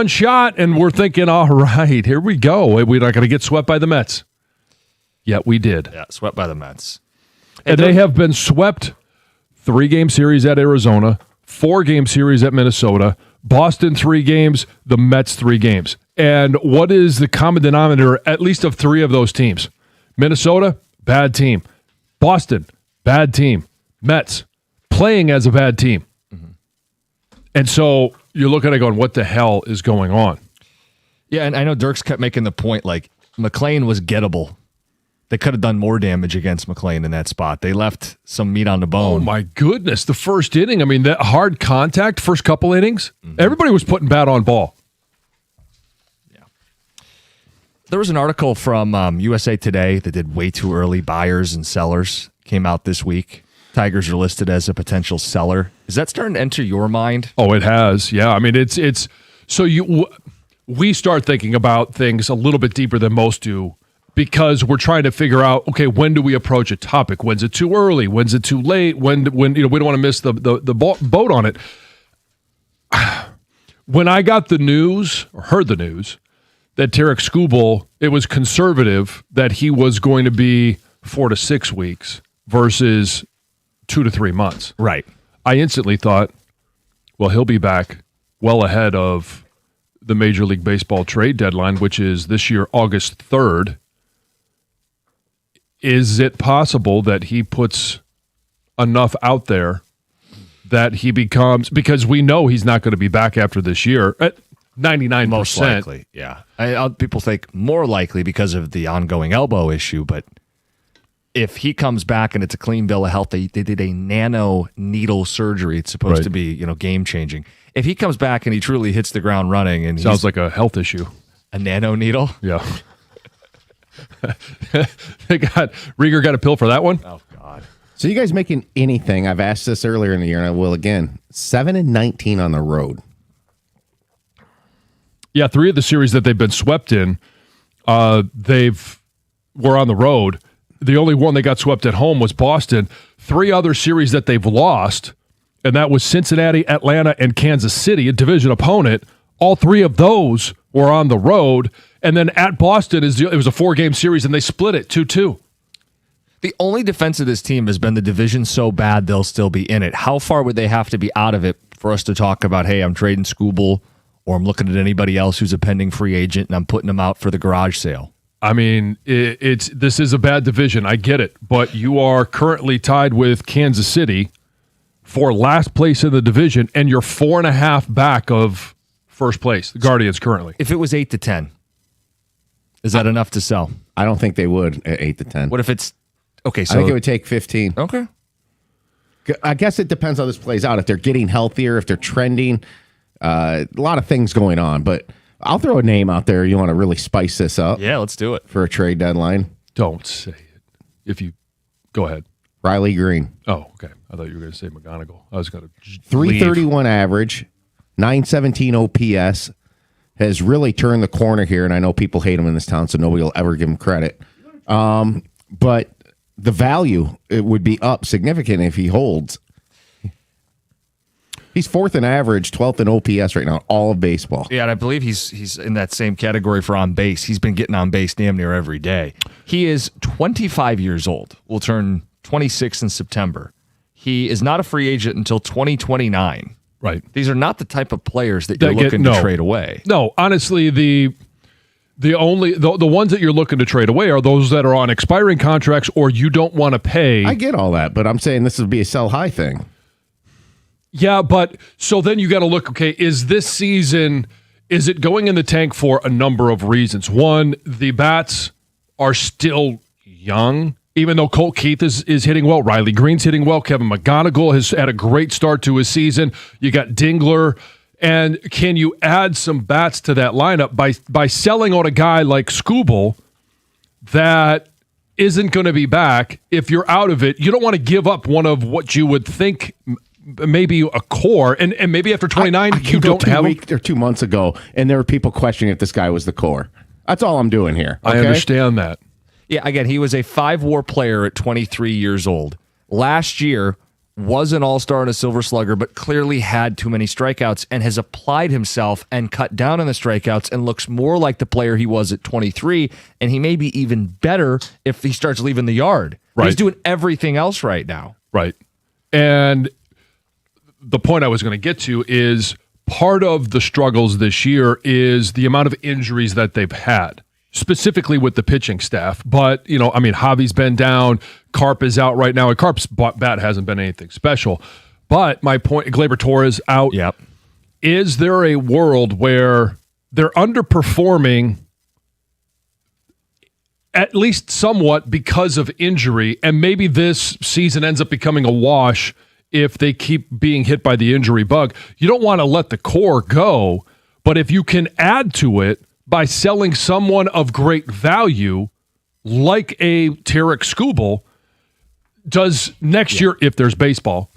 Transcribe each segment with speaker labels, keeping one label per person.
Speaker 1: one shot, and we're thinking, all right, here we go. We're not going to get swept by the Mets. Yet we did.
Speaker 2: Yeah, swept by the Mets.
Speaker 1: And they have been swept 3-game series at Arizona, 4-game series at Minnesota, Boston 3 games, the Mets 3 games. And what is the common denominator, at least of 3 of those teams? Minnesota, bad team. Boston, bad team. Mets, playing as a bad team. Mm-hmm. And so you're looking at it going, what the hell is going on?
Speaker 2: Yeah, and I know Dirks kept making the point, like, McLean was gettable. They could have done more damage against McLean in that spot. They left some meat on the bone.
Speaker 1: Oh, my goodness. The first inning, I mean, that hard contact, first couple innings, everybody was putting bat on ball.
Speaker 2: There was an article from USA Today that did way too early buyers and sellers. Came out this week. Tigers are listed as a potential seller. Is that starting to enter your mind?
Speaker 1: Oh, it has. Yeah. I mean, it's so we start thinking about things a little bit deeper than most do because we're trying to figure out, okay, when do we approach a topic? When's it too early? When's it too late? When we don't want to miss the boat on it. When I got the news or heard the news that Tarik Skubal, it was conservative that he was going to be 4 to 6 weeks versus 2 to 3 months.
Speaker 2: Right.
Speaker 1: I instantly thought, well, he'll be back well ahead of the Major League Baseball trade deadline, which is this year, August 3rd. Is it possible that he puts enough out there that he becomes, because we know he's not going to be back after this year, 99%.
Speaker 2: Most likely, yeah. People think more likely because of the ongoing elbow issue, but if he comes back and it's a clean bill of health, they did a nano needle surgery. It's supposed to be, game changing. If he comes back and he truly hits the ground running, and
Speaker 1: sounds like a health issue.
Speaker 2: A nano needle,
Speaker 1: yeah. Rieger got a pill for that one.
Speaker 2: Oh God.
Speaker 3: So you guys making anything? I've asked this earlier in the year, and I will again. 7-19 on the road.
Speaker 1: Yeah, 3 of the series that they've been swept in, were on the road. The only one they got swept at home was Boston. 3 other series that they've lost, and that was Cincinnati, Atlanta, and Kansas City, a division opponent. All 3 of those were on the road. And then at Boston, it was a 4-game series, and they split it 2-2.
Speaker 2: The only defense of this team has been the division so bad they'll still be in it. How far would they have to be out of it for us to talk about, hey, I'm trading Skubal, or I'm looking at anybody else who's a pending free agent and I'm putting them out for the garage sale?
Speaker 1: I mean, this is a bad division. I get it. But you are currently tied with Kansas City for last place in the division, and you're 4.5 back of first place, the Guardians currently.
Speaker 2: If it was 8-10, is that enough to sell?
Speaker 3: I don't think they would at 8-10.
Speaker 2: What if it's okay? So
Speaker 3: I think it would take 15.
Speaker 2: Okay.
Speaker 3: I guess it depends how this plays out. If they're getting healthier, if they're trending, a lot of things going on. But I'll throw a name out there. You want to really spice this up?
Speaker 2: Yeah, let's do it
Speaker 3: for a trade deadline.
Speaker 1: Don't say it. If you go ahead,
Speaker 3: Riley Green.
Speaker 1: Oh, okay. I thought you were going to say McGonigal. I was going to
Speaker 3: 331 average, 917 OPS. Has really turned the corner here, and I know people hate him in this town, so nobody will ever give him credit. But the value, it would be up significant if he holds. He's 4th in average, 12th in OPS right now, all of baseball.
Speaker 2: Yeah, and I believe he's in that same category for on base. He's been getting on base damn near every day. He is 25 years old. Will turn 26 in September. He is not a free agent until 2029.
Speaker 1: Right.
Speaker 2: These are not the type of players that you're looking to trade away.
Speaker 1: No, honestly, the ones that you're looking to trade away are those that are on expiring contracts or you don't want to pay.
Speaker 3: I get all that, but I'm saying this would be a sell high thing.
Speaker 1: Yeah, but so then you got to look, okay, is this season, is it going in the tank for a number of reasons? One, the bats are still young. Even though Colt Keith is hitting well, Riley Green's hitting well, Kevin McGonigal has had a great start to his season. You got Dingler. And can you add some bats to that lineup by selling on a guy like Skubal that isn't going to be back? If you're out of it, you don't want to give up one of what you would think maybe a core. And maybe after 29, you don't have him.
Speaker 3: Or 2 months ago, and there were people questioning if this guy was the core. That's all I'm doing here. Okay?
Speaker 1: I understand that.
Speaker 2: Yeah, again, he was a 5-WAR player at 23 years old. Last year, was an all-star and a silver slugger, but clearly had too many strikeouts and has applied himself and cut down on the strikeouts and looks more like the player he was at 23. And he may be even better if he starts leaving the yard.
Speaker 1: Right.
Speaker 2: He's doing everything else right now.
Speaker 1: Right. And the point I was going to get to is part of the struggles this year is the amount of injuries that they've had, specifically with the pitching staff. But, Javi's been down. Carp is out right now. And Carp's bat hasn't been anything special. But my point, Gleyber Torres out.
Speaker 2: Yep.
Speaker 1: Is there a world where they're underperforming at least somewhat because of injury, and maybe this season ends up becoming a wash if they keep being hit by the injury bug? You don't want to let the core go, but if you can add to it by selling someone of great value, like a Tarek Skubal, does next year, if there's baseball,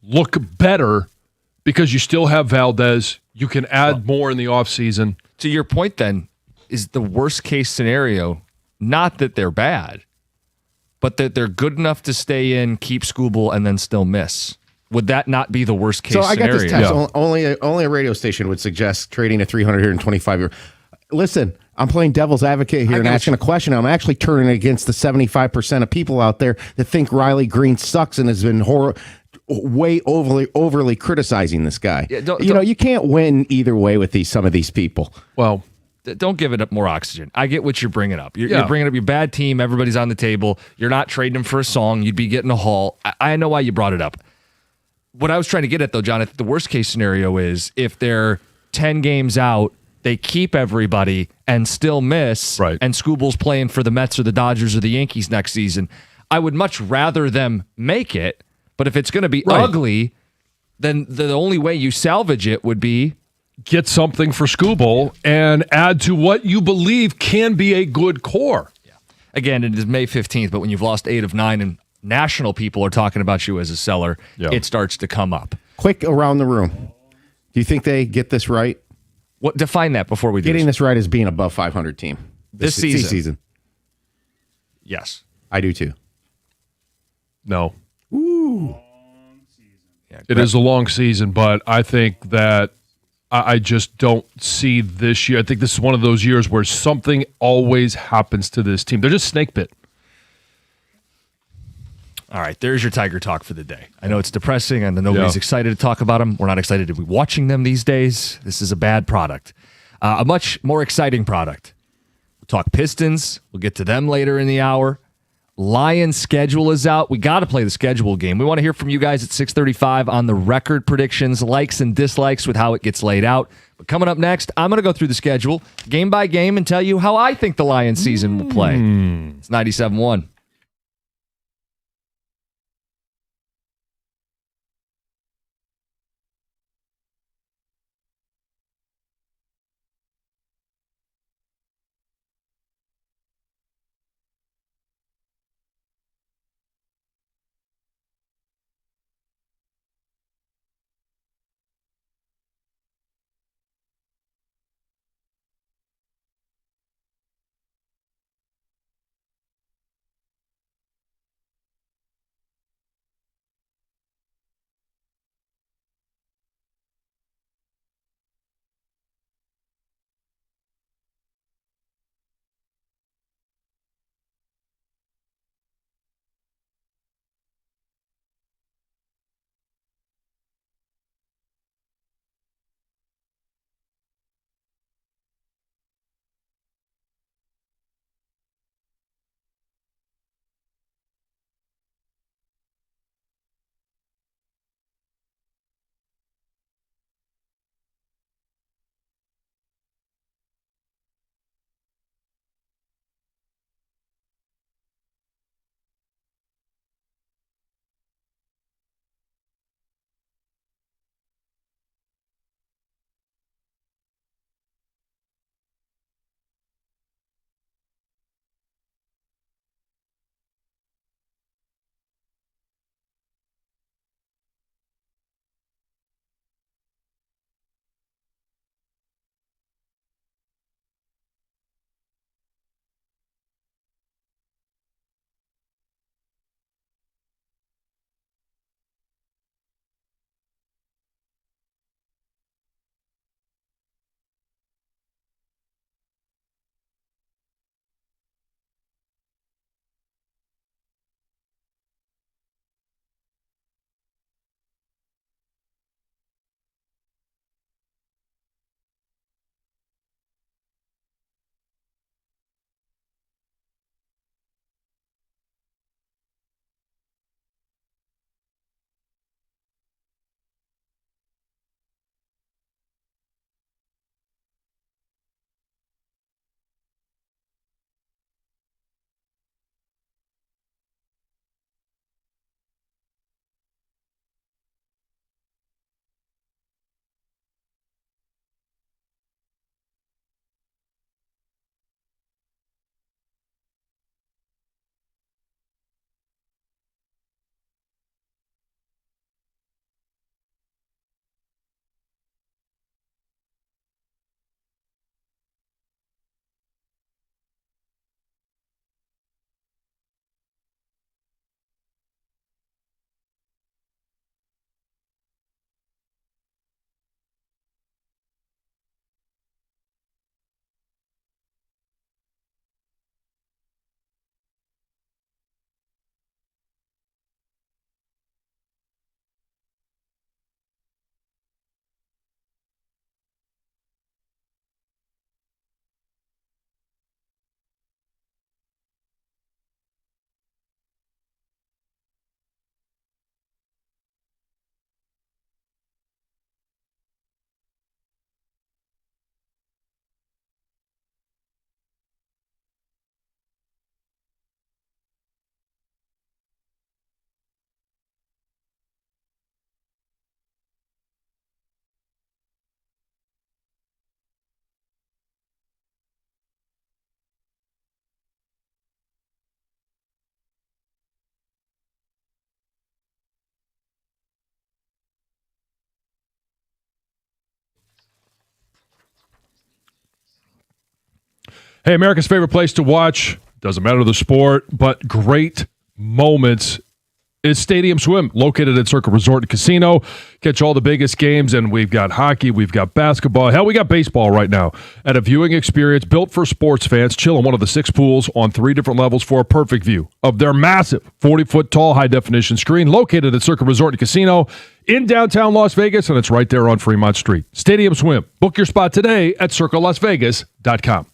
Speaker 1: look better because you still have Valdez. You can add more in the offseason.
Speaker 2: To your point, then, is the worst case scenario not that they're bad, but that they're good enough to stay in, keep Skubal, and then still miss? Would that not be the worst case scenario?
Speaker 3: So I got this text. Only a radio station would suggest trading a 325-year. Listen, I'm playing devil's advocate here and asking a question. I'm actually turning against the 75% of people out there that think Riley Green sucks and has been way overly criticizing this guy. Yeah, you can't win either way with some of these people.
Speaker 1: Well,
Speaker 2: don't give it up more oxygen. I get what you're bringing up. You're bringing up your bad team. Everybody's on the table. You're not trading them for a song. You'd be getting a haul. I know why you brought it up. What I was trying to get at, though, John, I think the worst case scenario is if they're 10 games out, they keep everybody and still miss,
Speaker 1: right,
Speaker 2: and Skubal's playing for the Mets or the Dodgers or the Yankees next season. I would much rather them make it, but if it's going to be ugly, then the only way you salvage it would be
Speaker 1: get something for Skubal and add to what you believe can be a good core.
Speaker 2: Yeah. Again, it is May 15th, but when you've lost 8 of 9 and national people are talking about you as a seller, it starts to come up.
Speaker 3: Quick around the room. Do you think they get this right?
Speaker 2: What define that before we do
Speaker 3: Getting this right is being above 500 team.
Speaker 2: This season.
Speaker 3: Yes. I do too.
Speaker 1: No.
Speaker 3: Ooh.
Speaker 1: Yeah, it is a long season, but I think that I just don't see this year. I think this is one of those years where something always happens to this team. They're just snake bit.
Speaker 2: All right, there's your Tiger talk for the day. I know it's depressing, and nobody's excited to talk about them. We're not excited to be watching them these days. This is a bad product. A much more exciting product. We'll talk Pistons. We'll get to them later in the hour. Lions schedule is out. We got to play the schedule game. We want to hear from you guys at 6:35 on the record predictions, likes and dislikes with how it gets laid out. But coming up next, I'm going to go through the schedule game by game and tell you how I think the Lions season will play. It's 97.1.
Speaker 1: Hey, America's favorite place to watch, doesn't matter the sport, but great moments is Stadium Swim, located at Circa Resort and Casino. Catch all the biggest games, and we've got hockey, we've got basketball. Hell, we got baseball right now at a viewing experience built for sports fans. Chill in one of the 6 pools on 3 different levels for a perfect view of their massive 40-foot tall high-definition screen located at Circa Resort and Casino in downtown Las Vegas, and it's right there on Fremont Street. Stadium Swim. Book your spot today at circalasvegas.com.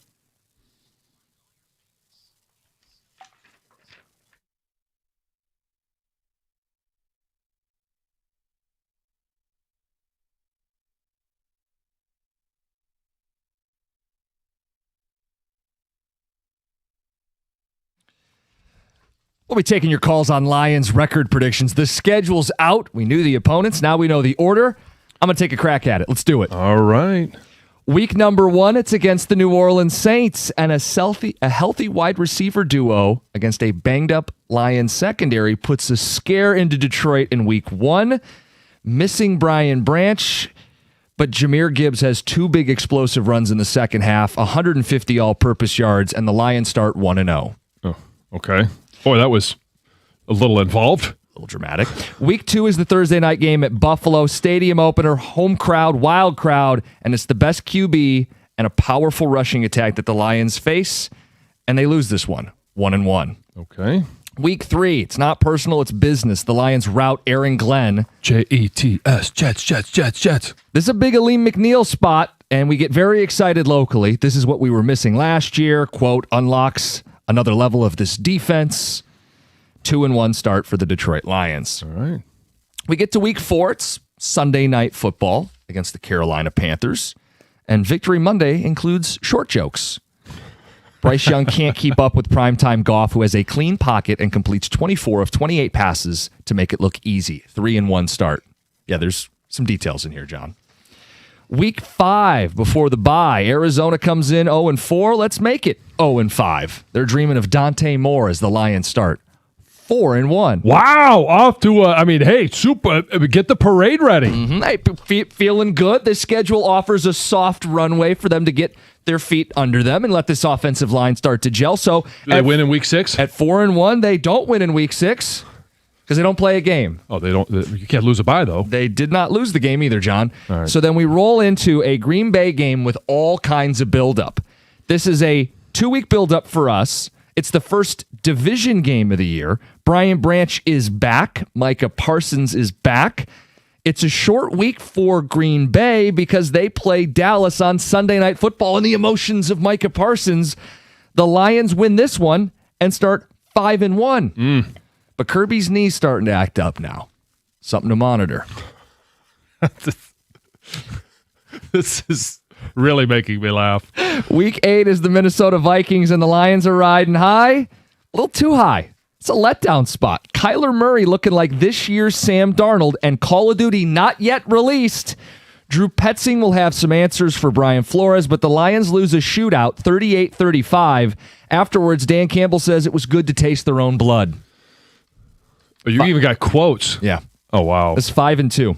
Speaker 2: We'll be taking your calls on Lions record predictions. The schedule's out. We knew the opponents. Now we know the order. I'm going to take a crack at it. Let's do it.
Speaker 1: All right.
Speaker 2: Week number 1, it's against the New Orleans Saints, and a healthy wide receiver duo against a banged-up Lions secondary puts a scare into Detroit in week 1. Missing Brian Branch, but Jahmyr Gibbs has 2 big explosive runs in the second half, 150 all-purpose yards, and the Lions start 1-0.
Speaker 1: Oh, okay. Boy, that was a little involved.
Speaker 2: A little dramatic. Week 2 is the Thursday night game at Buffalo. Stadium opener, home crowd, wild crowd, and it's the best QB and a powerful rushing attack that the Lions face, and they lose this one, 1-1.
Speaker 1: Okay.
Speaker 2: Week 3, it's not personal, it's business. The Lions rout Aaron Glenn.
Speaker 1: Jets, Jets.
Speaker 2: This is a big Aleem McNeil spot, and we get very excited locally. This is what we were missing last year. Quote, unlocks another level of this defense. 2-1 start for the Detroit Lions.
Speaker 1: All right.
Speaker 2: We get to week 4. It's Sunday night football against the Carolina Panthers. And Victory Monday includes short jokes. Bryce Young can't keep up with primetime Goff, who has a clean pocket and completes 24 of 28 passes to make it look easy. 3-1 start. Yeah, there's some details in here, John. Week 5 before the bye, Arizona comes in 0-4. Let's make it 0-5. They're dreaming of Dante Moore as the Lions start 4-1.
Speaker 1: Wow, off to super. Get the parade ready.
Speaker 2: Hey, feeling good. The schedule offers a soft runway for them to get their feet under them and let this offensive line start to gel. So
Speaker 1: Do they win in week 6?
Speaker 2: At 4-1, they don't win in week 6 because they don't play a game.
Speaker 1: Oh, they don't. You can't lose a bye though.
Speaker 2: They did not lose the game either, John.
Speaker 1: All right.
Speaker 2: So then we roll into a Green Bay game with all kinds of buildup. This is a 2-week buildup for us. It's the first division game of the year. Brian Branch is back. Micah Parsons is back. It's a short week for Green Bay because they play Dallas on Sunday Night Football and the emotions of Micah Parsons. The Lions win this one and start 5-1. But Kirby's knee's starting to act up now. Something to monitor.
Speaker 1: This is really making me laugh.
Speaker 2: Week 8 is the Minnesota Vikings, and the Lions are riding high. A little too high. It's a letdown spot. Kyler Murray looking like this year's Sam Darnold, and Call of Duty not yet released. Drew Petzing will have some answers for Brian Flores, but the Lions lose a shootout, 38-35. Afterwards, Dan Campbell says it was good to taste their own blood.
Speaker 1: Oh, you even got quotes.
Speaker 2: Yeah.
Speaker 1: Oh, wow.
Speaker 2: It's 5-2.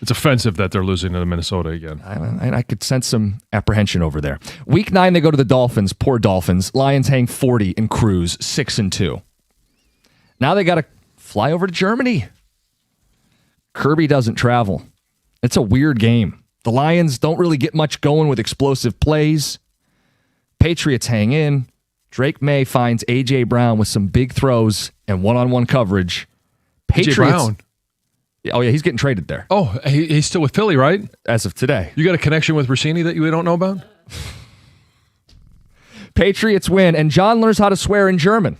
Speaker 1: It's offensive that they're losing to Minnesota again.
Speaker 2: I could sense some apprehension over there. Week 9, they go to the Dolphins. Poor Dolphins. Lions hang 40 and cruise 6-2. Now they got to fly over to Germany. Kirby doesn't travel. It's a weird game. The Lions don't really get much going with explosive plays. Patriots hang in. Drake May finds A.J. Brown with some big throws and one-on-one coverage.
Speaker 1: A.J. Brown?
Speaker 2: Oh, yeah, he's getting traded there.
Speaker 1: Oh, he's still with Philly, right?
Speaker 2: As of today.
Speaker 1: You got a connection with Rossini that you don't know about?
Speaker 2: Patriots win, and John learns how to swear in German.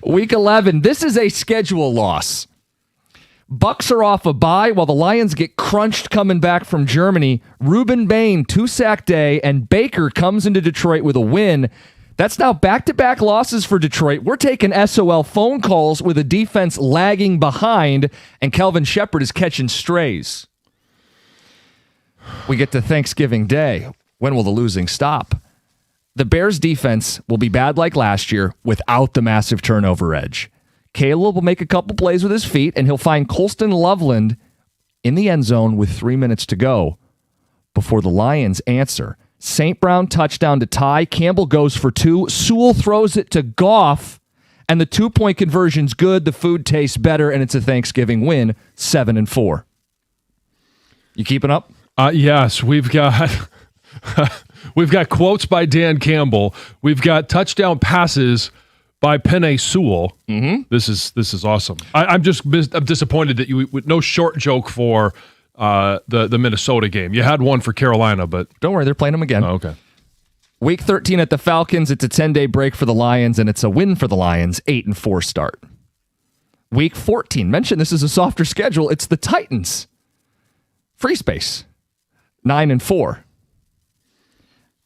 Speaker 2: Week 11, this is a schedule loss. Bucks are off a bye while the Lions get crunched coming back from Germany. Ruben Bain, 2-sack day, and Baker comes into Detroit with a win. That's now back-to-back losses for Detroit. We're taking SOL phone calls with a defense lagging behind, and Kelvin Shepard is catching strays. We get to Thanksgiving Day. When will the losing stop? The Bears' defense will be bad like last year without the massive turnover edge. Caleb will make a couple plays with his feet, and he'll find Colston Loveland in the end zone with 3 minutes to go. before the Lions answer. St. Brown touchdown to tie. Campbell goes for 2. Sewell throws it to Goff, and the 2-point conversion's good. The food tastes better, and it's a Thanksgiving win, 7-4. You keeping up?
Speaker 1: Yes, we've got we've got quotes by Dan Campbell. We've got touchdown passes by Penei Sewell. Mm-hmm. This is awesome. I'm disappointed that you with no short joke for the Minnesota game. You had one for Carolina, but
Speaker 2: Don't worry, they're playing them again.
Speaker 1: oh, okay.
Speaker 2: Week 13 at the Falcons. It's a 10-day break for the Lions, and it's a win for the Lions, 8-4 start. Week 14. Mentioned this is a softer schedule. It's the Titans. Free space, 9-4.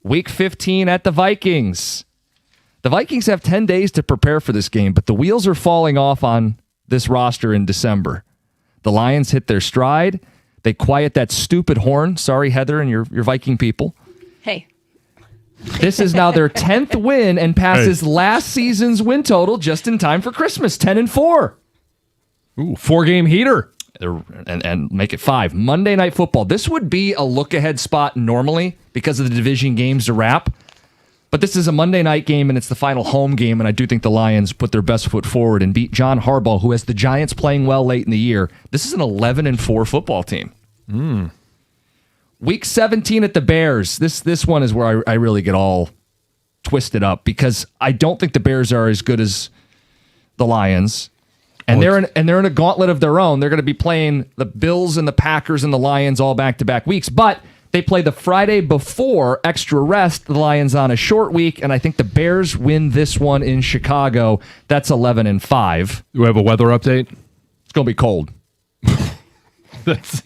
Speaker 2: Week 15 at the Vikings. The Vikings have 10 days to prepare for this game, but the wheels are falling off on this roster in December. The Lions hit their stride. They quiet that stupid horn. Sorry, Heather and your Viking people.
Speaker 4: Hey.
Speaker 2: This is now their 10th win and passes last season's win total just in time for Christmas, 10-4.
Speaker 1: Ooh, 4-game heater.
Speaker 2: And make it 5. Monday Night Football. This would be a look-ahead spot normally because of the division games to wrap. But this is a Monday night game, and it's the final home game, and I do think the Lions put their best foot forward and beat John Harbaugh, who has the Giants playing well late in the year. This is an 11-4 football team. Week 17 at the Bears. This one is where I really get all twisted up because I don't think the Bears are as good as the Lions. And they're in a gauntlet of their own. They're going to be playing the Bills and the Packers and the Lions all back-to-back weeks, but they play the Friday before extra rest, the Lions on a short week, and I think the Bears win this one in Chicago. That's 11-5.
Speaker 1: Do we have a weather update?
Speaker 2: It's going to be cold.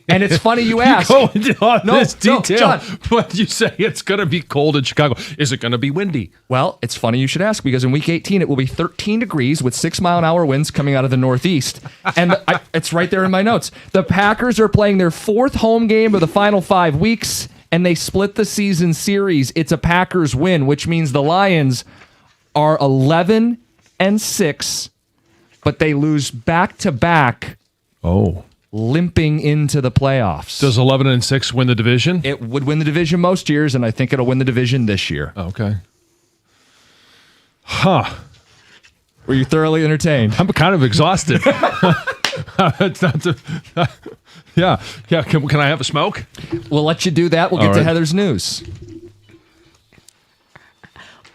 Speaker 2: And it's funny you ask.
Speaker 1: Go into all this detail,
Speaker 2: John.
Speaker 1: but you say it's going to be cold in Chicago. Is it going to be windy?
Speaker 2: Well, it's funny you should ask because in week 18 it will be 13 degrees with 6-mile-an-hour winds coming out of the northeast. And it's right there in my notes. The Packers are playing their 4th home game of the final 5 weeks, and they split the season series. It's a Packers win, which means the Lions are 11-6, but they lose back-to-back.
Speaker 1: Oh.
Speaker 2: Limping into the playoffs.
Speaker 1: Does 11-6 win the division?
Speaker 2: It would win the division most years, and I think it'll win the division this year.
Speaker 1: Okay. Huh.
Speaker 2: Were you thoroughly entertained?
Speaker 1: I'm kind of exhausted. It's not yeah. Can I have a smoke?
Speaker 2: We'll let you do that. We'll get to Heather's news.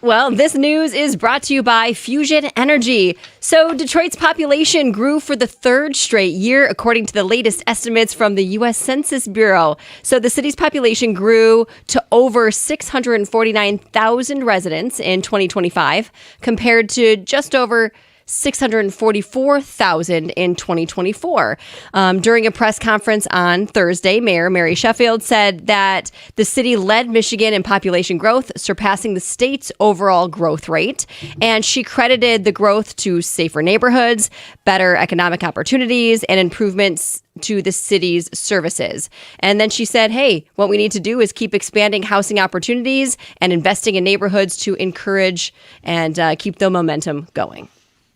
Speaker 4: Well, this news is brought to you by Fusion Energy. So Detroit's population grew for the 3rd straight year, according to the latest estimates from the U.S. Census Bureau. So the city's population grew to over 649,000 residents in 2025, compared to just over 644,000 in 2024. During a press conference on Thursday, Mayor Mary Sheffield said that the city led Michigan in population growth, surpassing the state's overall growth rate. And she credited the growth to safer neighborhoods, better economic opportunities, and improvements to the city's services. And then she said, hey, what we need to do is keep expanding housing opportunities and investing in neighborhoods to encourage and keep the momentum going.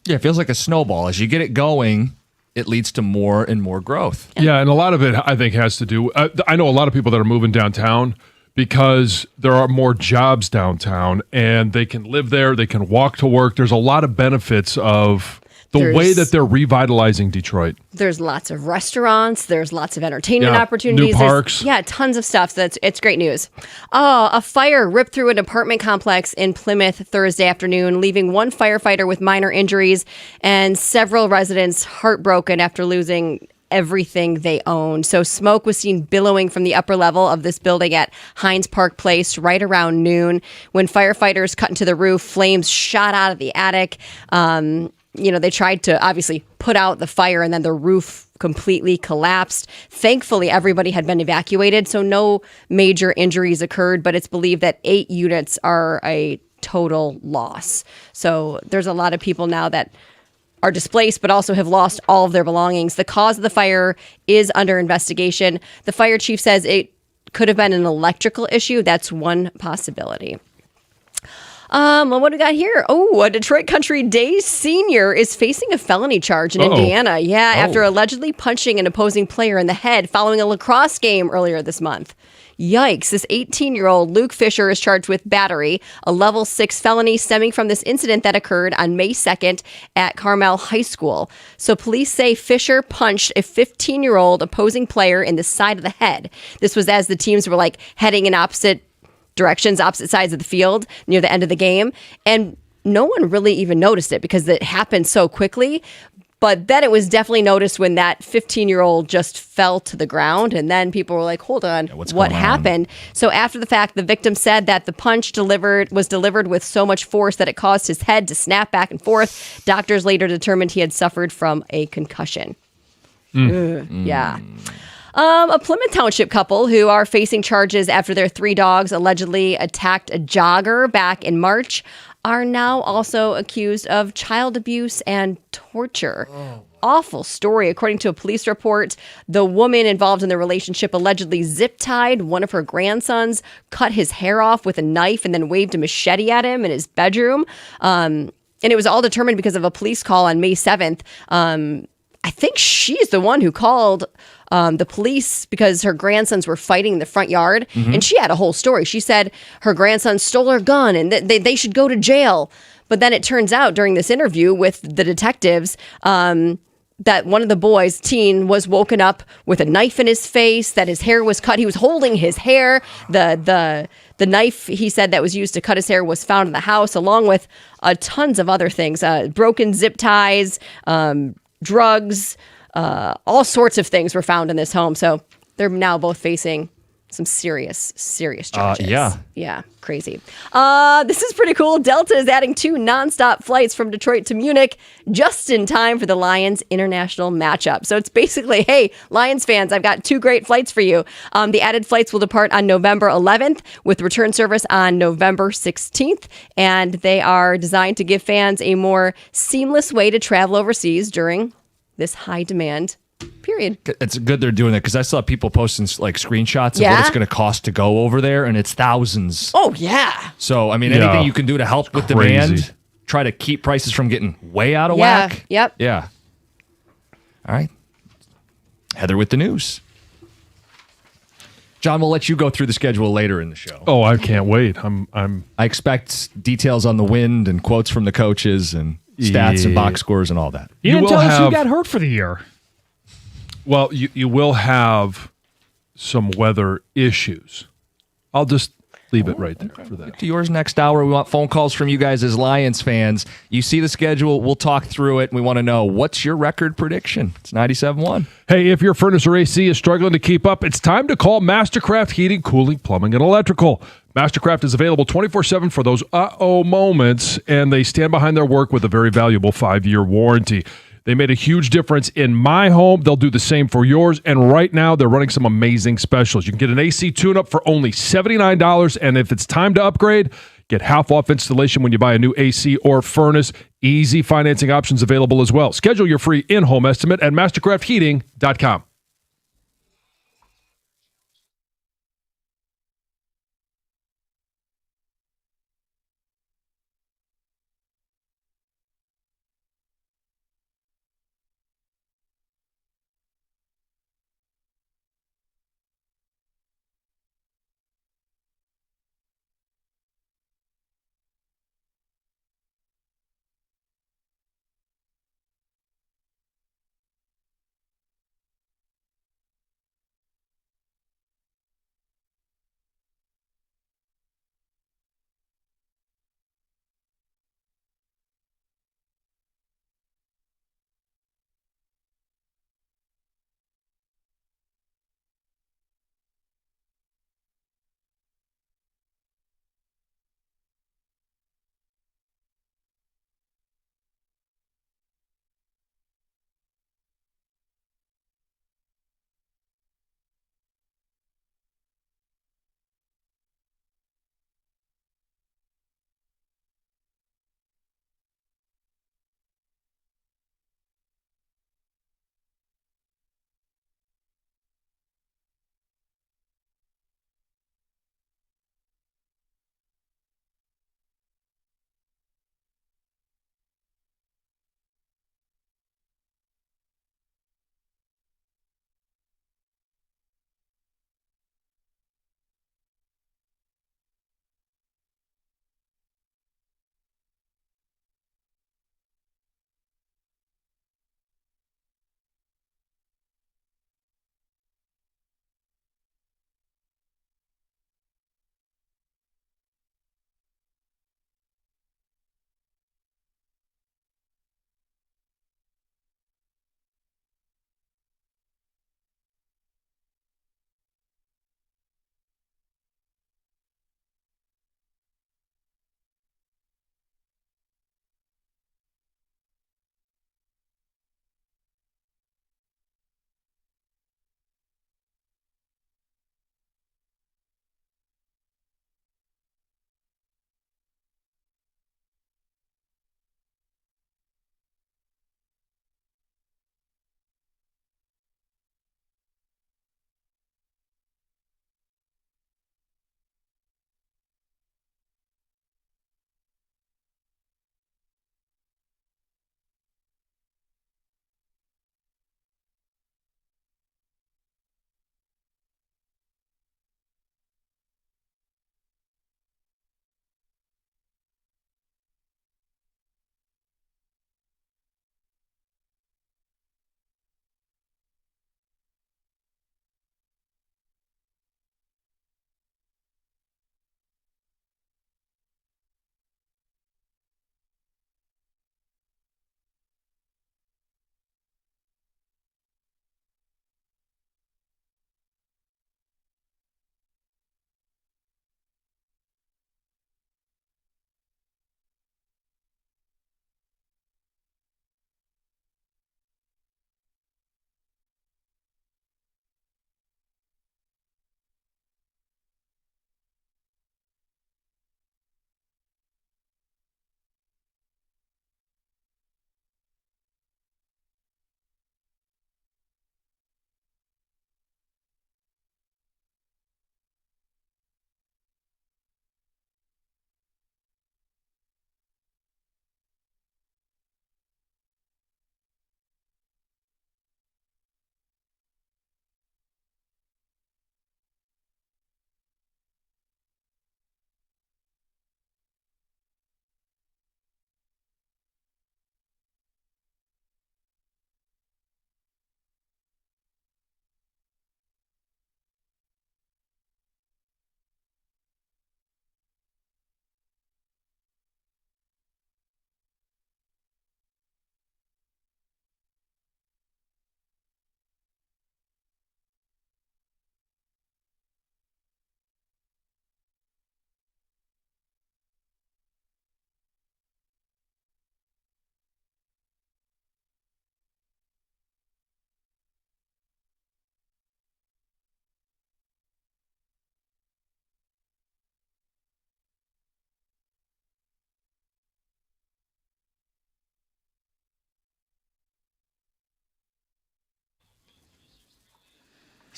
Speaker 2: Yeah, it feels like a snowball. As you get it going, it leads to more and more growth.
Speaker 1: Yeah, and a lot of it, I think, has to do. I know a lot of people that are moving downtown because there are more jobs downtown, and they can live there, they can walk to work. There's a lot of benefits of the way that they're revitalizing Detroit.
Speaker 4: There's lots of restaurants. There's lots of entertainment
Speaker 1: Yeah,
Speaker 4: opportunities.
Speaker 1: new parks.
Speaker 4: Tons of stuff. It's great news. Oh, a fire ripped through an apartment complex in Plymouth Thursday afternoon, leaving one firefighter with minor injuries and several residents heartbroken after losing everything they owned. So smoke was seen billowing from the upper level of this building at Hines Park Place right around noon. When firefighters cut into the roof, flames shot out of the attic. They tried to obviously put out the fire, and then the roof completely collapsed. Thankfully, everybody had been evacuated, so no major injuries occurred, but it's believed that 8 units are a total loss. So there's a lot of people now that are displaced, but also have lost all of their belongings. The cause of the fire is under investigation. The fire chief says it could have been an electrical issue. That's one possibility. Well, what do we got here? Oh, a Detroit Country Day senior is facing a felony charge in
Speaker 1: Uh-oh.
Speaker 4: Indiana. Yeah, after
Speaker 1: Oh.
Speaker 4: allegedly punching an opposing player in the head following a lacrosse game earlier this month. Yikes. This 18-year-old Luke Fisher is charged with battery, a level 6 felony stemming from this incident that occurred on May 2nd at Carmel High School. So police say Fisher punched a 15-year-old opposing player in the side of the head. This was as the teams were like heading in opposite directions, opposite sides of the field near the end of the game. And no one really even noticed it because it happened so quickly. But then it was definitely noticed when that 15-year-old just fell to the ground. And then people were like, hold on,
Speaker 2: what's
Speaker 4: what
Speaker 2: going on?
Speaker 4: happened? So after the fact, the victim said that the punch was delivered with so much force that it caused his head to snap back and forth. Doctors later determined he had suffered from a concussion. Ugh, yeah. A Plymouth Township couple who are facing charges after their 3 dogs allegedly attacked a jogger back in March are now also accused of child abuse and torture. Awful story. According to a police report, the woman involved in the relationship allegedly zip-tied one of her grandsons, cut his hair off with a knife, and then waved a machete at him in his bedroom. And it was all determined because of a police call on May 7th. I think she's the one who called the police because her grandsons were fighting in the front yard. And she had a whole story. She said her grandson stole her gun and they should go to jail. But then it turns out during this interview with the detectives that one of the boys, teen, was woken up with a knife in his face, that his hair was cut. He was holding his hair. The knife, he said, that was used to cut his hair was found in the house, along with tons of other things, broken zip ties, drugs, all sorts of things were found in this home. So they're now both facing some serious charges. Yeah, crazy. This is pretty cool. Delta is adding 2 nonstop flights from Detroit to Munich just in time for the Lions international matchup. So it's basically, hey, Lions fans, I've got 2 great flights for you. The added flights will depart on November 11th with return service on November 16th. And they are designed to give fans a more seamless way to travel overseas during this high demand period.
Speaker 2: It's good they're doing that because I saw people posting like screenshots of
Speaker 4: Yeah?
Speaker 2: what it's going to cost to go over there, and it's thousands.
Speaker 4: Oh, yeah.
Speaker 2: So, I mean,
Speaker 1: Yeah.
Speaker 2: anything you can do to help with
Speaker 1: Crazy.
Speaker 2: demand, try to keep prices from getting way out of
Speaker 4: Yeah.
Speaker 2: whack.
Speaker 4: Yep.
Speaker 2: Yeah. All right. Heather with the news. John, we'll let you go through the schedule later in the show.
Speaker 1: Oh, I can't wait. I'm
Speaker 2: I expect details on the wind and quotes from the coaches and stats and
Speaker 1: Yeah.
Speaker 2: box scores and all that.
Speaker 5: You
Speaker 1: You
Speaker 5: didn't
Speaker 1: will
Speaker 5: tell us who
Speaker 1: have-
Speaker 5: got hurt for the year.
Speaker 1: well, you will have some weather issues. I'll just leave it right there for that.
Speaker 2: To yours next hour. We want phone calls from you guys as Lions fans. You see the schedule. We'll talk through it. We want to know, what's your record prediction? It's 97.1.
Speaker 1: Hey, if your furnace or AC is struggling to keep up, it's time to call Mastercraft Heating, Cooling, Plumbing, and Electrical. Mastercraft is available 24/7 for those moments, and they stand behind their work with a very valuable 5-year warranty. They made a huge difference in my home. They'll do the same for yours. And right now, they're running some amazing specials. You can get an AC tune-up for only $79. And if it's time to upgrade, get half off installation when you buy a new AC or furnace. Easy financing options available as well. Schedule your free in-home estimate at mastercraftheating.com.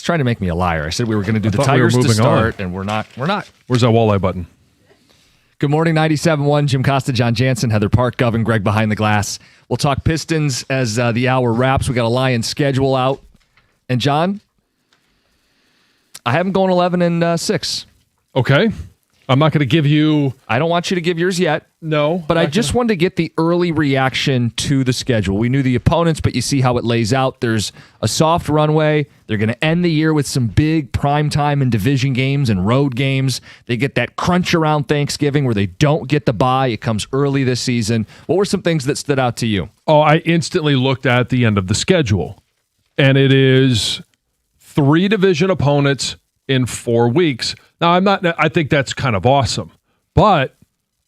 Speaker 2: trying to make me a liar. I said we were going to do the
Speaker 1: thought we were
Speaker 2: Tigers to
Speaker 1: moving
Speaker 2: start,
Speaker 1: on.
Speaker 2: and we're not. We're not.
Speaker 1: Where's that walleye button?
Speaker 2: Good morning, 97.1. Jim Costa, John Jansen, Heather Park, Govin, Greg behind the glass. We'll talk Pistons as the hour wraps. We got a Lions schedule out. And John, I have them going 11-6.
Speaker 1: Okay. I'm not going to give you.
Speaker 2: I don't want you to give yours yet.
Speaker 1: No.
Speaker 2: But I just wanted to get the early reaction to the schedule. We knew the opponents, but you see how it lays out. There's a soft runway. They're going to end the year with some big primetime and division games and road games. They get that crunch around Thanksgiving where they don't get the bye. It comes early this season. What were some things that stood out to you?
Speaker 1: Oh, I instantly looked at the end of the schedule, and it is 3 division opponents in 4 weeks. Now, I think that's kind of awesome, but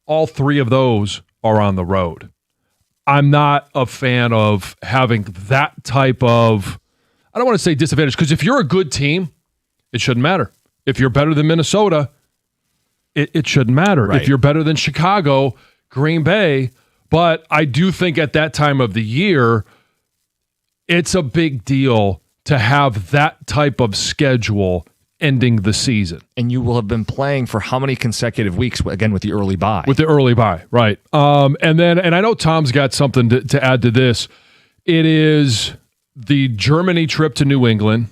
Speaker 1: all 3 of those are on the road. I'm not a fan of having that type of, I don't want to say disadvantage, because if you're a good team, it shouldn't matter. If you're better than Minnesota, it shouldn't matter.
Speaker 2: Right.
Speaker 1: If you're better than Chicago, Green Bay, but I do think at that time of the year, it's a big deal to have that type of schedule ending the season.
Speaker 2: And you will have been playing for how many consecutive weeks, again, with the early bye?
Speaker 1: With the early bye, right. And I know Tom's got something to add to this. It is the Germany trip to New England,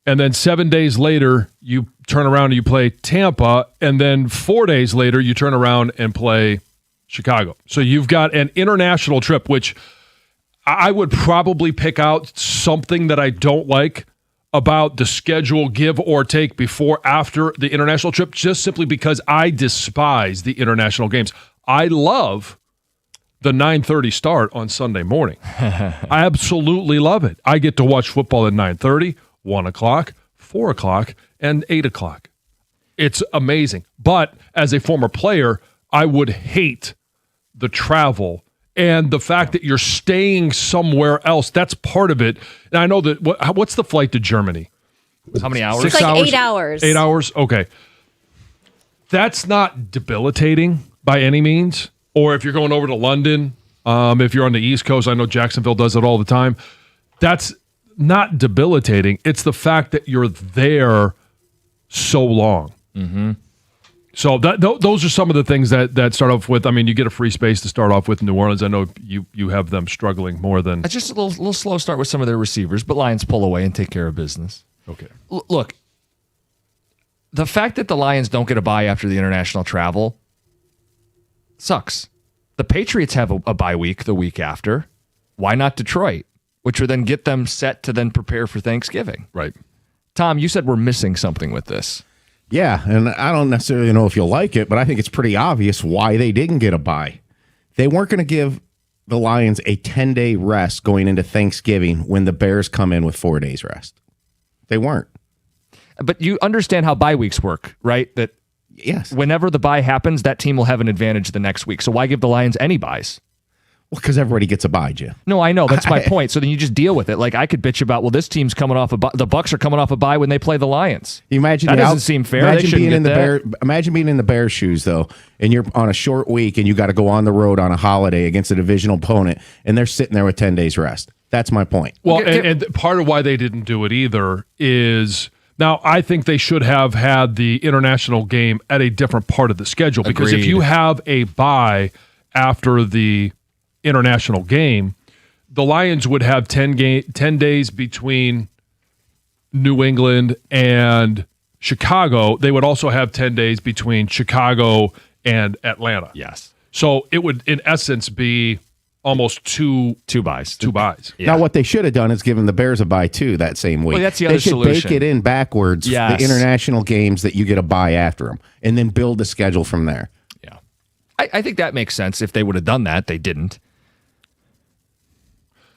Speaker 1: and then 7 days later, you turn around and you play Tampa, and then 4 days later, you turn around and play Chicago. So you've got an international trip, which I would probably pick out something that I don't like about the schedule, give or take, after the international trip, just simply because I despise the international games. I love the 9:30 start on Sunday morning. I absolutely love it. I get to watch football at 9:30, 1 o'clock, 4 o'clock, and 8 o'clock. It's amazing. But as a former player, I would hate the travel and the fact that you're staying somewhere else. That's part of it. And I know that, what's the flight to Germany?
Speaker 2: How many hours?
Speaker 1: 6
Speaker 4: It's like
Speaker 1: hours?
Speaker 4: 8 hours.
Speaker 1: 8 hours? Okay. That's not debilitating by any means. Or if you're going over to London, if you're on the East Coast, I know Jacksonville does it all the time. That's not debilitating. It's the fact that you're there so long. Mm-hmm. So those are some of the things that start off with. I mean, you get a free space to start off with New Orleans. I know you have them struggling more than.
Speaker 2: It's just a little slow start with some of their receivers, but Lions pull away and take care of business.
Speaker 1: Okay.
Speaker 2: Look, the fact that the Lions don't get a bye after the international travel sucks. The Patriots have a bye week the week after. Why not Detroit? Which would then get them set to then prepare for Thanksgiving.
Speaker 1: Right.
Speaker 2: Tom, you said we're missing something with this.
Speaker 3: Yeah, and I don't necessarily know if you'll like it, but I think it's pretty obvious why they didn't get a bye. They weren't going to give the Lions a 10-day rest going into Thanksgiving when the Bears come in with 4 days rest. They weren't.
Speaker 2: But you understand how bye weeks work, right? That
Speaker 3: Yes.
Speaker 2: whenever the bye happens, that team will have an advantage the next week. So why give the Lions any byes?
Speaker 3: Well, because everybody gets a bye, Jim.
Speaker 2: No, I know. That's my point. So then you just deal with it. Like I could bitch about, well, this team's coming off a bye. The Bucks are coming off a bye when they play the Lions.
Speaker 3: You imagine
Speaker 2: that
Speaker 3: the
Speaker 2: doesn't seem fair. They
Speaker 3: Imagine
Speaker 2: shouldn't
Speaker 3: being
Speaker 2: get
Speaker 3: in the
Speaker 2: that.
Speaker 3: Imagine being in the Bears' shoes though, and you're on a short week, and you got to go on the road on a holiday against a divisional opponent, and they're sitting there with 10 days rest. That's my point.
Speaker 1: Well,
Speaker 2: Okay,
Speaker 1: and part of why they didn't do it either is now I think they should have had the international game at a different part of the schedule, because if
Speaker 2: Agreed.
Speaker 1: you have a bye after the international game, the Lions would have 10 days between New England and Chicago. They would also have 10 days between Chicago and Atlanta.
Speaker 2: Yes.
Speaker 1: So it would, in essence, be almost two
Speaker 2: byes.
Speaker 1: byes.
Speaker 2: Yeah.
Speaker 3: Now, what they should have done is given the Bears a bye too that same week.
Speaker 2: Well, that's the
Speaker 3: they
Speaker 2: other
Speaker 3: should
Speaker 2: solution.
Speaker 3: bake it in backwards,
Speaker 2: Yes.
Speaker 3: the international games that you get a bye after them, and then build the schedule from there.
Speaker 2: Yeah. I think that makes sense. If they would have done that, they didn't.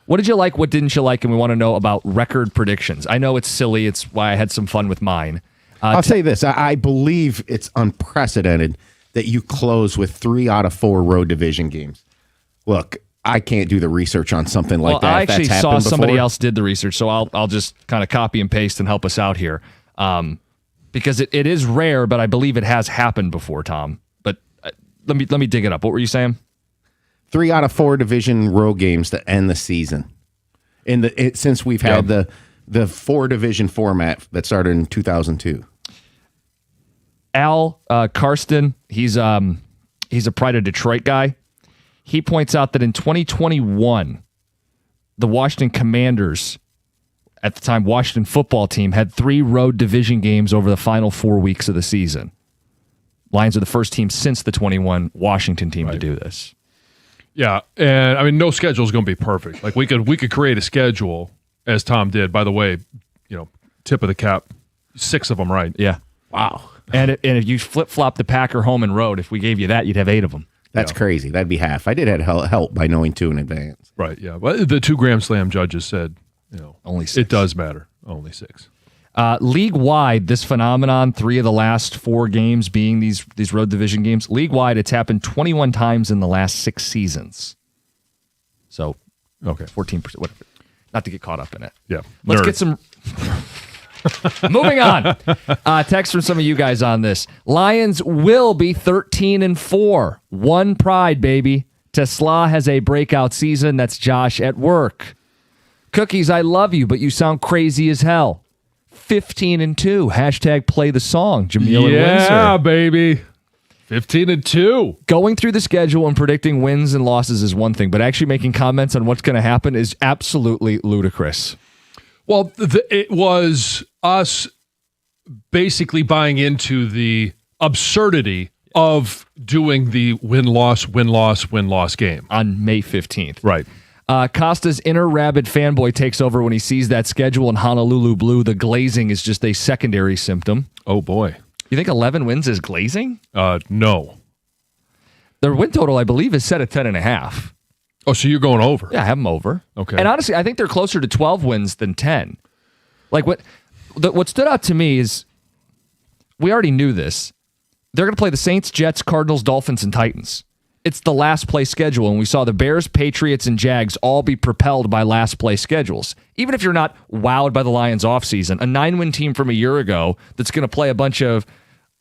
Speaker 2: What did you like? What didn't you like? And we want to know about record predictions. I know it's silly. It's why I had some fun with mine.
Speaker 3: I'll say this. I believe it's unprecedented that you close with 3 out of 4 road division games. Look, I can't do the research on something like that.
Speaker 2: I
Speaker 3: if that's
Speaker 2: actually saw
Speaker 3: happened
Speaker 2: somebody
Speaker 3: before.
Speaker 2: else did the research, so I'll just kind of copy and paste and help us out here. Because it is rare, but I believe it has happened before, Tom. But let me dig it up. What were you saying?
Speaker 3: 3 out of 4 division road games to end the season. Since we've had the the 4-division format that started in 2002.
Speaker 2: Al Karsten, he's a Pride of Detroit guy. He points out that in 2021, the Washington Commanders, at the time Washington football team, had 3 road division games over the final 4 weeks of the season. Lions are the first team since the 21 Washington team to do this.
Speaker 1: Yeah, and I mean, no schedule is going to be perfect. Like we could create a schedule as Tom did. By the way, tip of the cap, 6 of them right.
Speaker 2: Yeah.
Speaker 3: Wow.
Speaker 2: And if you flip-flop the Packer home and road, if we gave you that, you'd have 8 of them.
Speaker 3: That's crazy. That'd be half. I did have help by knowing 2 in advance.
Speaker 1: Right, yeah. But the 2 Grand Slam judges said,
Speaker 2: Only 6.
Speaker 1: it does matter. Only 6.
Speaker 2: League-wide, this phenomenon, 3 of the last 4 games being these road division games, league-wide, it's happened 21 times in the last 6 seasons. So,
Speaker 1: Okay.
Speaker 2: 14%. Whatever. Not to get caught up in it.
Speaker 1: Yeah.
Speaker 2: Let's
Speaker 1: Nerd.
Speaker 2: get some... Moving on. Text from some of you guys on this. Lions will be 13-4. One pride, baby. Tesla has a breakout season. That's Josh at work. Cookies, I love you, but you sound crazy as hell. 15-2. Hashtag play the song. Jameel and
Speaker 1: Yeah,
Speaker 2: Windsor.
Speaker 1: baby. 15-2.
Speaker 2: Going through the schedule and predicting wins and losses is one thing, but actually making comments on what's going to happen is absolutely ludicrous.
Speaker 1: Well, it was us basically buying into the absurdity of doing the win-loss game.
Speaker 2: On May 15th.
Speaker 1: Right.
Speaker 2: Costa's inner rabid fanboy takes over when he sees that schedule in Honolulu blue. The glazing is just a secondary symptom.
Speaker 1: Oh, boy.
Speaker 2: You think 11 wins is glazing?
Speaker 1: No.
Speaker 2: Their win total, I believe, is set at 10.5.
Speaker 1: Oh, so you're going over.
Speaker 2: Yeah, I have them over.
Speaker 1: Okay.
Speaker 2: And honestly, I think they're closer to 12 wins than 10. Like what stood out to me is we already knew this. They're going to play the Saints, Jets, Cardinals, Dolphins, and Titans. It's the last place schedule, and we saw the Bears, Patriots, and Jags all be propelled by last place schedules. Even if you're not wowed by the Lions offseason, a 9-win team from a year ago that's going to play a bunch of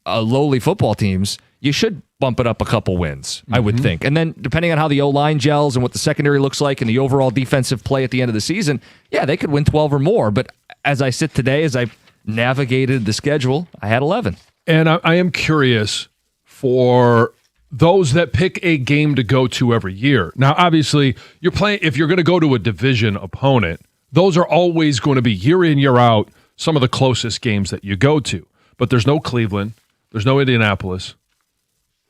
Speaker 2: lowly football teams, you should bump it up a couple wins, I would think. And then depending on how the O-line gels and what the secondary looks like and the overall defensive play at the end of the season, yeah, they could win 12 or more. But as I sit today, as I've navigated the schedule, I had 11.
Speaker 1: And I am curious for those that pick a game to go to every year. Now, obviously, you're playing. If you're going to go to a division opponent, those are always going to be year in, year out, some of the closest games that you go to. But there's no Cleveland. There's no Indianapolis.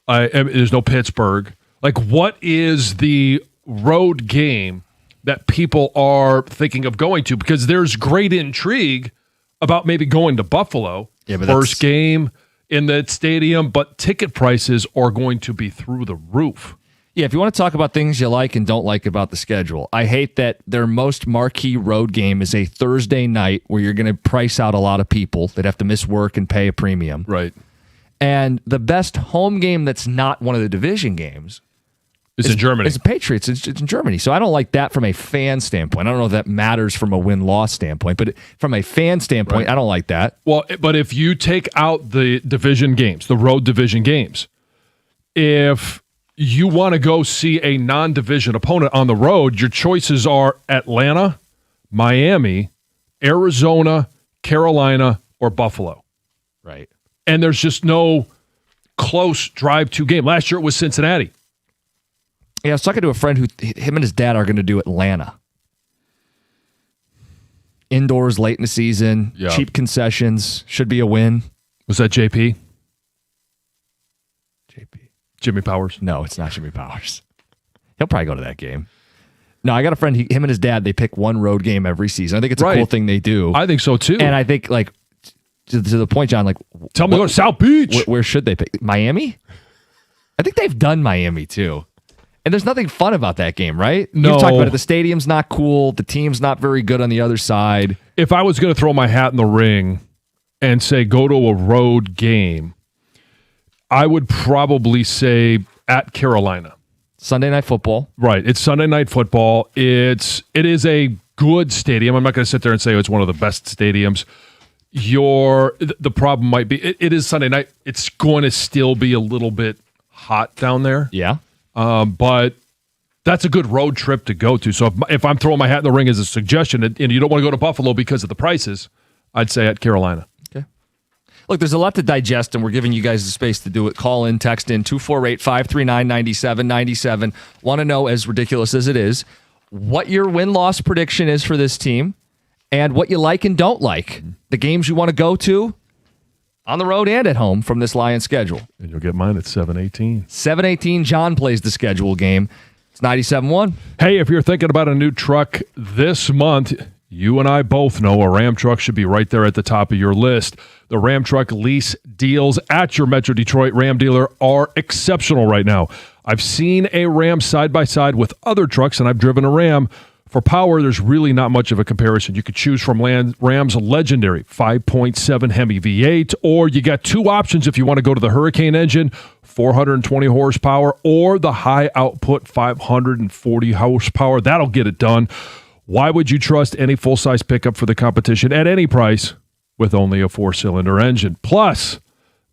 Speaker 1: There's no Pittsburgh. Like, what is the road game that people are thinking of going to? Because there's great intrigue about maybe going to Buffalo.
Speaker 2: Yeah, but
Speaker 1: first game in that stadium, but ticket prices are going to be through the roof.
Speaker 2: Yeah, if you want to talk about things you like and don't like about the schedule, I hate that their most marquee road game is a Thursday night where you're going to price out a lot of people that have to miss work and pay a premium.
Speaker 1: Right.
Speaker 2: And the best home game that's not one of the division games
Speaker 1: It's in Germany.
Speaker 2: It's the Patriots. It's in Germany. So I don't like that from a fan standpoint. I don't know if that matters from a win-loss standpoint, but from a fan standpoint, I don't like that.
Speaker 1: Well, but if you take out the division games, the road division games, if you want to go see a non-division opponent on the road, your choices are Atlanta, Miami, Arizona, Carolina, or Buffalo.
Speaker 2: Right.
Speaker 1: And there's just no close drive-to game. Last year it was Cincinnati.
Speaker 2: Yeah, I was talking to a friend who him and his dad are going to do Atlanta. Indoors late in the season, cheap concessions, should be a win.
Speaker 1: Was that JP?
Speaker 2: JP.
Speaker 1: Jimmy Powers?
Speaker 2: No, it's not Jimmy Powers. He'll probably go to that game. No, I got a friend, him and his dad, they pick one road game every season. I think it's a cool thing they do.
Speaker 1: I think so too.
Speaker 2: And I think, like, to the point, John, like,
Speaker 1: tell me to go to South Beach.
Speaker 2: Where should they pick? Miami? I think they've done Miami too. And there's nothing fun about that game, right?
Speaker 1: No.
Speaker 2: You've talked about it. The stadium's not cool. The team's not very good on the other side.
Speaker 1: If I was going to throw my hat in the ring and say go to a road game, I would probably say at Carolina.
Speaker 2: Sunday Night Football.
Speaker 1: Right. It's Sunday Night Football. It is a good stadium. I'm not going to sit there and say it's one of the best stadiums. The problem might be it is Sunday night. It's going to still be a little bit hot down there.
Speaker 2: Yeah.
Speaker 1: But That's a good road trip to go to. So if I'm throwing my hat in the ring as a suggestion, and you don't want to go to Buffalo because of the prices, I'd say at Carolina.
Speaker 2: Okay. Look, there's a lot to digest, and we're giving you guys the space to do it. Call in, text in 248-539-9797. Want to know, as ridiculous as it is, what your win-loss prediction is for this team and what you like and don't like. The games you want to go to on the road and at home from this Lions schedule.
Speaker 1: And you'll get mine at 7:18.
Speaker 2: 7:18, John plays the schedule game. It's 97.1.
Speaker 1: Hey, if you're thinking about a new truck this month, you and I both know a Ram truck should be right there at the top of your list. The Ram truck lease deals at your Metro Detroit Ram dealer are exceptional right now. I've seen a Ram side by side with other trucks, and I've driven a Ram. For power, there's really not much of a comparison. You could choose from Ram's legendary 5.7 Hemi V8, or you got two options if you want to go to the Hurricane engine, 420 horsepower, or the high output 540 horsepower. That'll get it done. Why would you trust any full-size pickup for the competition at any price with only a 4-cylinder engine? Plus,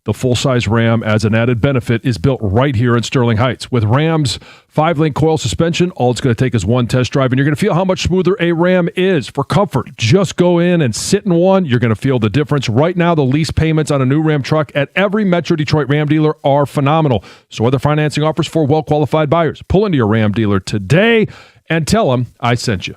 Speaker 1: the full-size Ram, as an added benefit, is built right here in Sterling Heights. With Ram's 5-link coil suspension, all it's going to take is one test drive, and you're going to feel how much smoother a Ram is. For comfort, just go in and sit in one. You're going to feel the difference. Right now, the lease payments on a new Ram truck at every Metro Detroit Ram dealer are phenomenal. So are the financing offers for well-qualified buyers. Pull into your Ram dealer today and tell them I sent you.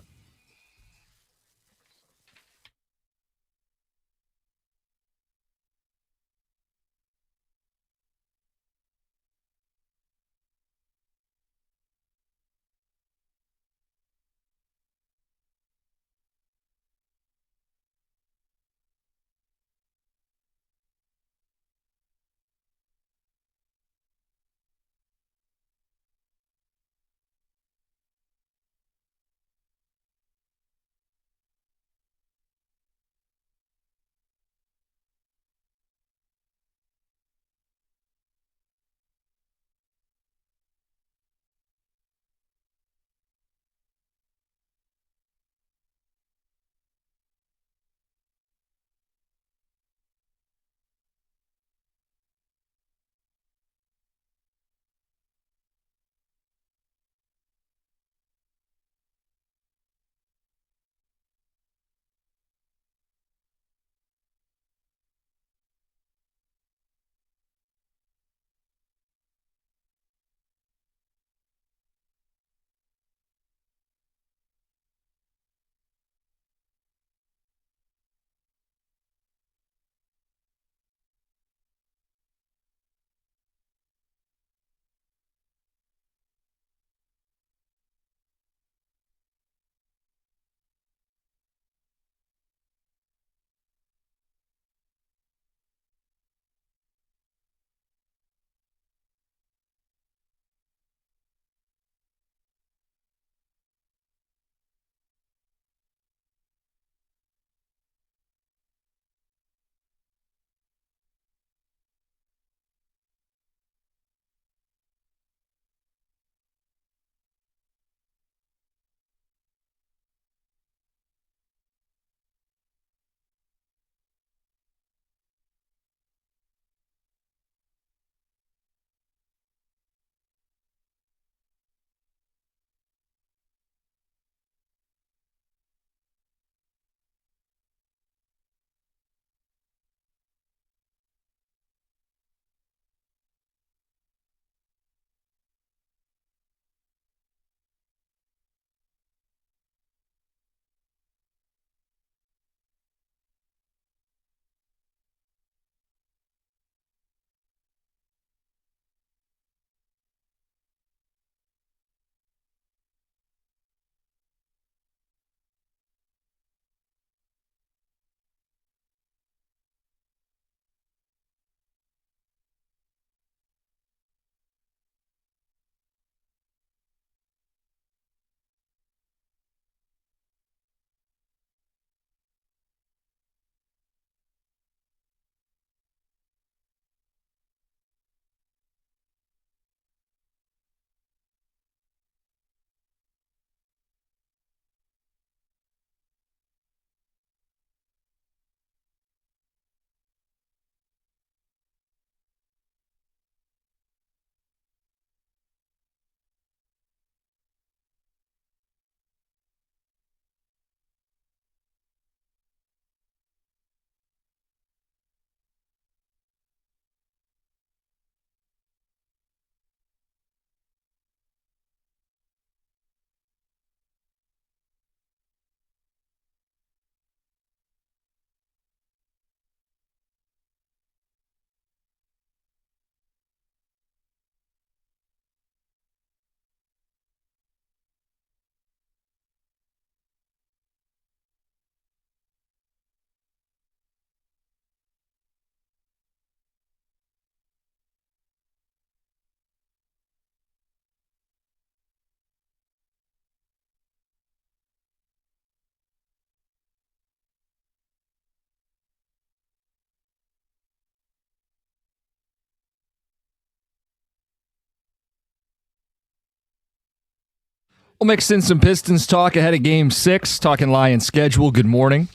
Speaker 2: We'll mix in some Pistons talk ahead of Game 6, talking Lions schedule. Good morning.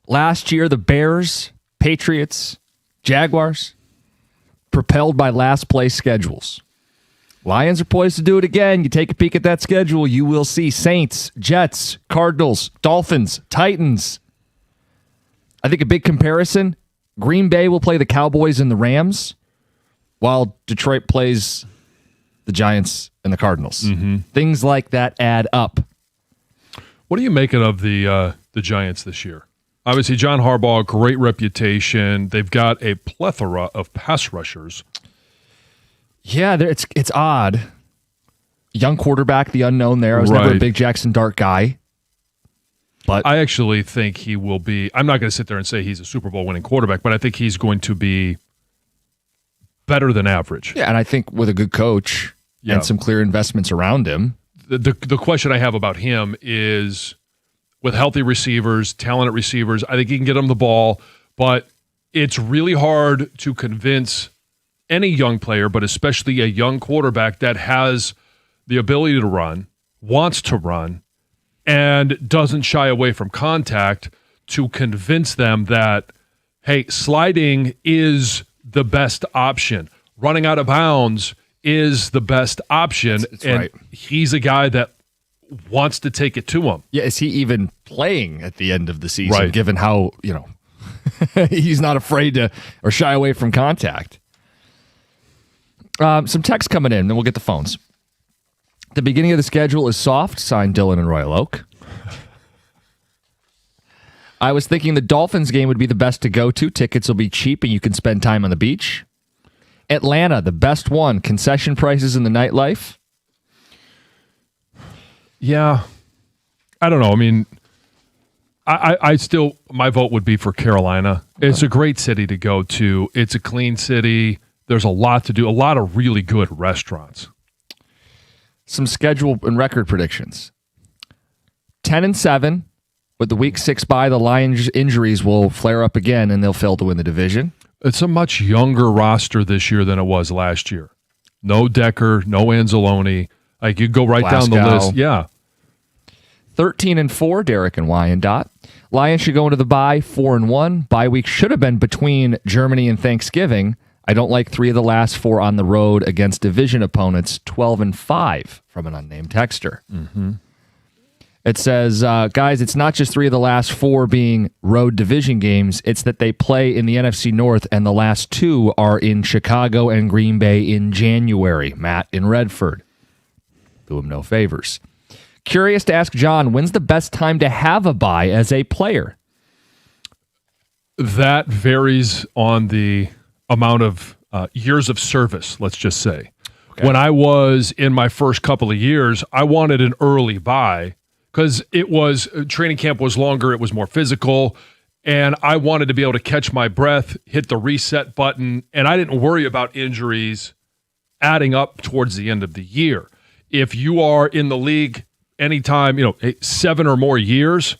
Speaker 2: Last year, the Bears, Patriots, Jaguars, propelled by last place schedules. Lions are poised to do it again. You take a peek at that schedule, you will see Saints, Jets, Cardinals, Dolphins, Titans. I think a big comparison, Green Bay will play the Cowboys and the Rams, while Detroit plays the Giants and the Cardinals. Things like that add up.
Speaker 1: What are you making of the Giants this year? Obviously, John Harbaugh, great reputation. They've got a plethora of pass rushers.
Speaker 2: Yeah, it's odd. Young quarterback, the unknown there. I was never a big Jackson Dart guy. But
Speaker 1: I actually think he will be. I'm not going to sit there and say he's a Super Bowl winning quarterback, but I think he's going to be better than average.
Speaker 2: Yeah, and I think with a good coach and some clear investments around him.
Speaker 1: The question I have about him is with healthy receivers, talented receivers, I think he can get them the ball, but it's really hard to convince any young player, but especially a young quarterback that has the ability to run, wants to run, and doesn't shy away from contact to convince them that, hey, sliding is the best option. Running out of bounds is the best option.
Speaker 2: It's
Speaker 1: and
Speaker 2: right.
Speaker 1: He's a guy that wants to take it to him.
Speaker 2: Yeah, is he even playing at the end of the season,
Speaker 1: Right.
Speaker 2: given how, he's not afraid to or shy away from contact? Some text coming in, then we'll get the phones. The beginning of the schedule is soft, signed Dylan and Royal Oak. I was thinking the Dolphins game would be the best to go to. Tickets will be cheap and you can spend time on the beach. Atlanta, the best one. Concession prices in the nightlife.
Speaker 1: Yeah. I don't know. I mean, I still, my vote would be for Carolina. It's a great city to go to. It's a clean city. There's a lot to do, a lot of really good restaurants.
Speaker 2: Some schedule and record predictions. 10-7. With the week 6 bye, the Lions injuries will flare up again and they'll fail to win the division.
Speaker 1: It's a much younger roster this year than it was last year. No Decker, no Anzalone. Like, you go right down the
Speaker 2: Glasgow.
Speaker 1: list. Yeah.
Speaker 2: 13-4, Derek and Wyandotte. Lions should go into the bye 4-1. Bye week should have been between Germany and Thanksgiving. I don't like 3 of the last 4 on the road against division opponents. 12-5 from an unnamed texter. It says, guys, it's not just 3 of the last 4 being road division games. It's that they play in the NFC North, and the last 2 are in Chicago and Green Bay in January. Matt in Redford. Do him no favors. Curious to ask John, when's the best time to have a bye as a player?
Speaker 1: That varies on the amount of years of service, let's just say. Okay. When I was in my first couple of years, I wanted an early bye because training camp was longer, it was more physical, and I wanted to be able to catch my breath, hit the reset button, and I didn't worry about injuries adding up towards the end of the year. If you are in the league anytime, 7 or more years,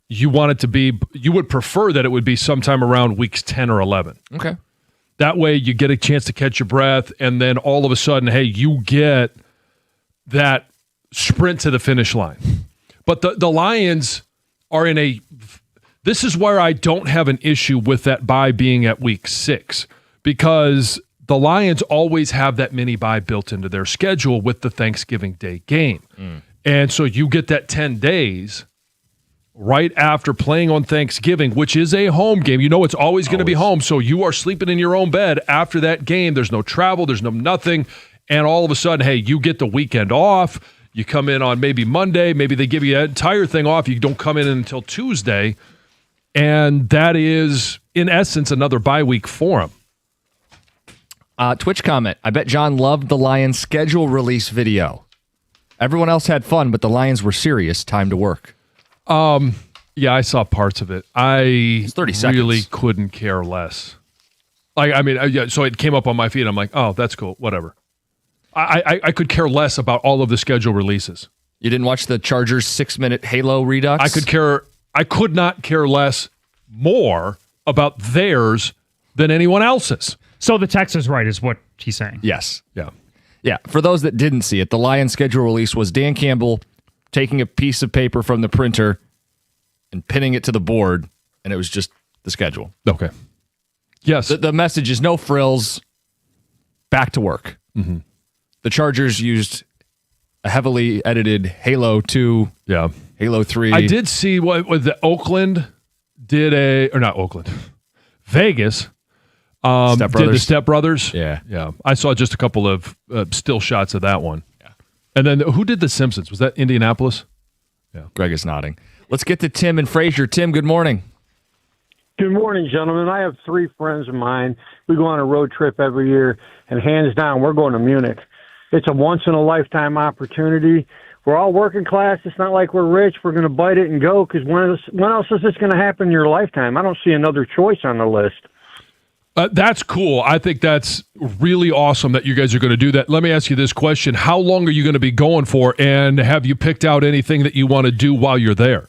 Speaker 1: you would prefer that it would be sometime around weeks 10 or 11.
Speaker 2: Okay.
Speaker 1: That way you get a chance to catch your breath, and then all of a sudden, hey, you get that sprint to the finish line. But the Lions are this is where I don't have an issue with that bye being at week 6, because the Lions always have that mini bye built into their schedule with the Thanksgiving Day game. And so you get that 10 days right after playing on Thanksgiving, which is a home game. It's always going to be home. So you are sleeping in your own bed after that game. There's no travel. There's no nothing. And all of a sudden, hey, you get the weekend off. You come in on maybe Monday. Maybe they give you that entire thing off. You don't come in until Tuesday. And that is, in essence, another bye week for them.
Speaker 2: Twitch comment. I bet John loved the Lions schedule release video. Everyone else had fun, but the Lions were serious. Time to work.
Speaker 1: Yeah, I saw parts of it. I
Speaker 2: 30 seconds.
Speaker 1: Really couldn't care less. So it came up on my feed. I'm like, oh, that's cool. Whatever. I could care less about all of the schedule releases.
Speaker 2: You didn't watch the Chargers 6-minute Halo Redux?
Speaker 1: I could not care less more about theirs than anyone else's.
Speaker 5: So the text is right, is what he's saying.
Speaker 2: Yes.
Speaker 1: Yeah.
Speaker 2: Yeah, for those that didn't see it, the Lions schedule release was Dan Campbell taking a piece of paper from the printer and pinning it to the board, and it was just the schedule.
Speaker 1: Okay. Yes.
Speaker 2: The message is no frills, back to work.
Speaker 1: Mm-hmm.
Speaker 2: The Chargers used a heavily edited Halo 2,
Speaker 1: Yeah.
Speaker 2: Halo 3.
Speaker 1: I did see what the Oakland not Oakland, Vegas
Speaker 2: Step
Speaker 1: did the
Speaker 2: Brothers.
Speaker 1: Step Brothers.
Speaker 2: Yeah.
Speaker 1: Yeah. I saw just a couple of still shots of that one. Yeah. And then who did The Simpsons? Was that Indianapolis?
Speaker 2: Greg is nodding. Let's get to Tim and Frazier. Tim, good morning.
Speaker 5: Good morning, gentlemen. I have 3 friends of mine. We go on a road trip every year, and hands down, we're going to Munich. It's a once-in-a-lifetime opportunity. We're all working class. It's not like we're rich. We're going to bite it and go, because when else is this going to happen in your lifetime? I don't see another choice on the list.
Speaker 1: That's cool. I think that's really awesome that you guys are going to do that. Let me ask you this question. How long are you going to be going for, and have you picked out anything that you want to do while you're there?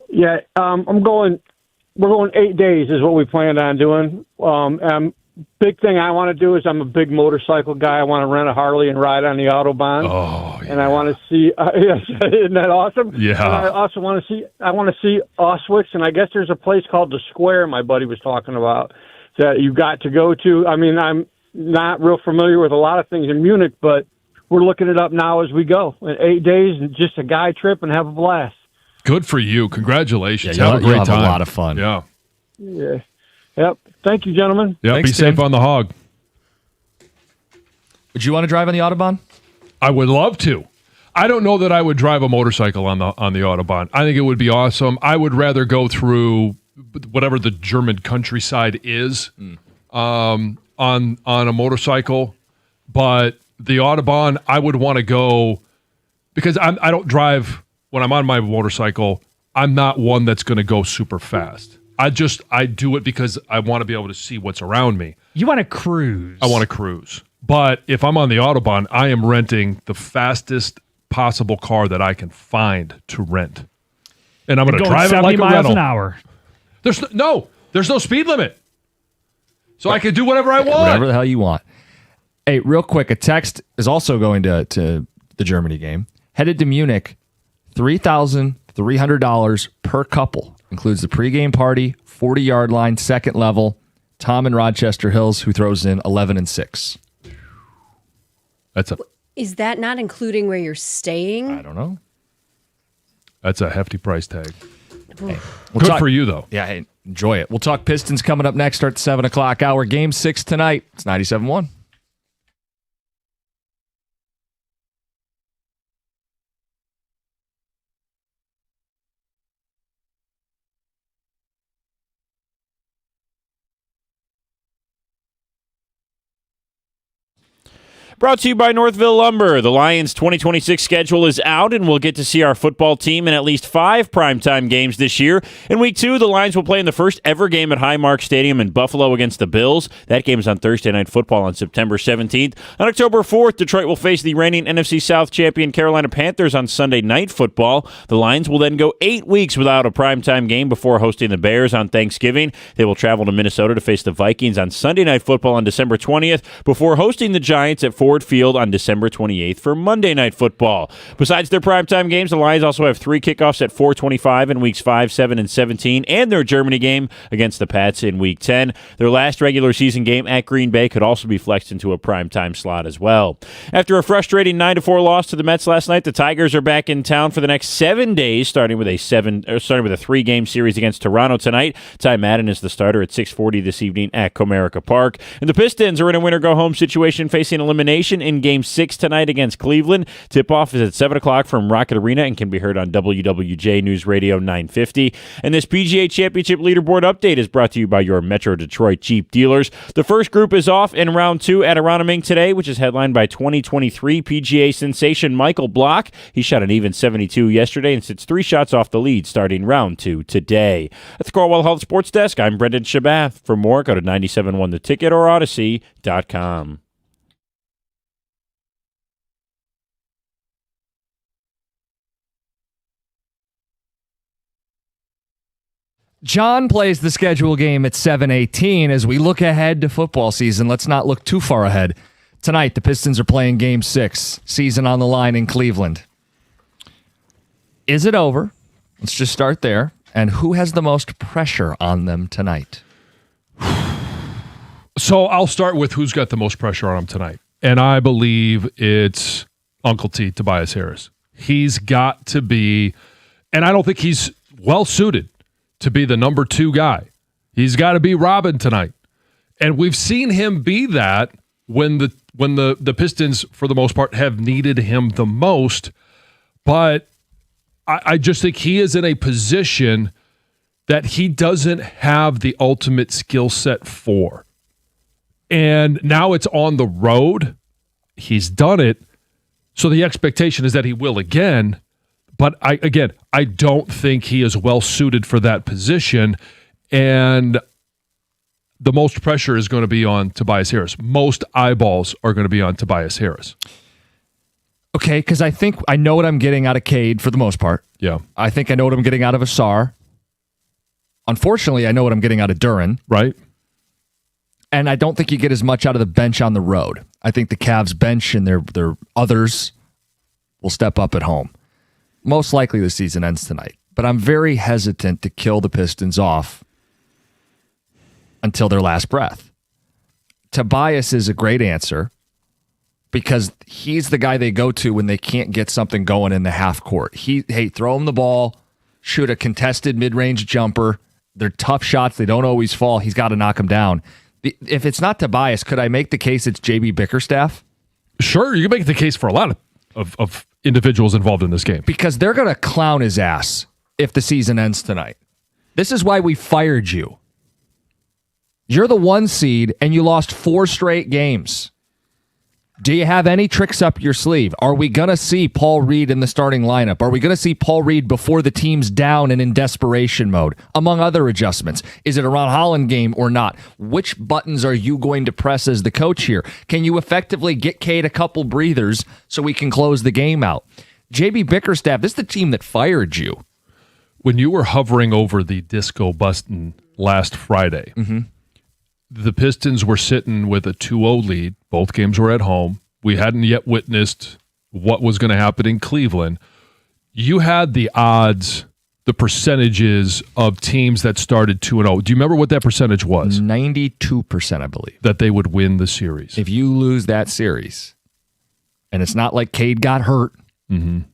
Speaker 5: Yeah, we're going 8 days is what we planned on doing. Big thing I want to do is I'm a big motorcycle guy. I want to rent a Harley and ride on the Autobahn.
Speaker 1: Oh, yeah.
Speaker 5: And I want to see, yes, isn't that awesome?
Speaker 1: Yeah.
Speaker 5: And I also want to see Auschwitz, and I guess there's a place called The Square my buddy was talking about that you got to go to. I mean, I'm not real familiar with a lot of things in Munich, but we're looking it up now as we go. In 8 days, just a guy trip and have a blast.
Speaker 1: Good for you. Congratulations.
Speaker 2: Yeah,
Speaker 1: have a great
Speaker 2: you'll have
Speaker 1: time.
Speaker 2: a lot of fun.
Speaker 1: Yeah.
Speaker 5: Yeah. Yep. Thank you, gentlemen.
Speaker 1: Yeah.
Speaker 2: Thanks,
Speaker 1: Be safe
Speaker 2: Tim.
Speaker 1: on the hog.
Speaker 2: Would you want to drive on the Autobahn?
Speaker 1: I would love to. I don't know that I would drive a motorcycle on the Autobahn. I think it would be awesome. I would rather go through whatever the German countryside is on a motorcycle, but the Autobahn, I would want to go because I don't drive when I'm on my motorcycle. I'm not one that's going to go super fast. I do it because I want to be able to see what's around me.
Speaker 6: You want to cruise.
Speaker 1: I want to cruise. But if I'm on the Autobahn, I am renting the fastest possible car that I can find to rent. And I'm going to
Speaker 6: Going
Speaker 1: drive it
Speaker 6: 70
Speaker 1: like a
Speaker 6: miles
Speaker 1: rental.
Speaker 6: an hour.
Speaker 1: There's no speed limit. So I can do whatever I want.
Speaker 2: Whatever the hell you want. Hey, real quick, a text is also going to the Germany game. Headed to Munich, $3,300 per couple. Includes the pregame party, 40-yard line, second level. Tom in Rochester Hills, who throws in 11 and 6.
Speaker 4: Is that not including where you're staying?
Speaker 2: I don't know.
Speaker 1: That's a hefty price tag.
Speaker 2: Hey,
Speaker 1: Good for you, though.
Speaker 2: Yeah, hey, enjoy it. We'll talk Pistons coming up next. Start the 7 o'clock hour. Game 6 tonight. It's 97-1.
Speaker 7: Brought to you by Northville Lumber. The Lions' 2026 schedule is out, and we'll get to see our football team in at least 5 primetime games this year. In Week 2, the Lions will play in the first ever game at Highmark Stadium in Buffalo against the Bills. That game is on Thursday Night Football on September 17th. On October 4th, Detroit will face the reigning NFC South champion Carolina Panthers on Sunday Night Football. The Lions will then go 8 weeks without a primetime game before hosting the Bears on Thanksgiving. They will travel to Minnesota to face the Vikings on Sunday Night Football on December 20th before hosting the Giants at Ford Field on December 28th for Monday Night Football. Besides their primetime games, the Lions also have 3 kickoffs at 4:25 in weeks 5, 7, and 17, and their Germany game against the Pats in Week 10. Their last regular season game at Green Bay could also be flexed into a primetime slot as well. After a frustrating 9-4 loss to the Mets last night, the Tigers are back in town for the next 7 days, starting with a 3-game series against Toronto tonight. Ty Madden is the starter at 6:40 this evening at Comerica Park. And the Pistons are in a winner-go-home situation, facing elimination in Game 6 tonight against Cleveland. Tip-off is at 7 o'clock from Rocket Arena and can be heard on WWJ News Radio 950. And this PGA Championship leaderboard update is brought to you by your Metro Detroit Jeep dealers. The first group is off in round 2 at Aronimink today, which is headlined by 2023 PGA sensation Michael Block. He shot an even 72 yesterday and sits 3 shots off the lead starting round 2 today. At the Cornwall Health Sports Desk, I'm Brendan Shabath. For more, go to 971theticket or Odyssey.com.
Speaker 2: John plays the schedule game at 7:18. As we look ahead to football season, let's not look too far ahead. Tonight, the Pistons are playing Game 6, season on the line in Cleveland. Is it over? Let's just start there. And who has the most pressure on them tonight?
Speaker 1: So I'll start with who's got the most pressure on him tonight. And I believe it's Uncle T, Tobias Harris. He's got to be, and I don't think he's well suited to be the number 2 guy. He's got to be Robin tonight. And we've seen him be that when the Pistons, for the most part, have needed him the most. But I just think he is in a position that he doesn't have the ultimate skill set for. And now it's on the road. He's done it. So the expectation is that he will again. But I don't think he is well suited for that position. And the most pressure is going to be on Tobias Harris. Most eyeballs are going to be on Tobias Harris.
Speaker 2: Okay, because I think I know what I'm getting out of Cade for the most part.
Speaker 1: Yeah.
Speaker 2: I think I know what I'm getting out of Asar. Unfortunately, I know what I'm getting out of Duren.
Speaker 1: Right.
Speaker 2: And I don't think you get as much out of the bench on the road. I think the Cavs bench and their others will step up at home. Most likely the season ends tonight. But I'm very hesitant to kill the Pistons off until their last breath. Tobias is a great answer because he's the guy they go to when they can't get something going in the half court. Throw him the ball, shoot a contested mid-range jumper. They're tough shots. They don't always fall. He's got to knock them down. If it's not Tobias, could I make the case it's JB Bickerstaff?
Speaker 1: Sure, you can make the case for a lot of individuals involved in this game.
Speaker 2: Because they're going to clown his ass if the season ends tonight. This is why we fired you. You're the 1 seed, and you lost 4 straight games. Do you have any tricks up your sleeve? Are we going to see Paul Reed in the starting lineup? Are we going to see Paul Reed before the team's down and in desperation mode, among other adjustments? Is it a Ron Holland game or not? Which buttons are you going to press as the coach here? Can you effectively get Cade a couple breathers so we can close the game out? JB Bickerstaff, this is the team that fired you.
Speaker 1: When you were hovering over the disco button last Friday, the Pistons were sitting with a 2-0 lead. Both games were at home. We hadn't yet witnessed what was going to happen in Cleveland. You had the odds, the percentages of teams that started 2-0. Do you remember what that percentage was?
Speaker 2: 92%, I believe.
Speaker 1: That they would win the series.
Speaker 2: If you lose that series, and it's not like Cade got hurt, and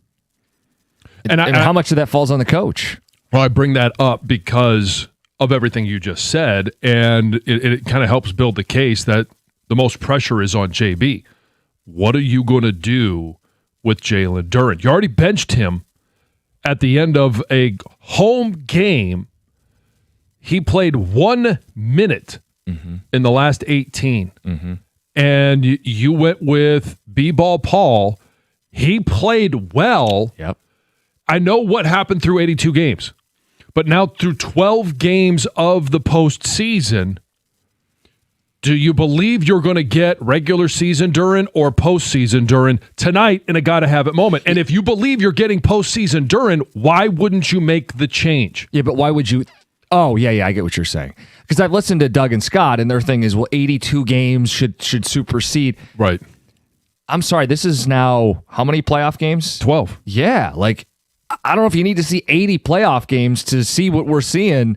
Speaker 2: how much of that falls on the coach?
Speaker 1: Well, I bring that up because of everything you just said, and it kind of helps build the case that the most pressure is on JB. What are you going to do with Jalen Duren? You already benched him at the end of a home game. He played 1 minute in the last 18. And you went with B-Ball Paul. He played well.
Speaker 2: Yep.
Speaker 1: I know what happened through 82 games. But now through 12 games of the postseason, do you believe you're going to get regular season Duren or postseason Duren tonight in a gotta-have-it moment? And if you believe you're getting postseason Duren, why wouldn't you make the change?
Speaker 2: Yeah, but why would you? Oh, yeah, I get what you're saying. Because I've listened to Doug and Scott, and their thing is, well, 82 games should supersede.
Speaker 1: Right.
Speaker 2: I'm sorry, this is now how many playoff games?
Speaker 1: 12.
Speaker 2: Yeah, I don't know if you need to see 80 playoff games to see what we're seeing.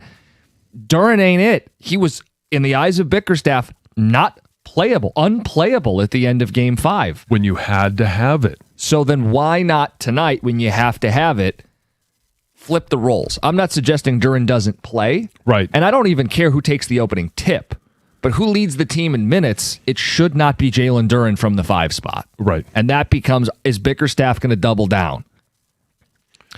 Speaker 2: Duren ain't it. He was, in the eyes of Bickerstaff, not playable, unplayable at the end of Game 5.
Speaker 1: When you had to have it.
Speaker 2: So then why not tonight when you have to have it, flip the roles? I'm not suggesting Duren doesn't play.
Speaker 1: Right.
Speaker 2: And I don't even care who takes the opening tip. But who leads the team in minutes? It should not be Jalen Duren from the 5 spot.
Speaker 1: Right.
Speaker 2: And that becomes, is Bickerstaff going to double down?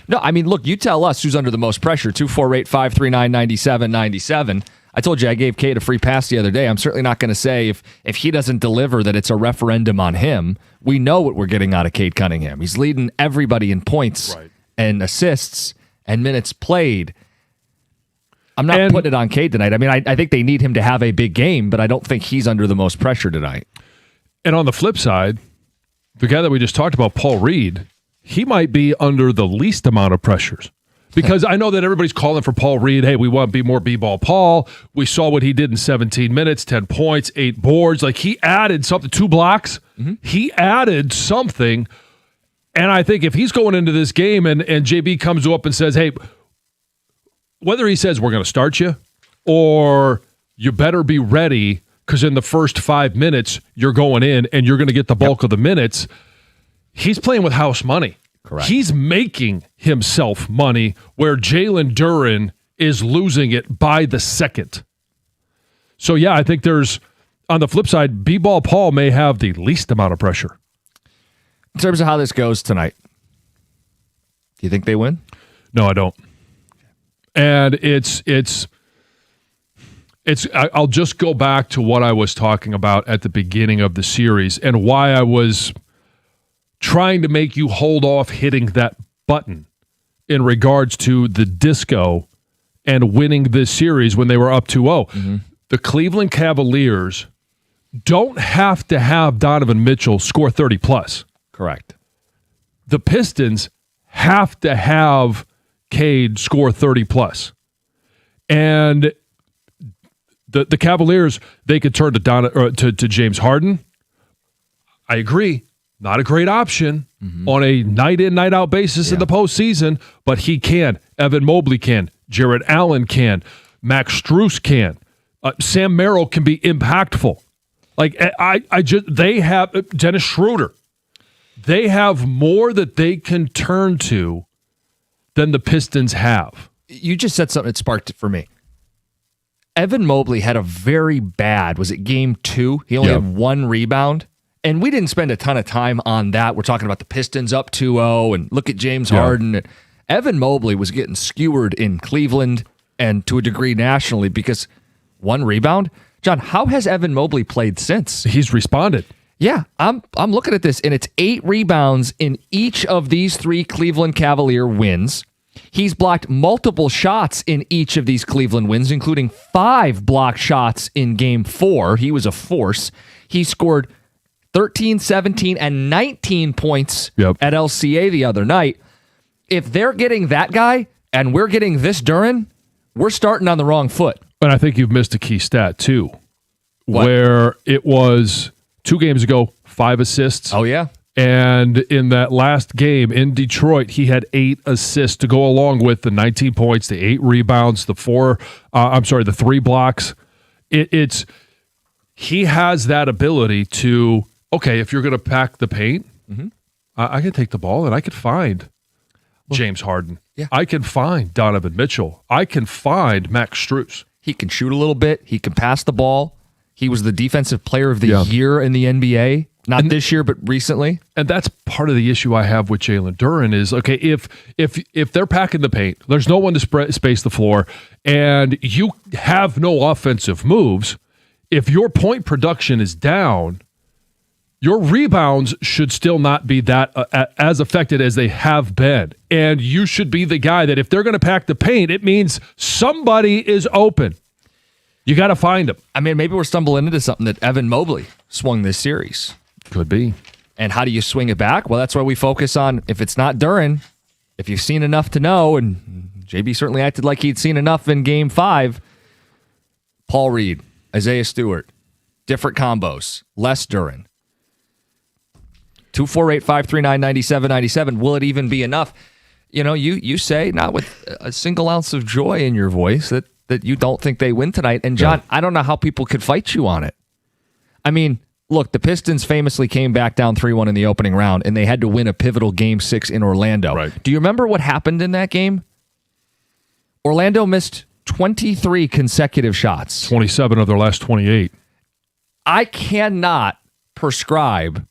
Speaker 2: No, I mean, look, you tell us who's under the most pressure. 248-539-9797. I told you I gave Cade a free pass the other day. I'm certainly not going to say if he doesn't deliver that it's a referendum on him. We know what we're getting out of Cade Cunningham. He's leading everybody in points and assists and minutes played. I'm not putting it on Cade tonight. I mean, I think they need him to have a big game, but I don't think he's under the most pressure tonight.
Speaker 1: And on the flip side, the guy that we just talked about, Paul Reed, he might be under the least amount of pressures Because I know that everybody's calling for Paul Reed. Hey, we want to be more B-ball Paul. We saw what he did in 17 minutes, 10 points, 8 boards. Like, he added something, 2 blocks. He added something. And I think if he's going into this game and JB comes up and says, hey, whether he says we're going to start you or you better be ready because in the first 5 minutes you're going in and you're going to get the bulk of the minutes, he's playing with house money.
Speaker 2: Correct.
Speaker 1: He's making himself money where Jalen Duren is losing it by the second. So, yeah, I think there's, on the flip side, B-ball Paul may have the least amount of pressure.
Speaker 2: In terms of how this goes tonight, do you think they win?
Speaker 1: No, I don't. And I'll just go back to what I was talking about at the beginning of the series and why I was trying to make you hold off hitting that button in regards to the disco and winning this series when they were up 2-0. The Cleveland Cavaliers don't have to have Donovan Mitchell score 30 plus.
Speaker 2: Correct.
Speaker 1: The Pistons have to have Cade score 30 plus. And the Cavaliers, they could turn to James Harden. I agree. Not a great option on a night-in, night-out basis in the postseason, but he can. Evan Mobley can. Jarrett Allen can. Max Strus can. Sam Merrill can be impactful. Like, they have Dennis Schroeder. They have more that they can turn to than the Pistons have.
Speaker 2: You just said something that sparked it for me. Evan Mobley had a very bad, was it game 2? He only had 1 rebound. And we didn't spend a ton of time on that. We're talking about the Pistons up 2-0 and look at James Harden. Evan Mobley was getting skewered in Cleveland and to a degree nationally because 1 rebound. John, how has Evan Mobley played since?
Speaker 1: He's responded.
Speaker 2: Yeah, I'm looking at this, and it's 8 rebounds in each of these 3 Cleveland Cavalier wins. He's blocked multiple shots in each of these Cleveland wins, including 5 blocked shots in Game 4. He was a force. He scored 13, 17, and 19 points at LCA the other night. If they're getting that guy and we're getting this Duren, we're starting on the wrong foot.
Speaker 1: And I think you've missed a key stat, too, where it was 2 games ago, 5 assists.
Speaker 2: Oh, yeah.
Speaker 1: And in that last game in Detroit, he had 8 assists to go along with the 19 points, the 8 rebounds, the 3 blocks. He has that ability to, okay, if you're going to pack the paint, I can take the ball and I could find James Harden.
Speaker 2: Yeah.
Speaker 1: I can find Donovan Mitchell. I can find Max Strus.
Speaker 2: He can shoot a little bit. He can pass the ball. He was the defensive player of the year in the NBA. Not this year, but recently. And
Speaker 1: that's part of the issue I have with Jalen Duren is, okay, if they're packing the paint, there's no one to space the floor, and you have no offensive moves, if your point production is down, your rebounds should still not be that as affected as they have been. And you should be the guy that if they're going to pack the paint, it means somebody is open. You got to find them.
Speaker 2: I mean, maybe we're stumbling into something that Evan Mobley swung this series.
Speaker 1: Could be.
Speaker 2: And how do you swing it back? Well, that's why we focus on, if it's not Duren, if you've seen enough to know, and JB certainly acted like he'd seen enough in Game 5, Paul Reed, Isaiah Stewart, different combos, less Duren. 248-539-9797. Will it even be enough? You know, you say, not with a single ounce of joy in your voice, that you don't think they win tonight. And John, I don't know how people could fight you on it. I mean, look, the Pistons famously came back down 3-1 in the opening round, and they had to win a pivotal Game 6 in Orlando.
Speaker 1: Right.
Speaker 2: Do you remember what happened in that game? Orlando missed 23 consecutive shots.
Speaker 1: 27 of their last 28.
Speaker 2: I cannot prescribe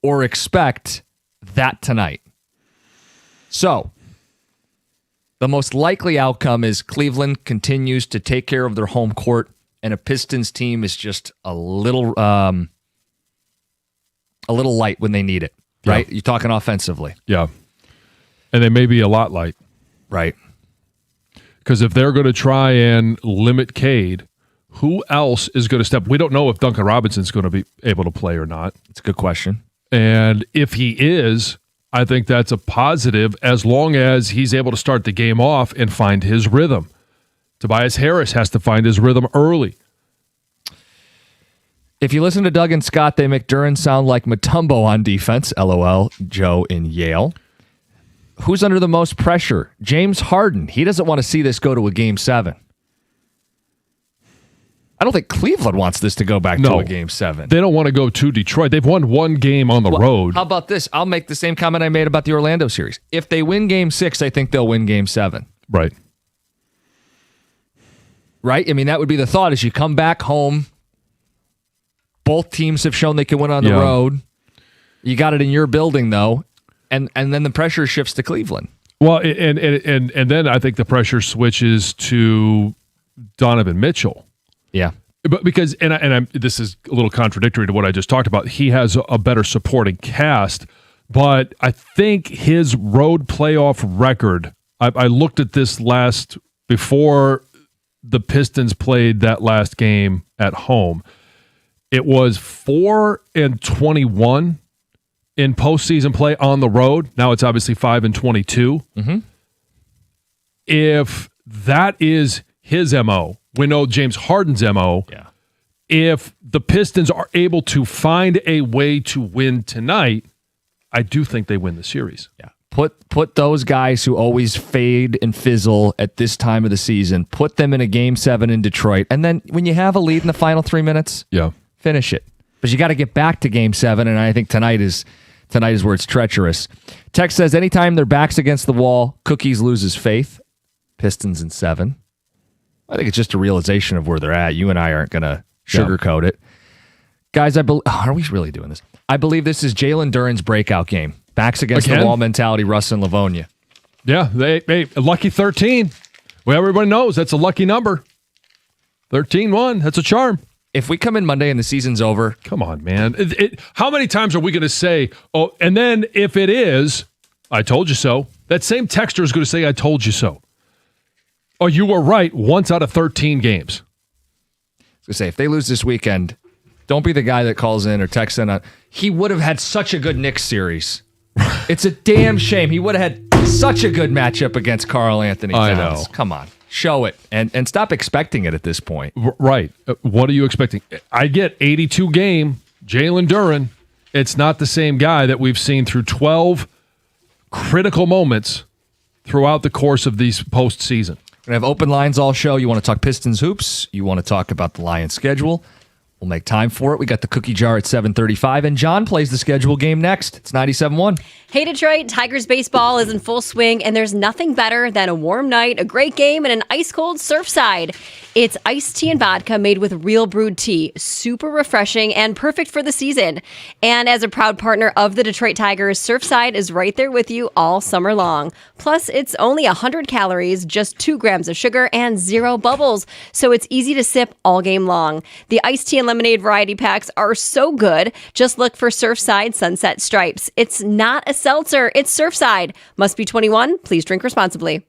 Speaker 2: or expect that tonight. So, the most likely outcome is Cleveland continues to take care of their home court, and a Pistons team is just a little light when they need it, right?
Speaker 1: Yeah.
Speaker 2: You're talking offensively.
Speaker 1: Yeah. And they may be a lot light.
Speaker 2: Right.
Speaker 1: Because if they're going to try and limit Cade, who else is going to step? We don't know if Duncan Robinson's going to be able to play or not.
Speaker 2: It's a good question.
Speaker 1: And if he is, I think that's a positive as long as he's able to start the game off and find his rhythm. Tobias Harris has to find his rhythm early.
Speaker 2: If you listen to Doug and Scott, they make Duran sound like Mutombo on defense. LOL, Joe in Yale. Who's under the most pressure? James Harden. He doesn't want to see this go to a Game 7. I don't think Cleveland wants this to go back to a Game 7.
Speaker 1: They don't want to go to Detroit. They've won one game on the road.
Speaker 2: How about this? I'll make the same comment I made about the Orlando series. If they win Game 6, I think they'll win Game 7.
Speaker 1: Right.
Speaker 2: Right? I mean, that would be the thought as you come back home. Both teams have shown they can win on the road. You got it in your building, though. And then the pressure shifts to Cleveland.
Speaker 1: Well, and then I think the pressure switches to Donovan Mitchell.
Speaker 2: Yeah.
Speaker 1: But because this is a little contradictory to what I just talked about. He has a better supporting cast, but I think his road playoff record. I looked at this before the Pistons played that last game at home. It was 4-21 in postseason play on the road. Now it's obviously 5-22.
Speaker 2: Mm-hmm.
Speaker 1: If that is his MO, we know James Harden's MO.
Speaker 2: Yeah.
Speaker 1: If the Pistons are able to find a way to win tonight, I do think they win the series.
Speaker 2: Yeah. Put those guys who always fade and fizzle at this time of the season, put them in a Game 7 in Detroit, and then when you have a lead in the final 3 minutes, finish it. But you got to get back to Game 7, and I think tonight is where it's treacherous. Tex says, anytime their back's against the wall, Cookies loses faith. Pistons in 7. I think it's just a realization of where they're at. You and I aren't going to sugarcoat it. Guys, are we really doing this? I believe this is Jalen Duran's breakout game. Backs against the wall mentality, Russ and Livonia.
Speaker 1: Yeah, they lucky 13. Well, everybody knows that's a lucky number. 13-1, that's a charm.
Speaker 2: If we come in Monday and the season's over.
Speaker 1: Come on, man. How many times are we going to say, oh, and then if it is, I told you so, that same texter is going to say, I told you so. Oh, you were right once out of 13 games.
Speaker 2: I was going to say, if they lose this weekend, don't be the guy that calls in or texts in. He would have had such a good Knicks series. It's a damn shame. He would have had such a good matchup against Karl Anthony Towns.
Speaker 1: I know.
Speaker 2: Come on. Show it and stop expecting it at this point.
Speaker 1: Right. What are you expecting? I get 82 game, Jalen Duran. It's not the same guy that we've seen through 12 critical moments throughout the course of these postseason.
Speaker 2: We're going to have open lines all show. You want to talk Pistons hoops? You want to talk about the Lions schedule? We'll make time for it. We got the cookie jar at 7:35, and John plays the schedule game next. It's 97.1.
Speaker 4: Hey, Detroit, Tigers baseball is in full swing, and there's nothing better than a warm night, a great game, and an ice-cold Surfside. It's iced tea and vodka made with real brewed tea, super refreshing and perfect for the season. And as a proud partner of the Detroit Tigers, Surfside is right there with you all summer long. Plus, it's only 100 calories, just 2 grams of sugar, and 0 bubbles, so it's easy to sip all game long. The iced tea and lemonade variety packs are so good. Just look for Surfside Sunset Stripes. It's not a seltzer, it's Surfside. Must be 21. Please drink responsibly.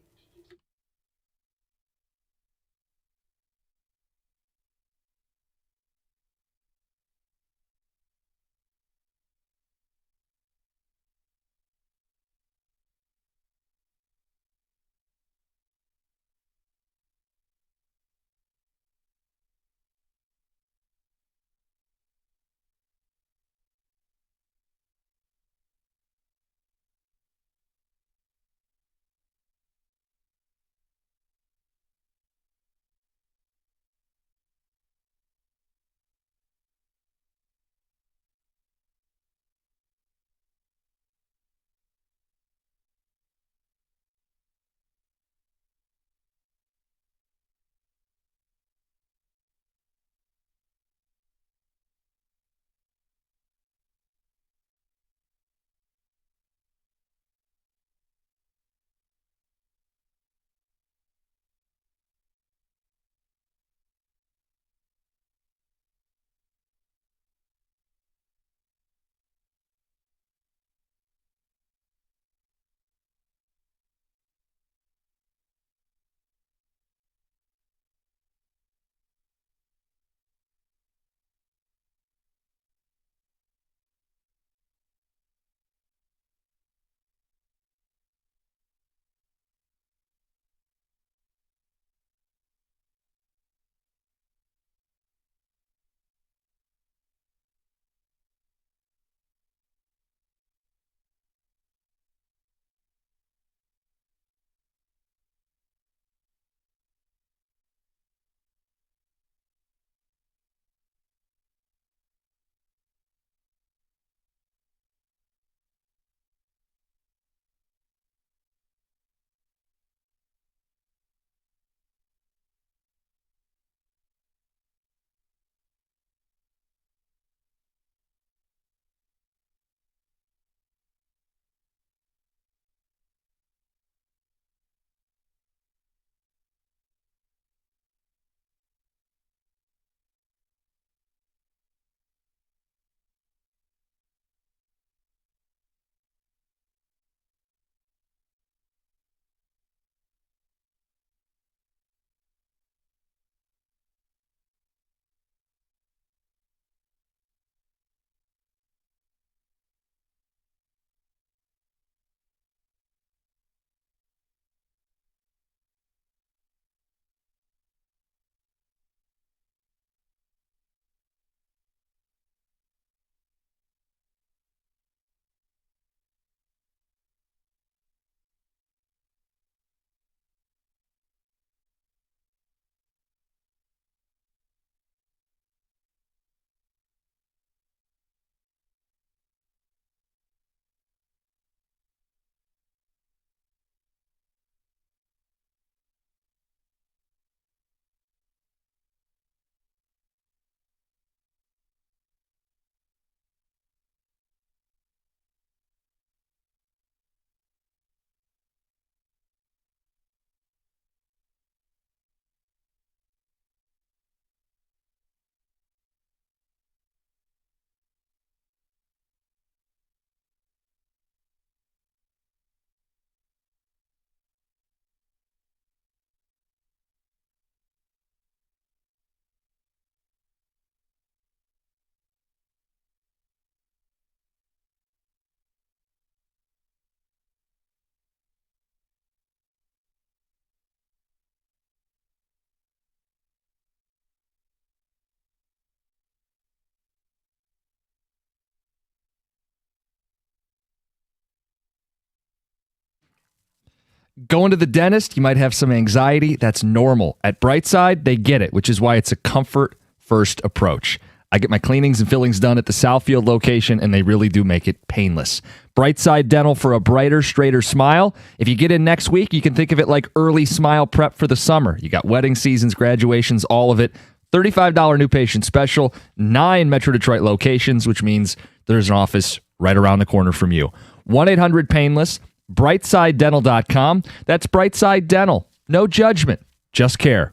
Speaker 2: Going to the dentist, you might have some anxiety. That's normal. At Brightside, they get it, which is why it's a comfort-first approach. I get my cleanings and fillings done at the Southfield location, and they really do make it painless. Brightside Dental for a brighter, straighter smile. If you get in next week, you can think of it like early smile prep for the summer. You got wedding seasons, graduations, all of it. $35 new patient special, 9 Metro Detroit locations, which means there's an office right around the corner from you. 1-800-PAINLESS, BrightsideDental.com. That's Brightside Dental. No judgment, just care.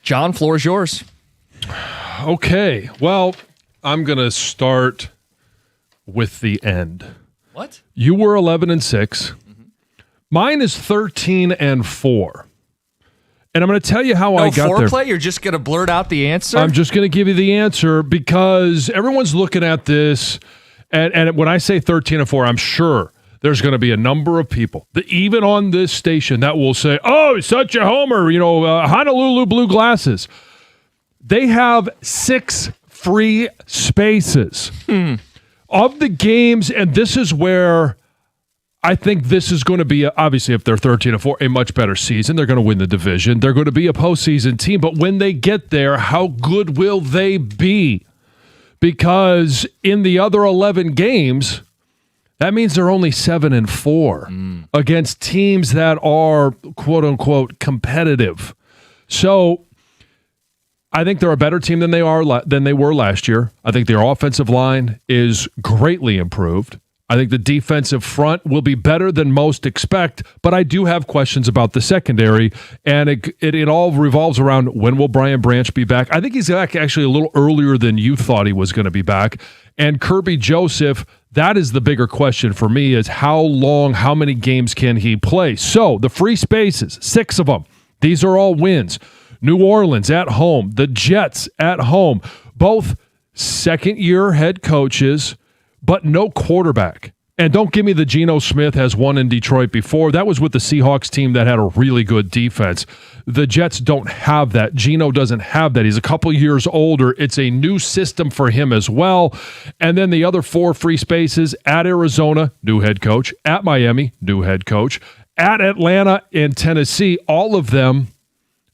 Speaker 2: John, floor is yours.
Speaker 1: Okay. Well, I'm going to start with the end.
Speaker 2: What?
Speaker 1: You were 11-6. Mine is 13-4. And I'm going to tell you how I got there.
Speaker 2: Foreplay? You're just going to blurt out the answer?
Speaker 1: I'm just going to give you the answer because everyone's looking at this. And when I say 13-4, I'm sure there's going to be a number of people, that even on this station, that will say, oh, such a homer, Honolulu blue glasses. They have 6 free spaces of the games, and this is where I think this is going to be, obviously, if they're 13-4, a much better season. They're going to win the division. They're going to be a postseason team, but when they get there, how good will they be? Because in the other 11 games, that means they're only 7-4 against teams that are, quote unquote, competitive. So I think they're a better team than they were last year. I think their offensive line is greatly improved. I think the defensive front will be better than most expect, but I do have questions about the secondary, and it all revolves around when will Brian Branch be back. I think he's back actually a little earlier than you thought he was going to be back. And Kirby Joseph, that is the bigger question for me, is how long, how many games can he play? So the free spaces, 6 of them. These are all wins. New Orleans at home, the Jets at home, both second-year head coaches, but no quarterback. And don't give me the Geno Smith has won in Detroit before. That was with the Seahawks team that had a really good defense. The Jets don't have that. Geno doesn't have that. He's a couple years older. It's a new system for him as well. And then the other 4 free spaces at Arizona, new head coach, at Miami, new head coach, at Atlanta and Tennessee, all of them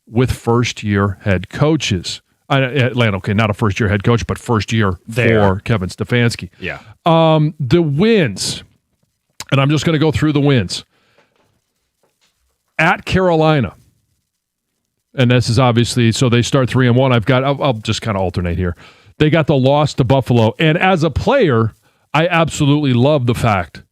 Speaker 1: with first-year head coaches. Atlanta, okay, not a first-year head coach, but first year for Kevin Stefanski.
Speaker 2: Yeah.
Speaker 1: The wins, and I'm just going to go through the wins. At Carolina, and this is obviously, so they start 3-1. I'll just kind of alternate here. They got the loss to Buffalo, and as a player, I absolutely love the fact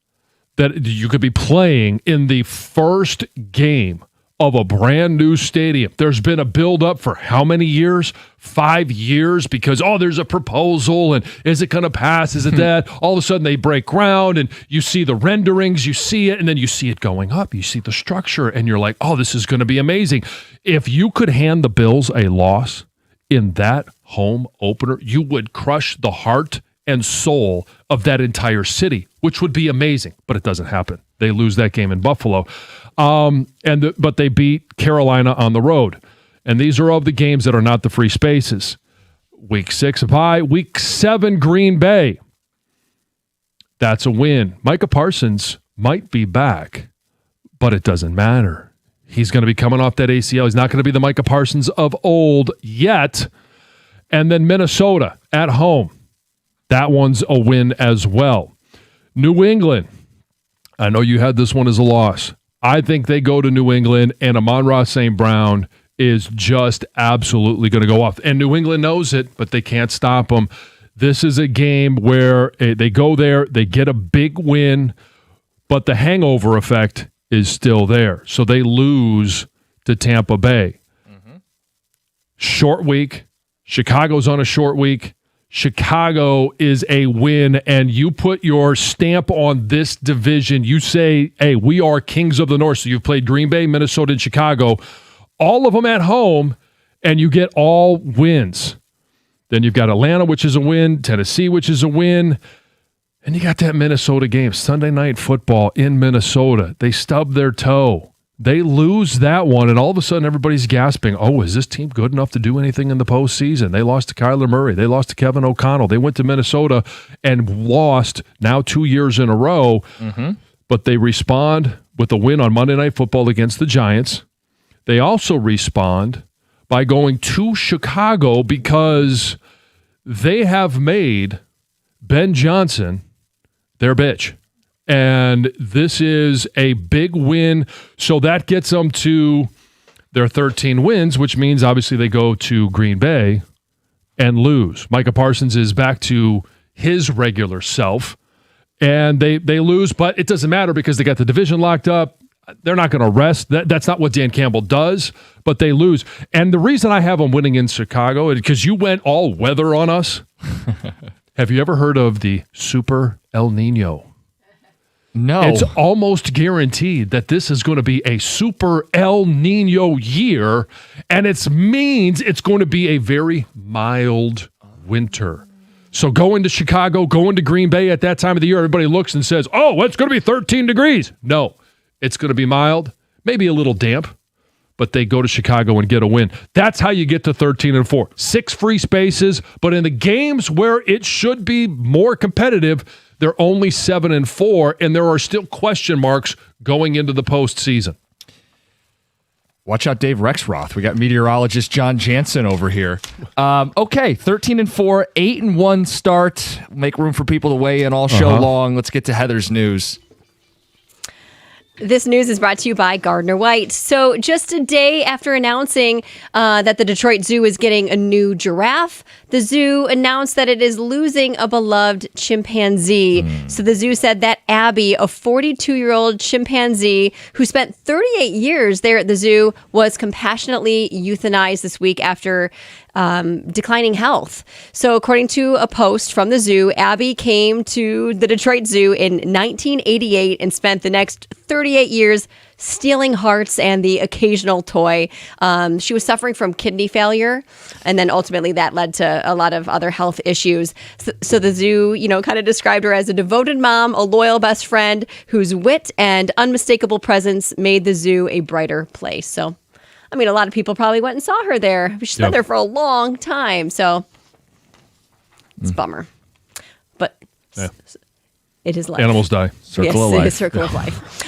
Speaker 1: that you could be playing in the first game of a brand new stadium. There's been a build-up for how many years? 5 years, because, there's a proposal, and is it going to pass? Is it that? All of a sudden they break ground, and you see the renderings, you see it, and then you see it going up. You see the structure, and you're like, this is going to be amazing. If you could hand the Bills a loss in that home opener, you would crush the heart and soul of that entire city, which would be amazing, but it doesn't happen. They lose that game in Buffalo. But they beat Carolina on the road. And these are of the games that are not the free spaces. Week 6 of bye. Week 7, Green Bay. That's a win. Micah Parsons might be back, but it doesn't matter. He's going to be coming off that ACL. He's not going to be the Micah Parsons of old yet. And then Minnesota at home. That one's a win as well. New England. I know you had this one as a loss. I think they go to New England, and Amon-Ra St. Brown is just absolutely going to go off. And New England knows it, but they can't stop them. This is a game where they go there, they get a big win, but the hangover effect is still there. So they lose to Tampa Bay. Short week. Chicago's on a short week. Chicago is a win, and you put your stamp on this division. You say, hey, we are kings of the North. So you've played Green Bay, Minnesota, and Chicago, all of them at home, and you get all wins. Then you've got Atlanta, which is a win, Tennessee, which is a win, and you got that Minnesota game, Sunday Night Football in Minnesota. They stubbed their toe. They lose that one, and all of a sudden everybody's gasping, oh, is this team good enough to do anything in the postseason? They lost to Kyler Murray. They lost to Kevin O'Connell. They went to Minnesota and lost now 2 years in a row. But they respond with a win on Monday Night Football against the Giants. They also respond by going to Chicago because they have made Ben Johnson their bitch. And this is a big win. So that gets them to their 13 wins, which means obviously they go to Green Bay and lose. Micah Parsons is back to his regular self, and they lose, but it doesn't matter because they got the division locked up. They're not going to rest. That's not what Dan Campbell does, but they lose. And the reason I have them winning in Chicago is because you went all weather on us. Have you ever heard of the Super El Nino?
Speaker 2: No.
Speaker 1: It's almost guaranteed that this is going to be a Super El Nino year, and it means it's going to be a very mild winter. So going to Chicago, going to Green Bay at that time of the year, everybody looks and says, oh, it's going to be 13 degrees. No, it's going to be mild, maybe a little damp, but they go to Chicago and get a win. That's how you get to 13-4. 6 free spaces, but in the games where it should be more competitive, they're only 7-4, and there are still question marks going into the postseason.
Speaker 2: Watch out, Dave Rexroth. We got meteorologist John Jansen over here. Okay, 13-4, 8-1 start. Make room for people to weigh in all show long. Let's get to Heather's news.
Speaker 4: This news is brought to you by Gardner White. So just a day after announcing that the Detroit Zoo is getting a new giraffe, the zoo announced that it is losing a beloved chimpanzee. So the zoo said that Abby, a 42-year-old chimpanzee who spent 38 years there at the zoo, was compassionately euthanized this week after declining health. So according to a post from the zoo, Abby came to the Detroit Zoo in 1988 and spent the next 38 years stealing hearts and the occasional toy. She was suffering from kidney failure, and then ultimately that led to a lot of other health issues. So the zoo, kind of described her as a devoted mom, a loyal best friend whose wit and unmistakable presence made the zoo a brighter place. So a lot of people probably went and saw her there. She's been there for a long time, so it's a bummer. But it is life.
Speaker 1: Animals die.
Speaker 2: Circle of life.
Speaker 4: It is circle of life.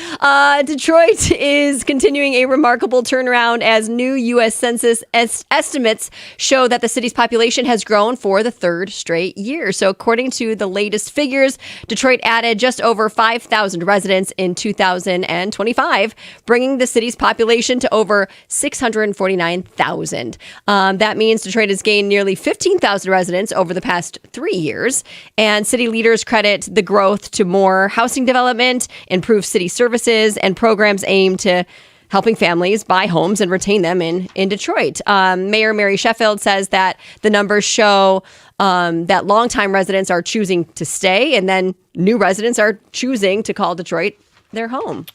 Speaker 4: Detroit is continuing a remarkable turnaround as new U.S. Census estimates show that the city's population has grown for the third straight year. So according to the latest figures, Detroit added just over 5,000 residents in 2025, bringing the city's population to over 649,000. That means Detroit has gained nearly 15,000 residents over the past 3 years. And city leaders credit the growth to more housing development, improved city services, and programs aimed to helping families buy homes and retain them in Detroit. Mayor Mary Sheffield says that the numbers show that longtime residents are choosing to stay, and then new residents are choosing to call Detroit their home.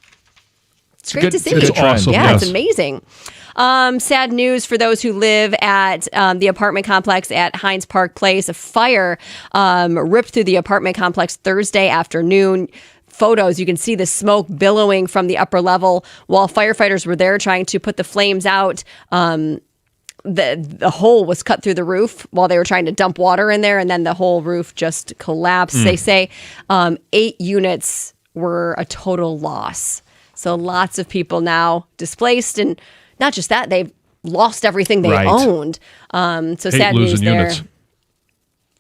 Speaker 4: It's great to see.
Speaker 1: It's awesome.
Speaker 4: Yeah,
Speaker 1: Yes.
Speaker 4: it's amazing. Sad news for those who live at the apartment complex at Hines Park Place. A fire ripped through the apartment complex Thursday afternoon. Photos, you can see the smoke billowing from the upper level while firefighters were there trying to put the flames out. The hole was cut through the roof while they were trying to dump water in there, and then the whole roof just collapsed. They say 8 units were a total loss. So lots of people now displaced, and not just that, they've lost everything they owned. So sad news there.
Speaker 1: Units.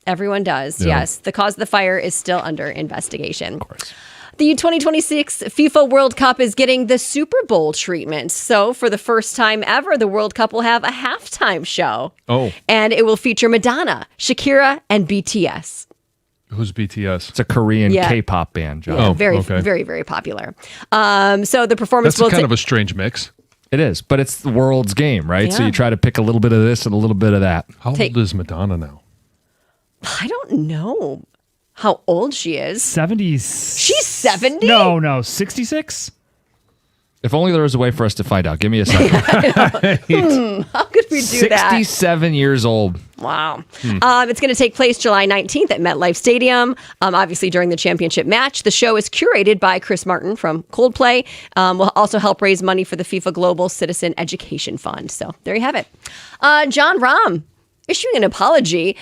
Speaker 4: Everyone does, yes. The cause of the fire is still under investigation. Of course. The 2026 FIFA World Cup is getting the Super Bowl treatment. So for the first time ever, the World Cup will have a halftime show.
Speaker 1: Oh.
Speaker 4: And it will feature Madonna, Shakira, and BTS.
Speaker 1: Who's BTS?
Speaker 2: It's a Korean K-pop band, John.
Speaker 1: Oh,
Speaker 4: very,
Speaker 1: okay.
Speaker 4: very, very popular. So the performance
Speaker 1: That's
Speaker 4: will
Speaker 1: kind of a strange mix.
Speaker 2: It is, but it's the world's game, right? So
Speaker 4: Yeah.
Speaker 2: you try to pick a little bit of this and a little bit of that.
Speaker 1: How old is Madonna now?
Speaker 4: I don't know how old she is.
Speaker 6: 70s.
Speaker 4: She's 70?
Speaker 6: No, 66.
Speaker 2: If only there was a way for us to find out. Give me a second.
Speaker 4: How could we do that?
Speaker 2: 67 years old.
Speaker 4: Wow. It's going to take place July 19th at MetLife Stadium, obviously during the championship match. The show is curated by Chris Martin from Coldplay. Will also help raise money for the FIFA Global Citizen Education Fund. So there you have it. John Rahm issuing an apology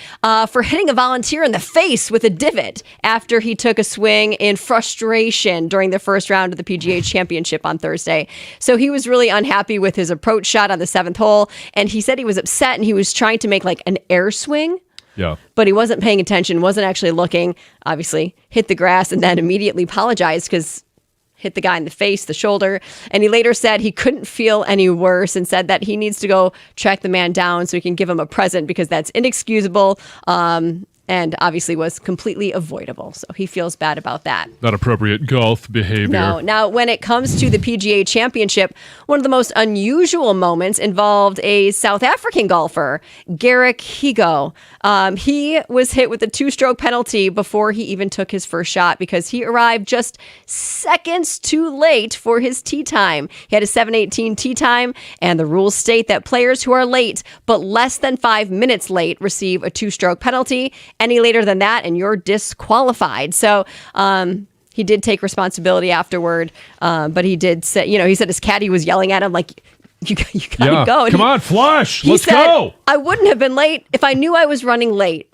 Speaker 4: for hitting a volunteer in the face with a divot after he took a swing in frustration during the first round of the PGA Championship on Thursday. So he was really unhappy with his approach shot on the 7th hole, and he said he was upset and he was trying to make like an air swing.
Speaker 1: Yeah.
Speaker 4: But he wasn't paying attention, wasn't actually looking, obviously, hit the grass and then immediately apologized because hit the guy in the face, the shoulder. And he later said he couldn't feel any worse and said that he needs to go track the man down so he can give him a present because that's inexcusable. And obviously was completely avoidable. So he feels bad about that.
Speaker 1: Not appropriate golf behavior.
Speaker 4: No. Now, when it comes to the PGA Championship, one of the most unusual moments involved a South African golfer, Garrick Higo. He was hit with a 2-stroke penalty before he even took his first shot because he arrived just seconds too late for his tee time. He had a 7:18 tee time, and the rules state that players who are late but less than 5 minutes late receive a 2-stroke penalty. Any later than that, and you're disqualified. So he did take responsibility afterward, but he did say, he said his caddy was yelling at him like, you gotta go. And
Speaker 1: Come on, flush.
Speaker 4: he
Speaker 1: Let's
Speaker 4: said,
Speaker 1: go.
Speaker 4: I wouldn't have been late if I knew I was running late.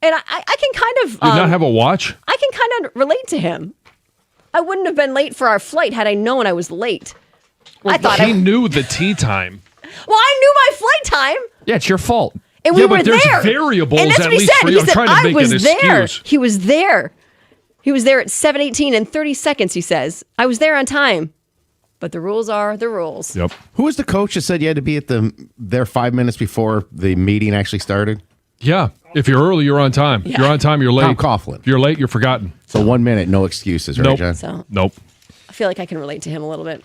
Speaker 4: And I can kind of...
Speaker 1: Did not have a watch?
Speaker 4: I can kind of relate to him. I wouldn't have been late for our flight had I known I was late. I thought
Speaker 1: He knew the tee time.
Speaker 4: Well, I knew my flight time.
Speaker 2: Yeah, it's your fault.
Speaker 4: And we
Speaker 1: Yeah,
Speaker 4: were
Speaker 1: but there's
Speaker 4: there.
Speaker 1: variables
Speaker 4: and that's
Speaker 1: at
Speaker 4: what he
Speaker 1: least
Speaker 4: said.
Speaker 1: for you.
Speaker 4: He
Speaker 1: I'm
Speaker 4: said,
Speaker 1: trying to
Speaker 4: I
Speaker 1: make
Speaker 4: was
Speaker 1: an
Speaker 4: there.
Speaker 1: excuse.
Speaker 4: He was there. He was there at 7:18 and 30 seconds, he says. I was there on time. But the rules are the rules.
Speaker 1: Yep.
Speaker 3: Who was the coach that said you had to be there 5 minutes before the meeting actually started?
Speaker 1: Yeah. If you're early, you're on time. If you're on time, you're late.
Speaker 3: Tom Coughlin.
Speaker 1: If you're late, you're forgotten.
Speaker 3: So 1 minute, no excuses, right,
Speaker 1: Nope.
Speaker 3: John?
Speaker 4: So
Speaker 1: Nope.
Speaker 4: I feel like I can relate to him a little bit.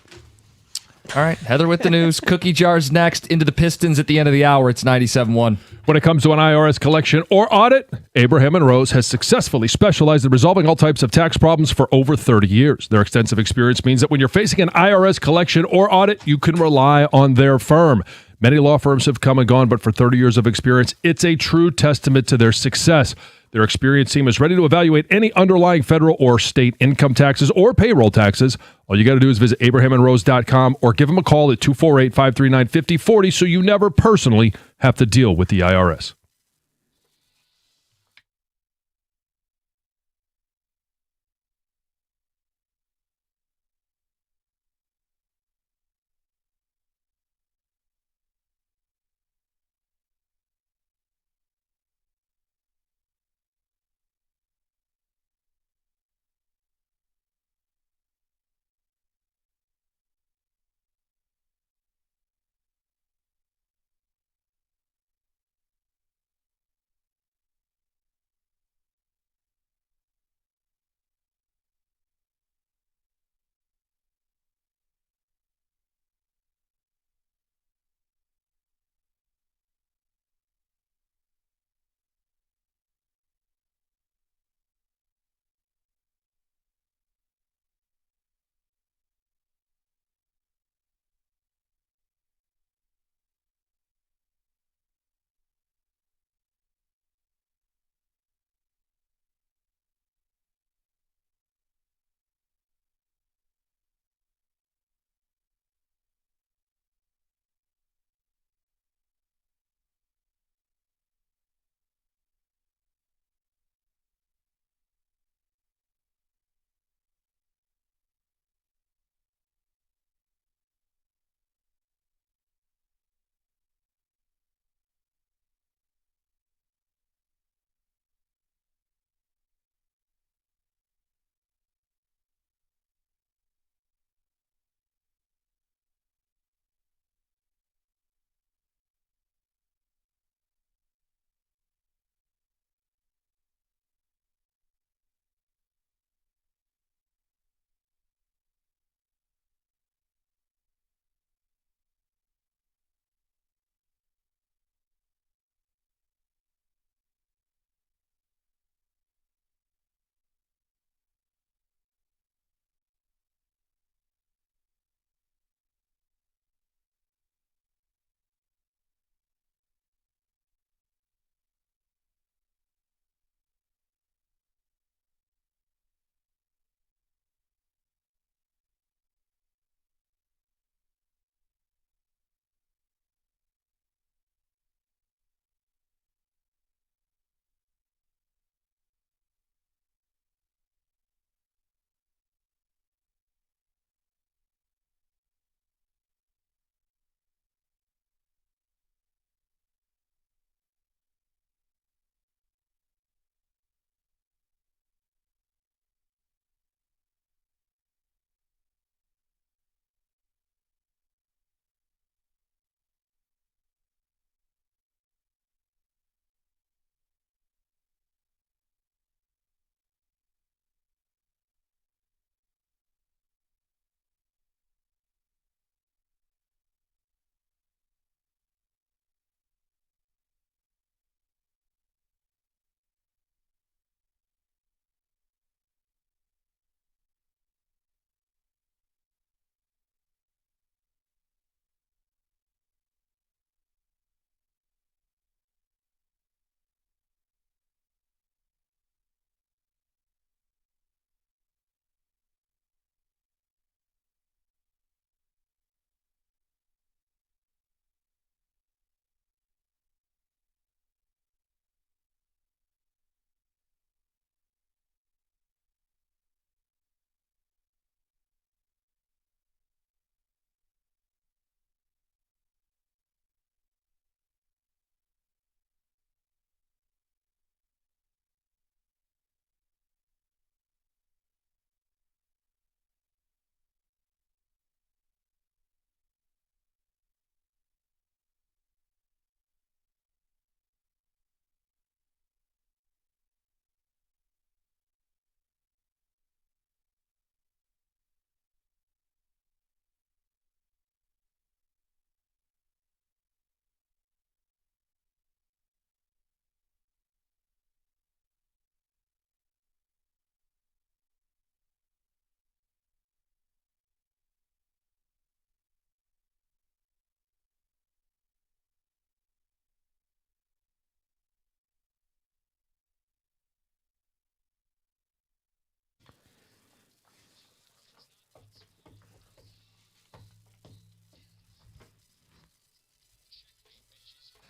Speaker 2: All right, Heather with the news. Cookie jars next. Into the Pistons at the end of the hour. It's 97.1.
Speaker 1: When it comes to an IRS collection or audit, Abraham and Rose has successfully specialized in resolving all types of tax problems for over 30 years. Their extensive experience means that when you're facing an IRS collection or audit, you can rely on their firm. Many law firms have come and gone, but for 30 years of experience, it's a true testament to their success. Their experienced team is ready to evaluate any underlying federal or state income taxes or payroll taxes. All you got to do is visit abrahamandrose.com or give them a call at 248-539-5040 so you never personally have to deal with the IRS.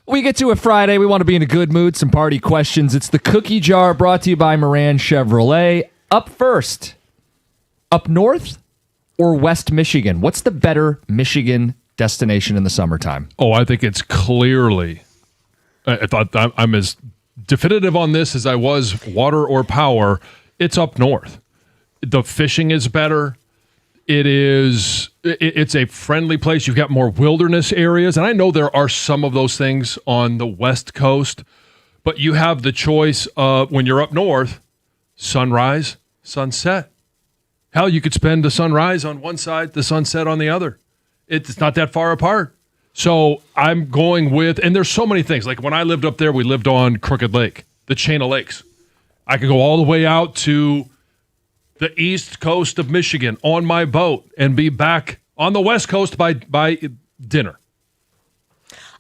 Speaker 2: We get to a Friday. We want to be in a good mood. Some party questions. It's the Cookie Jar brought to you by Moran Chevrolet. Up first, up north or West Michigan? What's the better Michigan destination in the summertime?
Speaker 1: Oh, I think it's clearly. I thought I'm as definitive on this as I was water or power. It's up north. The fishing is better. It's a friendly place. You've got more wilderness areas. And I know there are some of those things on the West Coast, but you have the choice of, when you're up north, sunrise, sunset. Hell, you could spend the sunrise on one side, the sunset on the other. It's not that far apart. So I'm going with, and there's so many things. Like when I lived up there, we lived on Crooked Lake, the chain of lakes. I could go all the way out to the east coast of Michigan on my boat and be back on the west coast by dinner.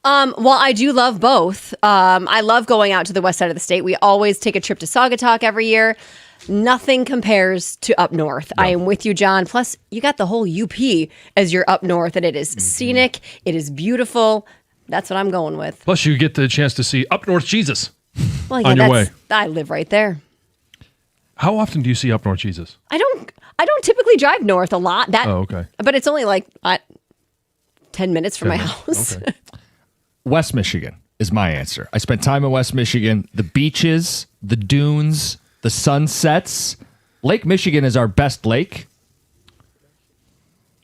Speaker 4: Well, I do love both. I love going out to the west side of the state. We always take a trip to Saugatuck every year. Nothing compares to up north. I am with you, John. Plus, you got the whole UP as you're up north, and it is scenic. It is beautiful. That's what I'm going with.
Speaker 1: Plus, you get the chance to see Up North Jesus
Speaker 4: Well, yeah,
Speaker 1: on your way.
Speaker 4: I live right there.
Speaker 1: How often do you see Up North Jesus?
Speaker 4: I don't typically drive north a lot.
Speaker 1: Oh, okay.
Speaker 4: But it's only like 10 minutes from my house.
Speaker 1: Okay.
Speaker 2: West Michigan is my answer. I spent time in West Michigan. The beaches, the dunes, the sunsets. Lake Michigan is our best lake.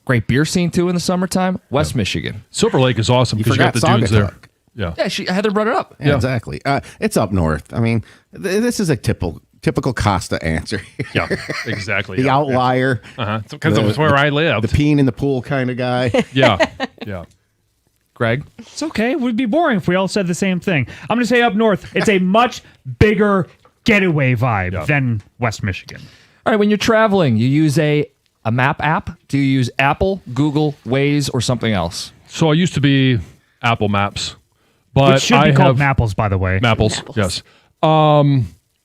Speaker 2: Great beer scene, too, in the summertime. West Michigan.
Speaker 1: Silver Lake is awesome because you got the dunes there. Yeah.
Speaker 2: Yeah, Heather brought it up.
Speaker 3: Yeah, exactly. It's up north. I mean, this is a typical Costa answer.
Speaker 1: Yeah, exactly.
Speaker 3: The outlier.
Speaker 1: Because it was where I lived.
Speaker 3: The peeing in the pool kind of guy.
Speaker 1: Yeah.
Speaker 2: Greg?
Speaker 6: It's okay. It would be boring if we all said the same thing. I'm going to say up north. It's a much bigger getaway vibe than West Michigan.
Speaker 2: All right, when you're traveling, you use a map app? Do you use Apple, Google, Waze, or something else?
Speaker 1: So I used to be Apple Maps. But
Speaker 6: Which should be called Mapples, by the way.
Speaker 1: Mapples, yes.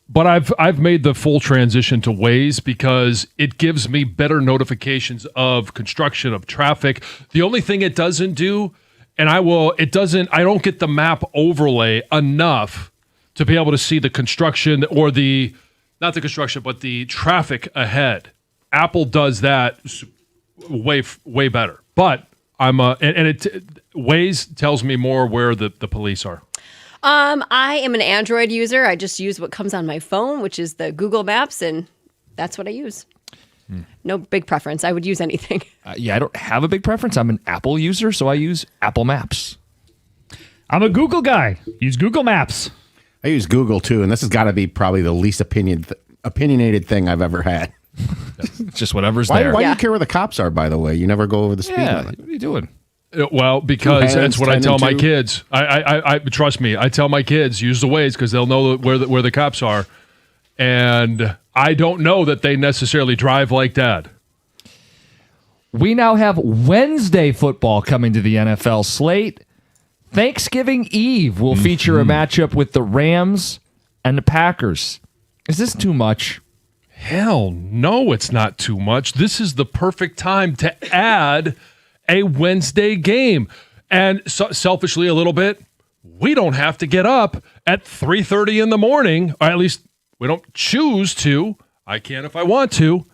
Speaker 1: But I've made the full transition to Waze because it gives me better notifications of construction, of traffic. The only thing it doesn't do, and I don't get the map overlay enough to be able to see the construction or not the construction, but the traffic ahead. Apple does that way better. But Waze tells me more where the police are.
Speaker 4: I am an Android user. I just use what comes on my phone, which is the Google Maps, and that's what I use. No big preference. I would use anything.
Speaker 2: I don't have a big preference. I'm an Apple user, so I use Apple Maps.
Speaker 6: I'm a Google guy. Use Google Maps.
Speaker 3: I use Google too, and this has got to be probably the least opinionated thing I've ever had.
Speaker 2: It's just whatever's there.
Speaker 3: Why do you care where the cops are, by the way? You never go over the speed limit.
Speaker 2: What are you doing?
Speaker 1: Well, because that's what I
Speaker 3: 10
Speaker 1: tell
Speaker 3: and
Speaker 1: my
Speaker 3: 2.
Speaker 1: kids. I trust me. I tell my kids use the Waze because they'll know where the cops are, and I don't know that they necessarily drive like Dad.
Speaker 2: We now have Wednesday football coming to the NFL slate. Thanksgiving Eve will feature a matchup with the Rams and the Packers. Is this too much?
Speaker 1: Hell no, it's not too much. This is the perfect time to add a Wednesday game. And selfishly a little bit, we don't have to get up at 3:30 in the morning, or at least we don't choose to. I can if I want to.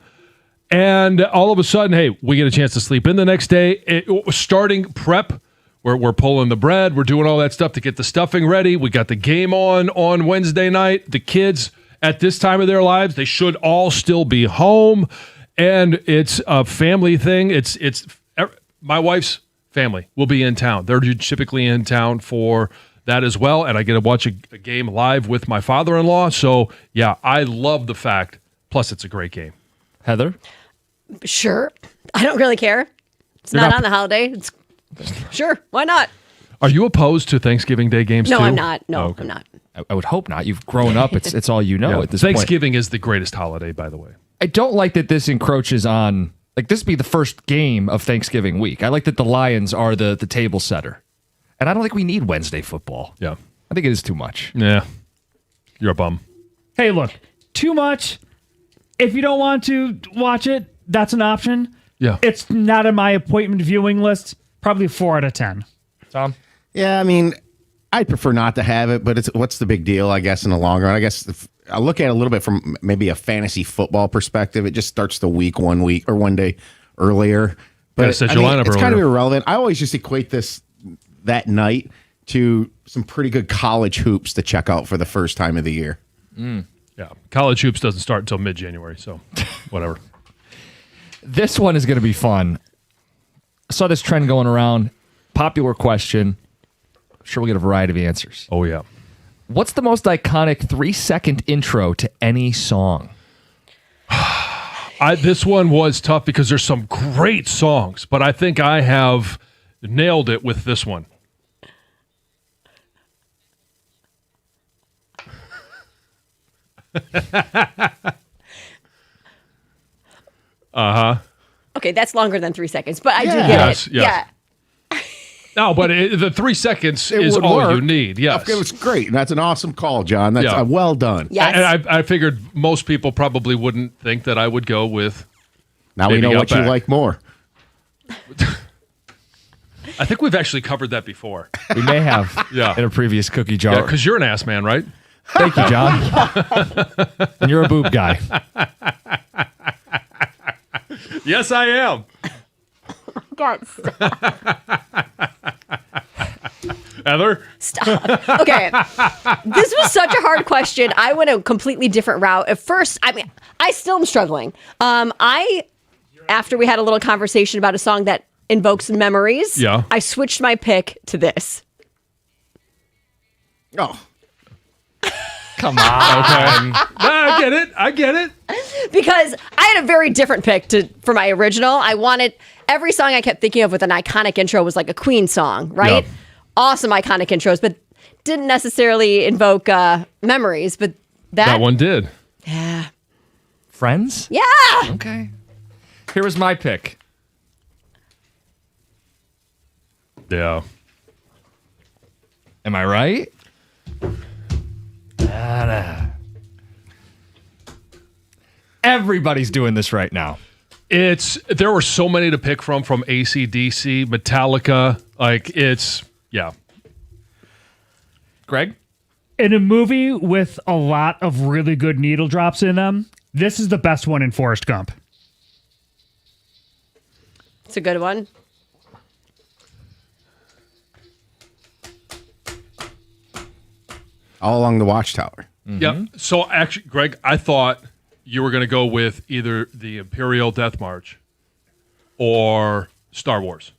Speaker 1: And all of a sudden, hey, we get a chance to sleep in the next day. Starting prep, we're pulling the bread. We're doing all that stuff to get the stuffing ready. We got the game on Wednesday night. The kids at this time of their lives, they should all still be home. And it's a family thing. It's my wife's family will be in town. They're typically in town for that as well. And I get to watch a game live with my father-in-law. So, yeah, I love the fact. Plus, it's a great game.
Speaker 2: Heather?
Speaker 4: Sure. I don't really care. It's not on the holiday. Sure. Why not?
Speaker 1: Are you opposed to Thanksgiving Day games
Speaker 4: No,
Speaker 1: too?
Speaker 4: I'm not. No,
Speaker 1: Oh, okay.
Speaker 4: I'm not.
Speaker 2: I would hope not. You've grown up. It's all you know
Speaker 1: Yeah.
Speaker 2: at this point.
Speaker 1: Thanksgiving is the greatest holiday, by the way.
Speaker 2: I don't like that this encroaches on, like, this would be the first game of Thanksgiving week. I like that the Lions are the table setter. And I don't think we need Wednesday football.
Speaker 1: Yeah.
Speaker 2: I think it is too much.
Speaker 1: Yeah. You're a bum.
Speaker 6: Hey, look, too much. If you don't want to watch it, that's an option.
Speaker 1: Yeah.
Speaker 6: It's not in my appointment viewing list. Probably 4 out of 10.
Speaker 2: Tom?
Speaker 3: Yeah, I mean, I'd prefer not to have it, but what's the big deal, I guess, in the long run? I guess I look at it a little bit from maybe a fantasy football perspective. It just starts the week one day earlier. But
Speaker 1: Gotta set your lineup
Speaker 3: it's kind of
Speaker 1: earlier.
Speaker 3: irrelevant. I always just equate that night to some pretty good college hoops to check out for the first time of the year.
Speaker 1: Yeah, college hoops doesn't start until mid-January, so whatever.
Speaker 2: This one is going to be fun. I saw this trend going around. Popular question. I'm sure we'll get a variety of answers.
Speaker 1: Oh yeah.
Speaker 2: What's the most iconic 3-second intro to any song?
Speaker 1: This one was tough because there's some great songs, but I think I have nailed it with this one.
Speaker 4: Okay, that's longer than 3 seconds, but I do
Speaker 3: Yeah.
Speaker 4: get
Speaker 1: Yes,
Speaker 4: it.
Speaker 1: yes.
Speaker 4: Yeah.
Speaker 1: No, but the 3 seconds
Speaker 3: It
Speaker 1: is
Speaker 3: would
Speaker 1: all
Speaker 3: work.
Speaker 1: you need. Yes.
Speaker 3: It was great. And that's an awesome call, John. That's
Speaker 1: Yeah.
Speaker 3: well done.
Speaker 4: Yes.
Speaker 1: And I figured most people probably wouldn't think that I would go with.
Speaker 3: Now we
Speaker 1: Baby
Speaker 3: know
Speaker 1: Got
Speaker 3: what you
Speaker 1: Back.
Speaker 3: like more.
Speaker 1: I think we've actually covered that before.
Speaker 2: We may have
Speaker 1: Yeah.
Speaker 2: in a previous cookie jar.
Speaker 1: Yeah, because you're an ass man, right?
Speaker 2: Thank you, John. And you're a boob guy.
Speaker 1: Yes, I am.
Speaker 4: God,
Speaker 1: Heather?
Speaker 4: stop. Okay. This was such a hard question. I went a completely different route. At first, I mean, I still am struggling. After we had a little conversation about a song that invokes memories,
Speaker 1: Yeah.
Speaker 4: I switched my pick to this.
Speaker 3: Oh,
Speaker 2: Come on.
Speaker 1: I get it.
Speaker 4: Because I had a very different pick for my original. I wanted every song I kept thinking of with an iconic intro was like a Queen song, right?
Speaker 1: Yeah.
Speaker 4: Awesome iconic intros, but didn't necessarily invoke memories. But
Speaker 1: That one did.
Speaker 4: yeah,
Speaker 2: Friends?
Speaker 4: yeah.
Speaker 2: Okay. Here was my pick.
Speaker 1: Yeah.
Speaker 2: Am I right? Everybody's doing this right now.
Speaker 1: There were so many to pick from AC/DC, Metallica. Yeah.
Speaker 2: Greg?
Speaker 6: In a movie with a lot of really good needle drops in them, this is the best one in Forrest Gump.
Speaker 4: It's a good one.
Speaker 3: all along the watchtower.
Speaker 1: Yeah. So actually, Greg, I thought you were going to go with either the Imperial Death March or Star Wars.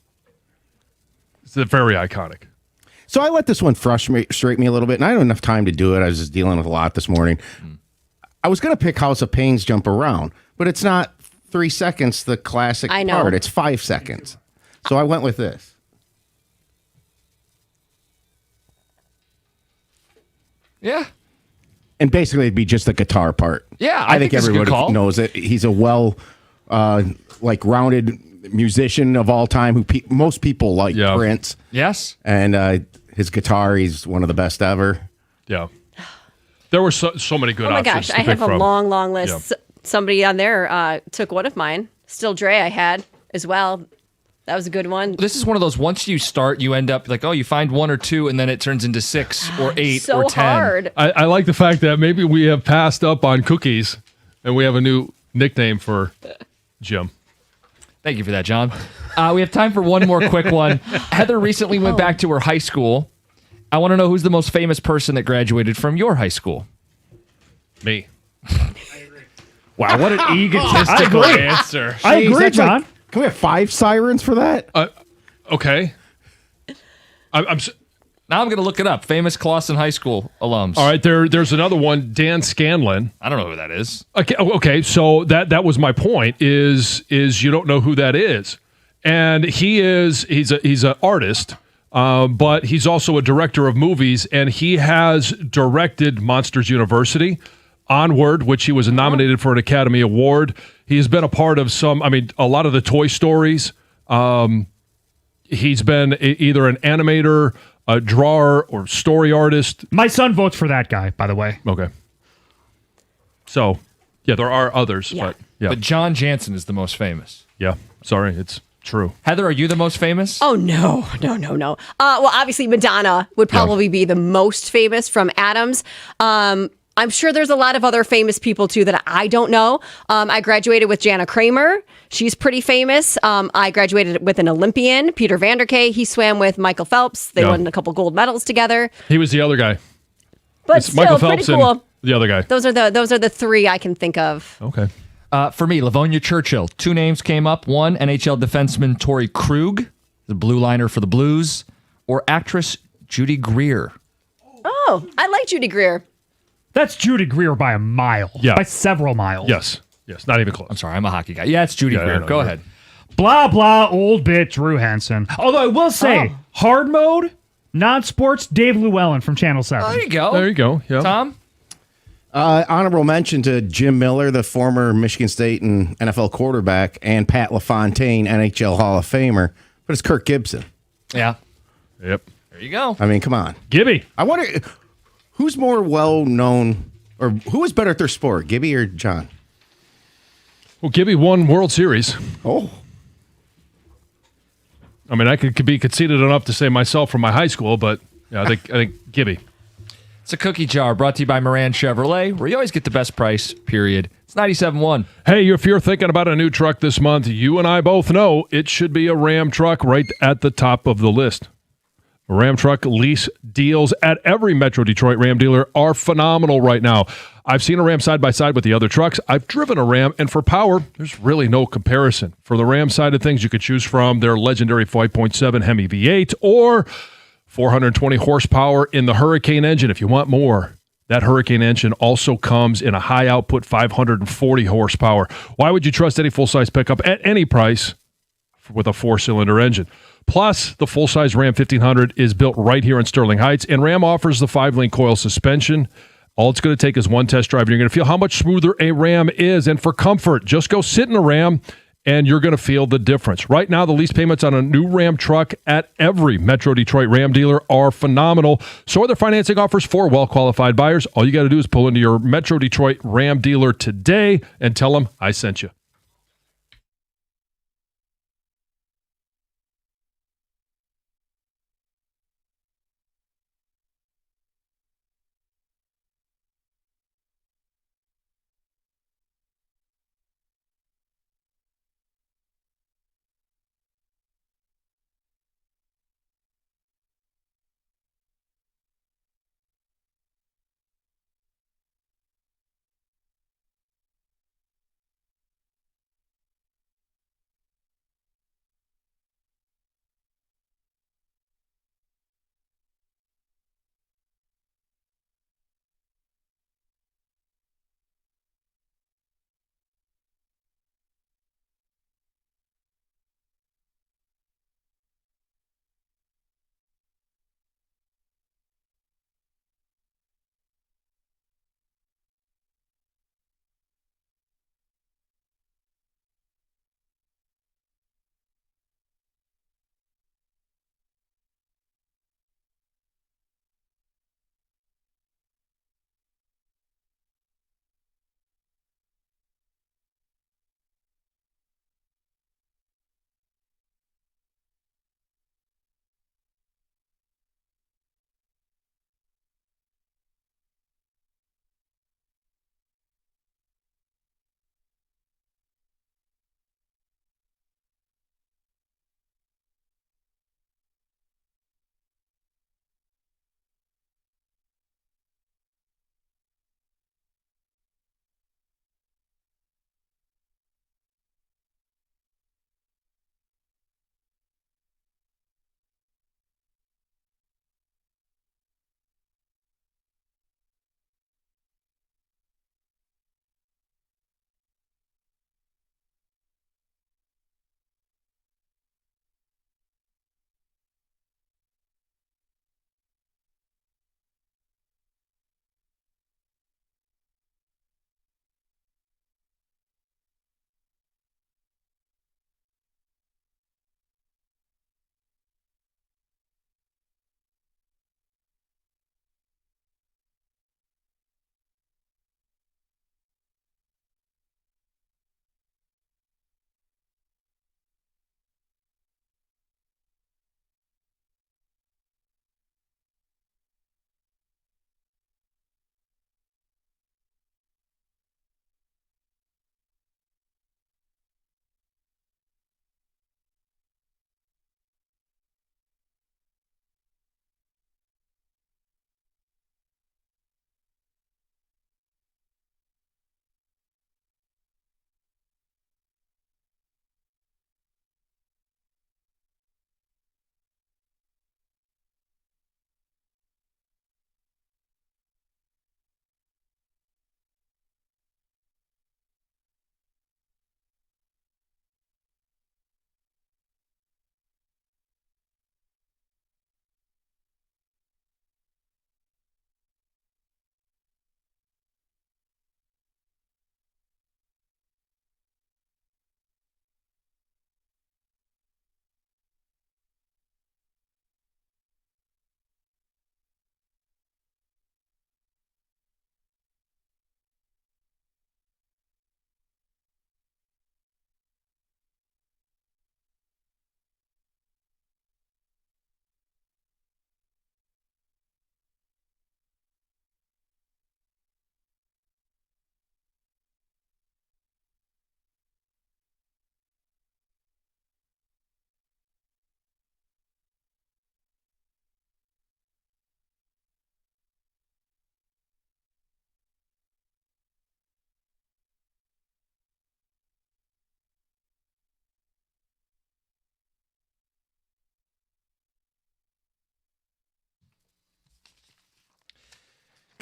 Speaker 1: It's very iconic.
Speaker 3: So I let this one frustrate me a little bit, and I don't have enough time to do it. I was just dealing with a lot this morning. I was going to pick House of Pains Jump Around, but it's not 3 seconds, the classic
Speaker 4: I know.
Speaker 3: part. It's 5 seconds. So I went with this.
Speaker 2: Yeah.
Speaker 3: And basically, it'd be just the guitar part.
Speaker 2: Yeah, I think it's a good
Speaker 3: everybody
Speaker 2: call.
Speaker 3: knows it. He's a rounded musician of all time who most people like
Speaker 1: Yeah.
Speaker 3: Prince.
Speaker 2: Yes.
Speaker 3: And his guitar, he's one of the best ever.
Speaker 1: Yeah. There were so many good
Speaker 4: Oh my
Speaker 1: options
Speaker 4: gosh,
Speaker 1: to
Speaker 4: I
Speaker 1: pick
Speaker 4: have a
Speaker 1: from.
Speaker 4: long list.
Speaker 1: Yeah.
Speaker 4: Somebody on there took one of mine. Still Dre I had as well. That was a good one.
Speaker 2: This is one of those, once you start, you end up like, oh, you find one or two, and then it turns into 6 or 8
Speaker 4: so
Speaker 2: or 10.
Speaker 4: hard.
Speaker 1: I like the fact that maybe we have passed up on cookies and we have a new nickname for Jim.
Speaker 2: Thank you for that, John. We have time for one more quick one. Heather recently went back to her high school. I want to know who's the most famous person that graduated from your high school.
Speaker 1: Me.
Speaker 2: Wow, what an egotistical
Speaker 6: agree.
Speaker 2: answer.
Speaker 6: I
Speaker 3: Jeez,
Speaker 6: agree,
Speaker 3: that's like-
Speaker 6: John.
Speaker 3: can we have 5 sirens for that?
Speaker 1: Okay. I'm
Speaker 2: Now I'm going to look it up. Famous Clawson High School alums.
Speaker 1: all right. There's another one, Dan Scanlon.
Speaker 2: I don't know who that is.
Speaker 1: Okay. So that was my point. Is you don't know who that is, and he's an artist, but he's also a director of movies, and he has directed Monsters University, Onward, which he was nominated for an Academy Award. He has been a part of a lot of the Toy Stories. He's been either an animator, a drawer, or story artist.
Speaker 6: My son votes for that guy, by the way.
Speaker 1: Okay. So, yeah, there are others,
Speaker 4: Yeah.
Speaker 1: but yeah.
Speaker 2: But John Jansen is the most famous.
Speaker 1: Yeah, sorry, it's True.
Speaker 2: Heather, are you the most famous?
Speaker 4: Oh, no. Well, obviously, Madonna would probably be the most famous from Adams. I'm sure there's a lot of other famous people, too, that I don't know. I graduated with Jana Kramer. She's pretty famous. I graduated with an Olympian, Peter Vanderkay. He swam with Michael Phelps. They won a couple gold medals together.
Speaker 1: He was the other guy.
Speaker 4: But
Speaker 1: It's
Speaker 4: still,
Speaker 1: Michael
Speaker 4: pretty
Speaker 1: Phelps
Speaker 4: cool.
Speaker 1: and the other guy.
Speaker 4: Those are the three I can think of.
Speaker 1: Okay.
Speaker 2: For me, Livonia Churchill. 2 names came up. One, NHL defenseman Torrey Krug, the blue liner for the Blues, or actress Judy Greer.
Speaker 4: Oh, I like Judy Greer.
Speaker 6: That's Judy Greer by a mile.
Speaker 1: Yeah.
Speaker 6: By several miles.
Speaker 1: Yes. Not even close.
Speaker 2: I'm sorry, I'm a hockey guy. Yeah, it's Judy Greer.
Speaker 1: no,
Speaker 2: Go
Speaker 1: you're-
Speaker 2: ahead.
Speaker 6: Blah, blah, old bit, Drew Hansen. Although I will say, hard mode, non-sports, Dave Llewellyn from Channel 7.
Speaker 2: There you go.
Speaker 1: There you go. Yeah.
Speaker 2: Tom?
Speaker 3: Honorable mention to Jim Miller, the former Michigan State and NFL quarterback, and Pat LaFontaine, NHL Hall of Famer. But it's Kirk Gibson.
Speaker 2: Yeah.
Speaker 1: Yep.
Speaker 2: There you go.
Speaker 3: I mean, come on.
Speaker 1: Gibby.
Speaker 3: I wonder who's more well known, or who is better at their sport, Gibby or John?
Speaker 1: Well, Gibby won World Series.
Speaker 3: Oh,
Speaker 1: I mean, I could be conceited enough to say myself from my high school, but yeah, I think Gibby.
Speaker 2: It's a cookie jar brought to you by Moran Chevrolet, where you always get the best price, period. It's 97.1.
Speaker 1: Hey, if you're thinking about a new truck this month, you and I both know it should be a Ram truck right at the top of the list. Ram truck lease deals at every Metro Detroit Ram dealer are phenomenal right now. I've seen a Ram side by side with the other trucks. I've driven a Ram, and for power, there's really no comparison. For the Ram side of things, you could choose from their legendary 5.7 Hemi V8 or 420 horsepower in the Hurricane engine. If you want more, that Hurricane engine also comes in a high output 540 horsepower. Why would you trust any full-size pickup at any price with a 4-cylinder engine? Plus, the full-size Ram 1500 is built right here in Sterling Heights, and Ram offers the 5-link coil suspension. All it's going to take is one test drive, and you're going to feel how much smoother a Ram is. And for comfort, just go sit in a Ram, and you're going to feel the difference. Right now, the lease payments on a new Ram truck at every Metro Detroit Ram dealer are phenomenal. So are their financing offers for well-qualified buyers. All you got to do is pull into your Metro Detroit Ram dealer today and tell them I sent you.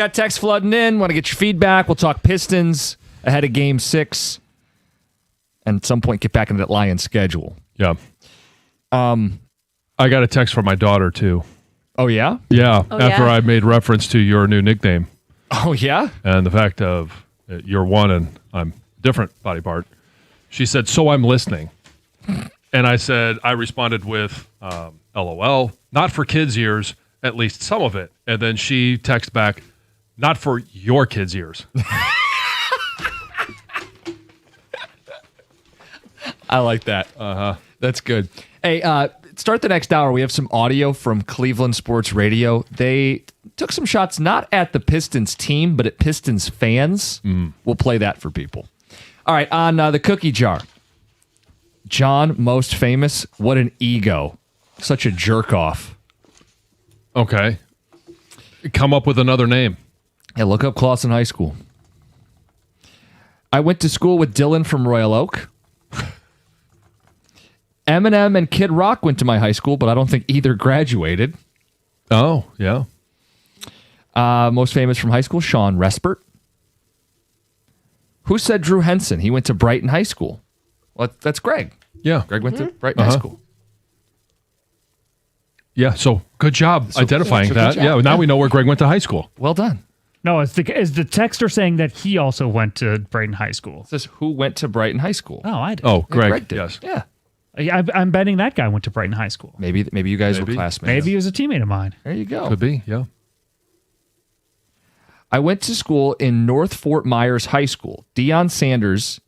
Speaker 2: Got text flooding in. Want to get your feedback. We'll talk Pistons ahead of Game 6. And at some point, get back into that Lions schedule.
Speaker 1: Yeah. I got a text from my daughter, too.
Speaker 2: Oh, yeah?
Speaker 1: Yeah,
Speaker 4: Oh,
Speaker 1: after
Speaker 4: yeah?
Speaker 1: I made reference to your new nickname
Speaker 2: Oh, yeah?
Speaker 1: and the fact of you're one and I'm different body part. She said, so I'm listening. And I responded with, LOL, not for kids' ears, at least some of it. And then she texted back, not for your kids' ears.
Speaker 2: I like that. That's good. Hey, start the next hour. We have some audio from Cleveland Sports Radio. They took some shots not at the Pistons team, but at Pistons fans. We'll play that for people. All right, on the cookie jar. John, most famous. What an ego. Such a jerk off.
Speaker 1: Okay. Come up with another name.
Speaker 2: Yeah, look up Clawson High School. I went to school with Dylan from Royal Oak. Eminem and Kid Rock went to my high school, but I don't think either graduated.
Speaker 1: Oh, yeah.
Speaker 2: Most famous from high school, Sean Respert. Who said Drew Henson? He went to Brighton High School. Well, that's Greg.
Speaker 1: Yeah.
Speaker 2: Greg went to Brighton High School.
Speaker 1: Yeah, so good job identifying
Speaker 2: good
Speaker 1: that.
Speaker 2: job.
Speaker 1: Yeah, now we know where Greg went to high school.
Speaker 2: Well done.
Speaker 6: No, is the texter saying that he also went to Brighton High School?
Speaker 2: It says who went to Brighton High School.
Speaker 6: Oh, I did.
Speaker 1: Oh,
Speaker 2: Yeah,
Speaker 1: Greg,
Speaker 2: did.
Speaker 1: yes.
Speaker 2: Yeah.
Speaker 6: I'm betting that guy went to Brighton High School.
Speaker 2: Maybe you guys were
Speaker 1: Maybe.
Speaker 2: classmates.
Speaker 6: Maybe he was a teammate of mine.
Speaker 2: There you go.
Speaker 1: Could be, yeah.
Speaker 2: I went to school in North Fort Myers High School. Deion Sanders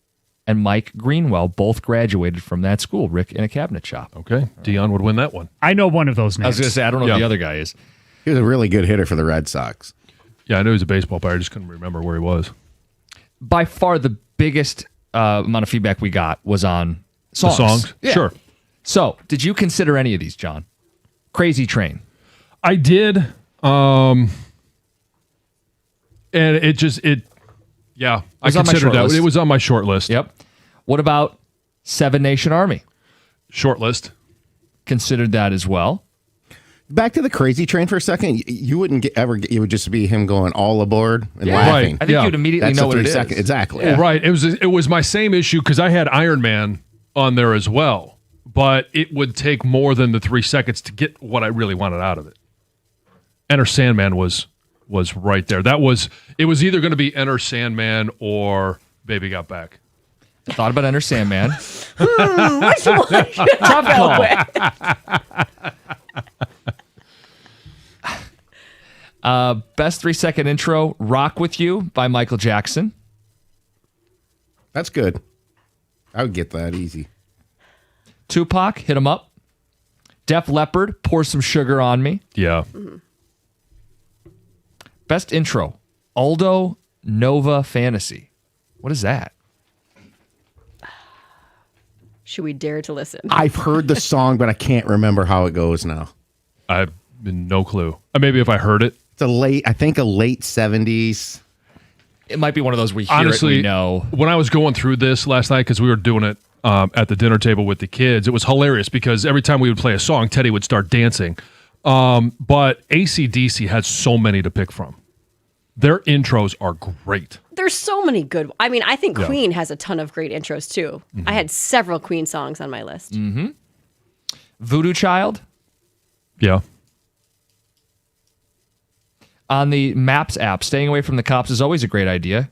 Speaker 2: and Mike Greenwell both graduated from that school. Rick in a cabinet shop.
Speaker 1: Okay, Dion would win that one.
Speaker 6: I know one of those names.
Speaker 2: I was going to say, I don't know
Speaker 1: Yeah.
Speaker 2: who the other guy is.
Speaker 3: He was a really good hitter for the Red Sox.
Speaker 1: Yeah, I knew he was a baseball player. I just couldn't remember where he was.
Speaker 2: By far, the biggest amount of feedback we got was on songs.
Speaker 1: The songs?
Speaker 2: Yeah.
Speaker 1: Sure.
Speaker 2: So, did you consider any of these, John? Crazy Train.
Speaker 1: I did. And I
Speaker 2: was on my
Speaker 1: considered
Speaker 2: short
Speaker 1: that.
Speaker 2: list.
Speaker 1: It was on my short list.
Speaker 2: Yep. What about Seven Nation Army?
Speaker 1: Short list.
Speaker 2: Considered that as well.
Speaker 3: Back to the Crazy Train for a second. You wouldn't it would just be him going all aboard and laughing.
Speaker 2: I think
Speaker 1: Yeah.
Speaker 2: you'd immediately
Speaker 3: That's
Speaker 2: know
Speaker 3: a
Speaker 2: what it
Speaker 3: 3
Speaker 2: is.
Speaker 3: second. Exactly.
Speaker 1: Well, right. It was my same issue because I had Iron Man on there as well, but it would take more than the 3 seconds to get what I really wanted out of it. Enter Sandman was right there. It was either going to be Enter Sandman or Baby Got Back.
Speaker 2: Thought about Enter Sandman.
Speaker 4: Which one?
Speaker 2: Tough call. Best 3 second intro, Rock With You by Michael Jackson.
Speaker 3: That's good. I would get that easy.
Speaker 2: Tupac, Hit 'Em Up. Def Leppard, Pour Some Sugar on Me.
Speaker 1: Yeah.
Speaker 2: Best intro, Aldo Nova Fantasy. What is that?
Speaker 4: Should we dare to listen?
Speaker 3: I've heard the song, but I can't remember how it goes now.
Speaker 1: I have no clue. Maybe if I heard it.
Speaker 3: It's a late 70s.
Speaker 2: It might be one of those we hear
Speaker 1: Honestly,
Speaker 2: it, we know.
Speaker 1: when I was going through this last night, because we were doing it at the dinner table with the kids, it was hilarious because every time we would play a song, Teddy would start dancing. But AC/DC has so many to pick from. Their intros are great.
Speaker 4: There's so many good. I mean, I think
Speaker 1: Yeah.
Speaker 4: Queen has a ton of great intros too. I had several Queen songs on my list.
Speaker 2: Voodoo Child.
Speaker 1: Yeah.
Speaker 2: On the Maps app, staying away from the cops is always a great idea.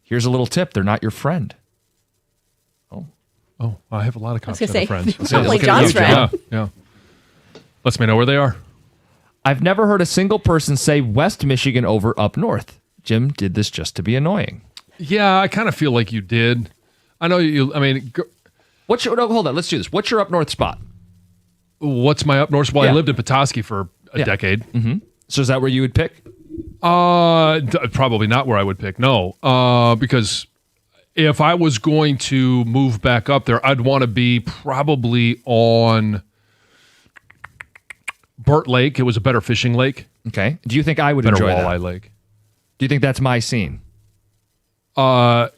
Speaker 2: Here's a little tip. They're not your friend.
Speaker 1: Oh, I have a lot of cops
Speaker 4: gonna
Speaker 1: that are
Speaker 4: say,
Speaker 1: friends.
Speaker 4: probably
Speaker 2: look at
Speaker 4: John's
Speaker 2: you,
Speaker 4: friend.
Speaker 2: John.
Speaker 1: Yeah. Lets me know where they are.
Speaker 2: I've never heard a single person say West Michigan over up north. Jim did this just to be annoying.
Speaker 1: Yeah, I kind of feel like you did. I know you. I mean,
Speaker 2: What's your, no, hold on, let's do this. What's your up north spot?
Speaker 1: what's my up north? Well,
Speaker 2: Yeah.
Speaker 1: I lived in Petoskey for a
Speaker 2: Yeah.
Speaker 1: decade.
Speaker 2: So is that where you would pick?
Speaker 1: Probably not where I would pick. No, because if I was going to move back up there, I'd want to be probably on Burt Lake. It was a better fishing lake,
Speaker 2: Okay. Do you think I would
Speaker 1: better
Speaker 2: enjoy
Speaker 1: walleye
Speaker 2: that?
Speaker 1: lake.
Speaker 2: Do you think that's my scene?
Speaker 1: No.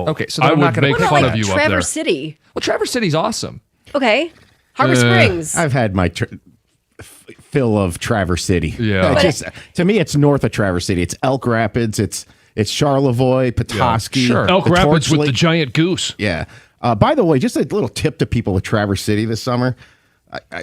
Speaker 2: Okay, so then
Speaker 1: I
Speaker 2: I'm not
Speaker 1: would
Speaker 2: gonna
Speaker 1: make
Speaker 2: pick
Speaker 1: fun
Speaker 2: that.
Speaker 1: of you up there.
Speaker 4: Traverse City.
Speaker 2: Well, Traverse City's awesome.
Speaker 4: Okay. Harbor Springs.
Speaker 3: I've had my fill of Traverse City.
Speaker 1: Yeah.
Speaker 3: To me, it's north of Traverse City. It's Elk Rapids. It's Charlevoix, Petoskey.
Speaker 2: sure.
Speaker 1: Elk
Speaker 3: the
Speaker 1: Rapids
Speaker 3: Torch
Speaker 1: with
Speaker 3: Lake.
Speaker 1: the giant goose.
Speaker 3: Yeah. By the way, just a little tip to people with Traverse City this summer.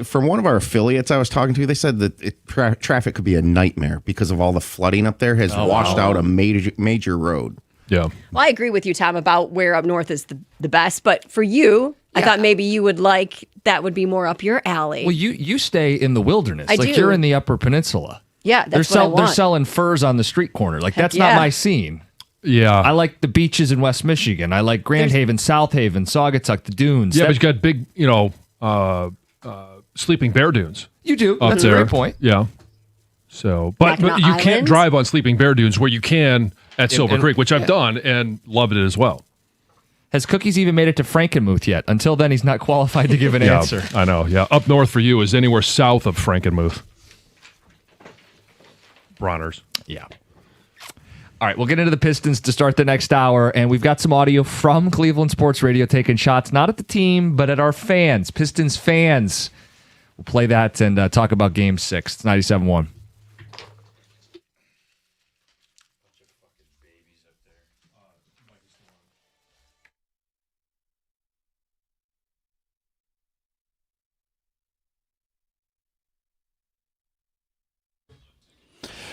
Speaker 3: From one of our affiliates I was talking to, they said that traffic could be a nightmare because of all the flooding up there has washed out a major road.
Speaker 1: Yeah.
Speaker 4: Well, I agree with you, Tom, about where up north is the best. But for you, I thought maybe you would like that would be more up your alley.
Speaker 2: Well, you stay in the wilderness.
Speaker 4: I
Speaker 2: like
Speaker 4: do.
Speaker 2: you're in the Upper Peninsula.
Speaker 4: Yeah, that's what I want.
Speaker 2: They're selling furs on the street corner. Like that's not
Speaker 4: yeah.
Speaker 2: my scene.
Speaker 1: Yeah.
Speaker 2: I like the beaches in West Michigan. I like Grand Haven, South Haven, Saugatuck, the dunes.
Speaker 1: Yeah, but you got big, sleeping bear dunes.
Speaker 2: You do.
Speaker 1: Up
Speaker 2: That's
Speaker 1: there.
Speaker 2: a great point.
Speaker 1: Yeah. So, but
Speaker 4: Mackinac
Speaker 1: you can't
Speaker 4: Islands?
Speaker 1: drive on sleeping bear dunes where you can at Silver Creek, which I've done and loved it as well.
Speaker 2: Has Cookies even made it to Frankenmuth yet? Until then, he's not qualified to give an
Speaker 1: Yeah,
Speaker 2: answer.
Speaker 1: I know. Yeah, up north for you is anywhere south of Frankenmuth. Bronner's.
Speaker 2: Yeah. All right, we'll get into the Pistons to start the next hour, and we've got some audio from Cleveland Sports Radio taking shots, not at the team, but at our fans, Pistons fans. We'll play that and talk about Game 6. It's 97-1.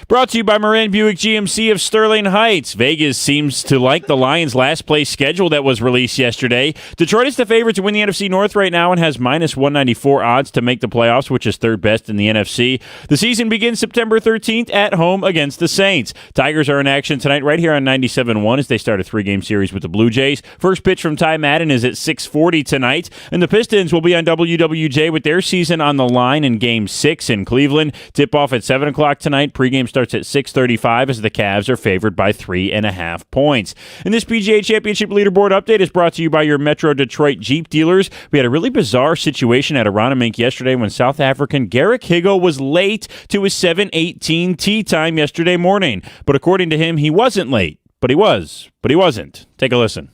Speaker 7: Brought to you by Moran Buick GMC of Sterling Heights. Vegas seems to like the Lions' last place schedule that was released yesterday. Detroit is the favorite to win the NFC North right now and has minus 194 odds to make the playoffs, which is third best in the NFC. The season begins September 13th at home against the Saints. Tigers are in action tonight right here on 97.1 as they start a 3-game series with the Blue Jays. First pitch from Ty Madden is at 6:40 tonight, and the Pistons will be on WWJ with their season on the line in Game 6 in Cleveland. Tip-off at 7 o'clock tonight. Pre-game starts at 6:35 as the Cavs are favored by 3.5 points. And this PGA Championship leaderboard update is brought to you by your Metro Detroit Jeep dealers. We had a really bizarre situation at Aronimink yesterday when South African Garrick Higo was late to his 7:18 tee time yesterday morning. But according to him, he wasn't late. But he was. But he wasn't. Take a listen.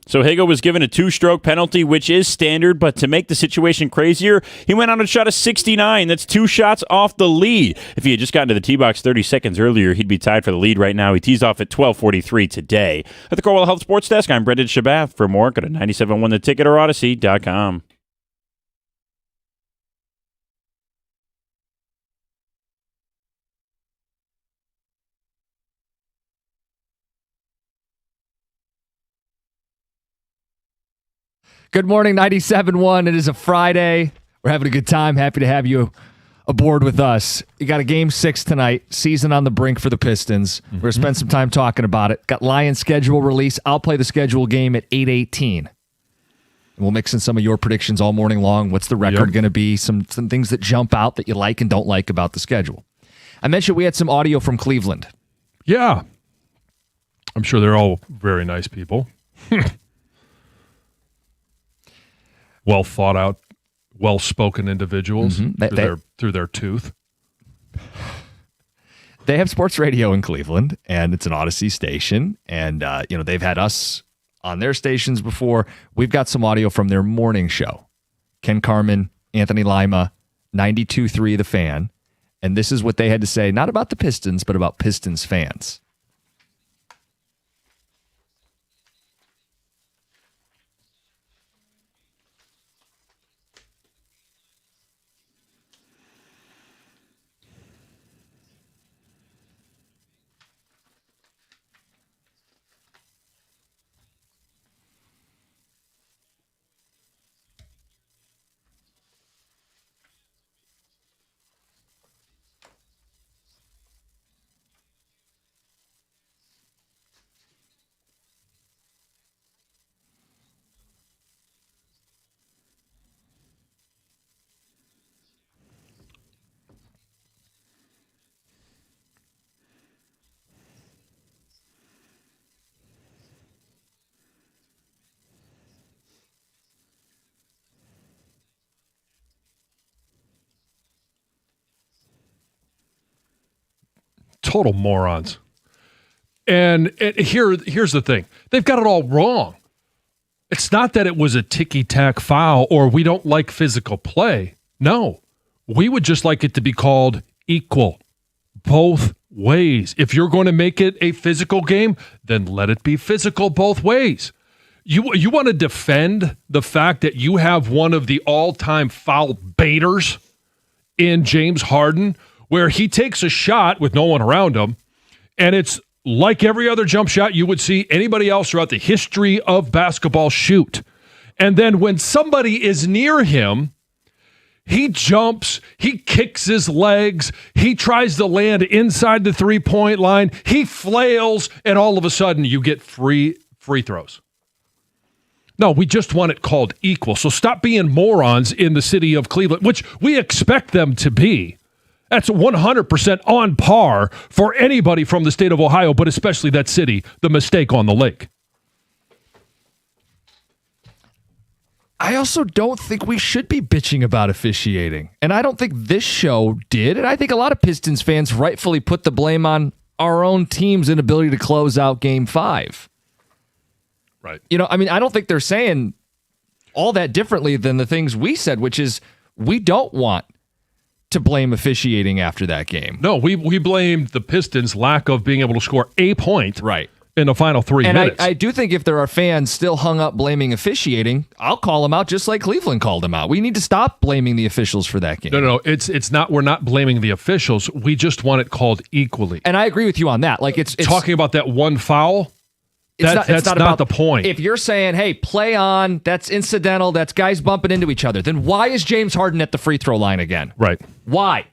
Speaker 7: So Higo was given a 2-stroke penalty, which is standard, but to make the situation crazier, he went on and shot a 69. That's 2 shots off the lead. If he had just gotten to the tee box 30 seconds earlier, he'd be tied for the lead right now. He tees off at 12:43 today. At the Corwell Health Sports Desk, I'm Brendan Shabath. For more, go to 971theticket or Odyssey.com.
Speaker 2: Good morning, 97.1. It is a Friday. We're having a good time. Happy to have you aboard with us. You got a Game 6 tonight. Season on the brink for the Pistons. We're going to spend some time talking about it. Got Lions schedule release. I'll play the schedule game at 8:18. And we'll mix in some of your predictions all morning long. What's the record going to be? Some things that jump out that you like and don't like about the schedule. I mentioned we had some audio from Cleveland.
Speaker 1: Yeah. I'm sure they're all very nice people. Well thought out, well spoken individuals through their tooth.
Speaker 2: They have sports radio in Cleveland, and it's an Odyssey station. And they've had us on their stations before. We've got some audio from their morning show. Ken Carman, Anthony Lima, 92.3 The Fan. And this is what they had to say, not about the Pistons, but about Pistons fans.
Speaker 1: total morons. And here's the thing. They've got it all wrong. It's not that it was a ticky-tack foul or we don't like physical play. No. We would just like it to be called equal. Both ways. If you're going to make it a physical game, then let it be physical both ways. You want to defend the fact that you have one of the all-time foul baiters in James Harden, where he takes a shot with no one around him, and it's like every other jump shot you would see anybody else throughout the history of basketball shoot. And then when somebody is near him, he jumps, he kicks his legs, he tries to land inside the three-point line, he flails, and all of a sudden you get free throws. No, we just want it called equal. So stop being morons in the city of Cleveland, which we expect them to be. That's 100% on par for anybody from the state of Ohio, but especially that city, the mistake on the lake.
Speaker 2: I also don't think we should be bitching about officiating. And I don't think this show did. And I think a lot of Pistons fans rightfully put the blame on our own team's inability to close out Game 5.
Speaker 1: Right.
Speaker 2: You know, I mean, I don't think they're saying all that differently than the things we said, which is we don't want to blame officiating after that game.
Speaker 1: No, we blamed the Pistons' lack of being able to score a point
Speaker 2: Right.
Speaker 1: in the final 3 minutes.
Speaker 2: And I do think if there are fans still hung up blaming officiating, I'll call them out just like Cleveland called them out. We need to stop blaming the officials for that game.
Speaker 1: No, it's not. We're not blaming the officials. We just want it called equally.
Speaker 2: And I agree with you on that. Like it's
Speaker 1: talking about that one foul. That's not
Speaker 2: about
Speaker 1: the point.
Speaker 2: If you're saying, hey, play on, that's incidental, that's guys bumping into each other, then why is James Harden at the free throw line again?
Speaker 1: Right.
Speaker 2: Why?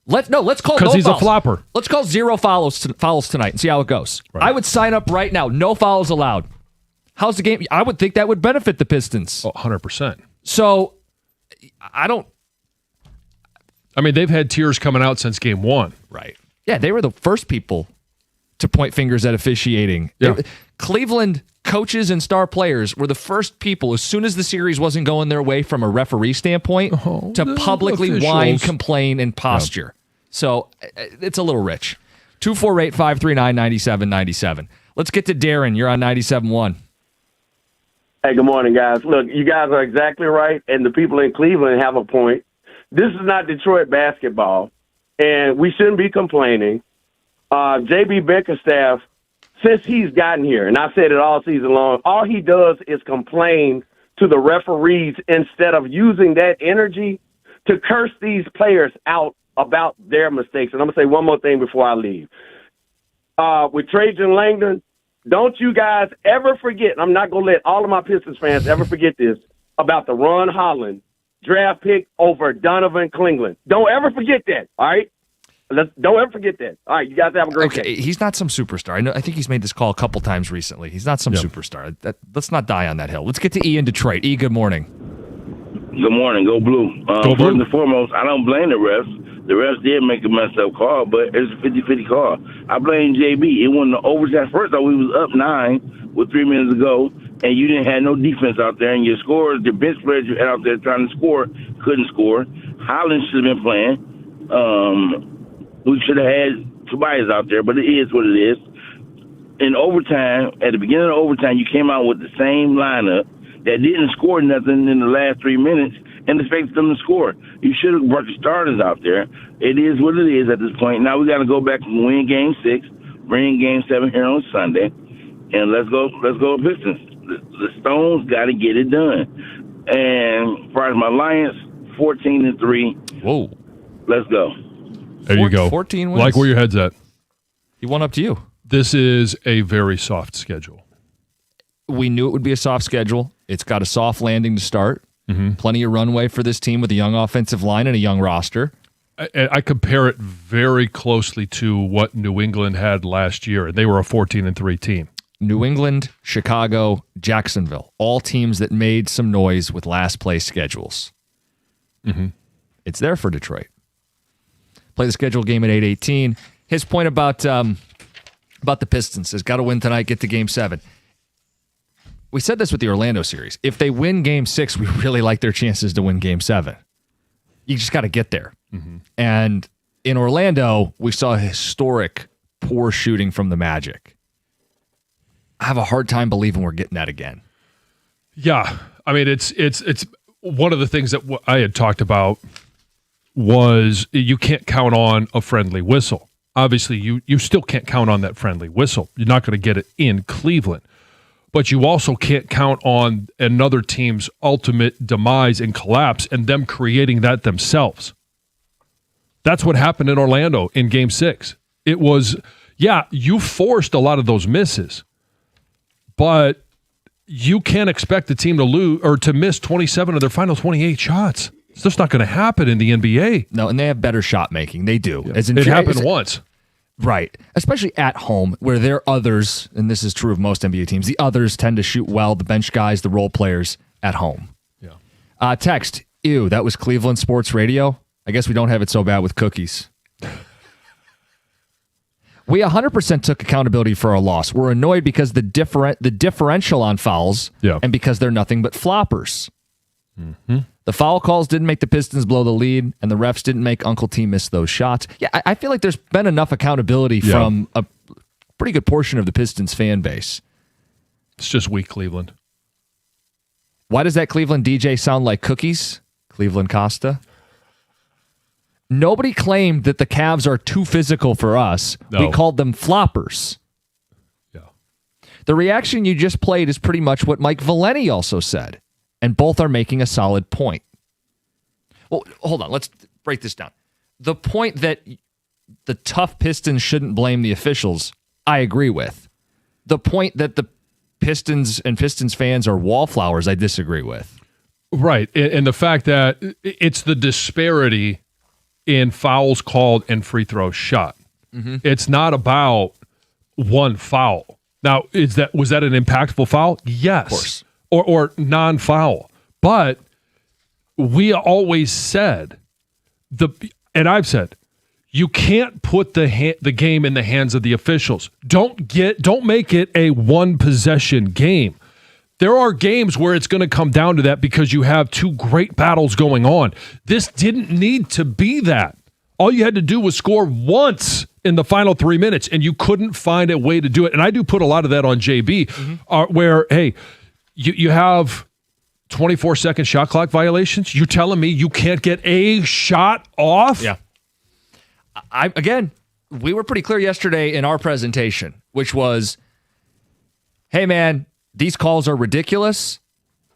Speaker 2: Let's call
Speaker 1: because
Speaker 2: no
Speaker 1: he's
Speaker 2: fouls.
Speaker 1: a flopper.
Speaker 2: Let's call 0 fouls tonight and see how it goes.
Speaker 1: Right.
Speaker 2: I would sign up right now. No fouls allowed. How's the game? I would think that would benefit the Pistons.
Speaker 1: 100%.
Speaker 2: So I don't.
Speaker 1: I mean, they've had tears coming out since Game 1.
Speaker 2: Right. Yeah, they were the first people to point fingers at officiating.
Speaker 1: Yeah.
Speaker 2: Cleveland coaches and star players were the first people, as soon as the series wasn't going their way from a referee standpoint, to publicly
Speaker 1: officials.
Speaker 2: whine, complain, and posture. So it's a little rich. 248-539-9797. Let's get to Darren. You're on 97.1.
Speaker 8: Hey, good morning, guys. Look, you guys are exactly right, and the people in Cleveland have a point. This is not Detroit basketball, and we shouldn't be complaining. J.B. Bickerstaff, since he's gotten here, and I said it all season long, all he does is complain to the referees instead of using that energy to curse these players out about their mistakes. And I'm going to say one more thing before I leave. With Trajan Langdon, don't you guys ever forget, I'm not going to let all of my Pistons fans ever forget this, about the Ron Holland draft pick over Donovan Klingland. Don't ever forget that, all right? Don't ever forget that. All right, you guys have a great day.
Speaker 2: He's not some superstar. I think he's made this call a couple times recently. He's not some superstar. Let's not die on that hill. Let's get to E in Detroit. E, good morning.
Speaker 9: Good morning. Go Blue.
Speaker 1: Go Blue.
Speaker 9: First and foremost, I don't blame the refs. The refs did make a messed up call, but it's a 50-50 call. I blame JB. It wasn't the overtime. First off, we was up 9 with 3 minutes to go, and you didn't have no defense out there, and your scorers, the bench players you had out there trying to score, couldn't score. Holland should have been playing. We should have had Tobias out there, but it is what it is. In overtime, at the beginning of overtime, you came out with the same lineup that didn't score nothing in the last 3 minutes and expected them to score. You should have brought the starters out there. It is what it is at this point. Now we got to go back and win Game 6, bring Game 7 here on Sunday, and let's go Pistons. The Stones got to get it done. And as far as my Lions, 14-3.
Speaker 2: Whoa.
Speaker 9: Let's go.
Speaker 1: There you go.
Speaker 2: 14 wins.
Speaker 1: Like where your head's at.
Speaker 2: He won up to you.
Speaker 1: This is a very soft schedule.
Speaker 2: We knew it would be a soft schedule. It's got a soft landing to start. Mm-hmm. Plenty of runway for this team with a young offensive line and a young roster.
Speaker 1: I compare it very closely to what New England had last year. They were a 14-3 team.
Speaker 2: New England, Chicago, Jacksonville, all teams that made some noise with last place schedules.
Speaker 1: Mm-hmm.
Speaker 2: It's there for Detroit. Play the schedule game at 8:18. His point about the Pistons is got to win tonight, get to Game 7. We said this with the Orlando series. If they win Game 6, we really like their chances to win Game 7. You just got to get there.
Speaker 1: Mm-hmm.
Speaker 2: And In Orlando, we saw a historic poor shooting from the Magic. I have a hard time believing we're getting that again.
Speaker 1: Yeah, I mean it's one of the things that I had talked about was you can't count on a friendly whistle. Obviously, you still can't count on that friendly whistle. You're not going to get it in Cleveland. But you also can't count on another team's ultimate demise and collapse and them creating that themselves. That's what happened in Orlando in Game 6. It was, you forced a lot of those misses, but you can't expect the team to lose or to miss 27 of their final 28 shots. It's just not going to happen in the NBA.
Speaker 2: No, and they have better shot making. They do.
Speaker 1: Yeah. It happened once.
Speaker 2: Right. Especially at home where there are others, and this is true of most NBA teams, the others tend to shoot well, the bench guys, the role players at home.
Speaker 1: Yeah.
Speaker 2: Text, ew, that was Cleveland Sports Radio. I guess we don't have it so bad with cookies. We 100% took accountability for our loss. We're annoyed because the differential on fouls and because they're nothing but floppers.
Speaker 1: Mm-hmm.
Speaker 2: The foul calls didn't make the Pistons blow the lead, and the refs didn't make Uncle T miss those shots. Yeah, I feel like there's been enough accountability from a pretty good portion of the Pistons fan base.
Speaker 1: It's just weak Cleveland.
Speaker 2: Why does that Cleveland DJ sound like cookies? Cleveland Costa. Nobody claimed that the Cavs are too physical for us.
Speaker 1: No.
Speaker 2: We called them floppers.
Speaker 1: Yeah.
Speaker 2: The reaction you just played is pretty much what Mike Valenti also said, and both are making a solid point. Well, hold on. Let's break this down. The point that the tough Pistons shouldn't blame the officials, I agree with. The point that the Pistons and Pistons fans are wallflowers, I disagree with.
Speaker 1: Right. And the fact that it's the disparity in fouls called and free throws shot. Mm-hmm. It's not about one foul. Now, was that an impactful foul? Yes.
Speaker 2: Of course.
Speaker 1: Or non-foul. But we always said, and I've said, you can't put the game in the hands of the officials. Don't make it a one-possession game. There are games where it's going to come down to that because you have two great battles going on. This didn't need to be that. All you had to do was score once in the final 3 minutes, and you couldn't find a way to do it. And I do put a lot of that on JB, where, hey, you have 24-second shot clock violations. You're telling me you can't get a shot off?
Speaker 2: Yeah. Again, we were pretty clear yesterday in our presentation, which was, hey, man, these calls are ridiculous,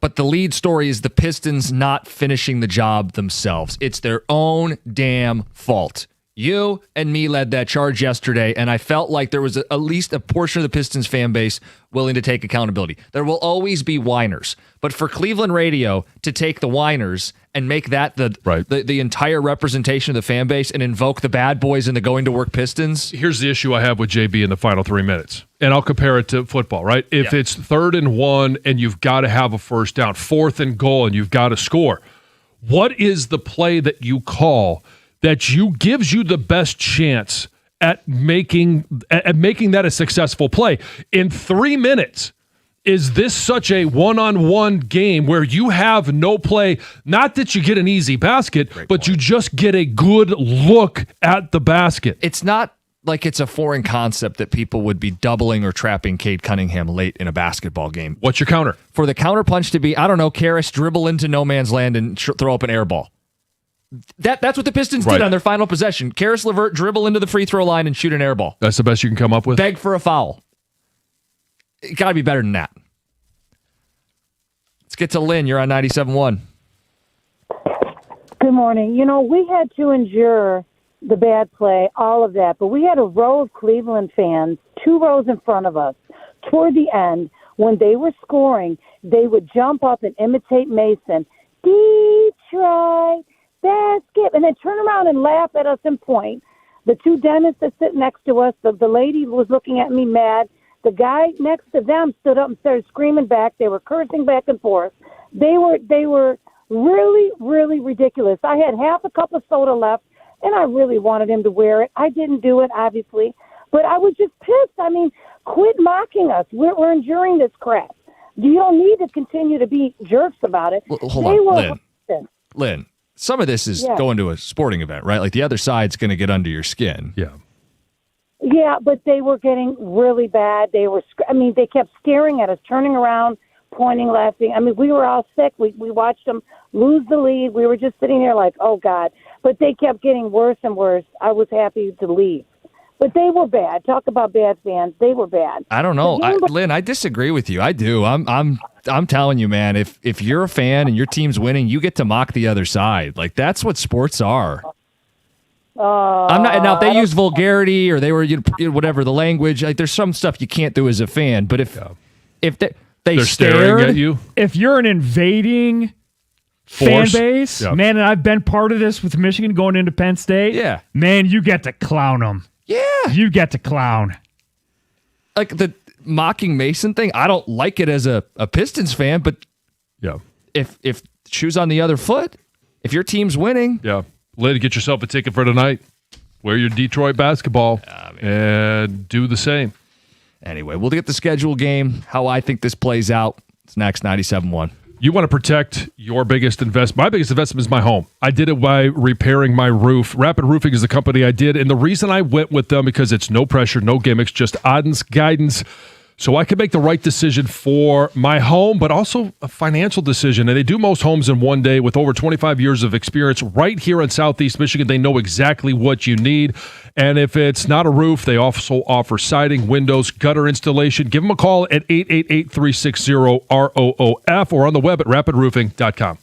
Speaker 2: but the lead story is the Pistons not finishing the job themselves. It's their own damn fault. You and me led that charge yesterday, and I felt like there was at least a portion of the Pistons fan base willing to take accountability. There will always be whiners, but for Cleveland radio to take the whiners and make that the entire representation of the fan base and invoke the bad boys and the going to work Pistons.
Speaker 1: Here's the issue I have with JB in the final 3 minutes, and I'll compare it to football, right? If it's 3rd and 1 and you've got to have a first down, 4th and goal and you've got to score, what is the play that you call that gives you the best chance at making that a successful play? In 3 minutes, is this such a one-on-one game where you have no play? Not that you get an easy basket, but you just get a good look at the basket.
Speaker 2: It's not like it's a foreign concept that people would be doubling or trapping Cade Cunningham late in a basketball game.
Speaker 1: What's your counter?
Speaker 2: For the counter punch to be, I don't know, Karras dribble into no man's land and throw up an air ball. That's what the Pistons did on their final possession. Karis LeVert dribble into the free throw line and shoot an air ball.
Speaker 1: That's the best you can come up with?
Speaker 2: Beg for a foul. It got to be better than that. Let's get to Lynn. You're on 97.1.
Speaker 10: Good morning. You know, we had to endure the bad play, all of that, but we had a row of Cleveland fans, 2 rows in front of us. Toward the end, when they were scoring, they would jump up and imitate Mason. Detroit basket, and then turn around and laugh at us and point. The 2 dentists that sit next to us, the lady was looking at me mad. The guy next to them stood up and started screaming back. They were cursing back and forth. They were really, really ridiculous. I had half a cup of soda left, and I really wanted him to wear it. I didn't do it, obviously, but I was just pissed. I mean, quit mocking us. We're enduring this crap. You don't need to continue to be jerks about it.
Speaker 2: Well, hold on, Lynn. some of this is
Speaker 10: Yeah.
Speaker 2: going to a sporting event, right? Like the other side's going to get under your skin.
Speaker 1: Yeah.
Speaker 10: Yeah, but they were getting really bad. They kept staring at us, turning around, pointing, laughing. I mean, we were all sick. We watched them lose the lead. We were just sitting there like, oh, God. But they kept getting worse and worse. I was happy to leave. But they were bad. Talk about bad fans. They were bad.
Speaker 2: I don't know, Lynn. I disagree with you. I do. I'm telling you, man. If you're a fan and your team's winning, you get to mock the other side. Like that's what sports are. I'm not now. If they use vulgarity or they were whatever the language, like there's some stuff you can't do as a fan. But if
Speaker 1: They're
Speaker 6: stared
Speaker 1: staring at you.
Speaker 6: If you're an invading fan
Speaker 1: Force.
Speaker 6: base,
Speaker 1: Yep.
Speaker 6: man, and I've been part of this with Michigan going into Penn State.
Speaker 2: Yeah.
Speaker 6: Man, you get to clown them.
Speaker 2: Yeah.
Speaker 6: You get to clown.
Speaker 2: Like the mocking Mason thing, I don't like it as a Pistons fan, but
Speaker 1: Yeah.
Speaker 2: if shoes on the other foot, if your team's winning,
Speaker 1: Yeah. Lynn, get yourself a ticket for tonight. Wear your Detroit basketball and do the same.
Speaker 2: anyway, we'll get the schedule game, how I think this plays out. It's next 97.1.
Speaker 1: You want to protect your biggest investment. My biggest investment is my home. I did it by repairing my roof. Rapid Roofing is the company I did. And the reason I went with them because it's no pressure, no gimmicks, just guidance. So I could make the right decision for my home, but also a financial decision. And they do most homes in one day with over 25 years of experience right here in Southeast Michigan. They know exactly what you need. And if it's not a roof, they also offer siding, windows, gutter installation. Give them a call at 888-360-ROOF or on the web at rapidroofing.com.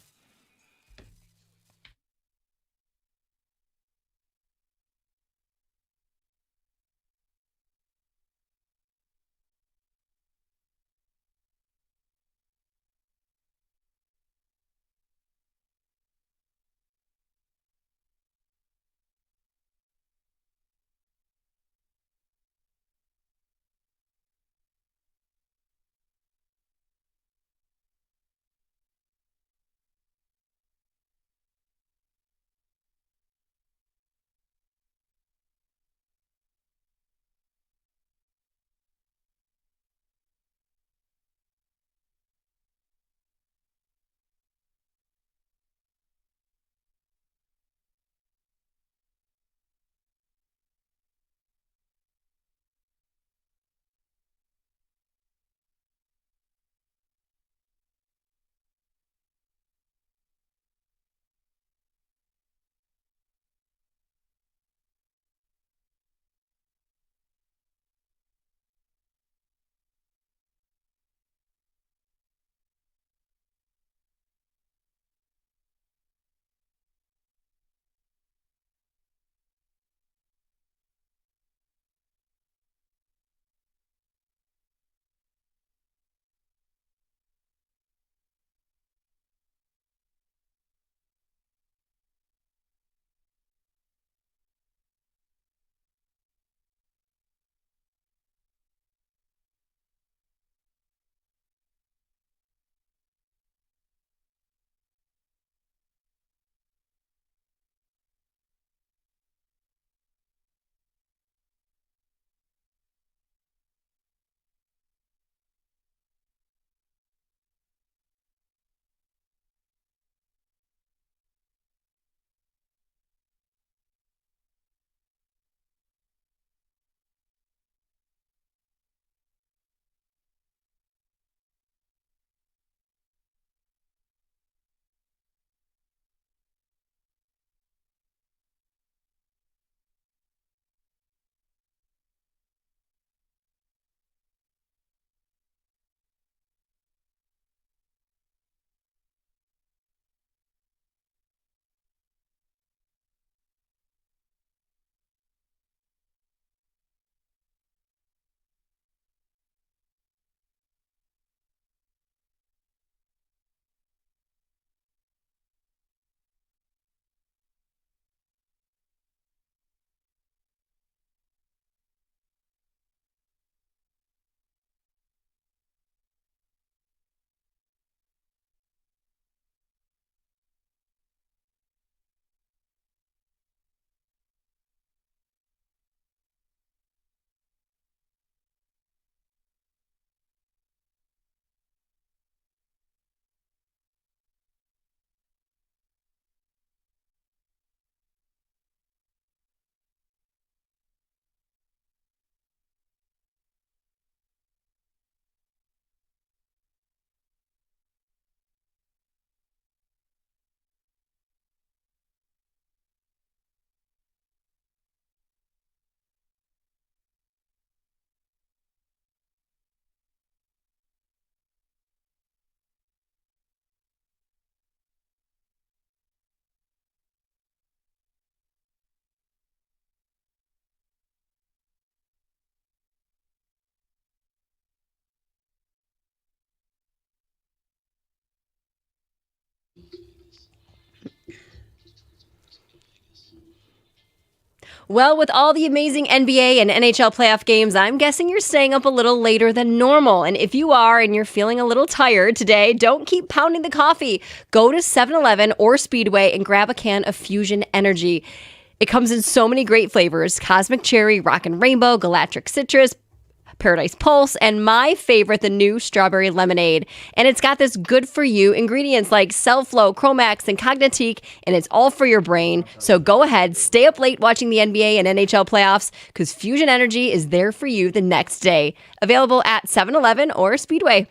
Speaker 4: Well, with all the amazing NBA and NHL playoff games, I'm guessing you're staying up a little later than normal. And if you are and you're feeling a little tired today, don't keep pounding the coffee. Go to 7-Eleven or Speedway and grab a can of Fusion Energy. It comes in so many great flavors: Cosmic Cherry, Rockin' Rainbow, Galactic Citrus, Paradise Pulse, and my favorite, the new Strawberry Lemonade. And it's got this good-for-you ingredients like Cellflow, Chromax, and Cognitique, and it's all for your brain. So go ahead, stay up late watching the NBA and NHL playoffs, because Fusion Energy is there for you the next day. Available at 7-Eleven or Speedway.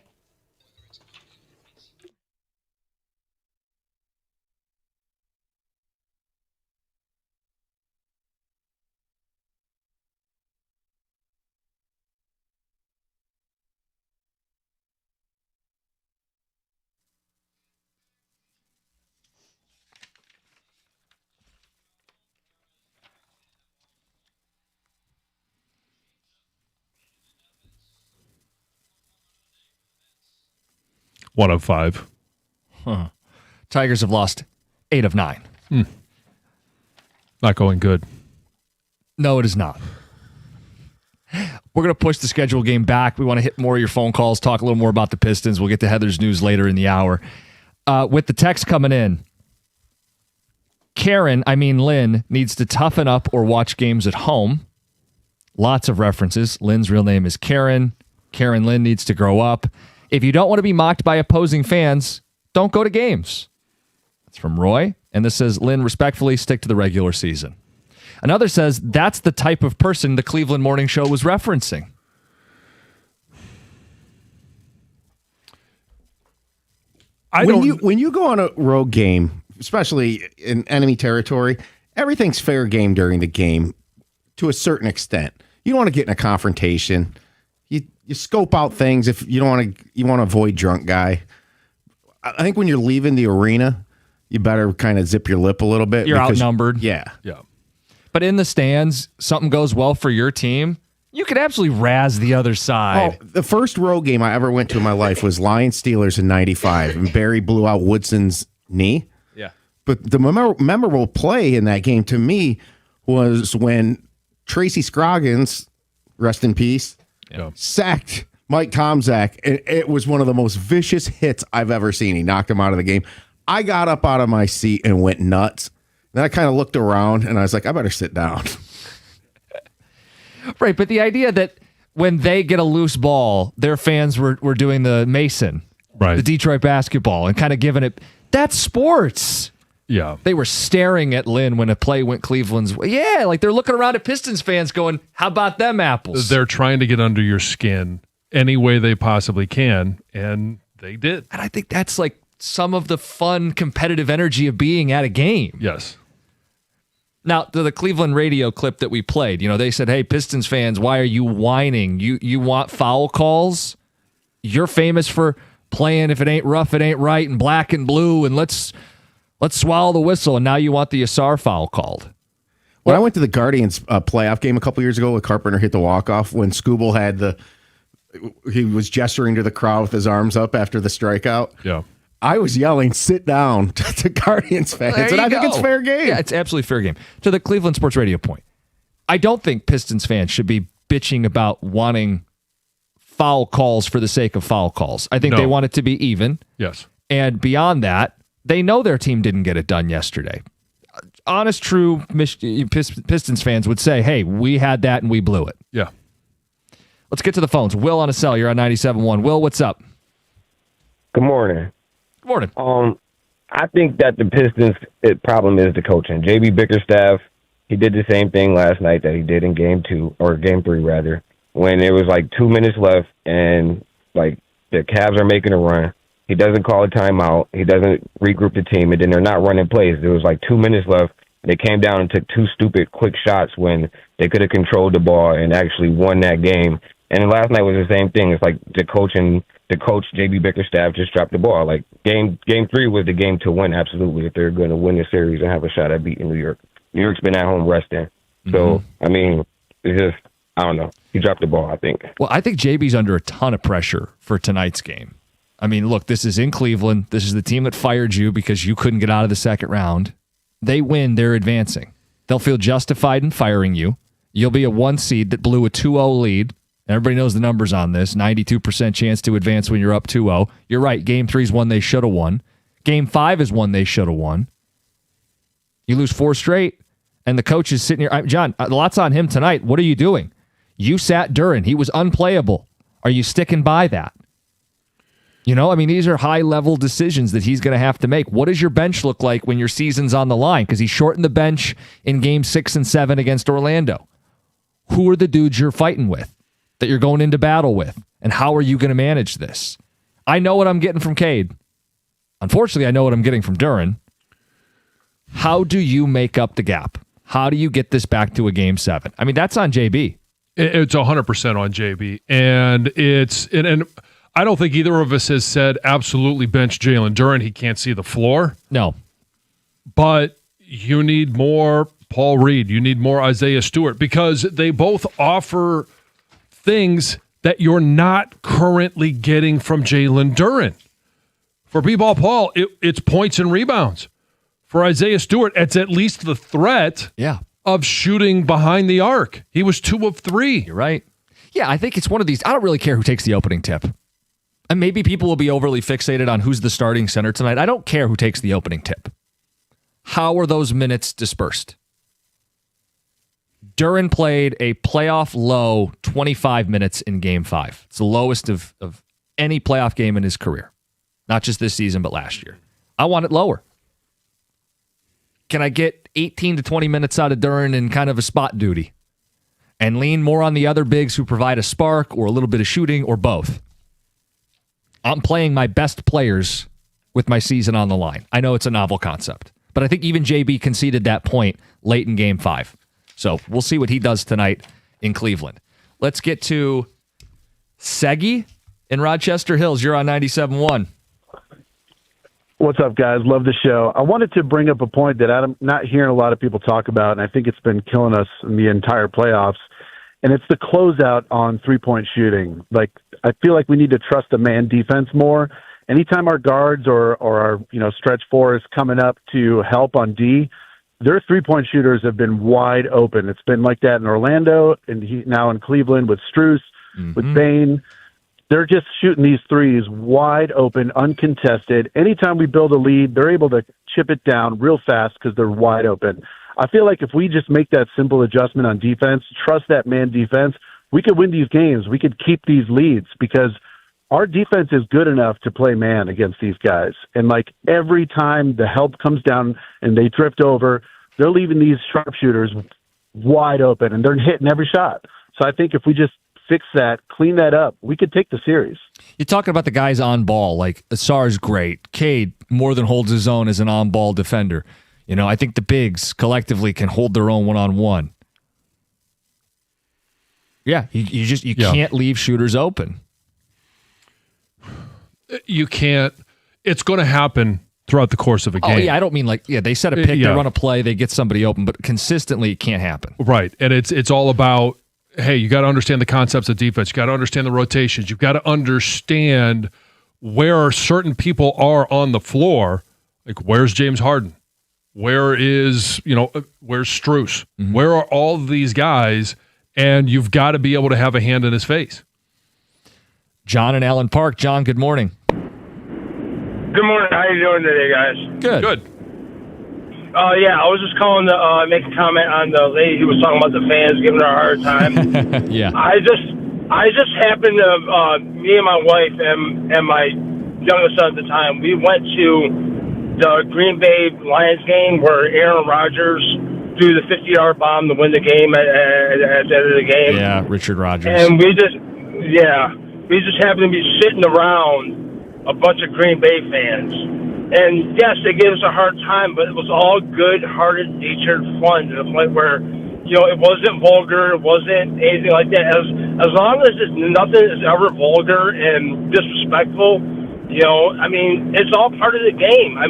Speaker 1: One of 5.
Speaker 2: Tigers have lost 8 of 9.
Speaker 1: Not going good.
Speaker 2: No, it is not. We're going to push the schedule game back. We want to hit more of your phone calls, talk a little more about the Pistons. We'll get to Heather's news later in the hour. With the text coming in, Lynn needs to toughen up or watch games at home. Lots of references. Lynn's real name is Karen. Karen Lynn needs to grow up. If you don't want to be mocked by opposing fans, don't go to games. That's from Roy. And this says, Lynn, respectfully, stick to the regular season. Another says, that's the type of person the Cleveland Morning Show was referencing.
Speaker 3: When you go on a road game, especially in enemy territory, everything's fair game during the game to a certain extent. You don't want to get in a confrontation. You scope out things if you don't want to. You want to avoid drunk guy. I think when you're leaving the arena, you better kind of zip your lip a little bit.
Speaker 2: You're outnumbered.
Speaker 3: Yeah.
Speaker 2: But in the stands, something goes well for your team, you could absolutely razz the other side.
Speaker 3: Oh, the first road game I ever went to in my life was Lions Steelers in '95, and Barry blew out Woodson's knee.
Speaker 2: Yeah.
Speaker 3: But the memorable play in that game to me was when Tracy Scroggins, rest in peace, sacked Mike Tomczak, and it was one of the most vicious hits I've ever seen. He knocked him out of the game. I got up out of my seat and went nuts. Then I kind of looked around and I was like, I better sit down.
Speaker 2: Right, but the idea that when they get a loose ball, their fans were doing the Mason,
Speaker 1: right,
Speaker 2: the Detroit basketball, and kind of giving it, that's sports.
Speaker 1: Yeah.
Speaker 2: They were staring at Lynn when a play went Cleveland's way. Yeah, like they're looking around at Pistons fans going, how about them apples?
Speaker 1: They're trying to get under your skin any way they possibly can, and they did.
Speaker 2: And I think that's like some of the fun, competitive energy of being at a game.
Speaker 1: Yes.
Speaker 2: Now, to the Cleveland radio clip that we played, they said, hey, Pistons fans, why are you whining? You want foul calls? You're famous for playing if it ain't rough, it ain't right, and black and blue, and let's swallow the whistle, and now you want the Asar foul called.
Speaker 3: When I went to the Guardians playoff game a couple years ago, Carpenter hit the walk-off when Skubal he was gesturing to the crowd with his arms up after the strikeout.
Speaker 1: Yeah.
Speaker 3: I was yelling, sit down to Guardians fans, and I think it's fair game.
Speaker 2: Yeah, it's absolutely fair game. To the Cleveland Sports Radio point, I don't think Pistons fans should be bitching about wanting foul calls for the sake of foul calls. I think they want it to be even.
Speaker 1: Yes.
Speaker 2: And beyond that, they know their team didn't get it done yesterday. Honest, true Pistons fans would say, hey, we had that and we blew it.
Speaker 1: Yeah.
Speaker 2: Let's get to the phones. Will on a cell. You're on 97.1. Will, what's up?
Speaker 11: Good morning.
Speaker 2: Good morning.
Speaker 11: I think that the Pistons' problem is the coaching. J.B. Bickerstaff, he did the same thing last night that he did in game 3, rather, when there was like 2 minutes left and like the Cavs are making a run. He doesn't call a timeout. He doesn't regroup the team, and then they're not running plays. There was like 2 minutes left. They came down and took 2 stupid quick shots when they could have controlled the ball and actually won that game. And last night was the same thing. It's like the coach, J.B. Bickerstaff, just dropped the ball. Like game 3 was the game to win, absolutely, if they're going to win the series and have a shot at beating New York. New York's been at home resting. So, I mean, it's just, I don't know. He dropped the ball, I think.
Speaker 2: Well, I think JB's under a ton of pressure for tonight's game. I mean, look, this is in Cleveland. This is the team that fired you because you couldn't get out of the second round. They win, they're advancing. They'll feel justified in firing you. You'll be a 1 seed that blew a 2-0 lead. Everybody knows the numbers on this. 92% chance to advance when you're up 2-0. You're right. Game 3 is one they should have won. Game 5 is one they should have won. You lose 4 straight, and the coach is sitting here. John, a lot's on him tonight. What are you doing? You sat Duren. He was unplayable. Are you sticking by that? These are high-level decisions that he's going to have to make. What does your bench look like when your season's on the line? Because he shortened the bench in Game 6 and 7 against Orlando. Who are the dudes you're fighting with, that you're going into battle with? And how are you going to manage this? I know what I'm getting from Cade. Unfortunately, I know what I'm getting from Duren. How do you make up the gap? How do you get this back to a Game 7? That's on JB.
Speaker 1: It's 100% on JB. And I don't think either of us has said absolutely bench Jalen Duren. He can't see the floor.
Speaker 2: No.
Speaker 1: But you need more Paul Reed. You need more Isaiah Stewart, because they both offer things that you're not currently getting from Jalen Duren. For B-Ball Paul, it's points and rebounds. For Isaiah Stewart, it's at least the threat of shooting behind the arc. He was 2 of 3.
Speaker 2: You're right. Yeah, I think it's one of these. I don't really care who takes the opening tip. And maybe people will be overly fixated on who's the starting center tonight. I don't care who takes the opening tip. How are those minutes dispersed? Duren played a playoff low 25 minutes in Game 5. It's the lowest of any playoff game in his career. Not just this season, but last year. I want it lower. Can I get 18 to 20 minutes out of Duren in kind of a spot duty? And lean more on the other bigs who provide a spark or a little bit of shooting or both? I'm playing my best players with my season on the line. I know it's a novel concept, but I think even JB conceded that point late in Game 5. So we'll see what he does tonight in Cleveland. Let's get to Seggy in Rochester Hills. You're on 97.1.
Speaker 12: What's up, guys? Love the show. I wanted to bring up a point that I'm not hearing a lot of people talk about, and I think it's been killing us in the entire playoffs, and it's the closeout on three-point shooting. I feel like we need to trust the man defense more. Anytime our guards or our stretch four is coming up to help on D, their three-point shooters have been wide open. It's been like that in Orlando, and now in Cleveland with Strus, with Bane. They're just shooting these threes wide open, uncontested. Anytime we build a lead, they're able to chip it down real fast because they're wide open. I feel like if we just make that simple adjustment on defense, trust that man defense, we could win these games. We could keep these leads because our defense is good enough to play man against these guys. And every time the help comes down and they drift over, they're leaving these sharpshooters wide open and they're hitting every shot. So I think if we just fix that, clean that up, we could take the series.
Speaker 2: You're talking about the guys on ball, Asar's great. Cade more than holds his own as an on-ball defender. I think the bigs collectively can hold their own one-on-one. Yeah, you can't leave shooters open.
Speaker 1: You can't. It's going to happen throughout the course of a game.
Speaker 2: Oh, yeah, I don't mean they set a pick, they run a play, they get somebody open, but consistently it can't happen.
Speaker 1: Right, and it's all about, hey, you got to understand the concepts of defense. You got to understand the rotations. You've got to understand where certain people are on the floor. Where's James Harden? Where's Strus? Mm-hmm. Where are all of these guys? And you've got to be able to have a hand in his face.
Speaker 2: John in Allen Park. John, good morning.
Speaker 13: Good morning. How you doing today, guys?
Speaker 2: Good.
Speaker 13: I was just calling to make a comment on the lady who was talking about the fans giving her a hard time.
Speaker 2: Yeah.
Speaker 13: I just happened to me and my wife and my youngest son at the time, we went to the Green Bay Lions game where Aaron Rodgers threw the 50-yard bomb to win the game at the end of the game.
Speaker 2: Yeah, Richard Rodgers.
Speaker 13: And we just happened to be sitting around a bunch of Green Bay fans. And yes, they gave us a hard time, but it was all good-hearted, natured fun to the point where, it wasn't vulgar, it wasn't anything like that. As long as nothing is ever vulgar and disrespectful, it's all part of the game. I've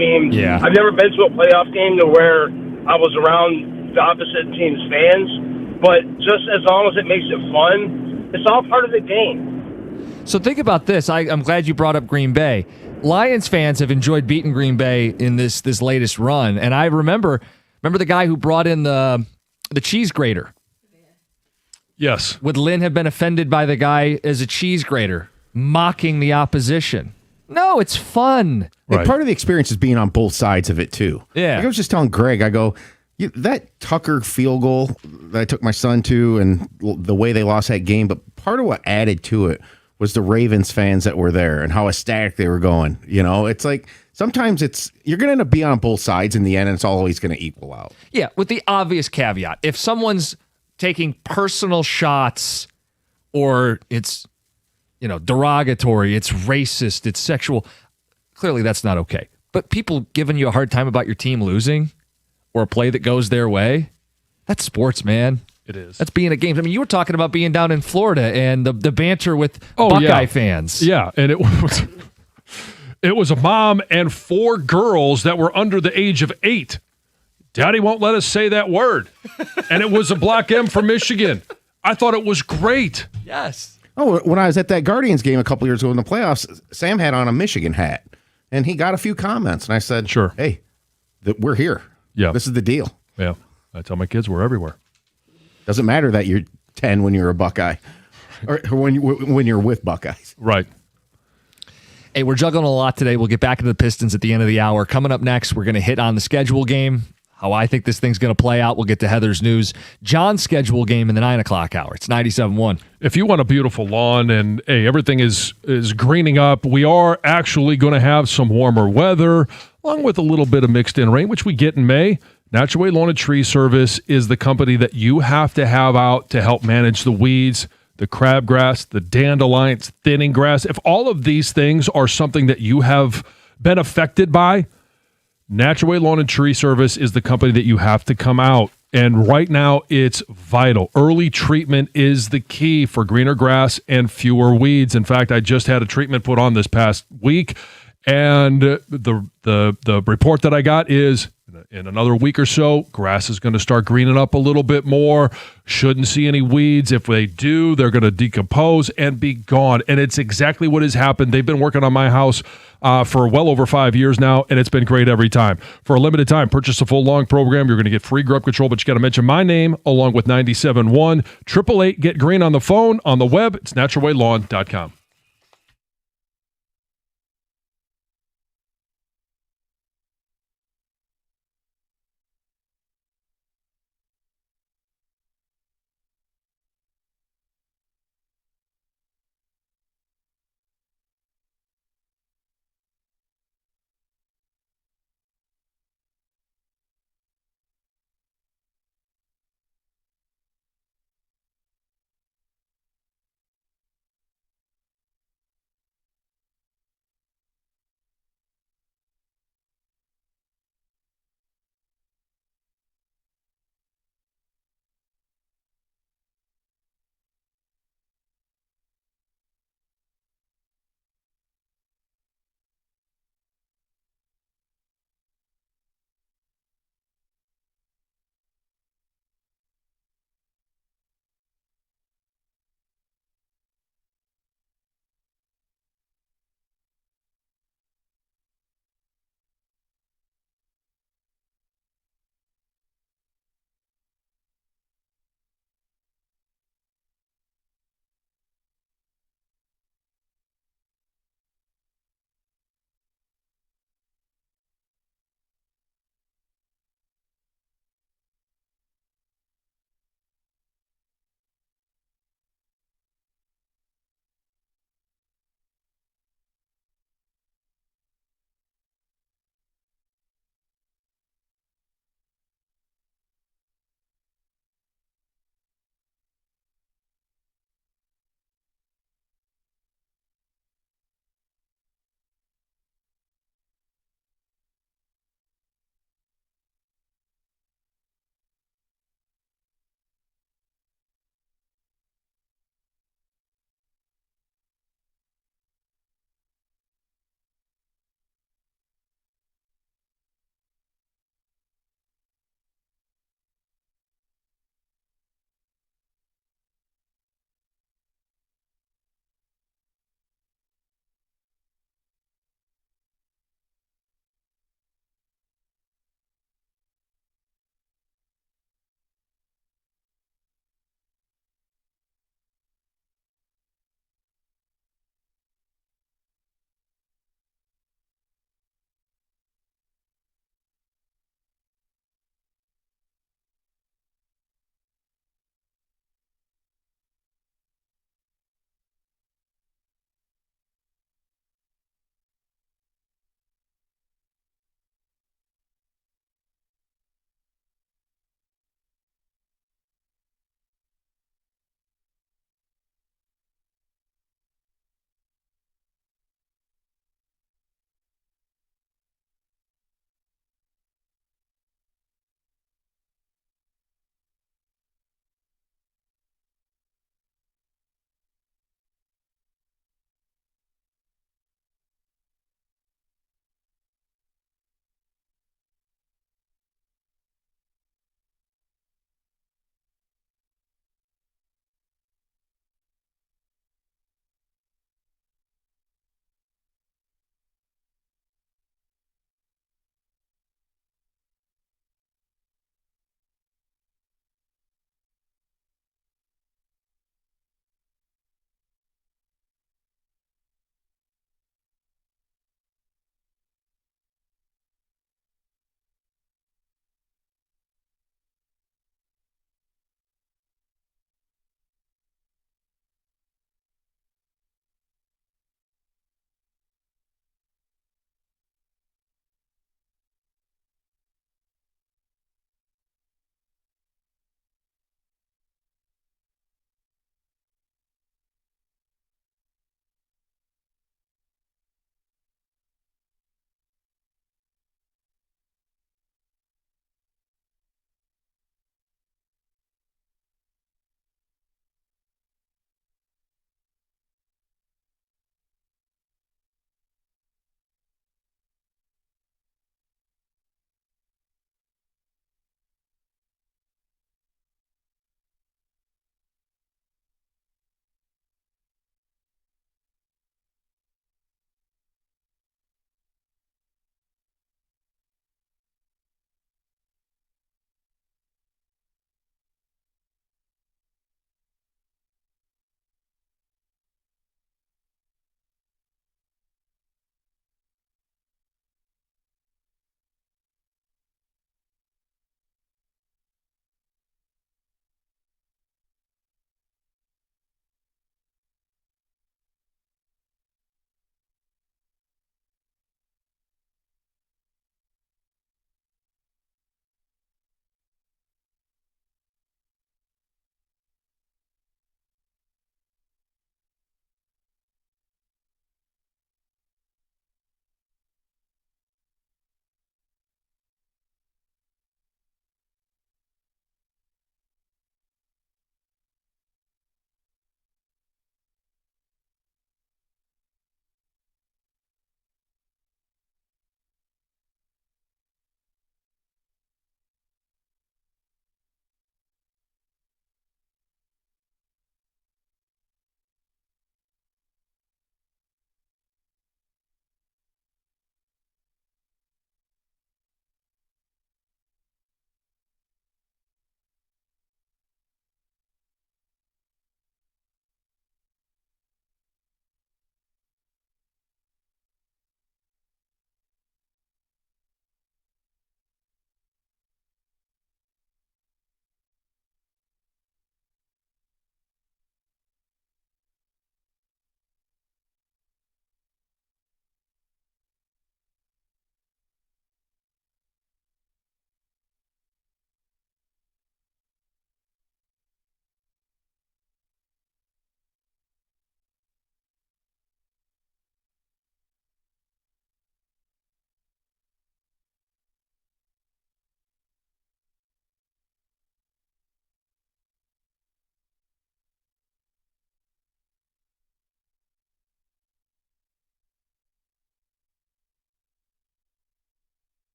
Speaker 13: never been to a playoff game to where I was around the opposite team's fans, but just as long as it makes it fun, it's all part of the game.
Speaker 2: So think about this. I'm glad you brought up Green Bay. Lions fans have enjoyed beating Green Bay in this latest run, and I remember Remember the guy who brought in the cheese grater?
Speaker 1: Yes.
Speaker 2: Would Lynn have been offended by the guy as a cheese grater, mocking the opposition? No, it's fun.
Speaker 3: And part of the experience is being on both sides of it, too.
Speaker 2: Yeah.
Speaker 3: Like I was just telling Greg, I go, that Tucker field goal that I took my son to and the way they lost that game, but part of what added to it was the Ravens fans that were there and how ecstatic they were going. You know, it's like sometimes you're going to end up being on both sides in the end, and it's always going to equal out.
Speaker 2: Yeah, with the obvious caveat. If someone's taking personal shots or it's, derogatory, it's racist, it's sexual, clearly that's not okay. But people giving you a hard time about your team losing or a play that goes their way, that's sports, man.
Speaker 1: It is.
Speaker 2: That's being at games. I mean, you were talking about being down in Florida and the banter with Buckeye fans.
Speaker 1: Yeah, and it was a mom and 4 girls that were under the age of 8. Daddy won't let us say that word. And it was a Block M from Michigan. I thought it was great.
Speaker 2: Yes.
Speaker 3: Oh, when I was at that Guardians game a couple years ago in the playoffs, Sam had on a Michigan hat, and he got a few comments, and I said,
Speaker 1: "Sure,
Speaker 3: hey, we're here.
Speaker 1: Yeah,
Speaker 3: this is the deal."
Speaker 1: Yeah, I tell my kids we're everywhere.
Speaker 3: Doesn't matter that you're 10 when you're a Buckeye, or when you're with Buckeyes.
Speaker 1: Right.
Speaker 2: Hey, we're juggling a lot today. We'll get back into the Pistons at the end of the hour. Coming up next, we're going to hit on the schedule game, how I think this thing's going to play out. We'll get to Heather's news. John's schedule game in the 9 o'clock hour. It's 97.1.
Speaker 1: If you want a beautiful lawn and everything is greening up, we are actually going to have some warmer weather, along with a little bit of mixed in rain, which we get in May. Natural Way Lawn and Tree Service is the company that you have to have out to help manage the weeds, the crabgrass, the dandelions, thinning grass. If all of these things are something that you have been affected by, Natural Way Lawn and Tree Service is the company that you have to come out. And right now, it's vital. Early treatment is the key for greener grass and fewer weeds. In fact, I just had a treatment put on this past week, and the report that I got is in another week or so, grass is going to start greening up a little bit more. Shouldn't see any weeds. If they do, they're going to decompose and be gone. And it's exactly what has happened. They've been working on my house for well over 5 years now, and it's been great every time. For a limited time, purchase a full long program. You're going to get free grub control, but you got to mention my name along with 97.1. 888 Get Green on the phone, on the web. It's naturalwaylawn.com.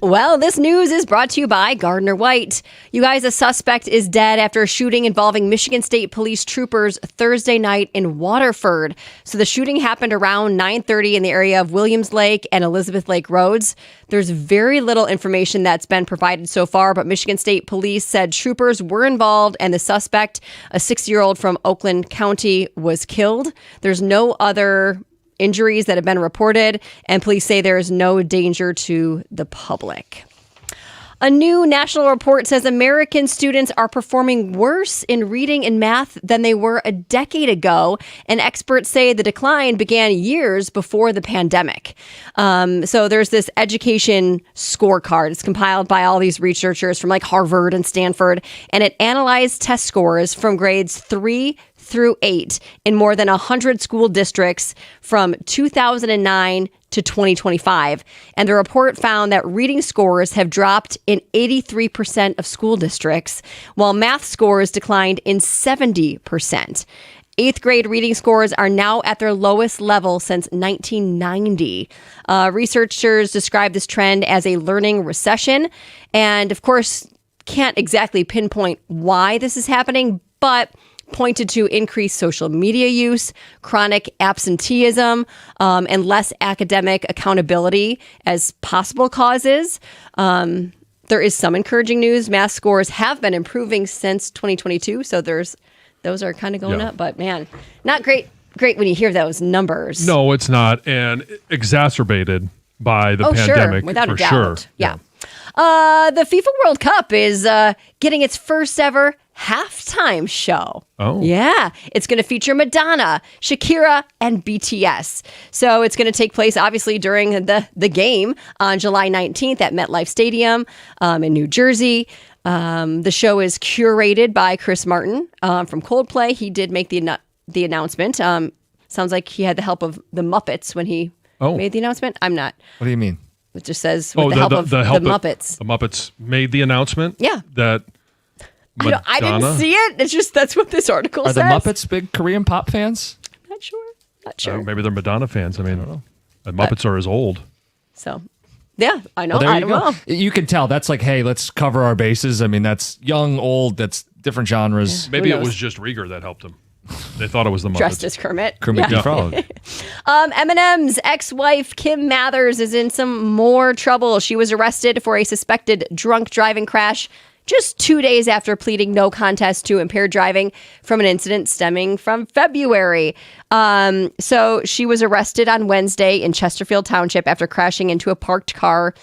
Speaker 4: Well, this news is brought to you by Gardner White. You guys, a suspect is dead after a shooting involving Michigan State Police troopers Thursday night in Waterford. So the shooting happened around 9:30 in the area of Williams Lake and Elizabeth Lake Roads. There's very little information that's been provided so far, but Michigan State Police said troopers were involved and the suspect, a 6-year-old from Oakland County, was killed. There's no other injuries that have been reported, and police say there is no danger to the public. A new national report says American students are performing worse in reading and math than they were a decade ago, and experts say the decline began years before the pandemic. So there's this education scorecard. It's compiled by all these researchers from like Harvard and Stanford, and it analyzed test scores from grades 3 through 8 in more than 100 school districts from 2009 to 2025. And the report found that reading scores have dropped in 83% of school districts, while math scores declined in 70%. 8th grade reading scores are now at their lowest level since 1990. Researchers describe this trend as a learning recession. And of course, can't exactly pinpoint why this is happening, but pointed to increased social media use, chronic absenteeism, and less academic accountability as possible causes. There is some encouraging news. Math scores have been improving since 2022, so those are kind of going up. But man, not great when you hear those numbers.
Speaker 1: No, it's not, and exacerbated by the pandemic.
Speaker 4: Sure, without
Speaker 1: for
Speaker 4: a doubt.
Speaker 1: sure.
Speaker 4: Yeah. The FIFA World Cup is getting its first ever halftime show.
Speaker 1: Oh.
Speaker 4: Yeah. It's going to feature Madonna, Shakira, and BTS. So it's going to take place, obviously, during the game on July 19th at MetLife Stadium in New Jersey. The show is curated by Chris Martin from Coldplay. He did make the announcement. Sounds like he had the help of the Muppets when he made the announcement. I'm not.
Speaker 2: What do you mean?
Speaker 4: It just says with the help of the Muppets.
Speaker 1: The Muppets made the announcement?
Speaker 4: Yeah.
Speaker 1: That Madonna?
Speaker 4: I didn't see it. It's just that's what this article
Speaker 2: Are
Speaker 4: says.
Speaker 2: the Muppets big Korean pop fans?
Speaker 4: Not sure.
Speaker 1: Maybe they're Madonna fans. I mean, the Muppets are as old.
Speaker 4: So, yeah, I know.
Speaker 2: Well,
Speaker 4: I don't know.
Speaker 2: You can tell that's like, hey, let's cover our bases. I mean, that's young, old, that's different genres.
Speaker 1: Maybe it was just Rieger that helped him. They thought it was the Muppets.
Speaker 4: Dressed as Kermit.
Speaker 2: Kermit the Frog.
Speaker 4: Eminem's ex-wife, Kim Mathers, is in some more trouble. She was arrested for a suspected drunk driving crash just 2 days after pleading no contest to impaired driving from an incident stemming from February. So she was arrested on Wednesday in Chesterfield Township after crashing into a parked car.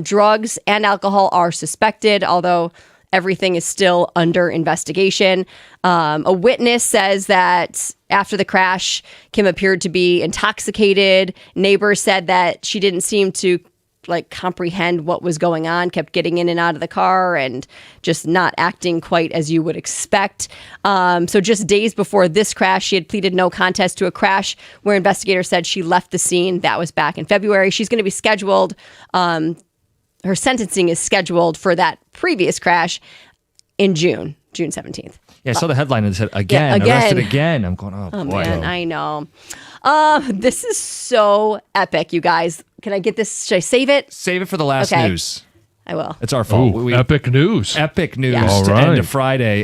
Speaker 4: Drugs and alcohol are suspected, although everything is still under investigation. A witness says that after the crash, Kim appeared to be intoxicated. Neighbors said that she didn't seem to comprehend what was going on, kept getting in and out of the car and just not acting quite as you would expect. So just days before this crash, she had pleaded no contest to a crash where investigators said she left the scene. That was back in February. She's going to be scheduled. Her sentencing is scheduled for that previous crash in June 17th.
Speaker 2: Yeah, I saw the headline and it said, again, arrested again. I'm going, oh boy.
Speaker 4: Man, I know. This is so epic, you guys. Can I get this? Should I save it?
Speaker 2: Save it for the last
Speaker 4: Okay.
Speaker 2: news.
Speaker 4: I will.
Speaker 2: It's our fault.
Speaker 1: Ooh, epic news.
Speaker 2: Epic news
Speaker 4: Yeah.
Speaker 1: All
Speaker 2: to
Speaker 1: right.
Speaker 2: end of Friday.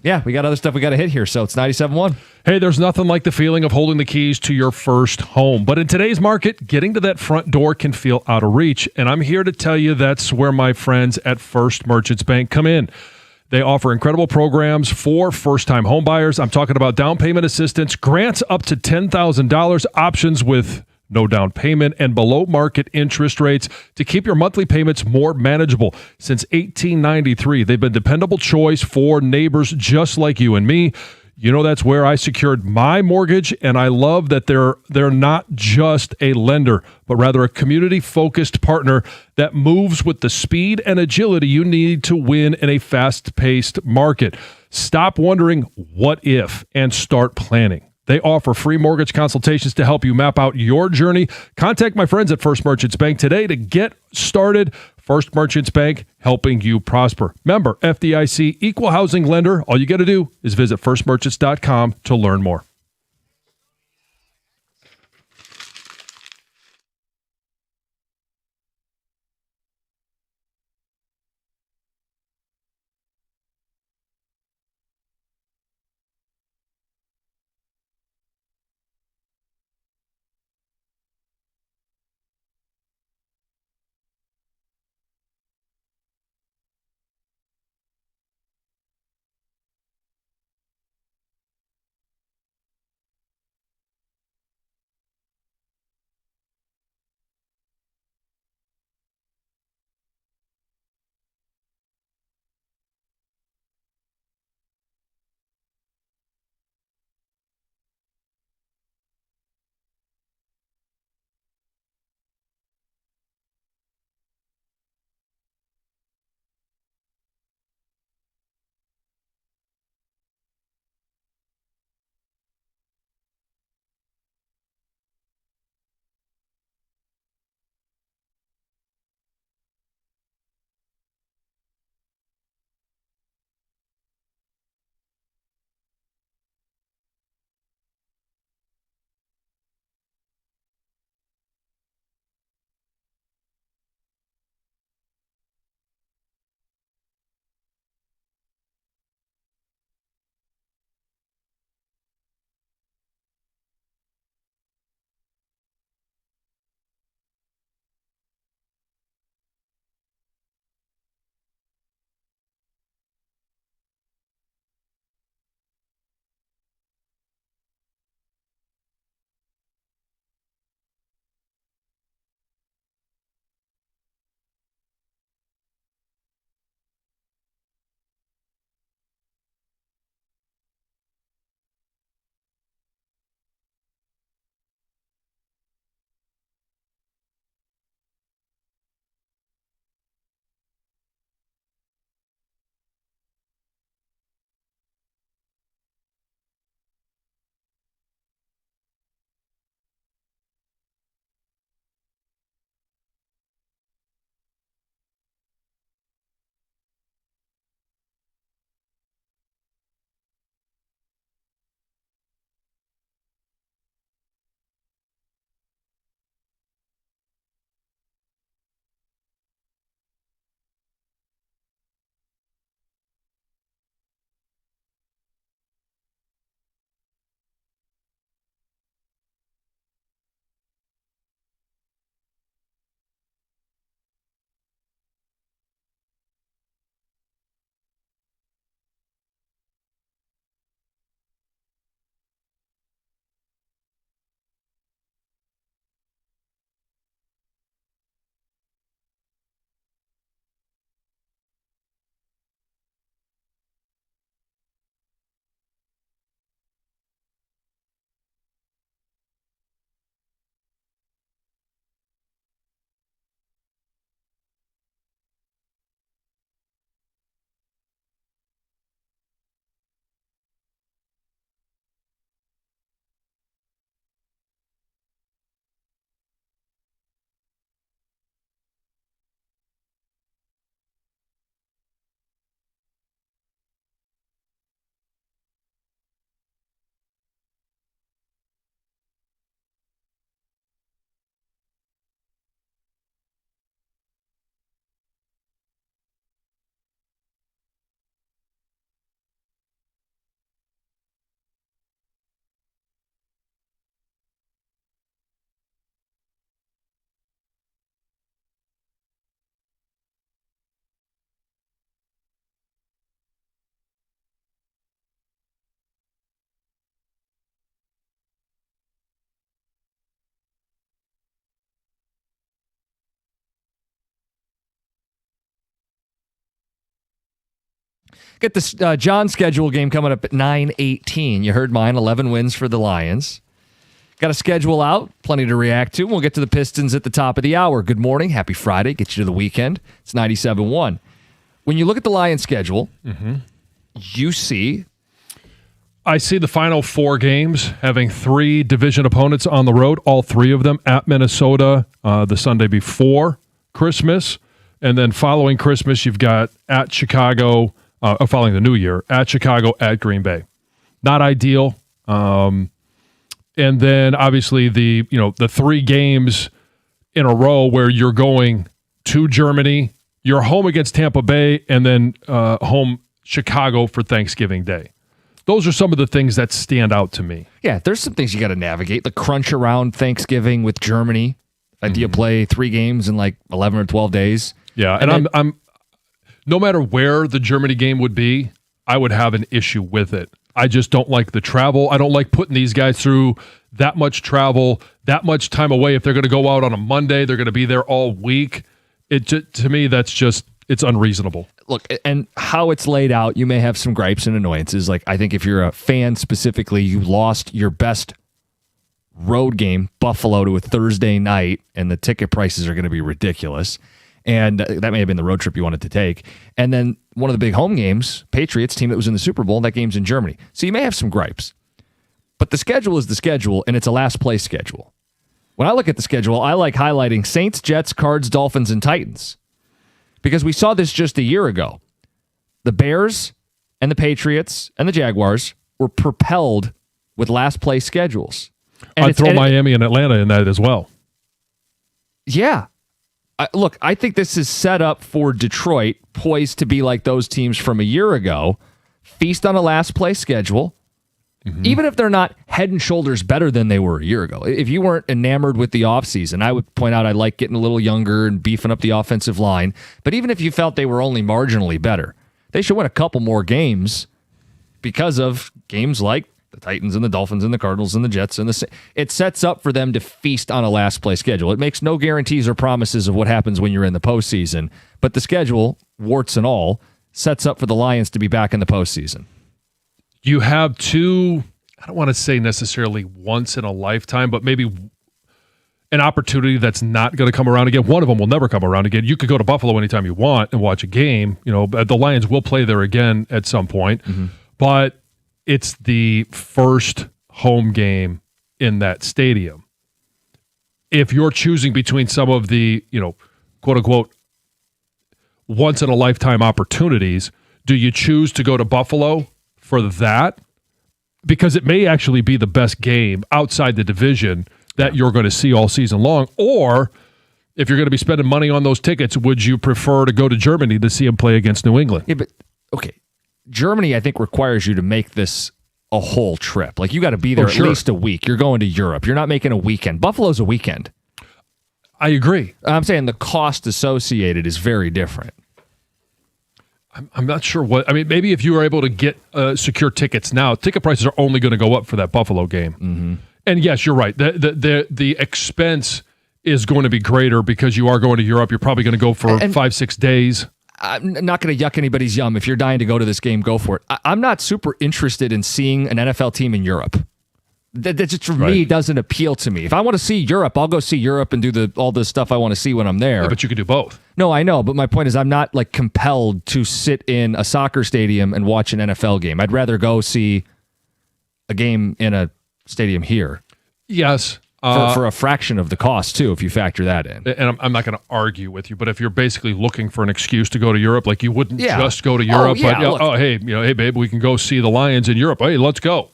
Speaker 2: Yeah, we got other stuff we got to hit here. So it's 97.1.
Speaker 1: Hey, there's nothing like the feeling of holding the keys to your first home. But in today's market, getting to that front door can feel out of reach. And I'm here to tell you that's where my friends at First Merchants Bank come in. They offer incredible programs for first-time home buyers. I'm talking about down payment assistance, grants up to $10,000, options with no down payment, and below-market interest rates to keep your monthly payments more manageable. Since 1893, they've been a dependable choice for neighbors just like you and me. You know, that's where I secured my mortgage, and I love that they're not just a lender, but rather a community-focused partner that moves with the speed and agility you need to win in a fast-paced market. Stop wondering what if and start planning. They offer free mortgage consultations to help you map out your journey. Contact my friends at First Merchants Bank today to get started. First Merchants Bank, helping you prosper. Member FDIC, equal housing lender. All you got to do is visit firstmerchants.com to learn more.
Speaker 2: Get this John schedule game coming up at 9:18. You heard mine, 11 wins for the Lions. Got a schedule out, plenty to react to. We'll get to the Pistons at the top of the hour. Good morning, happy Friday, get you to the weekend. It's 97-1. When you look at the Lions schedule, you see...
Speaker 1: I see the final 4 games having 3 division opponents on the road, all 3 of them at Minnesota the Sunday before Christmas. And then following Christmas, you've got at Chicago, following the New Year, at Chicago, at Green Bay. Not ideal. And then obviously the 3 games in a row where you're going to Germany, you're home against Tampa Bay, and then home Chicago for Thanksgiving Day. Those are some of the things that stand out to me.
Speaker 2: Yeah, there's some things you got to navigate. The crunch around Thanksgiving with Germany. Do you play 3 games in like 11 or 12 days?
Speaker 1: Yeah, and I'm no matter where the Germany game would be, I would have an issue with it. I just don't like the travel. I don't like putting these guys through that much travel, that much time away. If they're going to go out on a Monday, they're going to be there all week. To me, it's unreasonable.
Speaker 2: Look, and how it's laid out, you may have some gripes and annoyances. Like, I think if you're a fan specifically, you lost your best road game, Buffalo, to a Thursday night, and the ticket prices are going to be ridiculous. And that may have been the road trip you wanted to take. And then one of the big home games, Patriots, team that was in the Super Bowl, that game's in Germany. So you may have some gripes. But the schedule is the schedule, and it's a last place schedule. When I look at the schedule, I like highlighting Saints, Jets, Cards, Dolphins, and Titans. Because we saw this just a year ago. The Bears and the Patriots and the Jaguars were propelled with last place schedules. And
Speaker 1: I'd throw Miami and Atlanta in that as well.
Speaker 2: Yeah. Look, I think this is set up for Detroit, poised to be like those teams from a year ago, feast on a last place schedule, even if they're not head and shoulders better than they were a year ago. If you weren't enamored with the offseason, I would point out I like getting a little younger and beefing up the offensive line. But even if you felt they were only marginally better, they should win a couple more games because of games like the Titans and the Dolphins and the Cardinals and the Jets and it sets up for them to feast on a last place schedule. It makes no guarantees or promises of what happens when you're in the postseason, but the schedule, warts and all, sets up for the Lions to be back in the postseason.
Speaker 1: You have 2, I don't want to say necessarily once in a lifetime, but maybe an opportunity that's not going to come around again. One of them will never come around again. You could go to Buffalo anytime you want and watch a game. The Lions will play there again at some point, but it's the first home game in that stadium. If you're choosing between some of the, quote unquote, once in a lifetime opportunities, do you choose to go to Buffalo for that? Because it may actually be the best game outside the division that you're going to see all season long. Or if you're going to be spending money on those tickets, would you prefer to go to Germany to see them play against New England?
Speaker 2: Yeah, but okay. Germany, I think, requires you to make this a whole trip. Like, you got to be there at least a week. You're going to Europe. You're not making a weekend. Buffalo's a weekend.
Speaker 1: I agree.
Speaker 2: I'm saying the cost associated is very different.
Speaker 1: I'm not sure what. I mean, maybe if you were able to get secure tickets now, ticket prices are only going to go up for that Buffalo game. And yes, you're right. The expense is going to be greater because you are going to Europe. You're probably going to go for 5-6 days.
Speaker 2: I'm not going to yuck anybody's yum. If you're dying to go to this game, go for it. I'm not super interested in seeing an NFL team in Europe. That just for me doesn't appeal to me. If I want to see Europe, I'll go see Europe and do all the stuff I want to see when I'm there.
Speaker 1: Yeah, but you could do both.
Speaker 2: No, I know, but my point is I'm not like compelled to sit in a soccer stadium and watch an NFL game. I'd rather go see a game in a stadium here.
Speaker 1: Yes.
Speaker 2: For a fraction of the cost, too, if you factor that in.
Speaker 1: And I'm not going to argue with you, but if you're basically looking for an excuse to go to Europe, like you wouldn't just go to Europe, hey, babe, we can go see the Lions in Europe. Hey, let's go.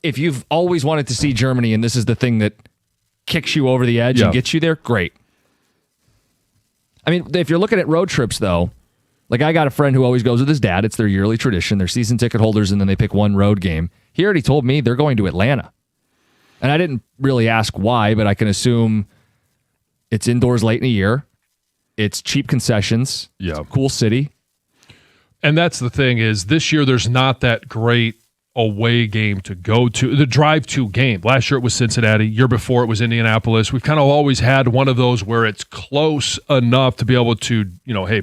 Speaker 2: If you've always wanted to see Germany and this is the thing that kicks you over the edge and gets you there, great. I mean, if you're looking at road trips, though, like I got a friend who always goes with his dad. It's their yearly tradition. They're season ticket holders, and then they pick one road game. He already told me they're going to Atlanta. And I didn't really ask why, but I can assume it's indoors late in the year. It's cheap concessions.
Speaker 1: Yeah.
Speaker 2: It's a cool city.
Speaker 1: And that's the thing is this year there's not that great away game to go to. The drive-to game. Last year it was Cincinnati. Year before it was Indianapolis. We've kind of always had one of those where it's close enough to be able to, hey,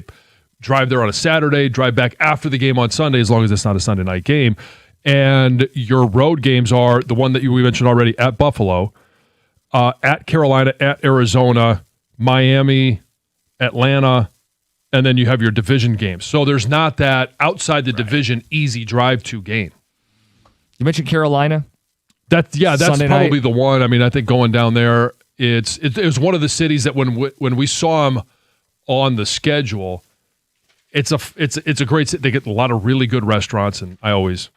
Speaker 1: drive there on a Saturday, drive back after the game on Sunday, as long as it's not a Sunday night game. And your road games are the one that we mentioned already at Buffalo, at Carolina, at Arizona, Miami, Atlanta, and then you have your division games. So there's not that outside the division easy drive to game.
Speaker 2: You mentioned Carolina.
Speaker 1: That's
Speaker 2: Sunday
Speaker 1: probably
Speaker 2: night.
Speaker 1: the one. I mean, I think going down there, it was one of the cities that when we saw them on the schedule, it's a great city. They get a lot of really good restaurants, and I always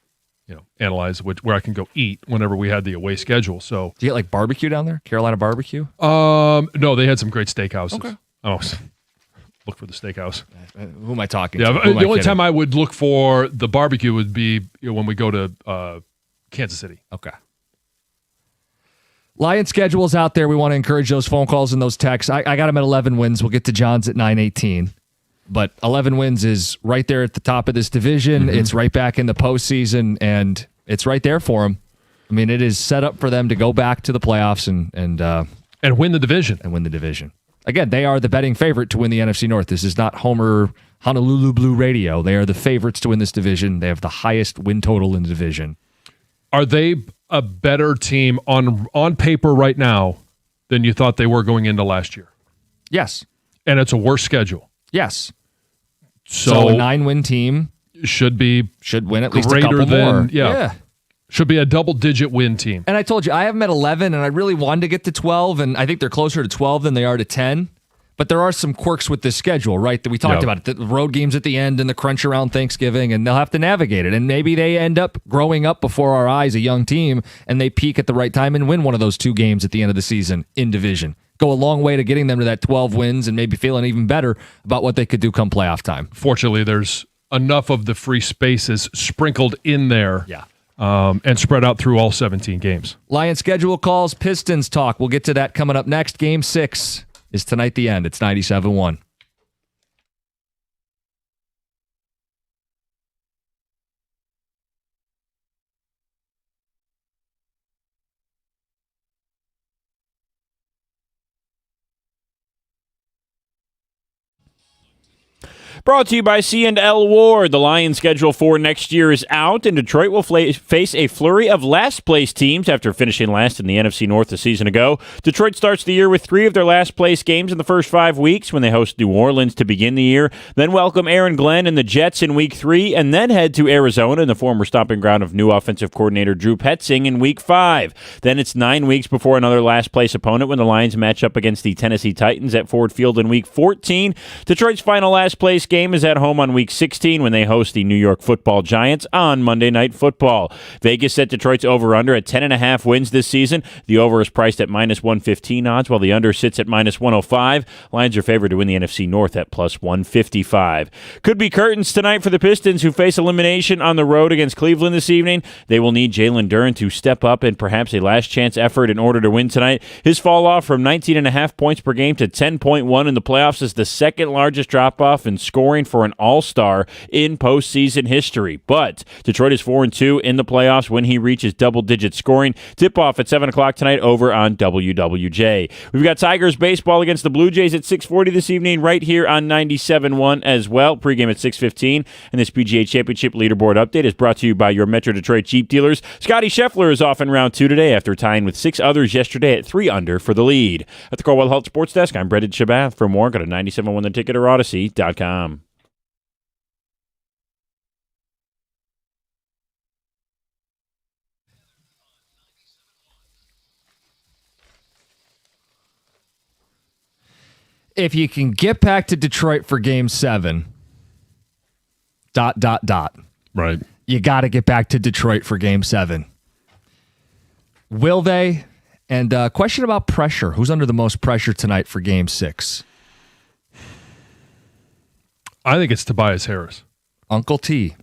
Speaker 1: analyze where I can go eat whenever we had the away schedule. So
Speaker 2: do you get like barbecue down there? Carolina barbecue?
Speaker 1: No, they had some great steakhouses.
Speaker 2: Okay.
Speaker 1: I always look for the steakhouse.
Speaker 2: Who am I talking
Speaker 1: Yeah,
Speaker 2: to? Who am
Speaker 1: the
Speaker 2: I
Speaker 1: only
Speaker 2: kidding?
Speaker 1: time I would look for the barbecue would be when we go to Kansas City.
Speaker 2: Okay. Lion schedule's out there. We want to encourage those phone calls and those texts. I got them at 11 wins. We'll get to John's at 9-18. But 11 wins is right there at the top of this division.
Speaker 1: Mm-hmm.
Speaker 2: It's right back in the postseason, and it's right there for them. I mean, it is set up for them to go back to the playoffs
Speaker 1: and win the division.
Speaker 2: And win the division. Again, they are the betting favorite to win the NFC North. This is not Homer Honolulu Blue Radio. They are the favorites to win this division. They have the highest win total in the division.
Speaker 1: Are they a better team on paper right now than you thought they were going into last year?
Speaker 2: Yes.
Speaker 1: And it's a worse schedule.
Speaker 2: Yes.
Speaker 1: So
Speaker 2: a 9-win team
Speaker 1: should
Speaker 2: win at least a
Speaker 1: greater
Speaker 2: couple
Speaker 1: than
Speaker 2: more.
Speaker 1: Yeah. Should be a double-digit win team.
Speaker 2: And I told you, I have them at 11, and I really wanted to get to 12, and I think they're closer to 12 than they are to 10. But there are some quirks with this schedule, right, that we talked about. The road games at the end and the crunch around Thanksgiving, and they'll have to navigate it. And maybe they end up growing up before our eyes, a young team, and they peak at the right time and win one of those 2 games at the end of the season in division. Go a long way to getting them to that 12 wins and maybe feeling even better about what they could do come playoff time.
Speaker 1: Fortunately, there's enough of the free spaces sprinkled in there.
Speaker 2: Yeah.
Speaker 1: And spread out through all 17 games.
Speaker 2: Lion schedule calls, Pistons talk. We'll get to that coming up next. Game 6 is tonight the end. It's 97-1.
Speaker 7: Brought to you by C&L Ward. The Lions schedule for next year is out, and Detroit will face a flurry of last-place teams after finishing last in the NFC North a season ago. Detroit starts the year with 3 of their last-place games in the first 5 weeks when they host New Orleans to begin the year, then welcome Aaron Glenn and the Jets in Week 3, and then head to Arizona, the former stomping ground of new offensive coordinator Drew Petzing, in Week 5. Then it's 9 weeks before another last-place opponent when the Lions match up against the Tennessee Titans at Ford Field in Week 14. Detroit's final last-place game is at home on Week 16 when they host the New York Football Giants on Monday Night Football. Vegas set Detroit's over-under at 10.5 wins this season. The over is priced at -115 odds, while the under sits at -105. Lions are favored to win the NFC North at +155. Could be curtains tonight for the Pistons, who face elimination on the road against Cleveland this evening. They will need Jalen Duren to step up in perhaps a last-chance effort in order to win tonight. His fall-off from 19.5 points per game to 10.1 in the playoffs is the second largest drop-off in scoring for an all-star in postseason history. But Detroit is 4-2 in the playoffs when he reaches double-digit scoring. Tip-off at 7 o'clock tonight over on WWJ. We've got Tigers baseball against the Blue Jays at 6:40 this evening right here on 97.1 as well. Pre-game at 6:15. And this PGA Championship leaderboard update is brought to you by your Metro Detroit Jeep dealers. Scotty Scheffler is off in round 2 today after tying with 6 others yesterday at 3 under for the lead. At the Caldwell Health Sports Desk, I'm Brendan Shabath. For more, go to 97.1theticket or Odyssey.com.
Speaker 2: If you can get back to Detroit for Game 7, ...
Speaker 1: Right.
Speaker 2: You got to get back to Detroit for Game 7. Will they? And question about pressure. Who's under the most pressure tonight for Game 6?
Speaker 1: I think it's Tobias Harris.
Speaker 2: Uncle T.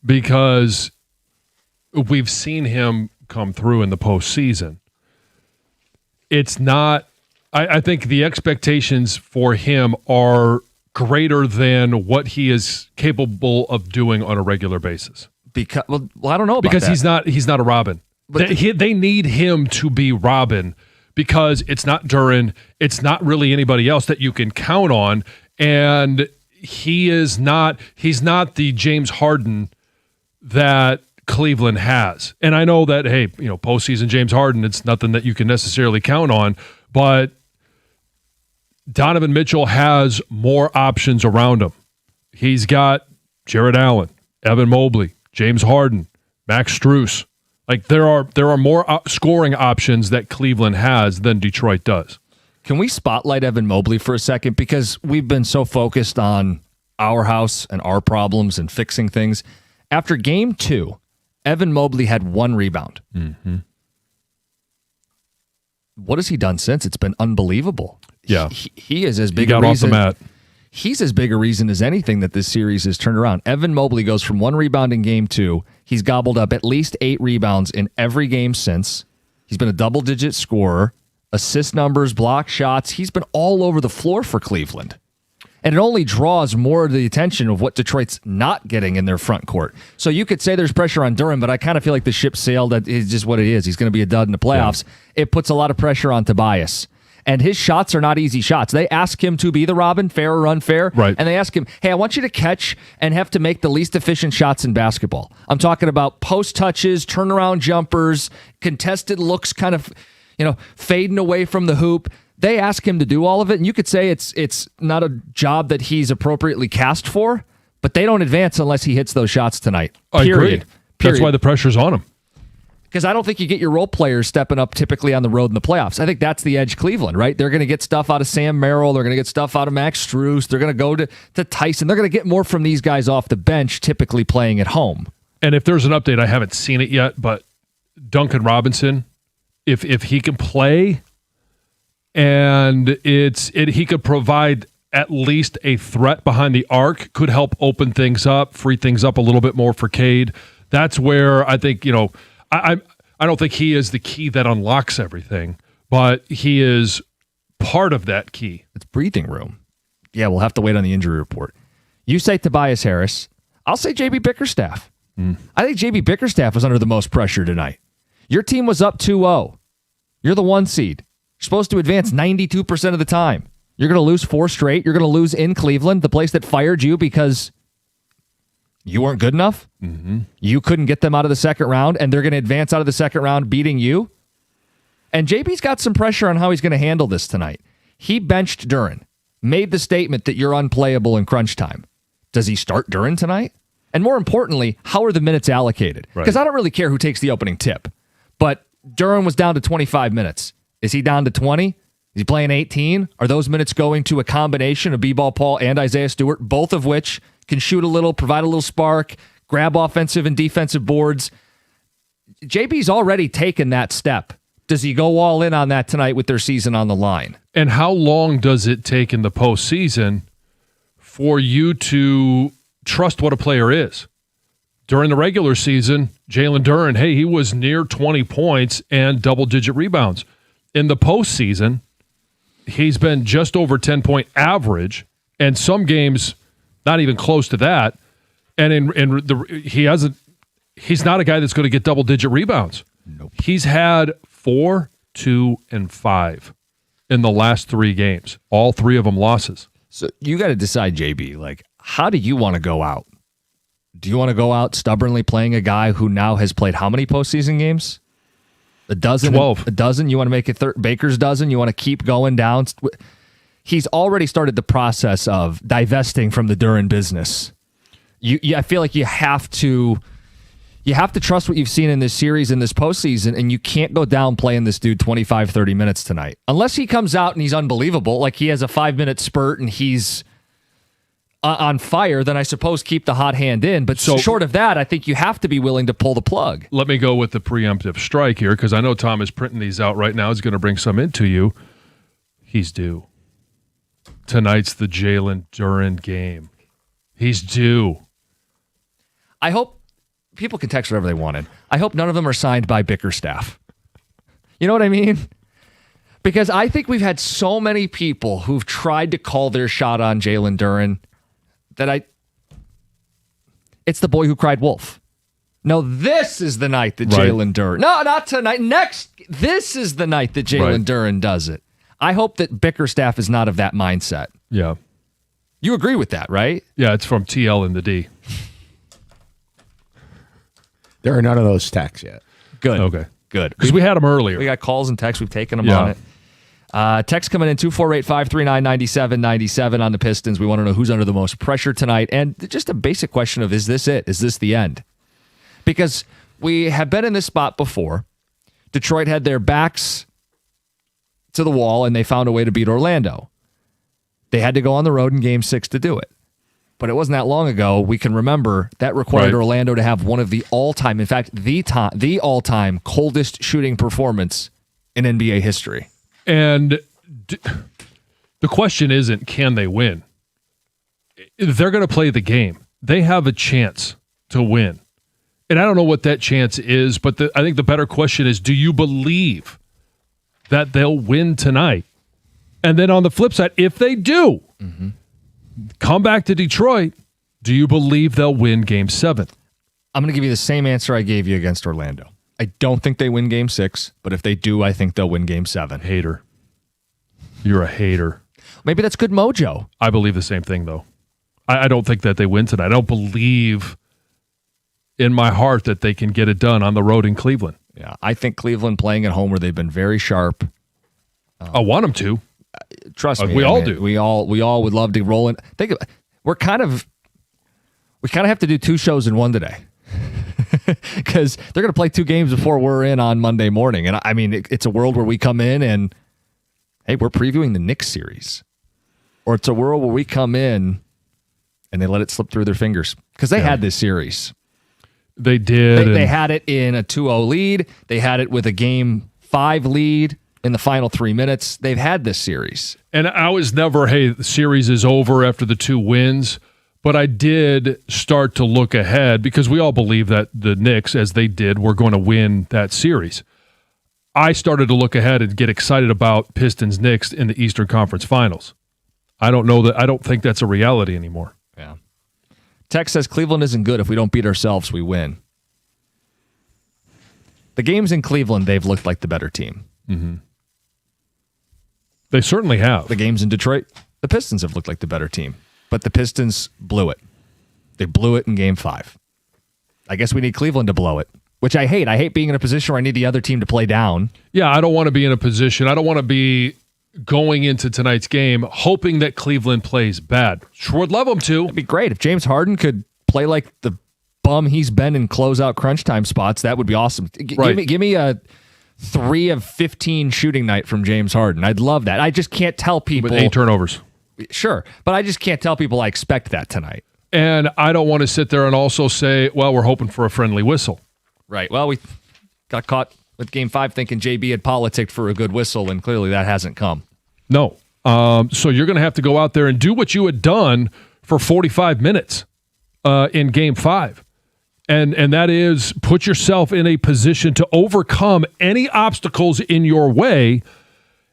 Speaker 1: Because we've seen him come through in the postseason. It's not... I think the expectations for him are greater than what he is capable of doing on a regular basis.
Speaker 2: Because I don't know about
Speaker 1: because
Speaker 2: that.
Speaker 1: he's not a Robin. But they need him to be Robin because it's not Duren, it's not really anybody else that you can count on, and he's not the James Harden that Cleveland has. And I know that, hey, postseason James Harden, it's nothing that you can necessarily count on, but Donovan Mitchell has more options around him. He's got Jared Allen, Evan Mobley, James Harden, Max Strus. Like there are more scoring options that Cleveland has than Detroit does.
Speaker 2: Can we spotlight Evan Mobley for a second? Because we've been so focused on our house and our problems and fixing things. After game 2, Evan Mobley had 1 rebound.
Speaker 1: Mm-hmm.
Speaker 2: What has he done since? It's been unbelievable.
Speaker 1: Yeah.
Speaker 2: He is as big
Speaker 1: a reason.
Speaker 2: Off the
Speaker 1: mat.
Speaker 2: He's as big a reason as anything that this series has turned around. Evan Mobley goes from 1 rebound in game 2. He's gobbled up at least 8 rebounds in every game since. He's been a double-digit scorer. Assist numbers, block shots. He's been all over the floor for Cleveland. And it only draws more of the attention of what Detroit's not getting in their front court. So you could say there's pressure on Duren, but I kind of feel like the ship sailed. That is just what it is. He's going to be a dud in the playoffs. Yeah. It puts a lot of pressure on Tobias. And his shots are not easy shots. They ask him to be the Robin, fair or unfair.
Speaker 1: Right.
Speaker 2: And they ask him, hey, I want you to catch and have to make the least efficient shots in basketball. I'm talking about post touches, turnaround jumpers, contested looks kind of, fading away from the hoop. They ask him to do all of it, and you could say it's not a job that he's appropriately cast for, but they don't advance unless he hits those shots tonight.
Speaker 1: I agree. That's why the pressure's on him.
Speaker 2: Because I don't think you get your role players stepping up typically on the road in the playoffs. I think that's the edge Cleveland, right? They're going to get stuff out of Sam Merrill. They're going to get stuff out of Max Strus. They're going to go to Tyson. They're going to get more from these guys off the bench, typically playing at home.
Speaker 1: And if there's an update, I haven't seen it yet, but Duncan Robinson, if he can play and he could provide at least a threat behind the arc, could help open things up, free things up a little bit more for Cade. That's where I think, I don't think he is the key that unlocks everything, but he is part of that key.
Speaker 2: It's breathing room. Yeah, we'll have to wait on the injury report. You say Tobias Harris. I'll say JB Bickerstaff. I think JB Bickerstaff was under the most pressure tonight. Your team was up 2-0. You're the 1 seed. You're supposed to advance 92% of the time. You're going to lose 4 straight. You're going to lose in Cleveland, the place that fired you because you weren't good enough.
Speaker 1: Mm-hmm.
Speaker 2: You couldn't get them out of the second round, and they're going to advance out of the second round beating you. And JB's got some pressure on how he's going to handle this tonight. He benched Duren, made the statement that you're unplayable in crunch time. Does he start Duren tonight? And more importantly, how are the minutes allocated? Because I don't really care who takes the opening tip. But Duren was down to 25 minutes. Is he down to 20? Is he playing 18? Are those minutes going to a combination of B-Ball Paul and Isaiah Stewart, both of which can shoot a little, provide a little spark, grab offensive and defensive boards? JB's already taken that step. Does he go all in on that tonight with their season on the line?
Speaker 1: And how long does it take in the postseason for you to trust what a player is? During the regular season, Jalen Duren, hey, he was near 20 points and double-digit rebounds. In the postseason, he's been just over 10-point average, and some games not even close to that. And he's not a guy that's going to get double-digit rebounds.
Speaker 2: Nope.
Speaker 1: He's had 4, 2, and 5 in the last 3 games. All 3 of them losses.
Speaker 2: So you got to decide, JB, how do you want to go out? Do you want to go out stubbornly playing a guy who now has played how many postseason games? A dozen?
Speaker 1: 12.
Speaker 2: A dozen? You want to make it Baker's dozen? You want to keep going down? He's already started the process of divesting from the Duren business. I feel like you have to trust what you've seen in this series, in this postseason, and you can't go down playing this dude 25, 30 minutes tonight. Unless he comes out and he's unbelievable, like he has a 5-minute spurt and he's on fire, then I suppose keep the hot hand in. But short of that, I think you have to be willing to pull the plug.
Speaker 1: Let me go with the preemptive strike here, because I know Tom is printing these out right now. He's going to bring some into you. He's due. Tonight's the Jalen Duren game. He's due.
Speaker 2: I hope people can text whatever they wanted. I hope none of them are signed by Bickerstaff. You know what I mean? Because I think we've had so many people who've tried to call their shot on Jalen Duren that it's the boy who cried wolf. No, this is the night that Jalen Duren. No, not tonight. This is the night that Jalen Duren does it. I hope that Bickerstaff is not of that mindset.
Speaker 1: Yeah.
Speaker 2: You agree with that, right?
Speaker 1: Yeah, it's from TL and the D.
Speaker 3: There are none of those texts yet.
Speaker 2: Good.
Speaker 1: Okay.
Speaker 2: Good.
Speaker 1: Because we had them earlier.
Speaker 2: We got calls and texts. We've taken them on it. Text coming in 248-539-9797 on the Pistons. We want to know who's under the most pressure tonight. And just a basic question of, is this it? Is this the end? Because we have been in this spot before. Detroit had their backs to the wall, and they found a way to beat Orlando. They had to go on the road in Game 6 to do it. But it wasn't that long ago. We can remember that required Orlando to have one of the all-time, in fact, the all-time coldest shooting performance in NBA history.
Speaker 1: And the question isn't, can they win? They're going to play the game. They have a chance to win. And I don't know what that chance is, but I think the better question is, do you believe that they'll win tonight? And then on the flip side, if they do, come back to Detroit, do you believe they'll win Game 7?
Speaker 2: I'm going to give you the same answer I gave you against Orlando. I don't think they win Game 6, but if they do, I think they'll win Game 7.
Speaker 1: Hater. You're a hater.
Speaker 2: Maybe that's good mojo.
Speaker 1: I believe the same thing, though. I don't think that they win tonight. I don't believe in my heart that they can get it done on the road in Cleveland.
Speaker 2: Yeah, I think Cleveland playing at home where they've been very sharp.
Speaker 1: I want them to.
Speaker 2: Trust me.
Speaker 1: We all do.
Speaker 2: We all would love to roll in. We kind of have to do 2 shows in one today. Because they're going to play 2 games before we're in on Monday morning. And I mean, it's a world where we come in and, hey, we're previewing the Knicks series. Or it's a world where we come in and they let it slip through their fingers. Because they had this series.
Speaker 1: They did.
Speaker 2: They had it in a 2-0 lead. They had it with a Game 5 lead in the final 3 minutes. They've had this series.
Speaker 1: And I was never, hey, the series is over after the 2 wins. But I did start to look ahead because we all believe that the Knicks, as they did, were going to win that series. I started to look ahead and get excited about Pistons-Knicks in the Eastern Conference Finals. I don't think that's a reality anymore.
Speaker 2: Yeah. Tex says Cleveland isn't good. If we don't beat ourselves, we win. The games in Cleveland, they've looked like the better team.
Speaker 1: Mm-hmm. They certainly have.
Speaker 2: The games in Detroit, the Pistons have looked like the better team. But the Pistons blew it. They blew it in Game 5. I guess we need Cleveland to blow it, which I hate. I hate being in a position where I need the other team to play down.
Speaker 1: Yeah, I don't want to be in a position. I don't want to be going into tonight's game hoping that Cleveland plays bad. Sure would love them to.
Speaker 2: It'd be great. If James Harden could play like the bum he's been in closeout crunch time spots, that would be awesome. Give me a 3 of 15 shooting night from James Harden. I'd love that. I just can't tell people.
Speaker 1: With 8 turnovers.
Speaker 2: Sure, but I just can't tell people I expect that tonight.
Speaker 1: And I don't want to sit there and also say, well, we're hoping for a friendly whistle.
Speaker 2: Right. Well, we got caught with Game 5 thinking JB had politicked for a good whistle, and clearly that hasn't come.
Speaker 1: No. So you're going to have to go out there and do what you had done for 45 minutes in Game 5. And that is put yourself in a position to overcome any obstacles in your way.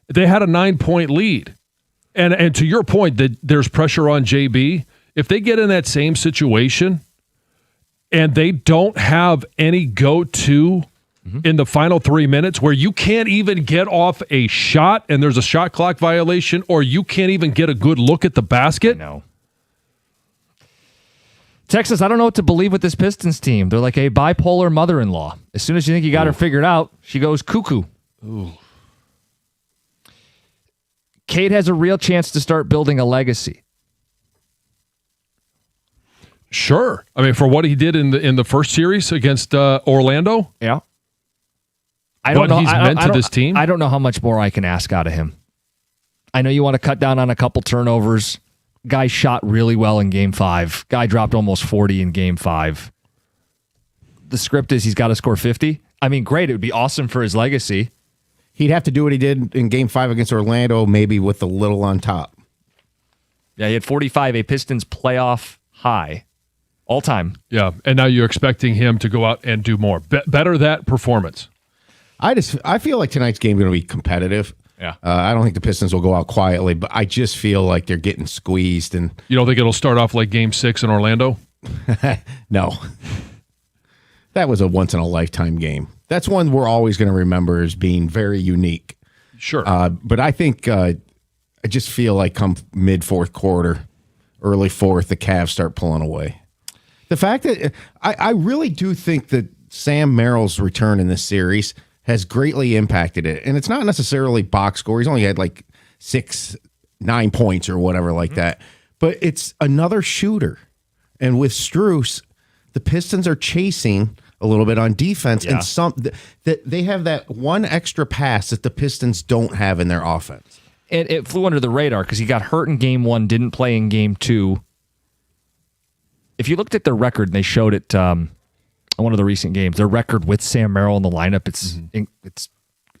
Speaker 1: They had a 9-point lead. And to your point that there's pressure on JB, if they get in that same situation and they don't have any go-to in the final 3 minutes where you can't even get off a shot and there's a shot clock violation or you can't even get a good look at the basket.
Speaker 2: No. Texas, I don't know what to believe with this Pistons team. They're like a bipolar mother-in-law. As soon as you think you got her figured out, she goes cuckoo.
Speaker 1: Ooh.
Speaker 2: Cade has a real chance to start building a legacy.
Speaker 1: Sure. I mean, for what he did in the first series against Orlando.
Speaker 2: Yeah. I don't know.
Speaker 1: He's meant to this team.
Speaker 2: I don't know how much more I can ask out of him. I know you want to cut down on a couple turnovers. Guy shot really well in Game 5. Guy dropped almost 40 in Game 5. The script is he's got to score 50. I mean, great. It would be awesome for his legacy.
Speaker 3: He'd have to do what he did in Game 5 against Orlando, maybe with a little on top.
Speaker 2: Yeah, he had 45, a Pistons playoff high. All time.
Speaker 1: Yeah, and now you're expecting him to go out and do more. Better that performance.
Speaker 3: I feel like tonight's game is going to be competitive.
Speaker 2: Yeah.
Speaker 3: I don't think the Pistons will go out quietly, but I just feel like they're getting squeezed. And
Speaker 1: you don't think it'll start off like Game 6 in Orlando?
Speaker 3: No. That was a once-in-a-lifetime game. That's one we're always going to remember as being very unique.
Speaker 1: Sure.
Speaker 3: But I think I just feel like come mid-fourth quarter early fourth, the Cavs start pulling away. The fact that I really do think that Sam Merrill's return in this series has greatly impacted it. And it's not necessarily box score. He's only had like 9 points or whatever like that. But it's another shooter. And with Strus, the Pistons are chasing a little bit on defense, and that they have that one extra pass that the Pistons don't have in their offense.
Speaker 2: And it flew under the radar because he got hurt in game 1, didn't play in game 2. If you looked at their record, and they showed it on one of the recent games, their record with Sam Merrill in the lineup, it's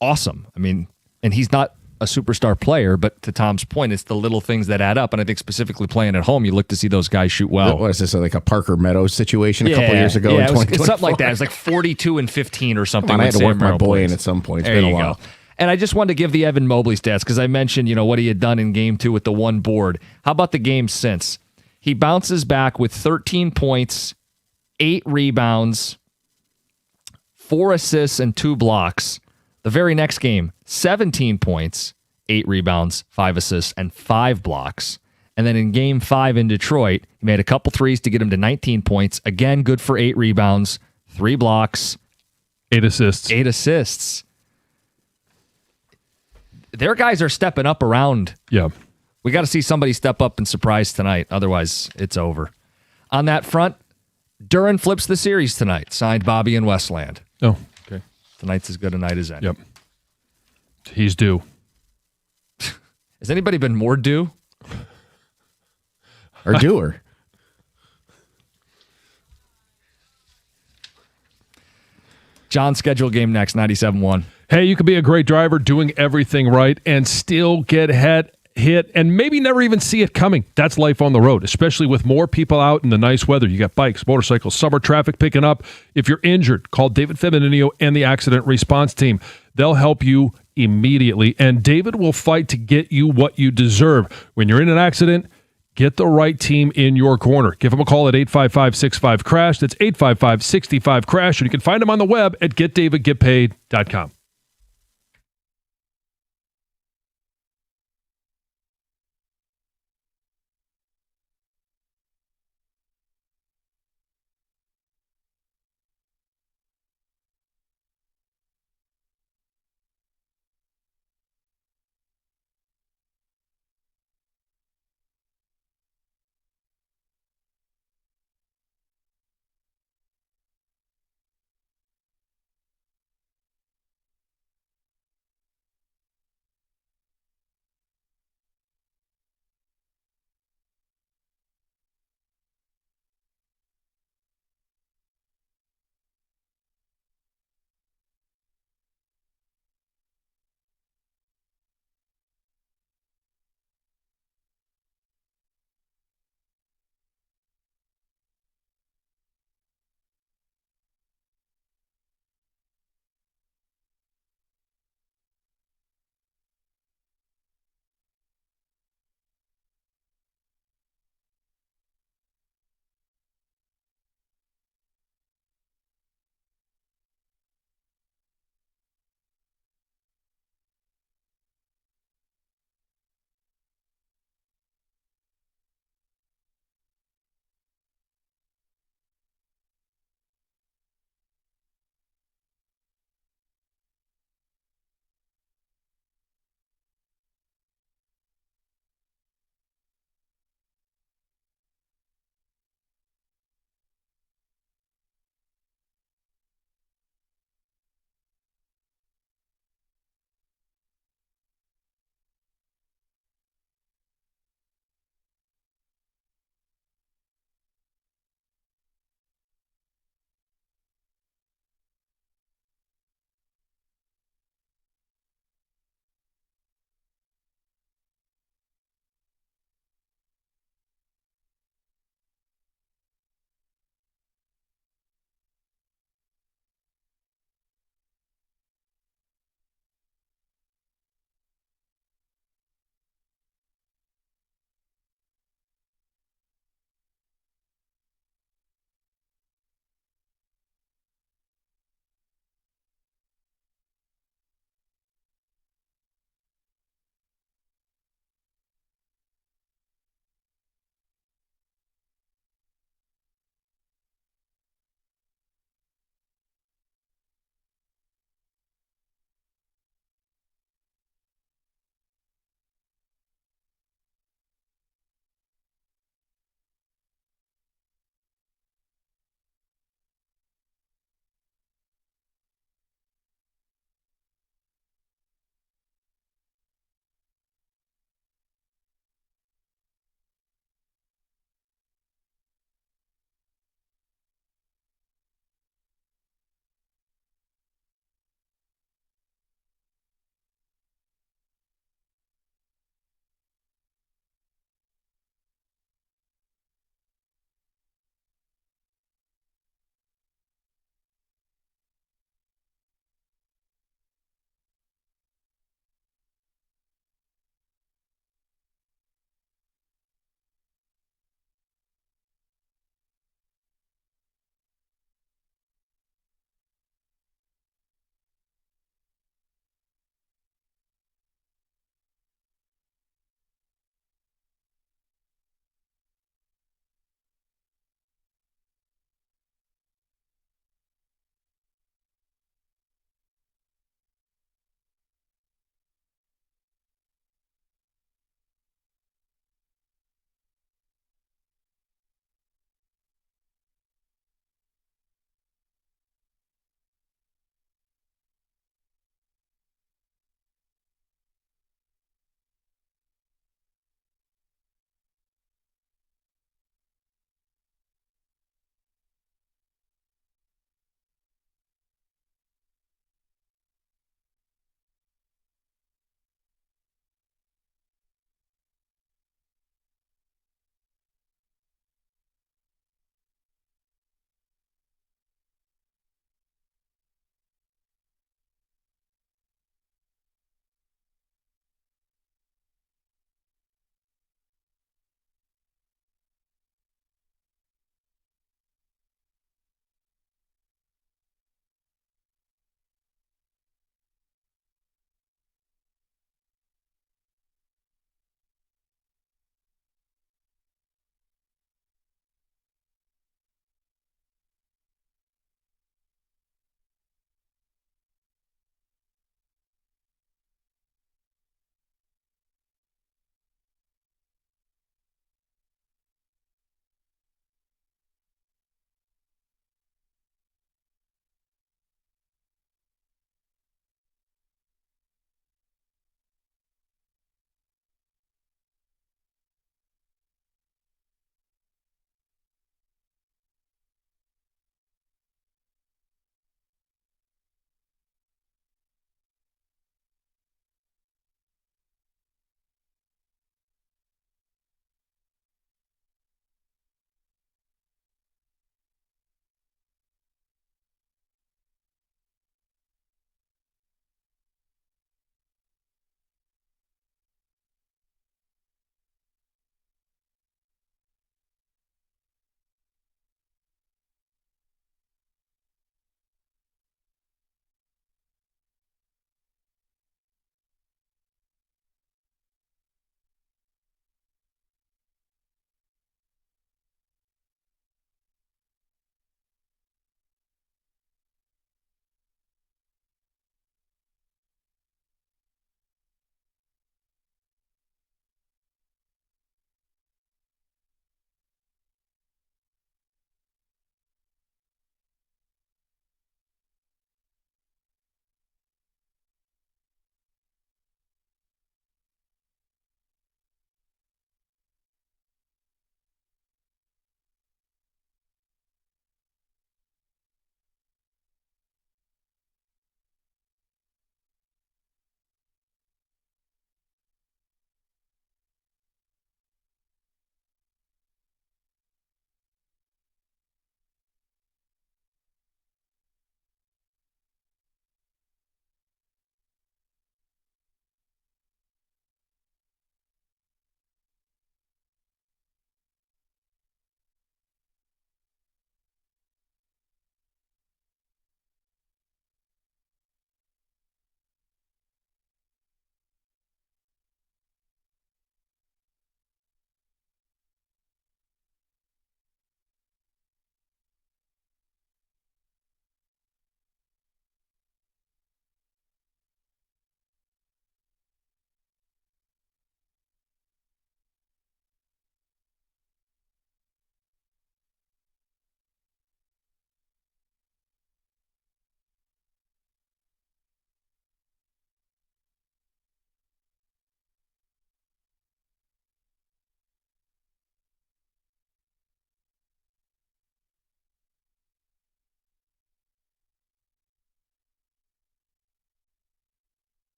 Speaker 2: awesome. I mean, and he's not a superstar player, but to Tom's point, it's the little things that add up. And I think specifically playing at home, you look to see those guys shoot well.
Speaker 3: What is this, like a Parker Meadows situation a couple years ago?
Speaker 2: Yeah,
Speaker 3: in
Speaker 2: it's something like that. It's like 42 and 15 or something.
Speaker 3: I had to
Speaker 2: Sam
Speaker 3: work my
Speaker 2: Merrill
Speaker 3: boy
Speaker 2: plays.
Speaker 3: in at some point. It's
Speaker 2: There
Speaker 3: been a
Speaker 2: you
Speaker 3: while.
Speaker 2: go. And I just wanted to give the Evan Mobley stats because I mentioned, what he had done in game 2 with the one board. How about the game since? He bounces back with 13 points, 8 rebounds, 4 assists, and 2 blocks. The very next game, 17 points, 8 rebounds, 5 assists, and 5 blocks. And then in game 5 in Detroit, he made a couple threes to get him to 19 points. Again, good for 8 rebounds, 3 blocks,
Speaker 1: 8 assists.
Speaker 2: 8 assists. Their guys are stepping up around.
Speaker 1: Yeah.
Speaker 2: We got to see somebody step up and surprise tonight. Otherwise, it's over. On that front, Duran flips the series tonight. Signed Bobby and Westland.
Speaker 1: Oh, okay.
Speaker 2: Tonight's as good a night as any.
Speaker 1: Yep. He's due.
Speaker 2: Has anybody been more due?
Speaker 3: Or doer?
Speaker 2: John's scheduled game next, 97-1.
Speaker 1: Hey, you could be a great driver doing everything right and still get hit and maybe never even see it coming. That's life on the road, especially with more people out in the nice weather. You got bikes, motorcycles, summer traffic picking up. If you're injured, call David Feminino and the accident response team. They'll help you immediately, and David will fight to get you what you deserve. When you're in an accident, get the right team in your corner. Give them a call at 855-65-CRASH. That's 855-65-CRASH, and you can find them on the web at getdavidgetpaid.com.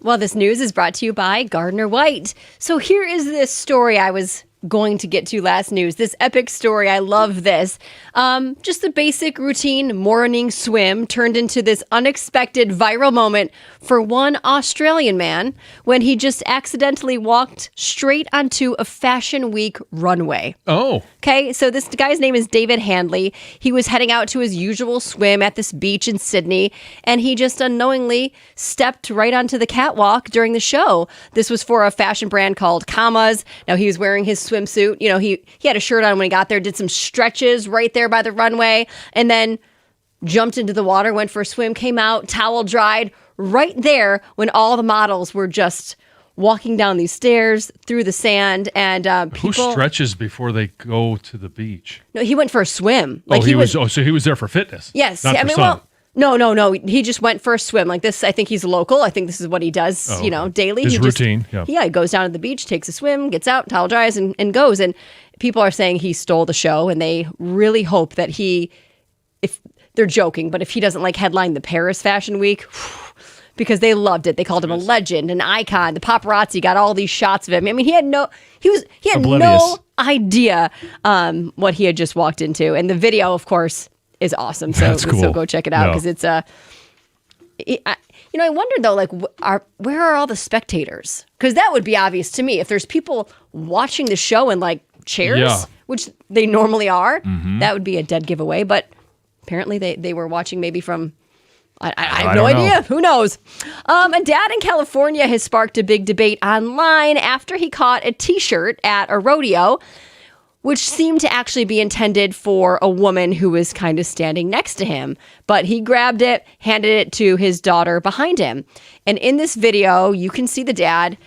Speaker 4: Well, this news is brought to you by Gardner White. So here is this story I was going to get to last news. This epic story. I love this. Just a basic routine morning swim turned into this unexpected viral moment for one Australian man when he just accidentally walked straight onto a Fashion Week runway.
Speaker 1: Oh.
Speaker 4: Okay, so this guy's name is David Handley. He was heading out to his usual swim at this beach in Sydney, and he just unknowingly stepped right onto the catwalk during the show. This was for a fashion brand called Commas. Now, he was wearing his swimsuit. You know, he had a shirt on when he got there, did some stretches right there by the runway, and then jumped into the water, went for a swim, came out, towel dried right there when all the models were just walking down these stairs through the sand, and people.
Speaker 1: Who stretches before they go to the beach?
Speaker 4: No, he went for a swim.
Speaker 1: So he was there for fitness.
Speaker 4: Yes,
Speaker 1: not
Speaker 4: I
Speaker 1: for
Speaker 4: mean,
Speaker 1: sun.
Speaker 4: well, no. He just went for a swim like this. I think he's local. I think this is what he does.
Speaker 1: Oh,
Speaker 4: you know, daily.
Speaker 1: His
Speaker 4: he
Speaker 1: routine.
Speaker 4: Just, he goes down to the beach, takes a swim, gets out, towel dries, and goes. And people are saying he stole the show, and they really hope that if they're joking, but if he doesn't like headline the Paris Fashion Week. Because they loved it. They called him a legend, an icon. The paparazzi got all these shots of him. I mean, he had no idea what he had just walked into. And the video, of course, is awesome. So,
Speaker 1: That's cool.
Speaker 4: So go check it out because it's I wonder though, like, where are all the spectators? Because that would be obvious to me. If there's people watching the show in like chairs, which they normally are, that would be a dead giveaway. But apparently they were watching maybe from. I have no idea. Who knows? A dad in California has sparked a big debate online after he caught a T-shirt at a rodeo, which seemed to actually be intended for a woman who was kind of standing next to him. But he grabbed it, handed it to his daughter behind him. And in this video, you can see the dad,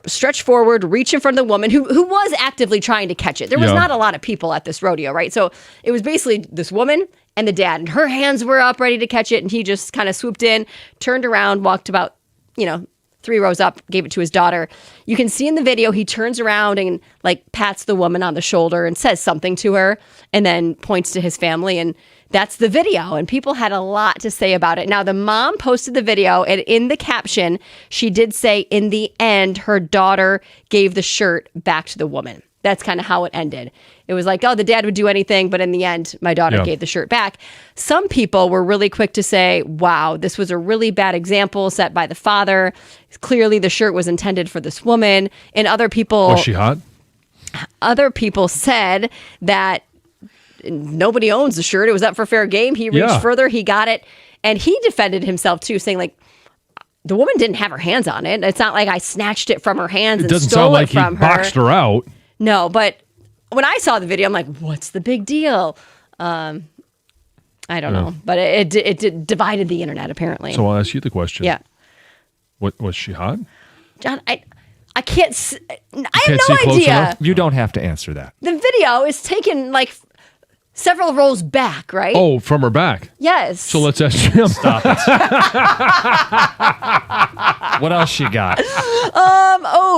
Speaker 4: stretch forward, reach in front of the woman who was actively trying to catch it. There was not a lot of people at this rodeo, right? So it was basically this woman and the dad, and her hands were up ready to catch it, and he just kind of swooped in, turned around, walked about, 3 rows up, gave it to his daughter. You can see in the video, he turns around and like pats the woman on the shoulder and says something to her, and then points to his family, and that's the video. And people had a lot to say about it. Now, the mom posted the video, and in the caption, she did say, in the end, her daughter gave the shirt back to the woman. That's kind of how it ended. It was like, oh, the dad would do anything, but in the end, my daughter gave the shirt back. Some people were really quick to say, wow, this was a really bad example set by the father. Clearly, the shirt was intended for this woman. And other people...
Speaker 1: Was she hot?
Speaker 4: Other people said that nobody owns the shirt. It was up for fair game. He reached further. He got it. And he defended himself, too, saying, like, the woman didn't have her hands on it. It's not like I snatched it from her hands and stole it from her.
Speaker 1: It doesn't sound like he boxed her out.
Speaker 4: No, but when I saw the video, I'm like, what's the big deal? I don't know. But it divided the internet, apparently.
Speaker 1: So I'll ask you the question.
Speaker 4: Yeah.
Speaker 1: What, was she hot?
Speaker 4: John, I can't... I have no idea.
Speaker 2: You don't have to answer that.
Speaker 4: The video is taken, like, several rows back, right?
Speaker 1: Oh, from her back.
Speaker 4: Yes.
Speaker 1: So let's ask Jim.
Speaker 2: Stop it. What else you got?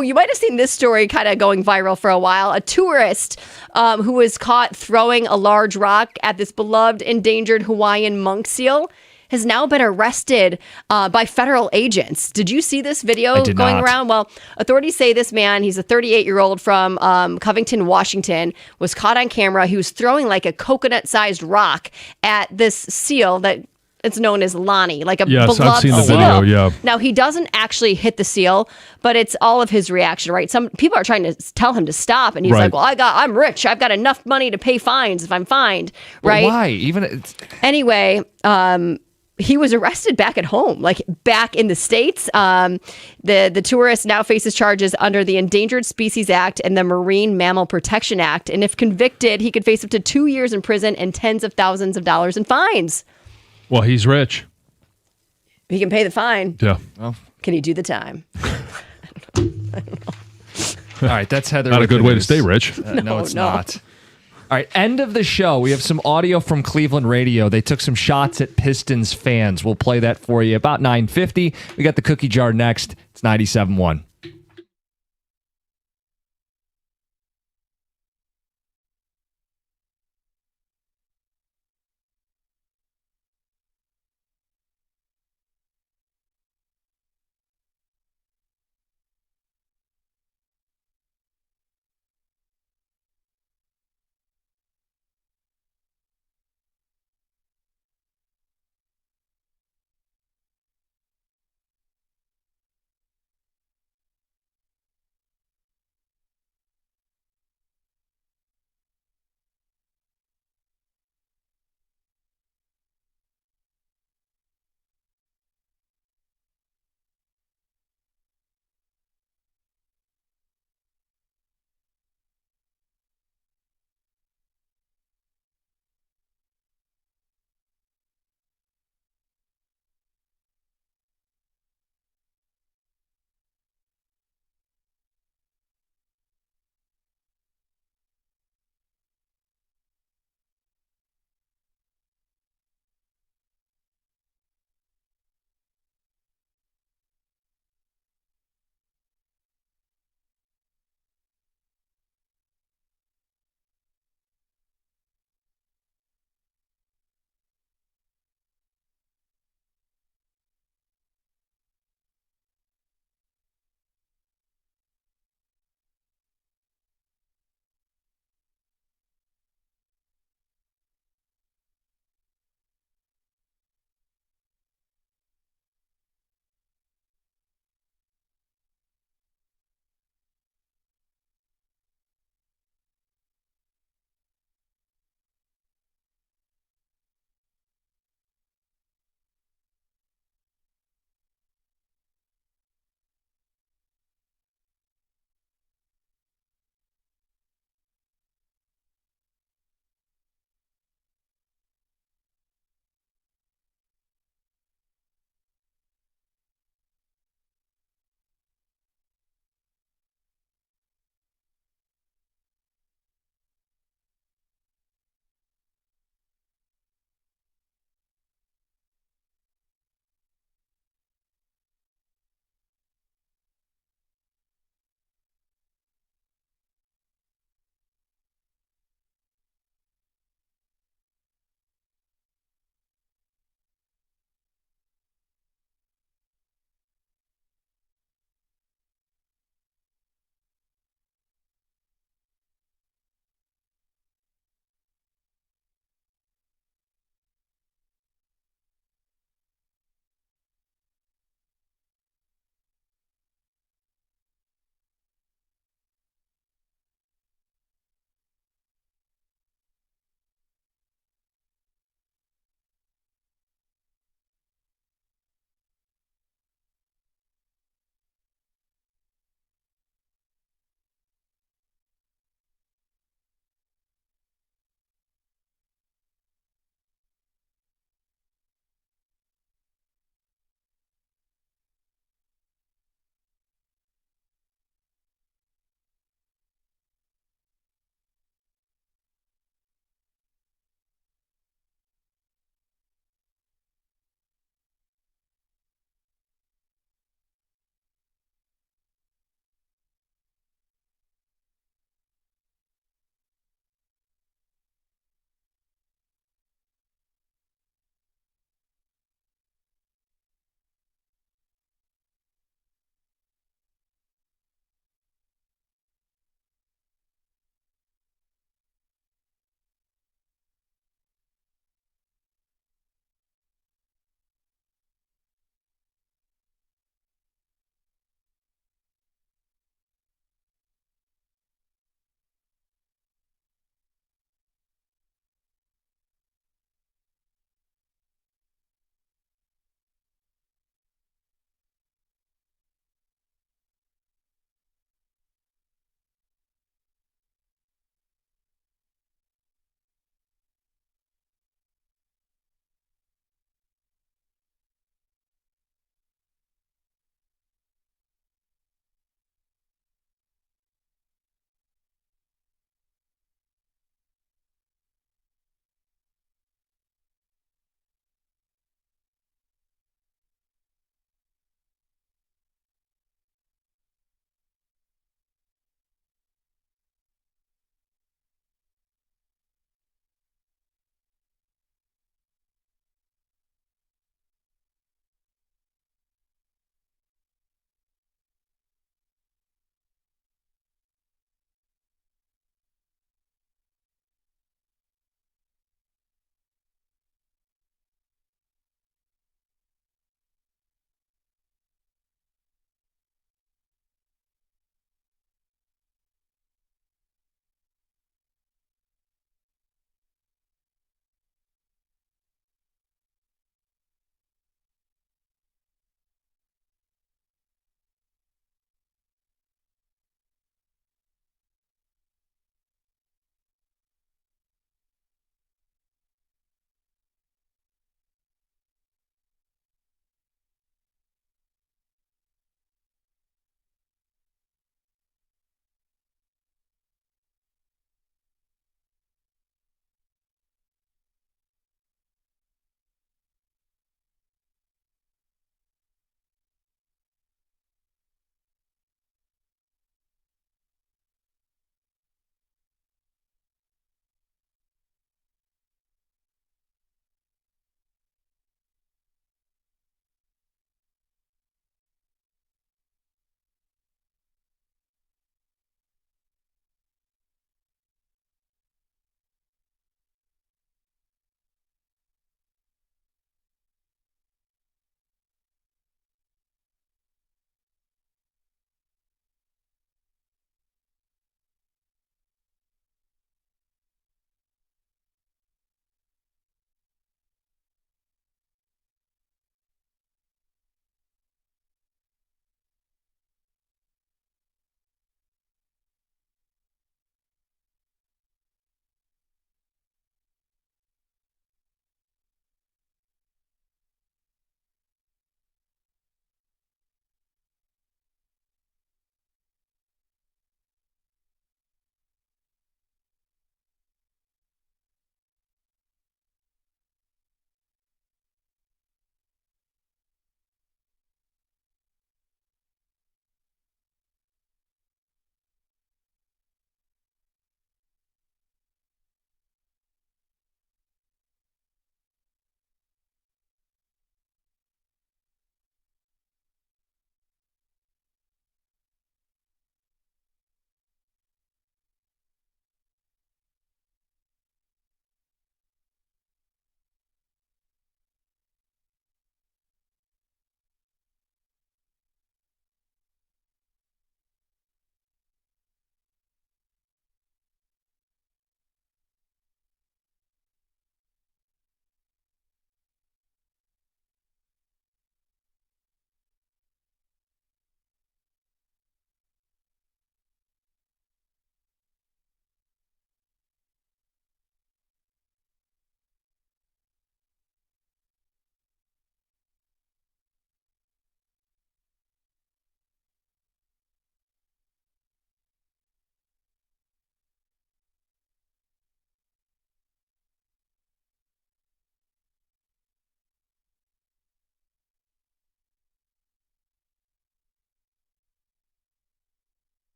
Speaker 4: You might have seen this story kind of going viral for a while. A tourist who was caught throwing a large rock at this beloved endangered Hawaiian monk seal has now been arrested by federal agents. Did you see this video going around? Well, authorities say this man, he's a 38-year-old from Covington, Washington, was caught on camera. He was throwing like a coconut-sized rock at this seal that it's known as Lonnie, like a beloved seal.
Speaker 1: I've seen the video, yeah.
Speaker 4: Now, he doesn't actually hit the seal, but it's all of his reaction, right? Some people are trying to tell him to stop, and he's like, well, I'm rich. I've got enough money to pay fines if I'm fined, right?
Speaker 2: But why?
Speaker 4: Anyway, he was arrested back at home, like back in the States. The tourist now faces charges under the Endangered Species Act and the Marine Mammal Protection Act. And if convicted, he could face up to 2 years in prison and tens of thousands of dollars in fines.
Speaker 1: Well, he's rich.
Speaker 4: He can pay the fine.
Speaker 1: Yeah.
Speaker 2: Well,
Speaker 4: can he do the time? I don't know.
Speaker 2: All right, that's Heather.
Speaker 1: Not a good way to stay rich.
Speaker 2: No, it's not. All right, end of the show. We have some audio from Cleveland radio. They took some shots at Pistons fans. We'll play that for you about 9:50. We got the cookie jar next. It's 97.1.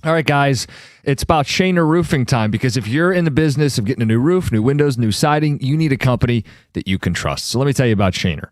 Speaker 2: All right, guys, it's about Shaner Roofing time, because if you're in the business of getting a new roof, new windows, new siding, you need a company that you can trust. So let me tell you about Shaner.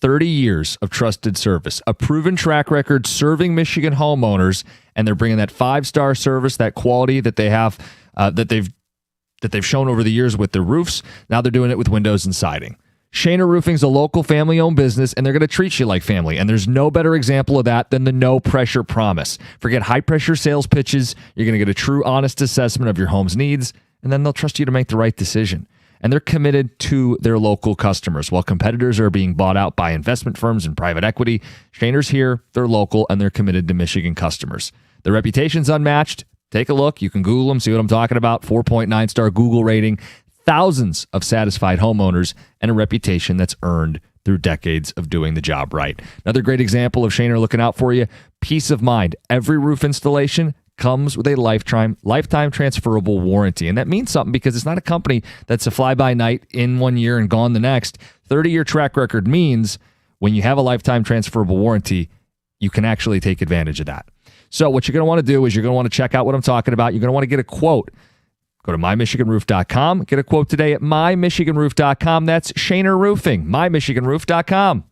Speaker 2: 30 years of trusted service, a proven track record serving Michigan homeowners, and they're bringing that 5-star service, that quality that they have, that they've shown over the years with their roofs. Now they're doing it with windows and siding. Shaner Roofing is a local family-owned business, and they're going to treat you like family. And there's no better example of that than the no-pressure promise. Forget high-pressure sales pitches. You're going to get a true, honest assessment of your home's needs, and then they'll trust you to make the right decision. And they're committed to their local customers. While competitors are being bought out by investment firms and private equity, Shaner's here, they're local, and they're committed to Michigan customers. Their reputation's unmatched. Take a look. You can Google them, see what I'm talking about. 4.9-star Google rating. Thousands of satisfied homeowners, and a reputation that's earned through decades of doing the job right. Another great example of Shaner looking out for you, peace of mind. Every roof installation comes with a lifetime transferable warranty. And that means something, because it's not a company that's a fly-by-night in 1 year and gone the next. 30-year track record means when you have a lifetime transferable warranty, you can actually take advantage of that. So what you're going to want to do is you're going to want to check out what I'm talking about. You're going to want to get a quote. Go to mymichiganroof.com. Get a quote today at mymichiganroof.com. That's Shaner Roofing, mymichiganroof.com.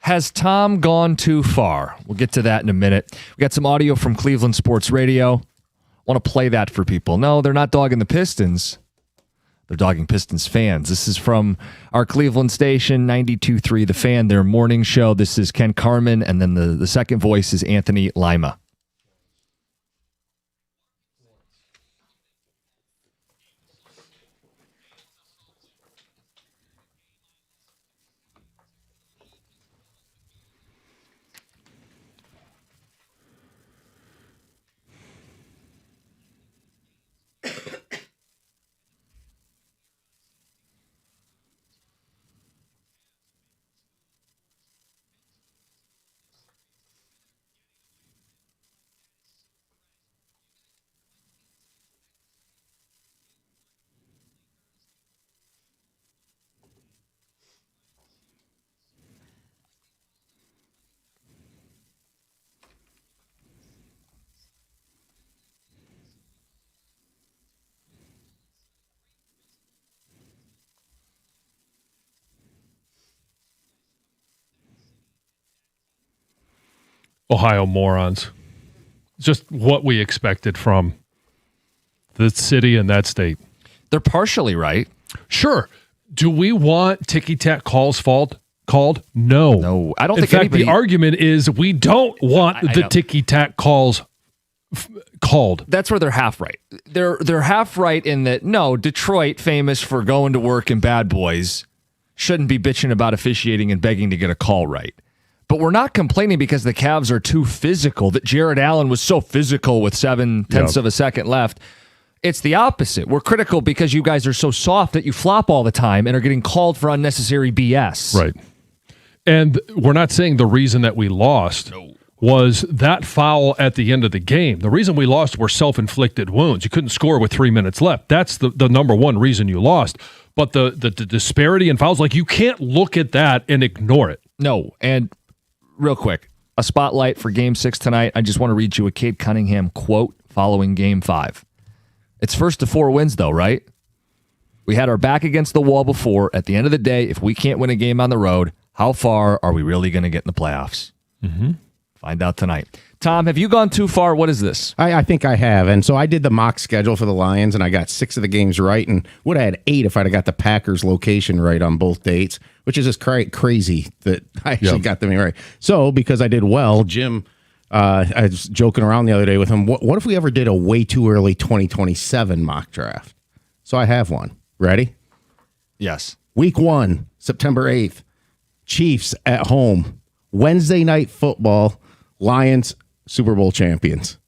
Speaker 2: Has Tom gone too far? We'll get to that in a minute. We got some audio from Cleveland Sports Radio. Want to play that for people. No, they're not dogging the Pistons. They're dogging Pistons fans. This is from our Cleveland station, 92.3 The Fan, their morning show. This is Ken Carman, and then the second voice is Anthony Lima.
Speaker 1: Ohio morons. Just what we expected from the city and that state.
Speaker 2: They're partially right.
Speaker 1: Sure. Do we want ticky-tack calls called? No.
Speaker 2: No, I don't
Speaker 1: In
Speaker 2: think
Speaker 1: fact,
Speaker 2: anybody...
Speaker 1: the argument is we don't want the ticky-tack calls called.
Speaker 2: That's where they're half right. They're half right in that, no, Detroit, famous for going to work in Bad Boys, shouldn't be bitching about officiating and begging to get a call right. But we're not complaining because the Cavs are too physical, that Jared Allen was so physical with 0.7 of a second left. It's the opposite. We're critical because you guys are so soft that you flop all the time and are getting called for unnecessary BS.
Speaker 1: Right. And we're not saying the reason that we lost was that foul at the end of the game. The reason we lost were self-inflicted wounds. You couldn't score with 3 minutes left. That's the number one reason you lost. But the disparity in fouls, like, you can't look at that and ignore it.
Speaker 2: No, and real quick, a spotlight for Game 6 tonight. I just want to read you a Cade Cunningham quote following Game 5. It's first to 4 wins, though, right? We had our back against the wall before. At the end of the day, if we can't win a game on the road, how far are we really going to get in the playoffs?
Speaker 1: Mm-hmm.
Speaker 2: Find out tonight. Tom, have you gone too far? What is this?
Speaker 3: I think I have. And so I did the mock schedule for the Lions, and I got 6 of the games right, and would have had 8 if I'd have got the Packers location right on both dates, which is just crazy that I actually got them right. So because I did well, Jim, I was joking around the other day with him, what if we ever did a way too early 2027 mock draft? So I have one. Ready?
Speaker 2: Yes.
Speaker 3: Week 1, September 8th, Chiefs at home. Wednesday night football, Lions Super Bowl champions.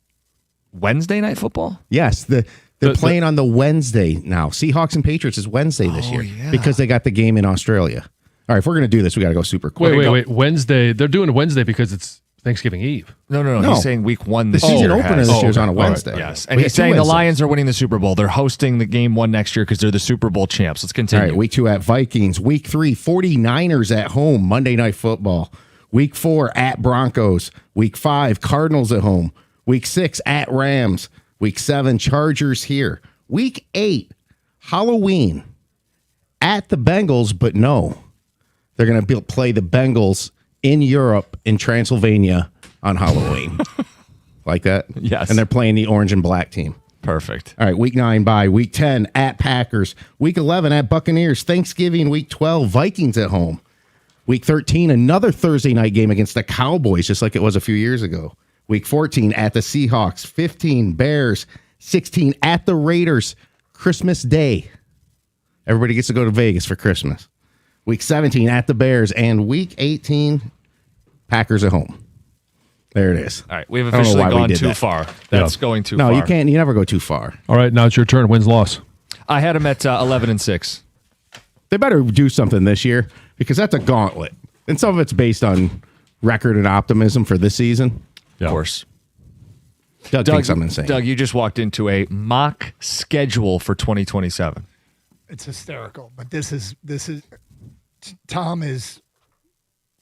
Speaker 2: Wednesday night football?
Speaker 3: Yes, they're playing on the Wednesday now. Seahawks and Patriots is Wednesday this year because they got the game in Australia. All right, if we're going to do this, we got to go super quick.
Speaker 1: Wait. Wednesday. They're doing Wednesday because it's Thanksgiving Eve.
Speaker 2: No. He's saying week 1 this
Speaker 3: year. The season opener this year is on a Wednesday.
Speaker 2: Right. Yes. And he's saying the Lions are winning the Super Bowl. They're hosting the game 1 next year because they're the Super Bowl champs. Let's continue.
Speaker 3: All right, week 2 at Vikings. Week 3, 49ers at home, Monday Night Football. Week 4 at Broncos. Week 5, Cardinals at home. Week 6 at Rams. Week 7, Chargers here. Week 8, Halloween at the Bengals, but no. They're going to play the Bengals in Europe, in Transylvania on Halloween. Like that?
Speaker 2: Yes.
Speaker 3: And they're playing the orange and black team.
Speaker 2: Perfect.
Speaker 3: All right, week 9 bye. Week 10 at Packers. Week 11 at Buccaneers. Thanksgiving, week 12, Vikings at home. Week 13, another Thursday night game against the Cowboys, just like it was a few years ago. Week 14 at the Seahawks. 15, Bears. 16 at the Raiders. Christmas Day. Everybody gets to go to Vegas for Christmas. Week 17 at the Bears. And week 18, Packers at home. There it is.
Speaker 2: All right, we've officially gone too far. That's going too far.
Speaker 3: No, you can't. You never go too far.
Speaker 1: All right, now it's your turn. Wins, loss.
Speaker 2: I had them at 11-6.
Speaker 3: They better do something this year because that's a gauntlet. And some of it's based on record and optimism for this season.
Speaker 2: Of course.
Speaker 3: Doug thinks I'm insane.
Speaker 2: Doug, you just walked into a mock schedule for 2027.
Speaker 14: It's hysterical, but this is Tom is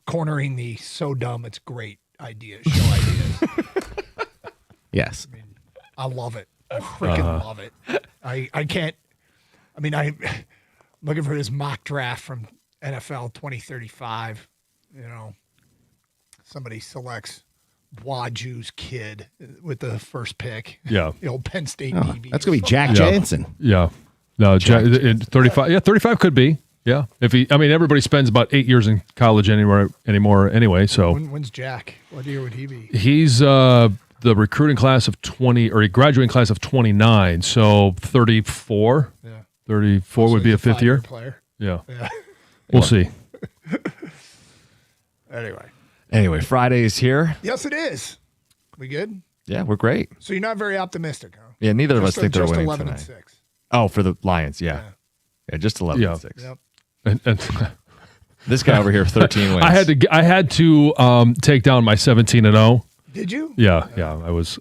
Speaker 14: cornering the so dumb it's great ideas, show ideas.
Speaker 3: Yes.
Speaker 14: I love it. I freaking love it. I can't. I mean, I'm looking for this mock draft from NFL 2035. You know, somebody selects Waju's kid with the first pick.
Speaker 1: Yeah.
Speaker 14: The old Penn State
Speaker 3: Oh,
Speaker 14: DB.
Speaker 3: that's going to be Jack
Speaker 1: Yeah.
Speaker 3: Jansen.
Speaker 1: Yeah. No, 35. Yeah, 35 could be. Yeah. Everybody spends about 8 years in college anymore anyway. So
Speaker 14: When's Jack? What year would he be?
Speaker 1: he's the recruiting class of 20, or he graduating class of 29. So 34.
Speaker 14: Yeah.
Speaker 1: 34
Speaker 14: So
Speaker 1: would be
Speaker 14: he's
Speaker 1: a fifth year.
Speaker 14: player.
Speaker 1: Yeah.
Speaker 14: Yeah.
Speaker 1: We'll see.
Speaker 2: Anyway, Friday is here.
Speaker 14: Yes, it is. We good?
Speaker 2: Yeah, we're great.
Speaker 14: So you're not very optimistic, huh?
Speaker 2: Yeah, neither of us think they're
Speaker 14: just
Speaker 2: winning
Speaker 14: 11
Speaker 2: tonight.
Speaker 14: and 6.
Speaker 2: Oh, for the Lions, yeah. Just 11
Speaker 1: Yeah.
Speaker 2: and 6.
Speaker 14: Yep.
Speaker 1: And
Speaker 2: This guy over here, 13 wins.
Speaker 1: I had to take down my 17-0.
Speaker 14: Did you?
Speaker 1: Yeah. I was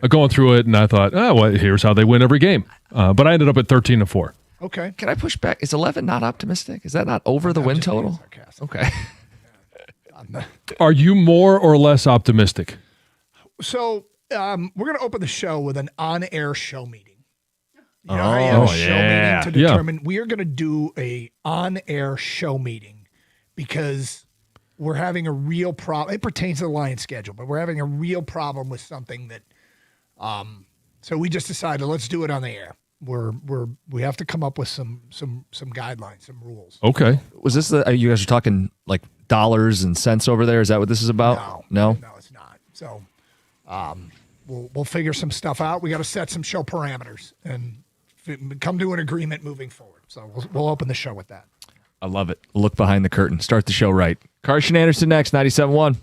Speaker 1: going through it, and I thought, here's how they win every game. But I ended up at 13-4.
Speaker 14: Okay.
Speaker 2: Can I push back? Is 11 not optimistic? Is that not over the win total? Okay.
Speaker 1: Are you more or less optimistic?
Speaker 14: So we're going to open the show with an on-air show meeting. You know how you have a show meeting to determine. We are going to do a on-air show meeting because we're having a real problem. It pertains to the Lions schedule, but we're having a real problem with something that. So we just decided let's do it on the air. We have to come up with some guidelines, some rules.
Speaker 1: Okay.
Speaker 2: Was this you guys are talking like dollars and cents over there? Is that what this is about? No,
Speaker 14: it's not. So we'll figure some stuff out. We got to set some show parameters and come to an agreement moving forward. So we'll open the show with that.
Speaker 2: I love it. Look behind the curtain. Start the show right. Carson Anderson next, 97.1.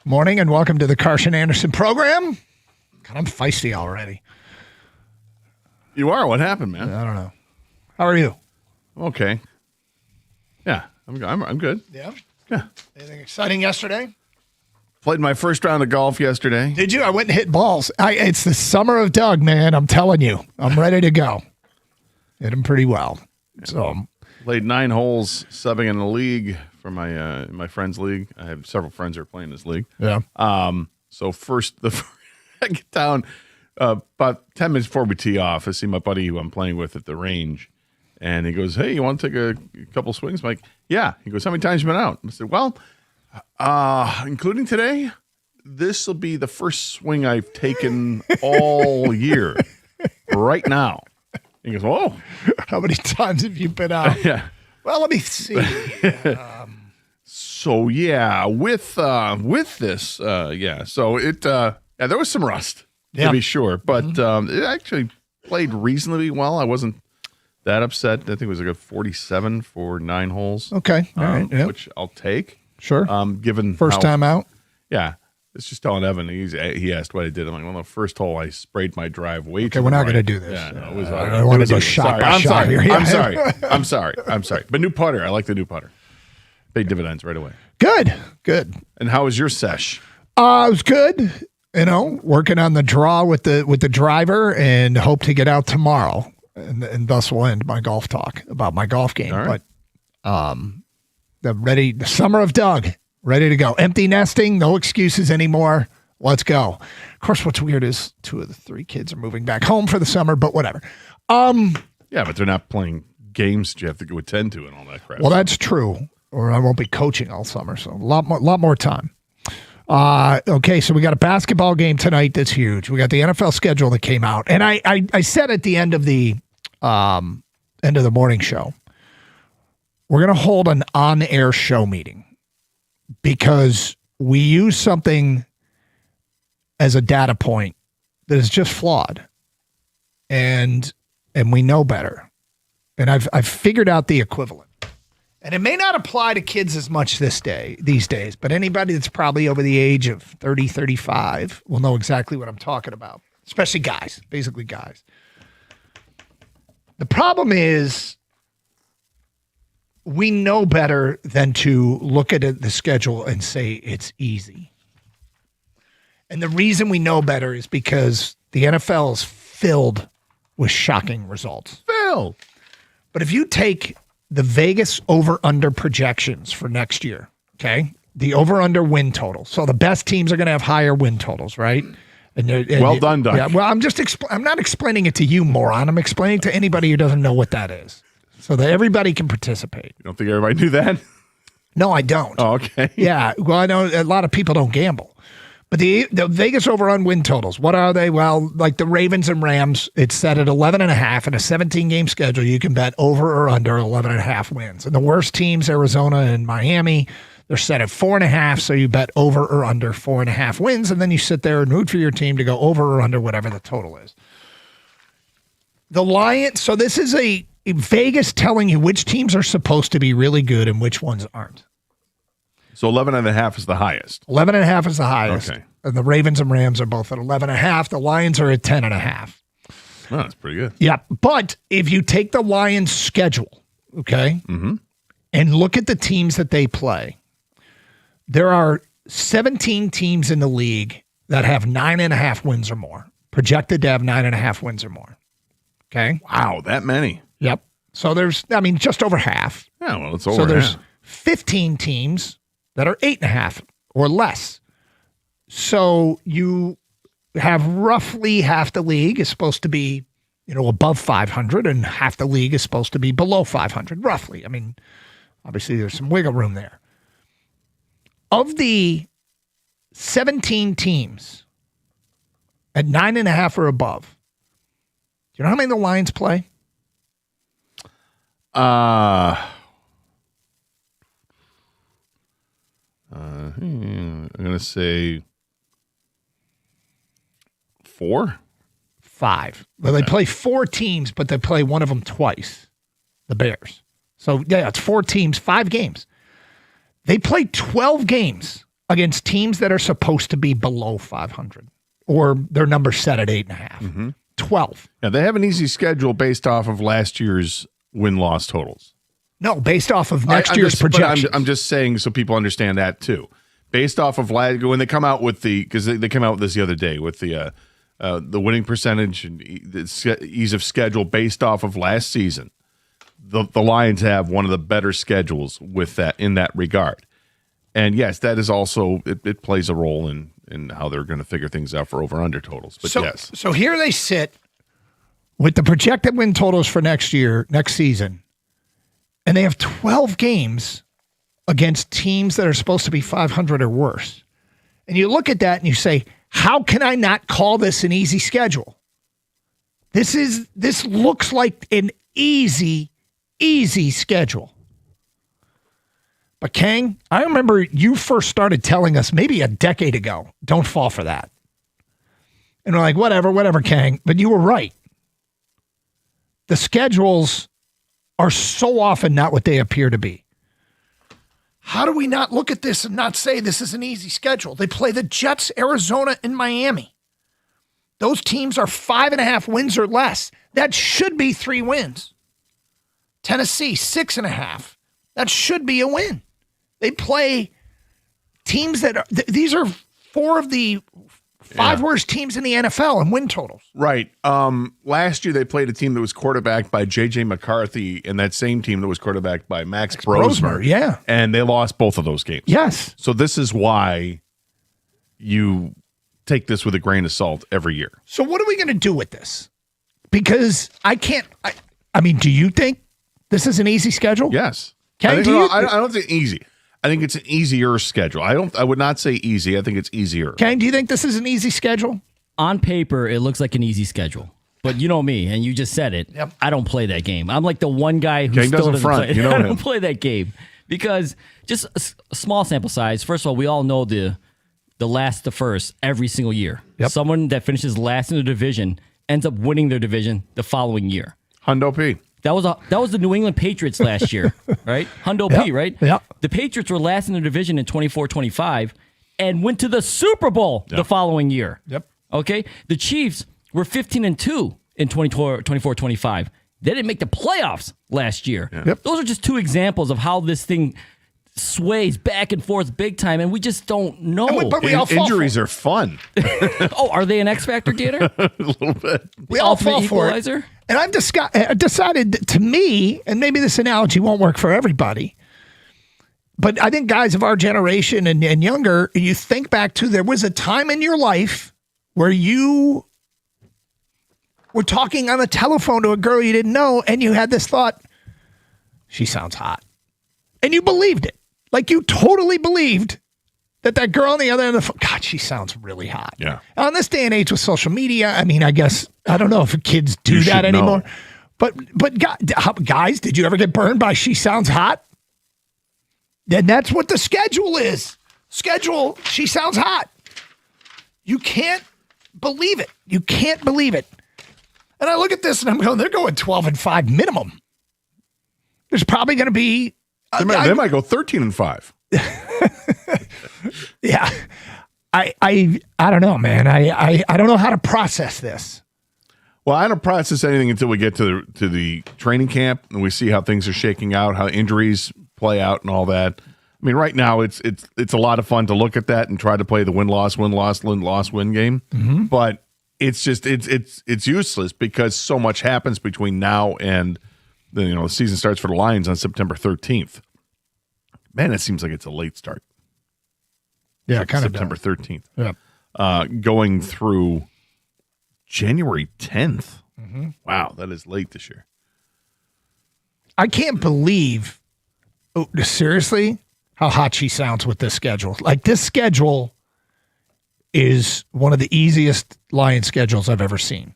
Speaker 14: Morning and welcome to the Carson Anderson program. God, I'm feisty already.
Speaker 15: You are? What happened, man?
Speaker 14: I don't know. How are you?
Speaker 15: Okay. Yeah, I'm good.
Speaker 14: Yeah?
Speaker 15: Yeah.
Speaker 14: Anything exciting yesterday?
Speaker 15: Played my first round of golf yesterday.
Speaker 14: Did you? I went and hit balls. It's the summer of Doug, man. I'm telling you. I'm ready to go. Hit them pretty well. So
Speaker 15: played 9 holes, subbing in the league for my friend's league. I have several friends who are playing this league.
Speaker 14: Yeah.
Speaker 15: So I get down about 10 minutes before we tee off. I see my buddy who I'm playing with at the range, and he goes, "Hey, you want to take a couple swings?" I'm like, "Yeah." He goes, "How many times you been out?" I said, "Well, including today, this will be the first swing I've taken all year right now." He goes, "Whoa,
Speaker 14: how many times have you been out?"
Speaker 15: Yeah.
Speaker 14: Well, let me see.
Speaker 15: So yeah, with this, yeah. So it, yeah, there was some rust to be sure, but it actually played reasonably well. I wasn't that upset. I think it was like a 47 for 9 holes.
Speaker 14: Okay, all right, yeah.
Speaker 15: Which I'll take.
Speaker 14: Sure.
Speaker 15: Given
Speaker 14: First time out.
Speaker 15: Yeah. It's just telling Evan. He asked what I did. I'm like, well, the first hole I sprayed my drive way too.
Speaker 14: Okay, we're not
Speaker 15: right.
Speaker 14: going to do this.
Speaker 15: Yeah, no, it was.
Speaker 14: I don't want to go shot by shot here.
Speaker 15: I'm sorry. I'm sorry. But new putter. I like the new putter. Paid dividends right away.
Speaker 14: Good.
Speaker 15: And how was your sesh?
Speaker 14: It was good. You know, working on the draw with the driver, and hope to get out tomorrow, and thus will end my golf talk about my golf game.
Speaker 15: All right.
Speaker 14: But the summer of Doug. Ready to go. Empty nesting, no excuses anymore. Let's go. Of course, what's weird is 2 of the 3 kids are moving back home for the summer, but whatever.
Speaker 15: Yeah, but they're not playing games you have to go attend to and all that crap.
Speaker 14: Well, that's true. Or I won't be coaching all summer, so a lot more time. Okay, so we got a basketball game tonight that's huge. We got the NFL schedule that came out, and I said at the end of the morning show, we're going to hold an on-air show meeting. Because we use something as a data point that is just flawed, and we know better. And I've figured out the equivalent. And it may not apply to kids as much these days, but anybody that's probably over the age of 30, 35 will know exactly what I'm talking about, especially guys, basically guys. The problem is, we know better than to look at the schedule and say it's easy. And the reason we know better is because the NFL is filled with shocking results.
Speaker 15: Phil.
Speaker 14: But if you take the Vegas over-under projections for next year, okay, the over-under win total. So the best teams are going to have higher win totals, right?
Speaker 15: Well done, Doug.
Speaker 14: Yeah, well, I'm not explaining it to you, moron. I'm explaining to anybody who doesn't know what that is, so that everybody can participate.
Speaker 15: You don't think everybody knew that?
Speaker 14: No, I don't.
Speaker 15: Oh, okay.
Speaker 14: Yeah, well, I know a lot of people don't gamble. But the Vegas over-on win totals, what are they? Well, like the Ravens and Rams, it's set at 11.5 in a 17-game schedule. You can bet over or under 11.5 wins. And the worst teams, Arizona and Miami, they're set at 4.5, so you bet over or under 4.5 wins, and then you sit there and root for your team to go over or under whatever the total is. The Lions, so this is a Vegas telling you which teams are supposed to be really good and which ones aren't.
Speaker 15: So 11.5 is the highest.
Speaker 14: 11.5 is the highest.
Speaker 15: Okay.
Speaker 14: And the Ravens and Rams are both at 11.5. The Lions are at 10.5.
Speaker 15: Oh, that's pretty good.
Speaker 14: Yeah. But if you take the Lions' schedule, okay, and look at the teams that they play, there are 17 teams in the league that have 9.5 wins or more, projected to have 9.5 wins or more. Okay.
Speaker 15: Wow, that many.
Speaker 14: Yep. So there's, just over half.
Speaker 15: Yeah, well, it's over
Speaker 14: So there's
Speaker 15: half.
Speaker 14: 15 teams that are 8.5 or less. So you have roughly half the league is supposed to be, above 500, and half the league is supposed to be below 500, roughly. I mean, obviously there's some wiggle room there. Of the 17 teams at 9.5 or above, do you know how many the Lions play?
Speaker 15: I'm going to say 4?
Speaker 14: 5. Well, they play 4 teams, but they play one of them twice, the Bears. So, yeah, it's 4 teams, 5 games. They play 12 games against teams that are supposed to be below 500, or their number set at 8.5. 12.
Speaker 15: Yeah, they have an easy schedule based off of last year's win-loss totals.
Speaker 14: No, based off of next year's projections.
Speaker 15: I'm just saying so people understand that too. Based off of when they come out with because they came out with this the other day with the winning percentage and the ease of schedule based off of last season. The Lions have one of the better schedules with that in that regard. And yes, that is also it plays a role in how they're going to figure things out for over-under totals. But yes.
Speaker 14: So here they sit with the projected win totals for next season, and they have 12 games against teams that are supposed to be 500 or worse. And you look at that and you say, how can I not call this an easy schedule? This looks like an easy schedule. But Kang, I remember you first started telling us maybe a decade ago, don't fall for that. And we're like, whatever, Kang. But you were right. The schedules are so often not what they appear to be. How do we not look at this and not say this is an easy schedule? They play the Jets, Arizona, and Miami. Those teams are 5.5 wins or less. That should be 3 wins. Tennessee, 6.5. That should be a win. They play teams that are, these are 4 of the 5 worst teams in the NFL in win totals.
Speaker 15: Right. Last year they played a team that was quarterbacked by J.J. McCarthy and that same team that was quarterbacked by Max Brosmer.
Speaker 14: Yeah.
Speaker 15: And they lost both of those games.
Speaker 14: Yes.
Speaker 15: So this is why you take this with a grain of salt every year.
Speaker 14: So what are we going to do with this? Because I mean, do you think this is an easy schedule?
Speaker 15: Yes.
Speaker 14: Ken,
Speaker 15: I don't think easy. I think it's an easier schedule. I would not say easy. I think it's easier.
Speaker 14: Ken, do you think this is an easy schedule?
Speaker 16: On paper, it looks like an easy schedule. But you know me, and you just said it.
Speaker 14: Yep.
Speaker 16: I don't play that game. I'm like the one guy who
Speaker 15: Ken
Speaker 16: still
Speaker 15: doesn't
Speaker 16: doesn't
Speaker 15: front.
Speaker 16: play.
Speaker 15: You know
Speaker 16: I
Speaker 15: him.
Speaker 16: don't play that game because just a small sample size. First of all, we all know the last to first every single year.
Speaker 14: Yep.
Speaker 16: Someone that finishes last in the division ends up winning their division the following year.
Speaker 15: Hundo P.
Speaker 16: That was the New England Patriots last year, right? Hundo P, right?
Speaker 14: Yeah.
Speaker 16: The Patriots were last in the division in 24-25 and went to the Super Bowl the following year.
Speaker 14: Yep.
Speaker 16: Okay? The Chiefs were 15-2 in 24-25. They didn't make the playoffs last year.
Speaker 14: Yep.
Speaker 16: Those are just 2 examples of how this thing sways back and forth big time, and we just don't know.
Speaker 14: But we all fall
Speaker 15: Injuries are fun.
Speaker 16: Oh, are they an X factor, Gator?
Speaker 15: A little bit.
Speaker 14: We all
Speaker 16: Ultimate
Speaker 14: fall for it.
Speaker 16: equalizer?
Speaker 14: And I've decided, to me, and maybe this analogy won't work for everybody, but I think guys of our generation and younger, you think back to there was a time in your life where you were talking on the telephone to a girl you didn't know, and you had this thought, she sounds hot. And you believed it. Like you totally believed that girl on the other end of the phone, God, she sounds really hot.
Speaker 15: Yeah.
Speaker 14: On this day and age with social media, I mean, I guess, I don't know if kids do
Speaker 15: You
Speaker 14: that
Speaker 15: should know.
Speaker 14: anymore. But guys, did you ever get burned by she sounds hot? Then that's what the schedule is. Schedule, she sounds hot. You can't believe it. You can't believe it. And I look at this and I'm going, they're going 12-5 minimum. There's probably going to be.
Speaker 15: They might go 13-5.
Speaker 14: Yeah. I don't know, man. I don't know how to process this.
Speaker 15: Well, I don't process anything until we get to the training camp and we see how things are shaking out, how injuries play out, and all that. I mean, right now it's a lot of fun to look at that and try to play the win-loss game.
Speaker 14: Mm-hmm.
Speaker 15: But it's just it's useless because so much happens between now and the season starts for the Lions on September 13th. Man, it seems like it's a late start.
Speaker 14: Yeah, kind of
Speaker 15: September 13th.
Speaker 14: Yeah.
Speaker 15: Going through January 10th.
Speaker 14: Mm-hmm.
Speaker 15: Wow, that is late this year.
Speaker 14: I can't believe, seriously, how hot she sounds with this schedule. Like, this schedule is one of the easiest Lions schedules I've ever seen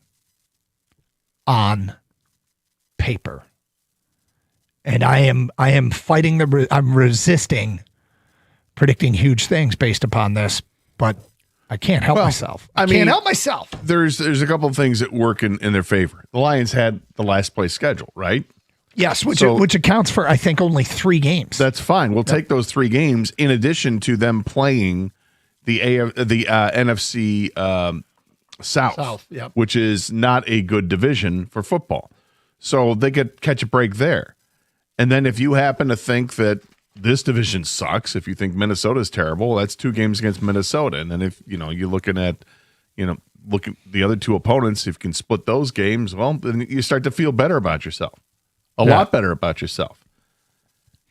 Speaker 14: on paper. And I am fighting I'm resisting predicting huge things based upon this, but I can't help myself. I can't help myself.
Speaker 15: There's a couple of things that work in their favor. The Lions had the last place schedule, right?
Speaker 14: Yes, which accounts for, I think, only 3 games.
Speaker 15: That's fine. We'll take those 3 games in addition to them playing the NFC South,
Speaker 14: yep.
Speaker 15: which is not a good division for football. So they could catch a break there. And then if you happen to think that this division sucks, if you think Minnesota is terrible, that's 2 games against Minnesota. And then if you're looking at the other 2 opponents, if you can split those games, well, then you start to feel better about yourself. A lot better about yourself.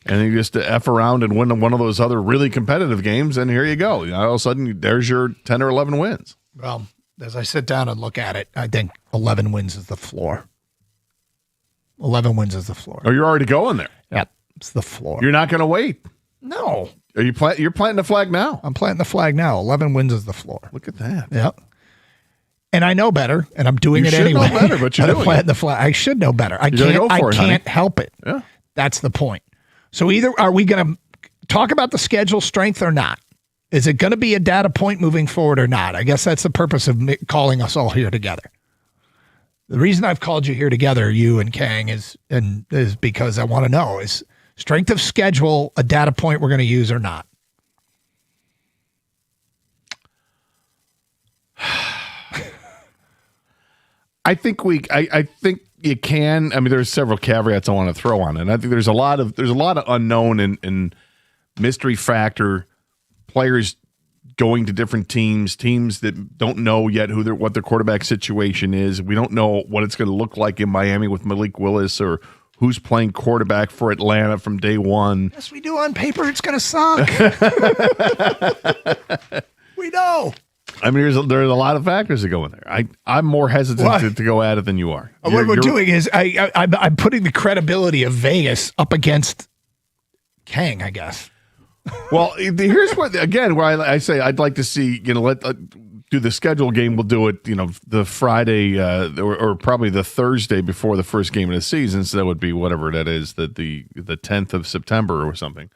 Speaker 15: And then you just F around and win one of those other really competitive games, and here you go. All of a sudden, there's your 10 or 11 wins.
Speaker 14: Well, as I sit down and look at it, I think 11 wins is the floor. 11 wins is the floor.
Speaker 15: Oh, you're already going there.
Speaker 14: Yep, it's the floor.
Speaker 15: You're not going to wait.
Speaker 14: No.
Speaker 15: Are you you're planting the flag now?
Speaker 14: I'm planting the flag now. 11 wins is the floor.
Speaker 15: Look at that.
Speaker 14: Yep. And I know better, and I'm doing
Speaker 15: You
Speaker 14: it
Speaker 15: should
Speaker 14: anyway.
Speaker 15: know better, but you're
Speaker 14: I'm
Speaker 15: doing
Speaker 14: planting
Speaker 15: it.
Speaker 14: the flag. I should know better. I
Speaker 15: You're gonna
Speaker 14: can't.
Speaker 15: go for
Speaker 14: I
Speaker 15: it,
Speaker 14: can't
Speaker 15: honey.
Speaker 14: help it.
Speaker 15: Yeah.
Speaker 14: That's the point. So either are we going to talk about the schedule strength or not? Is it going to be a data point moving forward or not? I guess that's the purpose of me calling us all here together. The reason I've called you here together, you and Kang, is because I want to know, is strength of schedule a data point we're going to use or not?
Speaker 15: I think you can. I mean, there's several caveats I want to throw on it. And I think there's a lot of unknown and mystery factor. Players going to different teams that don't know yet what their quarterback situation is. We don't know what it's going to look like in Miami with Malik Willis or who's playing quarterback for Atlanta from day one.
Speaker 14: Yes, we do. On paper, it's going to suck. We know.
Speaker 15: I mean, there's a lot of factors that go in there. I'm more hesitant to go at it than you are.
Speaker 14: What we're doing is I'm putting the credibility of Vegas up against Kang, I guess.
Speaker 15: Well, here's where I say I'd like to see, let do the schedule game. We'll do it, the Friday or probably the Thursday before the first game of the season. So that would be whatever that is, the 10th of September or something.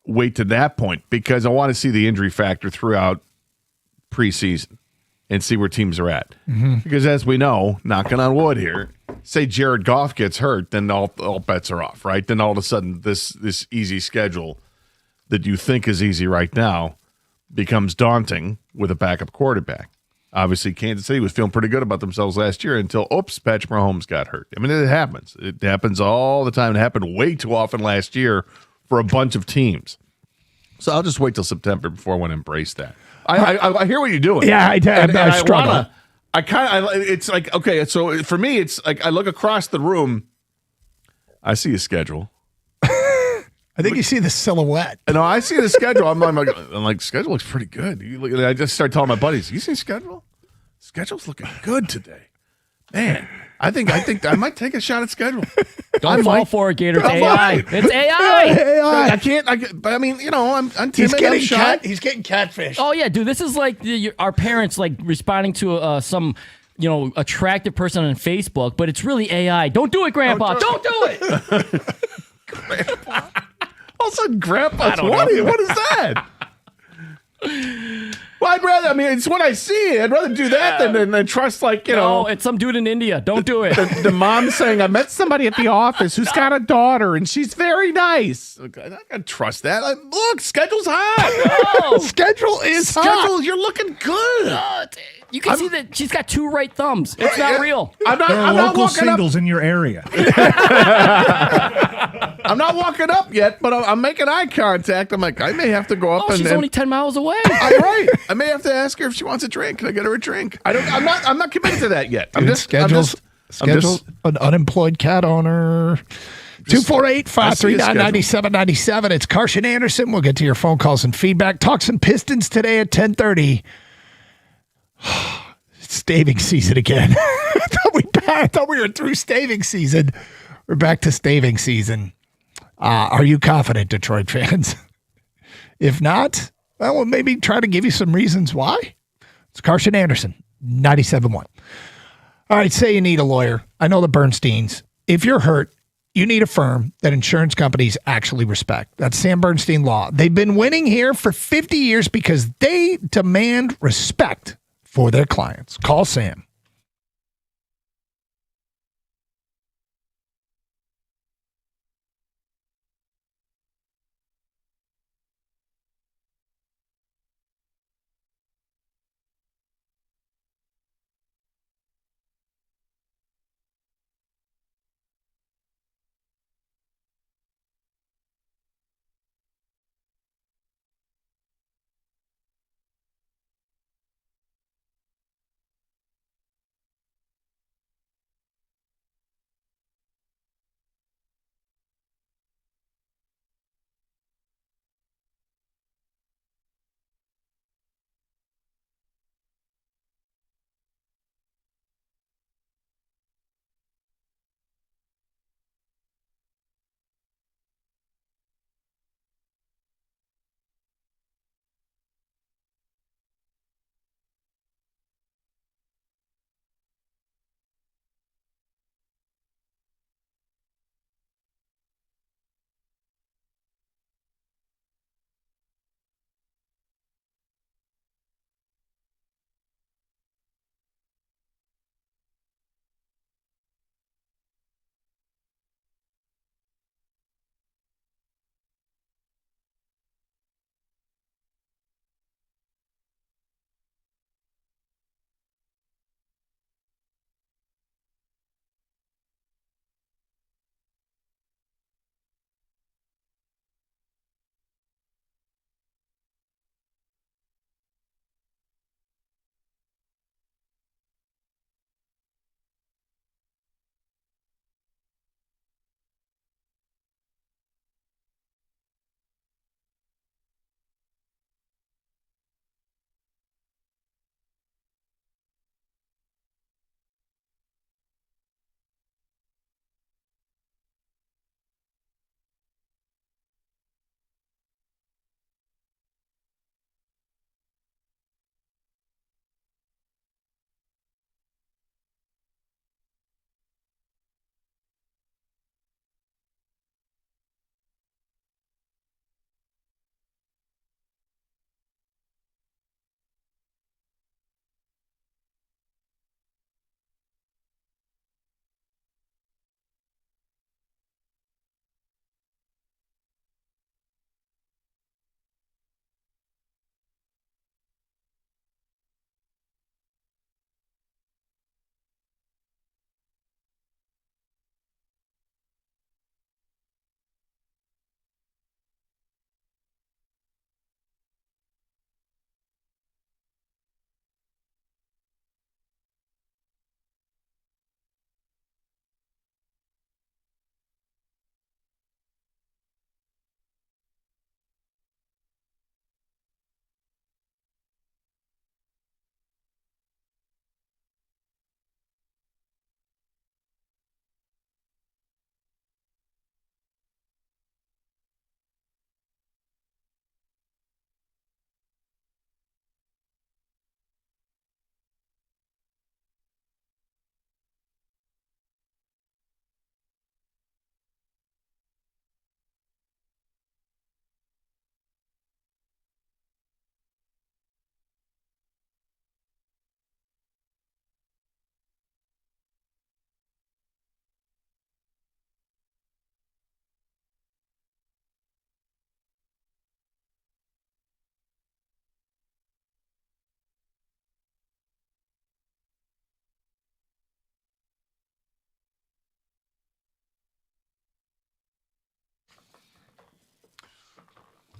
Speaker 15: Wait to that point because I want to see the injury factor throughout preseason and see where teams are at.
Speaker 14: Mm-hmm.
Speaker 15: Because as we know, knocking on wood here, say Jared Goff gets hurt, then all bets are off, right? Then all of a sudden this easy schedule that you think is easy right now becomes daunting with a backup quarterback. Obviously, Kansas City was feeling pretty good about themselves last year until, Patrick Mahomes got hurt. I mean, it happens. It happens all the time. It happened way too often last year for a bunch of teams. So I'll just wait till September before I want to embrace that. I hear what you're doing.
Speaker 14: Yeah, I struggle.
Speaker 15: It's like, okay, so for me, it's like I look across the room, I see a schedule.
Speaker 14: I think you see the silhouette.
Speaker 15: No, I see the schedule. I'm like, schedule looks pretty good. I just start telling my buddies, you see schedule? Schedule's looking good today. Man, I think I might take a shot at schedule.
Speaker 16: Don't fall for it, Gator. It's AI. It's AI.
Speaker 15: I can't. But I mean, I'm
Speaker 14: He's
Speaker 15: timid.
Speaker 14: He's getting catfish.
Speaker 16: Oh yeah, dude. This is like our parents like responding to some attractive person on Facebook, but it's really AI. Don't do it, Grandpa. Don't do it.
Speaker 15: Grandpa. All of a sudden, Grandpa's what is that? Well, I'd rather. I mean, it's what I see. I'd rather do that than trust
Speaker 16: No, it's some dude in India. Don't do it.
Speaker 15: The mom saying, "I met somebody at the office who's got a daughter and she's very nice." Okay, I'm not gonna trust that. Look, schedule's hot.
Speaker 16: No.
Speaker 14: Schedule is hot.
Speaker 15: You're looking good.
Speaker 16: You can see that she's got two right thumbs. It's not real.
Speaker 15: I'm not.
Speaker 17: There are
Speaker 15: I'm not
Speaker 17: local
Speaker 15: walking
Speaker 17: singles in your area.
Speaker 15: I'm not walking up yet, but I'm making eye contact. I'm like, I may have to go up
Speaker 16: she's only 10 miles away.
Speaker 15: I'm right. I may have to ask her if she wants a drink. Can I get her a drink? I'm not committed to that yet.
Speaker 14: Schedule's an unemployed cat owner. 248-539-9797. It's Carson Anderson. We'll get to your phone calls and feedback. Talks and Pistons today at 10:30. Staving season again. I thought we were through staving season. We're back to staving season. Are you confident, Detroit fans? If not, well, we'll maybe try to give you some reasons why. It's Carson Anderson, 97.1. All right, say you need a lawyer. I know the Bernsteins. If you're hurt, you need a firm that insurance companies actually respect. That's Sam Bernstein Law. They've been winning here for 50 years because they demand respect for their clients. Call Sam.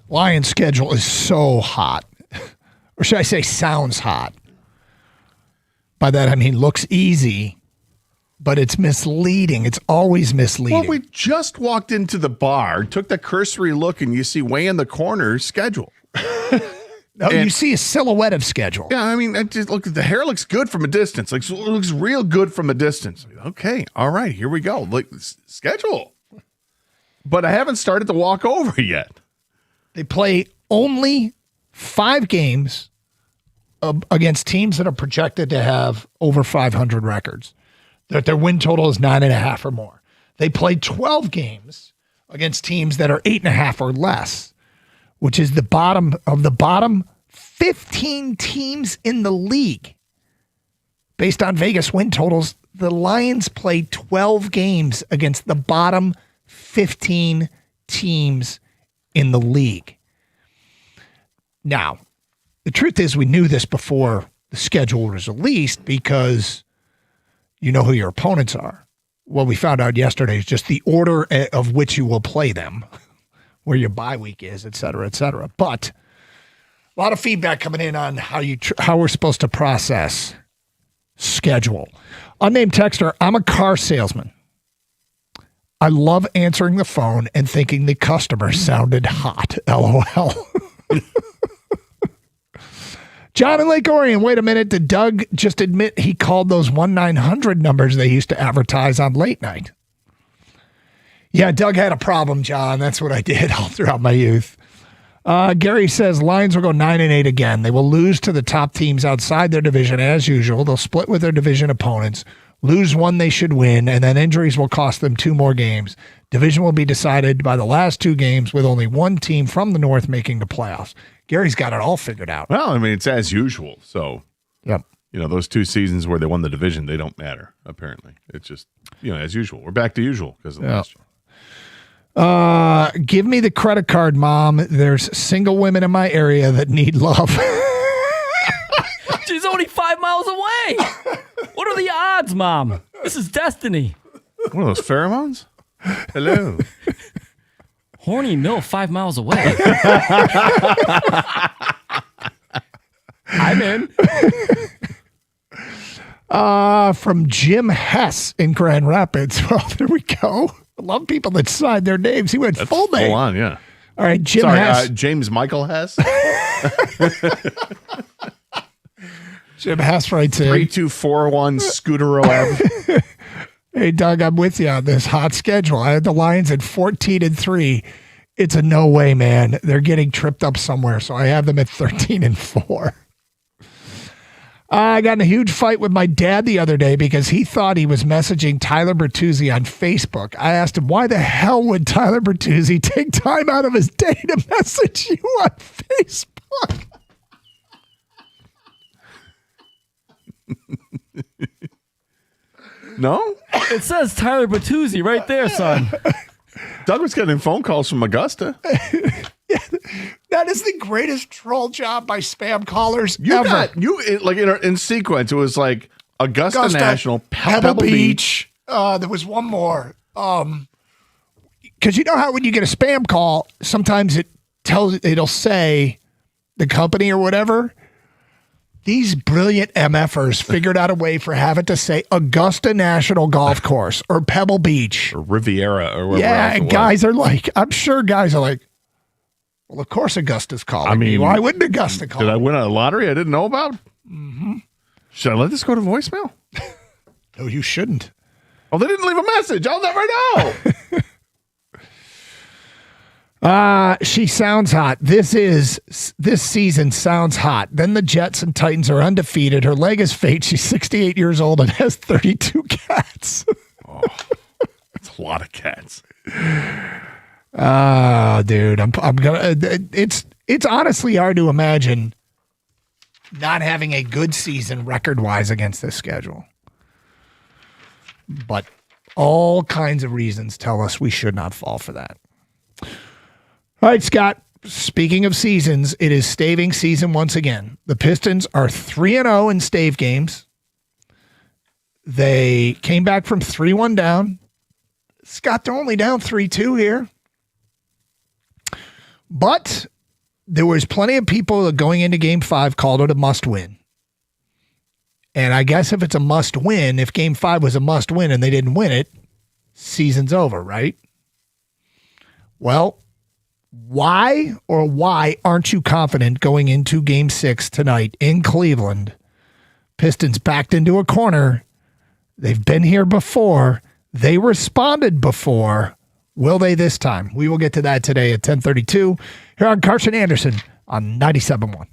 Speaker 14: Lions' schedule is so hot. Or should I say sounds hot? By that, I mean looks easy, but it's misleading. It's always misleading.
Speaker 15: Well, we just walked into the bar, took the cursory look, and you see way in the corner schedule.
Speaker 14: No, you see a silhouette of schedule.
Speaker 15: Yeah, I mean, the hair looks good from a distance. Like, it looks real good from a distance. Okay, all right, here we go. Like, schedule. But I haven't started to walk over yet.
Speaker 14: They play only 5 games against teams that are projected to have over 500 records. That their win total is 9.5 or more. They play 12 games against teams that are 8.5 or less, which is the bottom of the bottom 15 teams in the league. Based on Vegas win totals, the Lions play 12 games against the bottom 15 teams in the league. Now, the truth is we knew this before the schedule was released because you know who your opponents are. What we found out yesterday is just the order of which you will play them, where your bye week is, et cetera, et cetera. But a lot of feedback coming in on how we're supposed to process schedule. Unnamed texter, I'm a car salesman. I love answering the phone and thinking the customer sounded hot. LOL. John in Lake Orion, wait a minute. Did Doug just admit he called those 1-900 numbers they used to advertise on late night? Yeah, Doug had a problem, John. That's what I did all throughout my youth. Gary says Lions will go 9-8 again. They will lose to the top teams outside their division as usual. They'll split with their division opponents, lose one they should win, and then injuries will cost them 2 more games. Division will be decided by the last 2 games with only one team from the North making the playoffs. Gary's got it all figured out.
Speaker 15: Well, I mean, it's as usual. So,
Speaker 14: yep.
Speaker 15: Those 2 seasons where they won the division, they don't matter, apparently. It's just, as usual. We're back to usual because of last year.
Speaker 14: Give me the credit card, Mom. There's single women in my area that need love.
Speaker 16: She's only 5 miles away. What are the odds, Mom? This is destiny.
Speaker 15: One of those pheromones? Hello.
Speaker 16: Horny mill 5 miles away. I'm in.
Speaker 14: From Jim Hess in Grand Rapids. Well, there we go. I love people that sign their names. He went full name.
Speaker 15: Full on, yeah.
Speaker 14: All right, Jim Hess.
Speaker 15: James Michael Hess.
Speaker 14: Jim Hess writes in.
Speaker 15: 3241 Scooter Ave.
Speaker 14: Hey, Doug, I'm with you on this hot schedule. I had the Lions at 14-3. It's a no way, man. They're getting tripped up somewhere, so I have them at 13-4. I got in a huge fight with my dad the other day because he thought he was messaging Tyler Bertuzzi on Facebook. I asked him, why the hell would Tyler Bertuzzi take time out of his day to message you on Facebook?
Speaker 15: No?
Speaker 16: It says Tyler Bertuzzi right there, son.
Speaker 15: Doug was getting phone calls from Augusta.
Speaker 14: That is the greatest troll job by spam callers
Speaker 15: You
Speaker 14: ever.
Speaker 15: got, in sequence, it was like Augusta National,
Speaker 14: Pebble Beach. There was one more. Because you know how when you get a spam call, sometimes it'll say the company or whatever. These brilliant MFers figured out a way for having to say Augusta National Golf Course or Pebble Beach.
Speaker 15: Or Riviera or whatever.
Speaker 14: Yeah,
Speaker 15: else it
Speaker 14: and
Speaker 15: was.
Speaker 14: guys are like, I'm sure guys are like, well, of course Augusta's calling me. Why wouldn't Augusta call
Speaker 15: Did I
Speaker 14: me?
Speaker 15: win a lottery I didn't know about?
Speaker 14: Mm-hmm.
Speaker 15: Should I let this go to voicemail?
Speaker 14: No, you shouldn't.
Speaker 15: Oh, they didn't leave a message. I'll never know.
Speaker 14: She sounds hot. This season sounds hot. Then the Jets and Titans are undefeated. Her leg is fate. She's 68 years old and has 32 cats.
Speaker 15: That's a lot of cats.
Speaker 14: Dude, I'm gonna. It's honestly hard to imagine not having a good season record wise against this schedule. But all kinds of reasons tell us we should not fall for that. All right, Scott, speaking of seasons, it is staving season once again. The Pistons are 3-0 in stave games. They came back from 3-1 down. Scott, they're only down 3-2 here. But there was plenty of people going into Game 5 called it a must-win. And I guess if it's a must-win, if Game 5 was a must-win and they didn't win it, season's over, right? Well, why aren't you confident going into Game 6 tonight in Cleveland? Pistons backed into a corner. They've been here before. They responded before. Will they this time? We will get to that today at 10:32 here on Carson Anderson on 97.1.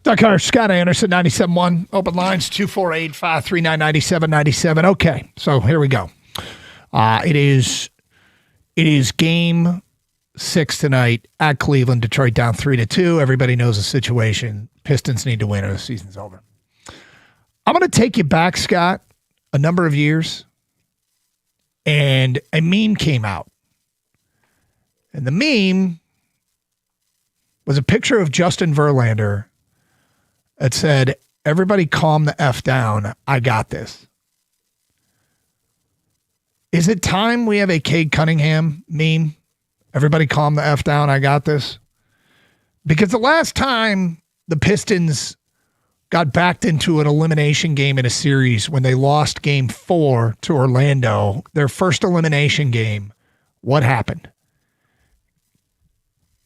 Speaker 14: Doug Carter, Scott Anderson, 97.1. Open lines, 248-539-9797. Okay, so here we go. It is game 6 tonight at Cleveland. Detroit down 3-2. Everybody knows the situation. Pistons need to win or the season's over. I'm going to take you back, Scott, a number of years, and a meme came out. And the meme was a picture of Justin Verlander that said, everybody calm the F down. I got this. Is it time we have a Cade Cunningham meme? Everybody calm the F down. I got this. Because the last time the Pistons got backed into an elimination game in a series when they lost game 4 to Orlando, their first elimination game, what happened?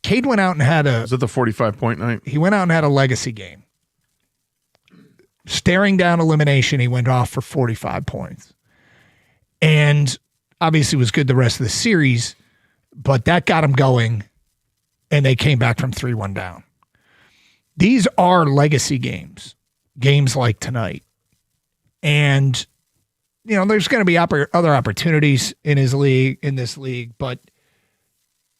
Speaker 14: Cade went out and had
Speaker 15: Was it the 45-point night?
Speaker 14: He went out and had a legacy game. Staring down elimination, he went off for 45 points. And obviously was good the rest of the series, but that got him going, and they came back from 3-1 down. These are legacy games like tonight. And, there's going to be other opportunities in this league, but,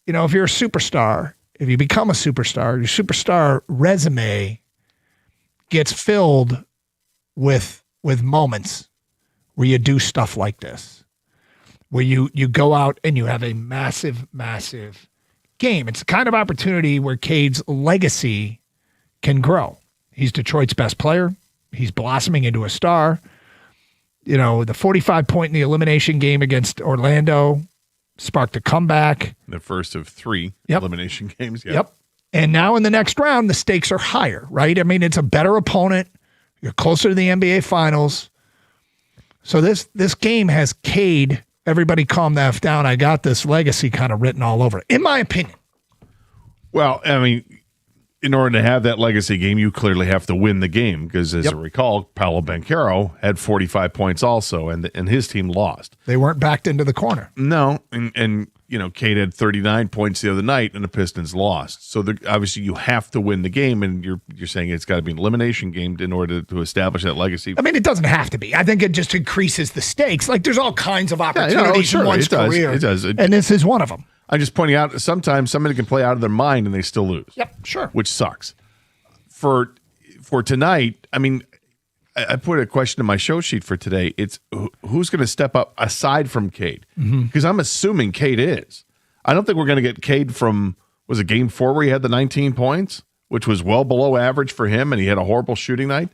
Speaker 14: if you're a superstar, if you become a superstar, your superstar resume gets filled with moments where you do stuff like this, where you go out and you have a massive, massive game. It's the kind of opportunity where Cade's legacy can grow. He's Detroit's best player. He's blossoming into a star. The 45-point in the elimination game against Orlando sparked a comeback.
Speaker 15: The first of 3 elimination games. Yeah.
Speaker 14: Yep. And now in the next round, the stakes are higher, right? I mean, it's a better opponent. You're closer to the NBA Finals. So this game has Cade, everybody calm the F down, I got this legacy kind of written all over it, in my opinion.
Speaker 15: Well, I mean, in order to have that legacy game, you clearly have to win the game because, as I recall, Paolo Banchero had 45 points also, and his team lost.
Speaker 14: They weren't backed into the corner.
Speaker 15: No, and Cade had 39 points the other night, and the Pistons lost. So obviously, you have to win the game, and you're saying it's got to be an elimination game in order to establish that legacy.
Speaker 14: I mean, it doesn't have to be. I think it just increases the stakes. Like, there's all kinds of opportunities in one's career,
Speaker 15: it does.
Speaker 14: And this is one of them.
Speaker 15: I'm just pointing out sometimes somebody can play out of their mind and they still lose.
Speaker 14: Yep, sure.
Speaker 15: Which sucks. For tonight, I mean, I put a question in my show sheet for today. It's who's going to step up aside from Cade? Because I'm assuming Cade is. I don't think we're going to get Cade from, was it game 4 where he had the 19 points, which was well below average for him, and he had a horrible shooting night?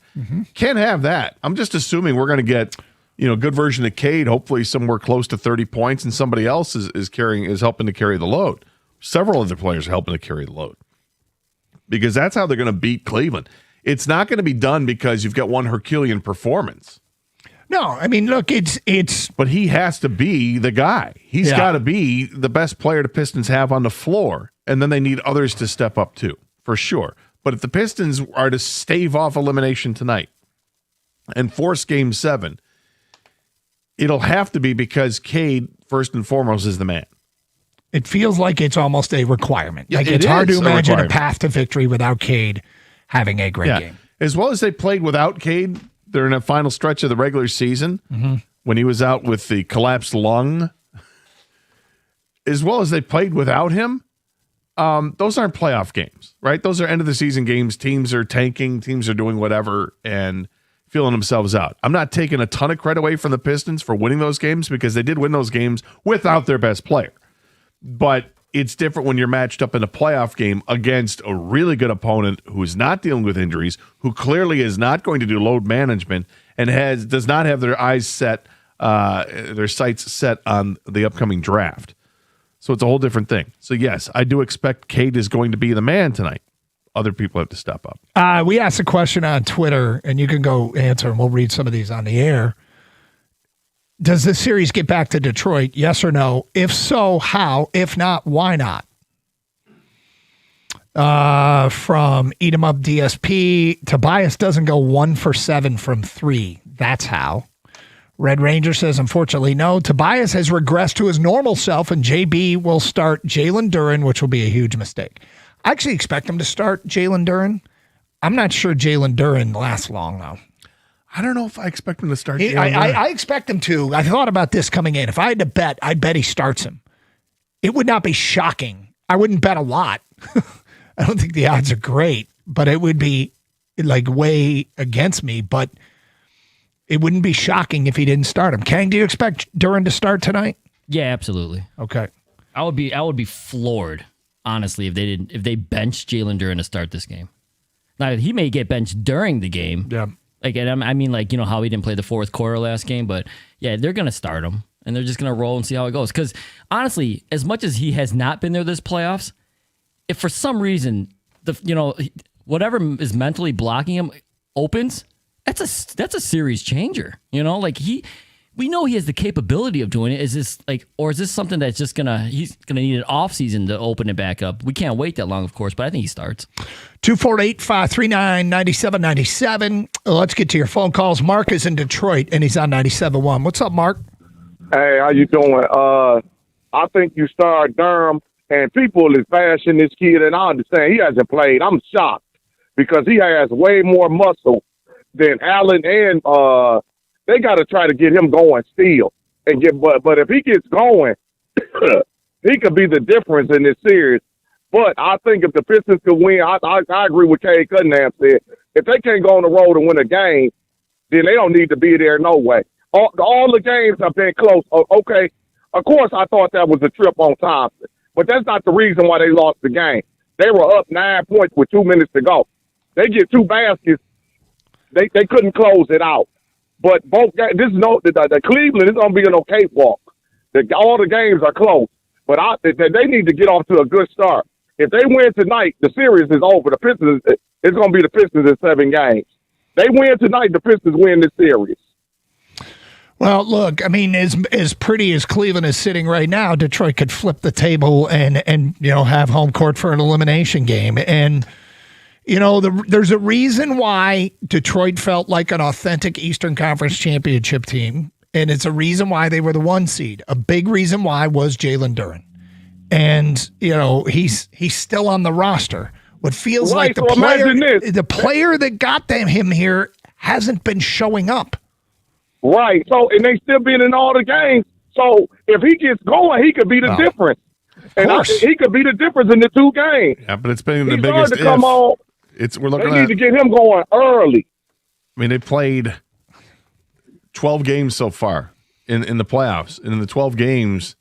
Speaker 15: Can't have that. I'm just assuming we're going to get good version of Cade, hopefully somewhere close to 30 points, and somebody else is helping to carry the load. Several other players are helping to carry the load. Because that's how they're going to beat Cleveland. It's not going to be done because you've got one Herculean performance.
Speaker 14: No, I mean, look, it's.
Speaker 15: But he has to be the guy. He's got to be the best player the Pistons have on the floor, and then they need others to step up too, for sure. But if the Pistons are to stave off elimination tonight and force Game 7, it'll have to be because Cade, first and foremost, is the man.
Speaker 14: It feels like it's almost a requirement.
Speaker 15: Yeah,
Speaker 14: like it's hard to imagine a path to victory without Cade having a great game.
Speaker 15: As well as they played without Cade during that final stretch of the regular season when he was out with the collapsed lung, as well as they played without him, those aren't playoff games, right? Those are end-of-the-season games. Teams are tanking. Teams are doing whatever and feeling themselves out. I'm not taking a ton of credit away from the Pistons for winning those games because they did win those games without their best player. But it's different when you're matched up in a playoff game against a really good opponent who's not dealing with injuries, who clearly is not going to do load management and does not have their eyes set, their sights set on the upcoming draft. So it's a whole different thing. So yes, I do expect Cade is going to be the man tonight. Other people have to step up.
Speaker 14: We asked a question on Twitter, and you can go answer, and we'll read some of these on the air. Does this series get back to Detroit? Yes or no? If so, how? If not, why not? From Eat 'em Up DSP, Tobias doesn't go 1 for 7 from 3. That's how. Red Ranger says, unfortunately, no. Tobias has regressed to his normal self, and JB will start Jalen Duren, which will be a huge mistake. I actually expect him to start Jalen Duren. I'm not sure Jalen Duren lasts long, though.
Speaker 15: I don't know if I expect him to start.
Speaker 14: I expect him to. I thought about this coming in. If I had to bet, I'd bet he starts him. It would not be shocking. I wouldn't bet a lot. I don't think the odds are great, but it would be like way against me. But it wouldn't be shocking if he didn't start him. Kang, do you expect Duren to start tonight?
Speaker 16: Yeah, absolutely.
Speaker 14: Okay.
Speaker 16: I would be floored, honestly, if they benched Jalen Duren to start this game. Now he may get benched during the game.
Speaker 14: Yeah.
Speaker 16: Like, and I mean, like, you know how he didn't play the fourth quarter last game, but yeah, they're gonna start him and they're just gonna roll and see how it goes. Because honestly, as much as he has not been there this playoffs, if for some reason whatever is mentally blocking him opens, that's a series changer. Like we know he has the capability of doing it. Is this something that's just he's gonna need an off season to open it back up? We can't wait that long, of course, but I think he starts.
Speaker 14: 248-539-9797. Let's get to your phone calls. Mark is in Detroit and he's on 97.1. What's up, Mark?
Speaker 17: Hey, how you doing? I think you start Durham, and people is bashing this kid, and I understand he hasn't played. I'm shocked because he has way more muscle than Allen, and they got to try to get him going still. But if he gets going, he could be the difference in this series. But I think if the Pistons could win, I agree with Cade Cunningham said. If they can't go on the road and win a game, then they don't need to be there no way. All the games have been close. Okay, of course I thought that was a trip on Thompson, but that's not the reason why they lost the game. They were up 9 points with 2 minutes to go. They get 2 baskets. They couldn't close it out. But both guys, the Cleveland is going to be an okay walk. All the games are close, but they need to get off to a good start. If they win tonight, the series is over. The Pistons, it's going to be the Pistons in 7 games. They win tonight, the Pistons win this series.
Speaker 14: Well, look, I mean, as pretty as Cleveland is sitting right now, Detroit could flip the table and have home court for an elimination game. And there's a reason why Detroit felt like an authentic Eastern Conference championship team, and it's a reason why they were the 1 seed. A big reason why was Jalen Duren. And, he's still on the roster. What feels like the player that got him here hasn't been showing up.
Speaker 17: Right. So, and they still been in all the games. So, if he gets going, he could be the difference. And he could be the difference in the 2 games.
Speaker 15: Yeah, but it's been the
Speaker 17: He's
Speaker 15: biggest
Speaker 17: hard to come on. They need to get him going early.
Speaker 15: I mean, they played 12 games so far in the playoffs. And in the 12 games,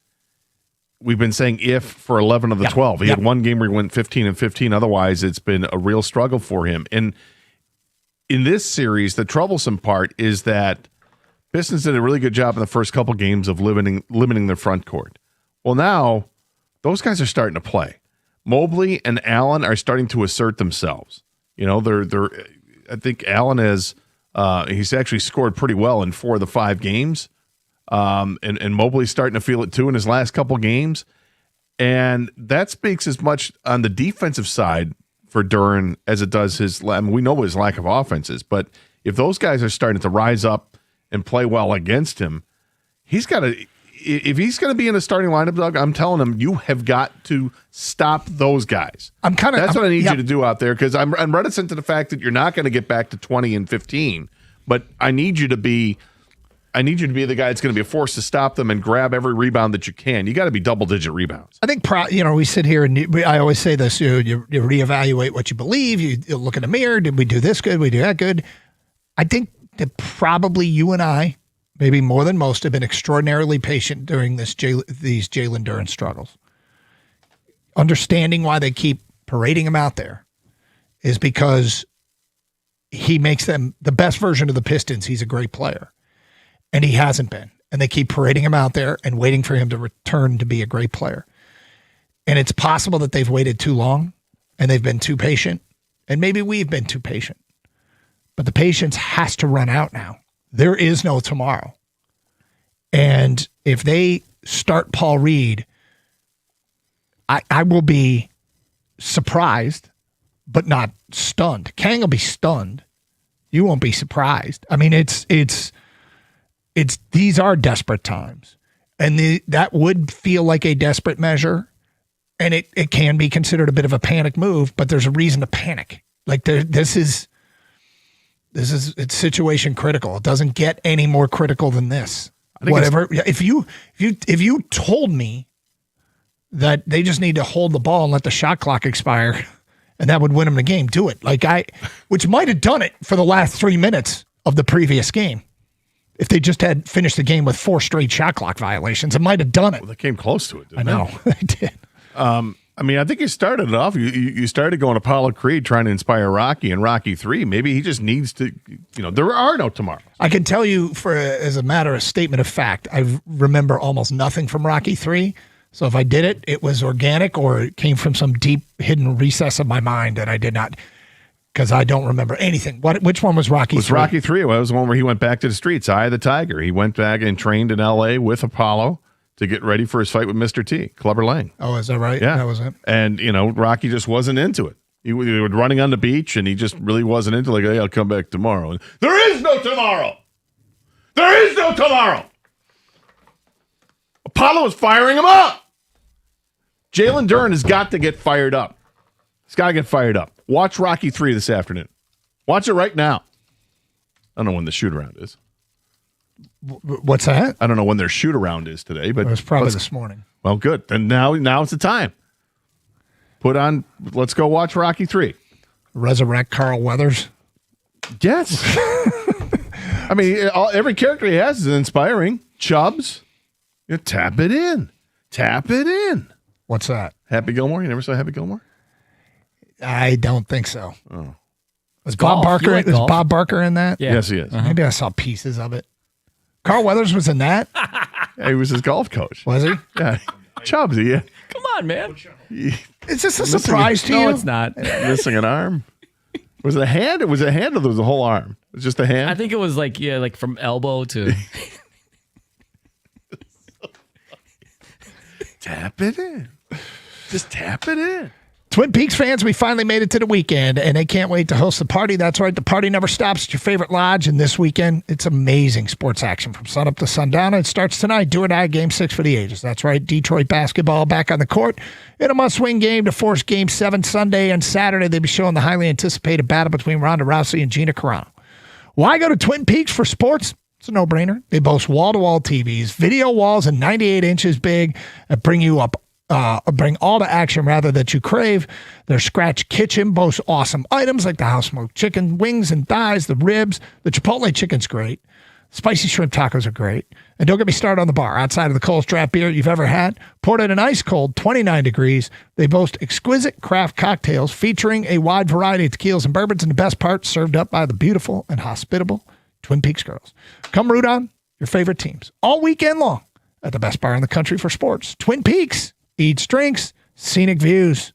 Speaker 15: we've been saying if for 11 of the 12. He had 1 game where he went 15-15. Otherwise, it's been a real struggle for him. And in this series, the troublesome part is that Pistons did a really good job in the first couple games of limiting their front court. Well, now those guys are starting to play. Mobley and Allen are starting to assert themselves. They're. I think Allen has. He's actually scored pretty well in 4 of the 5 games. And Mobley's starting to feel it too in his last couple games. And that speaks as much on the defensive side for Duren as it does we know what his lack of offense is. But if those guys are starting to rise up and play well against him, if he's going to be in a starting lineup, Doug, I'm telling him, you have got to stop those guys. That's what I need you to do out there, because I'm reticent to the fact that you're not going to get back to 20 and 15, but I need you to be the guy that's going to be a force to stop them and grab every rebound that you can. You got to be double-digit rebounds.
Speaker 14: I think, we sit here and I always say this, you reevaluate what you believe. You look in the mirror. Did we do this good? We do that good? I think that probably you and I, maybe more than most, have been extraordinarily patient during these Jalen Duren struggles. Understanding why they keep parading him out there is because he makes them the best version of the Pistons. He's a great player. And he hasn't been. And they keep parading him out there and waiting for him to return to be a great player. And it's possible that they've waited too long and they've been too patient. And maybe we've been too patient. But the patience has to run out now. There is no tomorrow. And if they start Paul Reed, I will be surprised, but not stunned. Kang will be stunned. You won't be surprised. I mean, it's these are desperate times. And that would feel like a desperate measure. And it can be considered a bit of a panic move, but there's a reason to panic. Like this is it's situation critical. It doesn't get any more critical than this. Whatever. If you told me that they just need to hold the ball and let the shot clock expire and that would win them the game, do it. Which might have done it for the last 3 minutes of the previous game. If they just had finished the game with 4 straight shot clock violations, it might have done it.
Speaker 15: Well, they came close to it, didn't
Speaker 14: they? I know. They did.
Speaker 15: I mean, I think you started it off. You started going Apollo Creed trying to inspire Rocky in Rocky 3. Maybe he just needs to, there are no tomorrows.
Speaker 14: I can tell you as a matter of statement of fact, I remember almost nothing from Rocky 3. So if I did it, it was organic or it came from some deep hidden recess of my mind that I did not, because I don't remember anything. Which one was Rocky 3?
Speaker 15: It was Rocky 3. It was the one where he went back to the streets, Eye of the Tiger. He went back and trained in L.A. with Apollo to get ready for his fight with Mr. T, Clubber Lang.
Speaker 14: Oh, is that right?
Speaker 15: Yeah.
Speaker 14: That was it.
Speaker 15: And, Rocky just wasn't into it. He was running on the beach, and he just really wasn't into hey, I'll come back tomorrow. And there is no tomorrow. There is no tomorrow. Apollo is firing him up. Jalen Duren has got to get fired up. He's got to get fired up. Watch Rocky 3 this afternoon. Watch it right now. I don't know when the shoot-around is.
Speaker 14: What's that?
Speaker 15: I don't know when their shoot-around is today, but
Speaker 14: it was probably this morning.
Speaker 15: Well, good. Then now it's the time. Let's go watch Rocky 3.
Speaker 14: Resurrect Carl Weathers.
Speaker 15: Yes. I mean, every character he has is inspiring. Chubbs. Tap it in. Tap it in.
Speaker 14: What's that?
Speaker 15: Happy Gilmore? You never saw Happy Gilmore?
Speaker 14: I don't think so.
Speaker 15: Oh.
Speaker 14: Was Bob Barker?
Speaker 16: Like
Speaker 14: is Bob Barker in that?
Speaker 16: Yeah.
Speaker 15: Yes, he is.
Speaker 14: Maybe I saw pieces of it. Carl Weathers was in that.
Speaker 15: Yeah, he was his golf coach.
Speaker 14: Was he?
Speaker 15: Yeah. Chubbs, yeah.
Speaker 16: Come on, man.
Speaker 14: Is this a surprise to you?
Speaker 16: No, it's not.
Speaker 15: Missing an arm. Was it a hand? It was a hand or was a whole arm? It was just a hand?
Speaker 16: I think it was like from elbow to.
Speaker 15: Tap it in. Just tap it in.
Speaker 14: Twin Peaks fans, we finally made it to the weekend, and they can't wait to host the party. That's right, the party never stops at your favorite lodge, and this weekend, it's amazing sports action from sunup to sundown. It starts tonight, do or die, Game 6 for the ages. That's right, Detroit basketball back on the court in a must-win game to force Game 7 Sunday and Saturday. They'll be showing the highly anticipated battle between Ronda Rousey and Gina Carano. Why go to Twin Peaks for sports? It's a no-brainer. They boast wall-to-wall TVs, video walls and 98 inches big that bring you up. Bring all the action rather that you crave. Their scratch kitchen boasts awesome items like the house smoked chicken, wings and thighs, the ribs. The Chipotle chicken's great. Spicy shrimp tacos are great. And don't get me started on the bar. Outside of the coldest draft beer you've ever had, poured at an ice cold 29 degrees. They boast exquisite craft cocktails featuring a wide variety of tequilas and bourbons, and the best part, served up by the beautiful and hospitable Twin Peaks girls. Come root on your favorite teams all weekend long at the best bar in the country for sports. Twin Peaks. Eats, drinks, scenic views.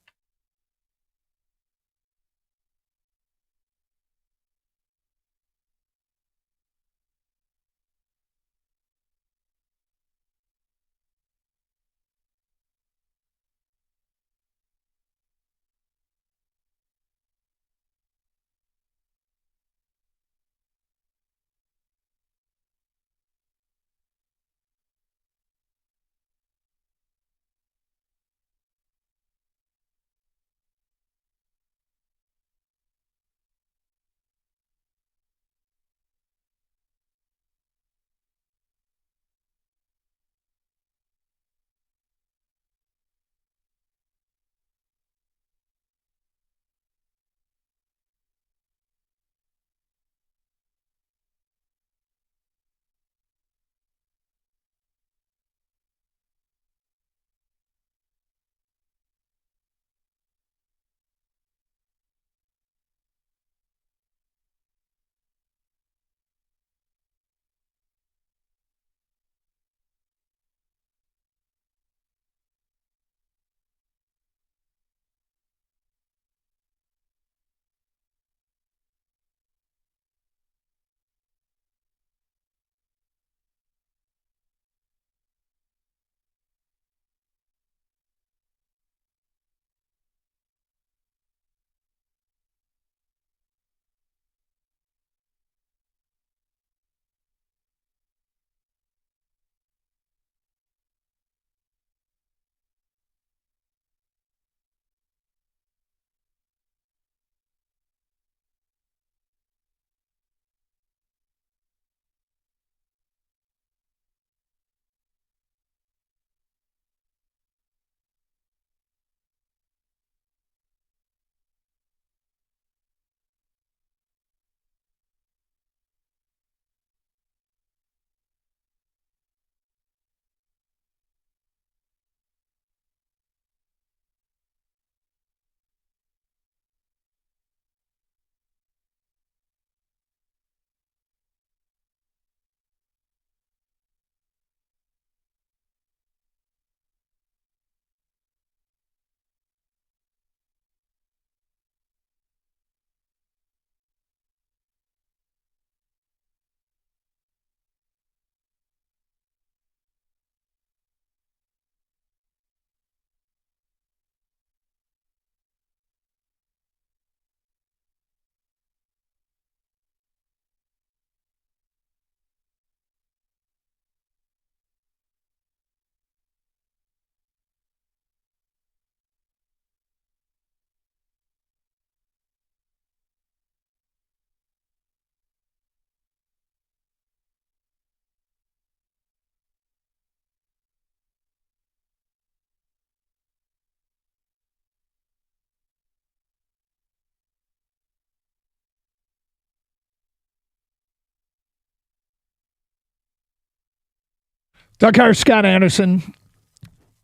Speaker 14: Doug Hart, Scott Anderson.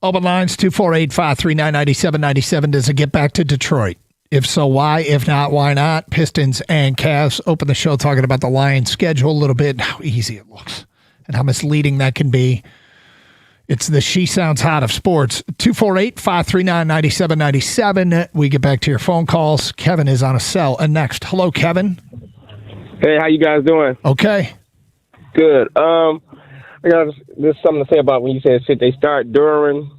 Speaker 14: Open lines 248-539-9797. Does it get back to Detroit? If so, why? If not, why not? Pistons and Cavs open the show talking about the Lions' schedule a little bit, how easy it looks, and how misleading that can be. It's the She Sounds Hot of sports. 248-539-9797. We get back to your phone calls. Kevin is on a cell. And next, hello, Kevin.
Speaker 18: Hey, how you guys doing?
Speaker 14: Okay.
Speaker 18: Good. There's something to say about when you said should they start Duran?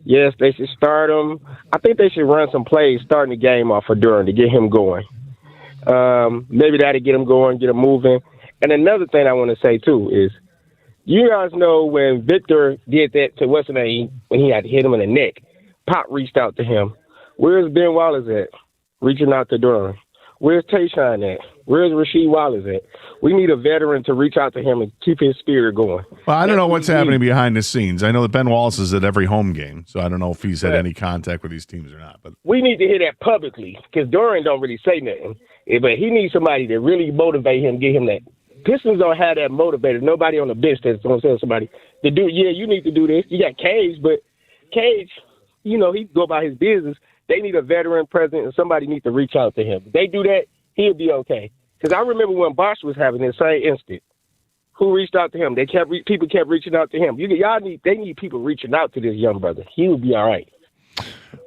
Speaker 18: Yes, they should start him. I think they should run some plays starting the game off of Duran to get him going. Maybe that'll get him going, get him moving. And another thing I want to say, too, is you guys know when Victor did that to what's his name, when he had to hit him in the neck, Pop reached out to him. Where's Ben Wallace at? Reaching out to Duran. Where's Tayshaun at? Where's Rasheed Wallace at? We need a veteran to reach out to him and keep his spirit going.
Speaker 15: Well, I don't know what's happening behind the scenes. I know that Ben Wallace is at every home game, so I don't know if he's had any contact with these teams or not. But
Speaker 18: we need to hear that publicly because Duran don't really say nothing. But he needs somebody to really motivate him, get him that. Pistons don't have that motivator. Nobody on the bench that's going to tell somebody to do, yeah, you need to do this. You got Cage, but Cage, he go about his business. They need a veteran president, and somebody needs to reach out to him. If they do that, he'll be okay. Because I remember when Bosch was having the same instant. Who reached out to him? People kept reaching out to him. They need people reaching out to this young brother. He will be all right.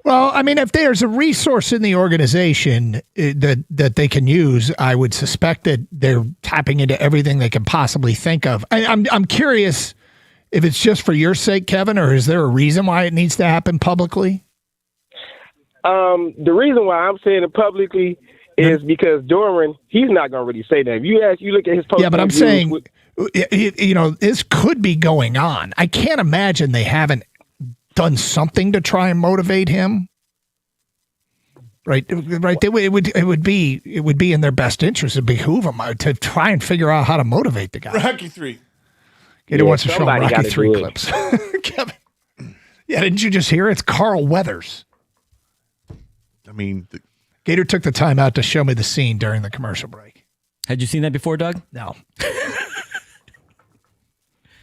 Speaker 14: Well, I mean, if there's a resource in the organization that they can use, I would suspect that they're tapping into everything they can possibly think of. I'm curious if it's just for your sake, Kevin, or is there a reason why it needs to happen publicly?
Speaker 18: The reason why I'm saying it publicly is because Duran, he's not going to really say that. If you look at his post.
Speaker 14: Yeah, but I'm saying, this could be going on. I can't imagine they haven't done something to try and motivate him. Right. It would be in their best interest to behoove them to try and figure out how to motivate the guy.
Speaker 15: Rocky 3.
Speaker 14: Gator wants to show Rocky 3 clips. Kevin. Yeah, didn't you just hear it? It's Carl Weathers.
Speaker 15: I mean,
Speaker 14: Gator took the time out to show me the scene during the commercial break.
Speaker 16: Had you seen that before, Doug?
Speaker 14: No.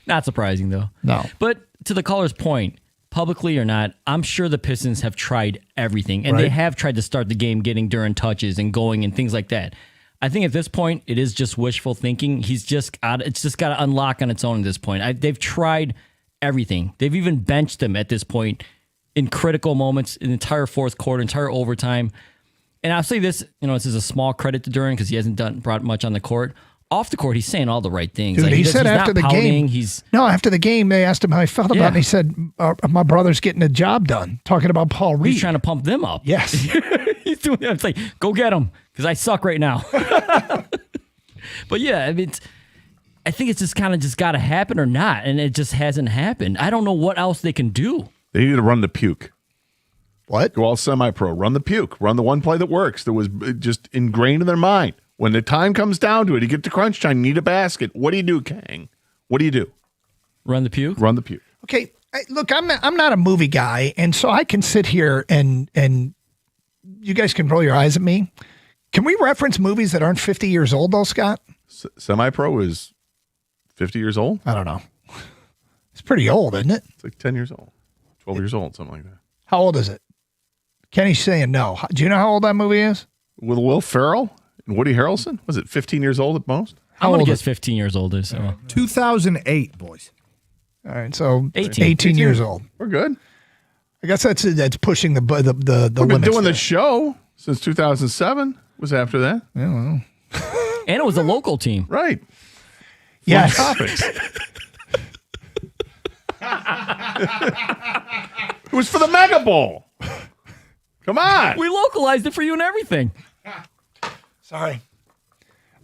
Speaker 16: Not surprising, though.
Speaker 14: No.
Speaker 16: But to the caller's point, publicly or not, I'm sure the Pistons have tried everything, and they have tried to start the game getting Duran touches and going and things like that. I think at this point, it is just wishful thinking. It's just got to unlock on its own at this point. They've tried everything. They've even benched him at this point in critical moments, in the entire fourth quarter, entire overtime. And I'll say this, this is a small credit to Duran because he hasn't brought much on the court. Off the court, he's saying all the right things.
Speaker 14: Dude, he said after the game, after the game, they asked him how he felt about it, and he said, my brother's getting a job done, talking about Paul Reed.
Speaker 16: He's trying to pump them up.
Speaker 14: Yes.
Speaker 16: He's doing that. It's like, go get him, because I suck right now. But yeah, I mean, I think it's just kind of got to happen or not, and it just hasn't happened. I don't know what else they can do.
Speaker 15: They need to run the puke.
Speaker 14: What?
Speaker 15: Go all semi-pro. Run the puke. Run the one play that works, that was just ingrained in their mind. When the time comes down to it, you get to crunch time, you need a basket. What do you do, Kang? What do you do?
Speaker 16: Run the puke?
Speaker 15: Run the puke.
Speaker 14: Okay, look, I'm not a movie guy, and so I can sit here and you guys can roll your eyes at me. Can we reference movies that aren't 50 years old, though, Scott?
Speaker 15: Semi-pro is 50 years old?
Speaker 14: I don't know. It's pretty old, isn't it?
Speaker 15: It's like 10 years old, 12 years old, something like that.
Speaker 14: How old is it? Kenny's saying no. Do you know how old that movie is?
Speaker 15: With Will Ferrell and Woody Harrelson? Was it 15 years old at most?
Speaker 16: I'm going to guess 15 years older. So
Speaker 19: 2008, boys.
Speaker 14: All right, so 18 years old.
Speaker 15: We're good.
Speaker 14: I guess that's pushing the limits.
Speaker 15: We've been doing the show since 2007. Was after that.
Speaker 14: Yeah, well.
Speaker 16: And it was a local team.
Speaker 15: Right.
Speaker 14: Yes.
Speaker 15: Topics. It was for the Mega Bowl. Come on.
Speaker 16: We localized it for you and everything.
Speaker 14: Sorry.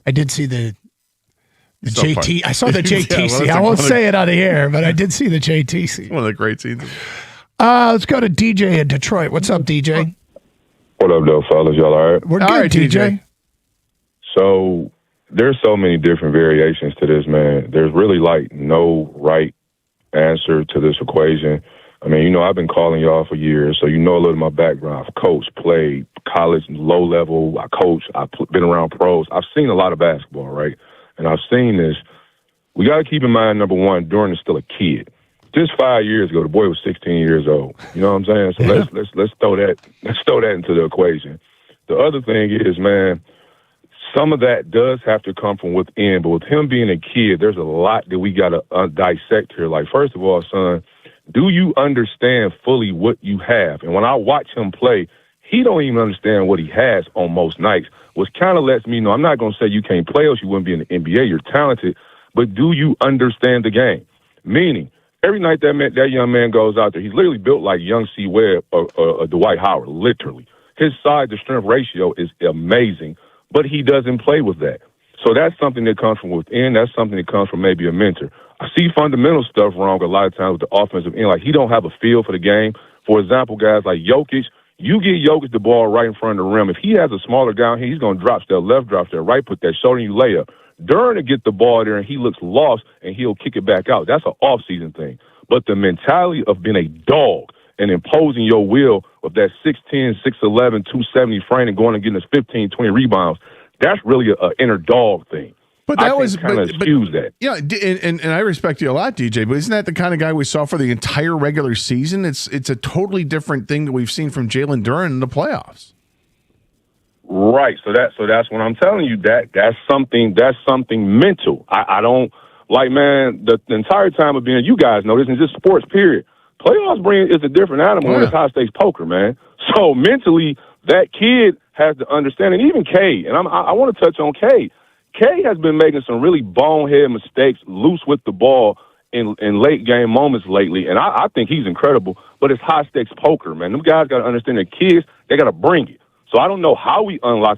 Speaker 14: I did see the
Speaker 15: So
Speaker 14: JT.
Speaker 15: fun.
Speaker 14: I saw the JTC.
Speaker 15: Yeah,
Speaker 14: I won't say it on the air, but I did see the JTC.
Speaker 15: One of the great scenes.
Speaker 14: Let's go to DJ in Detroit. What's up, DJ?
Speaker 20: What up, though, fellas? Y'all all right?
Speaker 14: We're good,
Speaker 15: All right,
Speaker 14: DJ.
Speaker 20: So there's so many different variations to this, man. There's really like no right answer to this equation. I mean, you know, I've been calling y'all for years, so you know a little of my background. I've coached, played college, low level. I coach. I've been around pros. I've seen a lot of basketball, right? And I've seen this. We got to keep in mind, number one, Duran is still a kid. Just 5 years ago, the boy was 16 years old. You know what I'm saying? So let's throw that into the equation. The other thing is, man, some of that does have to come from within, but with him being a kid, there's a lot that we got to dissect here. Like, first of all, son, do you understand fully what you have? And when I watch him play, he don't even understand what he has on most nights, which kind of lets me know, I'm not going to say you can't play else you wouldn't be in the NBA. You're talented, but do you understand the game? Meaning, every night that young man goes out there, he's literally built like young C. Webb or Dwight Howard, literally. His size-to-strength ratio is amazing, but he doesn't play with that. So that's something that comes from within. That's something that comes from maybe a mentor. I see fundamental stuff wrong a lot of times with the offensive end. Like, he don't have a feel for the game. For example, guys like Jokic, you get Jokic the ball right in front of the rim. If he has a smaller guy here, he's going to drop step left, drop step right, put that shoulder in you layup. During to get the ball there and he looks lost and he'll kick it back out. That's an off-season thing. But the mentality of being a dog and imposing your will with that 6'10", 6'11", 270 frame and going and getting us 15, 20 rebounds, that's really an inner dog thing.
Speaker 15: But that was
Speaker 20: kind of excuse that.
Speaker 15: Yeah, and I respect you a lot, DJ. But isn't that the kind of guy we saw for the entire regular season? It's a totally different thing that we've seen from Jalen Duren in the playoffs.
Speaker 20: Right. So that's what I'm telling you. That's something mental. I don't like, man. The entire time of being, you guys know this is just sports. Period. Playoffs is a different animal when it's high stakes poker, man. So mentally, that kid has to understand, and even K. And I want to touch on K. K has been making some really bonehead mistakes, loose with the ball in late game moments lately, and I think he's incredible. But it's high stakes poker, man. Them guys got to understand that kids, they got to bring it. So I don't know how we unlock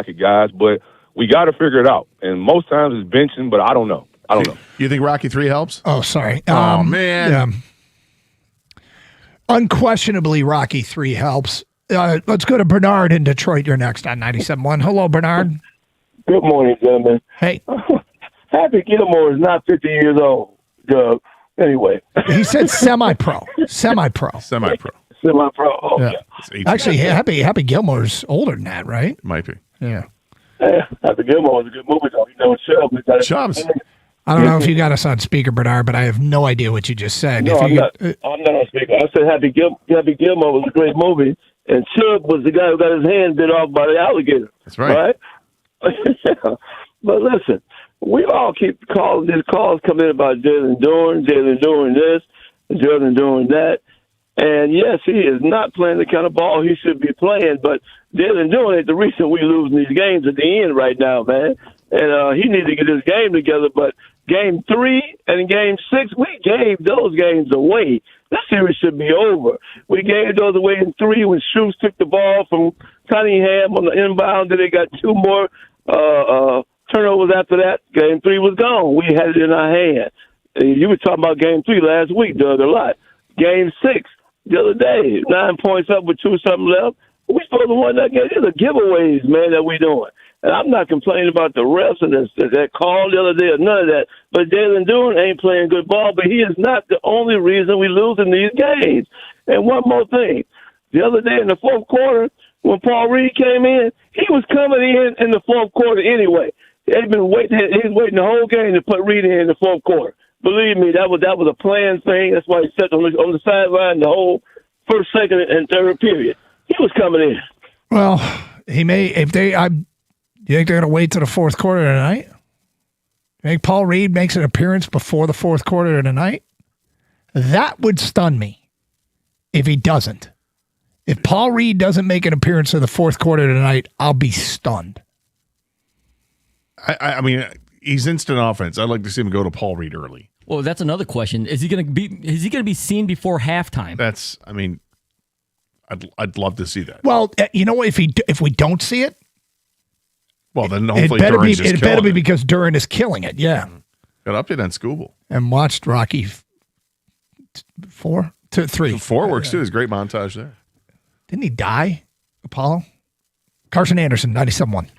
Speaker 20: it, guys, but we got to figure it out. And most times it's benching, but I don't know.
Speaker 15: You think Rocky 3 helps?
Speaker 14: Oh, sorry.
Speaker 15: Oh, man.
Speaker 14: Yeah. Unquestionably, Rocky 3 helps. Let's go to Bernard in Detroit. You're next on 97.1. Hello, Bernard.
Speaker 17: Good morning, gentlemen.
Speaker 14: Hey.
Speaker 17: Happy Gilmore is not 50 years old, Doug. Anyway.
Speaker 14: He said semi-pro. Semi-pro.
Speaker 17: Oh,
Speaker 14: yeah. Actually, Happy Gilmore's older than that, right?
Speaker 15: Might be.
Speaker 14: Yeah.
Speaker 17: Happy Gilmore was a good movie, though. You know,
Speaker 15: Chubbs.
Speaker 14: I don't know if you got us on speaker, Bernard, but I have no idea what you just said.
Speaker 17: No, I'm not on speaker. I said Happy Gilmore was a great movie, and Chubb was the guy who got his hand bit off by the alligator.
Speaker 15: That's right.
Speaker 17: But listen, we all keep calling. These calls come in about Jalen Duren this, and Jalen Duren that. And yes, he is not playing the kind of ball he should be playing, but Jalen Duren ain't the reason we losing these games at the end right now, man. And he needs to get his game together. But game 3 and game 6, we gave those games away. That series should be over. We gave those away in 3 when Schultz took the ball from Cunningham on the inbound. Then they got 2 more turnovers after that. Game 3 was gone. We had it in our hand. You were talking about game 3 last week, Doug, a lot. Game 6 the other day, 9 points up with 2-something left. We supposed to win that game. These are giveaways, man, that we doing. And I'm not complaining about the refs and that call the other day or none of that. But Jalen Duren ain't playing good ball, but he is not the only reason we losing these games. And one more thing. The other day in the fourth quarter, when Paul Reed came in, he was coming in the fourth quarter anyway. They've been waiting. He's waiting the whole game to put Reed in the fourth quarter. Believe me, that was a planned thing. That's why he sat on the sideline the whole first, second, and third period. He was coming in.
Speaker 14: Well, he may. If they, you think they're going to wait to the fourth quarter tonight? You think Paul Reed makes an appearance before the fourth quarter tonight? That would stun me if he doesn't. If Paul Reed doesn't make an appearance in the fourth quarter tonight, I'll be stunned.
Speaker 15: I mean, he's instant offense. I'd like to see him go to Paul Reed early.
Speaker 16: Well, that's another question. Is he going to be seen before halftime?
Speaker 15: I'd love to see that.
Speaker 14: Well, you know what? If we don't see it,
Speaker 15: well, then hopefully
Speaker 14: it better be because Duren is killing it. Yeah.
Speaker 15: Got update on Scooble
Speaker 14: and watched Rocky 4 to 3.
Speaker 15: 4 works too. There's a great montage there.
Speaker 14: Didn't he die, Apollo? Carson Anderson, 97.1.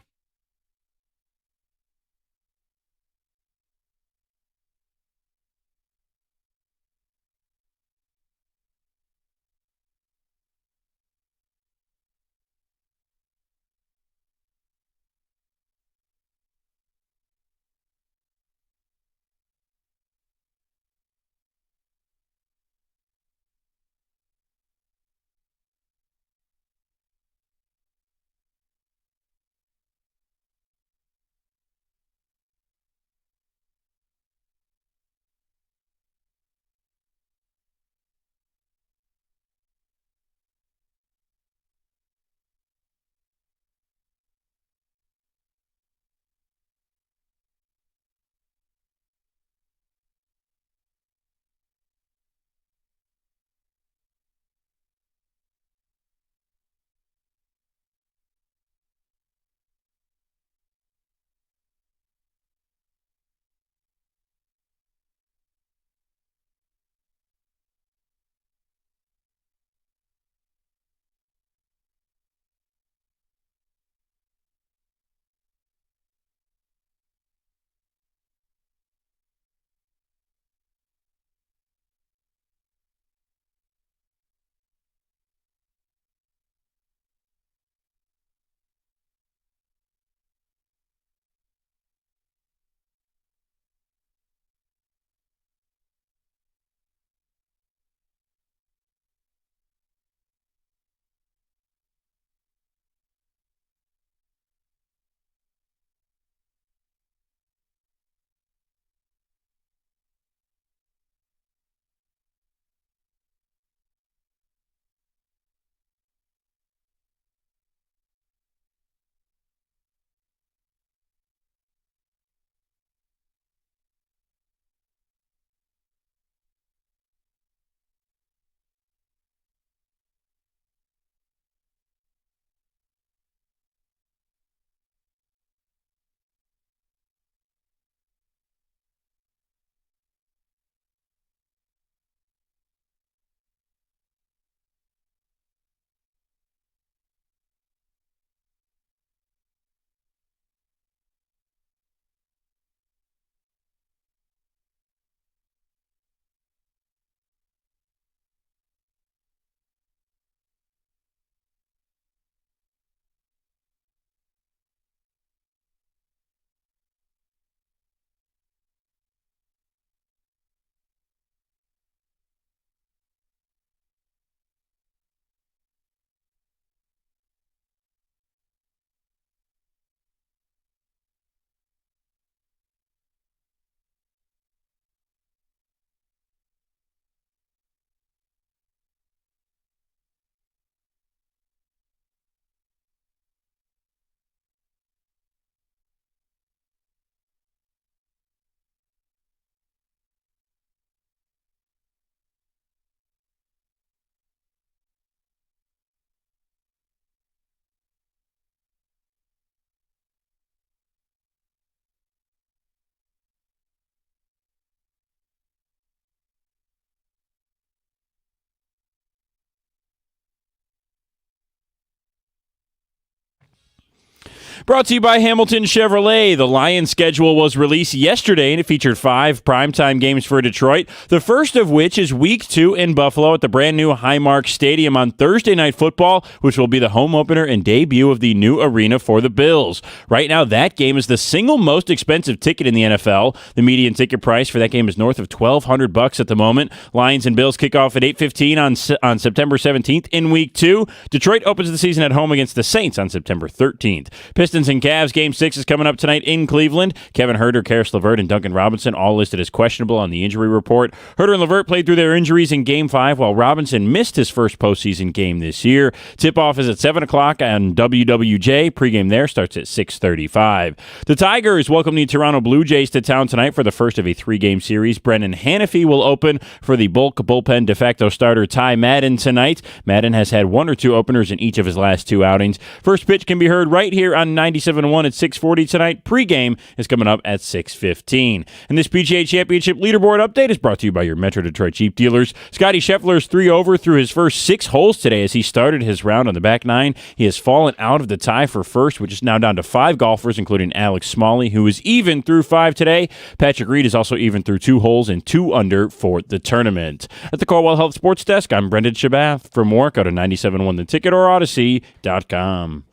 Speaker 7: Brought to you by Hamilton Chevrolet. The Lions schedule was released yesterday, and it featured 5 primetime games for Detroit, the first of which is Week 2 in Buffalo at the brand-new Highmark Stadium on Thursday Night Football, which will be the home opener and debut of the new arena for the Bills. Right now, that game is the single most expensive ticket in the NFL. The median ticket price for that game is north of $1,200 at the moment. Lions and Bills kick off at 8:15 on September 17th in Week 2. Detroit opens the season at home against the Saints on September 13th. Pistons and Cavs Game 6 is coming up tonight in Cleveland. Kevin Huerter, Karis LeVert, and Duncan Robinson all listed as questionable on the injury report. Huerter and LeVert played through their injuries in Game 5, while Robinson missed his first postseason game this year. Tip-off is at 7 o'clock on WWJ. Pre-game there starts at 6:35. The Tigers welcome the Toronto Blue Jays to town tonight for the first of a 3-game series. Brendan Hanafy will open for the Bulk bullpen de facto starter Ty Madden tonight. Madden has had 1 or 2 openers in each of his last 2 outings. First pitch can be heard right here on 97.1 at 6:40 tonight. Pre-game is coming up at 6:15. And this PGA Championship leaderboard update is brought to you by your Metro Detroit Jeep dealers. Scotty Scheffler's 3 over through his first 6 holes today as he started his round on the back 9. He has fallen out of the tie for first, which is now down to 5 golfers, including Alex Smalley, who is even through 5 today. Patrick Reed is also even through 2 holes and 2 under for the tournament. At the Caldwell Health Sports Desk, I'm Brendan Shabath. For more, go to 97.1 The Ticket or Odyssey.com.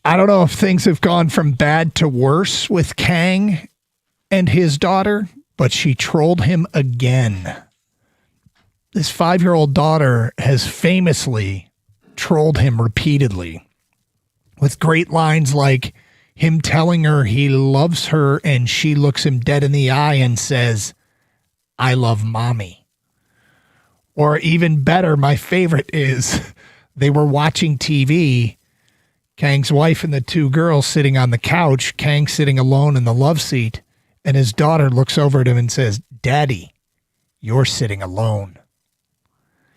Speaker 14: I don't know if things have gone from bad to worse with Kang and his daughter, but she trolled him again. This 5-year-old daughter has famously trolled him repeatedly with great lines like him telling her he loves her and she looks him dead in the eye and says, "I love mommy." Or even better, my favorite is they were watching TV, Kang's wife and the 2 girls sitting on the couch, Kang sitting alone in the love seat, and his daughter looks over at him and says, "Daddy, you're sitting alone."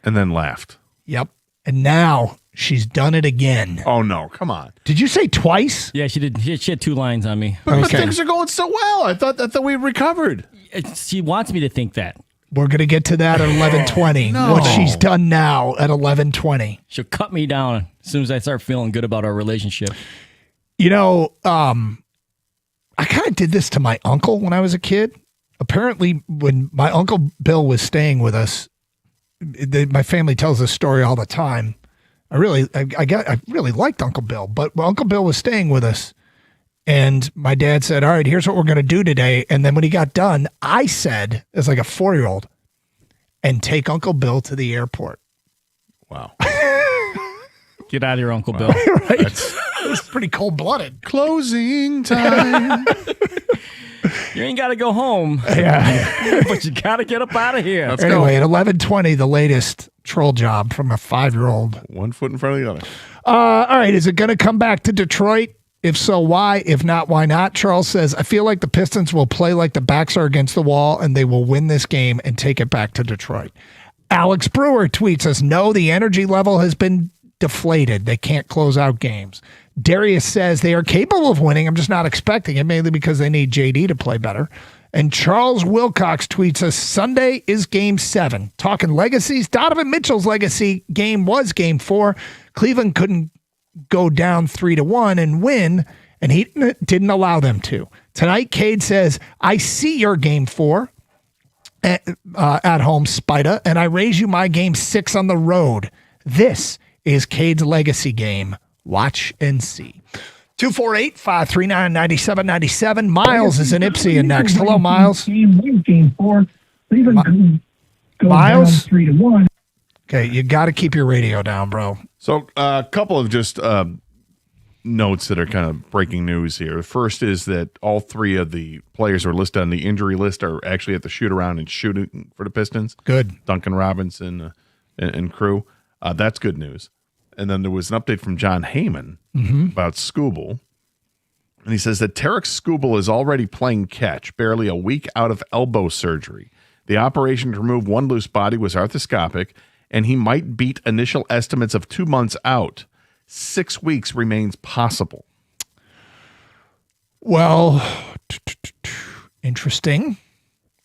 Speaker 15: And then laughed.
Speaker 14: Yep. And now she's done it again.
Speaker 15: Oh, no. Come on.
Speaker 14: Did you say twice?
Speaker 16: Yeah, she did. She had 2 lines on me.
Speaker 15: But things are going so well. I thought we recovered.
Speaker 16: She wants me to think that.
Speaker 14: We're going to get to that at 11:20.
Speaker 15: No.
Speaker 14: What she's done now at 11:20.
Speaker 16: She'll cut me down as soon as I start feeling good about our relationship.
Speaker 14: You know, I kind of did this to my uncle when I was a kid. Apparently, when my Uncle Bill was staying with us, my family tells this story all the time. I really liked Uncle Bill, but Uncle Bill was staying with us, and my dad said, "All right, here's what we're going to do today." And then when he got done, I said, as like a 4-year-old, "And take Uncle Bill to the airport."
Speaker 15: Wow.
Speaker 16: Get out of here, Uncle Bill.
Speaker 14: Right? It was pretty cold-blooded.
Speaker 15: Closing time.
Speaker 16: You ain't got to go home.
Speaker 14: Yeah.
Speaker 16: But you got to get up out of here.
Speaker 15: Let's
Speaker 14: Anyway,
Speaker 15: go.
Speaker 14: at 11:20, the latest troll job from a 5-year-old.
Speaker 15: 1 foot in front of the other.
Speaker 14: All right, is it going to come back to Detroit? If so, why? If not, why not? Charles says, I feel like the Pistons will play like the backs are against the wall, and they will win this game and take it back to Detroit. Alex Brewer tweets us, no, the energy level has been deflated. They can't close out games. Darius says they are capable of winning. I'm just not expecting it, mainly because they need JD to play better. And Charles Wilcox tweets us, Sunday is Game 7. Talking legacies, Donovan Mitchell's legacy game was Game 4. Cleveland couldn't go down 3-1 and win, and he didn't allow them to. Tonight, Cade says, I see your Game 4 at home, Spida, and I raise you my Game 6 on the road. This is Cade's legacy game. Watch and see. 248-539-9797. Miles is in Ipsy next. Hello, Miles. Miles? 3-1. Okay, you got to keep your radio down, bro.
Speaker 15: So a couple of just notes that are kind of breaking news here. The first is that all 3 of the players who are listed on the injury list are actually at the shoot-around and shooting for the Pistons.
Speaker 14: Good.
Speaker 15: Duncan Robinson and crew. That's good news. And then there was an update from John Heyman about Skubal. And he says that Tarek Skubal is already playing catch, barely a week out of elbow surgery. The operation to remove one loose body was arthroscopic, and he might beat initial estimates of 2 months out. 6 weeks remains possible.
Speaker 14: Well, Interesting.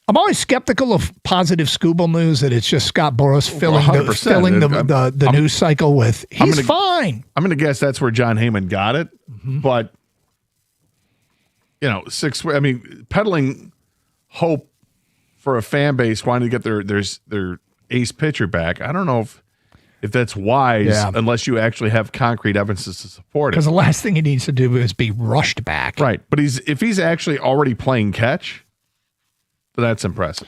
Speaker 14: I'm always skeptical of positive Scooble news that it's just Scott Boras filling the news cycle with, he's fine.
Speaker 15: I'm going to guess that's where John Heyman got it. But, peddling hope for a fan base wanting to get their ace pitcher back, I don't know if that's wise unless you actually have concrete evidence to support it.
Speaker 14: Because the last thing he needs to do is be rushed back.
Speaker 15: Right. But if he's actually already playing catch, that's impressive.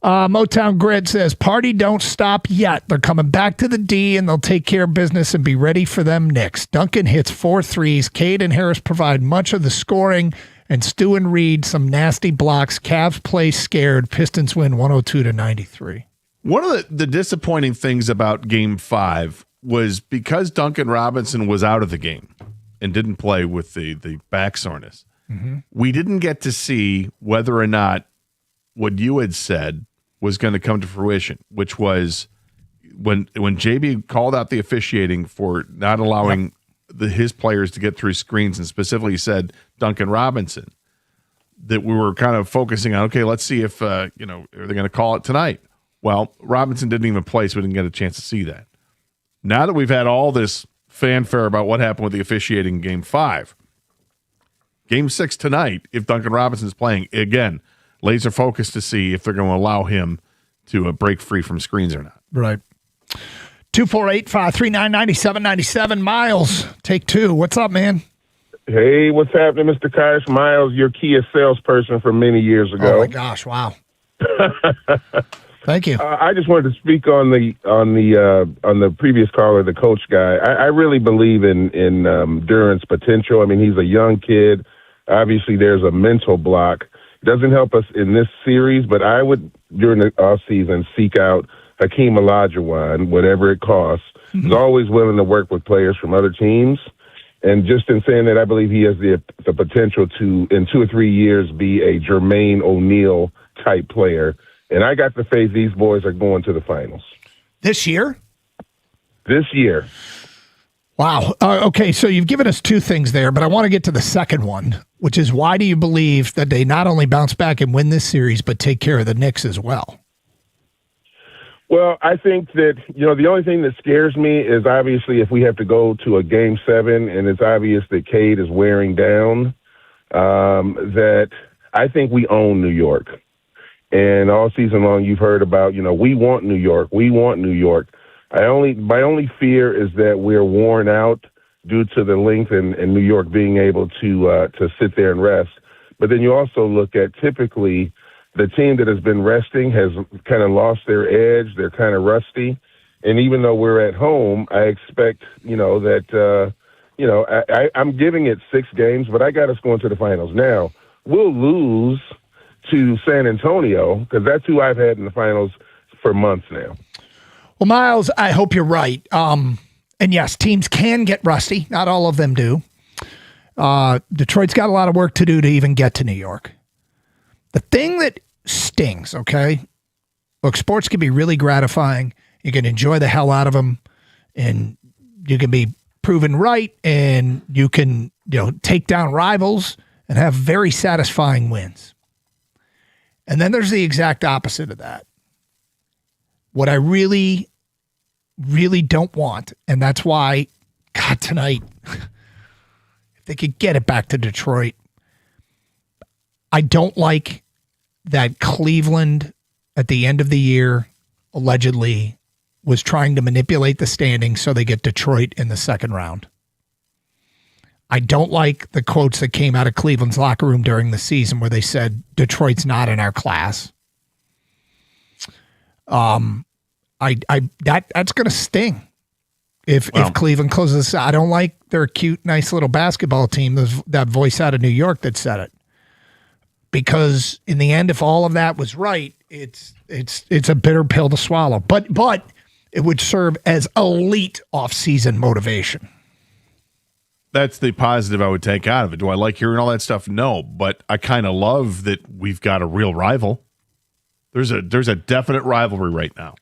Speaker 14: Motown Grid says, party don't stop yet. They're coming back to the D, and they'll take care of business and be ready for them Knicks. Duncan hits 4 threes. Cade and Harris provide much of the scoring, and Stu and Reed some nasty blocks. Cavs play scared. Pistons win 102-93.
Speaker 15: One of the disappointing things about Game 5 was because Duncan Robinson was out of the game and didn't play with the back soreness, we didn't get to see whether or not what you had said was going to come to fruition, which was when JB called out the officiating for not allowing his players to get through screens, and specifically said Duncan Robinson, that we were kind of focusing on, okay, let's see if are they going to call it tonight? Well, Robinson didn't even play, so we didn't get a chance to see that. Now that we've had all this fanfare about what happened with the officiating in Game 5, Game 6 tonight, if Duncan Robinson's playing, again, laser focused to see if they're going to allow him to break free from screens or not.
Speaker 14: Right. 248-539-9797. Miles, take 2. What's up, man?
Speaker 17: Hey, what's happening, Mr. Kaish? Miles, your Kia salesperson from many years ago.
Speaker 14: Oh, my gosh. Wow. Thank you.
Speaker 17: I just wanted to speak on the previous caller, the coach guy. I really believe in Duran's potential. I mean, he's a young kid. Obviously, there's a mental block. It doesn't help us in this series, but I would, during the off season, seek out Hakeem Olajuwon, whatever it costs. He's always willing to work with players from other teams. And just in saying that, I believe he has the potential to, in 2 or 3 years, be a Jermaine O'Neal type player. And I got the faith these boys are going to the finals.
Speaker 14: This year?
Speaker 17: This year.
Speaker 14: Wow. Okay, so you've given us 2 things there, but I want to get to the second one, which is why do you believe that they not only bounce back and win this series, but take care of the Knicks as well?
Speaker 17: Well, I think that, the only thing that scares me is obviously if we have to go to a Game 7 and it's obvious that Cade is wearing down, that I think we own New York. And all season long you've heard about, we want New York. We want New York. My only fear is that we're worn out due to the length and New York being able to sit there and rest. But then you also look at typically the team that has been resting has kind of lost their edge. They're kind of rusty. And even though we're at home, I expect, that, I'm giving it 6 games, but I got us going to the finals. Now, we'll lose to San Antonio because that's who I've had in the finals for months now.
Speaker 14: Well, Miles, I hope you're right. And yes, teams can get rusty. Not all of them do. Detroit's got a lot of work to do to even get to New York. The thing that stings, okay? Look, sports can be really gratifying. You can enjoy the hell out of them, and you can be proven right, and you can, take down rivals and have very satisfying wins. And then there's the exact opposite of that. What I really, really don't want, and that's why, God, tonight, if they could get it back to Detroit, I don't like that Cleveland at the end of the year allegedly was trying to manipulate the standings so they get Detroit in the second round. I don't like the quotes that came out of Cleveland's locker room during the season where they said Detroit's not in our class. That's going to sting if Cleveland closes. I don't like their cute, nice little basketball team. That voice out of New York that said it, because in the end, if all of that was right, it's a bitter pill to swallow. But it would serve as elite off-season motivation.
Speaker 15: That's the positive I would take out of it. Do I like hearing all that stuff? No, but I kind of love that we've got a real rival. There's a definite rivalry right now,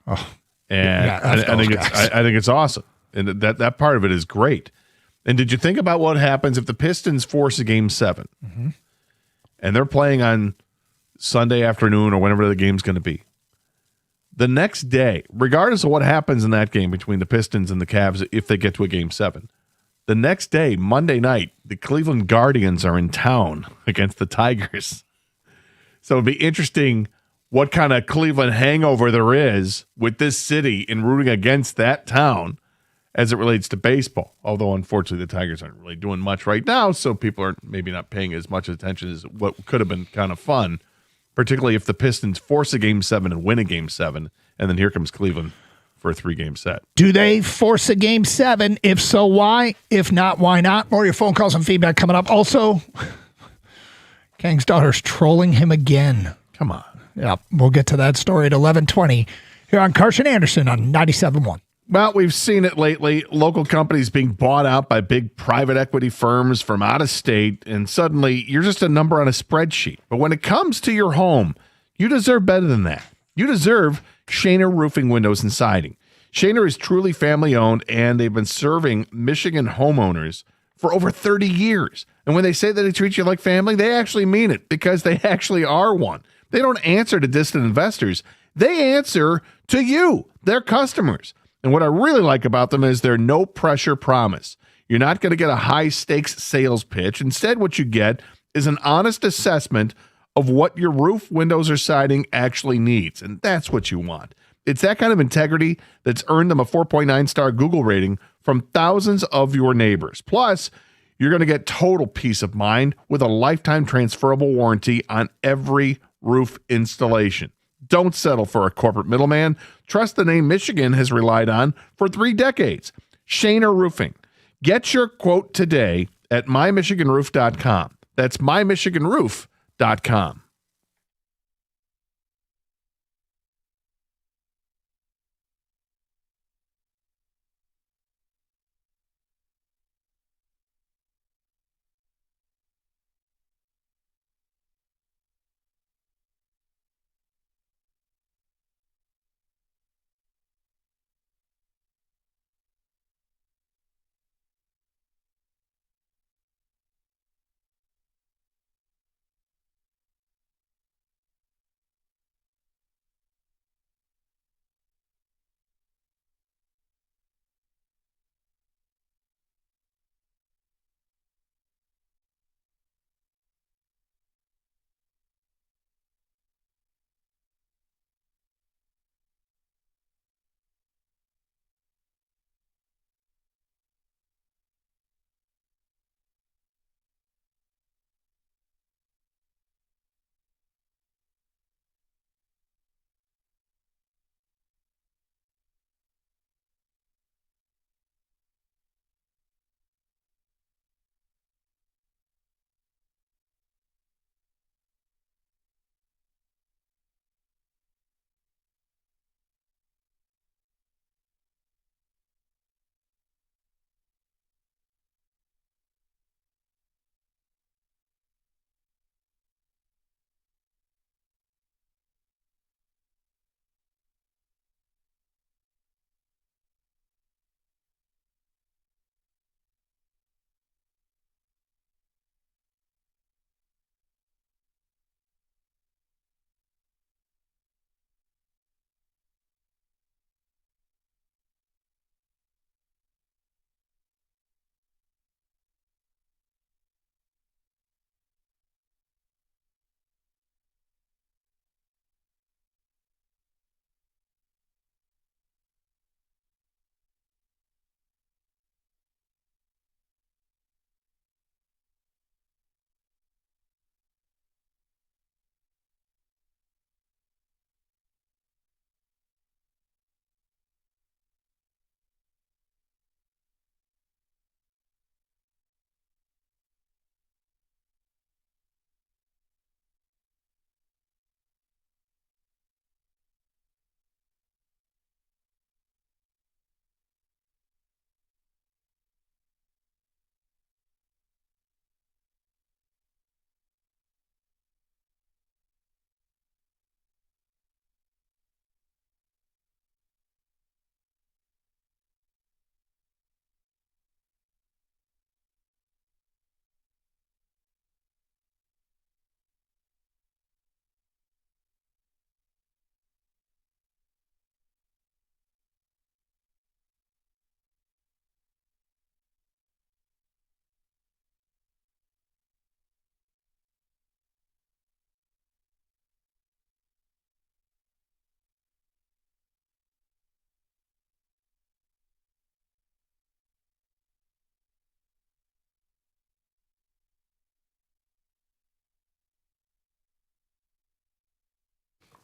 Speaker 15: and I think it's awesome, and that part of it is great. And did you think about what happens if the Pistons force a Game 7, and they're playing on Sunday afternoon or whenever the game's going to be. The next day, regardless of what happens in that game between the Pistons and the Cavs, if they get to a Game 7, the next day, Monday night, the Cleveland Guardians are in town against the Tigers. So it'd be interesting what kind of Cleveland hangover there is with this city in rooting against that town as it relates to baseball. Although, unfortunately, the Tigers aren't really doing much right now, so people are maybe not paying as much attention as what could have been kind of fun, particularly if the Pistons force a Game 7 and win a Game 7, and then here comes Cleveland for a 3-game set.
Speaker 14: Do they force a Game 7? If so, why? If not, why not? More of your phone calls and feedback coming up. Also, Kang's daughter's trolling him again.
Speaker 15: Come on.
Speaker 14: Yeah, we'll get to that story at 11:20 here on Carson Anderson on 97.1.
Speaker 15: Well, we've seen it lately. Local companies being bought out by big private equity firms from out of state, and suddenly you're just a number on a spreadsheet. But when it comes to your home, you deserve better than that. You deserve Shaner Roofing Windows and Siding. Shaner is truly family-owned, and they've been serving Michigan homeowners for over 30 years. And when they say that they treat you like family, they actually mean it because they actually are one. They don't answer to distant investors. They answer to you, their customers. And what I really like about them is their no-pressure promise. You're not going to get a high-stakes sales pitch. Instead, what you get is an honest assessment of what your roof, windows, or siding actually needs. And that's what you want. It's that kind of integrity that's earned them a 4.9-star Google rating from thousands of your neighbors. Plus, you're going to get total peace of mind with a lifetime transferable warranty on every roof installation. Don't settle for a corporate middleman. Trust the name Michigan has relied on for 3 decades. Shaner Roofing. Get your quote today at mymichiganroof.com. That's mymichiganroof.com.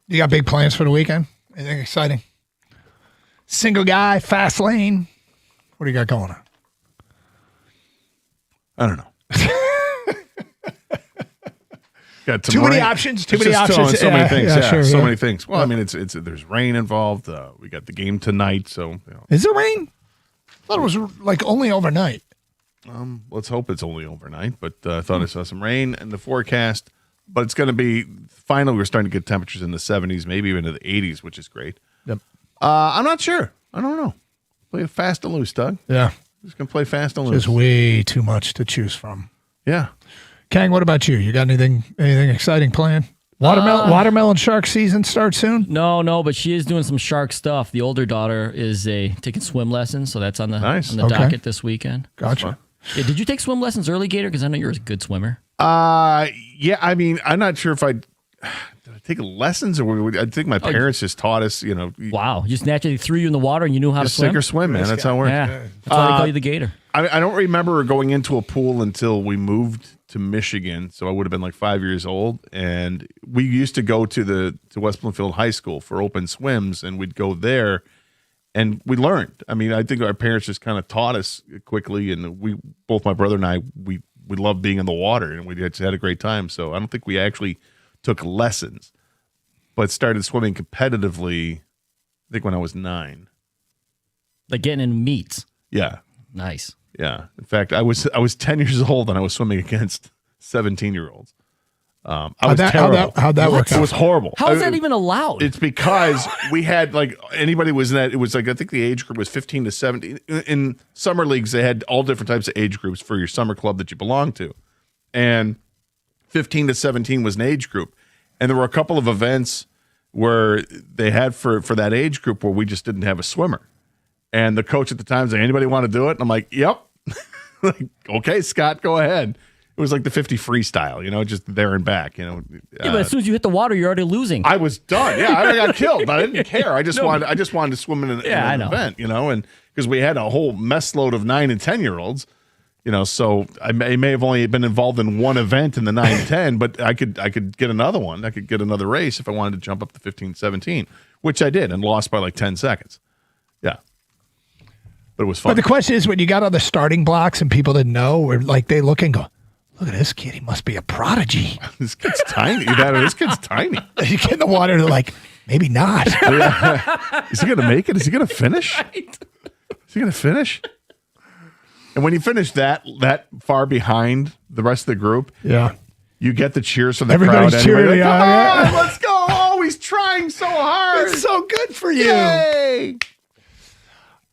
Speaker 14: You got big plans for the weekend? Anything exciting? Single guy, fast lane. What do you got going on?
Speaker 15: I don't know. Got
Speaker 14: too many options. Too many options.
Speaker 15: So many things.
Speaker 14: Sure,
Speaker 15: so many things. Well, I mean, it's there's rain involved. We got the game tonight, so
Speaker 14: Is there rain? I thought it was like only overnight.
Speaker 15: Let's hope it's only overnight. But I thought I saw some rain in the forecast. But it's going to be finally. We're starting to get temperatures in the 70s, maybe even into the 80s, which is great.
Speaker 14: Yep.
Speaker 15: I'm not sure. I don't know. Play fast and loose, Doug.
Speaker 14: Yeah.
Speaker 15: Just gonna play fast and loose.
Speaker 14: Just way too much to choose from.
Speaker 15: Yeah.
Speaker 14: Kang, what about you? You got anything exciting planned? Watermelon shark season starts soon?
Speaker 16: No, but she is doing some shark stuff. The older daughter is taking swim lessons, so that's on the docket this weekend.
Speaker 14: Gotcha.
Speaker 16: Yeah, did you take swim lessons early, Gator? Because I know you're a good swimmer.
Speaker 15: Yeah. I mean, I'm not sure if did I take lessons or I think my parents just taught us.
Speaker 16: Wow, just naturally threw you in the water and you knew how to swim.
Speaker 15: Sink or swim, man. That's how it works.
Speaker 16: Yeah, that's why they call you the Gator.
Speaker 15: I don't remember going into a pool until we moved to Michigan, so I would have been like 5 years old. And we used to go to West Bloomfield High School for open swims, and we'd go there, and we learned. I mean, I think our parents just kind of taught us quickly, and both my brother and I, we loved being in the water, and we just had a great time. So I don't think we actually took lessons, but started swimming competitively, I think when I was 9.
Speaker 16: Like getting in meets.
Speaker 15: Yeah.
Speaker 16: Nice.
Speaker 15: Yeah. In fact, I was 10 years old and I was swimming against 17-year-olds. I was terrible.
Speaker 14: How'd that work out?
Speaker 15: It was horrible.
Speaker 16: How is that even allowed?
Speaker 15: It's because we had anybody was in that. It was I think the age group was 15 to 17. In summer leagues, they had all different types of age groups for your summer club that you belonged to. And 15 to 17 was an age group. And there were a couple of events where they had for that age group where we just didn't have a swimmer. And the coach at the time was like, anybody want to do it? And I'm like, yep. Like, okay, Scott, go ahead. It was like the 50 freestyle, just there and back,
Speaker 16: Yeah, but as soon as you hit the water, you're already losing.
Speaker 15: I was done. Yeah, I got killed, but I didn't care. I just wanted to swim in an event, and because we had a whole mess load of 9 and 10-year-olds, so I may have only been involved in one event in the 9 and 10, but I could get another one. I could get another race if I wanted to jump up to 15, 17, which I did and lost by like 10 seconds. Yeah. But it was fun.
Speaker 14: But the question is, when you got on the starting blocks and people didn't know, or like they look and go, look at this kid, he must be a prodigy.
Speaker 15: This kid's tiny. This kid's tiny.
Speaker 14: You get in the water, they're like, maybe not.
Speaker 15: Is he going to make it? Is he going to finish? Is he going to finish? And when you finish that far behind the rest of the group,
Speaker 14: yeah,
Speaker 15: you get the cheers from the
Speaker 14: Everybody's
Speaker 15: crowd.
Speaker 14: cheering.
Speaker 15: Like, come on, let's go. Oh, he's trying so hard.
Speaker 14: It's so good for you.
Speaker 15: Yay.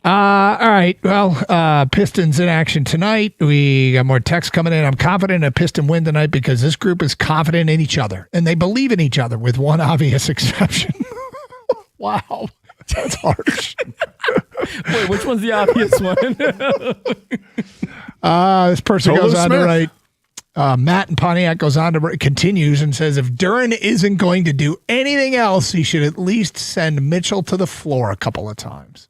Speaker 14: All right. Well, Pistons in action tonight. We got more texts coming in. I'm confident in a Piston win tonight because this group is confident in each other and they believe in each other with one obvious exception. Wow. That's harsh.
Speaker 16: Wait, which one's the obvious one?
Speaker 14: This person
Speaker 15: Tolu
Speaker 14: goes on
Speaker 15: Smith.
Speaker 14: to write, Matt in Pontiac goes on to continues and says, if Duren isn't going to do anything else, he should at least send Mitchell to the floor a couple of times.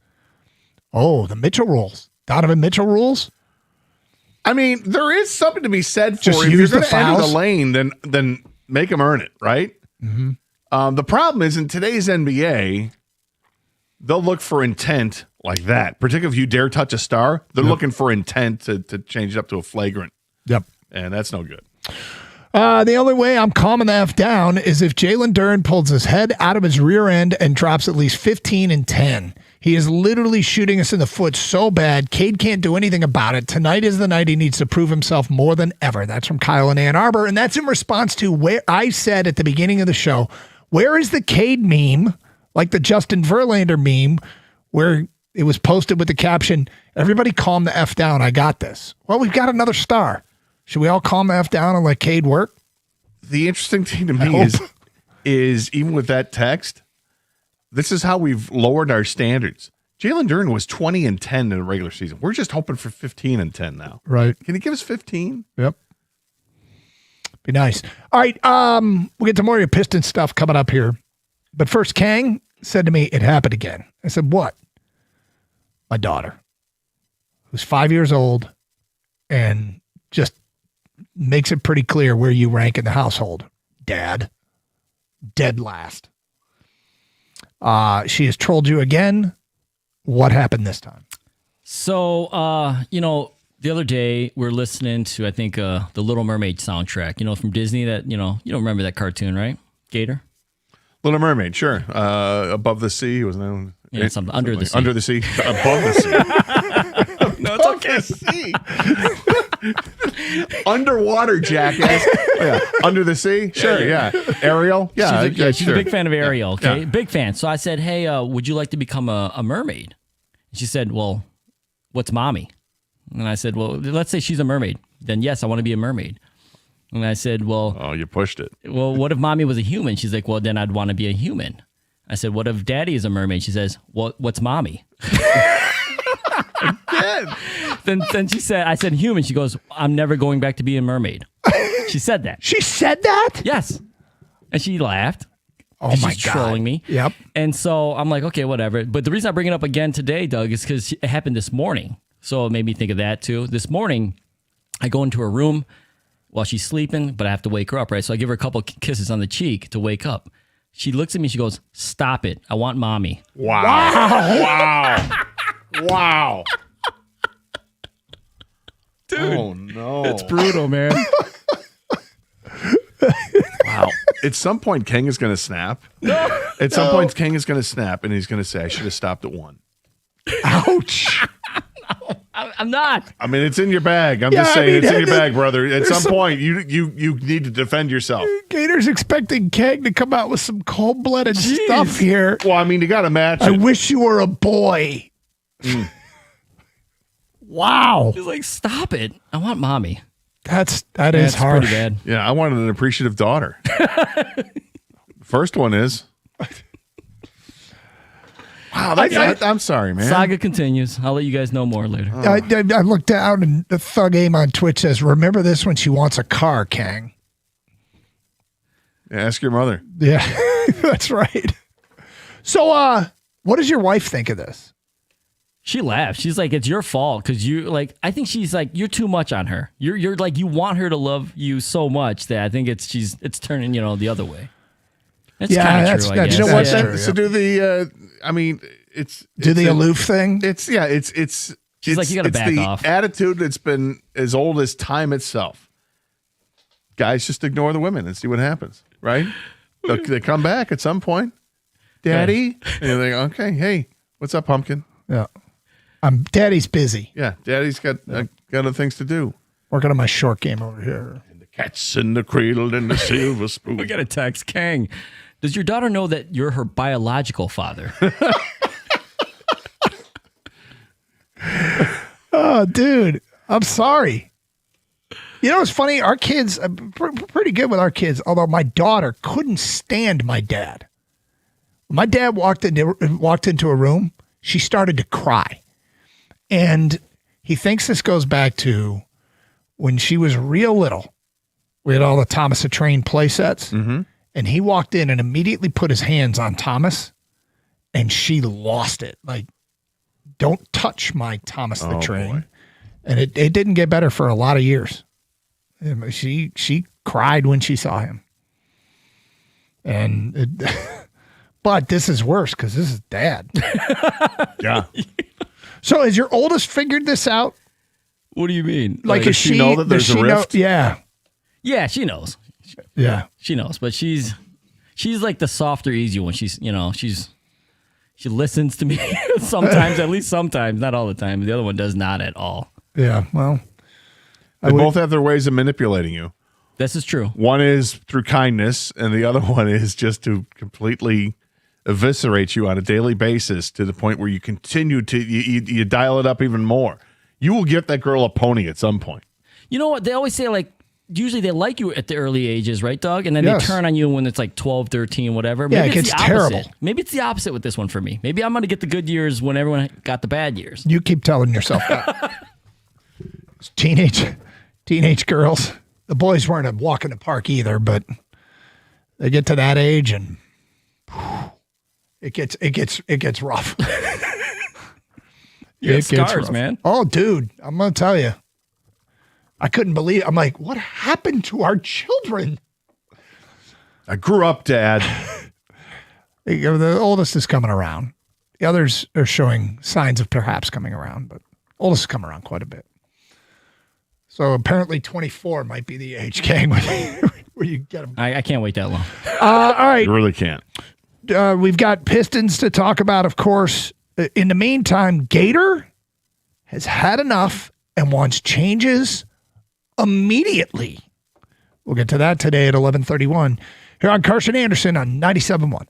Speaker 14: Oh, the Mitchell rules. Donovan Mitchell rules?
Speaker 15: I mean, there is something to be said for
Speaker 14: Just
Speaker 15: if
Speaker 14: use
Speaker 15: you're
Speaker 14: the
Speaker 15: going to enter the
Speaker 14: fouls.
Speaker 15: lane, then make them earn it, right?
Speaker 14: Mm-hmm.
Speaker 15: The problem is in today's NBA, they'll look for intent like that. Particularly if you dare touch a star, they're looking for intent to change it up to a flagrant.
Speaker 14: Yep.
Speaker 15: And that's no good.
Speaker 14: The only way I'm calming the F down is if Jalen Duren pulls his head out of his rear end and drops at least 15 and 10. He is literally shooting us in the foot so bad, Cade can't do anything about it. Tonight is the night he needs to prove himself more than ever. That's from Kyle in Ann Arbor, and that's in response to where I said at the beginning of the show, where is the Cade meme, like the Justin Verlander meme, where it was posted with the caption, everybody calm the F down, I got this. Well, we've got another star. Should we all calm the F down and let Cade work?
Speaker 15: The interesting thing to me is even with that text, this is how we've lowered our standards. Jalen Duren was 20 and 10 in the regular season. We're just hoping for 15 and 10 now.
Speaker 14: Right.
Speaker 15: Can he give us 15?
Speaker 14: Yep. Be nice. All right. We'll get to more of your Piston stuff coming up here. But first, Kang said to me, it happened again. I said, what? My daughter, who's 5 years old and just makes it pretty clear where you rank in the household. Dad, dead last. She has trolled you again. What happened this time?
Speaker 16: So, the other day we're listening to, I think, the Little Mermaid soundtrack, from Disney that, you don't remember that cartoon, right? Gator?
Speaker 15: Little Mermaid, sure. Above the Sea, wasn't that?
Speaker 16: Yeah, something under the sea.
Speaker 15: Under the sea. Above the sea.
Speaker 16: No, it's okay.
Speaker 15: Underwater, jackass. Yeah. Under the sea? Sure, yeah. Ariel? Yeah,
Speaker 16: she's
Speaker 15: sure.
Speaker 16: a big fan of Ariel, okay?
Speaker 15: Yeah.
Speaker 16: Big fan. So I said, hey, would you like to become a mermaid? She said, well, what's mommy? And I said, well, let's say she's a mermaid. Then yes, I want to be a mermaid. And I said, well...
Speaker 15: Oh, you pushed it.
Speaker 16: Well, what if mommy was a human? She's like, well, then I'd want to be a human. I said, what if daddy is a mermaid? She says, well, what's mommy? Then she said, I said human. She goes, I'm never going back to be a mermaid. She said that.
Speaker 14: She said that?
Speaker 16: Yes. And she laughed.
Speaker 14: Oh my
Speaker 16: She's
Speaker 14: God.
Speaker 16: trolling me.
Speaker 14: Yep.
Speaker 16: And so I'm like, okay, whatever. But the reason I bring it up again today, Doug, is because it happened this morning. So it made me think of that too. This morning, I go into her room while she's sleeping, but I have to wake her up, right? So I give her a couple kisses on the cheek to wake up. She looks at me. She goes, stop it. I want mommy.
Speaker 15: Wow. Wow. Wow.
Speaker 16: Dude.
Speaker 15: Oh, no.
Speaker 16: It's brutal, man.
Speaker 15: Wow. At some point, King is going to snap. At some point, King is going to snap, and he's going to say, I should have stopped at 1.
Speaker 14: Ouch.
Speaker 16: I'm not.
Speaker 15: I mean, it's in your bag. I'm
Speaker 14: Yeah,
Speaker 15: just
Speaker 14: I
Speaker 15: saying
Speaker 14: mean,
Speaker 15: it's in your bag, brother. At
Speaker 14: there's
Speaker 15: some
Speaker 14: some-
Speaker 15: point, you need to defend yourself.
Speaker 14: Gator's expecting Keg to come out with some cold-blooded stuff here.
Speaker 15: Well, I mean, you got to match
Speaker 14: I
Speaker 15: it.
Speaker 14: wish you were a boy. Wow.
Speaker 16: She's like, stop it. I want mommy.
Speaker 14: That is
Speaker 16: That's
Speaker 14: harsh.
Speaker 16: pretty bad.
Speaker 15: Yeah, I wanted an appreciative daughter. First one is. Wow, I'm sorry, man.
Speaker 16: Saga continues. I'll let you guys know more later.
Speaker 14: I looked down and the Thug Aim on Twitch says, remember this when she wants a car, Kang.
Speaker 15: Yeah, ask your mother.
Speaker 14: Yeah, that's right. So, what does your wife think of this?
Speaker 16: She laughed. She's like, it's your fault because I think she's like, you're too much on her. You're like, you want her to love you so much that I think it's turning, the other way. It's kind of true, I guess.
Speaker 15: You know what?
Speaker 14: That's true,
Speaker 15: So do the, it's
Speaker 14: Do the aloof thing?
Speaker 15: It's
Speaker 16: She's like, you gotta back
Speaker 15: the
Speaker 16: off.
Speaker 15: attitude that's been as old as time itself. Guys just ignore the women and see what happens, right? They come back at some point. Daddy, and you're like, okay, hey, what's up, pumpkin?
Speaker 14: Yeah. Daddy's busy.
Speaker 15: Yeah, Daddy's got other things to do.
Speaker 14: Working on my short game over here.
Speaker 15: The cat's in the cradle and the silver spoon.
Speaker 16: We got a text, Kang. Does your daughter know that you're her biological father?
Speaker 14: Oh, dude, I'm sorry. You know, it's funny. Our kids, pretty good with our kids, although my daughter couldn't stand my dad. When my dad walked into a room, she started to cry. And he thinks this goes back to when she was real little. We had all the Thomas the Train play sets.
Speaker 15: Mm-hmm.
Speaker 14: And he walked in and immediately put his hands on Thomas. And she lost it. Like, don't touch my Thomas the Train.
Speaker 15: Boy.
Speaker 14: And it didn't get better for a lot of years. She cried when she saw him. And but this is worse because this is dad.
Speaker 15: Yeah.
Speaker 14: So has your oldest figured this out?
Speaker 16: What do you mean?
Speaker 14: Like,
Speaker 15: does she know that there's a rift?
Speaker 14: Yeah.
Speaker 16: Yeah, she knows.
Speaker 14: Yeah.
Speaker 16: She knows, but she's like the softer, easy one. She listens to me sometimes, at least sometimes, not all the time. The other one does not at all.
Speaker 14: Yeah. Well,
Speaker 15: They both have their ways of manipulating you.
Speaker 16: This is true.
Speaker 15: One is through kindness, and the other one is just to completely eviscerate you on a daily basis to the point where you continue to you dial it up even more. You will get that girl a pony at some point.
Speaker 16: You know what? They always say, like, usually they like you at the early ages, right, Doug? And then
Speaker 14: Yes.
Speaker 16: they turn on you when it's like 12, 13, whatever.
Speaker 14: Yeah,
Speaker 16: Maybe
Speaker 14: it
Speaker 16: it's
Speaker 14: gets
Speaker 16: the opposite.
Speaker 14: terrible.
Speaker 16: Maybe it's the opposite with this one for me. Maybe I'm going to get the good years when everyone got the bad years.
Speaker 14: you keep telling yourself that. Teenage girls. The boys weren't a walk in the park either, but they get to that age and it gets rough.
Speaker 16: You have
Speaker 14: It gets
Speaker 16: scars,
Speaker 14: rough.
Speaker 16: man.
Speaker 14: Oh, dude, I'm gonna tell you. I couldn't believe. I'm like, what happened to our children?
Speaker 15: I grew up, Dad.
Speaker 14: The oldest is coming around. The others are showing signs of perhaps coming around, but oldest has come around quite a bit. So apparently 24 might be the age, gang, where you get them.
Speaker 16: I can't wait that long.
Speaker 14: All right.
Speaker 15: You really can't.
Speaker 14: We've got Pistons to talk about, of course. In the meantime, Gator has had enough and wants changes immediately. We'll get to that today at 11:31 here on Carson Anderson on 97.1.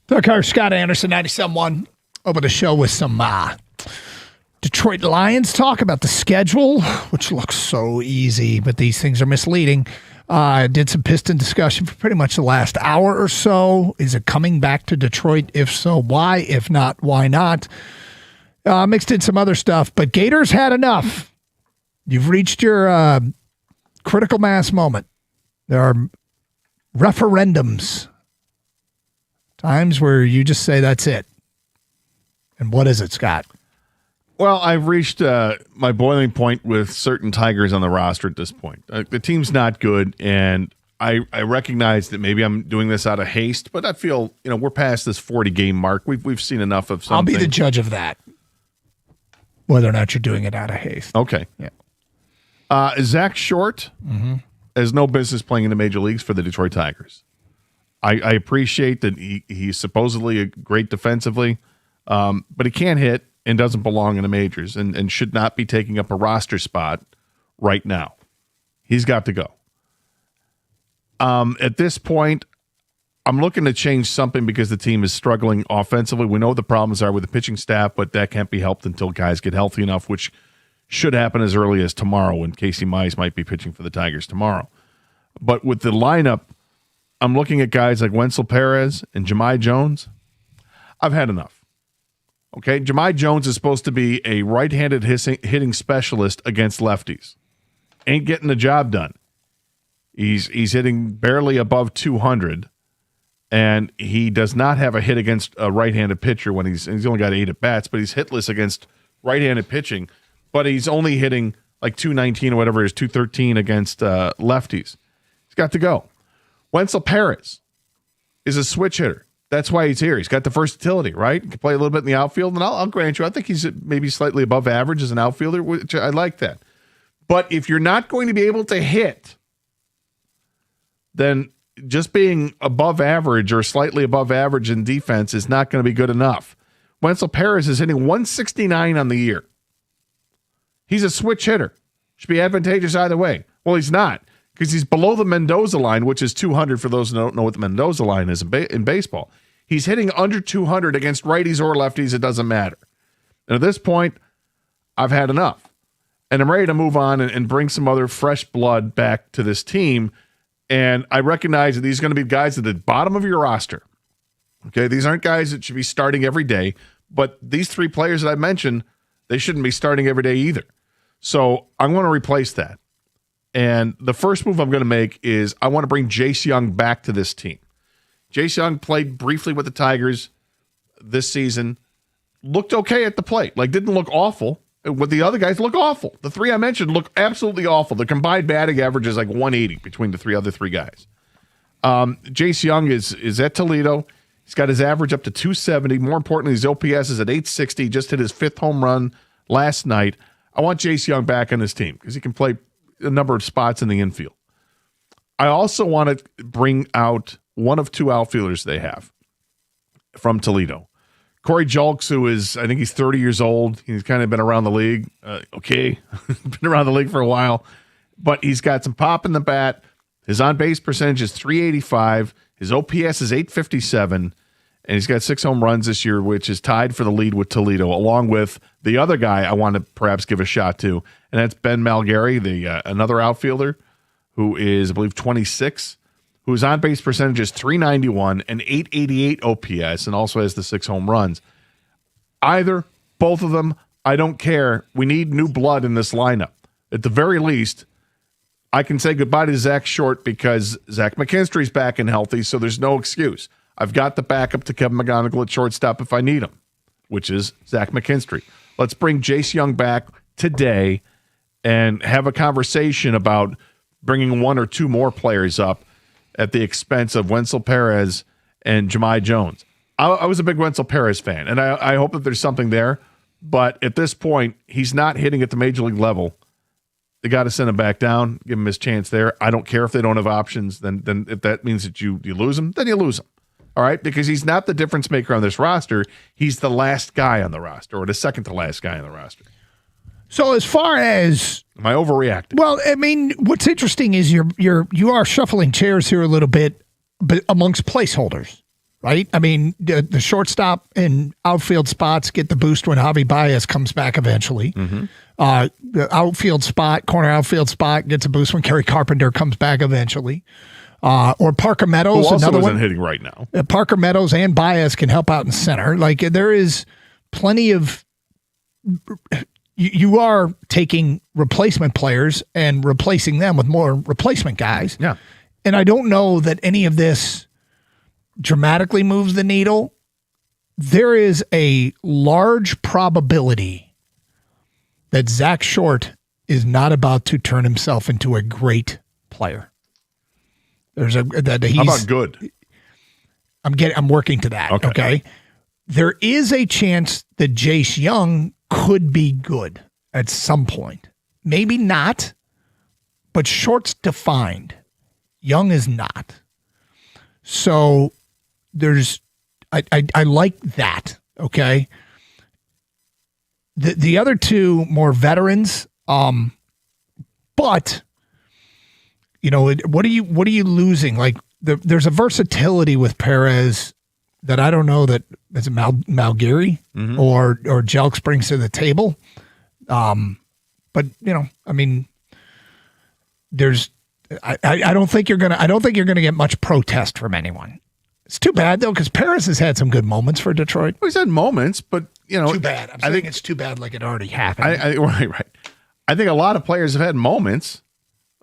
Speaker 14: Doug Hart, Scott Anderson, 97.1. Open the show with some Detroit Lions talk about the schedule, which looks so easy, but these things are misleading. Did some Piston discussion for pretty much the last hour or so. Is it coming back to Detroit? If so, why? If not, why not? Mixed in some other stuff, but Gators had enough. You've reached your critical mass moment. There are referendums Times where you just say that's it. And what is it, Scott?
Speaker 15: Well, I've reached my boiling point with certain Tigers on the roster at this point. The team's not good, and I recognize that maybe I'm doing this out of haste, but I feel we're past this 40-game mark. We've seen enough of something.
Speaker 14: I'll be the judge of that, whether or not you're doing it out of haste.
Speaker 15: Okay.
Speaker 14: Yeah.
Speaker 15: Zach Short has no business playing in the major leagues for the Detroit Tigers. I appreciate that he's supposedly great defensively, but he can't hit and doesn't belong in the majors and should not be taking up a roster spot right now. He's got to go. At this point, I'm looking to change something because the team is struggling offensively. We know what the problems are with the pitching staff, but that can't be helped until guys get healthy enough, which should happen as early as tomorrow when Casey Mize might be pitching for the Tigers tomorrow. But with the lineup, I'm looking at guys like Wenzel Perez and Jahmai Jones. I've had enough. Okay, Jahmai Jones is supposed to be a right-handed hitting specialist against lefties. Ain't getting the job done. He's hitting barely above 200, and he does not have a hit against a right-handed pitcher when he's only got 8 at-bats, but he's hitless against right-handed pitching, but he's only hitting like 219 or whatever it is, 213 against lefties. He's got to go. Wenzel Perez is a switch hitter. That's why he's here. He's got the versatility, right? He can play a little bit in the outfield, and I'll grant you, I think he's maybe slightly above average as an outfielder, which I like that. But if you're not going to be able to hit, then just being above average or slightly above average in defense is not going to be good enough. Wenzel Perez is hitting 169 on the year. He's a switch hitter. Should be advantageous either way. Well, he's not, because he's below the Mendoza line, which is 200 for those who don't know what the Mendoza line is in baseball. He's hitting under 200 against righties or lefties. It doesn't matter. And at this point, I've had enough. And I'm ready to move on and bring some other fresh blood back to this team. And I recognize that these are going to be guys at the bottom of your roster. Okay, these aren't guys that should be starting every day. But these 3 players that I mentioned, they shouldn't be starting every day either. So I'm going to replace that. And the first move I'm going to make is I want to bring Jace Young back to this team. Jace Young played briefly with the Tigers this season. Looked okay at the plate. Like, didn't look awful. With the other guys, look awful. The 3 I mentioned look absolutely awful. The combined batting average is like 180 between the other three guys. Jace Young is at Toledo. He's got his average up to 270. More importantly, his OPS is at 860. Just hit his 5th home run last night. I want Jace Young back on this team because he can play a number of spots in the infield. I also want to bring out one of 2 outfielders they have from Toledo. Corey Julks, who is, I think he's 30 years old. He's kind of been around the league. Been around the league for a while. But he's got some pop in the bat. His on-base percentage is .385. His OPS is .857. And he's got 6 home runs this year, which is tied for the lead with Toledo, along with the other guy I want to perhaps give a shot to, and that's Ben Malgary, another outfielder who is, I believe, 26, whose on-base percentage is .391 and .888 OPS, and also has the 6 home runs. Either, both of them, I don't care. We need new blood in this lineup. At the very least, I can say goodbye to Zach Short because Zach McKinstry's back and healthy, so there's no excuse. I've got the backup to Kevin McGonigal at shortstop if I need him, which is Zach McKinstry. Let's bring Jace Young back today and have a conversation about bringing 1 or 2 more players up at the expense of Wenzel Perez and Jahmai Jones. I was a big Wenzel Perez fan, and I hope that there's something there. But at this point, he's not hitting at the major league level. They got to send him back down, give him his chance there. I don't care if they don't have options. Then if that means that you lose him, then you lose him. All right, because he's not the difference maker on this roster. He's the last guy on the roster, or the second to last guy on the roster.
Speaker 14: So as far as,
Speaker 15: am I overreacting?
Speaker 14: Well, I mean, what's interesting is you are shuffling chairs here a little bit, but amongst placeholders, right? I mean, the shortstop and outfield spots get the boost when Javi Baez comes back eventually.
Speaker 15: Mm-hmm.
Speaker 14: The outfield spot, corner outfield spot, gets a boost when Kerry Carpenter comes back eventually. Or Parker Meadows,
Speaker 15: who also
Speaker 14: another
Speaker 15: isn't
Speaker 14: one
Speaker 15: hitting right now.
Speaker 14: Parker Meadows and Baez can help out in center. Like, there is plenty of. You are taking replacement players and replacing them with more replacement guys.
Speaker 15: Yeah.
Speaker 14: And I don't know that any of this dramatically moves the needle, there is a large probability that Zach Short is not about to turn himself into a great player. How
Speaker 15: about good?
Speaker 14: I'm working to that. Okay. There is a chance that Jace Young could be good at some point. Maybe not, but Short's defined. Young is not. So I like that. Okay. The other two more veterans, but what are you losing? Like there's a versatility with Perez that I don't know that is it Malgiri or Jelks brings to the table. But I don't think you're gonna get much protest from anyone. It's too bad though, because Perez has had some good moments for Detroit.
Speaker 15: Well, he's had moments, but
Speaker 14: too bad. I think it's too bad, like it already happened.
Speaker 15: Right. I think a lot of players have had moments,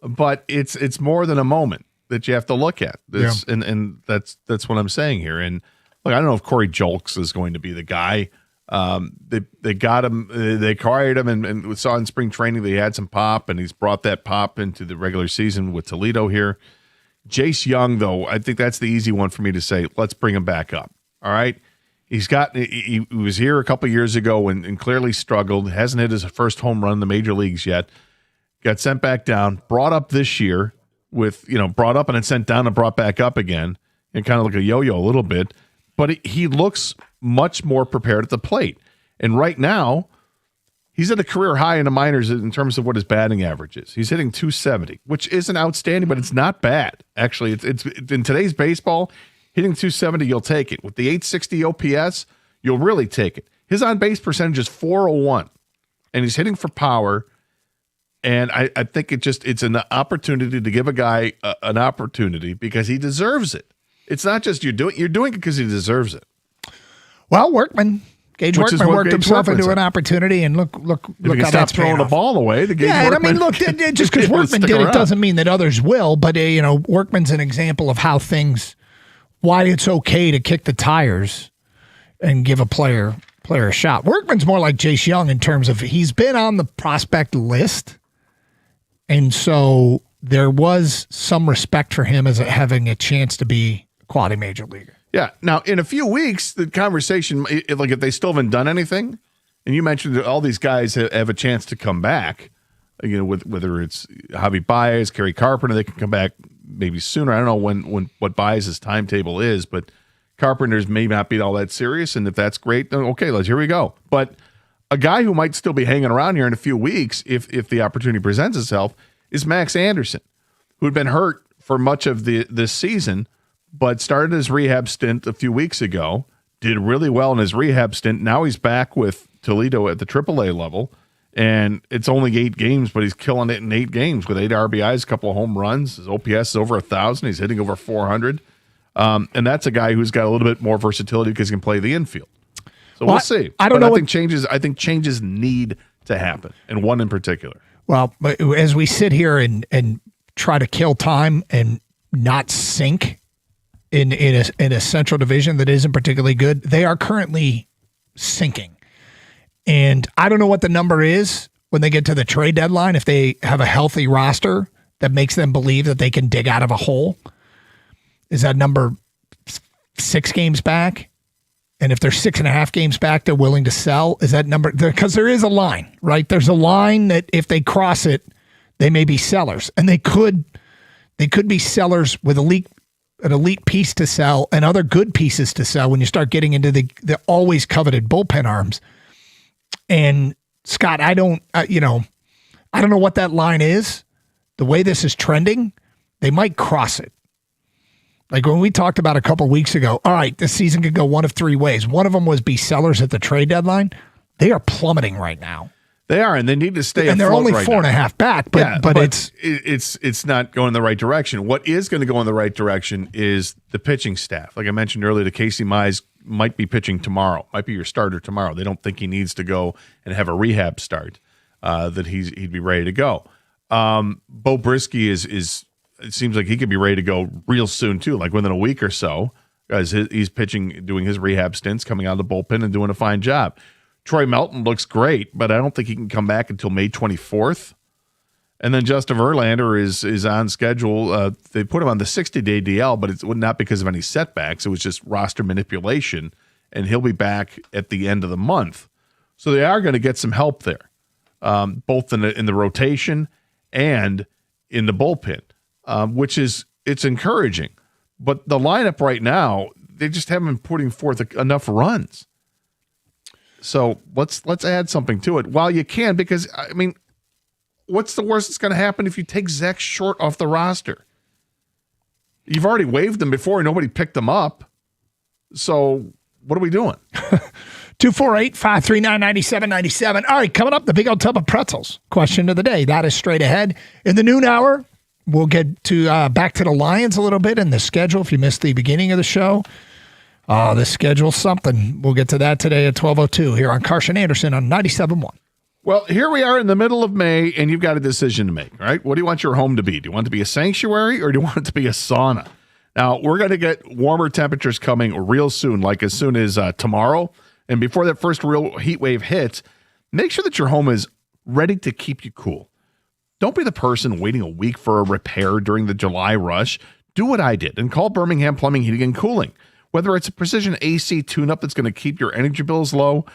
Speaker 15: but it's more than a moment that you have to look at. And that's what I'm saying here. And look, I don't know if Corey Julks is going to be the guy. They got him, they acquired him, and we saw in spring training that he had some pop, and he's brought that pop into the regular season with Toledo here. Jace Young, though, I think that's the easy one for me to say. Let's bring him back up. All right. He was here a couple years ago and clearly struggled. Hasn't hit his first home run in the major leagues yet. Got sent back down, brought up this year with, brought up and then sent down and brought back up again, and kind of like a yo-yo a little bit. But he looks much more prepared at the plate. And right now, he's at a career high in the minors in terms of what his batting average is. He's hitting .270, which isn't outstanding, but it's not bad. Actually, it's in today's baseball, hitting .270, you'll take it. With the .860 OPS, you'll really take it. His on-base percentage is .401, and he's hitting for power. And I think it's an opportunity to give a guy an opportunity because he deserves it. It's not just you're doing it because he deserves it.
Speaker 14: Well, Gage Workman worked himself into an opportunity, and look how that's
Speaker 15: throwing the ball away. Just
Speaker 14: because Workman did it doesn't mean that others will. But Workman's an example of why it's okay to kick the tires and give a player a shot. Workman's more like Jace Young in terms of he's been on the prospect list, and so there was some respect for him as having a chance to be a quality major leaguer.
Speaker 15: Yeah. Now, in a few weeks, the conversation, like if they still haven't done anything, and you mentioned that all these guys have a chance to come back, whether it's Javi Baez, Kerry Carpenter, they can come back maybe sooner. I don't know what Baez's timetable is, but Carpenter's may not be all that serious, and if that's great, then okay, here we go. But a guy who might still be hanging around here in a few weeks, if the opportunity presents itself, is Max Anderson, who had been hurt for much of this season, but started his rehab stint a few weeks ago, did really well in his rehab stint. Now he's back with Toledo at the AAA level, and it's only 8 games, but he's killing it in 8 games with 8 RBIs, a couple of home runs. His OPS is over 1,000. He's hitting over 400. And that's a guy who's got a little bit more versatility because he can play the infield. So we'll see. I think changes need to happen, and one in particular.
Speaker 14: Well, but as we sit here and try to kill time and not sink in a Central Division that isn't particularly good, they are currently sinking. And I don't know what the number is when they get to the trade deadline, if they have a healthy roster that makes them believe that they can dig out of a hole. Is that number 6 games back? And if they're 6.5 games back, they're willing to sell. Is that number? Because there is a line, right? There's a line that if they cross it, they may be sellers. And they could be sellers with an elite piece to sell and other good pieces to sell when you start getting into the always coveted bullpen arms. And Scott, I don't know what that line is. The way this is trending, they might cross it. Like when we talked about a couple of weeks ago, all right, this season could go one of 3 ways. One of them was be sellers at the trade deadline. They are plummeting right now.
Speaker 15: They are, and they need to stay
Speaker 14: and they're only
Speaker 15: right
Speaker 14: 4.5 back, but
Speaker 15: it's not going in the right direction. What is going to go in the right direction is the pitching staff. Like I mentioned earlier, the Casey Mize might be pitching tomorrow, might be your starter tomorrow. They don't think he needs to go and have a rehab start, that he'd be ready to go. Bo Brisky is it seems like he could be ready to go real soon too, like within a week or so. As he's pitching, doing his rehab stints, coming out of the bullpen and doing a fine job. Troy Melton looks great, but I don't think he can come back until May 24th. And then Justin Verlander is on schedule. They put him on the 60-day DL, but it's not because of any setbacks. It was just roster manipulation, and he'll be back at the end of the month. So they are going to get some help there, both in the rotation and in the bullpen, which it's encouraging. But the lineup right now, they just haven't been putting forth enough runs. So let's add something to it while you can, because I mean, what's the worst that's going to happen if you take Zach Short off the roster? You've already waived him before and nobody picked him up. So what are we doing?
Speaker 14: 248-539-9797. All right, coming up, the big old tub of pretzels. Question of the day. That is straight ahead. In the noon hour, we'll get to back to the Lions a little bit and the schedule. If you missed the beginning of the show, the schedule's something. We'll get to that today at 12:02 here on Carson Anderson on 97.1.
Speaker 15: Well, here we are in the middle of May, and you've got a decision to make, right? What do you want your home to be? Do you want it to be a sanctuary, or do you want it to be a sauna? Now, we're going to get warmer temperatures coming real soon, like as soon as tomorrow. And before that first real heat wave hits, make sure that your home is ready to keep you cool. Don't be the person waiting a week for a repair during the July rush. Do what I did and call Birmingham Plumbing, Heating, and Cooling. Whether it's a precision AC tune-up that's going to keep your energy bills low,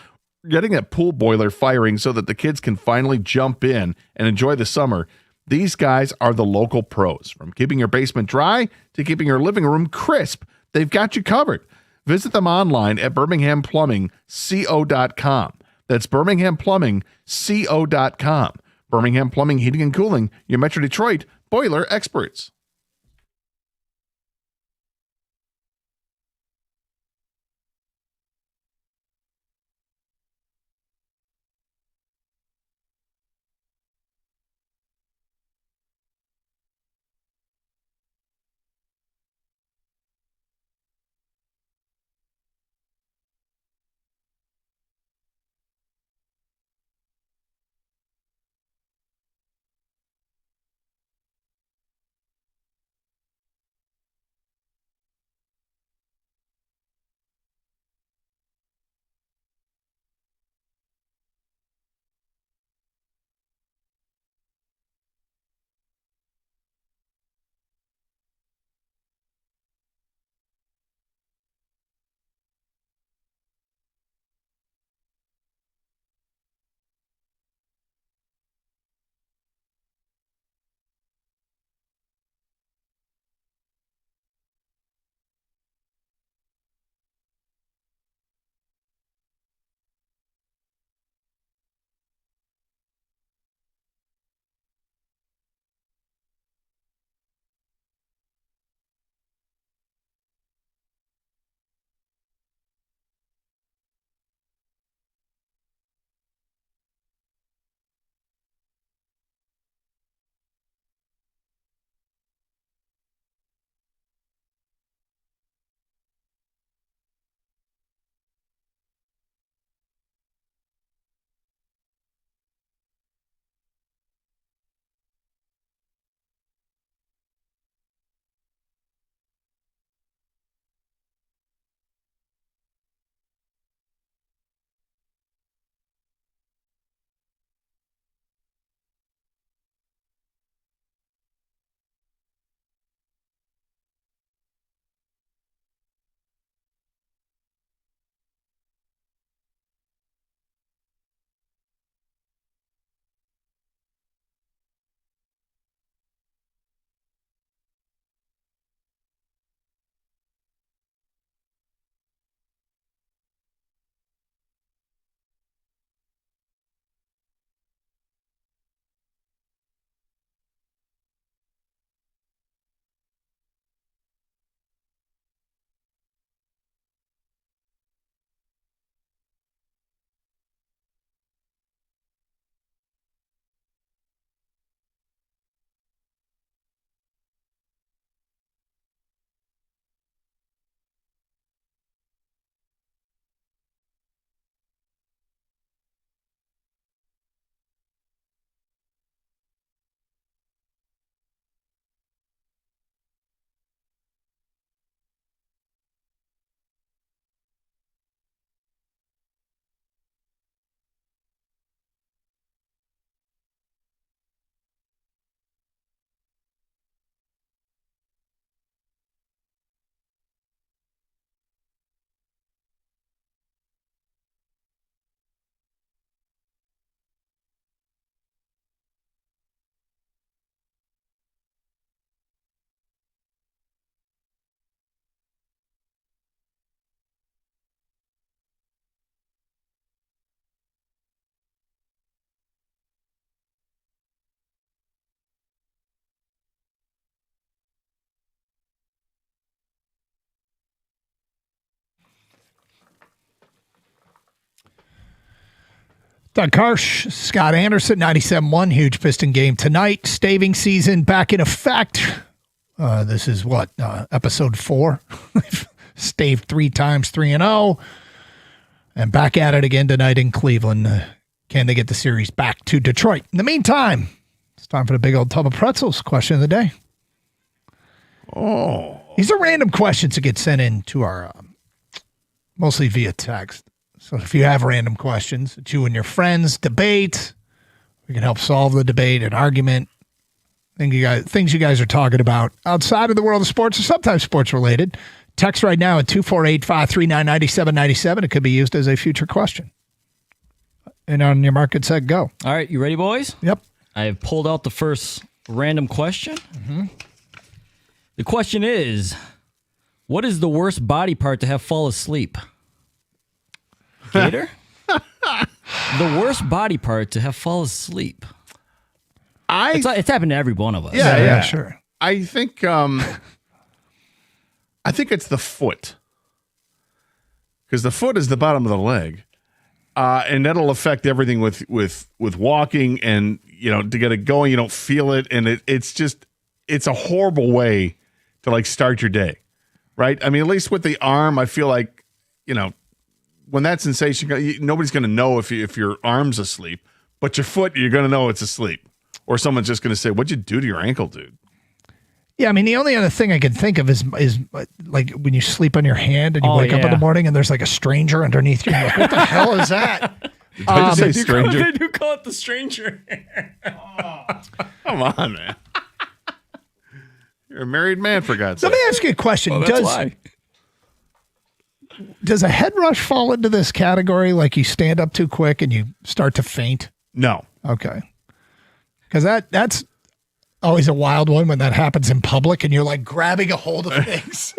Speaker 15: getting that pool boiler firing so that the kids can finally jump in and enjoy the summer, these guys are the local pros. From keeping your basement dry to keeping your living room crisp, they've got you covered. Visit them online at birminghamplumbingco.com. That's birminghamplumbingco.com. Birmingham Plumbing, Heating, and Cooling, your Metro Detroit boiler experts.
Speaker 14: Doug Karsh, Scott Anderson, 97.1, huge Piston game tonight. Staving season back in effect. This is what, episode 4. Staved 3 times, 3-0. And back at it again tonight in Cleveland. Can they get the series back to Detroit? In the meantime, it's time for the big old tub of pretzels question of the day.
Speaker 15: Oh.
Speaker 14: These are random questions that get sent in to our, mostly via text. So if you have random questions that you and your friends debate, we can help solve the debate and argument. Things you guys are talking about outside of the world of sports or sometimes sports related. Text right now at 248-539-9797. It could be used as a future question. And on your mark, get set, go.
Speaker 16: All right, you ready, boys?
Speaker 14: Yep.
Speaker 16: I have pulled out the first random question.
Speaker 14: Mm-hmm.
Speaker 16: The question is, what is the worst body part to have fall asleep? Gator? The worst body part to have fall asleep. It's happened to every one of us.
Speaker 15: Yeah,
Speaker 14: sure.
Speaker 15: I think it's the foot. Because the foot is the bottom of the leg. And that'll affect everything with walking and, to get it going, you don't feel it. And it's a horrible way to like start your day. Right? I mean, at least with the arm, I feel like, when that sensation, nobody's going to know if your arm's asleep, but your foot, you're going to know it's asleep. Or someone's just going to say, "What'd you do to your ankle, dude?"
Speaker 14: Yeah, I mean, the only other thing I can think of is like when you sleep on your hand and you wake up in the morning and there's like a stranger underneath you. You're like, what the hell is that?
Speaker 15: Did you say stranger?
Speaker 16: They do call it the stranger.
Speaker 15: Come on, man. You're a married man, for God's sake.
Speaker 14: Let me ask you a question.
Speaker 15: Well, that's why.
Speaker 14: Does a head rush fall into this category? Like you stand up too quick and you start to faint?
Speaker 15: No.
Speaker 14: Okay. Because that's always a wild one when that happens in public and you're like grabbing a hold of things.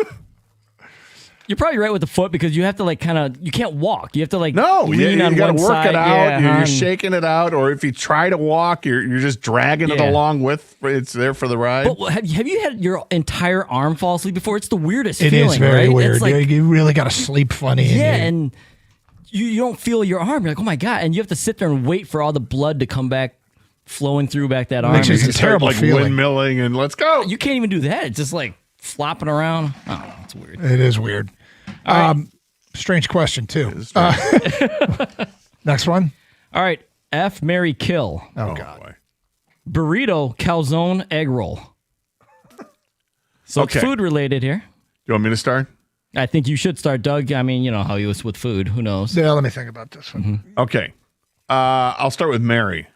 Speaker 16: You're probably right with the foot because you have to you can't walk. You have to
Speaker 15: you
Speaker 16: lean on
Speaker 15: got to
Speaker 16: one
Speaker 15: work
Speaker 16: side.
Speaker 15: it out.
Speaker 16: Yeah,
Speaker 15: you're shaking it out, or if you try to walk, you're just dragging it along with. It's there for the ride.
Speaker 16: But have you had your entire arm fall asleep before? It's the weirdest
Speaker 14: It
Speaker 16: feeling.
Speaker 14: is very
Speaker 16: right?
Speaker 14: weird.
Speaker 16: It's
Speaker 14: You really got to sleep funny.
Speaker 16: and you don't feel your arm. You're like, oh my God. And you have to sit there and wait for all the blood to come back, flowing through back that arm.
Speaker 14: Makes
Speaker 16: It's
Speaker 14: it
Speaker 16: just
Speaker 14: terrible
Speaker 15: like
Speaker 14: feeling.
Speaker 15: windmilling and let's go.
Speaker 16: You can't even do that. It's just like flopping around. I don't know. It's weird.
Speaker 14: It is weird. Strange question, too. Next one.
Speaker 16: All right. F, marry, kill.
Speaker 14: Oh, God.
Speaker 15: Boy.
Speaker 16: Burrito, calzone, egg roll. So
Speaker 15: Okay.
Speaker 16: it's food related here.
Speaker 15: You want me to start?
Speaker 16: I think you should start, Doug. I mean, you know how he was with food. Who knows?
Speaker 14: Yeah, let me think about this one.
Speaker 15: Okay. I'll start with Mary. I'm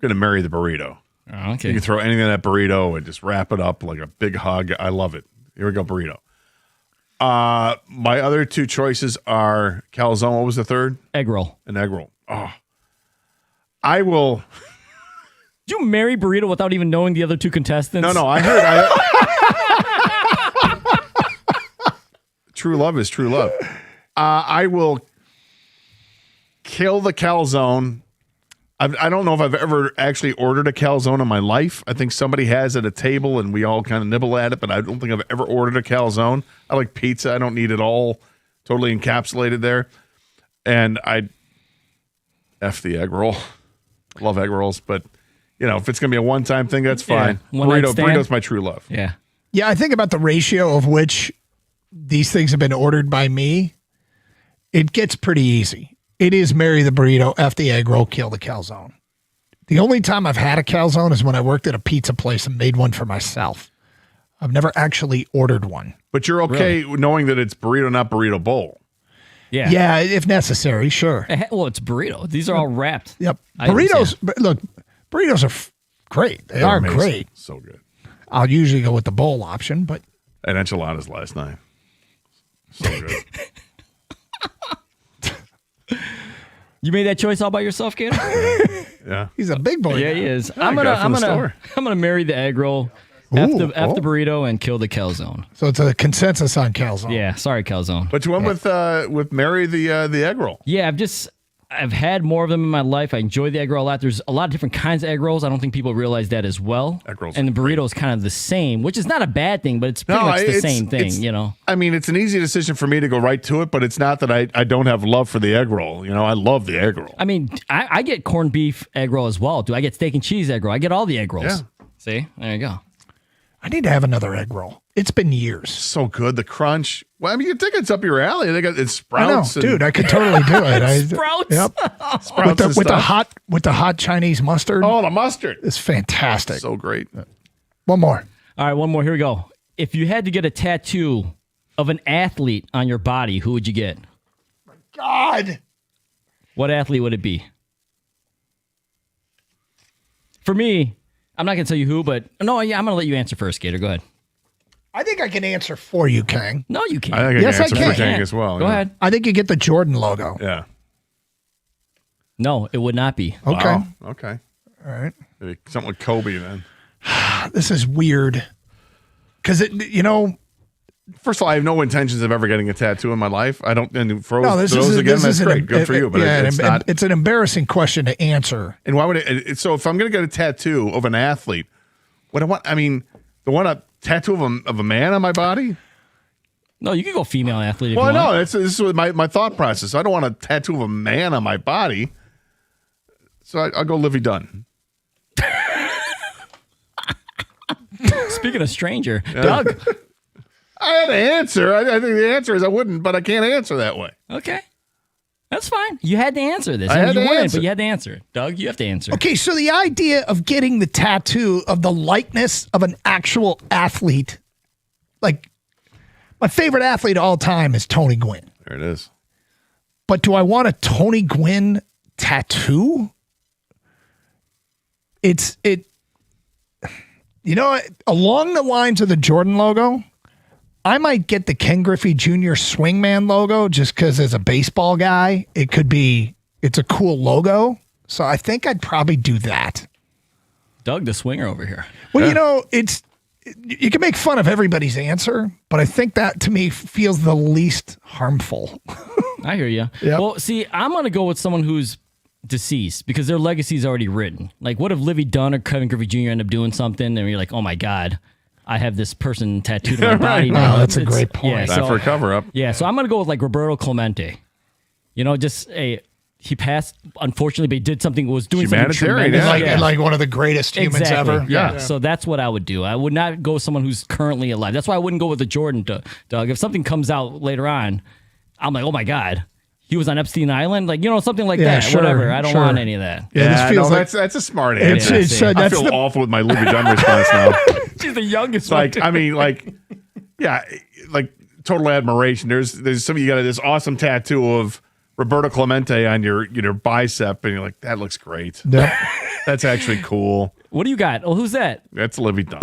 Speaker 15: going to marry the burrito.
Speaker 16: Oh, okay.
Speaker 15: You can throw anything in that burrito and just wrap it up like a big hug. I love it. Here we go, burrito. My other two choices are calzone. What was the third?
Speaker 16: Egg roll.
Speaker 15: An egg roll. Oh. I will.
Speaker 16: Did you marry burrito without even knowing the other two contestants?
Speaker 15: No, I heard. True love is true love. I will kill the calzone. I don't know if I've ever actually ordered a calzone in my life. I think somebody has at a table and we all kind of nibble at it, but I don't think I've ever ordered a calzone. I like pizza. I don't need it all totally encapsulated there. And I F the egg roll. I love egg rolls, but if it's going to be a one-time thing, that's fine. Burrito's my true love.
Speaker 16: Yeah.
Speaker 14: Yeah, I think about the ratio of which these things have been ordered by me. It gets pretty easy. It is marry the burrito, F the egg roll, kill the calzone. The only time I've had a calzone is when I worked at a pizza place and made one for myself. I've never actually ordered one.
Speaker 15: But you're okay knowing that it's burrito, not burrito bowl.
Speaker 16: Yeah.
Speaker 14: Yeah, if necessary, sure.
Speaker 16: Well, it's burrito. These are all wrapped.
Speaker 14: Yep.
Speaker 16: items,
Speaker 14: Burritos, look, burritos are great. They are
Speaker 15: amazing.
Speaker 14: great.
Speaker 15: So good.
Speaker 14: I'll usually go with the bowl option, but.
Speaker 15: And enchiladas last night. So good.
Speaker 16: You made that choice all by yourself, Gator?
Speaker 15: Yeah.
Speaker 14: He's a big boy.
Speaker 16: Yeah,
Speaker 14: now.
Speaker 16: he is.
Speaker 15: Yeah,
Speaker 16: I'm
Speaker 15: got it from the store.
Speaker 16: gonna marry the egg roll, F the burrito, and kill the calzone.
Speaker 14: So it's a consensus on calzone.
Speaker 16: Yeah, sorry, calzone.
Speaker 15: But you went with Mary the egg roll.
Speaker 16: Yeah, I've had more of them in my life. I enjoy the egg roll a lot. There's a lot of different kinds of egg rolls. I don't think people realize that as well.
Speaker 15: Egg rolls
Speaker 16: and the burrito is kind of the same, which is not a bad thing, but it's pretty much the same thing, you know.
Speaker 15: I mean, it's an easy decision for me to go right to it, but it's not that I don't have love for the egg roll. You know, I love the egg roll.
Speaker 16: I mean, I get corned beef egg roll as well. I get steak and cheese egg roll. I get all the egg rolls.
Speaker 15: Yeah.
Speaker 16: See? There you go.
Speaker 14: I need to have another egg roll. It's been years.
Speaker 15: So good. The crunch. Well, I mean, you think it's up your alley. They got it's Sprouts.
Speaker 14: I know, dude. I could totally do it.
Speaker 16: Sprouts.
Speaker 14: Yep.
Speaker 15: Sprouts
Speaker 14: with the hot Chinese mustard.
Speaker 15: Oh, the mustard.
Speaker 14: It's fantastic.
Speaker 15: So great.
Speaker 14: One more.
Speaker 16: All right, one more. Here we go. If you had to get a tattoo of an athlete on your body, who would you get?
Speaker 14: God.
Speaker 16: What athlete would it be? For me, I'm not going to tell you who, but no, yeah, I'm going to let you answer first, Gator. Go ahead.
Speaker 14: I think I can answer for you, Kang.
Speaker 16: No, you can't.
Speaker 15: I think I
Speaker 14: Yes,
Speaker 15: can
Speaker 14: I
Speaker 15: answer
Speaker 14: can.
Speaker 15: for Kang as well.
Speaker 16: Go ahead.
Speaker 14: I think you get the Jordan logo.
Speaker 15: Yeah.
Speaker 16: No, it would not be.
Speaker 14: Okay.
Speaker 15: Wow. Okay.
Speaker 14: All right.
Speaker 15: Maybe something with Kobe then.
Speaker 14: This is weird. Because,
Speaker 15: First of all, I have no intentions of ever getting a tattoo in my life. I don't. And for
Speaker 14: no, this
Speaker 15: those
Speaker 14: is
Speaker 15: again,
Speaker 14: this
Speaker 15: that's
Speaker 14: is
Speaker 15: great. Good for you. But it's not.
Speaker 14: It's an embarrassing question to answer.
Speaker 15: And why would it? So if I'm going to get a tattoo of an athlete, what I want? I mean, the one a tattoo of a man on my body.
Speaker 16: No, you can go female athlete. If
Speaker 15: Well,
Speaker 16: you want.
Speaker 15: no, this is my thought process. I don't want a tattoo of a man on my body. So I'll go Livy Dunn.
Speaker 16: Speaking of stranger, Doug.
Speaker 15: I had to answer. I think the answer is I wouldn't, but I can't answer that way.
Speaker 16: Okay. That's fine. You had to answer this.
Speaker 15: I had
Speaker 16: you
Speaker 15: to
Speaker 16: wouldn't,
Speaker 15: answer.
Speaker 16: but you had to answer. Doug, you have to answer.
Speaker 14: Okay, so the idea of getting the tattoo of the likeness of an actual athlete, like my favorite athlete of all time is Tony Gwynn.
Speaker 15: There it is.
Speaker 14: But do I want a Tony Gwynn tattoo? Along the lines of the Jordan logo, I might get the Ken Griffey Jr. Swingman logo just because as a baseball guy, it's a cool logo. So I think I'd probably do that.
Speaker 16: Doug, the swinger over here.
Speaker 14: Well, you can make fun of everybody's answer, but I think that to me feels the least harmful.
Speaker 16: I hear you.
Speaker 14: Yep.
Speaker 16: Well, see, I'm going to go with someone who's deceased because their legacy is already written. Like, what if Livy Dunn or Kevin Griffey Jr. end up doing something and you're like, oh my God, I have this person tattooed on my body now.
Speaker 14: That's a great point.
Speaker 16: Yeah,
Speaker 15: Time for a cover up.
Speaker 16: Yeah, so I'm going to go with like Roberto Clemente. He passed, unfortunately, but he did something, was doing something
Speaker 15: Humanitarian,
Speaker 16: tremendous.
Speaker 15: yeah.
Speaker 14: Like one of the greatest humans
Speaker 16: Exactly.
Speaker 14: ever.
Speaker 16: Yeah. So that's what I would do. I would not go with someone who's currently alive. That's why I wouldn't go with the Jordan, Doug. If something comes out later on, I'm like, oh my God, he was on Epstein Island, something like that.
Speaker 14: Sure,
Speaker 16: Whatever. I don't want any of that.
Speaker 14: Yeah, this feels like
Speaker 15: that's a smart answer. I
Speaker 14: that's
Speaker 15: feel awful with my Livy Dunn response now.
Speaker 16: She's the youngest.
Speaker 15: Total admiration. There's some, you got this awesome tattoo of Roberto Clemente on your bicep, and you're like, that looks great.
Speaker 14: Yep.
Speaker 15: That's actually cool.
Speaker 16: What do you got? Oh, who's that?
Speaker 15: That's Livy Dunn.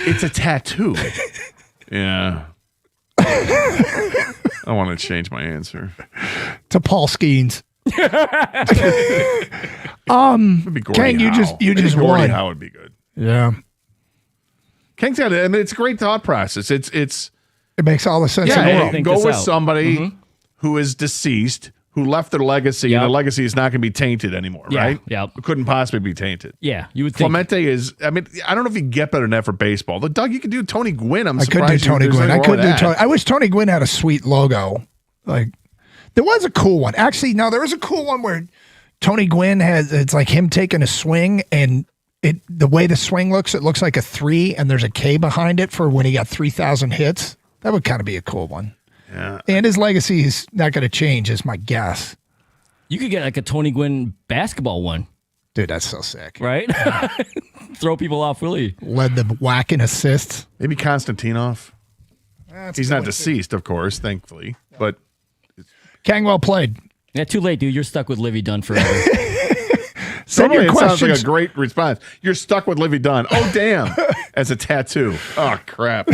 Speaker 15: It's a tattoo. Yeah. I want to change my answer
Speaker 14: to Paul Skeens.
Speaker 15: Maybe Gordie
Speaker 14: Ken, you
Speaker 15: Howe.
Speaker 14: just
Speaker 15: Maybe Gordie
Speaker 14: won.
Speaker 15: Howe would be good.
Speaker 14: Yeah.
Speaker 15: Kang's got it. I mean, it's a great thought process. It
Speaker 14: makes all the sense in the world.
Speaker 15: Go with somebody who is deceased, who left their legacy, and the legacy is not going to be tainted anymore, right?
Speaker 16: Yep.
Speaker 15: It couldn't possibly be tainted.
Speaker 16: Yeah, you would think.
Speaker 15: Clemente is, I mean, I don't know if you can get better than that for baseball. But Doug, you could do Tony Gwynn.
Speaker 14: I could do Tony Gwynn. I wish Tony Gwynn had a sweet logo. Like, there was a cool one. Actually, no, there was a cool one where Tony Gwynn it's like him taking a swing, and the way the swing looks, it looks like a 3, and there's a K behind it for when he got 3,000 hits. That would kind of be a cool one.
Speaker 15: Yeah.
Speaker 14: And his legacy is not going to change, is my guess.
Speaker 16: You could get like a Tony Gwynn basketball one.
Speaker 14: Dude, that's so sick.
Speaker 16: Right? Throw people off, really.
Speaker 14: Led the whack and assists.
Speaker 15: Maybe Konstantinov.
Speaker 14: That's
Speaker 15: He's
Speaker 14: a good
Speaker 15: not
Speaker 14: one,
Speaker 15: deceased, of course, thankfully. But
Speaker 14: Kang, well played.
Speaker 16: Yeah, too late, dude. You're stuck with Livy Dunn forever.
Speaker 14: Send your
Speaker 15: it sounds like
Speaker 14: questions.
Speaker 15: a great response. You're stuck with Livy Dunn. Oh, damn. As a tattoo. Oh, crap.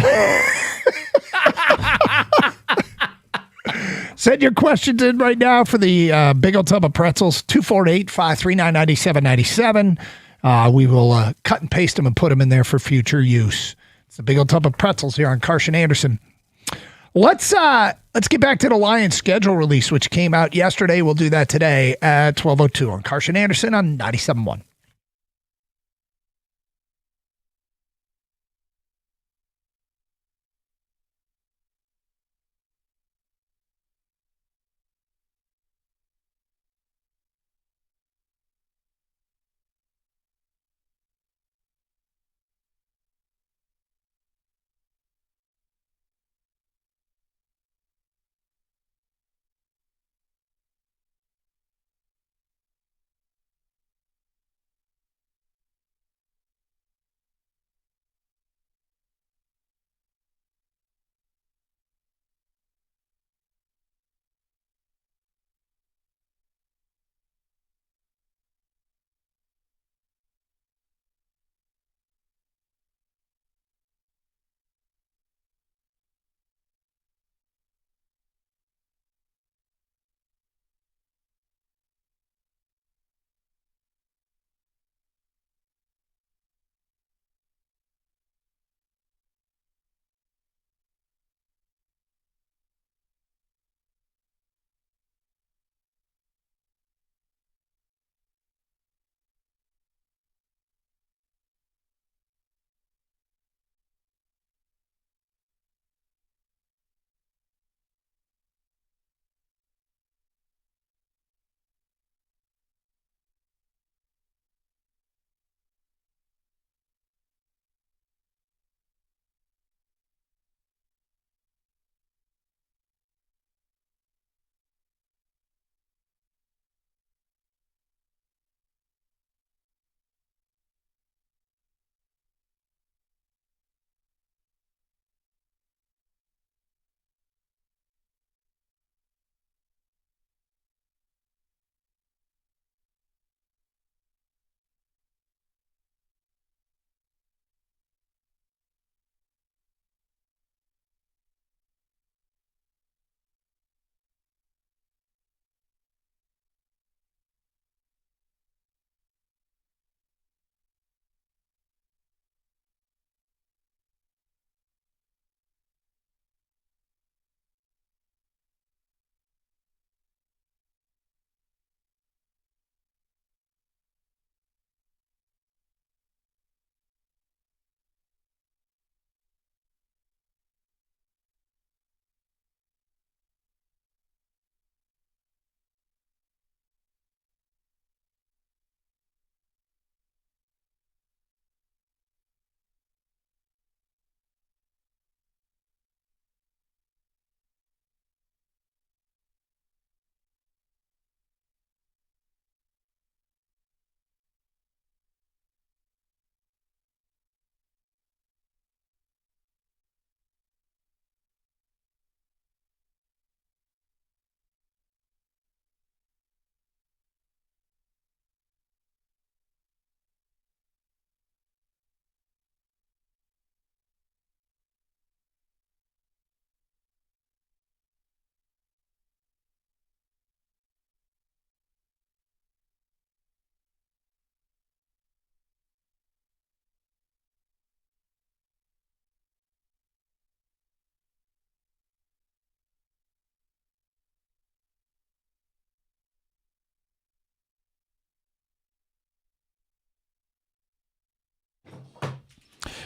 Speaker 14: Send your questions in right now for the Big Old Tub of Pretzels, 248-539-9797. we will cut and paste them and put them in there for future use. It's a big old tub of pretzels here on Karsch Anderson. Let's get back to the Lions schedule release, which came out yesterday. We'll do that today at 12:02 on Karsch Anderson on 97.1.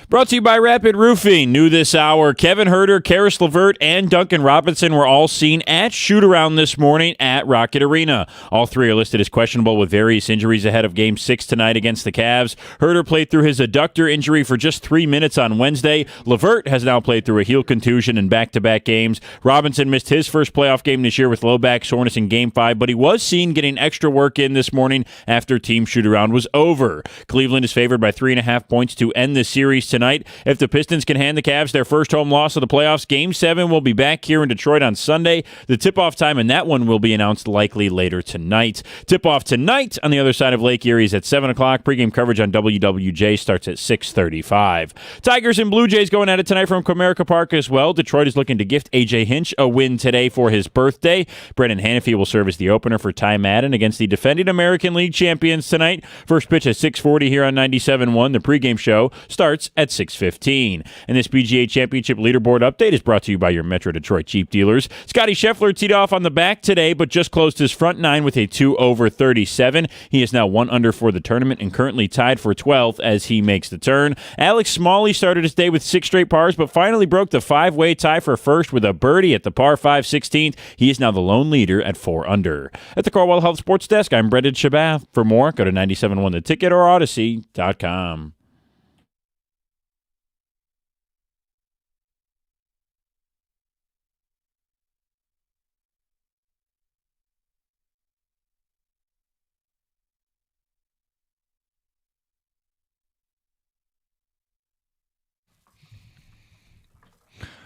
Speaker 7: Brought to you by Rapid Roofing. New this hour, Kevin Herter, Karis LeVert, and Duncan Robinson were all seen at shoot-around this morning at Rocket Arena. All three are listed as questionable with various injuries ahead of Game 6 tonight against the Cavs. Herter played through his adductor injury for just 3 minutes on Wednesday. LeVert has now played through a heel contusion in back-to-back games. Robinson missed his first playoff game this year with low back soreness in Game 5, but he was seen getting extra work in this morning after team shoot-around was over. Cleveland is favored by 3.5 points to end the series tonight. If the Pistons can hand the Cavs their first home loss of the playoffs, Game 7 will be back here in Detroit on Sunday. The tip-off time in that one will be announced likely later tonight. Tip-off tonight on the other side of Lake Erie is at 7 o'clock. Pre-game coverage on WWJ starts at 6:35. Tigers and Blue Jays going at it tonight from Comerica Park as well. Detroit is looking to gift A.J. Hinch a win today for his birthday. Brendan Hanafy will serve as the opener for Ty Madden against the defending American League champions tonight. First pitch at 6:40 here on 97.1. The pregame show starts at 6:15. And this PGA Championship leaderboard update is brought to you by your Metro Detroit Jeep dealers. Scotty Scheffler teed off on the back today, but just closed his front nine with a 2 over 37. He is now 1 under for the tournament and currently tied for 12th as he makes the turn. Alex Smalley started his day with 6 straight pars, but finally broke the 5-way tie for first with a birdie at the par 5 16th. He is now the lone leader at 4 under. At the Carwell Health Sports Desk, I'm Brendan Shabath. For more, go to 97.1 The Ticket or Odyssey.com.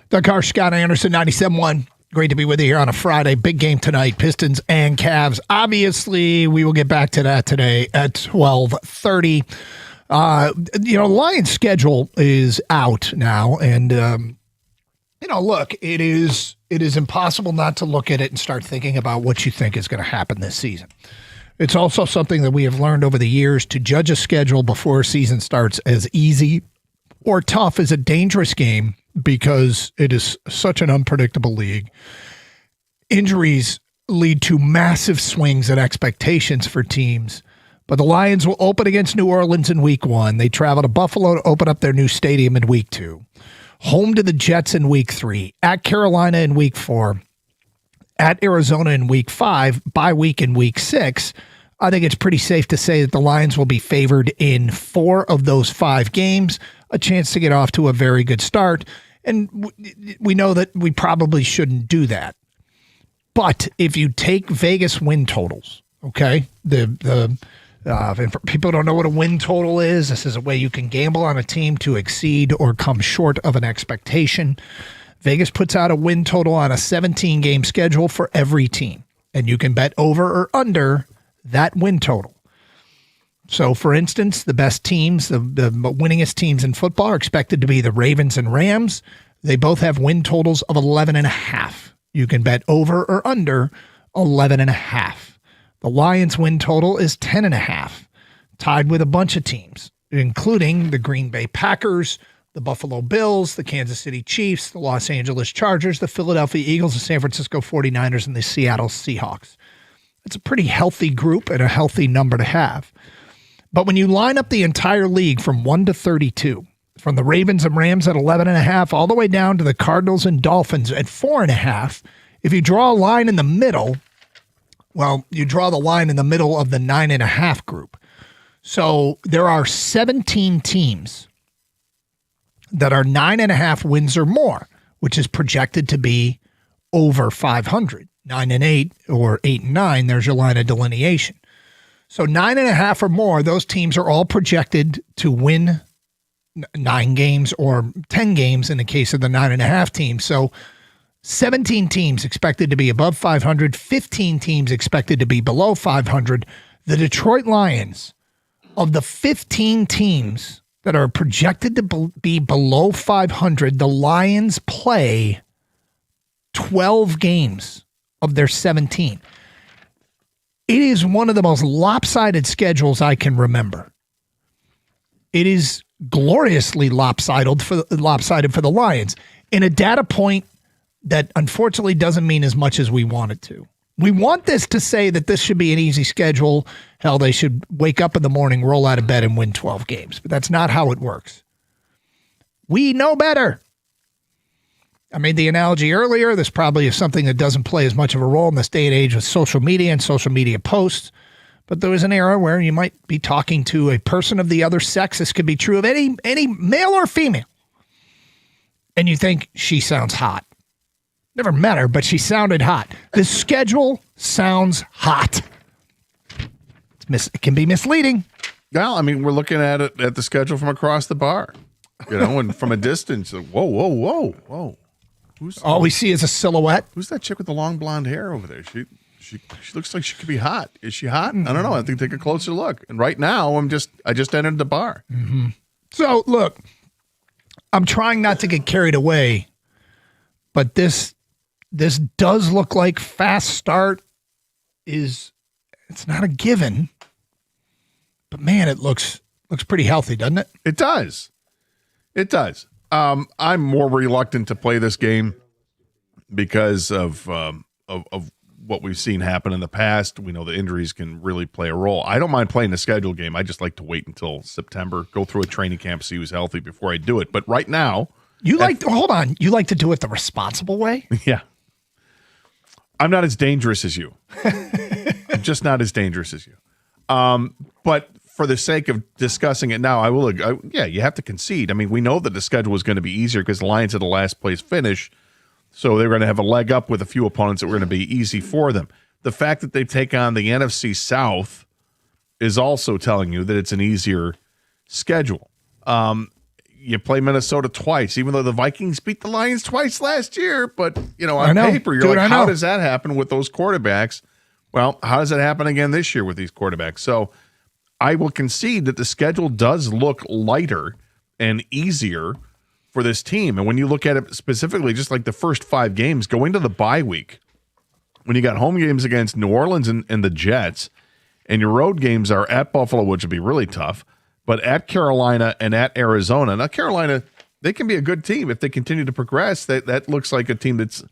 Speaker 14: Doug Carr, Scott Anderson, 97.1. Great to be with you here on a Friday. Big game tonight, Pistons and Cavs. Obviously, we will get back to that today at 12:30. The Lions' schedule is out now, and look, it is impossible not to look at it and start thinking about what you think is going to happen this season. It's also something that we have learned over the years to judge a schedule before a season starts as easy or tough is a dangerous game because it is such an unpredictable league. Injuries lead to massive swings in expectations for teams. But the Lions will open against New Orleans in week 1. They travel to Buffalo to open up their new stadium in week 2. Home to the Jets in week 3. At Carolina in week 4. At Arizona in week 5. Bye week in week 6. I think it's pretty safe to say that the Lions will be favored in 4 of those 5 games. A chance to get off to a very good start. And we know that we probably shouldn't do that. But if you take Vegas win totals, okay, if people don't know what a win total is, this is a way you can gamble on a team to exceed or come short of an expectation. Vegas puts out a win total on a 17-game schedule for every team. And you can bet over or under that win total. So, for instance, the best teams, the winningest teams in football are expected to be the Ravens and Rams. They both have win totals of 11.5. You can bet over or under 11.5. The Lions' win total is 10.5, tied with a bunch of teams, including the Green Bay Packers, the Buffalo Bills, the Kansas City Chiefs, the Los Angeles Chargers, the Philadelphia Eagles, the San Francisco 49ers, and the Seattle Seahawks. It's a pretty healthy group and a healthy number to have. But when you line up the entire league from 1 to 32, from the Ravens and Rams at 11.5 all the way down to the Cardinals and Dolphins at 4.5, if you draw a line in the middle, well, you draw the line in the middle of the 9.5 group. So there are 17 teams that are 9.5 wins or more, which is projected to be over 500. 9-8 or 8-9, there's your line of delineation. So 9.5 or more, those teams are all projected to win 9 games or 10 games in the case of the 9.5 teams. So 17 teams expected to be above 500, 15 teams expected to be below 500. The Detroit Lions, of the 15 teams that are projected to be below 500, the Lions play 12 games of their 17. It is one of the most lopsided schedules I can remember. It is gloriously lopsided for the Lions in a data point that unfortunately doesn't mean as much as we want it to. We want this to say that this should be an easy schedule. Hell, they should wake up in the morning, roll out of bed, and win 12 games. But that's not how it works. We know better. I made the analogy earlier. This probably is something that doesn't play as much of a role in this day and age with social media and social media posts. But there was an era where you might be talking to a person of the other sex. This could be true of any male or female. And you think, she sounds hot. Never met her, but she sounded hot. The schedule sounds hot. It can be misleading.
Speaker 15: Well, I mean, we're looking at it at the schedule from across the bar. and from a distance, whoa.
Speaker 14: All we see is a silhouette.
Speaker 15: Who's that chick with the long blonde hair over there? She looks like she could be hot. Is she hot? I don't know. I think take a closer look. And right now, I just entered the bar.
Speaker 14: Mm-hmm. So look, I'm trying not to get carried away, but this does look like fast start it's not a given, but man, it looks pretty healthy, doesn't it?
Speaker 15: It does. It does. I'm more reluctant to play this game because of what we've seen happen in the past. We know the injuries can really play a role. I don't mind playing the schedule game. I just like to wait until September, go through a training camp, see who's healthy before I do it. But right now,
Speaker 14: you like to do it the responsible way?
Speaker 15: Yeah. I'm not as dangerous as you. I'm just not as dangerous as you. But for the sake of discussing it now, you have to concede. I mean, we know that the schedule is going to be easier because the Lions had the last place finish, so they're going to have a leg up with a few opponents that were going to be easy for them. The fact that they take on the NFC South is also telling you that it's an easier schedule. You play Minnesota twice, even though the Vikings beat the Lions twice last year. But, on paper, you're how does that happen with those quarterbacks? Well, how does it happen again this year with these quarterbacks? So I will concede that the schedule does look lighter and easier for this team. And when you look at it specifically, just like the first 5 games, going to the bye week, when you got home games against New Orleans and the Jets, and your road games are at Buffalo, which would be really tough, but at Carolina and at Arizona. Now, Carolina, they can be a good team if they continue to progress. That looks like a team that's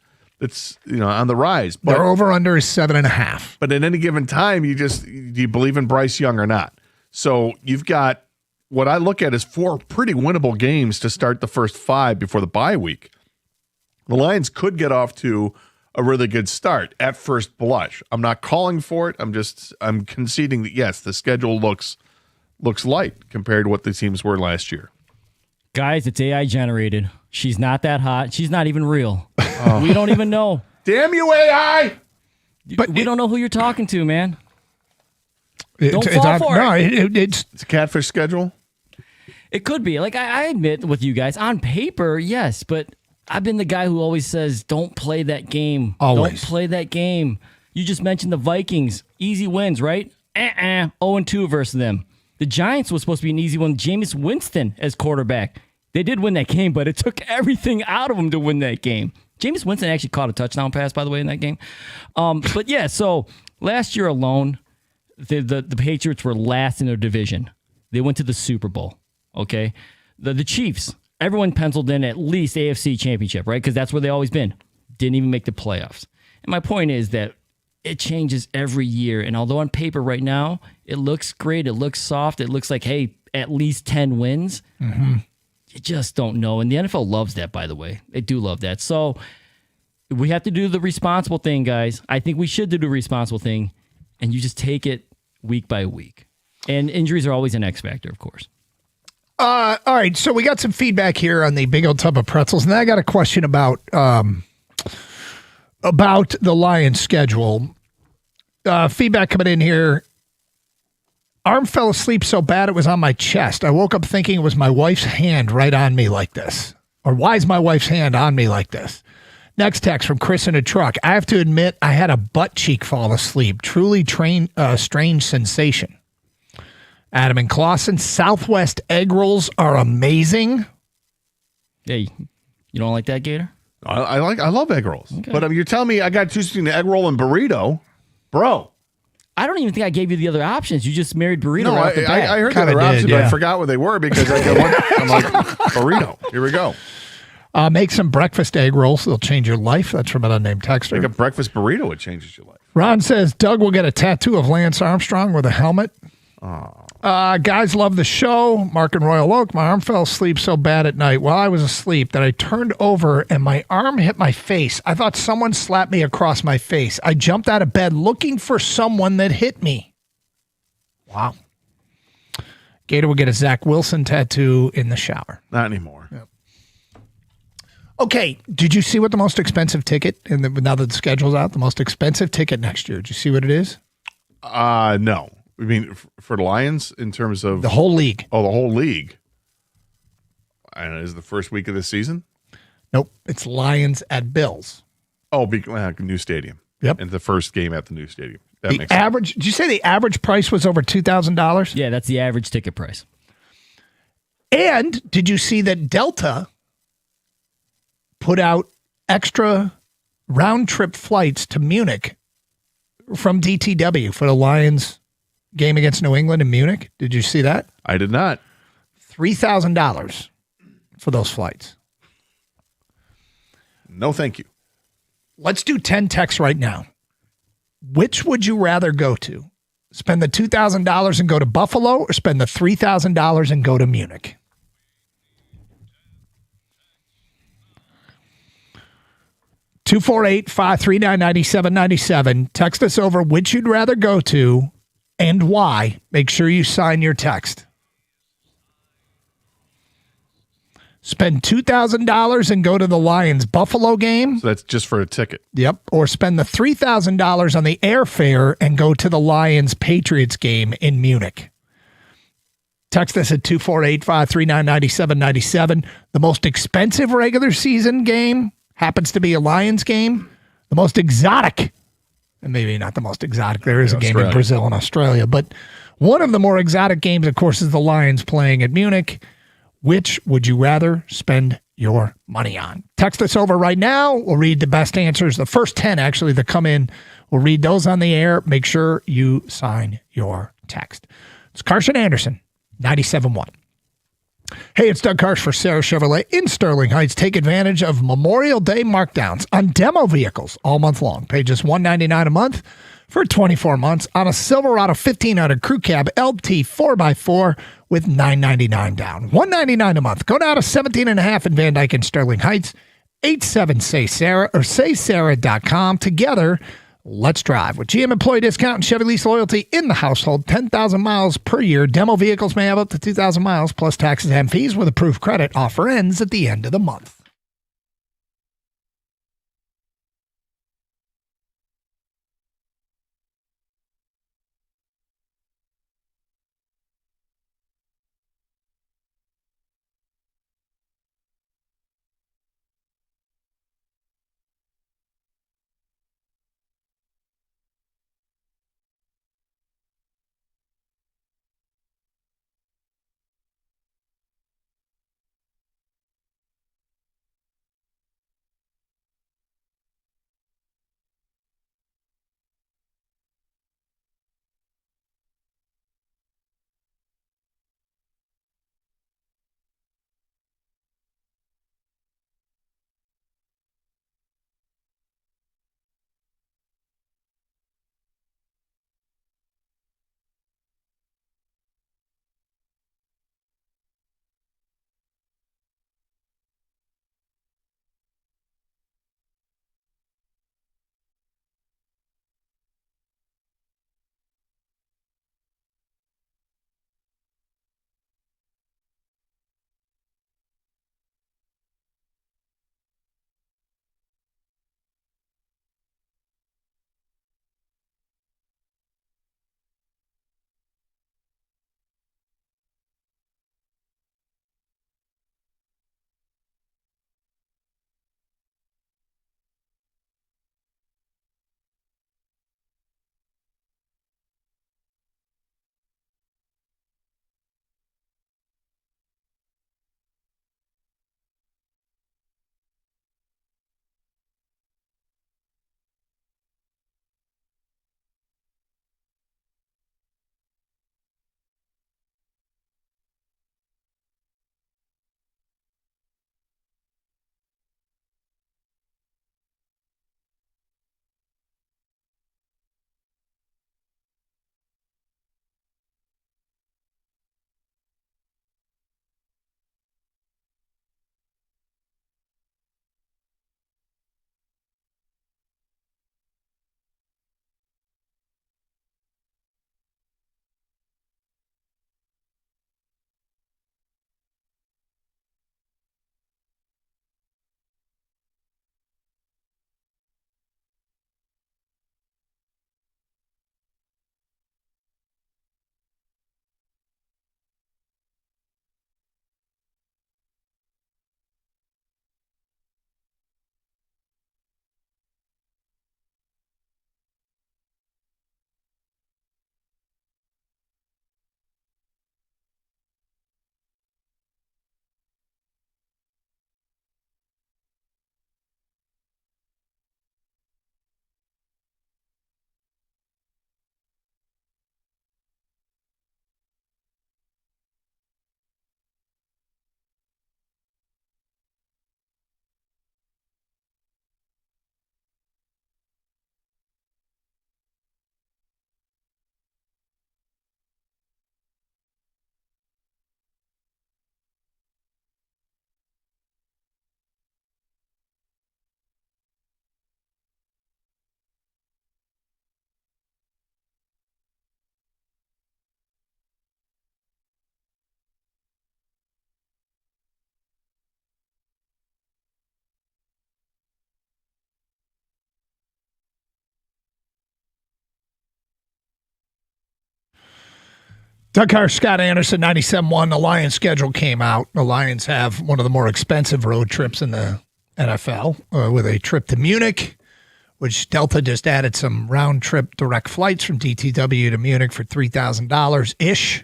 Speaker 15: on the rise. But
Speaker 14: their over-under is 7.5.
Speaker 15: But at any given time, do you believe in Bryce Young or not? So you've got what I look at as 4 pretty winnable games to start the first 5 before the bye week. The Lions could get off to a really good start at first blush. I'm not calling for it. I'm conceding that, yes, the schedule looks light compared to what the teams were last year.
Speaker 16: Guys, it's AI generated. She's not that hot. She's not even real. We don't even know.
Speaker 15: Damn you, AI!
Speaker 16: But we don't know who you're talking to, man. Don't fall for it.
Speaker 15: It's a catfish schedule.
Speaker 16: It could be. Like I admit with you guys, on paper, yes, but I've been the guy who always says, don't play that game.
Speaker 14: Always.
Speaker 16: Don't play that game. You just mentioned the Vikings. Easy wins, right? 0-2 versus them. The Giants was supposed to be an easy one. Jameis Winston as quarterback. They did win that game, but it took everything out of them to win that game. Jameis Winston actually caught a touchdown pass, by the way, in that game. But yeah, so last year alone, the Patriots were last in their division. They went to the Super Bowl, okay? The Chiefs, everyone penciled in at least AFC Championship, right? Because that's where they always been. Didn't even make the playoffs. And my point is that it changes every year. And although on paper right now, it looks great, it looks soft, it looks like, hey, at least 10 wins.
Speaker 14: Mm-hmm.
Speaker 16: You just don't know. And the NFL loves that, by the way. They do love that. So we have to do the responsible thing, guys. I think we should do the responsible thing. And you just take it week by week. And injuries are always an X factor, of course.
Speaker 14: All right. So we got some feedback here on the big old tub of pretzels. And then I got a question about the Lions schedule. Feedback coming in here. Arm fell asleep so bad it was on my chest. I woke up thinking it was my wife's hand right on me like this. Or why is my wife's hand on me like this? Next text from Chris in a truck. I have to admit I had a butt cheek fall asleep. Truly strange sensation. Adam and Clausen, Southwest egg rolls are amazing.
Speaker 16: Hey, you don't like that, Gator?
Speaker 15: I love egg rolls. Okay. But you're telling me I got to choose between the egg roll and burrito, bro.
Speaker 16: I don't even think I gave you the other options. You just married burrito right off the bat.
Speaker 15: I heard the other options, but I forgot what they were because I got one. I'm like, burrito. Here we go.
Speaker 14: Make some breakfast egg rolls. They'll change your life. That's from an unnamed texter.
Speaker 15: Make a breakfast burrito. It changes your life.
Speaker 14: Ron says Doug will get a tattoo of Lance Armstrong with a helmet. Guys love the show. Mark and Royal Oak. My arm fell asleep so bad at night while I was asleep that I turned over and my arm hit my face. I thought someone slapped me across my face. I jumped out of bed looking for someone that hit me. Wow. Gator will get a Zach Wilson tattoo in the shower.
Speaker 15: Not anymore.
Speaker 14: Yep. Okay, did you see what the most expensive ticket, now that the schedule's out, the most expensive ticket next year? Did you see what it is?
Speaker 15: No. I mean, for the Lions in terms of...
Speaker 14: The whole league.
Speaker 15: Oh, the whole league. Is the first week of the season?
Speaker 14: Nope. It's Lions at Bills.
Speaker 15: Oh, new stadium.
Speaker 14: Yep.
Speaker 15: And the first game at the new stadium. That
Speaker 14: The
Speaker 15: makes sense.
Speaker 14: average. Did you say the average price was over $2,000?
Speaker 16: Yeah, that's the average ticket price.
Speaker 14: And did you see that Delta put out extra round trip flights to Munich from DTW for the Lions game against New England in Munich? Did you see that?
Speaker 15: I did not.
Speaker 14: $3,000 for those flights.
Speaker 15: No, thank you.
Speaker 14: Let's do 10 texts right now. Which would you rather go to? Spend the $2,000 and go to Buffalo, or spend the $3,000 and go to Munich? Two 248-539-9797. Text us over which you'd rather go to and why. Make sure you sign your text. Spend $2,000 and go to the Lions Buffalo game.
Speaker 15: So that's just for a ticket.
Speaker 14: Yep. Or spend the $3,000 on the airfare and go to the Lions Patriots game in Munich. Text us at 248-539-9797. The most expensive regular season game happens to be a Lions game. The most exotic, and maybe not the most exotic, there is a game in Brazil and Australia, but one of the more exotic games, of course, is the Lions playing at Munich. Which would you rather spend your money on? Text us over right now. We'll read the best answers. The first 10, actually, that come in, we'll read those on the air. Make sure you sign your text. It's Carson Anderson, 97.1. Hey, it's Doug Karsch for Sarah Chevrolet in Sterling Heights. Take advantage of Memorial Day markdowns on demo vehicles all month long. Pay just $199 a month for 24 months on a Silverado 1500 Crew Cab LT 4x4 with $999 down. $199 a month. Go down to 17.5 in Van Dyke and Sterling Heights. 87-SAY-SARAH or saysarah.com. Together, let's drive. With GM employee discount and Chevy lease loyalty in the household, 10,000 miles per year. Demo vehicles may have up to 2,000 miles plus taxes and fees with approved credit. Offer ends at the end of the month. Doug Carr, Scott Anderson, 97.1. The Lions schedule came out. The Lions have one of the more expensive road trips in the NFL with a trip to Munich, which Delta just added some round-trip direct flights from DTW to Munich for $3,000-ish.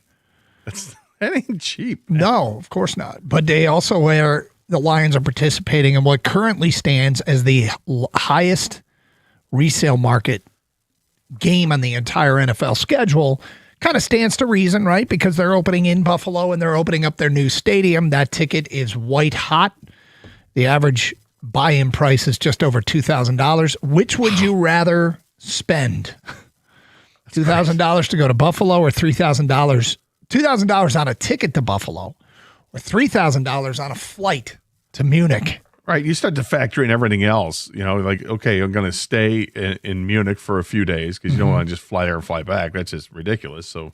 Speaker 15: That ain't cheap.
Speaker 14: No, of course not. But they also the Lions are participating in what currently stands as the highest resale market game on the entire NFL schedule. Kind of stands to reason, right? Because they're opening in Buffalo and they're opening up their new stadium. That ticket is white hot. The average buy-in price is just over $2,000. Which would you rather spend? $2,000 to go to Buffalo or $3,000? $2,000 on a ticket to Buffalo or $3,000 on a flight to Munich?
Speaker 15: Right. You start to factor in everything else. Like, okay, I'm going to stay in Munich for a few days because you don't want to just fly there and fly back. That's just ridiculous. So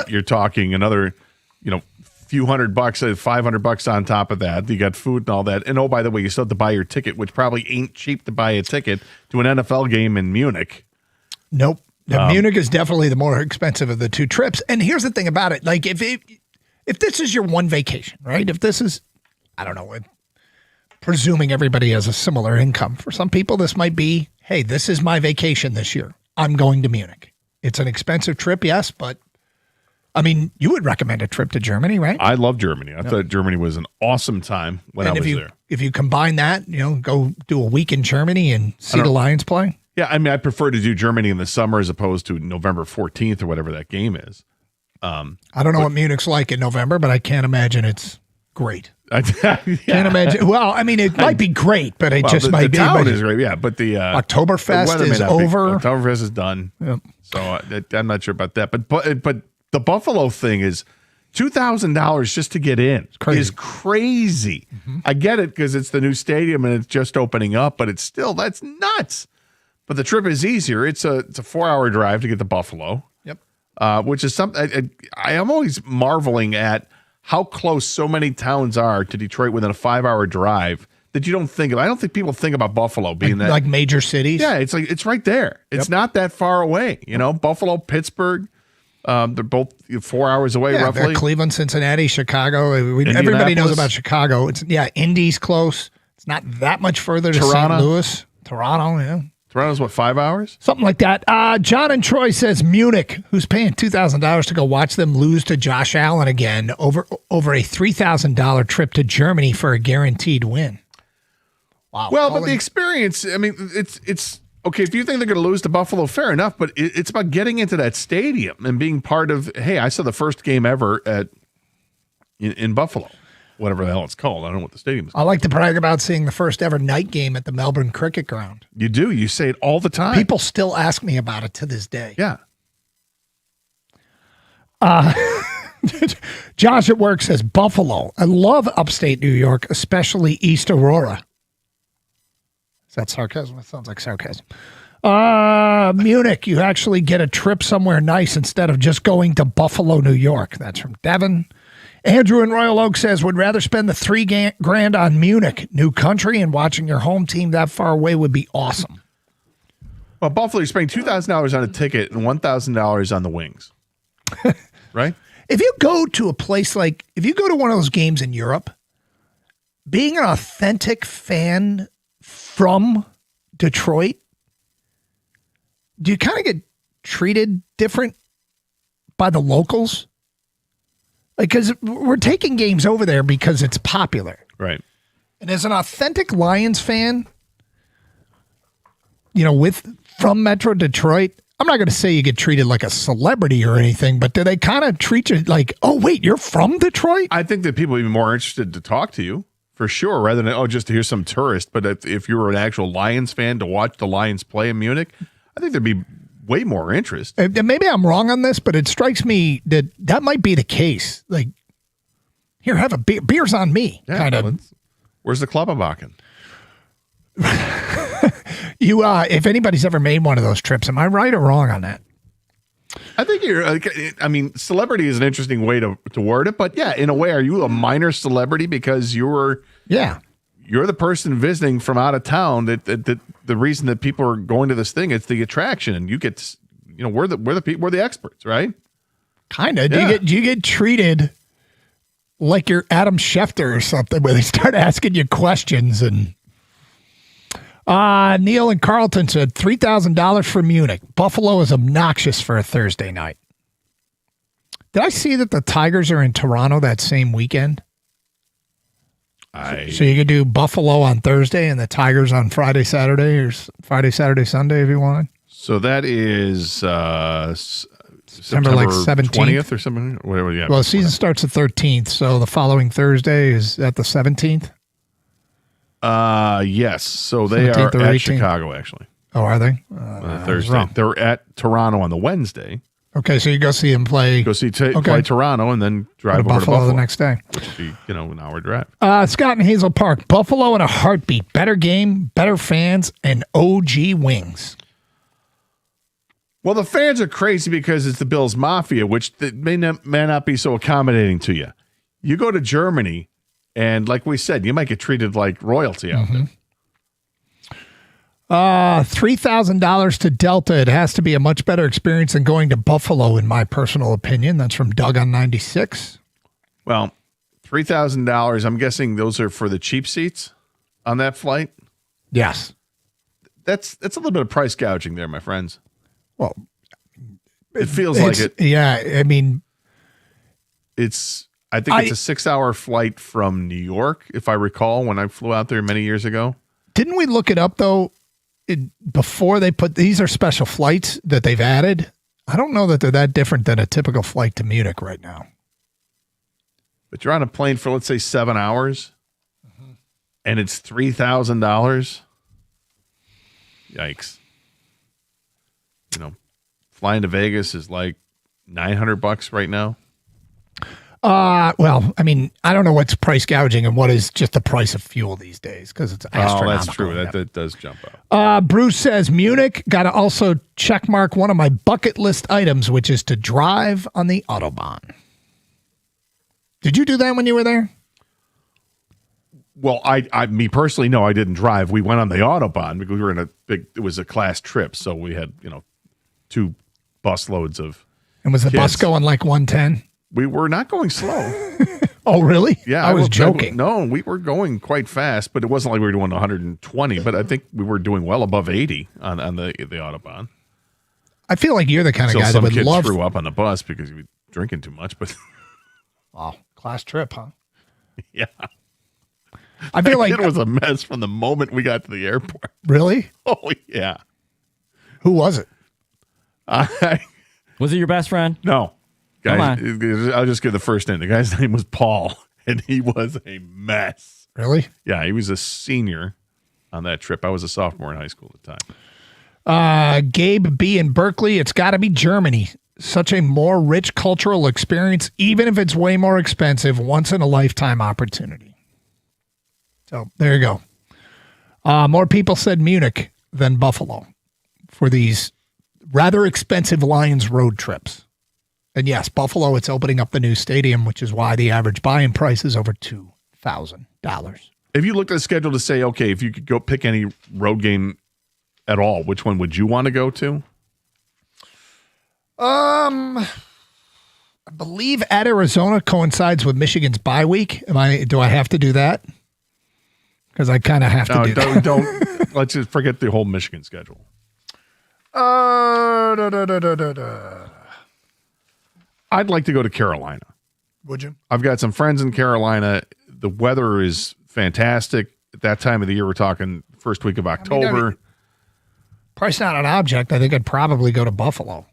Speaker 15: you're talking another, few $100, $500 on top of that. You got food and all that. And oh, by the way, you still have to buy your ticket, which probably ain't cheap to buy a ticket to an NFL game in Munich.
Speaker 14: Nope. Munich is definitely the more expensive of the two trips. And here's the thing about it. Like, if this is your one vacation, right? If this is, I don't know, presuming everybody has a similar income. For some people, this might be, hey, this is my vacation this year. I'm going to Munich. It's an expensive trip, yes, but I mean, you would recommend a trip to Germany, right?
Speaker 15: I love Germany. I thought Germany was an awesome time when I was there.
Speaker 14: If you combine that, go do a week in Germany and see the Lions play.
Speaker 15: Yeah, I mean, I prefer to do Germany in the summer as opposed to November 14th or whatever that game is.
Speaker 14: I don't know what Munich's like in November, but I can't imagine it's great. Can't imagine. Well, I mean, it might be great, but it just might be.
Speaker 15: The town is great, yeah. But the
Speaker 14: Oktoberfest is over.
Speaker 15: Oktoberfest is done.
Speaker 14: Yep.
Speaker 15: So I'm not sure about that. But the Buffalo thing is $2,000 just to get in is crazy. Mm-hmm. I get it because it's the new stadium and it's just opening up, but that's nuts. But the trip is easier. It's a 4-hour drive to get to Buffalo.
Speaker 14: Yep.
Speaker 15: Which is something I am always marveling at. How close so many towns are to Detroit within a 5-hour drive that you don't think of. I don't think people think about Buffalo being
Speaker 14: like major cities.
Speaker 15: Yeah, it's right there. It's not that far away. Buffalo, Pittsburgh, they're both 4 hours away roughly.
Speaker 14: Cleveland, Cincinnati, Chicago. Everybody knows about Chicago. Indy's close. It's not that much further to St. Louis. Toronto, yeah.
Speaker 15: Toronto's what, 5 hours?
Speaker 14: Something like that. John and Troy says Munich, who's paying $2,000 to go watch them lose to Josh Allen again over a $3,000 trip to Germany for a guaranteed win. Wow.
Speaker 15: Well, but the experience, I mean, it's okay. If you think they're going to lose to Buffalo, fair enough. But it's about getting into that stadium and being part of, hey, I saw the first game ever in Buffalo. Whatever the hell it's called. I don't know what the stadium is called.
Speaker 14: I like to brag about seeing the first ever night game at the Melbourne Cricket Ground.
Speaker 15: You do. You say it all the time.
Speaker 14: People still ask me about it to this day.
Speaker 15: Yeah.
Speaker 14: Josh at work says Buffalo. I love upstate New York, especially East Aurora. Is that sarcasm? It sounds like sarcasm. Munich, you actually get a trip somewhere nice instead of just going to Buffalo, New York. That's from Devin. Andrew in Royal Oak says, would rather spend the $3,000 on Munich, new country, and watching your home team that far away would be awesome.
Speaker 15: Well, Buffalo, you're spending $2,000 on a ticket and $1,000 on the wings. Right?
Speaker 14: If you go to a place if you go to one of those games in Europe, being an authentic fan from Detroit, do you kind of get treated different by the locals? Because we're taking games over there because it's popular.
Speaker 15: Right.
Speaker 14: And as an authentic Lions fan, from Metro Detroit, I'm not going to say you get treated like a celebrity or anything, but do they kind of treat you like, oh, wait, you're from Detroit?
Speaker 15: I think that people would be more interested to talk to you, for sure, rather than, just to hear some tourist. But if you were an actual Lions fan to watch the Lions play in Munich, I think there'd be way more interest.
Speaker 14: Maybe I'm wrong on this, but it strikes me that might be the case. Like, here, have a beer. Beer's on me.
Speaker 15: Yeah,
Speaker 14: kind of.
Speaker 15: Where's the Klapperbacken?
Speaker 14: If anybody's ever made one of those trips, am I right or wrong on that?
Speaker 15: I think celebrity is an interesting way to word it, but yeah, in a way, are you a minor celebrity because you're the person visiting from out of town that the reason that people are going to this thing, it's the attraction, and you get, we're the experts, right?
Speaker 14: Kind of. Do you get treated like you're Adam Schefter or something, where they start asking you questions? And Neil and Carlton said $3,000 for Munich. Buffalo is obnoxious for a Thursday night. Did I see that the Tigers are in Toronto that same weekend? So you could do Buffalo on Thursday and the Tigers on Friday, Saturday, or Friday, Saturday, Sunday if you want.
Speaker 15: So that is
Speaker 14: September like 17th
Speaker 15: 20th or something. Whatever. Yeah.
Speaker 14: Well, the season starts the 13th, so the following Thursday is at the 17th.
Speaker 15: Yes. So they are
Speaker 14: 17th or
Speaker 15: at
Speaker 14: 18th?
Speaker 15: Chicago actually.
Speaker 14: Oh, are they?
Speaker 15: Thursday.
Speaker 14: wrong.
Speaker 15: They're at Toronto on the Wednesday.
Speaker 14: Okay, so you go see them play.
Speaker 15: Play Toronto and then drive over to
Speaker 14: Buffalo
Speaker 15: Buffalo
Speaker 14: the next day.
Speaker 15: Which would be, an hour drive.
Speaker 14: Scott in Hazel Park. Buffalo in a heartbeat. Better game, better fans, and OG wings.
Speaker 15: Well, the fans are crazy because it's the Bills Mafia, which may not be so accommodating to you. You go to Germany, and like we said, you might get treated like royalty out there.
Speaker 14: $3,000 to Delta. It has to be a much better experience than going to Buffalo, in my personal opinion. That's from Doug on 96.
Speaker 15: Well, $3,000. I'm guessing those are for the cheap seats on that flight.
Speaker 14: Yes,
Speaker 15: that's a little bit of price gouging there, my friends.
Speaker 14: Well,
Speaker 15: it feels like it.
Speaker 14: Yeah, I mean,
Speaker 15: I think it's a 6-hour flight from New York, if I recall, when I flew out there many years ago.
Speaker 14: Didn't we look it up though? Before they put these are special flights that they've added. I don't know that they're that different than a typical flight to Munich right now.
Speaker 15: But you're on a plane for, let's say, 7 hours, and it's $3,000. Yikes. Flying to Vegas is like $900 right now.
Speaker 14: Well, I mean, I don't know what's price gouging and what is just the price of fuel these days because it's astronomical.
Speaker 15: Oh, that's true. That does jump out.
Speaker 14: Bruce says Munich got to also check mark one of my bucket list items, which is to drive on the Autobahn. Did you do that when you were there?
Speaker 15: Well, me personally, no, I didn't drive. We went on the Autobahn because we were in it was a class trip. So we had, 2 bus loads of
Speaker 14: And was the
Speaker 15: kids.
Speaker 14: bus going like 110?
Speaker 15: We were not going slow.
Speaker 14: Oh, really?
Speaker 15: Yeah.
Speaker 14: I was joking.
Speaker 15: No, we were going quite fast, but it wasn't like we were doing 120, but I think we were doing well above 80 on the Autobahn.
Speaker 14: I feel like you're the kind of
Speaker 15: So
Speaker 14: guy that
Speaker 15: some
Speaker 14: would
Speaker 15: kid
Speaker 14: love.
Speaker 15: threw up on the bus because he was drinking too much, but
Speaker 14: Wow, class trip, huh?
Speaker 15: yeah.
Speaker 14: I feel like
Speaker 15: it was a mess from the moment we got to the airport.
Speaker 14: Really?
Speaker 15: Oh, yeah.
Speaker 14: Who was it?
Speaker 16: Was it your best friend?
Speaker 15: No.
Speaker 16: Come
Speaker 15: Guys, I'll just give the first name. The guy's name was Paul, and he was a mess.
Speaker 14: Really?
Speaker 15: Yeah, he was a senior on that trip. I was a sophomore in high school at the time.
Speaker 14: Gabe B. in Berkeley. It's got to be Germany. Such a more rich cultural experience, even if it's way more expensive. Once in a lifetime opportunity. So there you go. More people said Munich than Buffalo for these rather expensive Lions road trips. And yes, Buffalo, it's opening up the new stadium, which is why the average buy-in price is over $2,000.
Speaker 15: If you looked at the schedule to say, okay, if you could go pick any road game at all, which one would you want to go to?
Speaker 14: I believe at Arizona coincides with Michigan's bye week. Do I have to do that? Because I kind of have to do that.
Speaker 15: Don't let's just forget the whole Michigan schedule. I'd like to go to Carolina.
Speaker 14: Would you?
Speaker 15: I've got some friends in Carolina. The weather is fantastic. At that time of the year, we're talking first week of October.
Speaker 14: Price not an object. I think I'd probably go to Buffalo.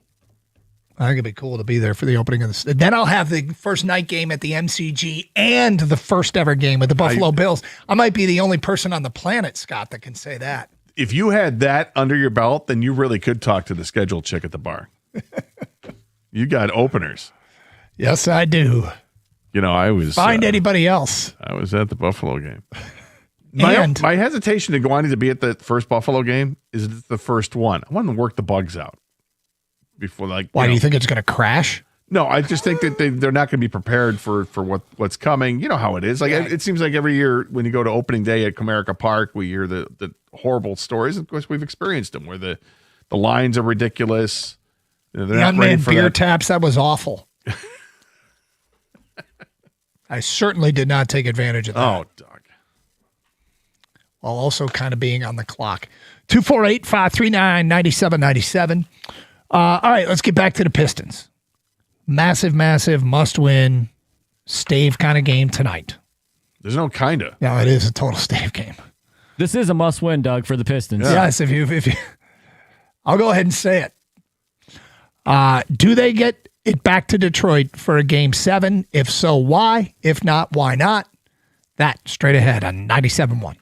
Speaker 14: I think it'd be cool to be there for the opening of the. Then I'll have the first night game at the MCG and the first ever game with the Buffalo Bills. I might be the only person on the planet, Scott, that can say that.
Speaker 15: If you had that under your belt, then you really could talk to the schedule chick at the bar. You got openers.
Speaker 14: Yes, I do.
Speaker 15: I was
Speaker 14: find anybody else.
Speaker 15: I was at the Buffalo game. My hesitation to go on to be at the first Buffalo game is it's the first one. I want to work the bugs out before,
Speaker 14: Why do you think it's going to crash?
Speaker 15: No, I just think that they're not going to be prepared for what's coming. You know how it is. It seems like every year when you go to opening day at Comerica Park, we hear the horrible stories. Of course, we've experienced them where the lines are ridiculous.
Speaker 14: The unmanned beer taps, that was awful. I certainly did not take advantage of that.
Speaker 15: Oh, Doug.
Speaker 14: While also kind of being on the clock. 248-539-9797. All right, let's get back to the Pistons. Massive, must-win stave kind of game tonight.
Speaker 15: There's no kinda.
Speaker 14: No, it is a total stave game.
Speaker 16: This is a must-win, Doug, for the Pistons.
Speaker 14: Yes, if you, I'll go ahead and say it. Do they get it back to Detroit for a Game 7? If so, why? If not, why not? That straight ahead on 97.1.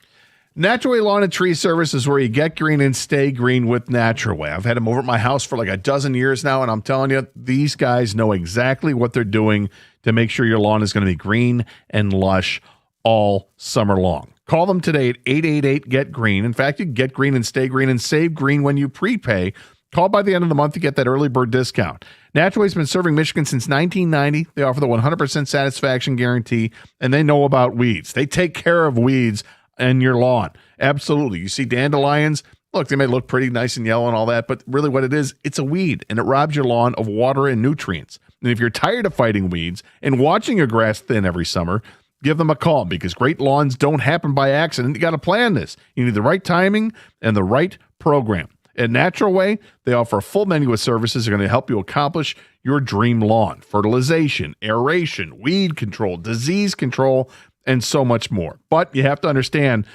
Speaker 15: Natural Way Lawn and Tree Service is where you get green and stay green with Natural Way. I've had them over at my house for like a dozen years now, and I'm telling you, these guys know exactly what they're doing to make sure your lawn is going to be green and lush all summer long. Call them today at 888-GET-GREEN. In fact, you can get green and stay green and save green when you prepay. Call by the end of the month to get that early bird discount. Natural Way's been serving Michigan since 1990. They offer the 100% satisfaction guarantee, and they know about weeds. They take care of weeds in your lawn. Absolutely. You see dandelions, look, they may look pretty nice and yellow and all that, but really what it is, it's a weed, and it robs your lawn of water and nutrients. And if you're tired of fighting weeds and watching your grass thin every summer, give them a call, because great lawns don't happen by accident. You got to plan this. You need the right timing and the right program. At Natural Way, they offer a full menu of services that are going to help you accomplish your dream lawn: fertilization, aeration, weed control, disease control, and so much more. But you have to understand,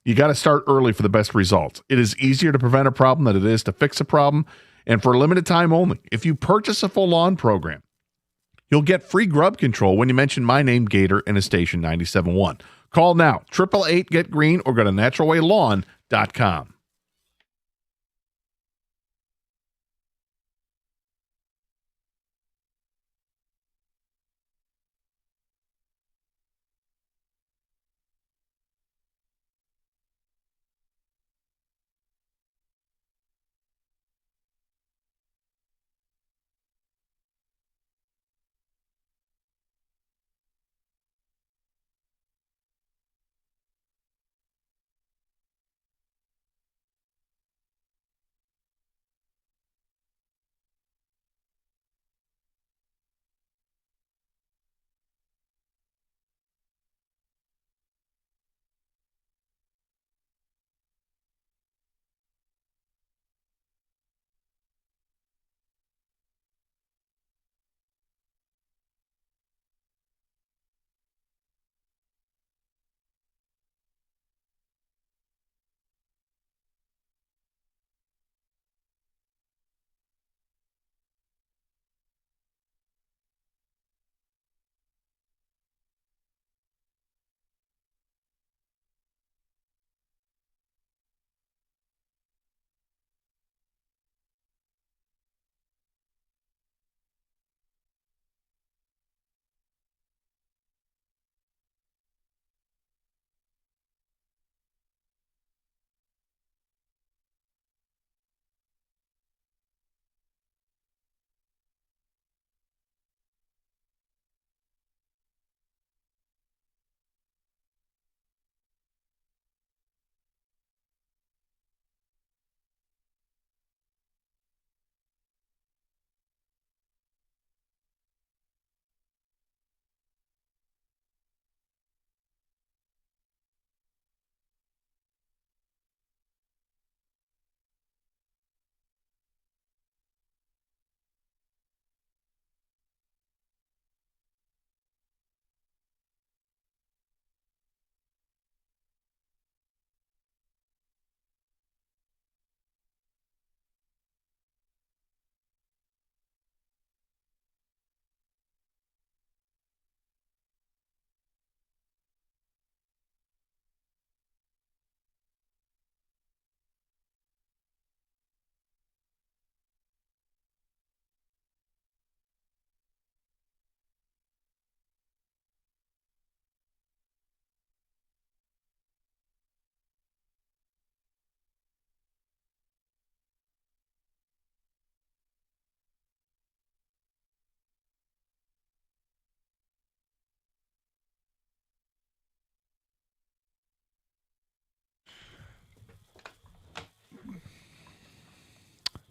Speaker 15: you got to start early for the best results. It is easier to prevent a problem than it is to fix a problem. And for a limited time only, if you purchase a full lawn program, you'll get free grub control when you mention my name, Gator, and a station 97.1. Call now, 888-GET-GREEN, or go to naturalwaylawn.com.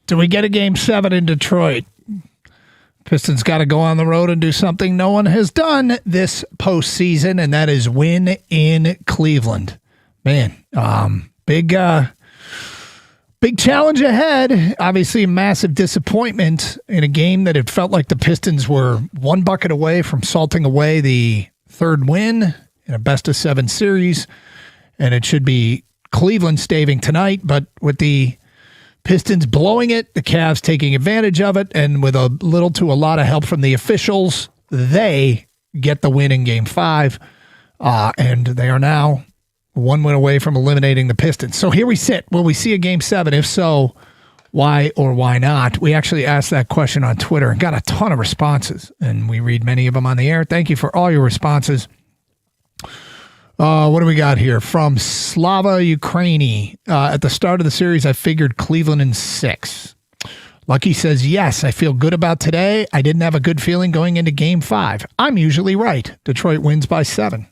Speaker 14: Do we get a Game 7 in Detroit? Pistons got to go on the road and do something no one has done this postseason, and that is win in Cleveland. Man, big challenge ahead. Obviously, a massive disappointment in a game that it felt like the Pistons were one bucket away from salting away the third win in a best-of-7 series, and it should be Cleveland staving tonight, but with the Pistons blowing it, the Cavs taking advantage of it, and with a little to a lot of help from the officials, they get the win in Game 5, and they are now one win away from eliminating the Pistons. So here we sit. Will we see a Game 7? If so, why or why not? We actually asked that question on Twitter and got a ton of responses, and we read many of them on the air. Thank you for all your responses. What do we got here? From Slava Ukraini. At the start of the series, I figured Cleveland in 6. Lucky says, yes, I feel good about today. I didn't have a good feeling going into Game 5. I'm usually right. Detroit wins by 7.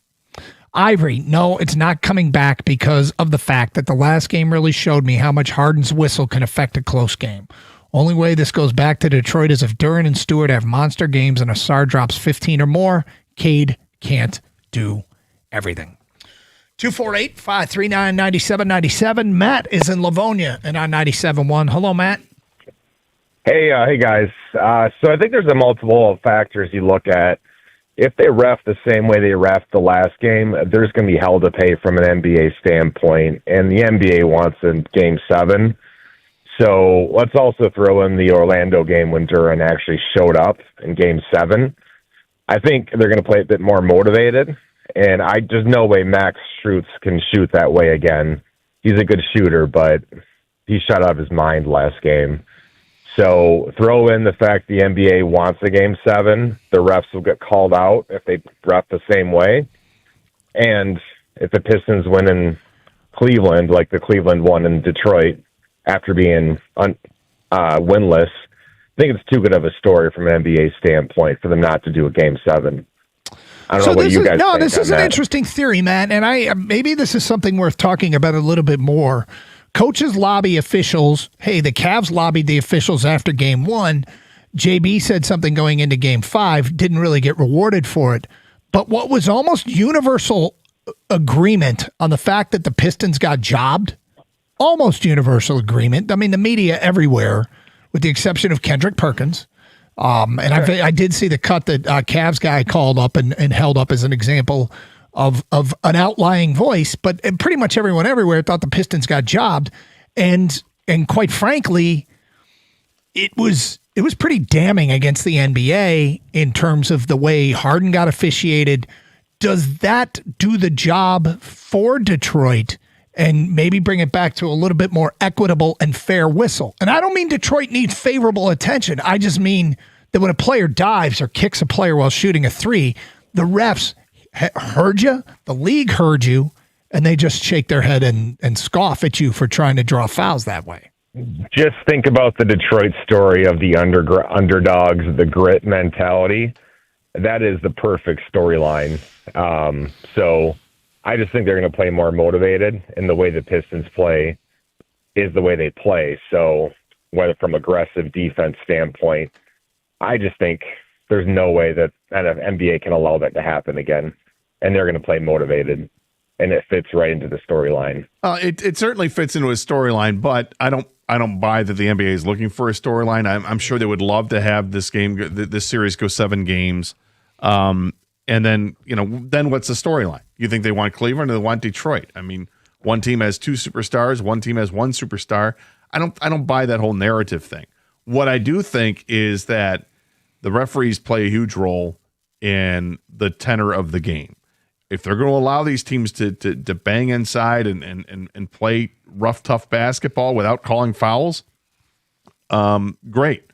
Speaker 14: Ivory, no, it's not coming back because of the fact that the last game really showed me how much Harden's whistle can affect a close game. Only way this goes back to Detroit is if Duren and Stewart have monster games and Asar drops 15 or more. Cade can't do everything. 248-539-9797. Matt is in Livonia and on 97.1. Hello, Matt.
Speaker 11: Hey guys. So I think there's a multiple factors you look at. If they ref the same way they ref the last game, there's going to be hell to pay from an NBA standpoint, and the NBA wants in Game 7. So let's also throw in the Orlando game when Duren actually showed up in Game 7. I think they're going to play a bit more motivated. And there's no way Max Strus can shoot that way again. He's a good shooter, but he shot out of his mind last game. So throw in the fact the NBA wants a Game 7. The refs will get called out if they ref the same way. And if the Pistons win in Cleveland, like the Cleveland won in Detroit after being winless, I think it's too good of a story from an NBA standpoint for them not to do a Game 7. I don't know what you guys think.
Speaker 14: No, this is an
Speaker 11: that.
Speaker 14: interesting theory, man. And maybe this is something worth talking about a little bit more. Coaches lobby officials. Hey, the Cavs lobbied the officials after Game 1. JB said something going into Game 5, didn't really get rewarded for it. But what was almost universal agreement on the fact that the Pistons got jobbed, almost universal agreement. I mean, the media everywhere, with the exception of Kendrick Perkins. And I did see the cut that Cavs guy called up and held up as an example of an outlying voice, but pretty much everyone everywhere thought the Pistons got jobbed. And quite frankly, it was pretty damning against the NBA in terms of the way Harden got officiated. Does that do the job for Detroit and maybe bring it back to a little bit more equitable and fair whistle? And I don't mean Detroit needs favorable attention. I just mean that when a player dives or kicks a player while shooting a 3, the refs heard you, the league heard you, and they just shake their head and scoff at you for trying to draw fouls that way.
Speaker 11: Just think about the Detroit story of the underdogs, the grit mentality. That is the perfect storyline. So I just think they're going to play more motivated, and the way the Pistons play is the way they play. So whether from aggressive defense standpoint, I just think there's no way that NBA can allow that to happen again, and they're going to play motivated, and it fits right into the storyline.
Speaker 15: It certainly fits into a storyline, but I don't buy that the NBA is looking for a storyline. I'm sure they would love to have this series go 7 games. And then what's the storyline? You think they want Cleveland or they want Detroit? I mean, one team has 2 superstars, one team has 1 superstar. I don't buy that whole narrative thing. What I do think is that the referees play a huge role in the tenor of the game. If they're going to allow these teams to bang inside and play rough, tough basketball without calling fouls, great.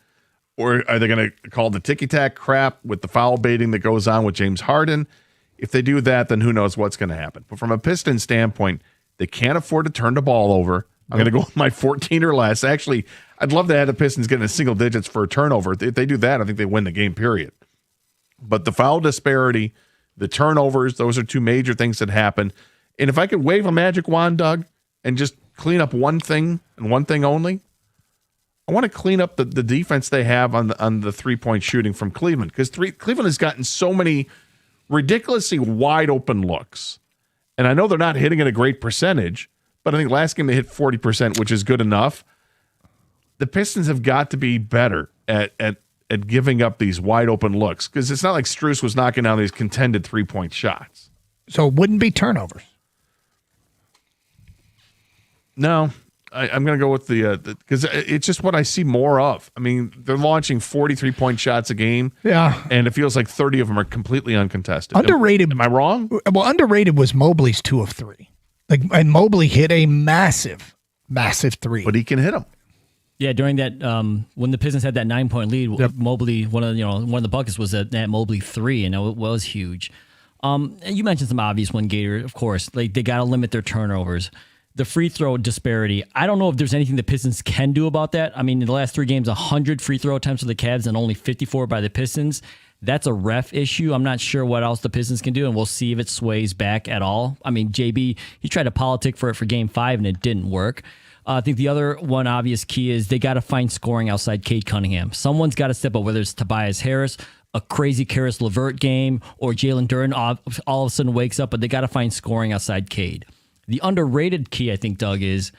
Speaker 15: Or are they going to call the ticky-tack crap with the foul baiting that goes on with James Harden? If they do that, then who knows what's going to happen. But from a Pistons standpoint, they can't afford to turn the ball over. I'm going to go with my 14 or less. Actually, I'd love to have the Pistons get in single digits for a turnover. If they do that, I think they win the game, period. But the foul disparity, the turnovers, those are 2 major things that happen. And if I could wave a magic wand, Doug, and just clean up one thing and one thing only, I want to clean up the defense they have on the 3-point shooting from Cleveland, because Cleveland has gotten so many ridiculously wide open looks. And I know they're not hitting at a great percentage, but I think last game they hit 40%, which is good enough. The Pistons have got to be better at giving up these wide open looks, because it's not like Strus was knocking down these contended 3-point shots.
Speaker 14: So it wouldn't be turnovers.
Speaker 15: No, I'm going to go with because it's just what I see more of. I mean, they're launching 43-point shots a game.
Speaker 14: Yeah.
Speaker 15: And it feels like 30 of them are completely uncontested.
Speaker 14: Underrated.
Speaker 15: Am I wrong?
Speaker 14: Well, underrated was Mobley's 2 of 3. And Mobley hit a massive 3.
Speaker 15: But he can hit them.
Speaker 16: Yeah, during that when the Pistons had that 9-point lead, Mobley one of the buckets was that Mobley 3, and it was huge. And you mentioned some obvious one, Gator. Of course, they got to limit their turnovers. The free throw disparity, I don't know if there's anything the Pistons can do about that. I mean, in the last 3 games, 100 free throw attempts for the Cavs and only 54 by the Pistons. That's a ref issue. I'm not sure what else the Pistons can do, and we'll see if it sways back at all. I mean, JB, he tried to politic for Game 5, and it didn't work. I think the other one obvious key is they got to find scoring outside Cade Cunningham. Someone's got to step up, whether it's Tobias Harris, a crazy Karis LeVert game, or Jalen Duren all of a sudden wakes up, but they got to find scoring outside Cade. The underrated key, I think, Doug, is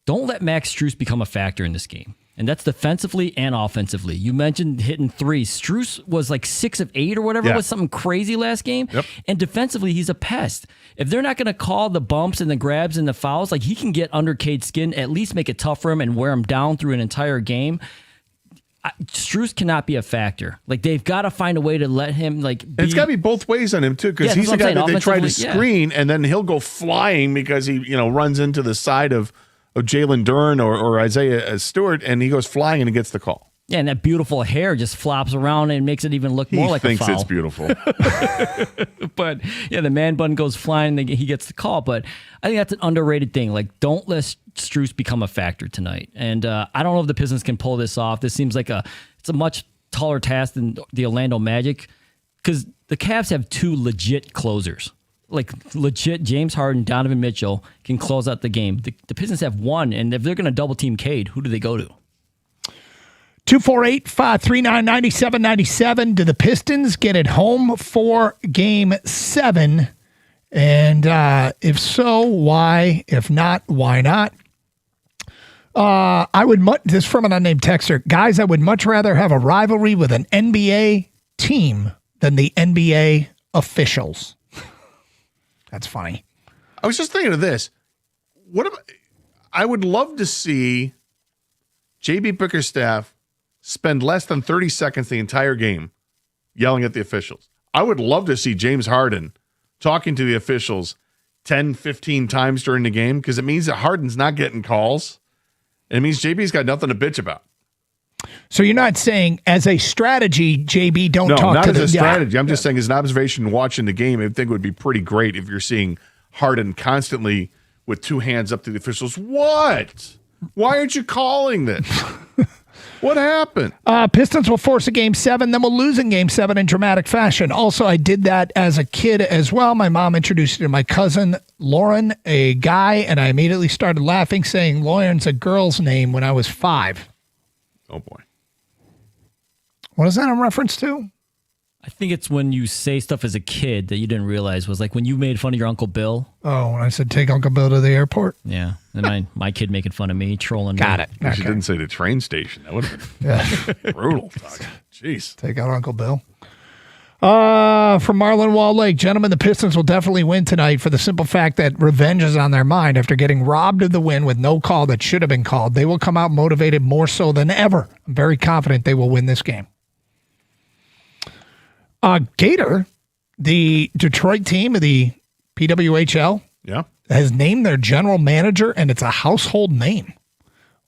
Speaker 16: don't let Max Strus become a factor in this game. And that's defensively and offensively. You mentioned hitting 3. Strus was like 6 of 8 or whatever. It was something crazy last game.
Speaker 15: Yep.
Speaker 16: And defensively, he's a pest. If they're not going to call the bumps and the grabs and the fouls, like he can get under Cade's skin, at least make it tough for him and wear him down through an entire game. Strus cannot be a factor. Like, they've got to find a way to let him, like,
Speaker 15: And it's got to be both ways on him, too, because he's the guy that they try to
Speaker 16: offensively,
Speaker 15: screen, and then he'll go flying because he runs into the side of Jalen Duren or Isaiah Stewart, and he goes flying and he gets the call.
Speaker 16: Yeah, and that beautiful hair just flops around and makes it even look more like a foul.
Speaker 15: He thinks it's beautiful.
Speaker 16: But, yeah, the man bun goes flying and he gets the call. But I think that's an underrated thing. Like, don't let Strus become a factor tonight. And I don't know if the Pistons can pull this off. This seems like it's a much taller task than the Orlando Magic, because the Cavs have 2 legit closers. Like, legit, James Harden, Donovan Mitchell can close out the game. The Pistons have 1, and if they're going to double team Cade, who do they go to?
Speaker 14: 248-539-9797. Do the Pistons get it home for Game 7? And if so, why? If not, why not? This is from an unnamed texter. Guys, I would much rather have a rivalry with an NBA team than the NBA officials. That's funny.
Speaker 15: I was just thinking of this. I would love to see JB Bickerstaff spend less than 30 seconds the entire game yelling at the officials. I would love to see James Harden talking to the officials 10, 15 times during the game, because it means that Harden's not getting calls. And it means JB's got nothing to bitch about.
Speaker 14: So you're not saying as a strategy, JB, don't talk to
Speaker 15: No, not as a strategy.
Speaker 14: Yeah.
Speaker 15: I'm just saying as an observation watching the game, I think it would be pretty great if you're seeing Harden constantly with 2 hands up to the officials. What? Why aren't you calling this? What happened?
Speaker 14: Pistons will force a Game 7, then we'll lose in Game 7 in dramatic fashion. Also, I did that as a kid as well. My mom introduced it to my cousin, Lauren, a guy, and I immediately started laughing, saying Lauren's a girl's name when I was 5.
Speaker 15: Oh, boy.
Speaker 14: What is that in reference to?
Speaker 16: I think it's when you say stuff as a kid that you didn't realize was like when you made fun of your Uncle Bill.
Speaker 14: Oh, when I said take Uncle Bill to the airport?
Speaker 16: Yeah. And my kid making fun of me, trolling
Speaker 14: Got
Speaker 16: me.
Speaker 14: it.
Speaker 15: Wish you didn't say the train station. That would have been brutal. Jeez.
Speaker 14: Take out Uncle Bill. From Marlon Wall Lake, gentlemen, the Pistons will definitely win tonight for the simple fact that revenge is on their mind after getting robbed of the win with no call that should have been called. They will come out motivated more so than ever. I'm very confident they will win this game. Gator, the Detroit team of the PWHL, has named their general manager, and it's a household name.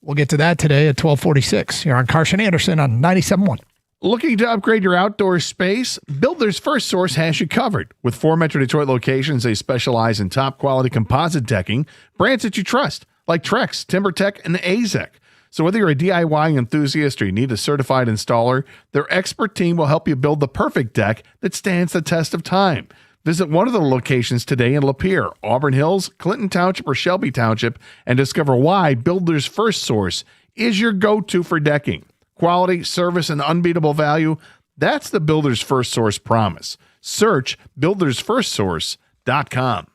Speaker 14: We'll get to that today at 12:46 here on Carson Anderson on 97.1.
Speaker 15: Looking to upgrade your outdoor space? Builders First Source has you covered. With 4 Metro Detroit locations, they specialize in top-quality composite decking, brands that you trust, like Trex, TimberTech, and AZEK. So whether you're a DIY enthusiast or you need a certified installer, their expert team will help you build the perfect deck that stands the test of time. Visit one of the locations today in Lapeer, Auburn Hills, Clinton Township, or Shelby Township, and discover why Builders First Source is your go-to for decking. Quality, service, and unbeatable value. That's the Builders First Source promise. Search buildersfirstsource.com.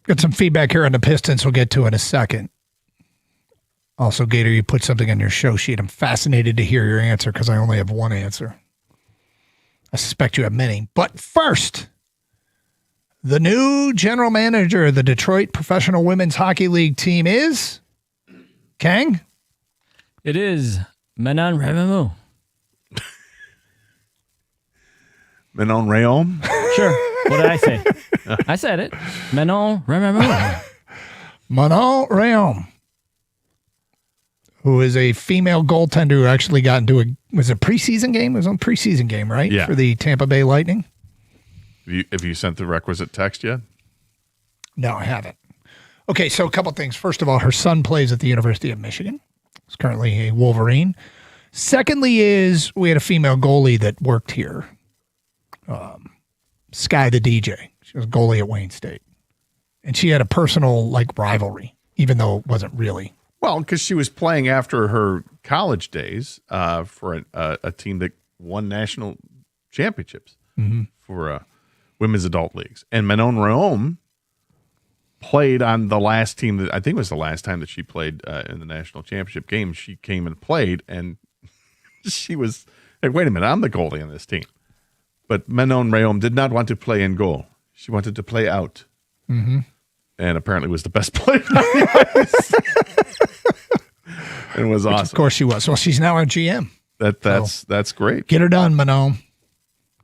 Speaker 14: Got some feedback here on the Pistons we'll get to in a second. Also, Gator, you put something on your show sheet. I'm fascinated to hear your answer because I only have one answer. I suspect you have many. But first, the new general manager of the Detroit Professional Women's Hockey League team is Kang?
Speaker 16: It is Manon Remamu.
Speaker 15: Manon Rhéaume?
Speaker 16: Sure. What did I say? I said it. Manon Remamu.
Speaker 14: Manon Rhéaume, who is a female goaltender who actually got into was it a preseason game? It was on a preseason game, right?
Speaker 15: Yeah.
Speaker 14: For the Tampa Bay Lightning?
Speaker 15: Have you sent the requisite text yet?
Speaker 14: No, I haven't. Okay, so a couple things. First of all, her son plays at the University of Michigan. He's currently a Wolverine. Secondly is we had a female goalie that worked here. Sky the DJ. She was goalie at Wayne State. And she had a personal rivalry, even though it wasn't really.
Speaker 15: Well, because she was playing after her college days for a team that won national championships for women's adult leagues. And Manon Rhéaume played on the last team that I think was the last time that she played in the national championship game. She came and played, and she was like, wait a minute, I'm the goalie on this team. But Manon Rhéaume did not want to play in goal. She wanted to play out.
Speaker 14: Mm-hmm.
Speaker 15: And apparently was the best player on the ice. And it was awesome.
Speaker 14: Of course she was. Well, she's now our GM.
Speaker 15: That's great.
Speaker 14: Get her done, Manon.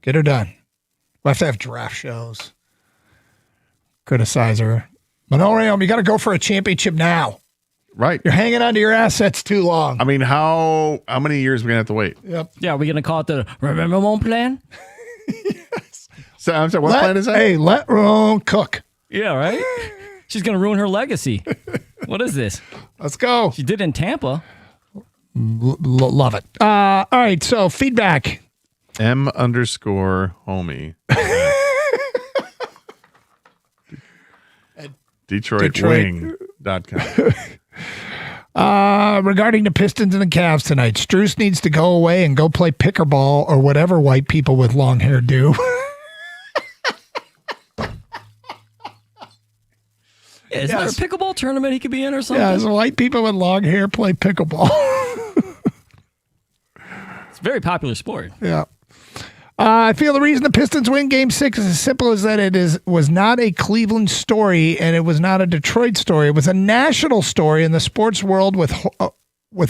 Speaker 14: Get her done. We'll have to have draft shows. Criticize her. Manon Rhéaume, you got to go for a championship now.
Speaker 15: Right.
Speaker 14: You're hanging on to your assets too long.
Speaker 15: I mean, how many years are we going to have to wait?
Speaker 14: Yep.
Speaker 16: Yeah, are we going to call it the Remember Mon plan?
Speaker 15: So, I'm sorry, what plan is that?
Speaker 14: Hey, let Rome cook.
Speaker 16: Yeah, right? She's going to ruin her legacy. What is this?
Speaker 14: Let's go.
Speaker 16: She did it in Tampa.
Speaker 14: Love it. All right, so feedback.
Speaker 15: M_homie. DetroitWing.com.
Speaker 14: Regarding the Pistons and the Cavs tonight, Strus needs to go away and go play pickleball or whatever white people with long hair do.
Speaker 16: Is there a pickleball tournament he could be in or something?
Speaker 14: Yeah, so white people with long hair play pickleball.
Speaker 16: It's a very popular sport.
Speaker 14: Yeah. I feel the reason the Pistons win Game 6 is as simple as that was not a Cleveland story and it was not a Detroit story. It was a national story in the sports world with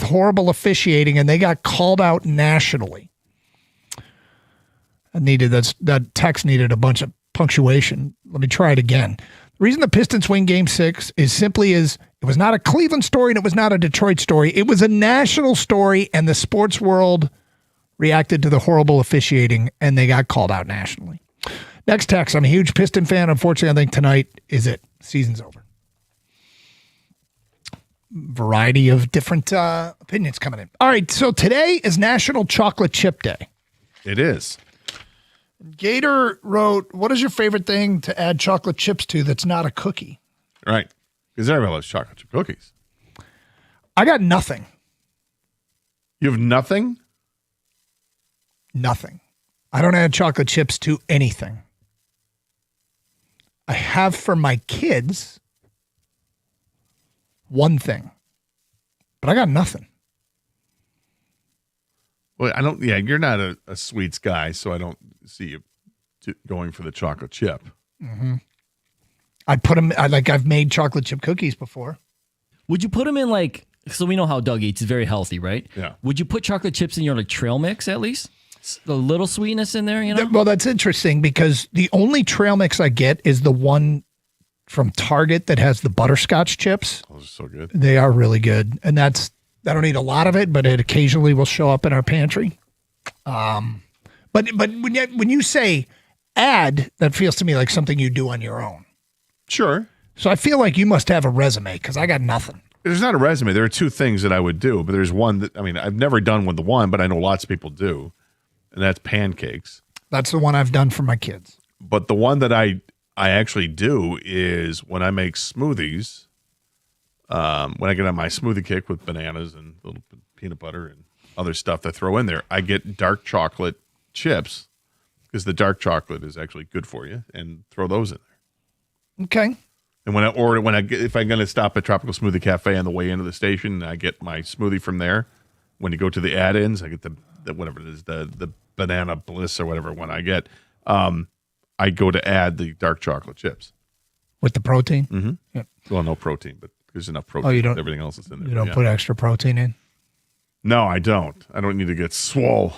Speaker 14: horrible officiating, and they got called out nationally. That text needed a bunch of punctuation. Let me try it again. The reason the Pistons win Game 6 is simply it was not a Cleveland story and it was not a Detroit story. It was a national story, and the sports world reacted to the horrible officiating, and they got called out nationally. Next text. I'm a huge Piston fan. Unfortunately, I think tonight is it. Season's over. Variety of different opinions coming in. All right, so today is National Chocolate Chip Day.
Speaker 15: It is.
Speaker 14: Gator wrote, what is your favorite thing to add chocolate chips to that's not a cookie?
Speaker 15: Right. Because everybody loves chocolate chip cookies.
Speaker 14: I got nothing.
Speaker 15: You have nothing?
Speaker 14: Nothing. I don't add chocolate chips to anything. I have for my kids one thing, but I got nothing.
Speaker 15: Well, you're not a sweets guy, so I don't see you going for the chocolate chip.
Speaker 14: Mm-hmm. I put them, I've made chocolate chip cookies before.
Speaker 16: Would you put them in so we know how Doug eats, is very healthy, right?
Speaker 15: Yeah.
Speaker 16: Would you put chocolate chips in your trail mix at least? A little sweetness in there,
Speaker 14: Well, that's interesting because the only trail mix I get is the one from Target that has the butterscotch chips.
Speaker 15: Those are so good.
Speaker 14: They are really good. And I don't eat a lot of it, but it occasionally will show up in our pantry. But when you say add, that feels to me like something you do on your own.
Speaker 15: Sure.
Speaker 14: So I feel like you must have a resume because I got nothing.
Speaker 15: There's not a resume. There are two things that I would do, but there's one that, I've never done with the one, but I know lots of people do, and that's pancakes.
Speaker 14: That's the one I've done for my kids.
Speaker 15: But the one that I actually do is when I make smoothies, when I get on my smoothie kick with bananas and a little peanut butter and other stuff that I throw in there, I get dark chocolate chips because the dark chocolate is actually good for you, and throw those in there.
Speaker 14: Okay.
Speaker 15: And if I'm going to stop at Tropical Smoothie Cafe on the way into the station, I get my smoothie from there. When you go to the add-ins, I get the whatever it is, the banana bliss or whatever one I get. I go to add the dark chocolate chips
Speaker 14: with the protein.
Speaker 15: Mm-hmm.
Speaker 14: Yep.
Speaker 15: Well, no protein, but there's enough protein.
Speaker 14: Oh, you don't.
Speaker 15: With everything else is in there.
Speaker 14: You don't put extra protein in.
Speaker 15: No, I don't. I don't need to get swole.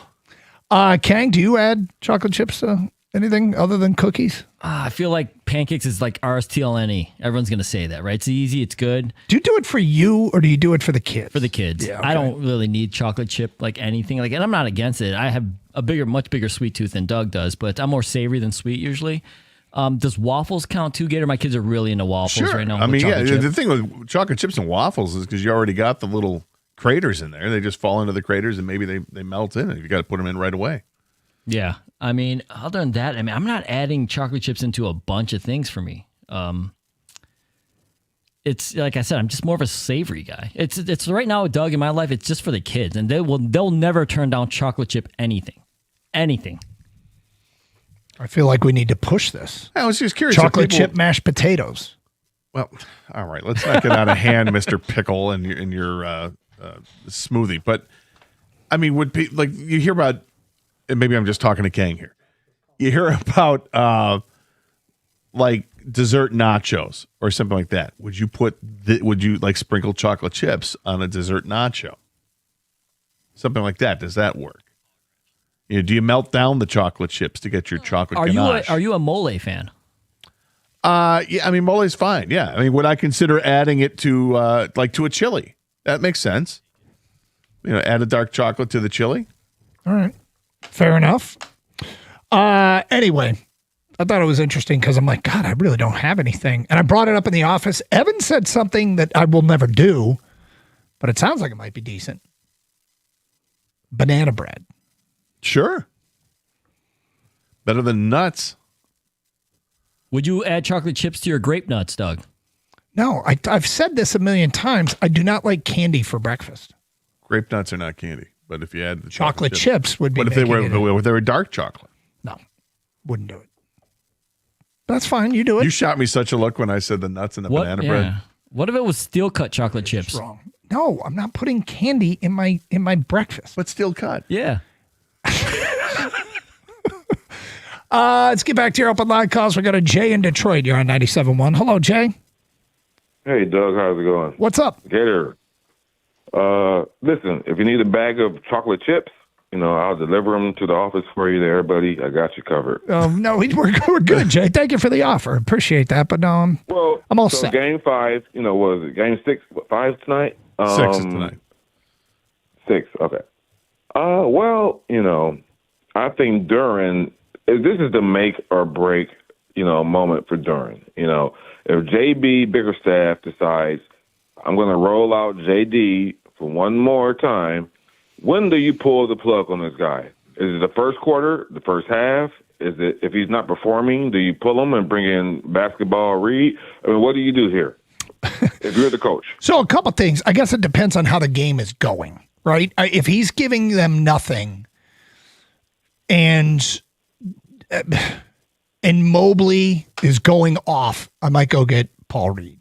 Speaker 14: Kang, do you add chocolate chips to anything other than cookies?
Speaker 16: I feel like pancakes is like RSTLNE. Everyone's going to say that, right? It's easy. It's good.
Speaker 14: Do you do it for you or do you do it for the kids?
Speaker 16: For the kids.
Speaker 14: Yeah, okay.
Speaker 16: I don't really need chocolate chip anything. And I'm not against it. I have a much bigger sweet tooth than Doug does, but I'm more savory than sweet usually. Does waffles count too, Gator? My kids are really into waffles right now.
Speaker 15: The thing with chocolate chips and waffles is because you already got the little craters in there. They just fall into the craters and maybe they melt in, and you got to put them in right away.
Speaker 16: Yeah. I mean, other than that, I mean, I'm not adding chocolate chips into a bunch of things for me. It's like I said, I'm just more of a savory guy. It's right now, Doug, in my life, it's just for the kids, and they'll never turn down chocolate chip anything.
Speaker 14: I feel like we need to push this.
Speaker 15: I was just curious.
Speaker 14: Chocolate chip mashed potatoes.
Speaker 15: Well, all right. Let's not get out of hand, Mr. Pickle, and your smoothie. But I mean, like you hear about? And maybe I'm just talking to Kang here. You hear about like dessert nachos or something like that. Would you like sprinkle chocolate chips on a dessert nacho? Something like that. Does that work? Do you melt down the chocolate chips to get your chocolate ganache?
Speaker 16: Are you a mole fan?
Speaker 15: Yeah, I mean mole's fine. Yeah, I mean, would I consider adding it to to a chili? That makes sense. Add a dark chocolate to the chili.
Speaker 14: All right, fair enough. Anyway, I thought it was interesting because I'm like, God, I really don't have anything, and I brought it up in the office. Evan said something that I will never do, but it sounds like it might be decent. Banana bread.
Speaker 15: Sure. Better than nuts.
Speaker 16: Would you add chocolate chips to your grape nuts, Doug?
Speaker 14: No, I've said this a million times. I do not like candy for breakfast.
Speaker 15: Grape nuts are not candy, but if you add the
Speaker 14: chocolate chips would be.
Speaker 15: What if they were dark chocolate?
Speaker 14: No, wouldn't do it. That's fine. You do it.
Speaker 15: You shot me such a look when I said the nuts and the banana bread.
Speaker 16: What if it was steel cut chocolate chips?
Speaker 14: Wrong. No, I'm not putting candy in my breakfast.
Speaker 15: But steel cut.
Speaker 16: Yeah.
Speaker 14: Let's get back to your open line calls. We got a Jay in Detroit. You're on 97.1. Hello, Jay.
Speaker 20: Hey, Doug. How's it going?
Speaker 14: What's up?
Speaker 20: Gator. Listen, if you need a bag of chocolate chips, I'll deliver them to the office for you there, buddy. I got you covered.
Speaker 14: No, we're good, Jay. Thank you for the offer. Appreciate that. But no, I'm all set.
Speaker 20: Game 5, was it game 6, 5 tonight?
Speaker 15: 6 is tonight.
Speaker 20: 6, okay. I think Duran, this is the make or break, moment for Duran. If JB Bickerstaff decides I'm going to roll out JD for one more time, when do you pull the plug on this guy? Is it the first quarter, the first half? Is it if he's not performing, do you pull him and bring in Basketball Reed? I mean, what do you do here if you're the coach?
Speaker 14: So a couple things. I guess it depends on how the game is going, right? If he's giving them nothing and Mobley is going off, I might go get Paul Reed.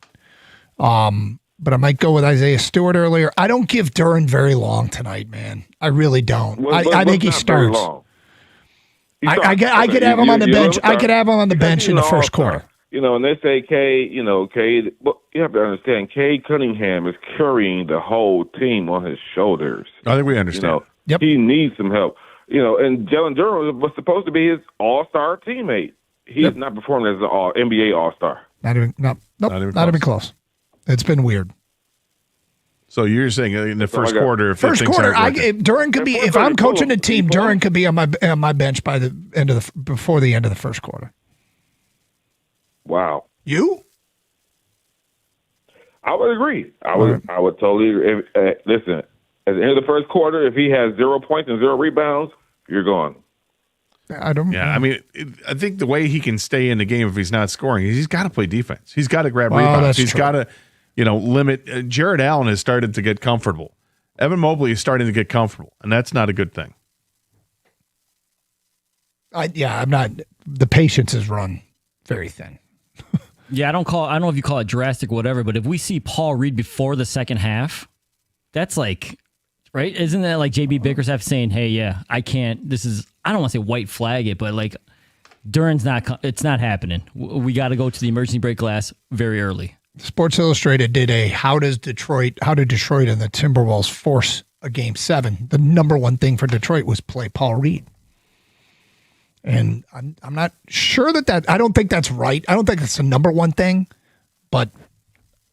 Speaker 14: But I might go with Isaiah Stewart earlier. I don't give Duran very long tonight, man. I really don't. I think he starts. I could have him on the bench. I could have him on the bench in the first quarter.
Speaker 20: And they say Cade, but you have to understand, Cade Cunningham is carrying the whole team on his shoulders.
Speaker 15: I think we understand.
Speaker 20: He needs some help. And Jalen Duran was supposed to be his all-star teammate. He is not performing as an NBA all-star.
Speaker 14: Not even close. It's been weird.
Speaker 15: So you're saying in the first quarter, if
Speaker 14: Duran could be. If I'm coaching a team, Duran could be on my bench by the end of before the end of the first quarter.
Speaker 20: Wow.
Speaker 14: You?
Speaker 20: I would agree. I would totally agree. Listen, at the end of the first quarter, if he has 0 points and 0 rebounds, you're gone.
Speaker 14: I don't.
Speaker 15: Yeah, I mean, I think the way he can stay in the game if he's not scoring, he's got to play defense. He's got to grab rebounds. He's got to, limit. Jared Allen has started to get comfortable. Evan Mobley is starting to get comfortable, and that's not a good thing.
Speaker 14: I'm not. The patience is run very thin.
Speaker 16: Yeah, I don't know if you call it drastic, whatever, but if we see Paul Reed before the second half, that's like, right? Isn't that like JB Bickerstaff saying, "Hey, yeah, I can't. I don't want to say white flag it, but like Duran's it's not happening. We got to go to the emergency break glass very early."
Speaker 14: Sports Illustrated did a how did Detroit and the Timberwolves force a game 7? The number one thing for Detroit was play Paul Reed. And I'm not sure that I don't think that's right. I don't think it's the number one thing, but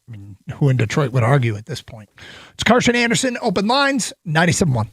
Speaker 14: I mean, who in Detroit would argue at this point? It's Carson Anderson, Open Lines, 97.1.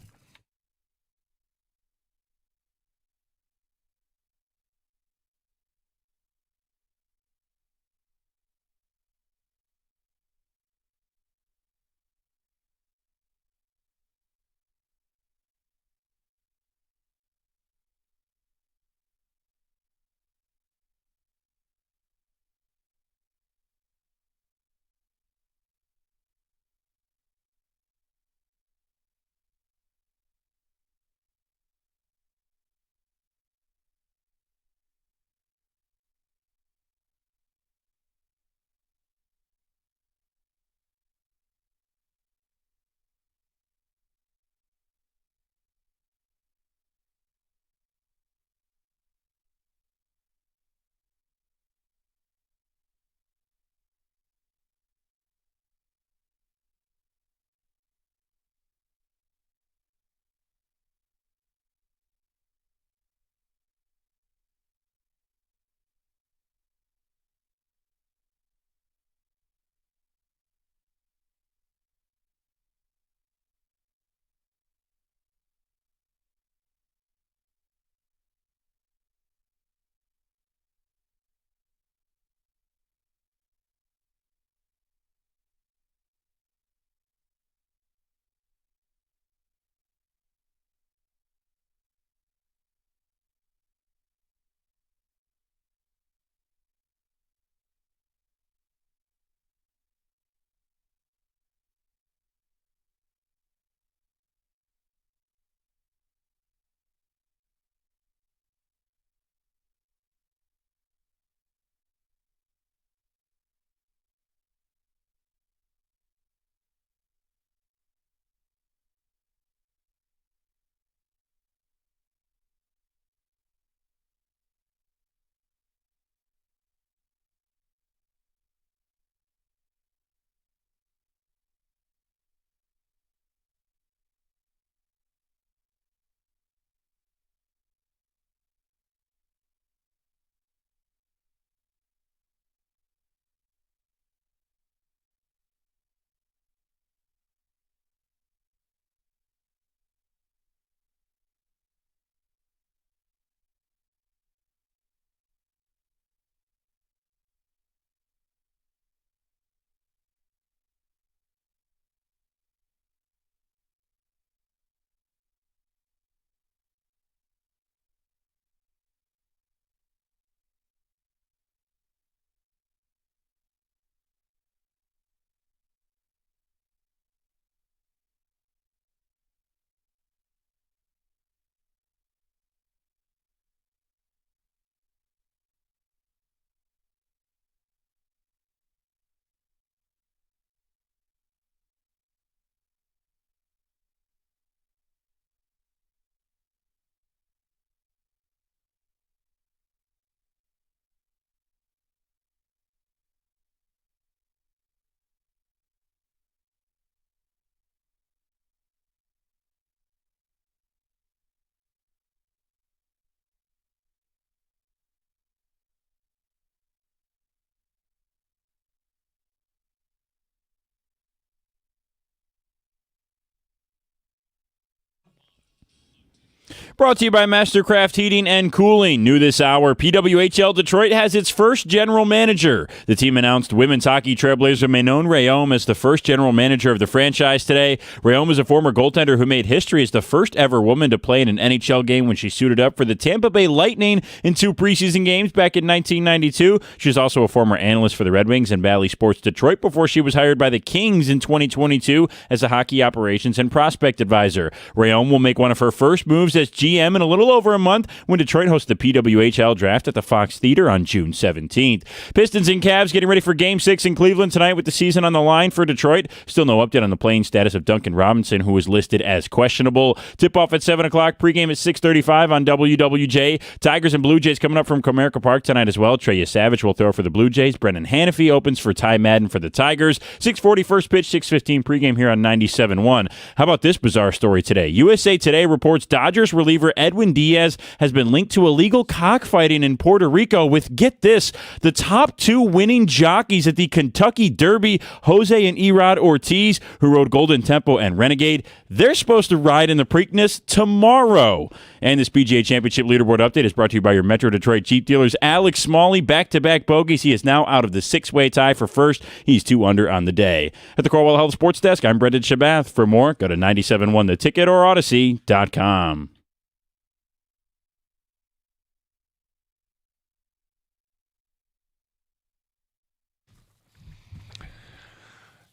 Speaker 7: Brought to you by Mastercraft Heating and Cooling. New this hour, PWHL Detroit has its first general manager. The team announced women's hockey trailblazer Manon Rhéaume as the first general manager of the franchise today. Rhéaume is a former goaltender who made history as the first ever woman to play in an NHL game when she suited up for the Tampa Bay Lightning in 2 preseason games back in 1992. She's also a former analyst for the Red Wings and Bally Sports Detroit before she was hired by the Kings in 2022 as a hockey operations and prospect advisor. Rhéaume will make one of her first moves as GM in a little over a month when Detroit hosts the PWHL draft at the Fox Theater on June 17th. Pistons and Cavs getting ready for Game 6 in Cleveland tonight with the season on the line for Detroit. Still no update on the playing status of Duncan Robinson, who is listed as questionable. Tip-off at 7 o'clock, pregame at 6:35 on WWJ. Tigers and Blue Jays coming up from Comerica Park tonight as well. Treya Savage will throw for the Blue Jays. Brendan Hanifee opens for Ty Madden for the Tigers. 6:40 first pitch, 6:15 pregame here on 97.1. How about this bizarre story today? USA Today reports Dodgers reliever Edwin Diaz has been linked to illegal cockfighting in Puerto Rico with, get this, the top 2 winning jockeys at the Kentucky Derby, Jose and Erod Ortiz, who rode Golden Tempo and Renegade. They're supposed to ride in the Preakness tomorrow. And this PGA Championship leaderboard update is brought to you by your Metro Detroit Jeep dealers. Alex Smalley, back-to-back bogeys. He is now out of the 6-way tie for first. He's 2 under on the day. At the Corwell Health Sports Desk, I'm Brendan Shabath. For more, go to 97.1theticket or Odyssey.com.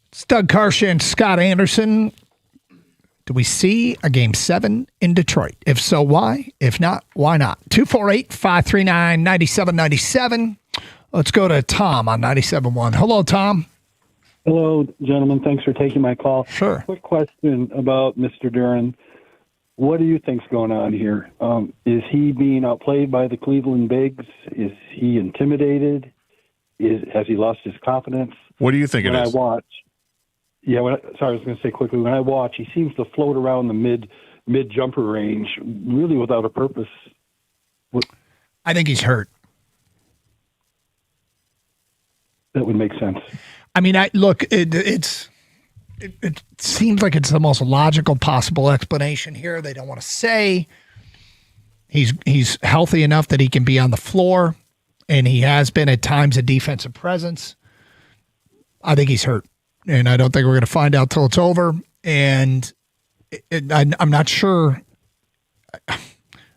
Speaker 14: It's Doug Karsh and Scott Anderson. Do we see a Game 7 in Detroit? If so, why? If not, why not? 248-539-9797. Let's go to Tom on 97.1. Hello, Tom.
Speaker 21: Hello, gentlemen. Thanks for taking my call.
Speaker 14: Sure.
Speaker 21: Quick question about Mr. Duran. What do you think's going on here? Is he being outplayed by the Cleveland Bigs? Is he intimidated? Has he lost his confidence?
Speaker 15: What do you think
Speaker 21: when
Speaker 15: it is?
Speaker 21: I watch, I was going to say quickly. When I watch, he seems to float around the mid jumper range, really without a purpose.
Speaker 14: I think he's hurt.
Speaker 21: That would make sense.
Speaker 14: I mean, it seems like it's the most logical possible explanation here. They don't want to say he's healthy enough that he can be on the floor, and he has been at times a defensive presence. I think he's hurt, and I don't think we're going to find out till it's over. And I'm not sure.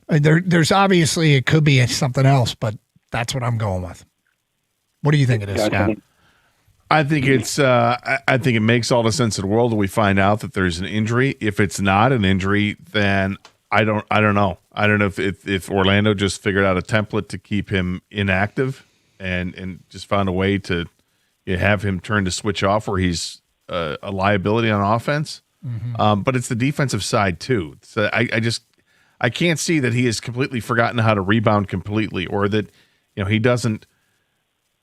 Speaker 14: There's obviously it could be something else, but that's what I'm going with. What do you think it is, Scott?
Speaker 15: I think it's. I think it makes all the sense in the world when we find out that there's an injury. If it's not an injury, then I don't know. I don't know if Orlando just figured out a template to keep him inactive and just found a way to have him turn to switch off where he's a liability on offense. Mm-hmm. But it's the defensive side too. So I can't see that he has completely forgotten how to rebound completely, or that he doesn't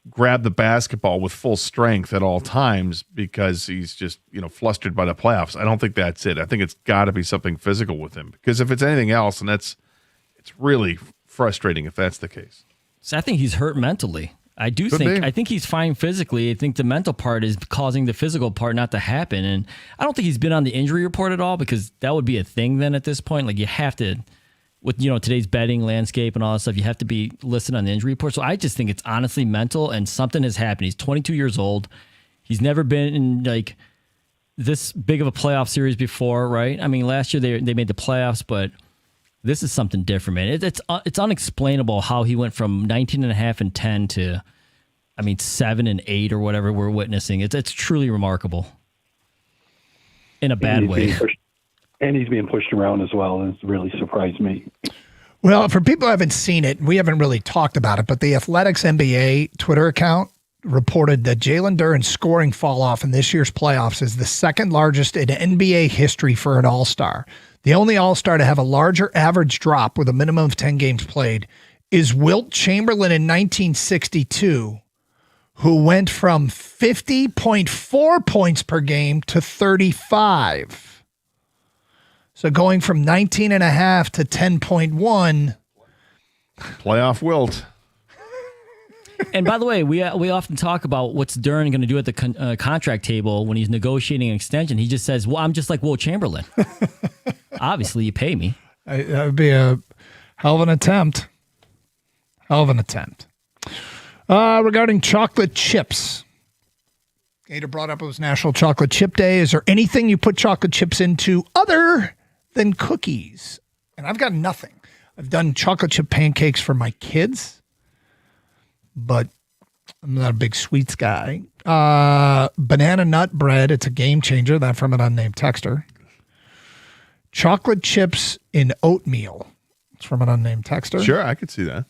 Speaker 15: grab the basketball with full strength at all times because he's just flustered by the playoffs. I don't think that's it. I think it's got to be something physical with him, because if it's anything else, and it's really frustrating if that's the case.
Speaker 16: So I think he's hurt mentally. I think he's fine physically. I think the mental part is causing the physical part not to happen. And I don't think he's been on the injury report at all, because that would be a thing then at this point. Like, you have to, with today's betting landscape and all that stuff, you have to be listed on the injury report. So I just think it's honestly mental, and something has happened. He's 22 years old. He's never been in like this big of a playoff series before, right? I mean, last year they made the playoffs, but this is something different, man. It's unexplainable how he went from 19.5 and 10 to, 7 and 8 or whatever we're witnessing. It's truly remarkable in a bad way.
Speaker 21: And he's being pushed around as well, and it's really surprised me.
Speaker 14: Well, for people who haven't seen it, we haven't really talked about it, but the Athletics NBA Twitter account reported that Jalen Duran's scoring fall off in this year's playoffs is the second largest in NBA history for an All-Star. The only All-Star to have a larger average drop with a minimum of 10 games played is Wilt Chamberlain in 1962, who went from 50.4 points per game to 35. So going from 19.5 to 10.1.
Speaker 15: Playoff Wilt.
Speaker 16: And by the way, we often talk about what's Duran going to do at the contract table when he's negotiating an extension. He just says, well, I'm just like Wilt Chamberlain. Obviously, you pay me.
Speaker 14: That would be a hell of an attempt. Regarding chocolate chips. Gator brought up it was National Chocolate Chip Day. Is there anything you put chocolate chips into other than cookies? And I've got nothing. I've done chocolate chip pancakes for my kids, but I'm not a big sweets guy. Banana nut bread. It's a game changer. That from an unnamed texter. Chocolate chips in oatmeal. It's from an unnamed texter.
Speaker 15: Sure, I could see that.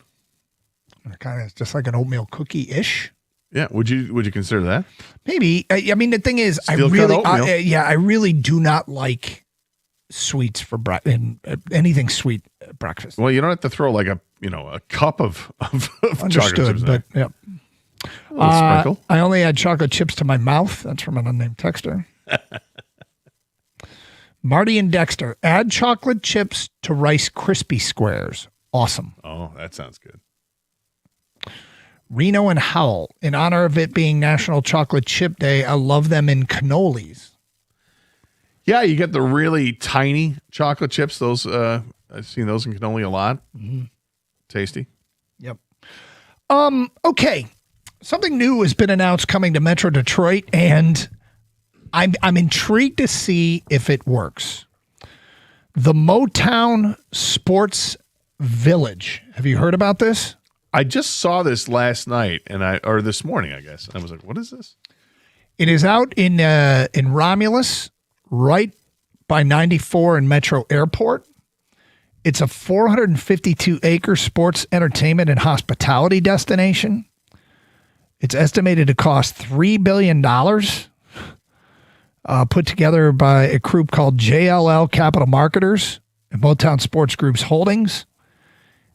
Speaker 14: Kind of just like an oatmeal cookie-ish.
Speaker 15: Yeah, would you consider that?
Speaker 14: Maybe. I mean, the thing is, I really do not like sweets for anything sweet at breakfast.
Speaker 15: Well, you don't have to throw like a cup of chocolate chips.
Speaker 14: But yep.
Speaker 15: Sprinkle.
Speaker 14: I only add chocolate chips to my mouth. That's from an unnamed texter. Marty and Dexter, add chocolate chips to Rice Krispie squares. Awesome.
Speaker 15: Oh, that sounds good.
Speaker 14: Reno and Howell, in honor of it being National Chocolate Chip Day, I love them in cannolis.
Speaker 15: Yeah, you get the really tiny chocolate chips. Those I've seen those in cannoli a lot.
Speaker 14: Mm-hmm.
Speaker 15: Tasty.
Speaker 14: Yep. Okay. Something new has been announced coming to Metro Detroit, and I'm intrigued to see if it works. The Motown Sports Village. Have you heard about this?
Speaker 15: I just saw this last night or this morning, I guess. I was like, what is this?
Speaker 14: It is out in Romulus, right by 94 and Metro Airport. It's a 452-acre sports entertainment and hospitality destination. It's estimated to cost $3 billion, put together by a group called JLL Capital Marketers and Motown Sports Group's Holdings.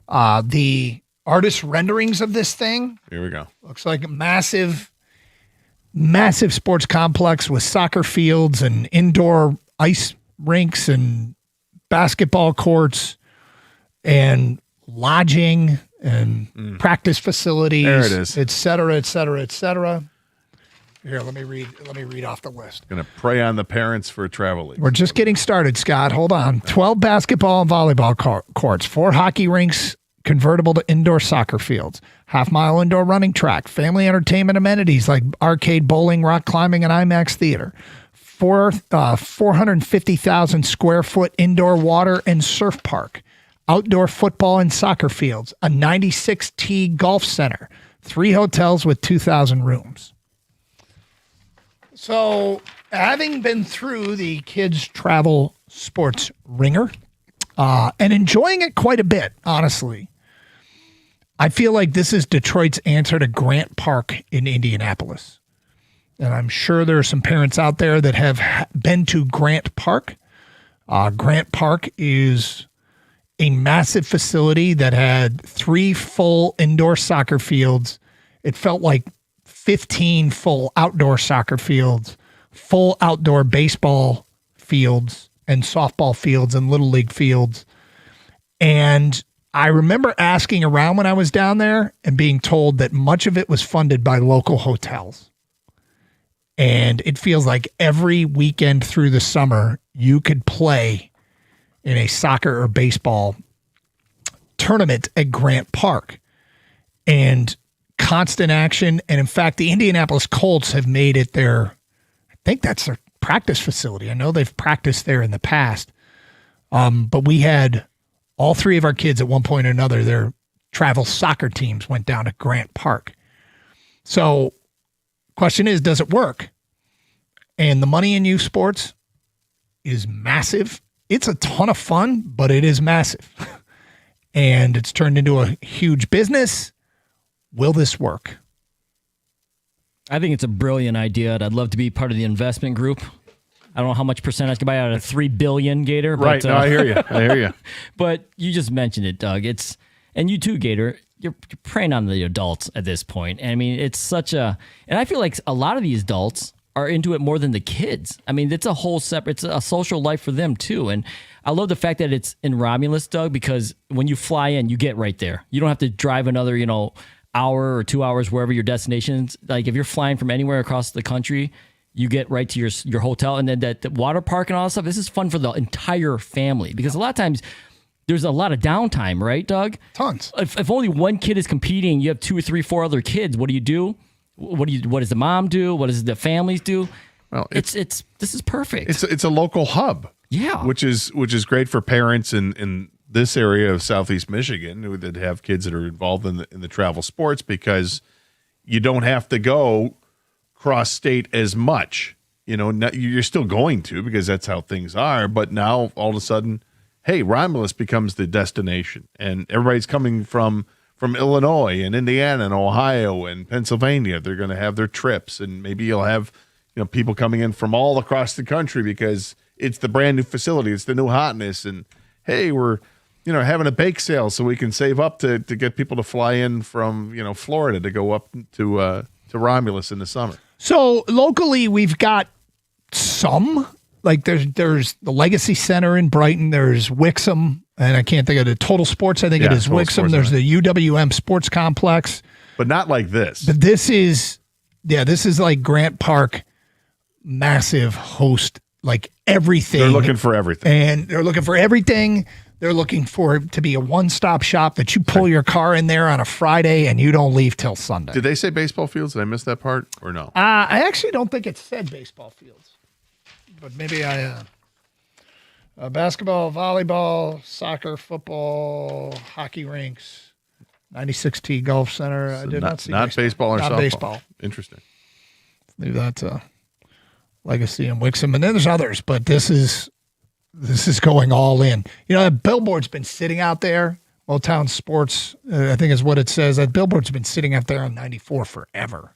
Speaker 14: The artist renderings of this thing.
Speaker 15: Here we go.
Speaker 14: Looks like a massive sports complex with soccer fields and indoor ice rinks and basketball courts and lodging and practice facilities.
Speaker 15: There it is.
Speaker 14: Et cetera, et cetera, et cetera. Here, let me read off the list.
Speaker 15: Going to prey on the parents for travel leagues.
Speaker 14: We're just getting started, Scott. Hold on. 12 basketball and volleyball courts, 4 hockey rinks, convertible to indoor soccer fields, half-mile indoor running track, family entertainment amenities like arcade, bowling, rock climbing, and IMAX theater, 450,000 square foot indoor water and surf park, outdoor football and soccer fields, a 96-tee golf center, 3 hotels with 2,000 rooms. So, having been through the kids' travel sports ringer and enjoying it quite a bit, honestly, I feel like this is Detroit's answer to Grant Park in Indianapolis. And I'm sure there are some parents out there that have been to Grant Park. Grant Park is a massive facility that had 3 full indoor soccer fields. It felt like 15 full outdoor soccer fields, full outdoor baseball fields and softball fields and little league fields. And I remember asking around when I was down there and being told that much of it was funded by local hotels. And it feels like every weekend through the summer, you could play in a soccer or baseball tournament at Grant Park. And constant action. And in fact, the Indianapolis Colts have made it I think that's their practice facility. I know they've practiced there in the past. But we had all 3 of our kids at one point or another, their travel soccer teams went down to Grant Park. So question is, does it work? And the money in youth sports is massive. It's a ton of fun, but it is massive. And it's turned into a huge business. Will this work?
Speaker 16: I think it's a brilliant idea. I'd love to be part of the investment group. I don't know how much percentage I could buy out of $3 billion, Gator. But,
Speaker 15: right. No, I hear you.
Speaker 16: But you just mentioned it, Doug. And you too, Gator. You're preying on the adults at this point. I mean, it's and I feel like a lot of these adults are into it more than the kids. I mean, it's a whole separate, it's a social life for them too. And I love the fact that it's in Romulus, Doug, because when you fly in, you get right there. You don't have to drive another, hour or 2 hours wherever your destination is. Like if you're flying from anywhere across the country, you get right to your hotel. And then that water park and all that stuff, this is fun for the entire family, because a lot of times there's a lot of downtime, right, Doug?
Speaker 14: Tons.
Speaker 16: If only one kid is competing, you have 2 or 3, 4 other kids. What do you do? What does the mom do? What does the families do? Well, this is perfect.
Speaker 15: It's a local hub.
Speaker 16: Yeah,
Speaker 15: which is great for parents in this area of Southeast Michigan that have kids that are involved in the travel sports, because you don't have to go cross state as much. You're still going to, because that's how things are. But now all of a sudden, hey, Romulus becomes the destination, and everybody's coming from Illinois and Indiana and Ohio and Pennsylvania. They're going to have their trips, and maybe you'll have people coming in from all across the country because it's the brand new facility, it's the new hotness, and hey, we're having a bake sale so we can save up to get people to fly in from Florida to go up to Romulus in the summer.
Speaker 14: So locally, we've got some, like there's the Legacy Center in Brighton, there's Wixom, and I can't think of the Total Sports. I think it is Wixom. There's the UWM Sports Complex,
Speaker 15: but not like this.
Speaker 14: But this is like Grant Park, massive host, like everything.
Speaker 15: They're looking for everything,
Speaker 14: and they're looking for everything. They're looking for it to be a one-stop shop that you pull your car in there on a Friday and you don't leave till Sunday.
Speaker 15: Did they say baseball fields? Did I miss that part or no?
Speaker 14: I actually don't think it said baseball fields, but maybe basketball, volleyball, soccer, football, hockey rinks, 96T Golf Center. I did not see
Speaker 15: baseball or
Speaker 14: not
Speaker 15: softball.
Speaker 14: Baseball.
Speaker 15: Interesting.
Speaker 14: Maybe that's Legacy and Wixom, and then there's others, but this is going all in. That billboard's been sitting out there. Motown Sports, I think is what it says. That billboard's been sitting out there on 94 forever.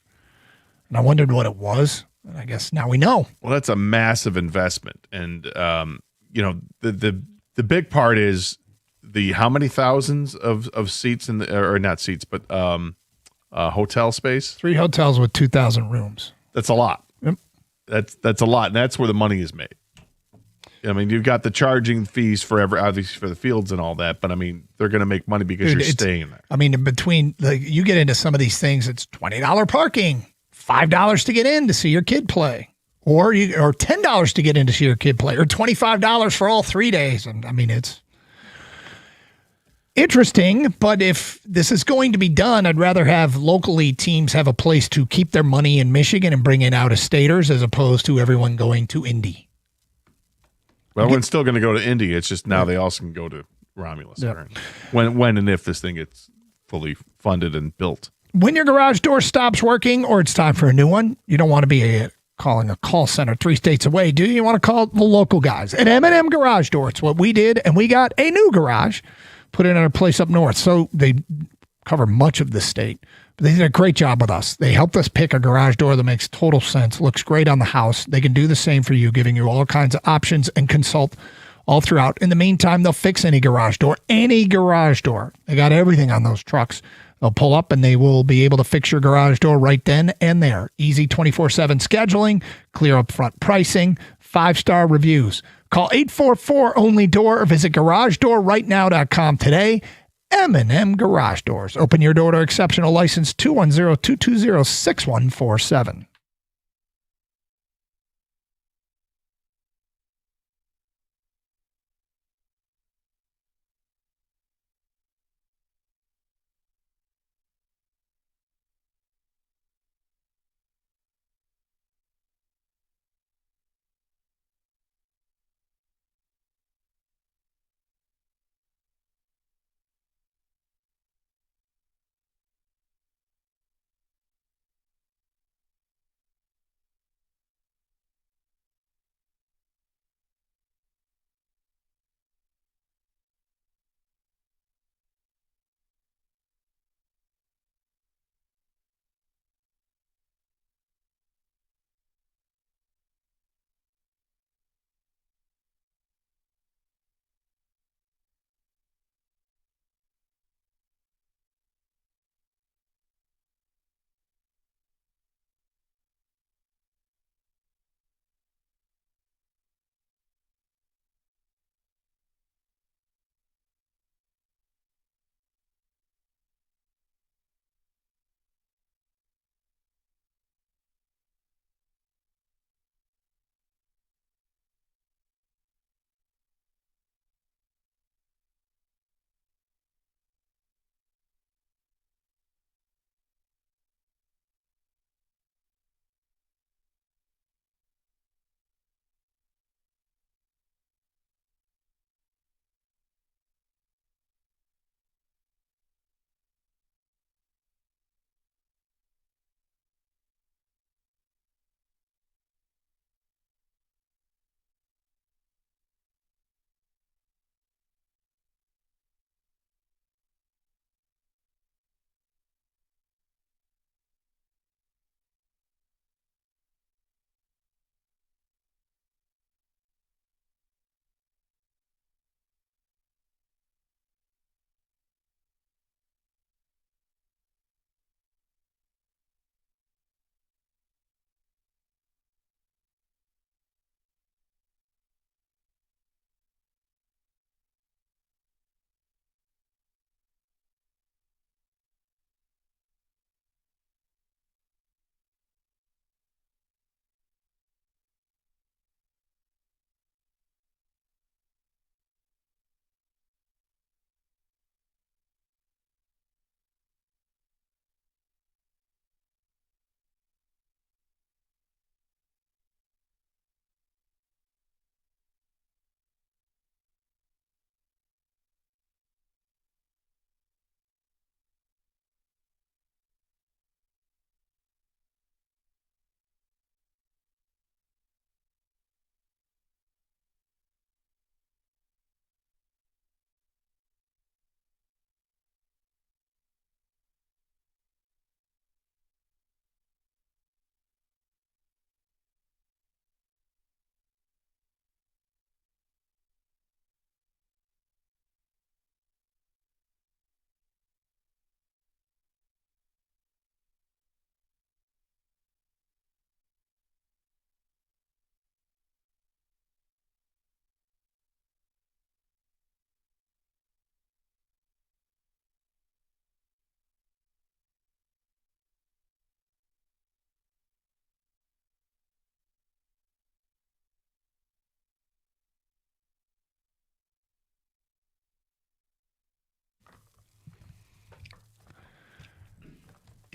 Speaker 14: And I wondered what it was. And I guess now we know.
Speaker 15: Well, that's a massive investment. And, the big part is the how many thousands of seats or not seats, but hotel space?
Speaker 14: 3 hotels with 2,000 rooms.
Speaker 15: That's a lot.
Speaker 14: Yep.
Speaker 15: That's a lot. And that's where the money is made. I mean, you've got the charging fees obviously for the fields and all that, but I mean, they're going to make money because you're staying there.
Speaker 14: I mean, in between, you get into some of these things, it's $20 parking, $5 to get in to see your kid play, or $10 to get in to see your kid play, or $25 for all 3 days. And I mean, it's interesting, but if this is going to be done, I'd rather have locally teams have a place to keep their money in Michigan and bring in out-of-staters as opposed to everyone going to Indy.
Speaker 15: Well, everyone's still going to go to Indy. It's just now they also can go to Romulus. Yeah. When and if this thing gets fully funded and built.
Speaker 14: When your garage door stops working or it's time for a new one, you don't want to be calling a call center 3 states away, do you? You want to call the local guys at M&M Garage Door. It's what we did, and we got a new garage put in a place up north. So they cover much of the state. But they did a great job with us. They helped us pick a garage door that makes total sense, looks great on the house. They can do the same for you, giving you all kinds of options and consult all throughout. In the meantime, they'll fix any garage door. They got everything on those trucks. They'll pull up and they will be able to fix your garage door right then and there. Easy 24/7 scheduling, clear upfront pricing, 5-star reviews. Call 844-ONLY-DOOR or visit garagedoorrightnow.com today. M&M Garage Doors. Open your door to exceptional license 210-220-6147.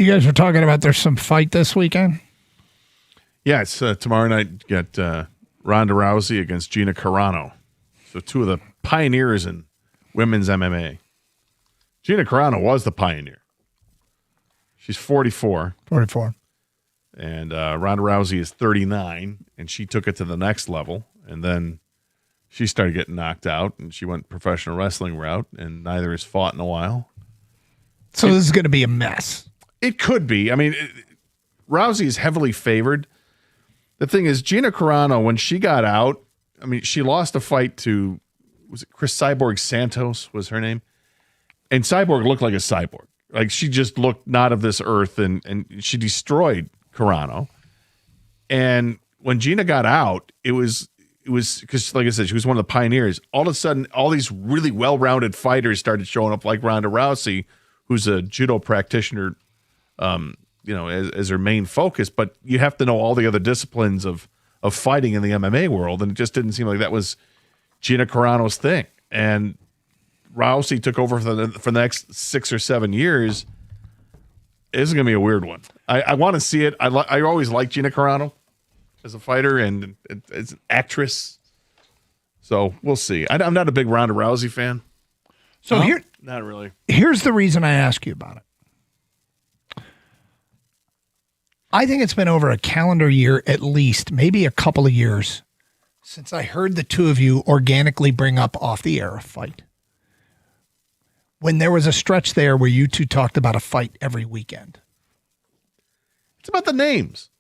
Speaker 14: You guys were talking about there's some fight this weekend.
Speaker 15: Yeah, it's tomorrow night. You got Ronda Rousey against Gina Carano. So two of the pioneers in women's MMA. Gina Carano was the pioneer. She's 44.
Speaker 14: 44.
Speaker 15: And Ronda Rousey is 39, and she took it to the next level. And then she started getting knocked out, and she went professional wrestling route, and neither has fought in a while.
Speaker 14: So this is going to be a mess.
Speaker 15: It could be. I mean, Rousey is heavily favored. The thing is, Gina Carano, when she got out, I mean, she lost a fight to, was it Chris Cyborg Santos was her name? And Cyborg looked like a cyborg. Like, she just looked not of this earth, and she destroyed Carano. And when Gina got out, it was because, like I said, she was one of the pioneers. All of a sudden, all these really well-rounded fighters started showing up, like Ronda Rousey, who's a judo practitioner, as her main focus. But you have to know all the other disciplines of fighting in the MMA world, and it just didn't seem like that was Gina Carano's thing. And Rousey took over for the next 6 or 7 years. This is going to be a weird one. I want to see it. I always liked Gina Carano as a fighter and as an actress. So we'll see. I'm not a big Ronda Rousey fan.
Speaker 14: So
Speaker 15: not really.
Speaker 14: Here's the reason I ask you about it. I think it's been over a calendar year at least, maybe a couple of years, since I heard the two of you organically bring up off the air a fight. When there was a stretch there where you two talked about a fight every weekend.
Speaker 15: It's about the names.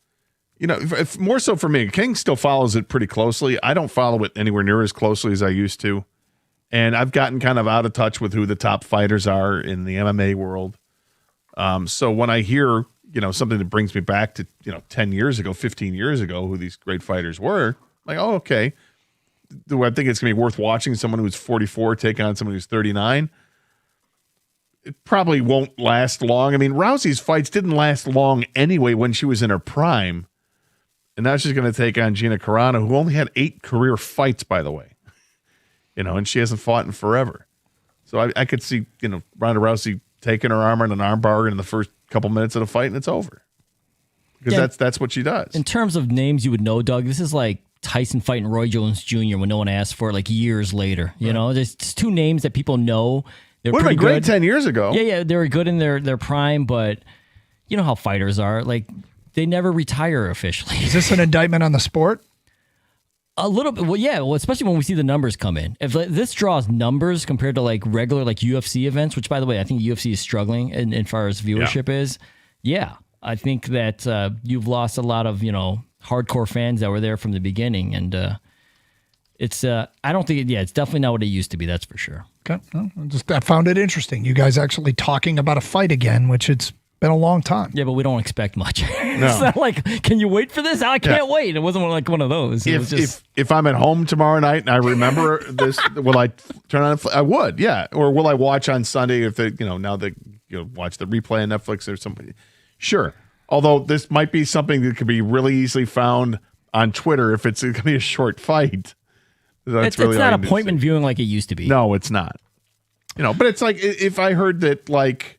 Speaker 15: If more so for me, King still follows it pretty closely. I don't follow it anywhere near as closely as I used to. And I've gotten kind of out of touch with who the top fighters are in the MMA world. So when I hear, something that brings me back to, 10 years ago, 15 years ago, who these great fighters were, I'm like, oh, okay. Do I think it's going to be worth watching someone who's 44 take on someone who's 39? It probably won't last long. I mean, Rousey's fights didn't last long anyway when she was in her prime. And now she's going to take on Gina Carano, who only had 8 career fights, by the way. And she hasn't fought in forever. So I could see, Ronda Rousey taking her arm in an arm bar in the first couple minutes of the fight, and it's over. Because that's what she does.
Speaker 16: In terms of names you would know, Doug, this is like Tyson fighting Roy Jones Jr. when no one asked for it, like years later. There's two names that people know. They're
Speaker 15: would have
Speaker 16: pretty
Speaker 15: been great
Speaker 16: good
Speaker 15: 10 years ago.
Speaker 16: Yeah, they were good in their prime, but you know how fighters are. Like, they never retire officially.
Speaker 14: Is this an indictment on the sport?
Speaker 16: A little bit. Well, yeah. Well, especially when we see the numbers come in. If this draws numbers compared to like regular like UFC events, which by the way, I think UFC is struggling in far as viewership is. Yeah, I think that you've lost a lot of hardcore fans that were there from the beginning, and it's I don't think it's definitely not what it used to be. That's for sure.
Speaker 14: Okay, well, I found it interesting. You guys actually talking about a fight again, which it's been a long time.
Speaker 16: Yeah, but we don't expect much. It's not like, can you wait for this? I can't wait. It wasn't like one of those.
Speaker 15: If I'm at home tomorrow night and I remember this, will I turn on? I would, yeah. Or will I watch on Sunday if they, now they watch the replay on Netflix or something? Sure. Although this might be something that could be really easily found on Twitter if it's going to be a short fight.
Speaker 16: It's not appointment viewing like it used to be.
Speaker 15: No, it's not. But it's like if I heard that like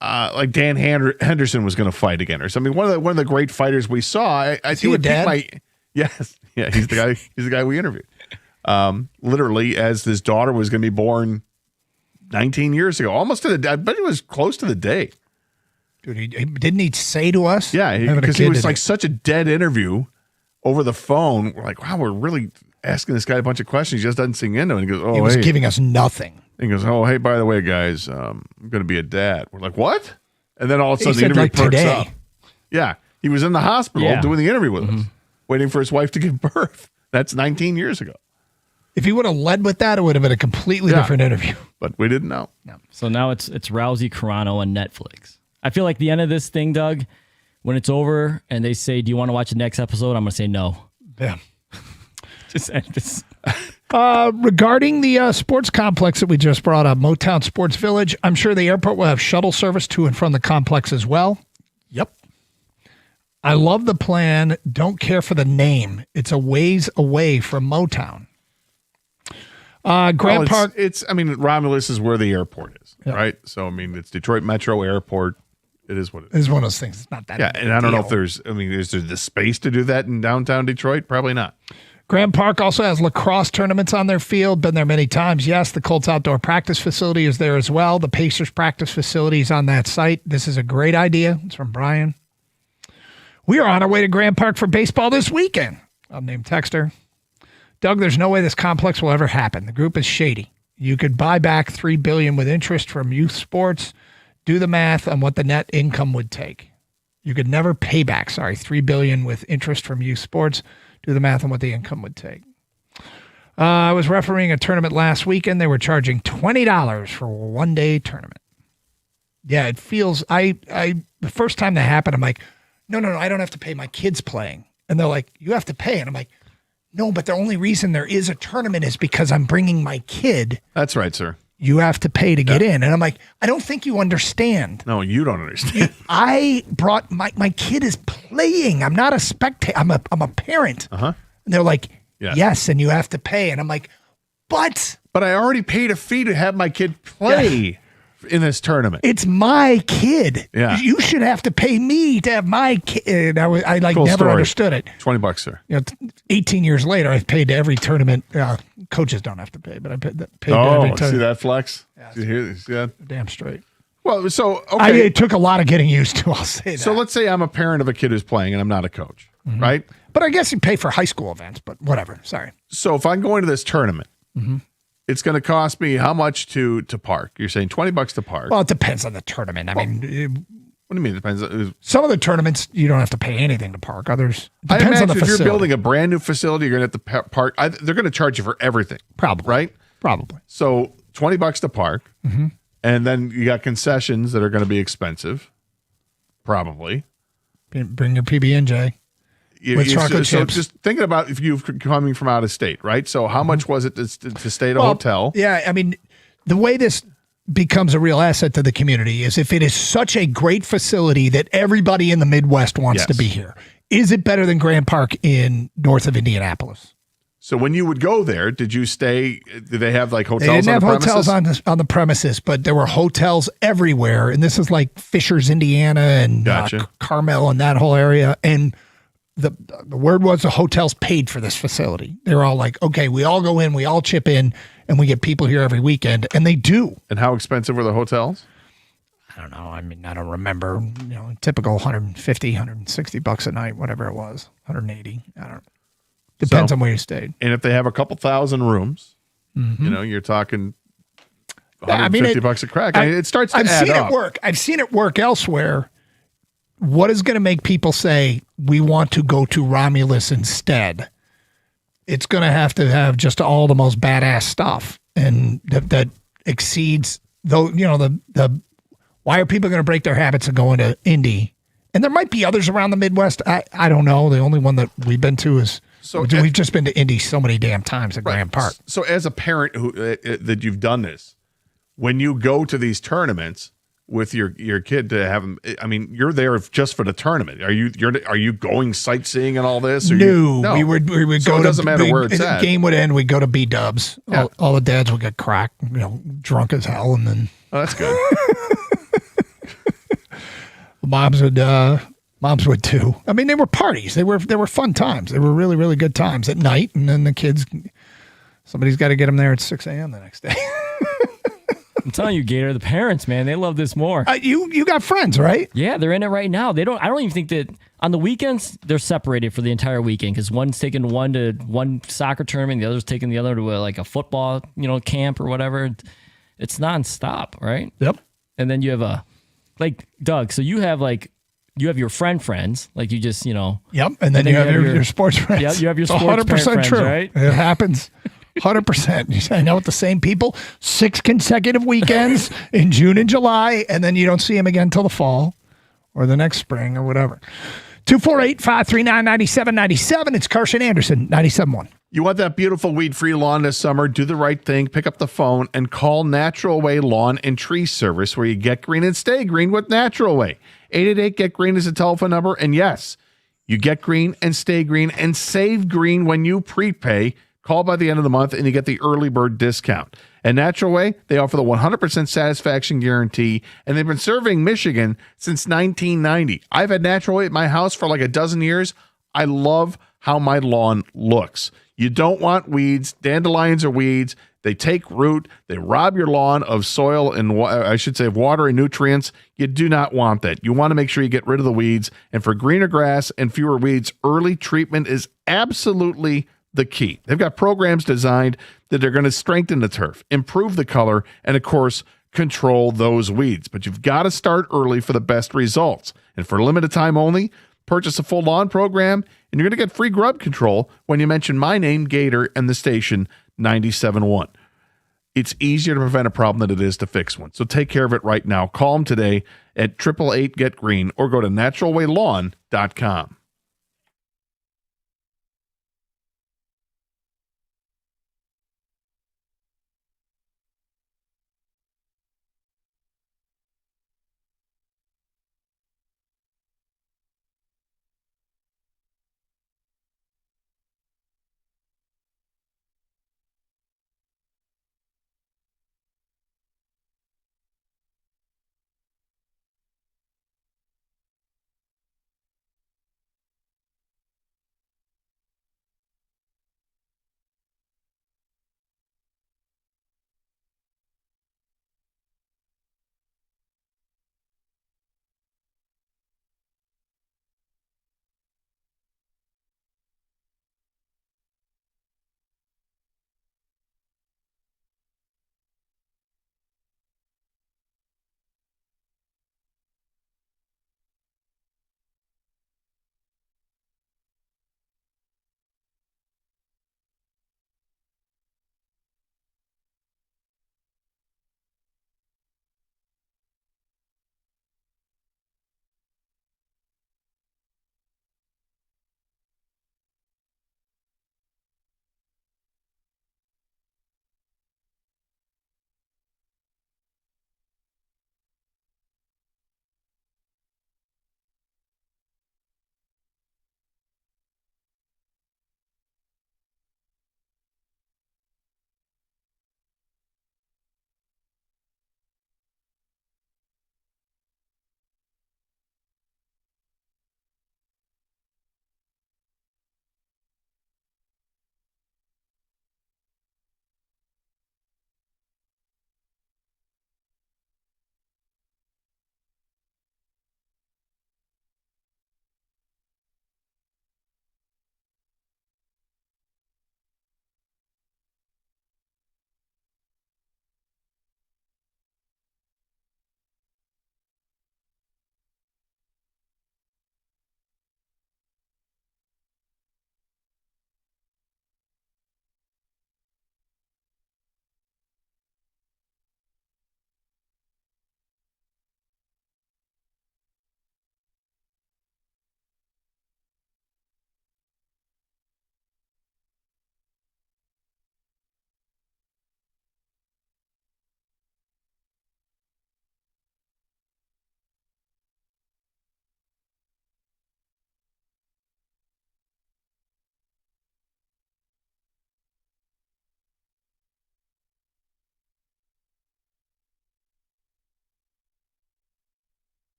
Speaker 15: Dan Henderson was going to fight again or something. One of the great fighters we saw. I think yes, yeah, he's the guy. He's the guy we interviewed. Literally, as his daughter was going to be born 19 years ago, almost to the. I bet it was close to the day.
Speaker 14: Dude, didn't he say to us?
Speaker 15: Yeah, because he was like such a dead interview over the phone. We're like, wow, we're really asking this guy a bunch of questions. He just doesn't sink into it. And he goes, oh,
Speaker 14: he was giving us nothing.
Speaker 15: And he goes, oh, hey, by the way, guys, I'm going to be a dad. We're like, what? And then all of a sudden the interview perks up. Yeah, he was in the hospital doing the interview with us, waiting for his wife to give birth. That's 19 years ago.
Speaker 14: If he would have led with that, it would have been a completely different interview.
Speaker 15: But we didn't know.
Speaker 16: No. So now it's Rousey Carano on Netflix. I feel like the end of this thing, Doug, when it's over and they say, do you want to watch the next episode? I'm going to say no.
Speaker 14: Yeah.
Speaker 16: Just end this.
Speaker 14: Regarding the sports complex that we just brought up, Motown Sports Village, I'm sure the airport will have shuttle service to and from the complex as well.
Speaker 15: Yep.
Speaker 14: I love the plan. Don't care for the name. It's a ways away from Motown. Grant Park.
Speaker 15: Romulus is where the airport is, right? So, it's Detroit Metro Airport. It is what it is.
Speaker 14: It's one of those things. It's not that.
Speaker 15: Yeah,
Speaker 14: big
Speaker 15: and I don't know
Speaker 14: deal.
Speaker 15: if is there the space to do that in downtown Detroit? Probably not.
Speaker 14: Graham Park also has lacrosse tournaments on their field. Been there many times. Yes, the Colts outdoor practice facility is there as well. The Pacers practice facility is on that site. This is a great idea. It's from Brian. We are on our way to Graham Park for baseball this weekend. Unnamed texter. Doug, there's no way this complex will ever happen. The group is shady. You could buy back $3 billion with interest from youth sports. Do the math on what the net income would take. You could never pay back, $3 billion with interest from youth sports. Do the math on what the income would take. I was refereeing a tournament last weekend. They were charging $20 for a one-day tournament. Yeah, it feels, the first time that happened, I'm like, no, I don't have to pay. My kid's playing. And they're like, you have to pay. And I'm like, no, but the only reason there is a tournament is because I'm bringing my kid.
Speaker 15: That's right, sir.
Speaker 14: You have to pay to get in. And I'm like, I don't think you understand.
Speaker 15: No, you don't understand.
Speaker 14: I brought my kid is playing. I'm not a spectator. I'm a parent.
Speaker 15: Uh-huh.
Speaker 14: And they're like, yes, and you have to pay. And I'm like, but
Speaker 15: I already paid a fee to have my kid play in this tournament.
Speaker 14: It's my kid.
Speaker 15: Yeah.
Speaker 14: You should have to pay me to have my kid. I
Speaker 15: Cool
Speaker 14: never
Speaker 15: story.
Speaker 14: understood it.
Speaker 15: $20, sir.
Speaker 14: 18 years later, I've paid to every tournament. Coaches don't have to pay, but I paid to every tournament.
Speaker 15: See that flex? See that?
Speaker 14: Damn straight.
Speaker 15: Well, so, okay.
Speaker 14: It took a lot of getting used to, I'll say that.
Speaker 15: So let's say I'm a parent of a kid who's playing and I'm not a coach, right?
Speaker 14: But I guess you pay for high school events, but whatever. Sorry.
Speaker 15: So if I'm going to this tournament, it's going to cost me how much to park? You're saying $20 to park.
Speaker 14: Well, it depends on the tournament. I mean,
Speaker 15: what do you mean? It depends.
Speaker 14: Some of the tournaments, you don't have to pay anything to park. Others, it
Speaker 15: I
Speaker 14: depends on
Speaker 15: imagine
Speaker 14: the
Speaker 15: if
Speaker 14: facility.
Speaker 15: you're building a brand new facility, you're going to have to park. They're going to charge you for everything.
Speaker 14: Probably.
Speaker 15: Right?
Speaker 14: Probably.
Speaker 15: So $20 to park. And then you got concessions that are going to be expensive. Probably.
Speaker 14: Bring your PB&J. With chocolate
Speaker 15: so
Speaker 14: chips.
Speaker 15: just thinking about if you're coming from out of state, right? So how much was it to stay at a hotel?
Speaker 14: Yeah, I mean, the way this becomes a real asset to the community is if it is such a great facility that everybody in the Midwest wants to be here. Is it better than Grand Park in north of Indianapolis?
Speaker 15: So when you would go there, did you stay? Did they have like hotels?
Speaker 14: They didn't have
Speaker 15: on the
Speaker 14: hotels
Speaker 15: premises?
Speaker 14: on the premises, but there were hotels everywhere. And this is like Fishers, Indiana, and
Speaker 15: Gotcha.
Speaker 14: Carmel and that whole area. And the word was the hotels paid for this facility. They were all like, okay, we all go in, we all chip in, and we get people here every weekend. And they do.
Speaker 15: And how expensive were the hotels?
Speaker 14: I don't know. I mean, I don't remember. Typical $150, $160 a night, whatever it was, $180. I don't know. Depends on where you stayed.
Speaker 15: And if they have a couple thousand rooms, you're talking $150 a crack. I mean, it starts to
Speaker 14: I've
Speaker 15: add
Speaker 14: seen
Speaker 15: up.
Speaker 14: it work. I've seen it work elsewhere. What is going to make people say we want to go to Romulus instead? It's going to have just all the most badass stuff, and that exceeds though. The why are people going to break their habits of going to Indy? And there might be others around the Midwest. I don't know. The only one that we've been to is we've just been to Indy so many damn times at Grand Park.
Speaker 15: So as a parent who that you've done this, when you go to these tournaments with your kid to have them, I mean, you're there just for the tournament. Are you going sightseeing and all this?
Speaker 14: No, we would
Speaker 15: So
Speaker 14: go
Speaker 15: it
Speaker 14: to
Speaker 15: doesn't matter where it's
Speaker 14: the
Speaker 15: at.
Speaker 14: game would end. We'd go to B-dubs.
Speaker 15: Yeah.
Speaker 14: All the dads would get cracked, drunk as hell, and then
Speaker 15: that's good.
Speaker 14: moms would too. I mean, they were parties. They were fun times. They were really, really good times at night, and then the kids. Somebody's got to get them there at 6 a.m. the next day.
Speaker 16: I'm telling you, Gator, the parents, man, they love this more.
Speaker 14: You got friends, right?
Speaker 16: Yeah, they're in it right now. I don't even think that on the weekends they're separated for the entire weekend because one's taking one to one soccer tournament, the other's taking the other to a football, camp or whatever. It's nonstop, right?
Speaker 14: Yep.
Speaker 16: And then you have Doug. So you have your friends, like you just
Speaker 14: Yep. And then you have your sports friends.
Speaker 16: Yeah, you have your
Speaker 14: It's
Speaker 16: sports
Speaker 14: 100%
Speaker 16: friends,
Speaker 14: true.
Speaker 16: right?
Speaker 14: It happens. 100%. You hang out with the same people 6 consecutive weekends in June and July, and then you don't see them again until the fall or the next spring or whatever. 248-539-9797. It's Carson Anderson, 97.1.
Speaker 15: You want that beautiful weed-free lawn this summer? Do the right thing. Pick up the phone and call Natural Way Lawn and Tree Service, where you get green and stay green with Natural Way. 888-GET-GREEN is the telephone number. And yes, you get green and stay green and save green when you prepay. Call by the end of the month and you get the early bird discount. At Natural Way, they offer the 100% satisfaction guarantee, and they've been serving Michigan since 1990. I've had Natural Way at my house for like a dozen years. I love how my lawn looks. You don't want weeds. Dandelions are weeds. They take root. They rob your lawn of soil and of water and nutrients. You do not want that. You want to make sure you get rid of the weeds. And for greener grass and fewer weeds, early treatment is absolutely the key. They've got programs designed that are going to strengthen the turf, improve the color, and of course, control those weeds. But you've got to start early for the best results. And for a limited time only, purchase a full lawn program, and you're going to get free grub control when you mention my name, Gator, and the station 97.1. It's easier to prevent a problem than it is to fix one. So take care of it right now. Call them today at 888-GET-GREEN or go to naturalwaylawn.com.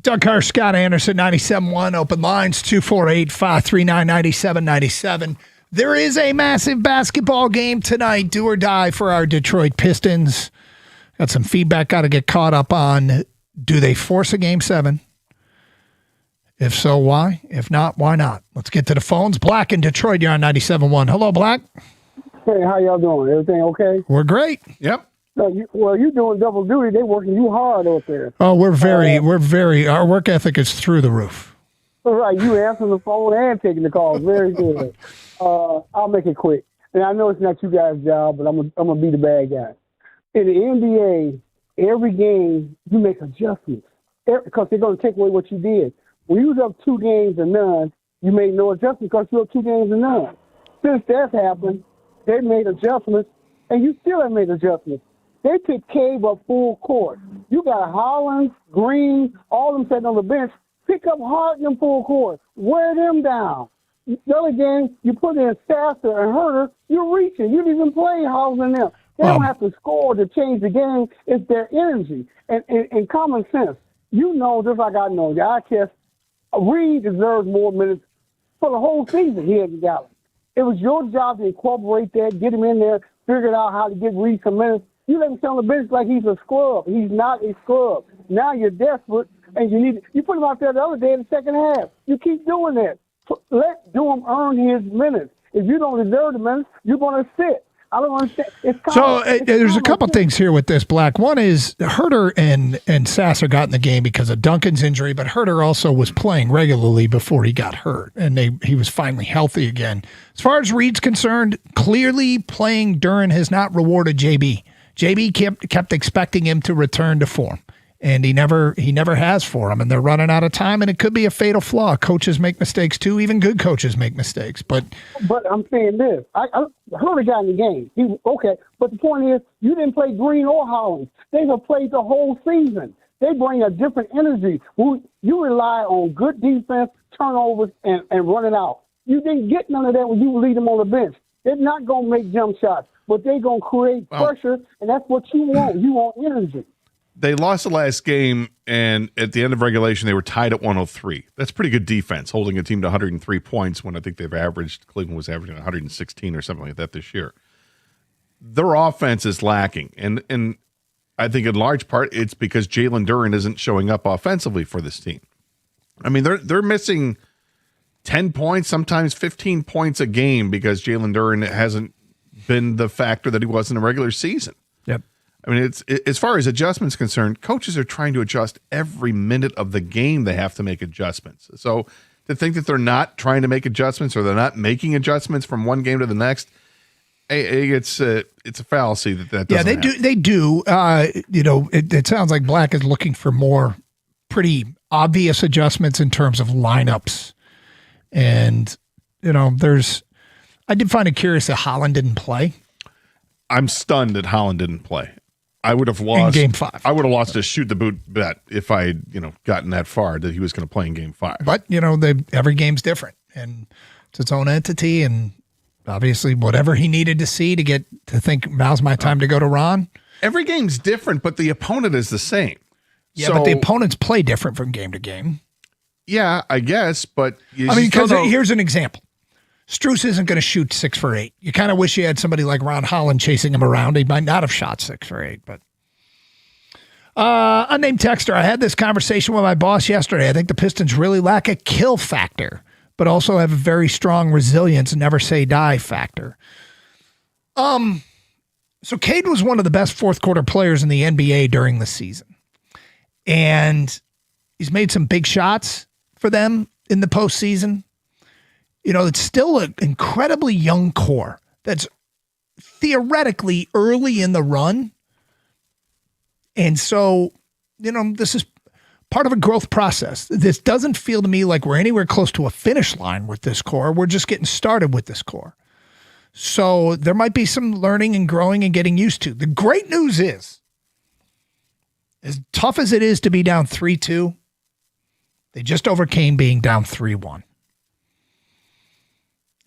Speaker 14: Doug Carr, Scott Anderson, 97.1, open lines, 248-539-9797. There is a massive basketball game tonight, do or die for our Detroit Pistons. Got some feedback got to get caught up on. Do they force a Game 7? If so, why? If not, why not? Let's get to the phones. Black in Detroit, you're on 97.1. Hello, Black.
Speaker 5: Hey, how y'all doing? Everything okay?
Speaker 14: We're great.
Speaker 15: Yep.
Speaker 5: No, you're doing double duty. They working you hard out there.
Speaker 14: Oh, we're very, our work ethic is through the roof.
Speaker 5: Right, you answering the phone and taking the calls. Very good. I'll make it quick. And I know it's not you guys' job, but I'm gonna be the bad guy. In the NBA, every game you make adjustments because they're gonna take away what you did. When you was up 2 games to none, you made no adjustments because you were up 2 games to none. Since that's happened, they made adjustments, and you still have made adjustments. They picked Cave up full court. You got Hollins, Green, all of them sitting on the bench. Pick up Harden in full court. Wear them down. The other game, you put in Sasser and Herter, you're reaching. You didn't even play Hollins and them. They don't have to score to change the game. It's their energy and common sense. You know, just like I know, I guess Reed deserves more minutes for the whole season. He hasn't got it. It was your job to incorporate that, get him in there, figure out how to get Reed some minutes. You let him sit on the bench like he's a scrub. He's not a scrub. Now you're desperate, and you put him out there the other day in the second half. You keep doing that. Let Durham earn his minutes. If you don't deserve the minutes, you're going to sit. I don't understand.
Speaker 14: There's a couple things here with this, Black. One is Herter and Sasser got in the game because of Duncan's injury, but Herter also was playing regularly before he got hurt, and he was finally healthy again. As far as Reed's concerned, clearly playing Duren has not rewarded JB. JB kept expecting him to return to form, and he never has for him, and they're running out of time, and it could be a fatal flaw. Coaches make mistakes too. Even good coaches make mistakes. But
Speaker 5: I'm saying this. I heard a guy in the game. Okay, but the point is, you didn't play Green or Hollins. They have played the whole season. They bring a different energy. You rely on good defense, turnovers, and running out. You didn't get none of that when you lead them on the bench. They're not going to make jump shots, but they're going to create pressure, and that's what you want. You want energy.
Speaker 15: They lost the last game, and at the end of regulation, they were tied at 103. That's pretty good defense, holding a team to 103 points when I think Cleveland was averaging 116 or something like that this year. Their offense is lacking, and I think in large part it's because Jalen Duren isn't showing up offensively for this team. I mean, they're missing 10 points, sometimes 15 points a game because Jalen Duren hasn't been the factor that he was in the regular season.
Speaker 14: Yep.
Speaker 15: I mean, it's as far as adjustments concerned, coaches are trying to adjust every minute of the game. They have to make adjustments. So to think that they're not trying to make adjustments or they're not making adjustments from one game to the next, it's a fallacy that doesn't happen.
Speaker 14: They do. It sounds like Black is looking for more pretty obvious adjustments in terms of lineups. And, I did find it curious that Holland didn't play.
Speaker 15: I'm stunned that Holland didn't play. I would have lost
Speaker 14: in Game 5.
Speaker 15: I would have lost a shoot the boot bet if I had, gotten that far that he was going to play in Game 5.
Speaker 14: But every game's different, and it's its own entity, and obviously whatever he needed to see to think now's my time to go to Ron.
Speaker 15: Every game's different, but the opponent is the same.
Speaker 14: Yeah, but the opponents play different from game to game.
Speaker 15: Yeah, I guess, but
Speaker 14: because here's an example. Strus isn't going to shoot 6 for 8. You kind of wish you had somebody like Ron Holland chasing him around. He might not have shot 6 for 8, but unnamed texter. I had this conversation with my boss yesterday. I think the Pistons really lack a kill factor, but also have a very strong resilience, never say die factor. So Cade was one of the best fourth quarter players in the NBA during the season, and he's made some big shots for them in the postseason. It's still an incredibly young core that's theoretically early in the run. And so, this is part of a growth process. This doesn't feel to me like we're anywhere close to a finish line with this core. We're just getting started with this core. So there might be some learning and growing and getting used to. The great news is, as tough as it is to be down 3-2, they just overcame being down 3-1.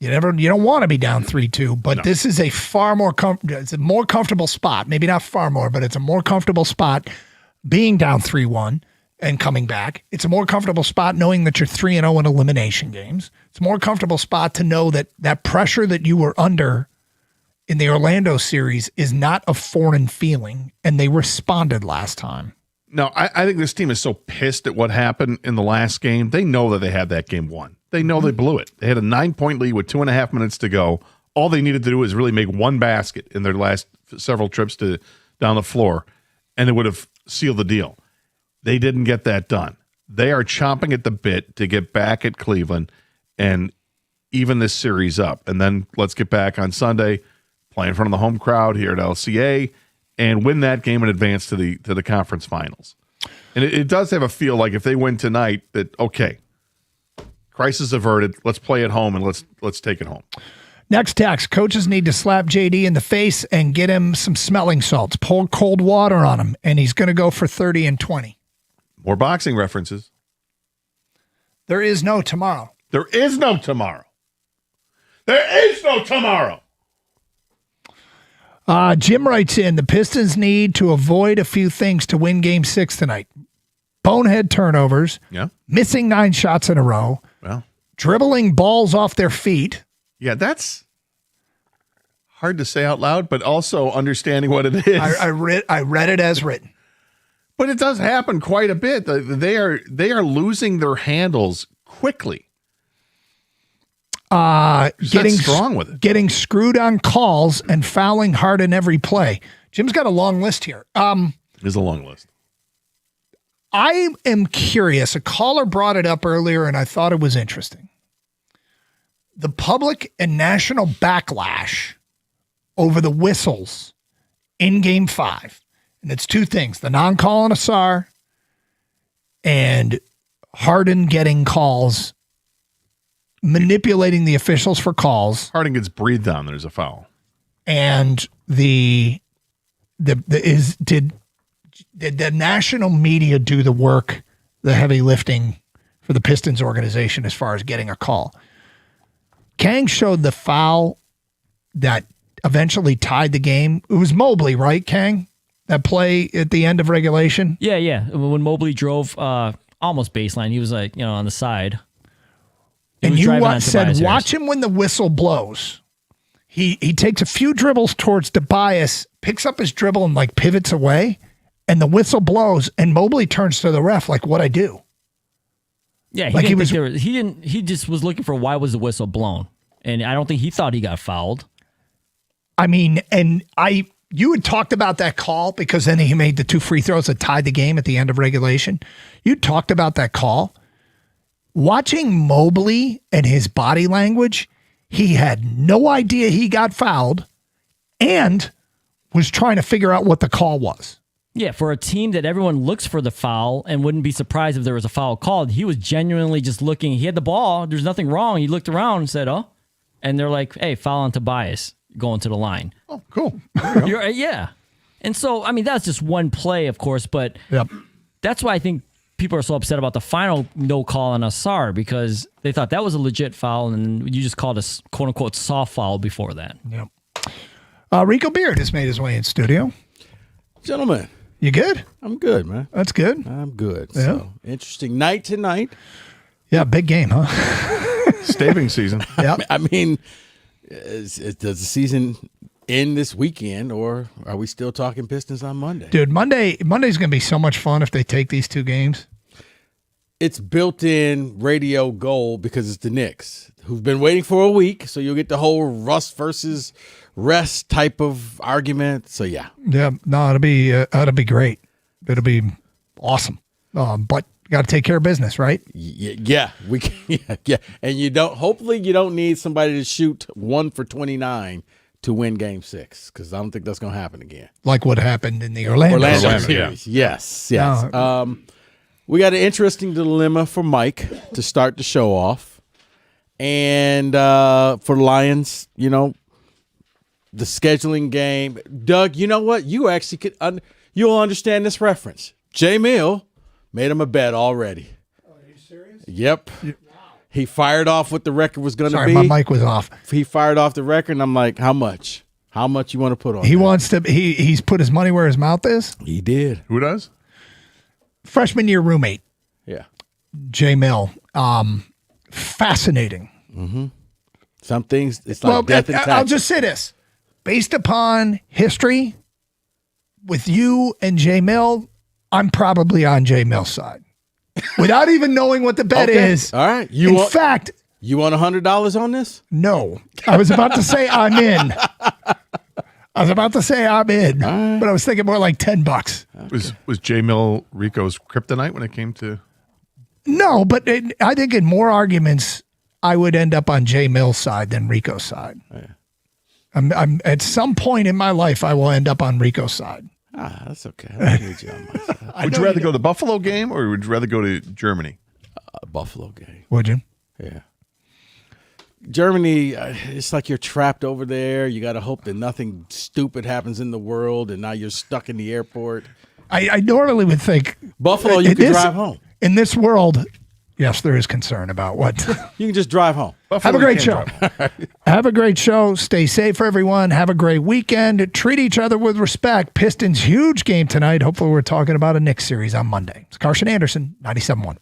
Speaker 14: You don't want to be down 3-2, but This is a far more it's a more comfortable spot. Maybe not far more, but it's a more comfortable spot being down 3-1 and coming back. It's a more comfortable spot knowing that you're 3-0 in elimination games. It's a more comfortable spot to know that that pressure that you were under in the Orlando series is not a foreign feeling, and they responded last time.
Speaker 15: No, I think this team is so pissed at what happened in the last game. They know that they had that game won. They know they blew it. They had a 9-point lead with 2.5 minutes to go. All they needed to do was really make one basket in their last several trips down the floor, and they would have sealed the deal. They didn't get that done. They are chomping at the bit to get back at Cleveland and even this series up. And then let's get back on Sunday, play in front of the home crowd here at LCA, and win that game and advance to the conference finals. And it does have a feel like if they win tonight that, okay, crisis averted, let's play at home and let's take it home.
Speaker 14: Next text, coaches need to slap JD in the face and get him some smelling salts. Pour cold water on him, and he's going to go for 30 and 20.
Speaker 15: More boxing references.
Speaker 14: There is no tomorrow.
Speaker 15: There is no tomorrow. There is no tomorrow.
Speaker 14: Jim writes in, the Pistons need to avoid a few things to win Game 6 tonight. Bonehead turnovers, missing 9 shots in a row, dribbling balls off their feet.
Speaker 15: Yeah, that's hard to say out loud, but also understanding what it is.
Speaker 14: I read it as written.
Speaker 15: But it does happen quite a bit. They are losing their handles quickly.
Speaker 14: Getting
Speaker 15: strong with it.
Speaker 14: Getting screwed on calls and fouling hard in every play. Jim's got a long list here.
Speaker 15: There's a long list.
Speaker 14: I am curious. A caller brought it up earlier, and I thought it was interesting. The public and national backlash over the whistles in Game 5. And it's two things. The non-call on Asar and Harden getting calls, manipulating the officials for calls.
Speaker 15: Harden gets breathed on. There's a foul.
Speaker 14: And did the national media do the work, the heavy lifting for the Pistons organization as far as getting a call? Kang showed the foul that eventually tied the game. It was Mobley, right, Kang? That play at the end of regulation?
Speaker 16: Yeah. When Mobley drove almost baseline, he was on the side.
Speaker 14: And you said, watch him when the whistle blows. He takes a few dribbles towards Tobias, picks up his dribble and pivots away, and the whistle blows, and Mobley turns to the ref like, what'd I do?
Speaker 16: Yeah, he just was looking for why was the whistle blown. And I don't think he thought he got fouled.
Speaker 14: I mean, you had talked about that call because then he made the 2 free throws that tied the game at the end of regulation. You talked about that call. Watching Mobley and his body language, he had no idea he got fouled and was trying to figure out what the call was.
Speaker 16: Yeah, for a team that everyone looks for the foul and wouldn't be surprised if there was a foul called, he was genuinely just looking. He had the ball. There's nothing wrong. He looked around and said, oh. And they're like, hey, foul on Tobias going to the line.
Speaker 15: Oh, cool.
Speaker 16: Yeah. And so, I mean, that's just one play, of course, but that's why I think people are so upset about the final no call on Asar because they thought that was a legit foul and you just called a quote-unquote soft foul before that.
Speaker 14: Yep. Rico Beard has made his way in studio.
Speaker 8: Gentlemen.
Speaker 14: You good?
Speaker 8: I'm good, man.
Speaker 14: That's good.
Speaker 8: I'm good.
Speaker 14: Yeah.
Speaker 8: So, interesting night tonight.
Speaker 14: Yeah, big game, huh?
Speaker 15: Staving season.
Speaker 14: Yeah.
Speaker 8: I mean, does the season end this weekend, or are we still talking Pistons on Monday?
Speaker 14: Dude, Monday's going to be so much fun if they take these 2 games.
Speaker 8: It's built-in radio gold because it's the Knicks, who've been waiting for a week, so you'll get the whole Russ versus rest type of argument. So, yeah.
Speaker 14: Yeah, no, it'll be great. It'll be awesome. But you got to take care of business, right?
Speaker 8: Yeah, we can, yeah. And hopefully you don't need somebody to shoot 1 for 29 to win Game 6, because I don't think that's going to happen again.
Speaker 14: Like what happened in the Orlando
Speaker 8: series. Yeah. Yes. We got an interesting dilemma for Mike to start the show off. And for the Lions, the scheduling game. Doug, you know what? You actually you'll understand this reference. Jay Mill made him a bet already.
Speaker 14: Oh, are you serious?
Speaker 8: Yep. Wow. He fired off what the record was going to
Speaker 14: Sorry,
Speaker 8: be.
Speaker 14: my mic was off.
Speaker 8: He fired off the record, and I'm like, how much? How much you want to put on
Speaker 14: He
Speaker 8: that?
Speaker 14: wants to. He's put his money where his mouth is.
Speaker 8: He did.
Speaker 15: Who does?
Speaker 14: freshman year roommate,
Speaker 8: Yeah.
Speaker 14: Jay Mill. Fascinating.
Speaker 8: Mm-hmm. Some things, it's like death and taxes.
Speaker 14: I'll just say this. Based upon history with you and Jay Mill, I'm probably on Jay Mill's side. Without even knowing what the bet is.
Speaker 8: All right.
Speaker 14: You want
Speaker 8: $100 on this?
Speaker 14: No. I was about to say I'm in. But I was thinking more like $10.
Speaker 15: Was J Mill Rico's kryptonite when it came to?
Speaker 14: No, but I think in more arguments, I would end up on Jay Mill's side than Rico's side.
Speaker 8: Yeah.
Speaker 14: I'm at some point in my life, I will end up on Rico's side.
Speaker 8: That's okay. I don't need you on my side.
Speaker 15: Would you rather go to the Buffalo game or would you rather go to Germany?
Speaker 8: Buffalo game.
Speaker 14: Would you?
Speaker 8: Yeah. Germany, it's like you're trapped over there. You got to hope that nothing stupid happens in the world, and now you're stuck in the airport.
Speaker 14: I normally would think
Speaker 8: Buffalo, you can drive home.
Speaker 14: In this world, yes, there is concern about what.
Speaker 8: You can just drive home.
Speaker 14: Have a great show. Have a great show. Stay safe, everyone. Have a great weekend. Treat each other with respect. Pistons, huge game tonight. Hopefully, we're talking about a Knicks series on Monday. It's Carson Anderson, 97.1.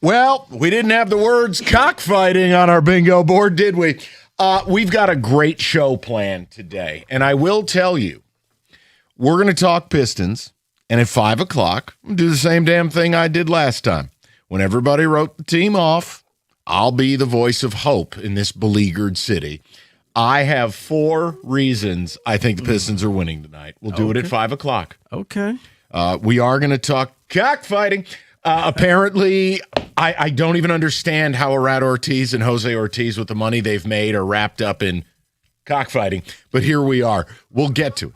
Speaker 3: Well, we didn't have the words cockfighting on our bingo board, did we? We've got a great show planned today. And I will tell you, we're going to talk Pistons. And at 5 o'clock, we'll do the same damn thing I did last time. When everybody wrote the team off, I'll be the voice of hope in this beleaguered city. I have 4 reasons I think the Pistons are winning tonight. We'll do it at 5 o'clock.
Speaker 8: Okay.
Speaker 3: We are going to talk cockfighting. Apparently, I don't even understand how Arad Ortiz and Jose Ortiz, with the money they've made, are wrapped up in cockfighting. But here we are. We'll get to it.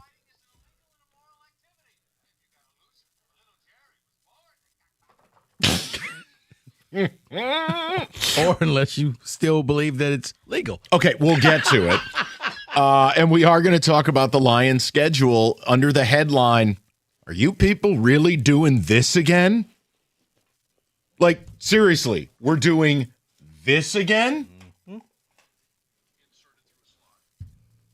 Speaker 8: Or unless you still believe that it's legal.
Speaker 3: Okay, we'll get to it. And we are going to talk about the Lions' schedule under the headline, "Are you people really doing this again?" Like, seriously, we're doing this again?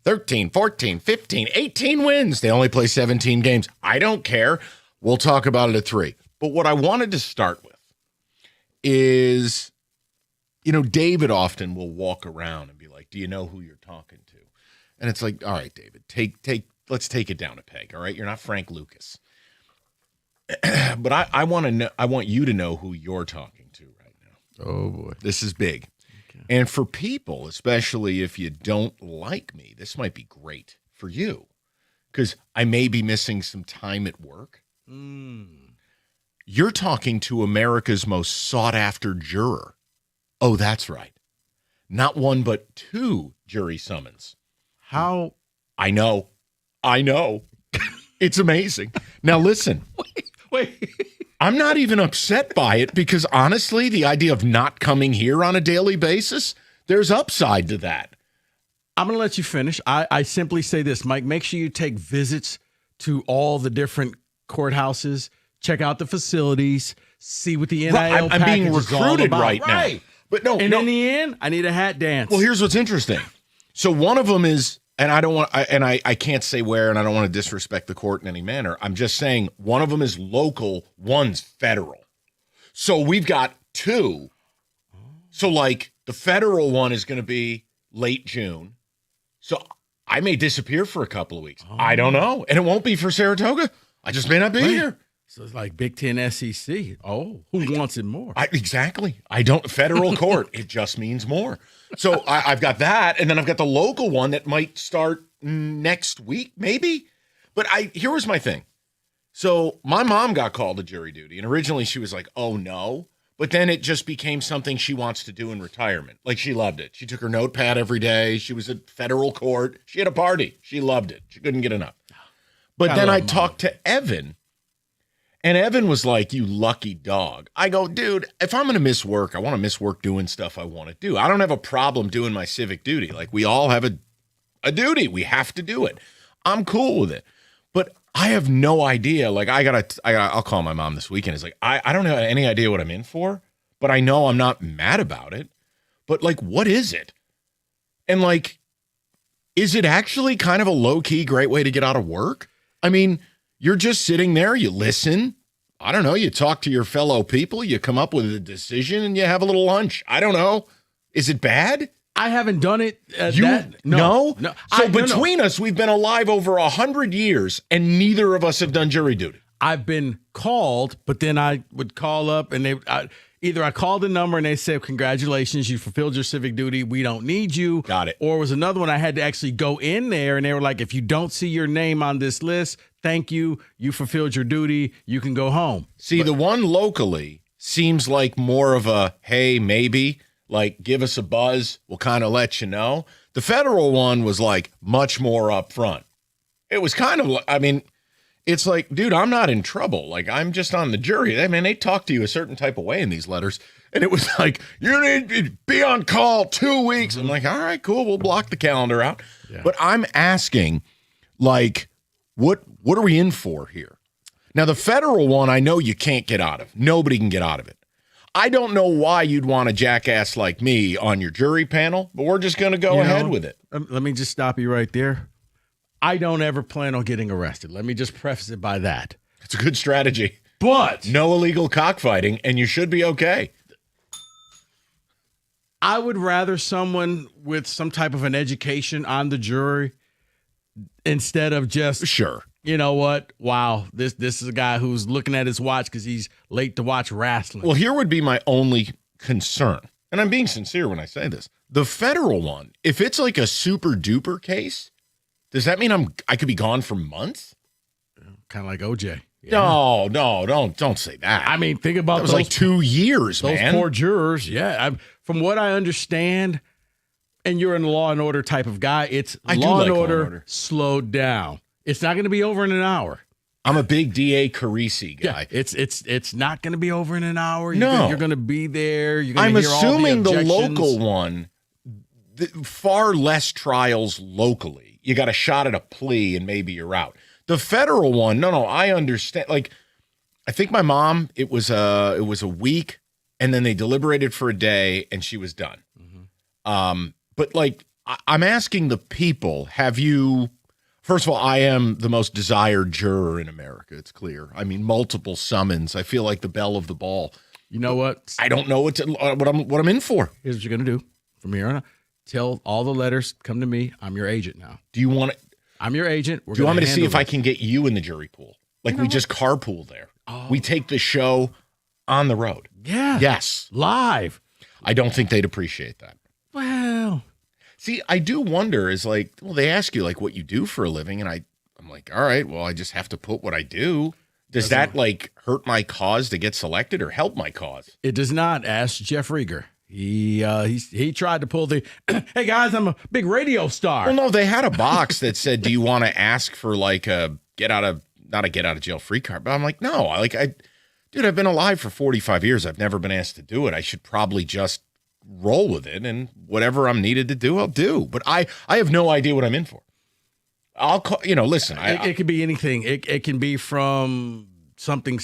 Speaker 3: 13, 14, 15, 18 wins. They only play 17 games. I don't care. We'll talk about it at 3. But what I wanted to start with is, David often will walk around and be like, "Do you know who you're talking to?" And it's like, all right, David, let's take it down a peg. All right. You're not Frank Lucas. But I want to know, I want you to know who you're talking to right now.
Speaker 8: Oh boy.
Speaker 3: This is big. Okay. And for people, especially if you don't like me, this might be great for you, because I may be missing some time at work. You're talking to America's most sought-after juror. Oh, that's right. Not 1, but 2 jury summons.
Speaker 8: How?
Speaker 3: I know. It's amazing. Now, listen.
Speaker 8: Wait.
Speaker 3: I'm not even upset by it, because, honestly, the idea of not coming here on a daily basis, there's upside to that.
Speaker 8: I'm going to let you finish. I simply say this, Mike. Make sure you take visits to all the different courthouses. Check out the facilities, see what the NIL
Speaker 3: I'm
Speaker 8: package
Speaker 3: being
Speaker 8: is all
Speaker 3: recruited
Speaker 8: about.
Speaker 3: right now. But no.
Speaker 8: In the end, I need a hat dance.
Speaker 3: Well, here's what's interesting. So one of them is, and I don't want, I can't say where, and I don't want to disrespect the court in any manner. I'm just saying one of them is local, one's federal. So we've got 2. So like the federal one is going to be late June. So I may disappear for a couple of weeks. I don't know. And it won't be for Saratoga. I just may not be here.
Speaker 8: So it's like Big Ten SEC. Oh, who wants it more?
Speaker 3: Exactly. I don't. Federal court, it just means more. So I've got that, and then I've got the local one that might start next week, maybe. But here was my thing. So my mom got called to jury duty, and originally she was like, "Oh no," but then it just became something she wants to do in retirement. Like, she loved it. She took her notepad every day. She was at federal court. She had a party. She loved it. She couldn't get enough. But then I talked to Evan. And Evan was like, "You lucky dog." I go, "Dude, if I'm going to miss work, I want to miss work doing stuff I want to do. I don't have a problem doing my civic duty. Like, we all have a duty. We have to do it. I'm cool with it." But I have no idea. Like, I'll call my mom this weekend. It's like, I don't have any idea what I'm in for, but I know I'm not mad about it. But, like, what is it? And, like, is it actually kind of a low-key great way to get out of work? I mean, you're just sitting there, you listen. I don't know, you talk to your fellow people, you come up with a decision, and you have a little lunch. I don't know. Is it bad?
Speaker 8: I haven't done it.
Speaker 3: No? So
Speaker 8: between
Speaker 3: us, we've been alive over 100 years, and neither of us have done jury duty.
Speaker 8: I've been called, but then I would call up, and either I called the number and they said, "Congratulations, you fulfilled your civic duty. We don't need you."
Speaker 3: Got it.
Speaker 8: Or was another one I had to actually go in there, and they were like, "If you don't see your name on this list, thank you. You fulfilled your duty. You can go home."
Speaker 3: See, the one locally seems like more of a, hey, maybe, like, give us a buzz. We'll kind of let you know. The federal one was like much more upfront. It was kind of, I mean, it's like, dude, I'm not in trouble. Like, I'm just on the jury. I mean, they talk to you a certain type of way in these letters. And it was like, you need to be on call 2 weeks. I'm like, all right, cool. We'll block the calendar out. Yeah. But I'm asking, like, what are we in for here? Now, the federal one, I know you can't get out of. Nobody can get out of it. I don't know why you'd want a jackass like me on your jury panel, but we're just going to go ahead with it.
Speaker 8: Let me just stop you right there. I don't ever plan on getting arrested. Let me just preface it by that.
Speaker 3: It's a good strategy.
Speaker 8: But
Speaker 3: no illegal cockfighting, and you should be okay.
Speaker 8: I would rather someone with some type of an education on the jury instead of just You know what? Wow, this is a guy who's looking at his watch because he's late to watch wrestling.
Speaker 9: Well, here would be my only concern, and I'm being sincere when I say this. The federal one, if it's like a super duper case, does that mean I could be gone for months?
Speaker 8: Kind of like OJ.
Speaker 9: No, don't say that.
Speaker 8: I mean, think about
Speaker 9: that was like 2 years,
Speaker 8: those
Speaker 9: man.
Speaker 8: poor jurors. Yeah, from what I understand, and you're in Law and Order type of guy, it's Law and Order slowed down. It's not going to be over in an hour.
Speaker 9: I'm a big D.A. Carisi guy.
Speaker 8: Yeah, it's not going to be over in an hour.
Speaker 9: No.
Speaker 8: You're going to be there. You're going
Speaker 9: I'm
Speaker 8: to hear
Speaker 9: assuming
Speaker 8: all the
Speaker 9: the
Speaker 8: objections.
Speaker 9: local one, far less trials locally. You got a shot at a plea and maybe you're out. The federal one, no, I understand. Like, I think my mom, it was a week, and then they deliberated for a day, and she was done. But like, I'm asking the people, have you? First of all, I am the most desired juror in America. It's clear. I mean, multiple summons. I feel like the belle of the ball.
Speaker 8: You know what?
Speaker 9: I don't know what I'm in for.
Speaker 8: Here's what you're going to do from here on out. Tell all the letters, come to me. I'm your agent now.
Speaker 9: Do you want it?
Speaker 8: I'm your agent.
Speaker 9: Do you want me to see if I can get you in the jury pool? Like we just carpool there. We take the show on the road.
Speaker 8: Yeah.
Speaker 9: Yes.
Speaker 8: Live.
Speaker 9: I don't think they'd appreciate that.
Speaker 8: Well.
Speaker 9: See, I do wonder is like, well, they ask you like what you do for a living. And I'm like, all right, well, I just have to put what I do. Does that like hurt my cause to get selected or help my cause?
Speaker 8: It does not. Ask Jeff Rieger. He tried to pull the, hey guys, I'm a big radio star.
Speaker 9: Well, no, they had a box that said, do you want to ask for like a not a get out of jail free card? But I'm like, no, dude, I've been alive for 45 years. I've never been asked to do it. I should probably just roll with it, and whatever I'm needed to do, I'll do. But I have no idea what I'm in for. I'll call, listen.
Speaker 8: It could be anything. It can be from something,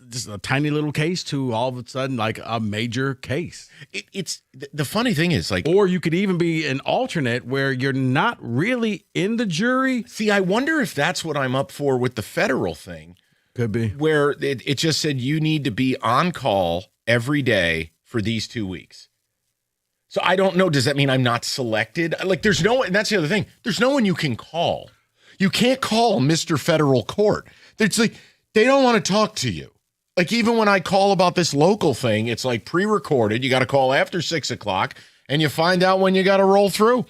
Speaker 8: just a tiny little case to all of a sudden like a major case.
Speaker 9: It's the funny thing is like,
Speaker 8: or you could even be an alternate where you're not really in the jury.
Speaker 9: See, I wonder if that's what I'm up for with the federal thing.
Speaker 8: Could be
Speaker 9: where it just said you need to be on call every day for these 2 weeks. So I don't know. Does that mean I'm not selected? Like there's no, and that's the other thing. There's no one you can call. You can't call Mr. Federal Court. It's like, they don't want to talk to you. Like even when I call about this local thing, it's like pre-recorded. You got to call after 6 o'clock and you find out when you got to roll through.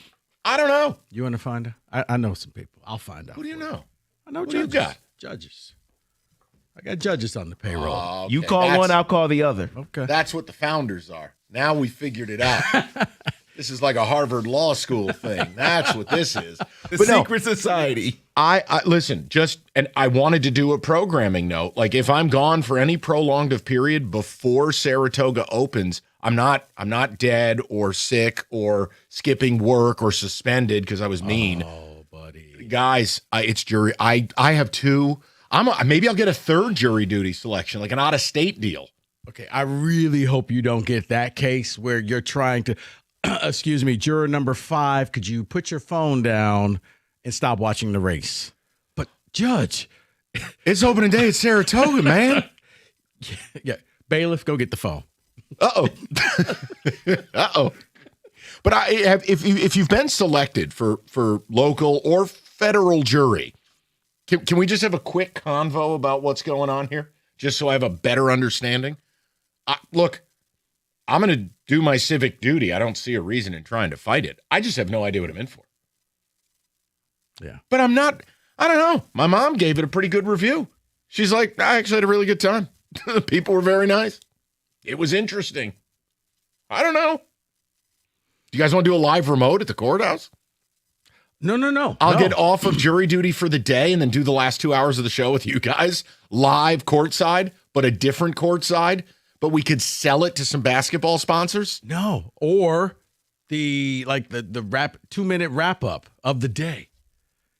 Speaker 9: I don't know.
Speaker 8: You want to find out? I know some people. I'll find out.
Speaker 9: Who do you know?
Speaker 8: I know
Speaker 9: Who
Speaker 8: judges.
Speaker 9: do you got?
Speaker 8: Judges. I got judges on the payroll.
Speaker 9: Okay.
Speaker 22: You call one, I'll call the other.
Speaker 8: Okay.
Speaker 9: That's what the founders are. Now we figured it out. This is like a Harvard Law School thing. That's what this is.
Speaker 22: The
Speaker 9: But no,
Speaker 22: secret society.
Speaker 9: I listen, and I wanted to do a programming note. Like if I'm gone for any prolonged of period before Saratoga opens, I'm not dead or sick or skipping work or suspended because I was mean.
Speaker 8: Oh, buddy.
Speaker 9: Guys, it's jury. I have two. Maybe I'll get a third jury duty selection, like an out-of-state deal.
Speaker 8: Okay, I really hope you don't get that case where you're trying to, excuse me, juror number 5, could you put your phone down and stop watching the race? But Judge,
Speaker 9: it's opening day at Saratoga, man.
Speaker 8: Yeah, bailiff, go get the phone.
Speaker 9: Uh-oh. Uh-oh. But if you've been selected for local or federal jury, can we just have a quick convo about what's going on here? Just so I have a better understanding? Look, I'm going to do my civic duty. I don't see a reason in trying to fight it. I just have no idea what I'm in for.
Speaker 8: Yeah.
Speaker 9: But I don't know. My mom gave it a pretty good review. She's like, I actually had a really good time. The people were very nice. It was interesting. I don't know. Do you guys want to do a live remote at the courthouse?
Speaker 8: No.
Speaker 9: I'll get off of jury duty for the day and then do the last 2 hours of the show with you guys live courtside, but a different courtside. But we could sell it to some basketball sponsors.
Speaker 8: No, or the 2-minute wrap up of the day.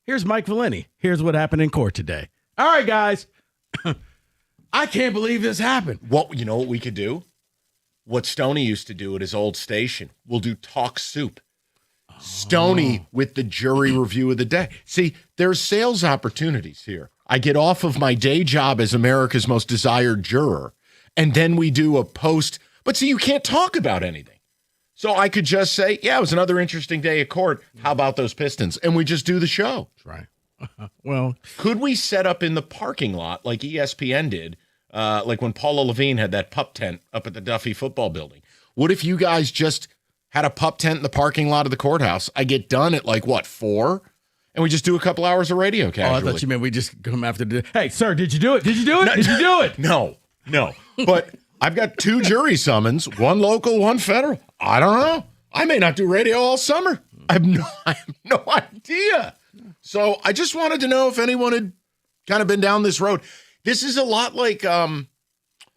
Speaker 8: Here's Mike Valeni. Here's what happened in court today. All right, guys. I can't believe this happened.
Speaker 9: You know what we could do? What Stoney used to do at his old station. We'll do Talk Soup. Stoney with the jury review of the day. See, there's sales opportunities here. I get off of my day job as America's most desired juror, and then we do a post. But see, you can't talk about anything. So I could just say, yeah, it was another interesting day at court. How about those Pistons? And we just do the show.
Speaker 8: That's right. Well,
Speaker 9: could we set up in the parking lot like ESPN did, like when Paula Levine had that pup tent up at the Duffy football building? What if you guys just had a pup tent in the parking lot of the courthouse? I get done at 4? And we just do a couple hours of radio casually.
Speaker 8: Oh, I thought you meant we just come after the. Hey, sir, did you do it? Did you do it? Did you do it?
Speaker 9: No. But I've got 2 jury summons, one local, one federal. I don't know. I may not do radio all summer. I have no idea. So I just wanted to know if anyone had kind of been down this road. This is a lot like in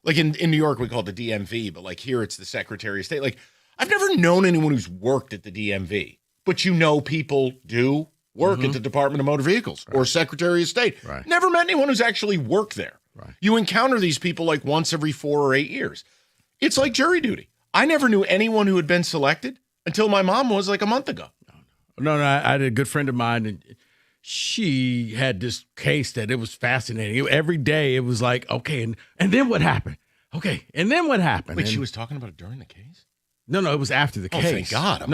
Speaker 9: New York, we call it the DMV, but here it's the Secretary of State. I've never known anyone who's worked at the DMV, but people do work at the Department of Motor Vehicles or Secretary of State.
Speaker 8: Right.
Speaker 9: Never met anyone who's actually worked there.
Speaker 8: Right.
Speaker 9: You encounter these people once every 4 or 8 years. It's like jury duty. I never knew anyone who had been selected until my mom was a month ago.
Speaker 8: No, I had a good friend of mine, and she had this case that it was fascinating. Every day it was okay, and then what happened? Okay, and then what happened?
Speaker 9: Wait, she was talking about it during the case?
Speaker 8: No, it was after the case.
Speaker 9: Oh, thank God.
Speaker 8: It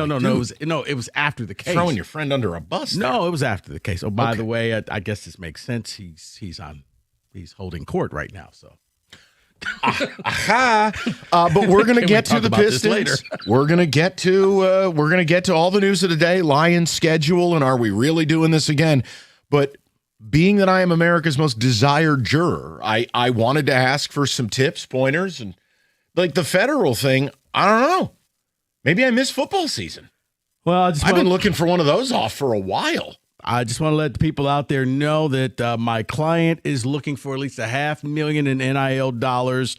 Speaker 8: was after the case.
Speaker 9: Throwing your friend under a bus.
Speaker 8: No, it was after the case. Oh, by the way, I guess this makes sense. He's holding court right now, so.
Speaker 9: But we're going to get to the Pistons. We're going to get to all the news of the day, Lions schedule, and are we really doing this again? But being that I am America's most desired juror, I wanted to ask for some tips, pointers, and the federal thing. I don't know. Maybe I missed football season.
Speaker 8: Well,
Speaker 9: I've been looking for one of those off for a while.
Speaker 8: I just want to let the people out there know that my client is looking for at least $500,000 in NIL dollars.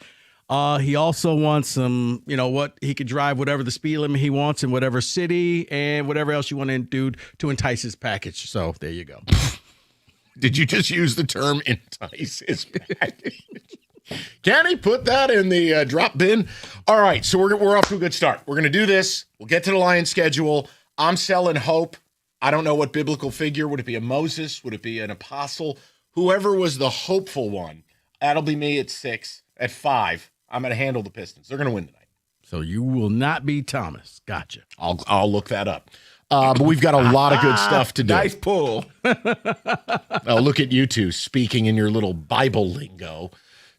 Speaker 8: He also wants some, he could drive whatever the speed limit he wants in whatever city and whatever else you want to do to entice his package. So there you go.
Speaker 9: Did you just use the term entice his package? Can he put that in the drop bin? All right, so we're off to a good start. We're going to do this. We'll get to the Lions schedule. I'm selling hope. I don't know what biblical figure. Would it be a Moses? Would it be an apostle? Whoever was the hopeful one, that'll be me at 6. At 5, I'm going to handle the Pistons. They're going to win tonight.
Speaker 8: So you will not be Thomas. Gotcha.
Speaker 9: I'll look that up. But we've got a lot of good stuff to do.
Speaker 22: Nice pull.
Speaker 9: I'll look at you two speaking in your little Bible lingo.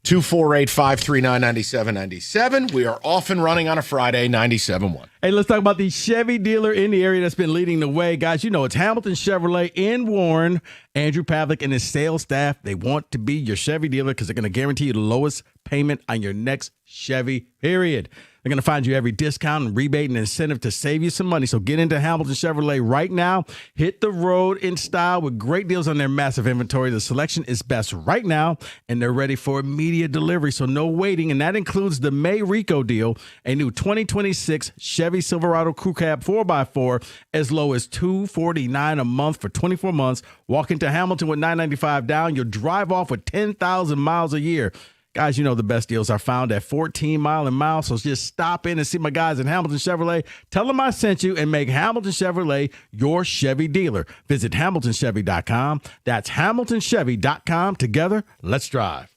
Speaker 9: 248-539-9797. We are off and running on a Friday, 97.1.
Speaker 8: Hey, let's talk about the Chevy dealer in the area that's been leading the way. Guys, it's Hamilton Chevrolet in Warren. Andrew Pavlik and his sales staff, they want to be your Chevy dealer because they're going to guarantee you the lowest payment on your next Chevy, period. They're going to find you every discount and rebate and incentive to save you some money. So get into Hamilton Chevrolet right now. Hit the road in style with great deals on their massive inventory. The selection is best right now, and they're ready for immediate delivery. So no waiting, and that includes the May Rico deal, a new 2026 Chevy Silverado Crew Cab 4x4 as low as $249 a month for 24 months. Walk into Hamilton with $995 down. You'll drive off with 10,000 miles a year. Guys, the best deals are found at 14 Mile and Mile, so just stop in and see my guys at Hamilton Chevrolet. Tell them I sent you and make Hamilton Chevrolet your Chevy dealer. Visit HamiltonChevy.com. That's HamiltonChevy.com. Together, let's drive.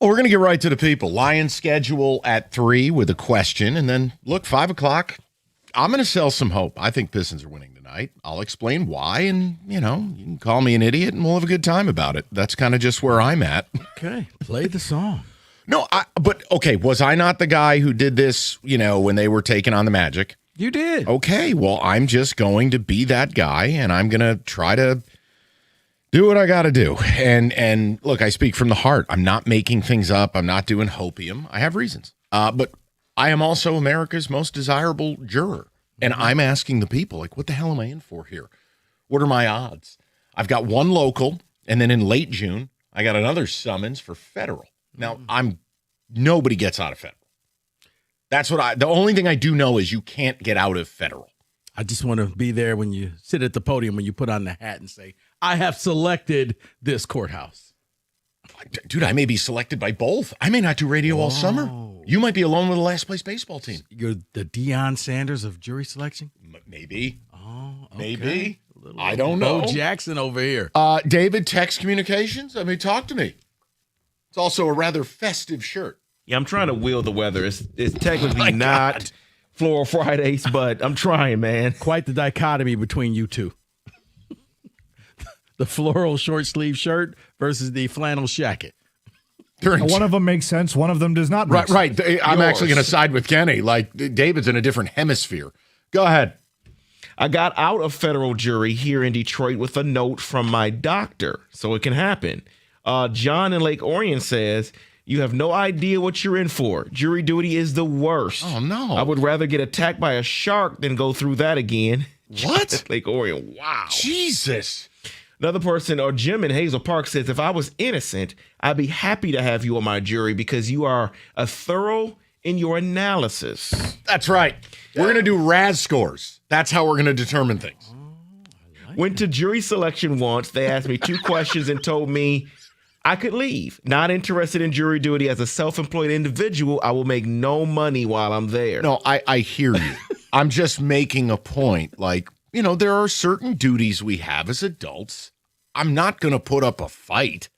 Speaker 9: Well, we're going to get right to the people. Lions schedule at 3 with a question. And then, look, 5 o'clock, I'm going to sell some hope. I think Pistons are winning tonight. I'll explain why. And, you can call me an idiot and we'll have a good time about it. That's kind of just where I'm at.
Speaker 8: Okay. Play the song.
Speaker 9: No, but okay, was I not the guy who did this, when they were taking on the Magic?
Speaker 8: You did.
Speaker 9: Okay, well, I'm just going to be that guy, and I'm going to try to do what I got to do. And look, I speak from the heart. I'm not making things up. I'm not doing hopium. I have reasons. But I am also America's most desirable juror. And I'm asking the people, what the hell am I in for here? What are my odds? I've got one local, and then in late June, I got another summons for federal. Now, nobody gets out of federal. That's the only thing I do know is you can't get out of federal.
Speaker 8: I just want to be there when you sit at the podium, when you put on the hat and say, I have selected this courthouse.
Speaker 9: Dude, I may be selected by both. I may not do radio all summer. You might be alone with the last place baseball team.
Speaker 8: You're the Deion Sanders of jury selection?
Speaker 9: Maybe.
Speaker 8: Oh, okay.
Speaker 9: Maybe. I don't know.
Speaker 8: Bo Jackson over here.
Speaker 9: David, Text Communications. Talk to me. It's also a rather festive shirt.
Speaker 22: Yeah, I'm trying to will the weather. It's technically not Floral Fridays, but I'm trying, man.
Speaker 8: Quite the dichotomy between you two. The floral short sleeve shirt versus the flannel shacket.
Speaker 19: One of them makes sense. One of them does not make sense.
Speaker 9: Right. I'm actually going to side with Kenny. David's in a different hemisphere. Go ahead.
Speaker 22: I got out of federal jury here in Detroit with a note from my doctor, so it can happen. John in Lake Orion says, you have no idea what you're in for. Jury duty is the worst.
Speaker 9: Oh, no.
Speaker 22: I would rather get attacked by a shark than go through that again.
Speaker 9: What?
Speaker 22: Lake Orion. Wow.
Speaker 9: Jesus.
Speaker 22: Another person, or Jim in Hazel Park, says, if I was innocent, I'd be happy to have you on my jury because you are a thorough in your analysis.
Speaker 9: That's right. We're going to do RAS scores. That's how we're going to determine things.
Speaker 22: Went to jury selection once. They asked me 2 questions and told me I could leave. Not interested in jury duty. As a self-employed individual, I will make no money while I'm there.
Speaker 9: No, I hear you. I'm just making a point. There are certain duties we have as adults. I'm not going to put up a fight.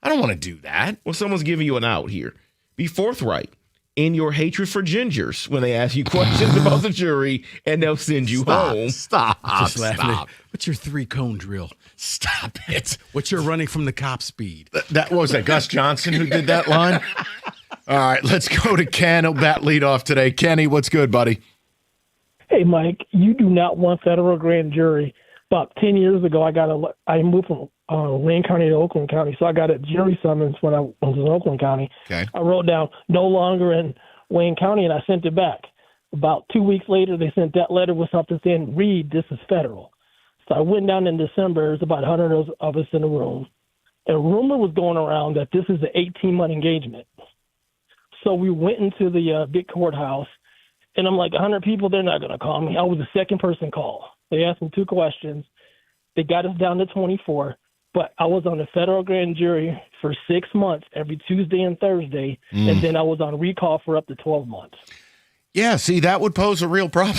Speaker 9: I don't want to do that.
Speaker 22: Well, someone's giving you an out here. Be forthright in your hatred for gingers when they ask you questions about the jury, and they'll send you home.
Speaker 9: Stop.
Speaker 8: What's your 3-cone drill?
Speaker 9: Stop it.
Speaker 8: What's your running from the cop speed?
Speaker 9: What was that, Gus Johnson who did that line? All right, let's go to Ken. He'll bat lead off today. Kenny, what's good, buddy?
Speaker 6: Hey, Mike, you do not want federal grand jury. About 10 years ago, I moved from Wayne County to Oakland County, so I got a jury summons when I was in Oakland County.
Speaker 9: Okay.
Speaker 6: I wrote down no longer in Wayne County, and I sent it back. About 2 weeks later, they sent that letter with something saying, read, this is federal. So I went down in December. There's about 100 of us in the room. And a rumor was going around that this is an 18-month engagement. So we went into the big courthouse, and I'm like, 100 people, they're not going to call me. I was the second person called. They asked me 2 questions. They got us down to 24, but I was on the federal grand jury for 6 months, every Tuesday and Thursday, and then I was on recall for up to 12 months.
Speaker 9: Yeah, see, that would pose a real problem.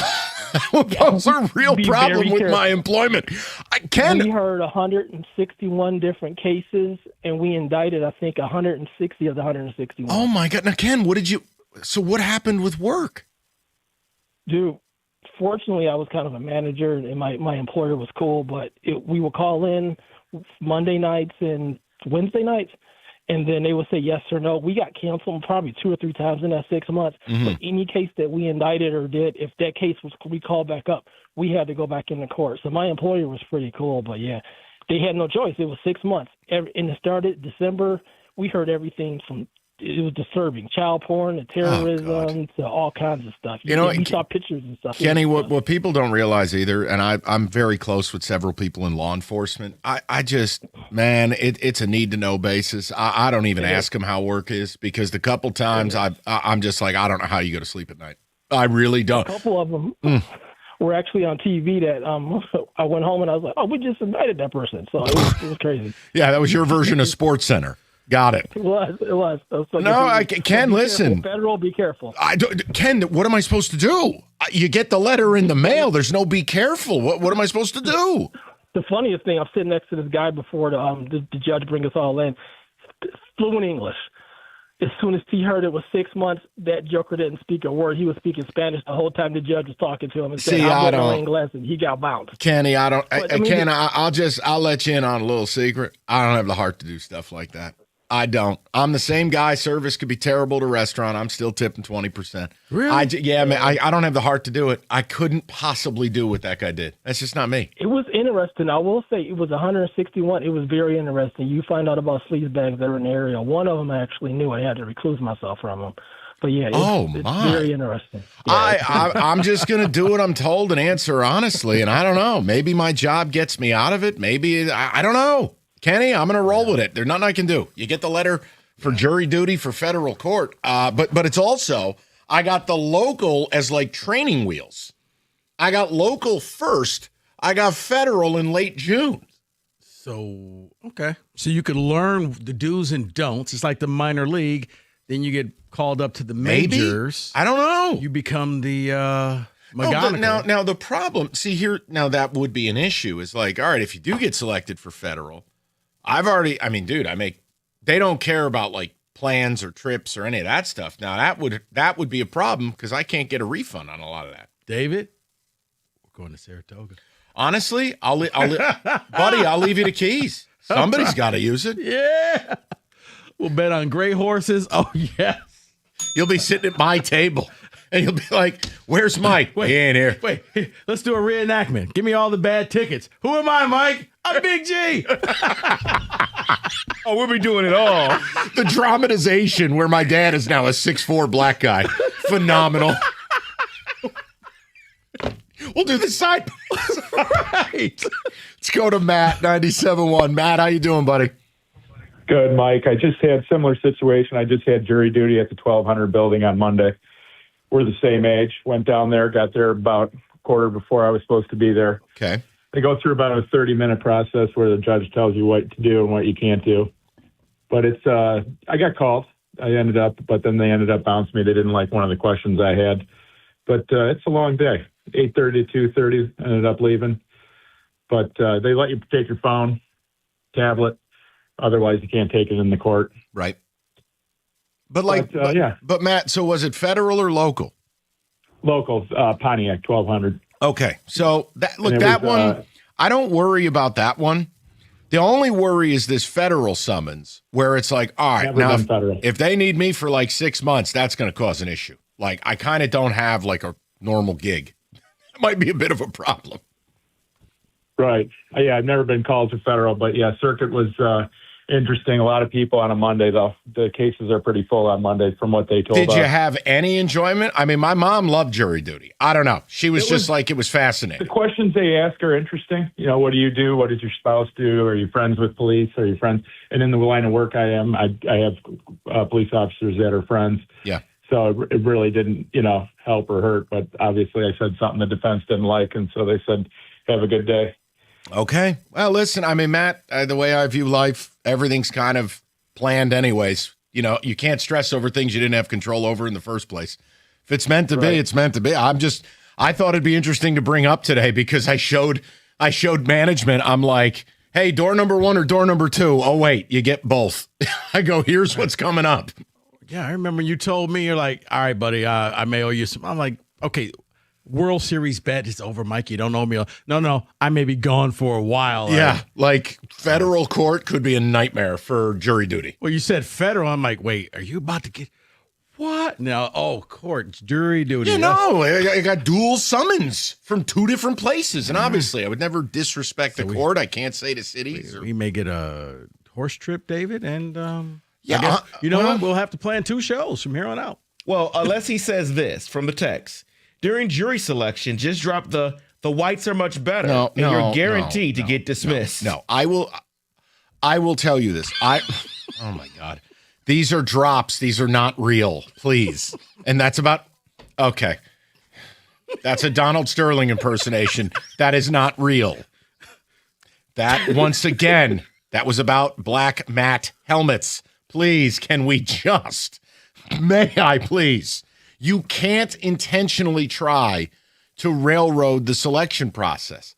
Speaker 9: That would pose a real problem with my employment.
Speaker 6: We heard 161 different cases, and we indicted, I think, 160 of the 161.
Speaker 9: Oh, my God. Now, Ken, what happened with work?
Speaker 6: Dude, fortunately, I was kind of a manager, and my employer was cool, but we would call in Monday nights and Wednesday nights, and then they would say yes or no. We got canceled probably 2 or 3 times in that 6 months.
Speaker 9: Mm-hmm.
Speaker 6: But any case that we indicted or did, if that case was recalled back up, we had to go back into court. So my employer was pretty cool, but yeah, they had no choice. It was 6 months. And it started December. We heard everything from, it was disturbing, child porn to terrorism to all kinds of stuff. We saw pictures and stuff.
Speaker 9: Kenny, what people don't realize either, and I'm very close with several people in law enforcement. I just, man, it's a need to know basis. I don't even ask them how work is, because the couple times I'm just like, I don't know how you go to sleep at night. I really don't.
Speaker 6: A couple of them were actually on TV that I went home and I was like, oh, we just indicted that person. So it was crazy.
Speaker 9: Yeah, that was your version of Sports Center. Got it.
Speaker 6: It was.
Speaker 9: Ken, listen.
Speaker 6: Federal, be careful.
Speaker 9: Ken, what am I supposed to do? You get the letter in the mail. There's no be careful. What am I supposed to do?
Speaker 6: The funniest thing, I'm sitting next to this guy before the judge bring us all in, fluent English. as soon as he heard it was 6 months, that joker didn't speak a word. He was speaking Spanish the whole time the judge was talking to him and said, "I'm going English," and he got bounced.
Speaker 9: Kenny, I don't.
Speaker 6: But,
Speaker 9: Ken, I'll let you in on a little secret. I don't have the heart to do stuff like that. I don't. I'm the same guy. Service could be terrible at a restaurant. I'm still tipping 20%.
Speaker 6: Really?
Speaker 9: Yeah, man. I don't have the heart to do it. I couldn't possibly do what that guy did. That's just not me.
Speaker 6: It was interesting. I will say it was 161. It was very interesting. You find out about sleazebags that are in the area. One of them I actually knew. I had to recluse myself from them. But yeah, it's very interesting. Yeah,
Speaker 9: I'm just going to do what I'm told and answer honestly. And I don't know. Maybe my job gets me out of it. Maybe I don't know. Kenny, I'm going to roll with it. There's nothing I can do. You get the letter for jury duty for federal court. But it's also, I got the local as like training wheels. I got local first. I got federal in late June.
Speaker 8: So, okay. So you could learn the do's and don'ts. It's like the minor league. Then you get called up to the majors.
Speaker 9: Maybe? I don't know.
Speaker 8: You become the McGonagall.
Speaker 9: Now the problem, see here, now that would be an issue is like, all right, if you do get selected for federal, they don't care about like plans or trips or any of that stuff. Now that would be a problem because I can't get a refund on a lot of that.
Speaker 8: David, we're going to Saratoga.
Speaker 9: Honestly, buddy, I'll leave you the keys. Somebody's got to use it.
Speaker 8: Yeah. We'll bet on gray horses. Oh, yes.
Speaker 9: You'll be sitting at my table. And you'll be like, "Where's Mike? He ain't here."
Speaker 8: Wait, let's do a reenactment. Give me all the bad tickets. Who am I, Mike? I'm Big G.
Speaker 9: Oh, we'll be doing it all. The dramatization where my dad is now a 6'4" black guy. Phenomenal. We'll do the side. Right. Let's go to Matt, 97.1. Matt, how you doing, buddy?
Speaker 10: Good, Mike. I just had a similar situation. I just had jury duty at the 1200 building on Monday. We're the same age. Went down there, got there about a quarter before I was supposed to be there.
Speaker 9: Okay.
Speaker 10: They go through about a 30-minute process where the judge tells you what to do and what you can't do. But it's, I got called. But then they ended up bouncing me. They didn't like one of the questions I had. But it's a long day. 8:30 to 2:30, ended up leaving. But they let you take your phone, tablet. Otherwise, you can't take it in the court.
Speaker 9: Right. But Matt, so was it federal or local?
Speaker 10: Local, Pontiac, 1200.
Speaker 9: Okay. So that one, I don't worry about that one. The only worry is this federal summons where it's like, all right, now if they need me for like 6 months, that's going to cause an issue. Like I kind of don't have like a normal gig. It might be a bit of a problem.
Speaker 10: Right. Yeah, I've never been called to federal, but yeah, circuit was interesting. A lot of people on a Monday, though. The cases are pretty full on Monday from what they told us.
Speaker 9: Did you have any enjoyment? I mean, my mom loved jury duty. I don't know. She was just like, it was fascinating.
Speaker 10: The questions they ask are interesting. You know, what do you do? What does your spouse do? Are you friends with police? Are you friends? And in the line of work I am, I have police officers that are friends.
Speaker 9: Yeah.
Speaker 10: So it really didn't, help or hurt. But obviously I said something the defense didn't like. And so they said, have a good day.
Speaker 9: Okay. Well, listen, I mean, Matt, the way I view life, everything's kind of planned anyways. You know, you can't stress over things you didn't have control over in the first place. If it's meant to be, it's meant to be. I thought it'd be interesting to bring up today because I showed management. I'm like, hey, door number 1 or door number 2? Oh, wait, you get both. I go, here's what's coming up.
Speaker 8: Yeah, I remember you told me, you're like, all right, buddy, I may owe you some. I'm like, okay, World Series bet is over, Mike. You don't owe me. No, I may be gone for a while.
Speaker 9: Yeah, like federal court could be a nightmare for jury duty.
Speaker 8: Well, you said federal. I'm like, wait, are you about to get what? No, court, jury duty.
Speaker 9: You know, I got dual summons from 2 different places. And obviously, I would never disrespect the court. I can't say to cities.
Speaker 8: We may get a horse trip, David. And you know what? We'll have to plan 2 shows from here on out.
Speaker 22: Well, unless he says this from the text. During jury selection, just drop the whites are much better, and you're guaranteed to get dismissed.
Speaker 9: No, I will tell you this. Oh my God, these are drops. These are not real. Please, and that's about okay. That's a Donald Sterling impersonation. That is not real. That once again, that was about black matte helmets. Please, can we just? May I please? You can't intentionally try to railroad the selection process.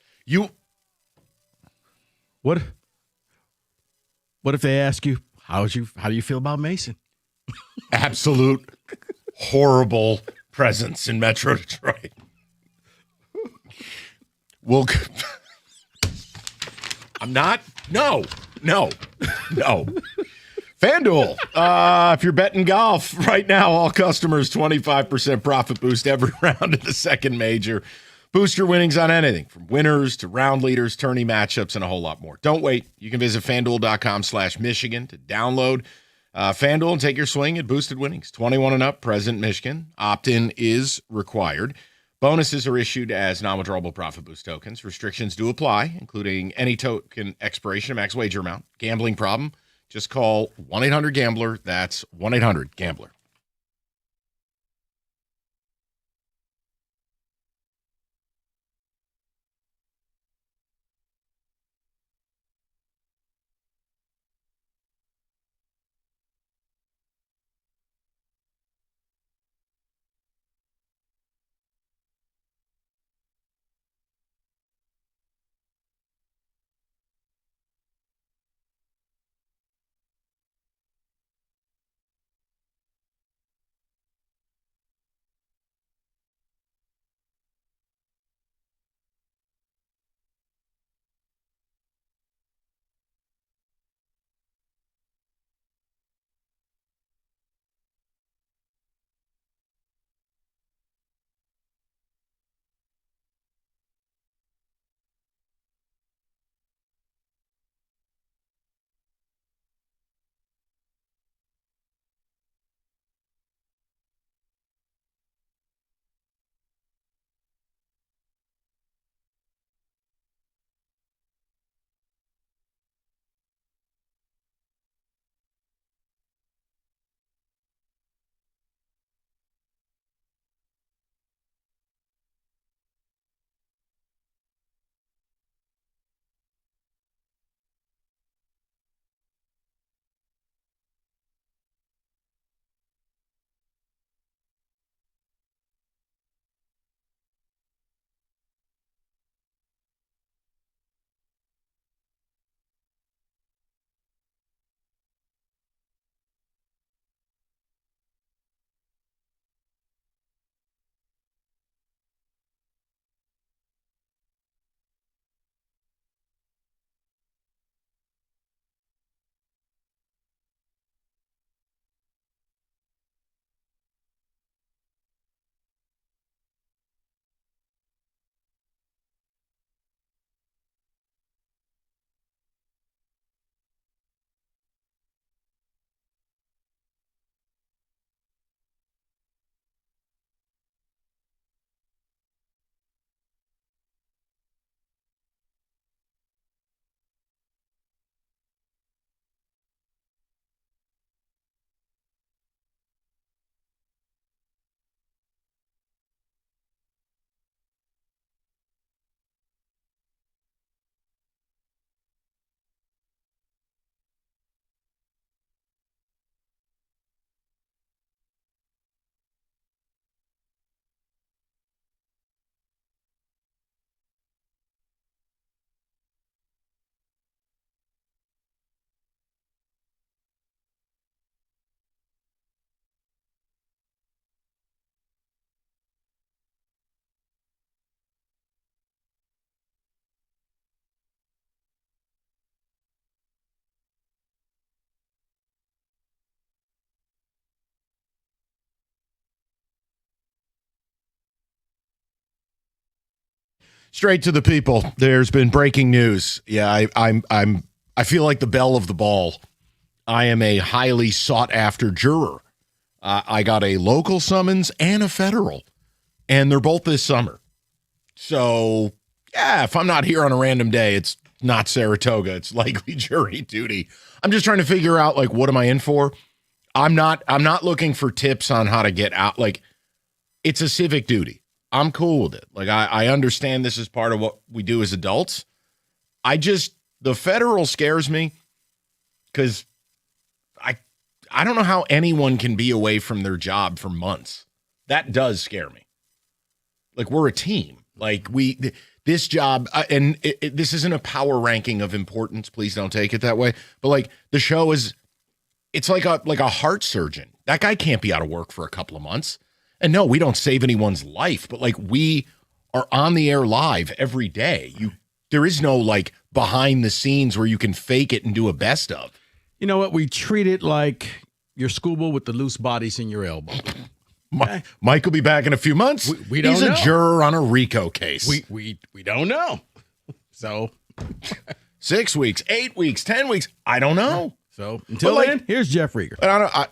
Speaker 8: What if they ask you, how do you feel about Mason?
Speaker 9: absolute horrible presence in Metro Detroit. We'll. I'm not. No. FanDuel. If you're betting golf right now, all customers 25% profit boost every round of the second major. Boost your winnings on anything from winners to round leaders, tourney matchups, and a whole lot more. Don't wait. You can visit FanDuel.com/Michigan to download FanDuel and take your swing at boosted winnings. 21 and up, present Michigan. Opt-in is required. Bonuses are issued as non-withdrawable profit boost tokens. Restrictions do apply, including any token expiration, max wager amount. Gambling problem? Just call 1-800-GAMBLER. That's 1-800-GAMBLER. Straight to the people. There's been breaking news. Yeah, I feel like the belle of the ball. I am a highly sought after juror. I got a local summons and a federal, and they're both this summer. So yeah, if I'm not here on a random day, it's not Saratoga. It's likely jury duty. I'm just trying to figure out, like, what am I in for? I'm not looking for tips on how to get out. Like, it's a civic duty. I'm cool with it. Like, I understand this is part of what we do as adults. The federal scares me because I don't know how anyone can be away from their job for months. That does scare me. Like, we're a team. Like, this job, and this isn't a power ranking of importance. Please don't take it that way. But, like, the show it's like a heart surgeon That guy can't be out of work for a couple of months. And no, we don't save anyone's life, but like we are on the air live every day. There is no like behind the scenes where you can fake it and do a best of.
Speaker 8: You know what? We treat it like your schoolboy with the loose bodies in your elbow.
Speaker 9: Mike will be back in a few months.
Speaker 8: We don't
Speaker 9: He's
Speaker 8: know.
Speaker 9: a juror on a RICO case.
Speaker 8: We don't know. So
Speaker 9: 6 weeks, 8 weeks, 10 weeks. I don't know.
Speaker 8: So until then, here's Jeff Rieger.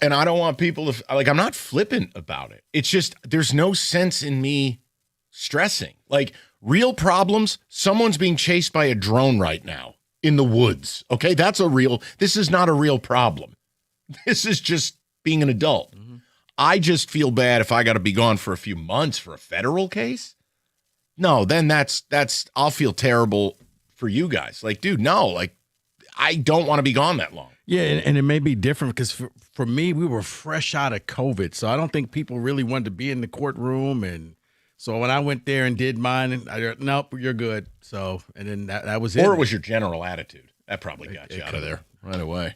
Speaker 9: And I don't want people to like. I'm not flippant about it. It's just there's no sense in me stressing. Like real problems. Someone's being chased by a drone right now in the woods. Okay, that's a real. This is not a real problem. This is just being an adult. Mm-hmm. I just feel bad if I got to be gone for a few months for a federal case. No, then that's. I'll feel terrible for you guys. Like, dude, no, like I don't want to be gone that long.
Speaker 8: Yeah, and it may be different because for me, we were fresh out of COVID, so I don't think people really wanted to be in the courtroom. And so when I went there and did mine, and nope, you're good. So, and then that was it.
Speaker 9: Or it was your general attitude. That probably got you out of there right away.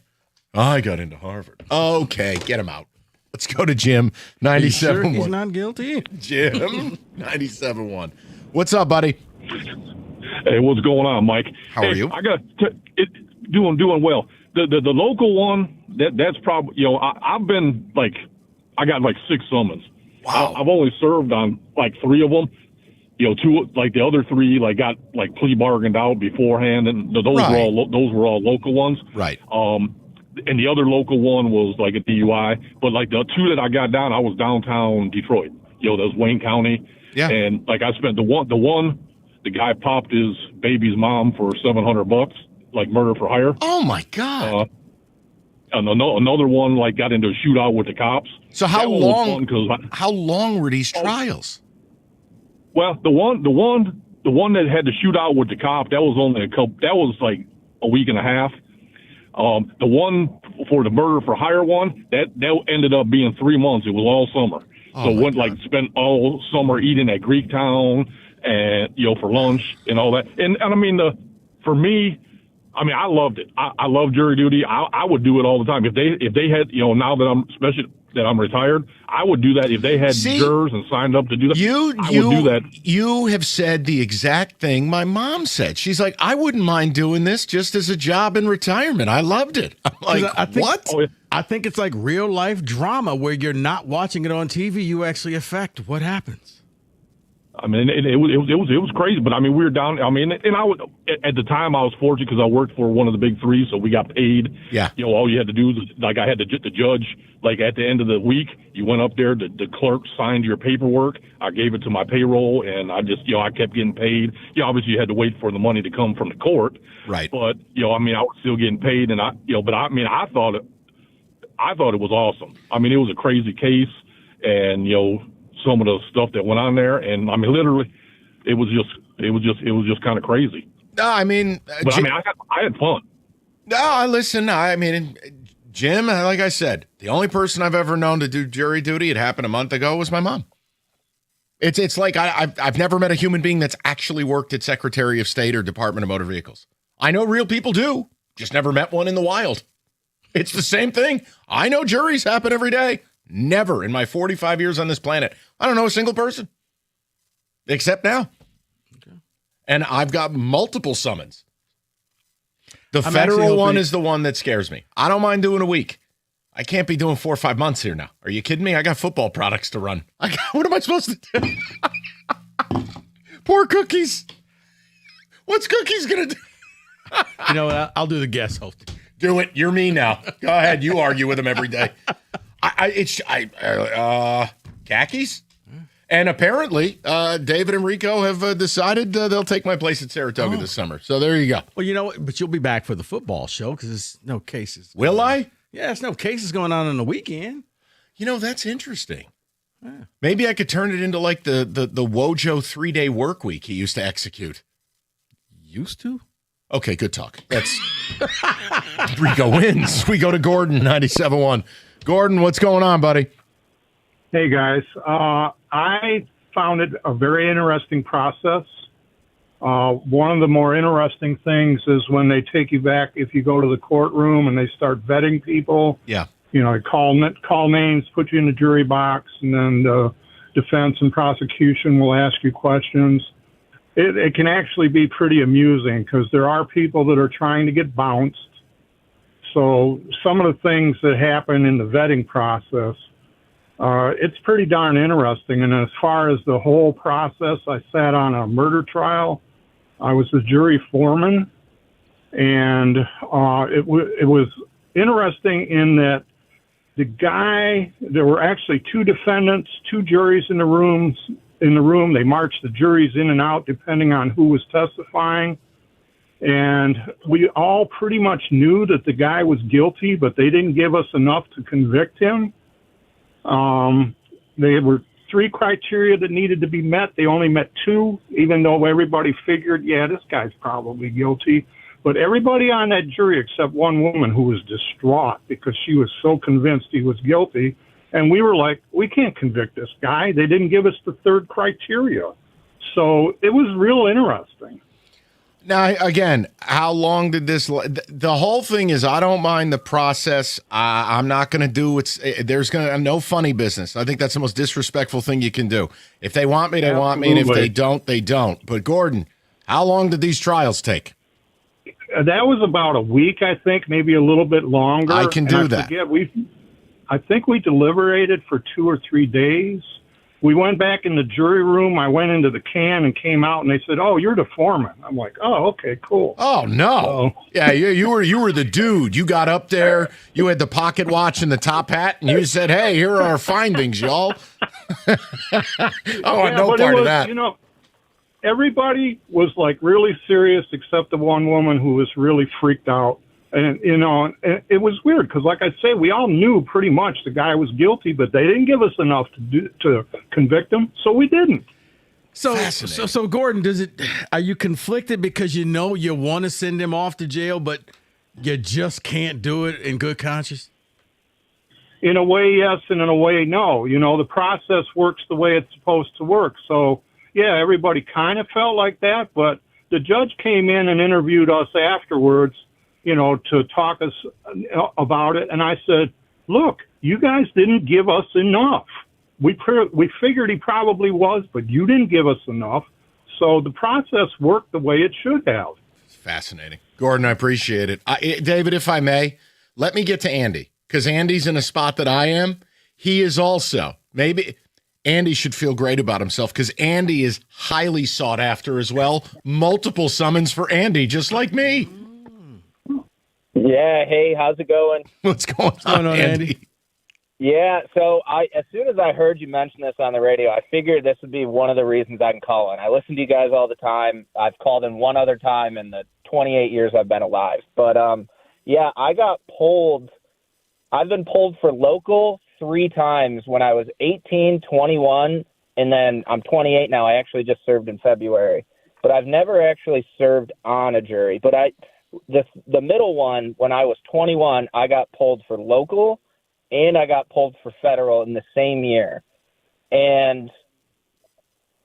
Speaker 9: I got into Harvard. Okay, get him out. Let's go to Jim, 97.1.
Speaker 8: Sure he's not guilty?
Speaker 9: Jim, 97.1. What's up, buddy?
Speaker 12: Hey, what's going on, Mike?
Speaker 9: How are you?
Speaker 12: I got doing well. The local one that's probably I've been I got 6 summons.
Speaker 9: Wow.
Speaker 12: I've only served on 3 of them. 2 the other 3 got plea bargained out beforehand, and those were all local ones.
Speaker 9: Right.
Speaker 12: And the other local one was a DUI, but the 2 that I got down, I was downtown Detroit. That was Wayne County.
Speaker 9: Yeah.
Speaker 12: And I spent the guy popped his baby's mom for $700, murder for hire.
Speaker 9: Oh my God.
Speaker 12: And another one got into a shootout with the cops.
Speaker 9: So how long? How long were these trials?
Speaker 12: Well, the one that had the shootout with the cop, that was only a week and a half. The one for the murder for hire one, that ended up being 3 months. It was all summer. So went spent all summer eating at Greektown and for lunch and all that. And I mean for me, I loved it. I love jury duty. I would do it all the time. If they had now that I'm retired, I would do that. If they had jurors and signed up to do that, I would do that.
Speaker 9: You have said the exact thing my mom said. She's like, I wouldn't mind doing this just as a job in retirement. I loved it. I'm like, what?
Speaker 8: I think it's like real life drama where you're not watching it on TV. You actually affect what happens.
Speaker 12: It was crazy, but we were down. And I would at the time I was fortunate because I worked for one of the big 3, so we got paid.
Speaker 9: Yeah.
Speaker 12: All you had to do was I had the judge at the end of the week. You went up there, the clerk signed your paperwork. I gave it to my payroll, and I just I kept getting paid. Obviously you had to wait for the money to come from the court.
Speaker 9: Right.
Speaker 12: But I was still getting paid, and I thought it was awesome. It was a crazy case, and some of the stuff that went on there, and literally, it was just kind of crazy.
Speaker 9: No,
Speaker 12: I had fun.
Speaker 9: No, listen. Jim, like I said, the only person I've ever known to do jury duty, it happened a month ago, was my mom. It's like I've never met a human being that's actually worked at Secretary of State or Department of Motor Vehicles. I know real people do, just never met one in the wild. It's the same thing. I know juries happen every day. Never in my 45 years on this planet. I don't know a single person. Except now. Okay. And I've got multiple summons. The federal one is the one that scares me. I don't mind doing a week. I can't be doing 4 or 5 months here now. Are you kidding me? I got football products to run. What am I supposed to do? Poor Cookies. What's Cookies going to do?
Speaker 8: You know what? I'll do the guest host.
Speaker 9: Do it. You're me now. Go ahead. You argue with him every day. Khakis? And apparently, David and Rico have decided they'll take my place at Saratoga this summer. So there you go.
Speaker 8: Well, you know what? But you'll be back for the football show because there's no cases.
Speaker 9: Will I?
Speaker 8: Yeah, there's no cases going on the weekend.
Speaker 9: That's interesting. Yeah. Maybe I could turn it into like the Wojo 3-day work week he used to execute.
Speaker 8: Used to?
Speaker 9: Okay, good talk. That's Rico wins. We go to Gordon, 97.1. Gordon, what's going on, buddy?
Speaker 13: Hey, guys. I found it a very interesting process. One of the more interesting things is when they take you back, if you go to the courtroom and they start vetting people.
Speaker 9: Yeah.
Speaker 13: call names, put you in the jury box, and then the defense and prosecution will ask you questions. It can actually be pretty amusing because there are people that are trying to get bounced. So some of the things that happen in the vetting process, it's pretty darn interesting. And as far as the whole process, I sat on a murder trial. I was the jury foreman, and it was interesting in that there were actually two defendants, two juries in the room. They marched the juries in and out depending on who was testifying. And we all pretty much knew that the guy was guilty, but they didn't give us enough to convict him. There were 3 criteria that needed to be met. They only met 2, even though everybody figured, yeah, this guy's probably guilty. But everybody on that jury except one woman who was distraught because she was so convinced he was guilty. And we were like, we can't convict this guy. They didn't give us the 3rd criteria. So it was real interesting.
Speaker 9: Now, again, how long did this? The whole thing is, I don't mind the process. I'm not going to do there's going to no funny business. I think that's the most disrespectful thing you can do. If they want me, they want me, and if they don't, they don't. But Gordon, how long did these trials take?
Speaker 13: That was about a week, I think, maybe a little bit longer.
Speaker 9: I can do that.
Speaker 13: I think we deliberated for 2 or 3 days. We went back in the jury room. I went into the can and came out, and they said, "Oh, you're the foreman." I'm like, "Oh, okay, cool."
Speaker 9: Oh no! Yeah, you were the dude. You got up there. You had the pocket watch and the top hat, and you said, "Hey, here are our findings, y'all." I want no part of that.
Speaker 13: Everybody was like really serious except the one woman who was really freaked out. And, and it was weird because, like I say, we all knew pretty much the guy was guilty, but they didn't give us enough to convict him, so we didn't.
Speaker 8: So Gordon, are you conflicted because you want to send him off to jail, but you just can't do it in good conscience?
Speaker 13: In a way, yes, and in a way, no. The process works the way it's supposed to work. So, yeah, everybody kind of felt like that, but the judge came in and interviewed us afterwards, to talk us about it. And I said, look, you guys didn't give us enough. We figured he probably was, but you didn't give us enough. So the process worked the way it should have.
Speaker 9: It's fascinating. Gordon, I appreciate it. David, if I may, let me get to Andy, because Andy's in a spot that I am. He is also. Maybe Andy should feel great about himself because Andy is highly sought after as well. Multiple summons for Andy, just like me.
Speaker 1: Yeah, hey, how's it going?
Speaker 9: What's going on, Andy?
Speaker 1: Yeah, so as soon as I heard you mention this on the radio, I figured this would be one of the reasons I can call in. I listen to you guys all the time. I've called in one other time in the 28 years I've been alive. But, yeah, I got pulled. I've been pulled for local 3 times when I was 18, 21, and then I'm 28 now. I actually just served in February. But I've never actually served on a jury. But the middle one, when I was 21, I got pulled for local and I got pulled for federal in the same year. And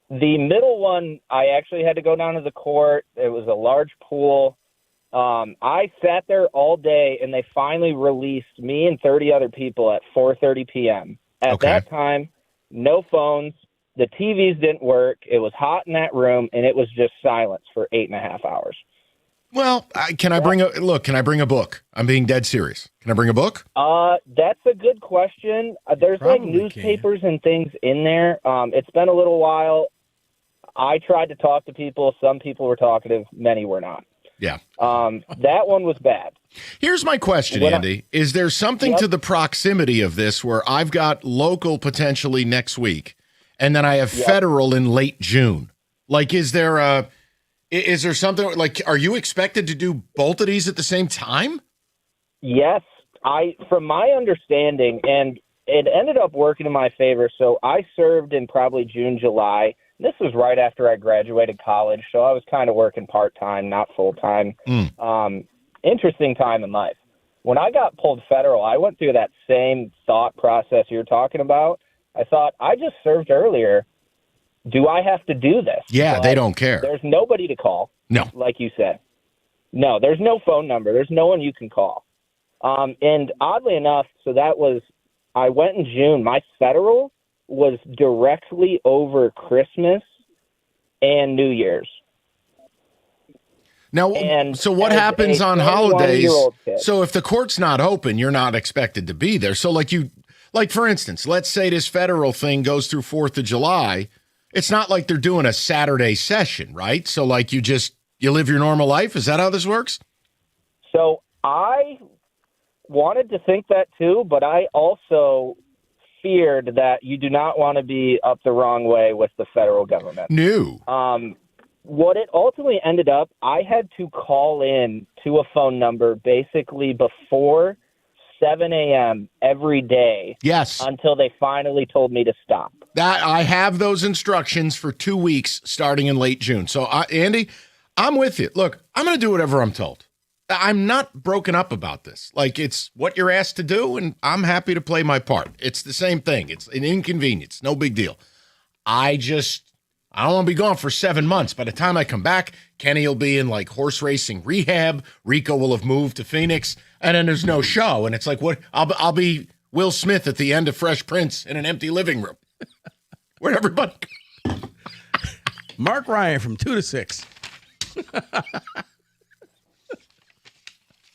Speaker 1: the middle one, I actually had to go down to the court. It was a large pool. I sat there all day, and they finally released me and 30 other people at 4:30 p.m. At that time, no phones. The TVs didn't work. It was hot in that room, and it was just silence for 8.5 hours.
Speaker 9: Well, can I bring a book? I'm being dead serious. Can I bring a book?
Speaker 1: That's a good question. There's probably newspapers and things in there. It's been a little while. I tried to talk to people. Some people were talkative. Many were not.
Speaker 9: Yeah.
Speaker 1: That one was bad.
Speaker 9: Here's my question, Andy. Is there something to the proximity of this where I've got local potentially next week, and then I have federal in late June? Like, is there something like, are you expected to do both of these at the same time?
Speaker 1: Yes. From my understanding, and it ended up working in my favor. So I served in probably June, July. This was right after I graduated college. So I was kind of working part-time, not full-time. Interesting time in life. When I got pulled federal, I went through that same thought process you're talking about. I thought, I just served earlier. Do I have to do this?
Speaker 9: Yeah, they don't care.
Speaker 1: There's nobody to call.
Speaker 9: No.
Speaker 1: Like you said. No, there's no phone number. There's no one you can call. And oddly enough, I went in June. My federal was directly over Christmas and New Year's.
Speaker 9: Now, so what happens on holidays? So if the court's not open, you're not expected to be there. So like for instance, let's say this federal thing goes through 4th of July. It's not like they're doing a Saturday session, right? So like you live your normal life. Is that how this works?
Speaker 1: So I wanted to think that too, but I also feared that you do not want to be up the wrong way with the federal government.
Speaker 9: No.
Speaker 1: What it ultimately ended up, I had to call in to a phone number basically before 7 a.m. every day.
Speaker 9: Yes.
Speaker 1: Until they finally told me to stop.
Speaker 9: That I have those instructions for 2 weeks starting in late June. So, Andy, I'm with you. Look, I'm going to do whatever I'm told. I'm not broken up about this. Like, it's what you're asked to do, and I'm happy to play my part. It's the same thing. It's an inconvenience. No big deal. I don't want to be gone for 7 months. By the time I come back, Kenny will be in like horse racing rehab. Rico will have moved to Phoenix, and then there's no show. And it's like, what? I'll be Will Smith at the end of Fresh Prince in an empty living room. Where'd everybody go?
Speaker 8: Mark Ryan from 2 to 6.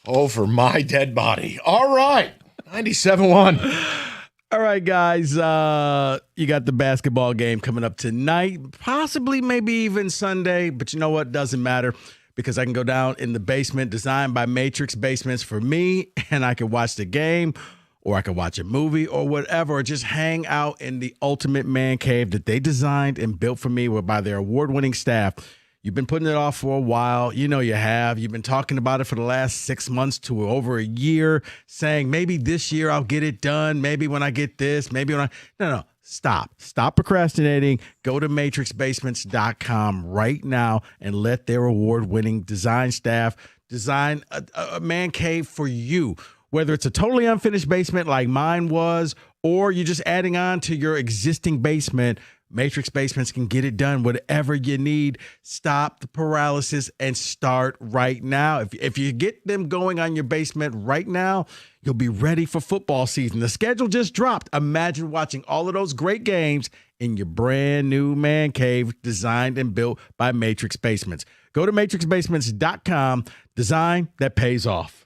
Speaker 9: Oh, for my dead body. All right. 97.1.
Speaker 8: All right, guys. You got the basketball game coming up tonight, possibly maybe even Sunday, but you know what? Doesn't matter because I can go down in the basement designed by Matrix Basements for me, and I can watch the game, or I can watch a movie or whatever, or just hang out in the ultimate man cave that they designed and built for me by their award-winning staff. You've been putting it off for a while. You know you have. You've been talking about it for the last 6 months to over a year, saying maybe this year I'll get it done. Maybe when I get this, maybe when No. Stop procrastinating. Go to matrixbasements.com right now and let their award-winning design staff design a man cave for you. Whether it's a totally unfinished basement like mine was, or you're just adding on to your existing basement, Matrix Basements can get it done. Whatever you need, stop the paralysis and start right now. If you get them going on your basement right now, you'll be ready for football season. The schedule just dropped. Imagine watching all of those great games in your brand new man cave designed and built by Matrix Basements. Go to matrixbasements.com. Design that pays off.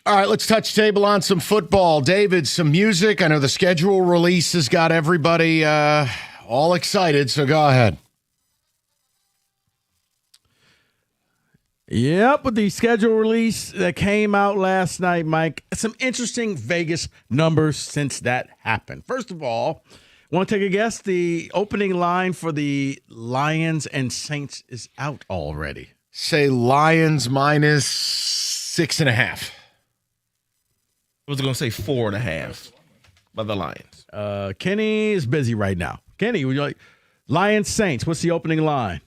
Speaker 9: All right, let's touch table on some football. David, some music. I know the schedule release has got everybody all excited, so go ahead.
Speaker 8: Yep, with the schedule release that came out last night, Mike, some interesting Vegas numbers since that happened. First of all, want to take a guess? The opening line for the Lions and Saints is out already.
Speaker 9: Say Lions minus 6.5.
Speaker 22: I was going to say 4.5 by the Lions.
Speaker 8: Kenny is busy right now. Kenny, would you like Lions Saints? What's the opening line?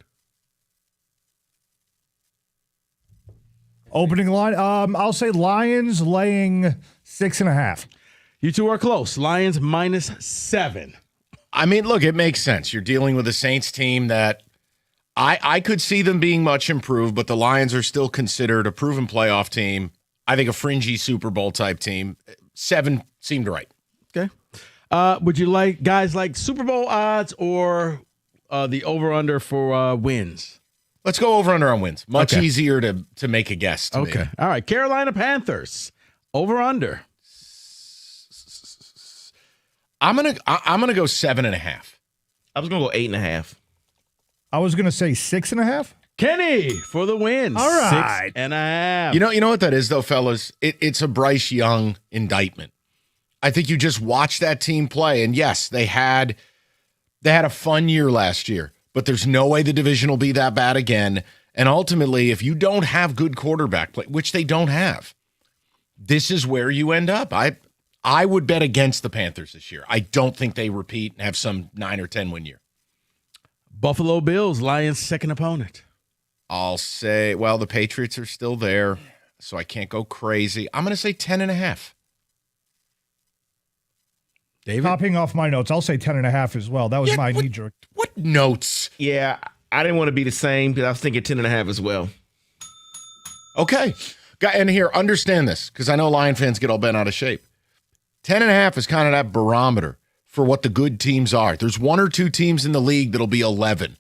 Speaker 19: Opening line, I'll say Lions laying 6.5.
Speaker 8: You two are close. Lions minus 7.
Speaker 9: I mean, look, it makes sense. You're dealing with a Saints team that I could see them being much improved, but the Lions are still considered a proven playoff team. I think a fringy Super Bowl type team. 7 seemed right.
Speaker 8: Okay. Would you like guys like Super Bowl odds or the over-under for wins?
Speaker 9: Let's go over-under on wins. Much
Speaker 8: Okay.
Speaker 9: easier to make a guess to me.
Speaker 8: Okay. All right. Carolina Panthers, over-under.
Speaker 9: I'm gonna go 7.5.
Speaker 22: I was gonna go 8.5.
Speaker 19: I was going to say 6.5.
Speaker 8: Kenny for the win.
Speaker 19: All right.
Speaker 8: 6.5.
Speaker 9: You know what that is, though, fellas? It's a Bryce Young indictment. I think you just watch that team play, and yes, they had a fun year last year, but there's no way the division will be that bad again. And ultimately, if you don't have good quarterback play, which they don't have, this is where you end up. I would bet against the Panthers this year. I don't think they repeat and have some 9 or 10 win year.
Speaker 8: Buffalo Bills, Lions' second opponent.
Speaker 9: I'll say, well, the Patriots are still there, so I can't go crazy. I'm going to say 10.5.
Speaker 8: David?
Speaker 19: Topping off my notes, I'll say 10.5 as well. That was my knee jerk.
Speaker 9: What notes?
Speaker 22: Yeah, I didn't want to be the same because I was thinking 10.5 as well.
Speaker 9: Okay. And here, understand this, because I know Lion fans get all bent out of shape. 10.5 is kind of that barometer for what the good teams are. There's 1 or 2 teams in the league that'll be 11.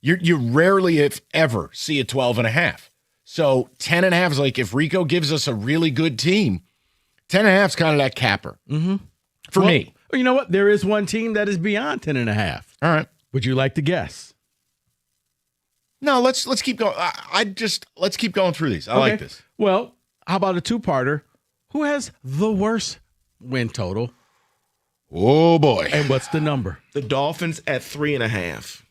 Speaker 9: You rarely, if ever, see a 12.5. So 10.5 is like if Rico gives us a really good team, 10.5 is kind of that capper.
Speaker 8: Mm-hmm.
Speaker 9: For me.
Speaker 8: You know what? There is one team that is beyond 10.5.
Speaker 9: All right.
Speaker 8: Would you like to guess?
Speaker 9: No, let's keep going. Let's keep going through these. I like this.
Speaker 8: Well, how about a two-parter? Who has the worst win total?
Speaker 9: Oh boy!
Speaker 8: And what's the number?
Speaker 22: The Dolphins at 3.5.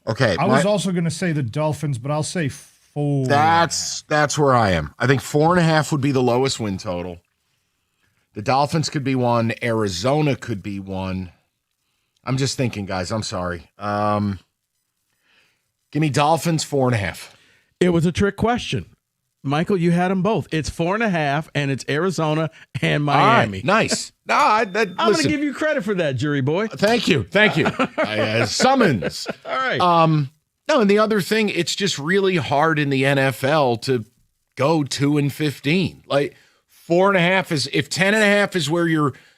Speaker 9: Okay.
Speaker 19: I was also going to say the Dolphins, but I'll say 4.
Speaker 9: That's where I am. I think 4.5 would be the lowest win total. The Dolphins could be 1. Arizona could be 1. I'm just thinking, guys. I'm sorry. Give me Dolphins 4.5.
Speaker 8: It was a trick question. Michael, you had them both. It's 4.5, and it's Arizona and Miami.
Speaker 9: Right, nice. No,
Speaker 8: I'm going to give you credit for that, jury boy.
Speaker 9: Thank you. Summons.
Speaker 8: All right.
Speaker 9: No, and the other thing, it's just really hard in the NFL to go 2-15. Like 4.5 is, if 10.5 is where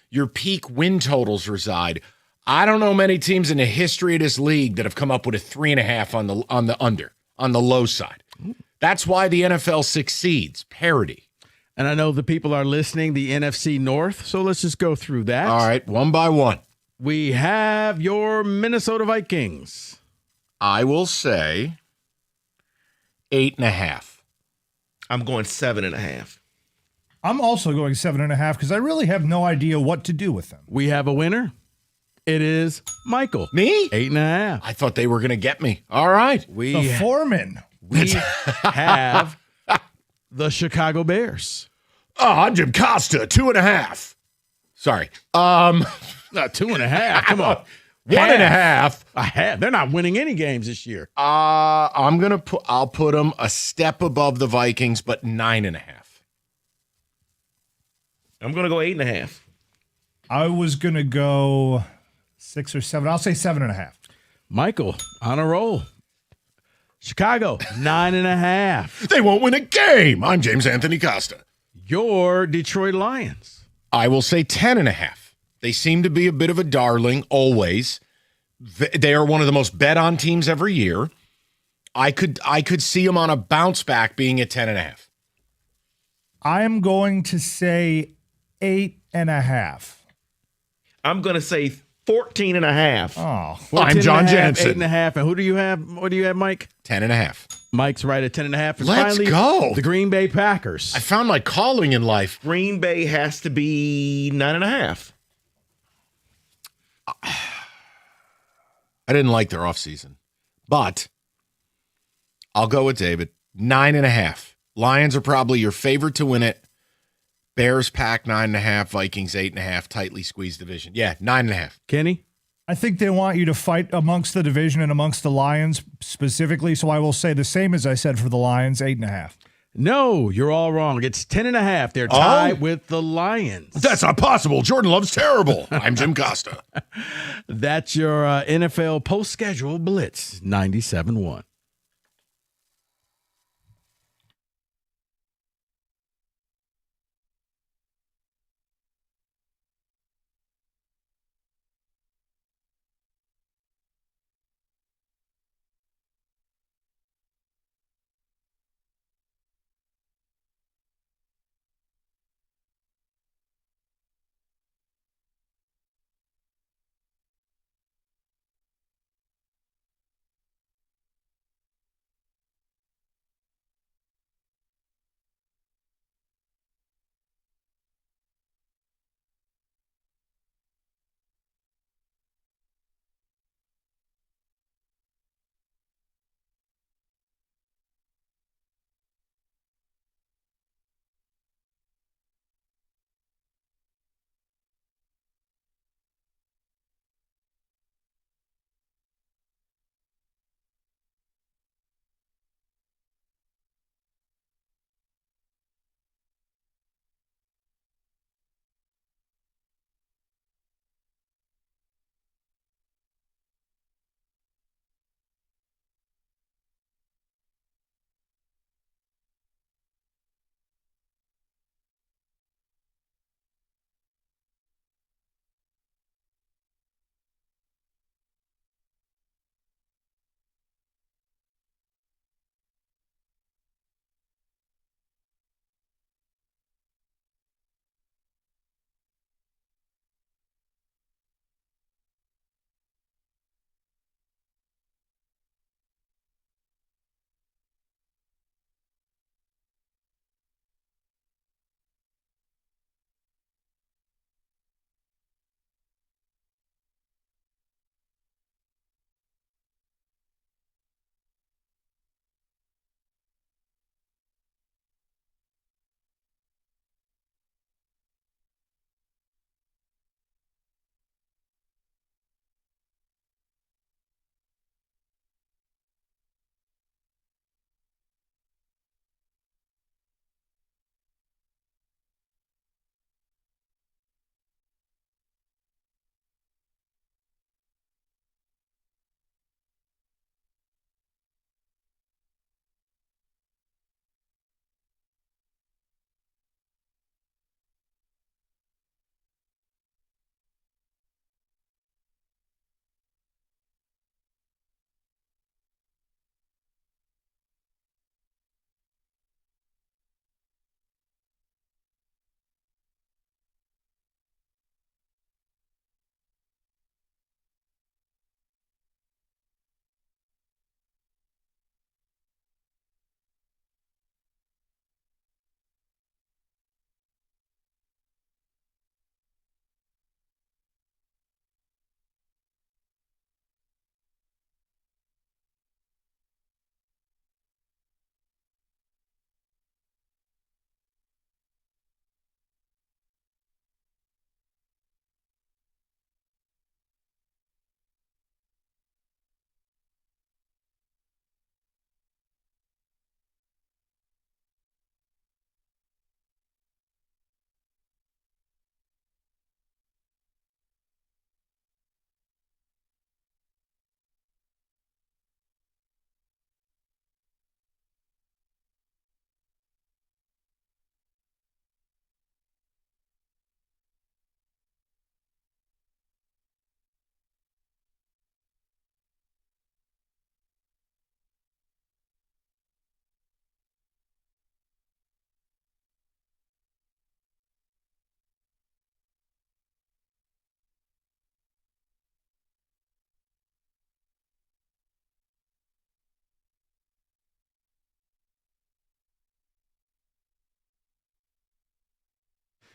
Speaker 9: your peak win totals reside. I don't know many teams in the history of this league that have come up with a 3.5 on the low side. That's why the NFL succeeds. Parity.
Speaker 8: And I know the people are listening, the NFC North, so let's just go through that.
Speaker 9: All right, one by one.
Speaker 8: We have your Minnesota Vikings.
Speaker 9: I will say 8.5.
Speaker 22: I'm going 7.5.
Speaker 19: I'm also going 7.5 because I really have no idea what to do with them.
Speaker 8: We have a winner. It is Michael.
Speaker 9: Me?
Speaker 8: 8.5.
Speaker 9: I thought they were going to get me. All right.
Speaker 19: The foreman.
Speaker 8: We have the Chicago Bears.
Speaker 9: Oh, I'm Jim Costa, 2.5. Sorry.
Speaker 8: Not 2.5. Come on.
Speaker 9: 1.5.
Speaker 8: They're not winning any games this year.
Speaker 9: I'll put them a step above the Vikings, but 9.5.
Speaker 22: I'm going to go 8.5.
Speaker 19: I was going to go 6 or 7. I'll say 7.5.
Speaker 8: Michael, on a roll. Chicago, 9.5.
Speaker 9: They won't win a game. I'm James Anthony Costa.
Speaker 8: Your Detroit Lions.
Speaker 9: I will say 10.5. They seem to be a bit of a darling always. They are one of the most bet on teams every year. I could see them on a bounce back being at 10.5.
Speaker 19: I'm going to say 8.5.
Speaker 22: I'm going to say 14.5.
Speaker 19: Oh,
Speaker 8: I'm John Jansen. 8.5. And who do you have? What do you have, Mike?
Speaker 9: 10.5.
Speaker 8: Mike's right at 10.5. And
Speaker 9: Let's
Speaker 8: finally,
Speaker 9: go.
Speaker 8: The Green Bay Packers.
Speaker 9: I found my calling in life.
Speaker 22: Green Bay has to be 9.5.
Speaker 9: I didn't like their offseason, but I'll go with David. 9.5. Lions are probably your favorite to win it. Bears, Pack 9.5. Vikings 8.5. Tightly squeezed division. Yeah, 9.5.
Speaker 8: Kenny?
Speaker 19: I think they want you to fight amongst the division and amongst the Lions specifically. So I will say the same as I said for the Lions, 8.5.
Speaker 8: No, you're all wrong. It's 10.5. They're tied with the Lions.
Speaker 9: That's not possible. Jordan Love's terrible. I'm Jim Costa.
Speaker 8: That's your NFL post-schedule blitz, 97.1.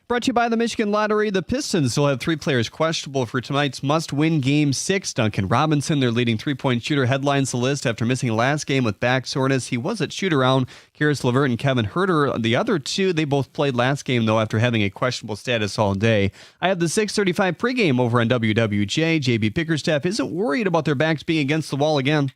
Speaker 2: Brought to you by the Michigan Lottery. The Pistons still have 3 players questionable for tonight's must-win Game 6. Duncan Robinson, their leading three-point shooter, headlines the list after missing last game with back soreness. He was at shoot-around. Karis LeVert and Kevin Huerter, the other 2, they both played last game, though, after having a questionable status all day. I have the 6:35 pregame over on WWJ. JB Bickerstaff isn't worried about their backs being against the wall again.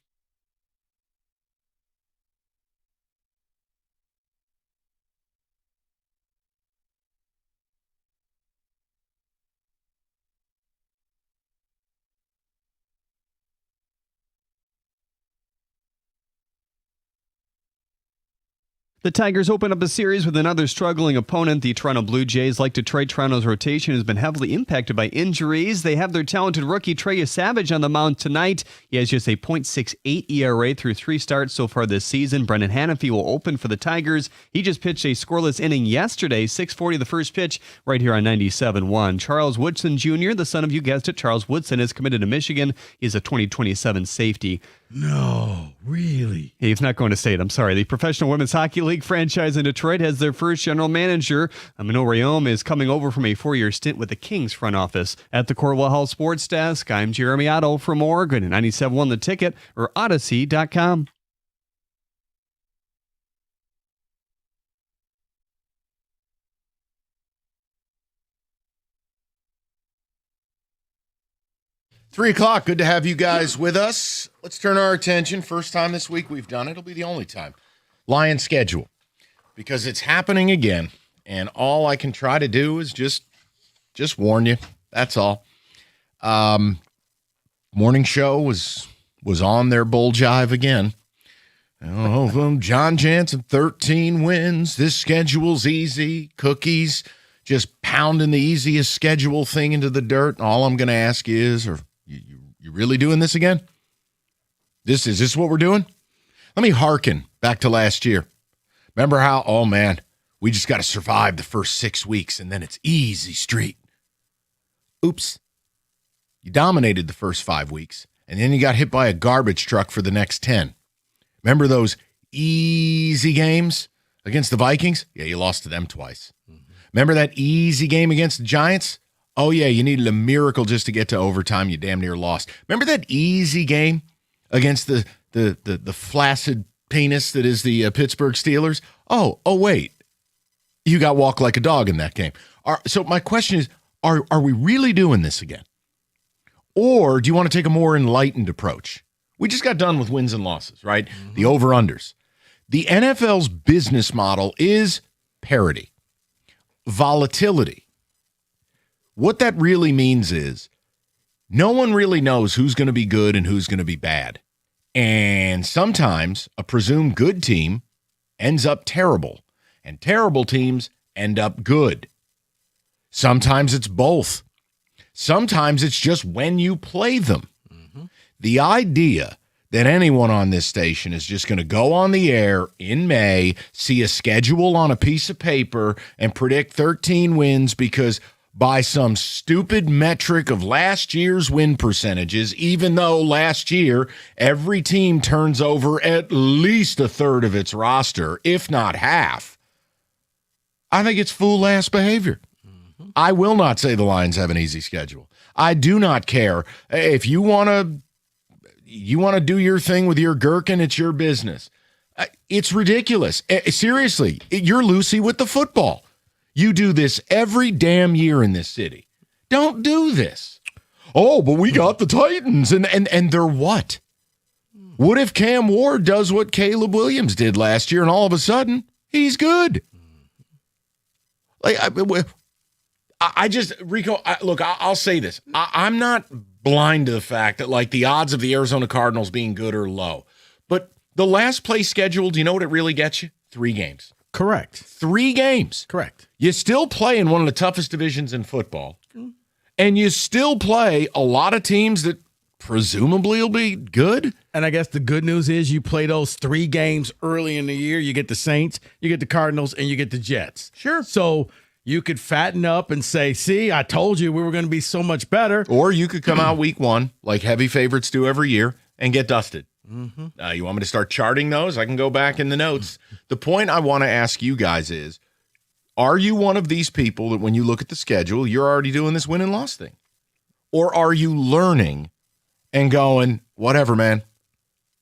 Speaker 2: The Tigers open up a series with another struggling opponent, the Toronto Blue Jays. Like Detroit, Toronto's rotation has been heavily impacted by injuries. They have their talented rookie Trey Savage on the mound tonight. He has just a .68 ERA through 3 starts so far this season. Brendan Hanafy will open for the Tigers. He just pitched a scoreless inning yesterday, 6:40 the first pitch, right here on 97.1. Charles Woodson Jr., the son of, you guessed it, Charles Woodson, is committed to Michigan. He's a 2027 safety.
Speaker 8: No, really?
Speaker 2: He's not going to say it. I'm sorry. The Professional Women's Hockey League franchise in Detroit has their first general manager. Mino Rayom is coming over from a 4-year stint with the Kings front office. At the Corwell Hall Sports Desk, I'm Jeremy Otto from Oregon at 97.1 The Ticket or Odyssey.com.
Speaker 9: Three o'clock. Good to have you guys with us. Let's turn our attention. First time this week we've done it. It'll be the only time. Lion schedule. Because it's happening again. And all I can try to do is just warn you. That's all. Morning show was on their bull jive again. Oh, John Jansen, 13 wins. This schedule's easy. Cookies, just pounding the easiest schedule thing into the dirt. All I'm going to ask is, you really doing this again? Is this what we're doing? Let me hearken back to last year. Remember how, oh man, we just got to survive the first 6 weeks and then it's easy street. Oops. You dominated the first 5 weeks and then you got hit by a garbage truck for the next 10. Remember those easy games against the Vikings? Yeah, you lost to them twice. Remember that easy game against the Giants? Oh, yeah, you needed a miracle just to get to overtime. You damn near lost. Remember that easy game against the flaccid penis that is the Pittsburgh Steelers? Oh, wait. You got walked like a dog in that game. So my question is, are we really doing this again? Or do you want to take a more enlightened approach? We just got done with wins and losses, right? Mm-hmm. The over-unders. The NFL's business model is parity, volatility. What that really means is no one really knows who's going to be good and who's going to be bad. And sometimes a presumed good team ends up terrible, and terrible teams end up good. Sometimes it's both. Sometimes it's just when you play them. Mm-hmm. The idea that anyone on this station is just going to go on the air in May, see a schedule on a piece of paper, and predict 13 wins because by some stupid metric of last year's win percentages, even though last year every team turns over at least a third of its roster, if not half, I think it's fool-ass behavior. Mm-hmm. I will not say the Lions have an easy schedule. I do not care. If you want to do your thing with your gherkin, it's your business. It's ridiculous. Seriously, you're Lucy with the football. You do this every damn year in this city. Don't do this. Oh, but we got the Titans, and they're what? What if Cam Ward does what Caleb Williams did last year, and all of a sudden he's good? Rico, look, I'll say this. I'm not blind to the fact that like the odds of the Arizona Cardinals being good are low, but the last place schedule, do you know what it really gets you? 3 games.
Speaker 8: Correct.
Speaker 9: 3 games.
Speaker 8: Correct.
Speaker 9: You still play in one of the toughest divisions in football, and you still play a lot of teams that presumably will be good.
Speaker 8: And I guess the good news is you play those 3 games early in the year. You get the Saints, you get the Cardinals, and you get the Jets.
Speaker 9: Sure.
Speaker 8: So you could fatten up and say, see, I told you we were going to be so much better.
Speaker 9: Or you could come out week 1, like heavy favorites do every year, and get dusted.
Speaker 8: Mm-hmm.
Speaker 9: You want me to start charting those? I can go back in the notes. The point I want to ask you guys is, Are you one of these people that when you look at the schedule, you're already doing this win and loss thing? Or are you learning and going, whatever, man,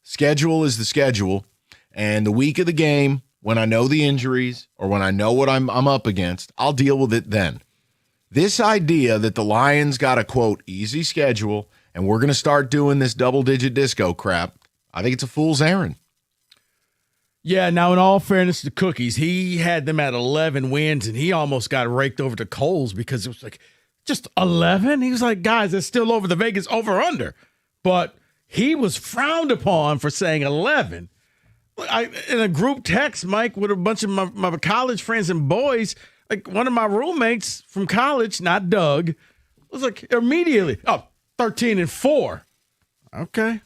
Speaker 9: schedule is the schedule, and the week of the game, when I know the injuries or when I know what I'm up against, I'll deal with it then. This idea that the Lions got a, quote, easy schedule and we're going to start doing this double-digit disco crap, I think it's a fool's errand.
Speaker 8: Yeah, now in all fairness to Cookies, he had them at 11 wins, and he almost got raked over to Coles because it was like, just 11? He was like, guys, it's still over the Vegas over-under. But he was frowned upon for saying 11. In a group text, Mike, with a bunch of my college friends and boys, like one of my roommates from college, not Doug, was like immediately, 13-4. Okay.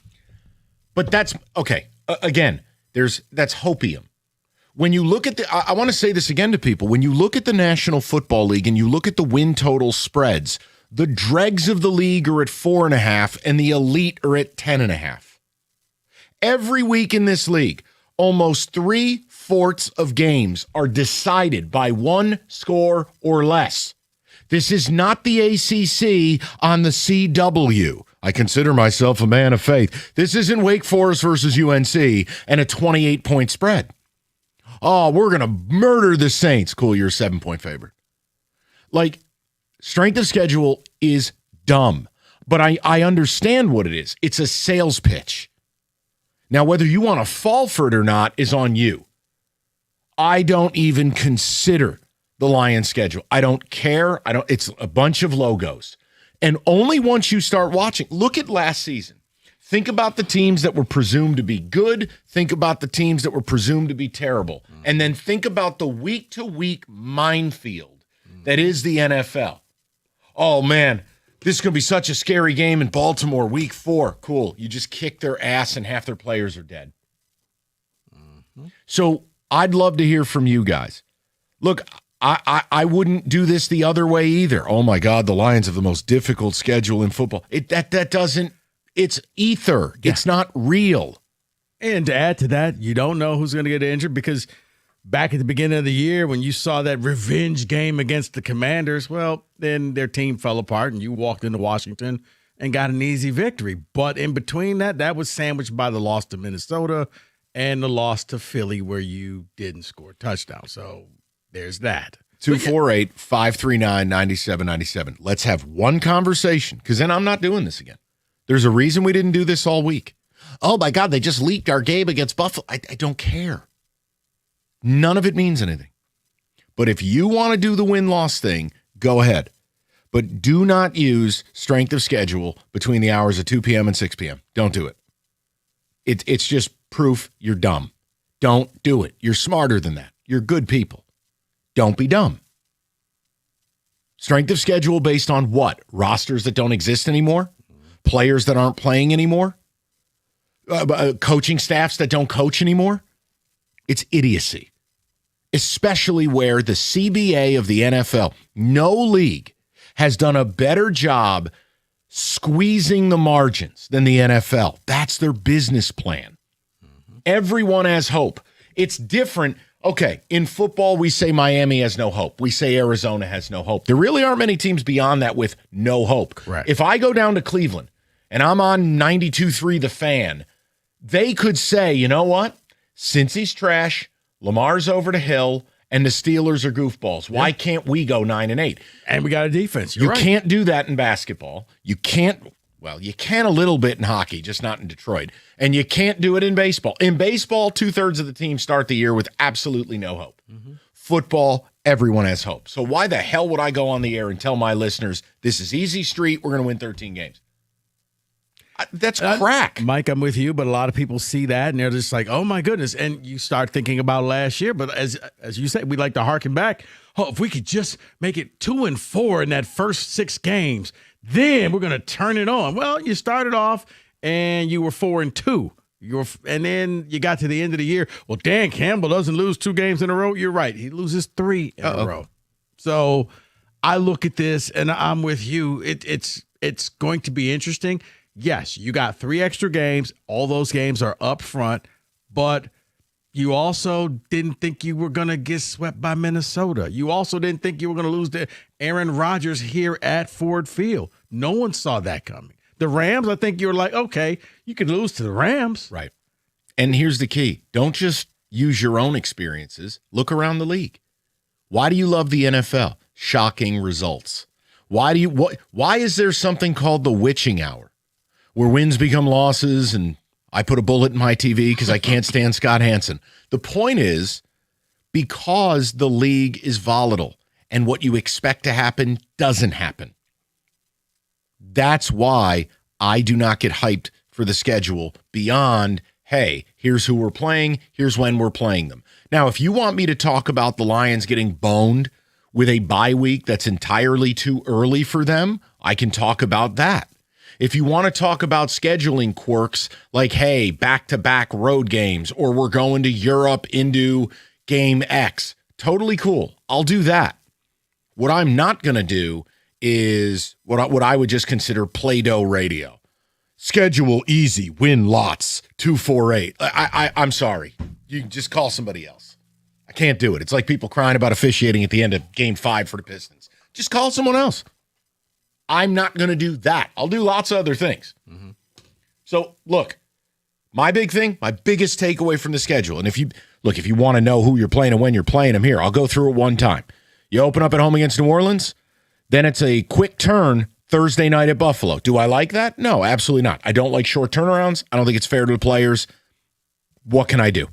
Speaker 9: But that's, okay, again, that's hopium. When you look at I want to say this again to people, when you look at the National Football League and you look at the win total spreads, the dregs of the league are at 4.5 and the elite are at 10.5. Every week in this league, almost 3/4 of games are decided by one score or less. This is not the ACC on the CW. I consider myself a man of faith. This isn't Wake Forest versus UNC and a 28-point spread. Oh, we're going to murder the Saints. Cool, you're a 7-point favorite. Like, strength of schedule is dumb, but I understand what it is. It's a sales pitch. Now, whether you want to fall for it or not is on you. I don't even consider the Lions schedule. I don't care. It's a bunch of logos. And only once you start watching, look at last season. Think about the teams that were presumed to be good. Think about the teams that were presumed to be terrible. And then think about the week-to-week minefield that is the NFL. Oh, man, this is going to be such a scary game in Baltimore, week 4. Cool. You just kick their ass and half their players are dead. So I'd love to hear from you guys. Look, I wouldn't do this the other way either. Oh, my God, the Lions have the most difficult schedule in football. That doesn't. It's ether. Yeah. It's not real.
Speaker 8: And to add to that, you don't know who's going to get injured because back at the beginning of the year when you saw that revenge game against the Commanders, well, then their team fell apart and you walked into Washington and got an easy victory. But in between that was sandwiched by the loss to Minnesota and the loss to Philly where you didn't score a touchdown. So there's that.
Speaker 9: 248-539-9797. Let's have one conversation because then I'm not doing this again. There's a reason we didn't do this all week. Oh, my God, they just leaked our game against Buffalo. I don't care. None of it means anything. But if you want to do the win-loss thing, go ahead. But do not use strength of schedule between the hours of 2 p.m. and 6 p.m. Don't do it. It's just proof you're dumb. Don't do it. You're smarter than that. You're good people. Don't be dumb. Strength of schedule based on what? Rosters that don't exist anymore? Players that aren't playing anymore? Coaching staffs that don't coach anymore? It's idiocy. Especially where the CBA of the NFL, no league, has done a better job squeezing the margins than the NFL. That's their business plan. Everyone has hope. It's different. Okay, in football, we say Miami has no hope. We say Arizona has no hope. There really aren't many teams beyond that with no hope.
Speaker 8: Correct.
Speaker 9: If I go down to Cleveland and I'm on 92.3 The Fan, they could say, you know what? Cincy's trash, Lamar's over the hill, and the Steelers are goofballs. Why can't we go 9-8?
Speaker 8: And we got a defense.
Speaker 9: You can't do that in basketball. You can't. Well, you can a little bit in hockey, just not in Detroit. And you can't do it in baseball. In baseball, 2/3 of the team start the year with absolutely no hope. Football, everyone has hope. So why the hell would I go on the air and tell my listeners, this is easy street, we're going to win 13 games? That's crack.
Speaker 8: Mike, I'm with you, but a lot of people see that, and they're just like, oh, my goodness. And you start thinking about last year. But as you said, we like to harken back. Oh, if we could just make it 2-4 in that first 6 games, then we're going to turn it on. Well, you started off and you were 4-2. And then you got to the end of the year. Well, Dan Campbell doesn't lose 2 games in a row. You're right. He loses 3 in a row. So I look at this and I'm with you. It's going to be interesting. Yes, you got 3 extra games. All those games are up front, but you also didn't think you were going to get swept by Minnesota. You also didn't think you were going to lose to Aaron Rodgers here at Ford Field. No one saw that coming. The Rams, I think you were like, okay, you could lose to the Rams.
Speaker 9: Right. And here's the key. Don't just use your own experiences. Look around the league. Why do you love the NFL? Shocking results. Why is there something called the witching hour where wins become losses and I put a bullet in my TV because I can't stand Scott Hansen? The point is, because the league is volatile and what you expect to happen doesn't happen. That's why I do not get hyped for the schedule beyond, hey, here's who we're playing, here's when we're playing them. Now, if you want me to talk about the Lions getting boned with a bye week that's entirely too early for them, I can talk about that. If you want to talk about scheduling quirks like, hey, back-to-back road games, or we're going to Europe into game X, totally cool. I'll do that. What I'm not going to do is what I would just consider Play-Doh radio. Schedule easy, win lots, 248. I'm sorry. You can just call somebody else. I can't do it. It's like people crying about officiating at the end of Game 5 for the Pistons. Just call someone else. I'm not going to do that. I'll do lots of other things. Mm-hmm. So, look, my big thing, my biggest takeaway from the schedule, and if you want to know who you're playing and when you're playing them here, I'll go through it one time. You open up at home against New Orleans, then it's a quick turn Thursday night at Buffalo. Do I like that? No, absolutely not. I don't like short turnarounds. I don't think it's fair to the players. What can I do?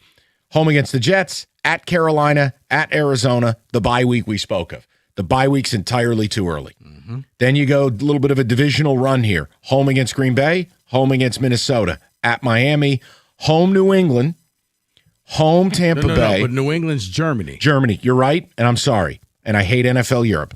Speaker 9: Home against the Jets, at Carolina, at Arizona, the bye week we spoke of. The bye week's entirely too early. Mm-hmm. Then you go a little bit of a divisional run here. Home against Green Bay, home against Minnesota, at Miami, home New England, home Tampa Bay.
Speaker 8: No, but New England's Germany.
Speaker 9: Germany, you're right, and I'm sorry. And I hate NFL Europe.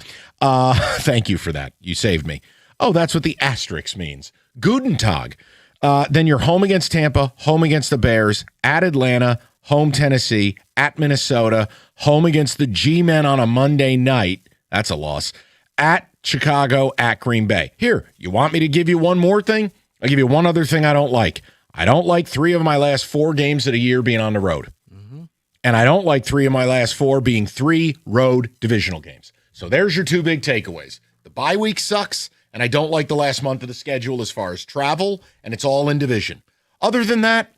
Speaker 9: Thank you for that. You saved me. Oh, that's what the asterisk means. Guten Tag. Then you're home against Tampa, home against the Bears, at Atlanta, home Tennessee, at Minnesota, home against the G-Men on a Monday night. That's a loss. At Chicago, at Green Bay. Here, you want me to give you one more thing? I'll give you one other thing I don't like. I don't like 3 of my last 4 games of the year being on the road. Mm-hmm. And I don't like 3 of my last 4 being 3 road divisional games. So there's your 2 big takeaways. The bye week sucks, and I don't like the last month of the schedule as far as travel, and it's all in division. Other than that,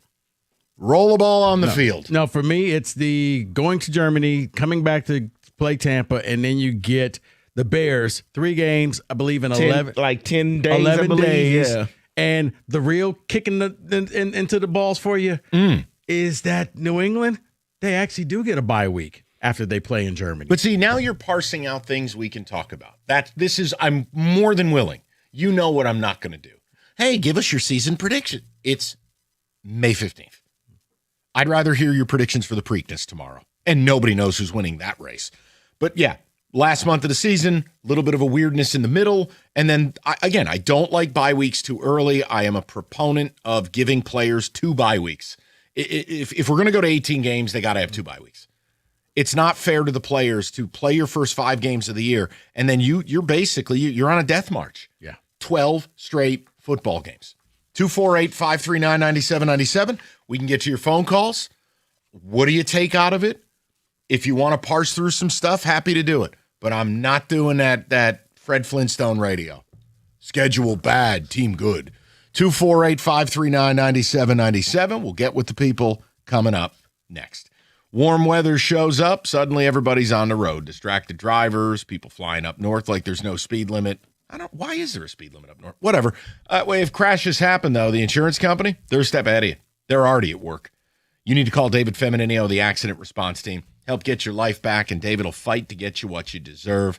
Speaker 9: roll the ball on the field.
Speaker 8: No, for me, it's the going to Germany, coming back to play Tampa, and then you get the Bears, 3 games, I believe, in 11
Speaker 22: days.
Speaker 8: 11 days. Yeah. And the real kicking into the balls for you is that New England, they actually do get a bye week after they play in Germany.
Speaker 9: But see, now you're parsing out things we can talk about. I'm more than willing. You know what I'm not going to do. Hey, give us your season prediction. It's May 15th. I'd rather hear your predictions for the Preakness tomorrow. And nobody knows who's winning that race. But yeah, last month of the season, a little bit of a weirdness in the middle. And then, I don't like bye weeks too early. I am a proponent of giving players 2 bye weeks. If we're going to go to 18 games, they got to have 2 bye weeks. It's not fair to the players to play your first 5 games of the year, and then you're basically you're on a death march.
Speaker 8: Yeah.
Speaker 9: 12 straight football games. 248-539-9797. We can get to your phone calls. What do you take out of it? If you want to parse through some stuff, happy to do it. But I'm not doing that Fred Flintstone radio. Schedule bad, team good. 248-539-9797. We'll get with the people coming up next. Warm weather shows up. Suddenly everybody's on the road. Distracted drivers, people flying up north like there's no speed limit. Why is there a speed limit up north? Whatever. If crashes happen, though, the insurance company, they're a step ahead of you. They're already at work. You need to call David Femininio, the accident response team. Help get your life back, and David will fight to get you what you deserve.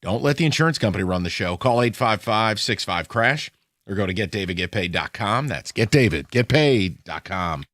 Speaker 9: Don't let the insurance company run the show. Call 855-65-CRASH or go to getdavidgetpaid.com. That's getdavidgetpaid.com.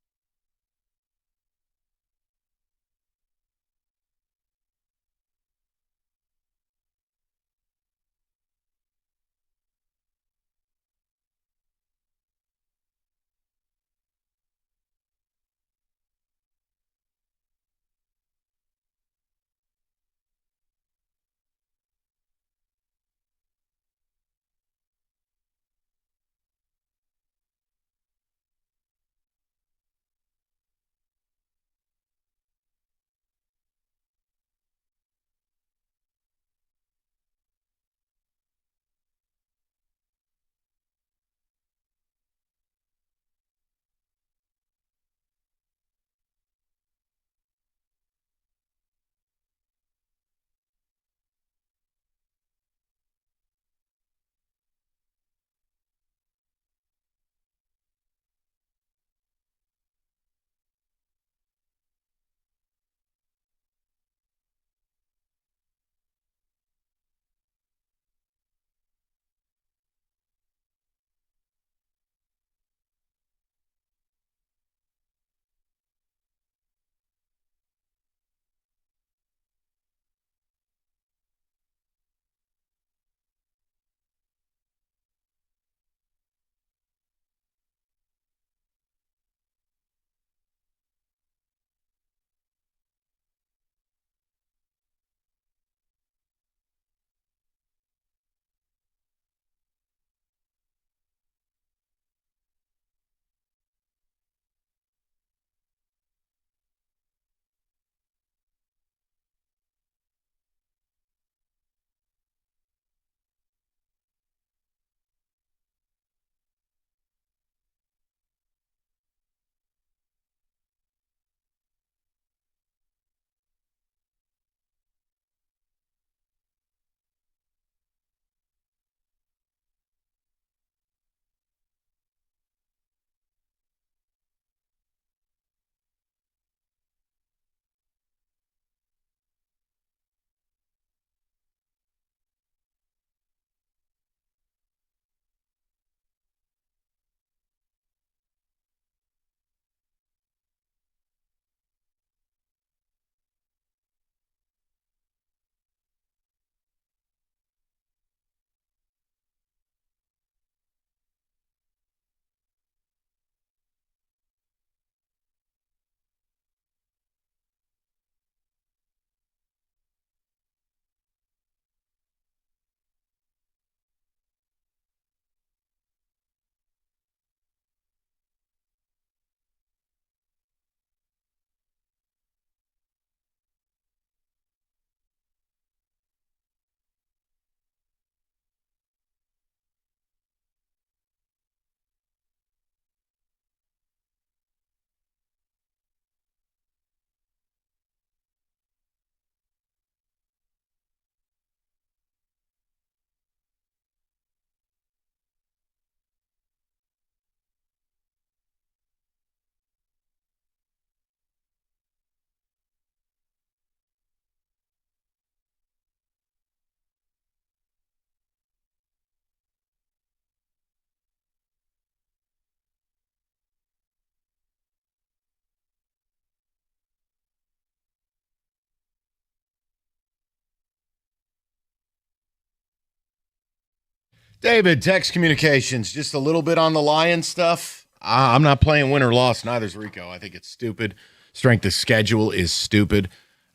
Speaker 9: David, Text Communications, just a little bit on the Lions stuff. I'm not playing win or loss. Neither's Rico. I think it's stupid. Strength of schedule is stupid.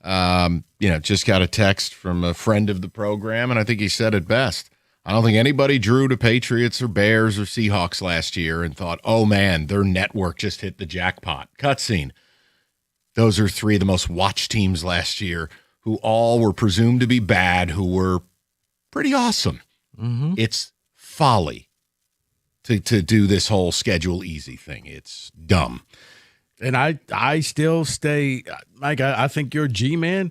Speaker 9: Just got a text from a friend of the program, and I think he said it best. I don't think anybody drew to Patriots or Bears or Seahawks last year and thought, oh, man, their network just hit the jackpot. Cutscene. Those are three of the most watched teams last year who all were presumed to be bad, who were pretty awesome.
Speaker 8: Mm-hmm.
Speaker 9: It's folly to do this whole schedule easy thing. It's dumb.
Speaker 8: And I still stay, Mike, I think your G-Man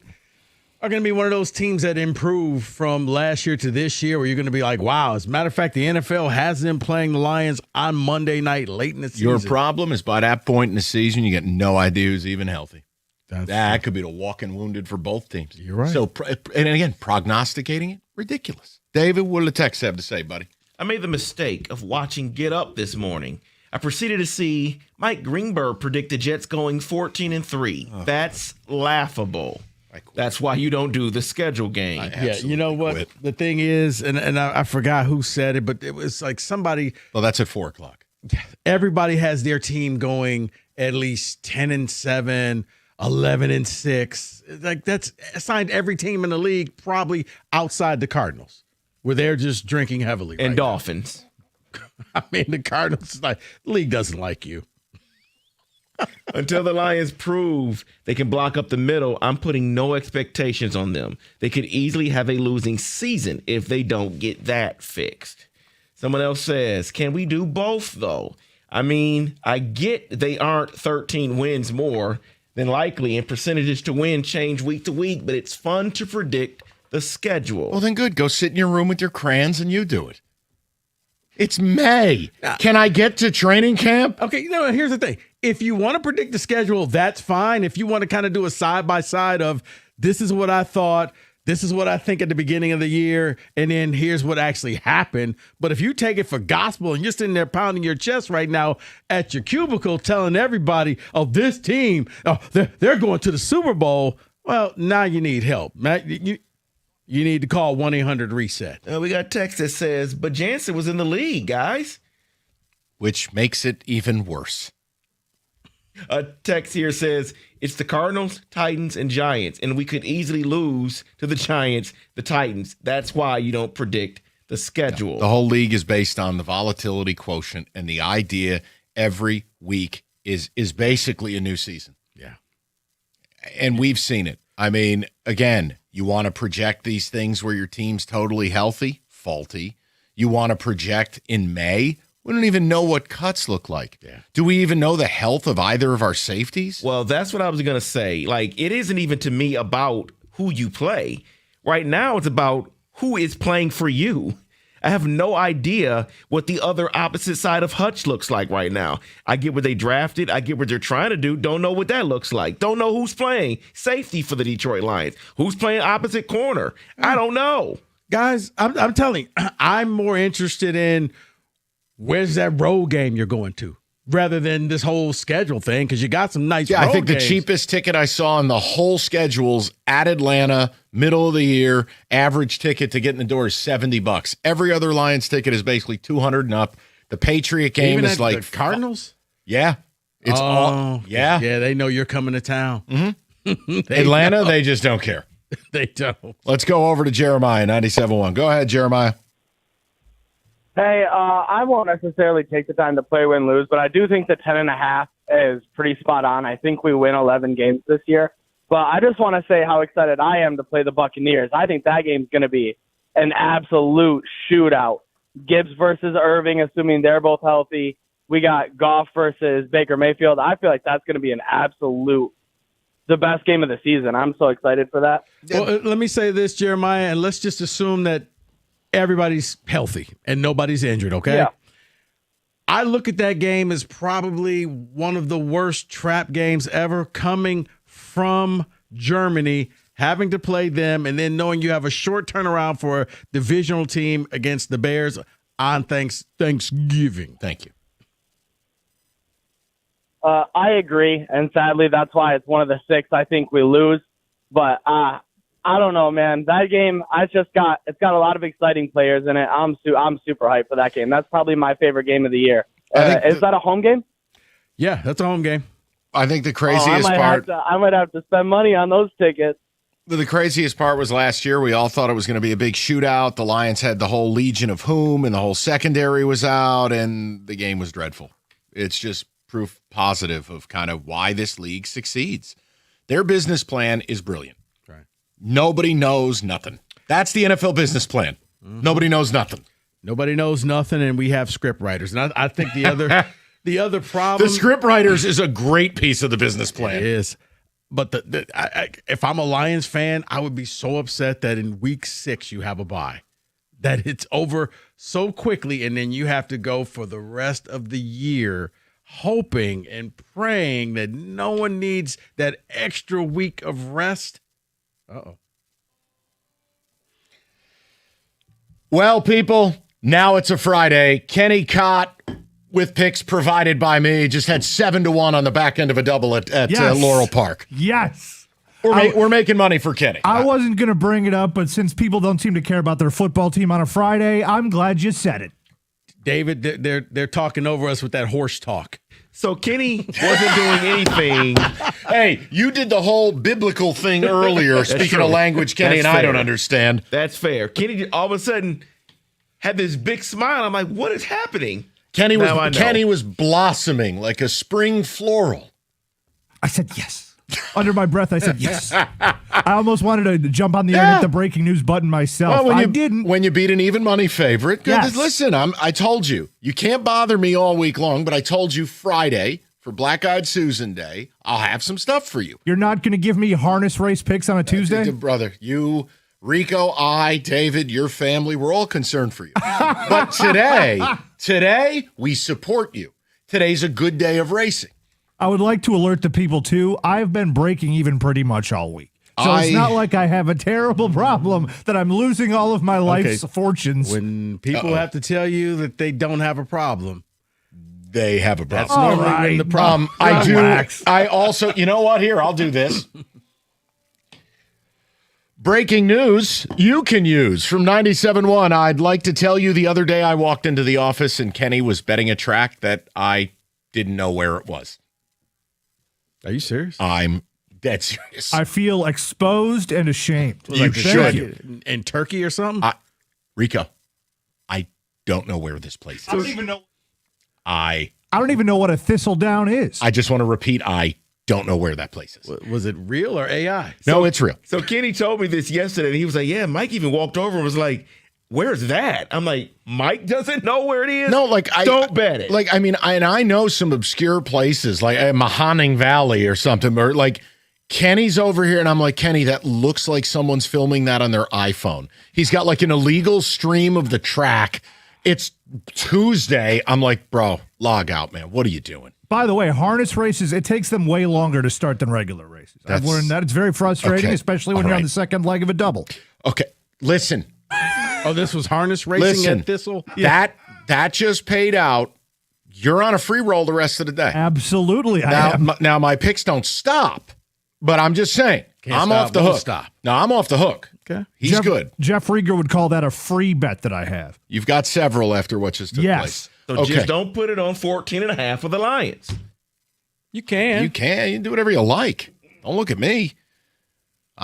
Speaker 8: are going to be one of those teams that improve from last year to this year where you're going to be like, wow. As a matter of fact, the NFL has them playing the Lions on Monday night late in the season.
Speaker 9: Your problem is by that point in the season, you get no idea who's even healthy. That could be the walking wounded for both teams.
Speaker 8: You're right.
Speaker 9: So, and again, prognosticating it, ridiculous. David, what do the texts have to say, buddy?
Speaker 22: I made the mistake of watching Get Up this morning. I proceeded to see Mike Greenberg predict the Jets going 14-3. Oh. That's laughable. That's why you don't do the schedule game.
Speaker 8: Yeah, you know what? Quit. The thing is, and I forgot who said it, but it was like somebody.
Speaker 9: Well, that's at 4:00.
Speaker 8: Everybody has their team going at least 10-7, 11-6. Like that's assigned every team in the league, probably outside the Cardinals, where they're just drinking heavily.
Speaker 22: And Dolphins.
Speaker 8: I mean, the Cardinals, the league doesn't like you.
Speaker 22: Until the Lions prove they can block up the middle, I'm putting no expectations on them. They could easily have a losing season if they don't get that fixed. Someone else says, can we do both, though? I mean, I get they aren't 13 wins more than likely, and percentages to win change week to week, but it's fun to predict the schedule.
Speaker 9: Well, then good. Go sit in your room with your crayons and you do it. It's May. Can I get to training camp?
Speaker 8: Okay, here's the thing. If you want to predict the schedule, that's fine. If you want to kind of do a side-by-side of this is what I thought, this is what I think at the beginning of the year, and then here's what actually happened. But if you take it for gospel and you're sitting there pounding your chest right now at your cubicle telling everybody, oh, this team, they're going to the Super Bowl, well, now you need help. Matt, you need to call 1-800-RESET.
Speaker 22: We got a text that says, but Jansen was in the league, guys.
Speaker 9: Which makes it even worse.
Speaker 22: A text here says, it's the Cardinals, Titans, and Giants, and we could easily lose to the Giants, the Titans. That's why you don't predict the schedule.
Speaker 9: Yeah, the whole league is based on the volatility quotient, and the idea every week is basically a new season.
Speaker 8: Yeah.
Speaker 9: And we've seen it. I mean, again, you want to project these things where your team's totally healthy? Faulty. You want to project in May? We don't even know what cuts look like.
Speaker 8: Yeah.
Speaker 9: Do we even know the health of either of our safeties?
Speaker 22: Well, that's what I was going to say. Like, it isn't even to me about who you play. Right now, it's about who is playing for you. I have no idea what the other opposite side of Hutch looks like right now. I get what they drafted. I get what they're trying to do. Don't know what that looks like. Don't know who's playing safety for the Detroit Lions. Who's playing opposite corner? I don't know.
Speaker 8: Guys, I'm telling you, I'm more interested in where's that road game you're going to rather than this whole schedule thing because you got some nice road
Speaker 9: I think
Speaker 8: games.
Speaker 9: The cheapest ticket I saw in the whole schedule's at Atlanta, middle of the year, average ticket to get in the door is $70. Every other Lions ticket is basically $200 and up. The Patriot game
Speaker 8: Even
Speaker 9: is
Speaker 8: at
Speaker 9: like
Speaker 8: the Cardinals?
Speaker 9: Yeah. It's all
Speaker 8: Yeah, they know you're coming to town.
Speaker 9: Mm-hmm. Atlanta, they just don't care.
Speaker 8: They don't.
Speaker 9: Let's go over to Jeremiah, 97.1. Go ahead, Jeremiah.
Speaker 4: Hey, I won't necessarily take the time to play, win, lose, but I do think the 10.5 is pretty spot on. I think we win 11 games this year. But I just want to say how excited I am to play the Buccaneers. I think that game's going to be an absolute shootout. Gibbs versus Irving, assuming they're both healthy. We got Goff versus Baker Mayfield. I feel like that's going to be the best game of the season. I'm so excited for that.
Speaker 8: Well, let me say this, Jeremiah, and let's just assume that everybody's healthy and nobody's injured, okay?
Speaker 4: Yeah.
Speaker 8: I look at that game as probably one of the worst trap games ever, coming from Germany, having to play them, and then knowing you have a short turnaround for a divisional team against the Bears on Thanksgiving.
Speaker 9: Thank you.
Speaker 4: I agree, and sadly, that's why it's one of the 6 I think we lose. But I I don't know, man. That game, it's got a lot of exciting players in it. I'm super hyped for that game. That's probably my favorite game of the year. Is that a home game?
Speaker 8: Yeah, that's a home game.
Speaker 9: I think the craziest part.
Speaker 4: I might have to spend money on those tickets.
Speaker 9: The craziest part was last year. We all thought it was going to be a big shootout. The Lions had the whole Legion of Whom, and the whole secondary was out, and the game was dreadful. It's just proof positive of kind of why this league succeeds. Their business plan is brilliant.
Speaker 8: Right.
Speaker 9: Nobody knows nothing. That's the NFL business plan. Mm-hmm. Nobody knows nothing.
Speaker 8: Nobody knows nothing, and we have script writers. And I think the other problem,
Speaker 9: the script writers is a great piece of the business plan.
Speaker 8: It is. But if I'm a Lions fan, I would be so upset that in week 6 you have a bye, that it's over so quickly, and then you have to go for the rest of the year hoping and praying that no one needs that extra week of rest. Uh-oh.
Speaker 9: Well, people, now it's a Friday. Kenny Cott, with picks provided by me, just had 7-1 on the back end of a double at
Speaker 19: Yes.
Speaker 9: Laurel Park.
Speaker 19: Yes.
Speaker 9: We're making money for Kenny.
Speaker 19: I wasn't going to bring it up, but since people don't seem to care about their football team on a Friday, I'm glad you said it.
Speaker 8: David, they're talking over us with that horse talk.
Speaker 22: So Kenny wasn't doing anything.
Speaker 9: Hey, you did the whole biblical thing earlier, speaking of language Kenny and I don't understand.
Speaker 22: That's fair. Kenny all of a sudden had this big smile. I'm like, what is happening?
Speaker 9: Kenny was blossoming like a spring floral.
Speaker 19: I said yes. Under my breath, I said yes. I almost wanted to jump on the air and hit the breaking news button myself.
Speaker 9: Well,
Speaker 19: I didn't.
Speaker 9: When you beat an even money favorite,
Speaker 19: Yes.
Speaker 9: Listen, I told you. You can't bother me all week long, but I told you Friday for Black Eyed Susan Day, I'll have some stuff for you.
Speaker 19: You're not going to give me harness race picks on a Tuesday?
Speaker 9: Brother, you, Rico, I, David, your family, we're all concerned for you. But today, we support you. Today's a good day of racing.
Speaker 19: I would like to alert the people, too. I've been breaking even pretty much all week. So it's not like I have a terrible problem that I'm losing all of my life's fortunes.
Speaker 8: When people have to tell you that they don't have a problem,
Speaker 9: they have a problem.
Speaker 8: That's normally when the problem.
Speaker 9: I also, you know what? Here, I'll do this. Breaking news you can use from 97.1. I'd like to tell you the other day I walked into the office and Kenny was betting a track that I didn't know where it was.
Speaker 8: Are you serious?
Speaker 9: I'm dead serious.
Speaker 19: I feel exposed and ashamed.
Speaker 9: You should.
Speaker 8: In Turkey or something?
Speaker 9: Rico, I don't know where this place is.
Speaker 19: I don't even know.
Speaker 9: I
Speaker 19: don't even know what a thistledown is.
Speaker 9: I just want to repeat, I don't know where that place is.
Speaker 8: Was it real or AI?
Speaker 9: No, it's real.
Speaker 22: So Kenny told me this yesterday, and he was like, yeah, Mike even walked over and was like, where's that? I'm like, Mike doesn't know where it is?
Speaker 9: No, like
Speaker 22: don't bet it.
Speaker 9: Like, I mean, I know some obscure places like Mahoning Valley or something, or like Kenny's over here, and I'm like, Kenny, that looks like someone's filming that on their iPhone. He's got like an illegal stream of the track. It's Tuesday. I'm like, bro, log out, man. What are you doing?
Speaker 19: By the way, harness races, it takes them way longer to start than regular races. I've learned that. It's very frustrating, especially when you're on the second leg of a double.
Speaker 9: Okay, listen.
Speaker 8: Oh, this was harness racing at Thistle?
Speaker 9: That just paid out. You're on a free roll the rest of the day.
Speaker 19: Absolutely.
Speaker 9: Now my picks don't stop, but I'm just saying, I'm off the hook.
Speaker 8: Stop.
Speaker 9: No, I'm off the hook.
Speaker 8: Okay.
Speaker 9: He's good.
Speaker 19: Jeff Rieger would call that a free bet that I have.
Speaker 9: You've got several after what just took place.
Speaker 22: So just don't put it on 14.5 for the Lions.
Speaker 8: You can.
Speaker 9: You can do whatever you like. Don't look at me.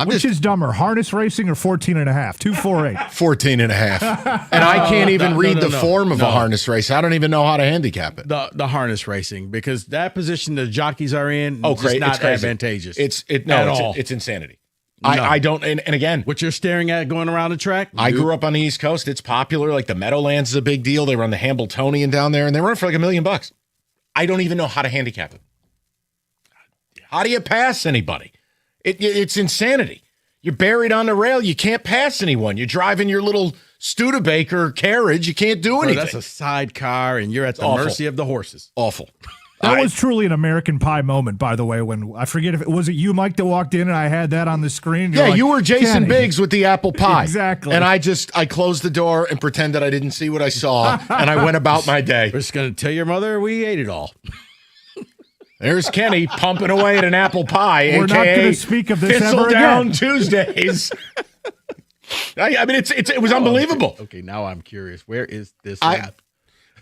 Speaker 19: Which is dumber, harness racing or 14.5? 248.
Speaker 9: 14.5. And I can't even read the form of a harness race. I don't even know how to handicap it.
Speaker 8: The harness racing, because that position the jockeys are in is not advantageous.
Speaker 9: It's insanity.
Speaker 8: No.
Speaker 9: I don't, and again,
Speaker 8: what you're staring at going around the track.
Speaker 9: I grew up on the East Coast. It's popular. Like the Meadowlands is a big deal. They run the Hambletonian down there, and they run for like $1 million. I don't even know how to handicap it. How do you pass anybody? It's insanity. You're buried on the rail. You can't pass anyone. You're driving your little Studebaker carriage. You can't do anything.
Speaker 8: That's a sidecar, and you're at the mercy of the horses.
Speaker 9: Awful.
Speaker 19: That was truly an American Pie moment, by the way, when I forget if it was you, Mike, that walked in and I had that on the screen.
Speaker 9: Yeah, you were Jason Biggs with the apple pie.
Speaker 19: Exactly.
Speaker 9: And I closed the door and pretended I didn't see what I saw, and I went about my day.
Speaker 8: We're just going to tell your mother we ate it all.
Speaker 9: There's Kenny pumping away at an apple pie.
Speaker 19: We're not going to speak of this ever
Speaker 9: down
Speaker 19: again.
Speaker 9: Tuesdays. I mean, it was unbelievable.
Speaker 8: Okay, now I'm curious. Where is this?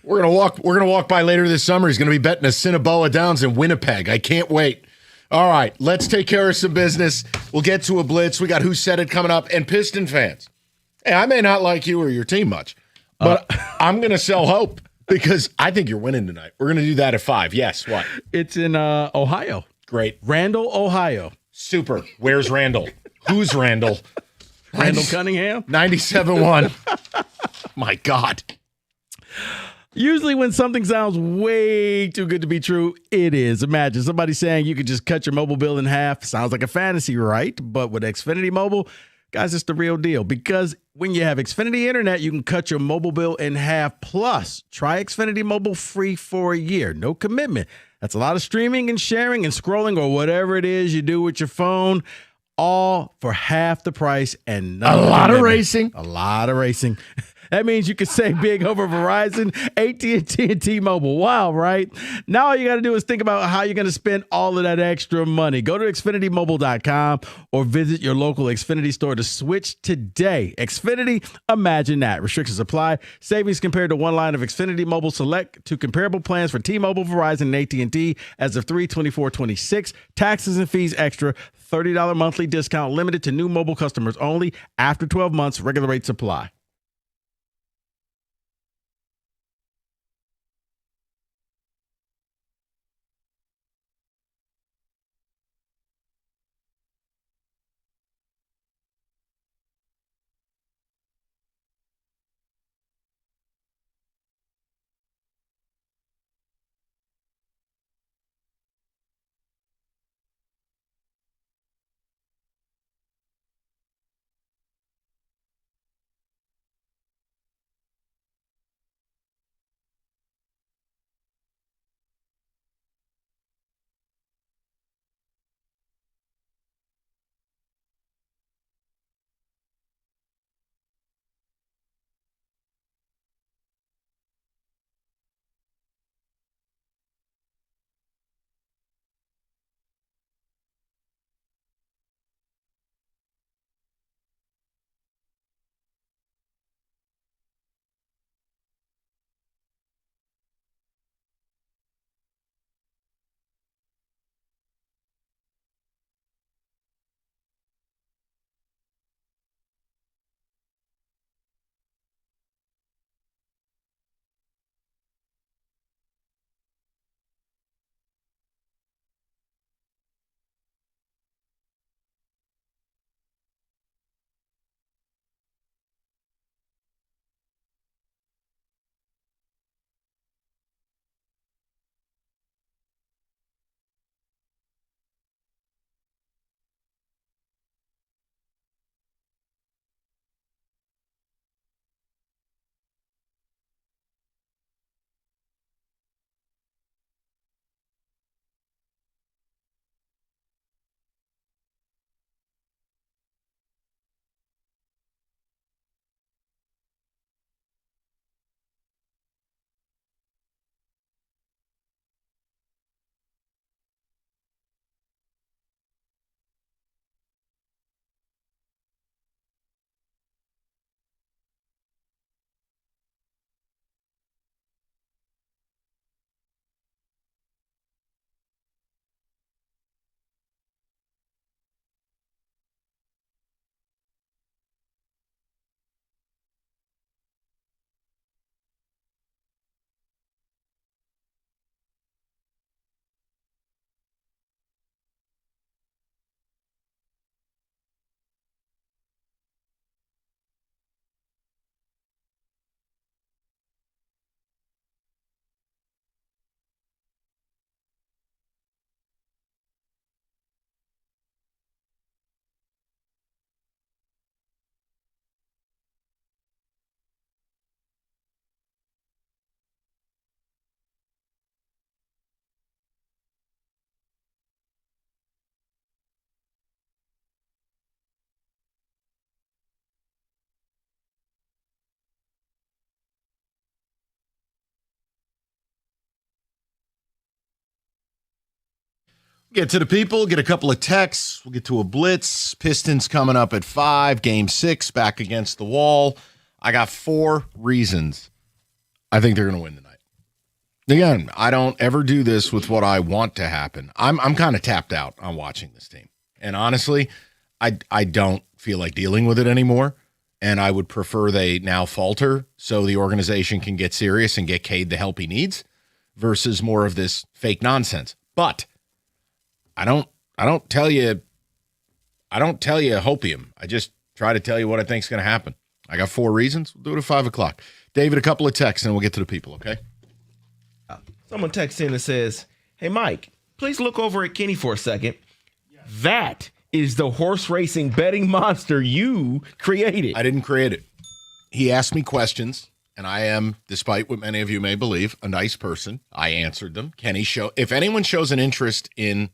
Speaker 9: We're gonna walk by later this summer. He's gonna be betting a Cinnabella Downs in Winnipeg. I can't wait. All right, let's take care of some business. We'll get to a blitz. We got Who Said It coming up. And Piston fans, hey, I may not like you or your team much, but I'm gonna sell hope because I think you're winning tonight. We're gonna do that at 5. Yes, what?
Speaker 8: It's in Ohio.
Speaker 9: Great.
Speaker 8: Randall, Ohio.
Speaker 9: Super. Where's Randall? Who's Randall?
Speaker 8: Randall Cunningham?
Speaker 9: 97.1. My God.
Speaker 8: Usually when something sounds way too good to be true, it is. Imagine somebody saying you could just cut your mobile bill in half. Sounds like a fantasy, right? But with Xfinity Mobile, guys, it's the real deal. Because when you have Xfinity Internet, you can cut your mobile bill in half. Plus, try Xfinity Mobile free for a year. No commitment. That's a lot of streaming and sharing and scrolling or whatever it is you do with your phone. All for half the price and
Speaker 9: a lot of racing.
Speaker 8: A lot of racing. That means you can save big over Verizon, AT&T, and T-Mobile. Wow, right? Now all you got to do is think about how you're going to spend all of that extra money. Go to XfinityMobile.com or visit your local Xfinity store to switch today. Xfinity, imagine that. Restrictions apply. Savings compared to one line of Xfinity Mobile Select to comparable plans for T-Mobile, Verizon, and AT&T as of 3/24/26. Taxes and fees extra. $30 monthly discount limited to new mobile customers only. After 12 months, regular rates apply.
Speaker 9: Get to the people, get a couple of texts. We'll get to a blitz. Pistons coming up at 5, Game 6, back against the wall. I got 4 reasons I think they're going to win tonight. Again, I don't ever do this with what I want to happen. I'm kind of tapped out on watching this team. And honestly, I don't feel like dealing with it anymore. And I would prefer they now falter so the organization can get serious and get Cade the help he needs versus more of this fake nonsense. But I don't tell you hopium. I just try to tell you what I think is going to happen. I got 4 reasons. We'll do it at 5 o'clock. David, a couple of texts and we'll get to the people, okay?
Speaker 22: Someone texts in and says, "Hey, Mike, please look over at Kenny for a second. That is the horse racing betting monster you created."
Speaker 9: I didn't create it. He asked me questions, and I am, despite what many of you may believe, a nice person. I answered them. If anyone shows an interest in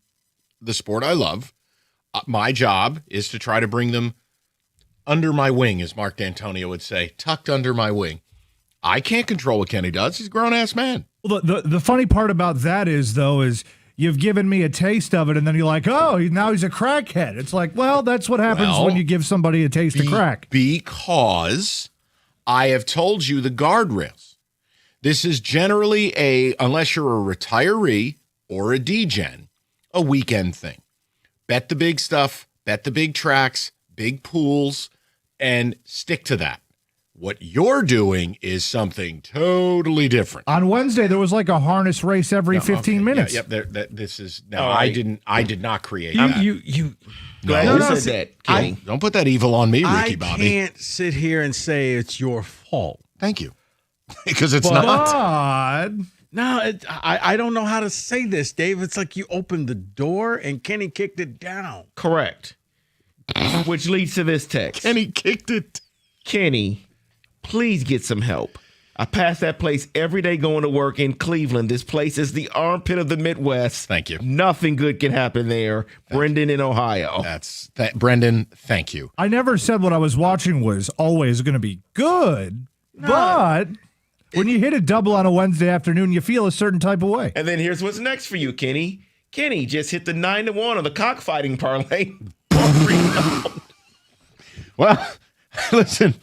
Speaker 9: the sport I love, my job is to try to bring them under my wing, as Mark D'Antonio would say, tucked under my wing. I can't control what Kenny does. He's a grown-ass man.
Speaker 19: Well, the funny part about that is you've given me a taste of it, and then you're like, oh, now he's a crackhead. It's like, well, that's what happens when you give somebody a taste of crack.
Speaker 9: Because I have told you the guardrails. This is generally unless you're a retiree or a degen, a weekend thing. Bet the big stuff, bet the big tracks, big pools, and stick to that. What you're doing is something totally different.
Speaker 19: On Wednesday, there was like a harness race every 15 minutes.
Speaker 9: I did not create that.
Speaker 8: You
Speaker 9: said that, Kenny. Don't put that evil on me, Ricky Bobby.
Speaker 8: I can't sit here and say it's your fault.
Speaker 9: Thank you. Because it's not.
Speaker 8: No, I don't know how to say this, Dave. It's like you opened the door and Kenny kicked it down.
Speaker 22: Correct. Which leads to this text.
Speaker 9: Kenny kicked it.
Speaker 22: Kenny, please get some help. I pass that place every day going to work in Cleveland. This place is the armpit of the Midwest.
Speaker 9: Thank you.
Speaker 22: Nothing good can happen there. Brendan in Ohio.
Speaker 9: Brendan, thank you.
Speaker 19: I never said what I was watching was always going to be good, but when you hit a double on a Wednesday afternoon, you feel a certain type of way.
Speaker 22: And then here's what's next for you, Kenny. Kenny just hit the 9-1 on the cockfighting parlay.
Speaker 9: Well, listen,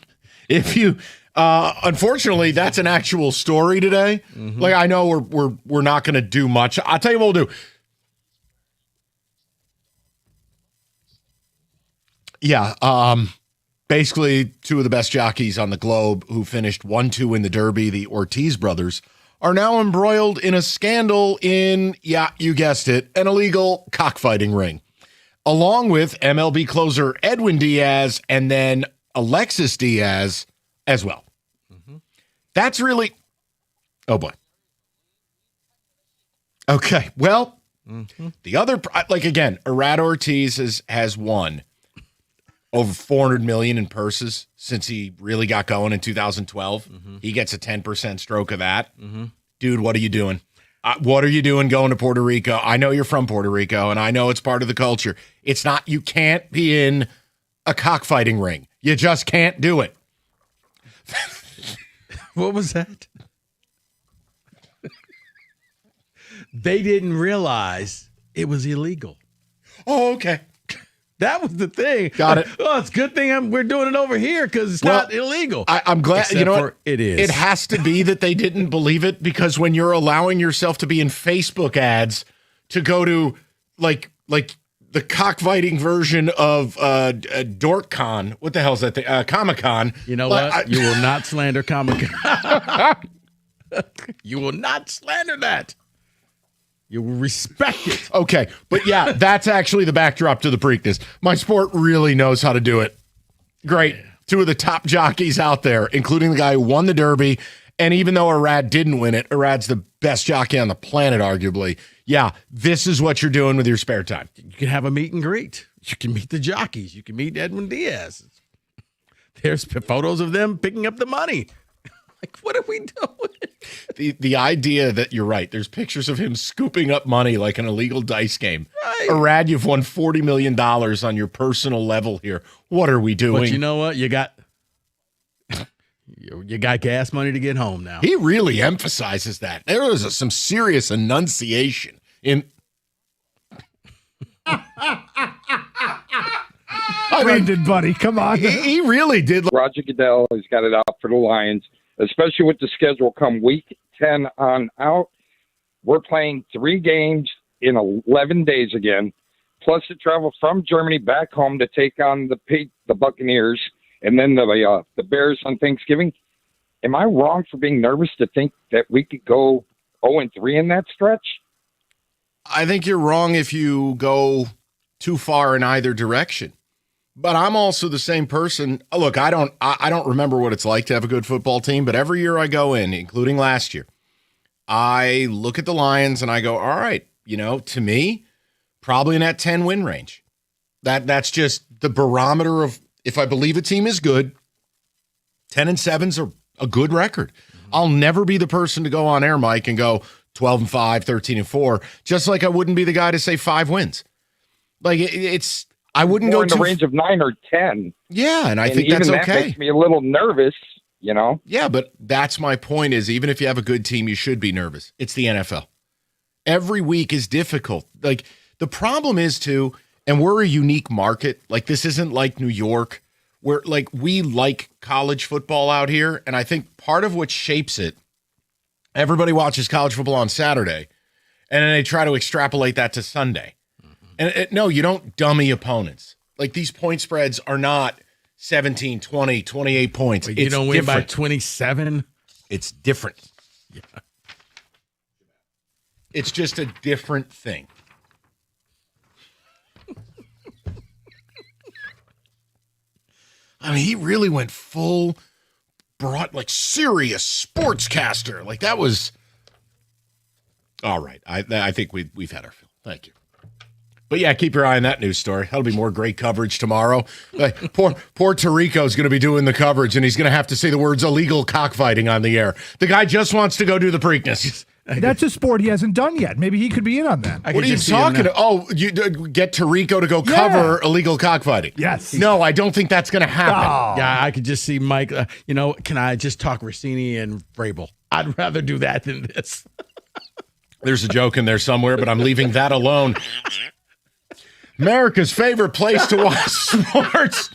Speaker 9: if you unfortunately that's an actual story today. Mm-hmm. Like I know we're not going to do much. I'll tell you what we'll do. Yeah, basically 2 of the best jockeys on the globe who finished 1-2 in the Derby, the Ortiz brothers, are now embroiled in a scandal in, yeah, you guessed it, an illegal cockfighting ring. Along with MLB closer Edwin Diaz and then Alexis Diaz as well. Mm-hmm. That's really... Oh, boy. Okay, well, the other... Like, again, Irad Ortiz has won over $400 million in purses since he really got going in 2012. Mm-hmm. He gets a 10% stroke of that. Mm-hmm. Dude, what are you doing? What are you doing going to Puerto Rico? I know you're from Puerto Rico, and I know it's part of the culture. It's not, you can't be in a cockfighting ring. You just can't do it.
Speaker 8: What was that? They didn't realize it was illegal.
Speaker 9: Oh, okay.
Speaker 8: That was the thing.
Speaker 9: Got it.
Speaker 8: Oh, it's a good thing we're doing it over here because it's not illegal.
Speaker 9: I'm glad.
Speaker 8: Except
Speaker 9: you know what?
Speaker 8: It is.
Speaker 9: It has to be that they didn't believe it, because when you're allowing yourself to be in Facebook ads to go to like the cockfighting version of DorkCon. What the hell is that thing? Comic-Con.
Speaker 8: You know what? You will not slander Comic-Con. You will not slander that. You will respect it.
Speaker 9: Okay, but yeah, that's actually the backdrop to the Preakness. My sport really knows how to do it. Great. 2 of the top jockeys out there, including the guy who won the Derby. And even though Irad didn't win it, Irad's the best jockey on the planet, arguably. Yeah, this is what you're doing with your spare time.
Speaker 8: You can have a meet and greet. You can meet the jockeys. You can meet Edwin Diaz. There's photos of them picking up the money. Like, what are we doing?
Speaker 9: The idea that you're right. There's pictures of him scooping up money like an illegal dice game. Right. Irad, you've won $40 million on your personal level here. What are we doing?
Speaker 8: But you know what? You got gas money to get home now.
Speaker 9: He really emphasizes that. There was some serious enunciation in.
Speaker 19: Brendan, buddy, come on.
Speaker 9: He really did.
Speaker 17: Roger Goodell has got it out for the Lions, especially with the schedule come week 10 on out. We're playing 3 games in 11 days again, plus to travel from Germany back home to take on the Buccaneers and then the Bears on Thanksgiving. Am I wrong for being nervous to think that we could go 0-3 in that stretch?
Speaker 9: I think you're wrong if you go too far in either direction. But I'm also the same person. Look, I don't remember what it's like to have a good football team, but every year I go in, including last year, I look at the Lions and I go, all right, to me, probably in that 10-win range. That's just the barometer of if I believe a team is good, 10-7's are a good record. I'll never be the person to go on air, Mike, and go 12-5, 13-4, just like I wouldn't be the guy to say 5 wins. Like it's, I wouldn't
Speaker 17: More
Speaker 9: go
Speaker 17: in the range of 9 or 10.
Speaker 9: Yeah, and I think
Speaker 17: even
Speaker 9: that's
Speaker 17: that
Speaker 9: okay.
Speaker 17: makes me a little nervous,
Speaker 9: Yeah, but that's my point is even if you have a good team, you should be nervous. It's the NFL. Every week is difficult. Like the problem is too, and we're a unique market. Like this isn't like New York where like we like college football out here. And I think part of what shapes it, everybody watches college football on Saturday and then they try to extrapolate that to Sunday. And no, you don't dummy opponents. Like these point spreads are not 17, 20, 28 points.
Speaker 8: Wait, you don't win by 27?
Speaker 9: It's different. Yeah. It's just a different thing. I mean, he really went full, like serious sportscaster. Like that was all right. I think we've had our fill. Thank you. But yeah, keep your eye on that news story. That'll be more great coverage tomorrow. Poor Tirico's going to be doing the coverage, and he's going to have to say the words illegal cockfighting on the air. The guy just wants to go do the Preakness.
Speaker 19: That's a sport he hasn't done yet. Maybe he could be in on that.
Speaker 9: What are you talking about? Oh, you get Tirico to go cover illegal cockfighting.
Speaker 19: Yes.
Speaker 9: No, I don't think that's going to happen.
Speaker 8: Oh. Yeah, I could just see Mike, can I just talk Rossini and Vrabel? I'd rather do that than this.
Speaker 9: There's a joke in there somewhere, but I'm leaving that alone. America's favorite place to watch sports.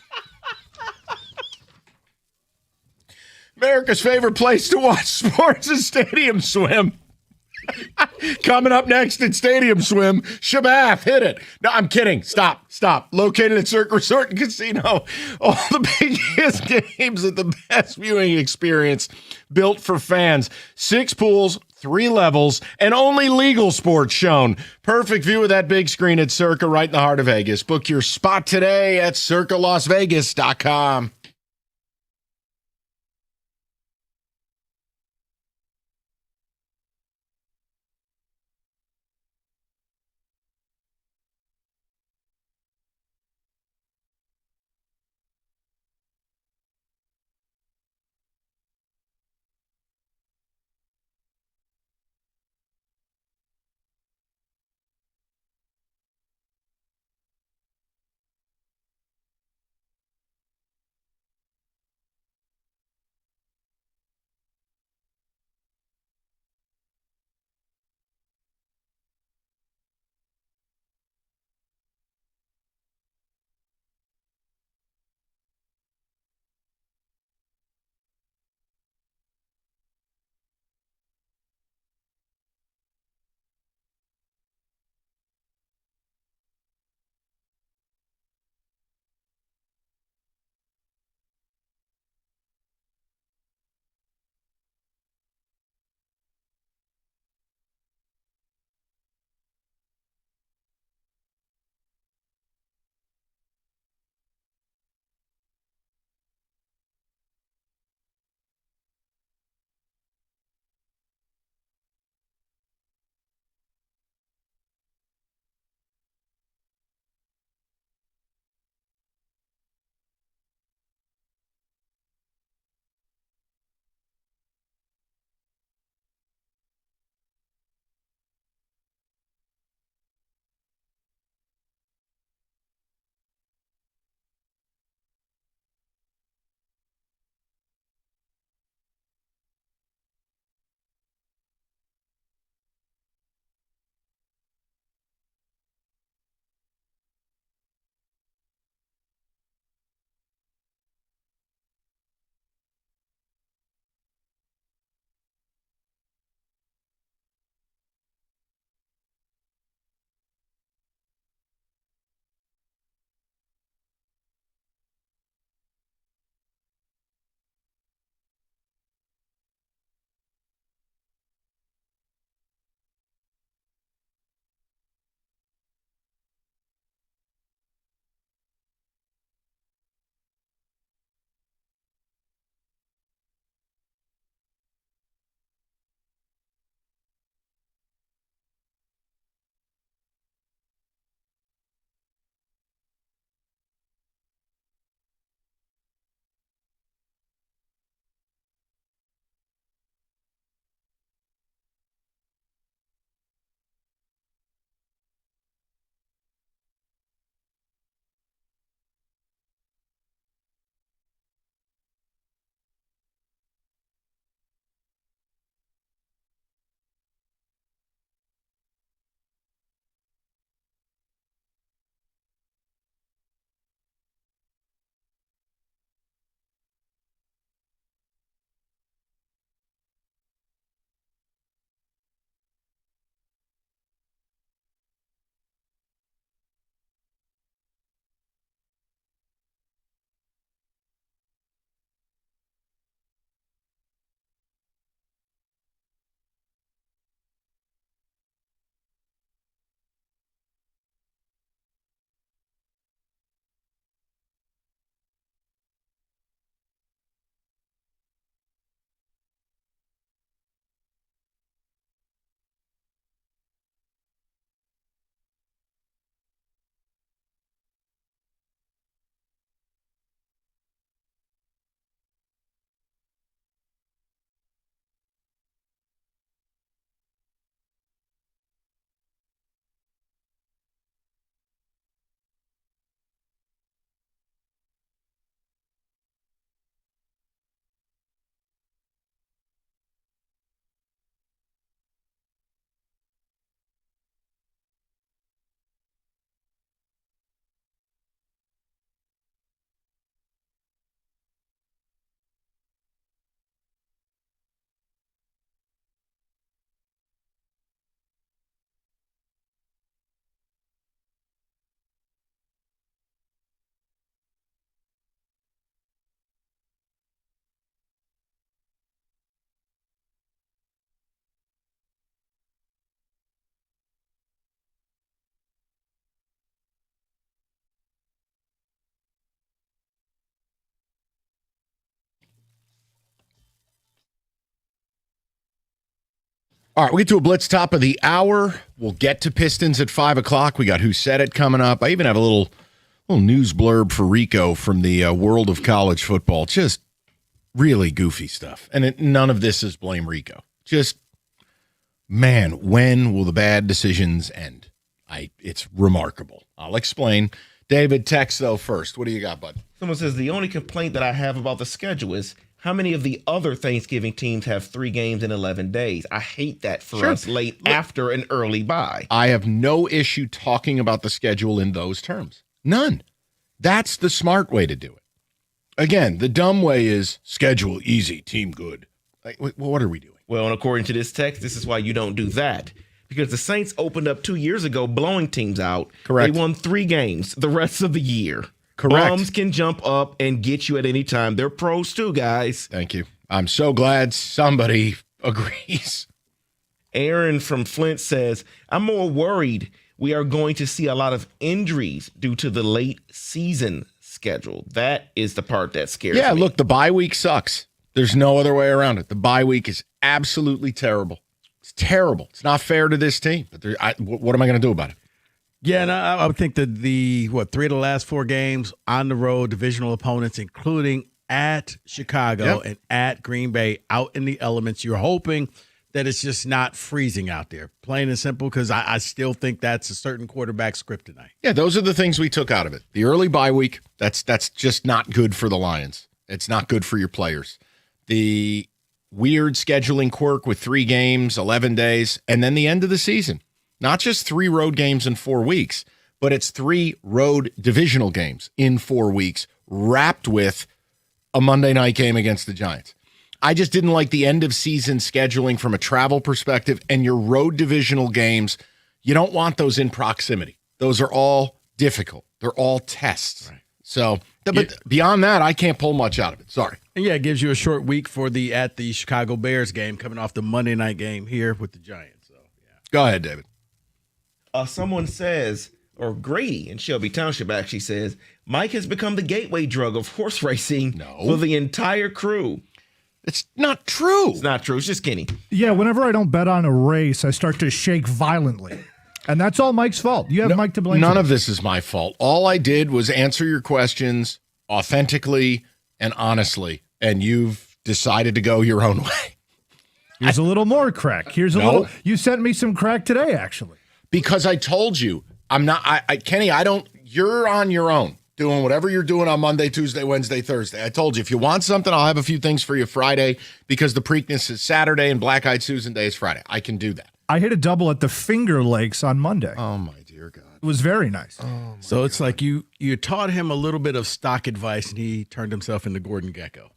Speaker 9: America's favorite place to watch sports is Stadium Swim. Coming up next at Stadium Swim, Shabath, hit it. No, I'm kidding. Stop. Located at Cirque Resort and Casino. All the biggest games at the best viewing experience built for fans. 6 pools, 3 levels, and only legal sports shown. Perfect view of that big screen at Circa right in the heart of Vegas. Book your spot today at circalasvegas.com. All right, we get to a blitz top of the hour. We'll get to Pistons at 5 o'clock. We got Who Said It coming up. I even have a little news blurb for Rico from the world of college football. Just really goofy stuff. And none of this is blame Rico. Just, man, when will the bad decisions end? It's remarkable. I'll explain. David, text, though, first. What do you got, bud?
Speaker 22: Someone says, the only complaint that I have about the schedule is how many of the other Thanksgiving teams have 3 games in 11 days? I hate that for us late after an early bye.
Speaker 9: I have no issue talking about the schedule in those terms. None. That's the smart way to do it. Again, the dumb way is schedule easy, team good. Like, what are we doing?
Speaker 22: Well, and according to this text, this is why you don't do that. Because the Saints opened up 2 years ago blowing teams out.
Speaker 9: Correct.
Speaker 22: They won 3 games the rest of the year.
Speaker 9: Correct.
Speaker 22: Bums can jump up and get you at any time. They're pros too, guys.
Speaker 9: Thank you. I'm so glad somebody agrees.
Speaker 22: Aaron from Flint says, I'm more worried we are going to see a lot of injuries due to the late season schedule. That is the part that scares me.
Speaker 9: Yeah, look, the bye week sucks. There's no other way around it. The bye week is absolutely terrible. It's terrible. It's not fair to this team. But what am I going to do about it?
Speaker 8: Yeah, and I would think that 3 of the last 4 games on the road, divisional opponents, including at Chicago and at Green Bay, out in the elements. You're hoping that it's just not freezing out there, plain and simple, because I still think that's a certain quarterback's kryptonite.
Speaker 9: Yeah, those are the things we took out of it. The early bye week, that's just not good for the Lions. It's not good for your players. The weird scheduling quirk with 3 games, 11 days, and then the end of the season. Not just 3 road games in 4 weeks, but it's 3 road divisional games in 4 weeks, wrapped with a Monday night game against the Giants. I just didn't like the end of season scheduling from a travel perspective, and your road divisional games, you don't want those in proximity. Those are all difficult. They're all tests. Right. So, but beyond that, I can't pull much out of it. Sorry.
Speaker 8: And yeah, it gives you a short week for the Chicago Bears game coming off the Monday night game here with the Giants. So, yeah.
Speaker 9: Go ahead, David.
Speaker 22: Someone says, or Grady in Shelby Township actually says, Mike has become the gateway drug of horse racing for the entire crew.
Speaker 9: It's not true.
Speaker 22: It's not true. It's just Kenny.
Speaker 19: Yeah, whenever I don't bet on a race, I start to shake violently. And that's all Mike's fault. You have Mike to blame.
Speaker 9: None of this is my fault. All I did was answer your questions authentically and honestly, and you've decided to go your own way.
Speaker 19: Here's a little more crack. Here's a little. You sent me some crack today, actually.
Speaker 9: Because I told you, I'm not, Kenny, you're on your own, doing whatever you're doing on Monday, Tuesday, Wednesday, Thursday. I told you, if you want something, I'll have a few things for you Friday, because the Preakness is Saturday and Black Eyed Susan Day is Friday. I can do that.
Speaker 19: I hit a double at the Finger Lakes on Monday.
Speaker 9: Oh, my dear God.
Speaker 19: It was very nice.
Speaker 9: Oh,
Speaker 8: so it's like you taught him a little bit of stock advice, and he turned himself into Gordon Gekko.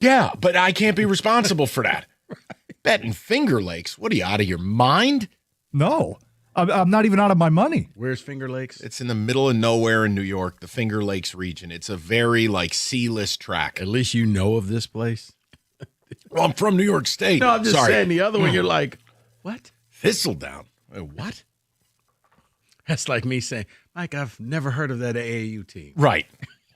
Speaker 9: Yeah, but I can't be responsible for that. Right. Betting Finger Lakes. What are you, out of your mind?
Speaker 19: No. I'm not even out of my money.
Speaker 8: Where's Finger Lakes?
Speaker 9: It's in the middle of nowhere in New York, the Finger Lakes region. It's a very, sea-less track.
Speaker 8: At least you know of this place.
Speaker 9: Well, I'm from New York State.
Speaker 8: No, I'm just saying the other one, you're like, what?
Speaker 9: Thistledown. What?
Speaker 8: That's like me saying, Mike, I've never heard of that AAU team.
Speaker 9: Right.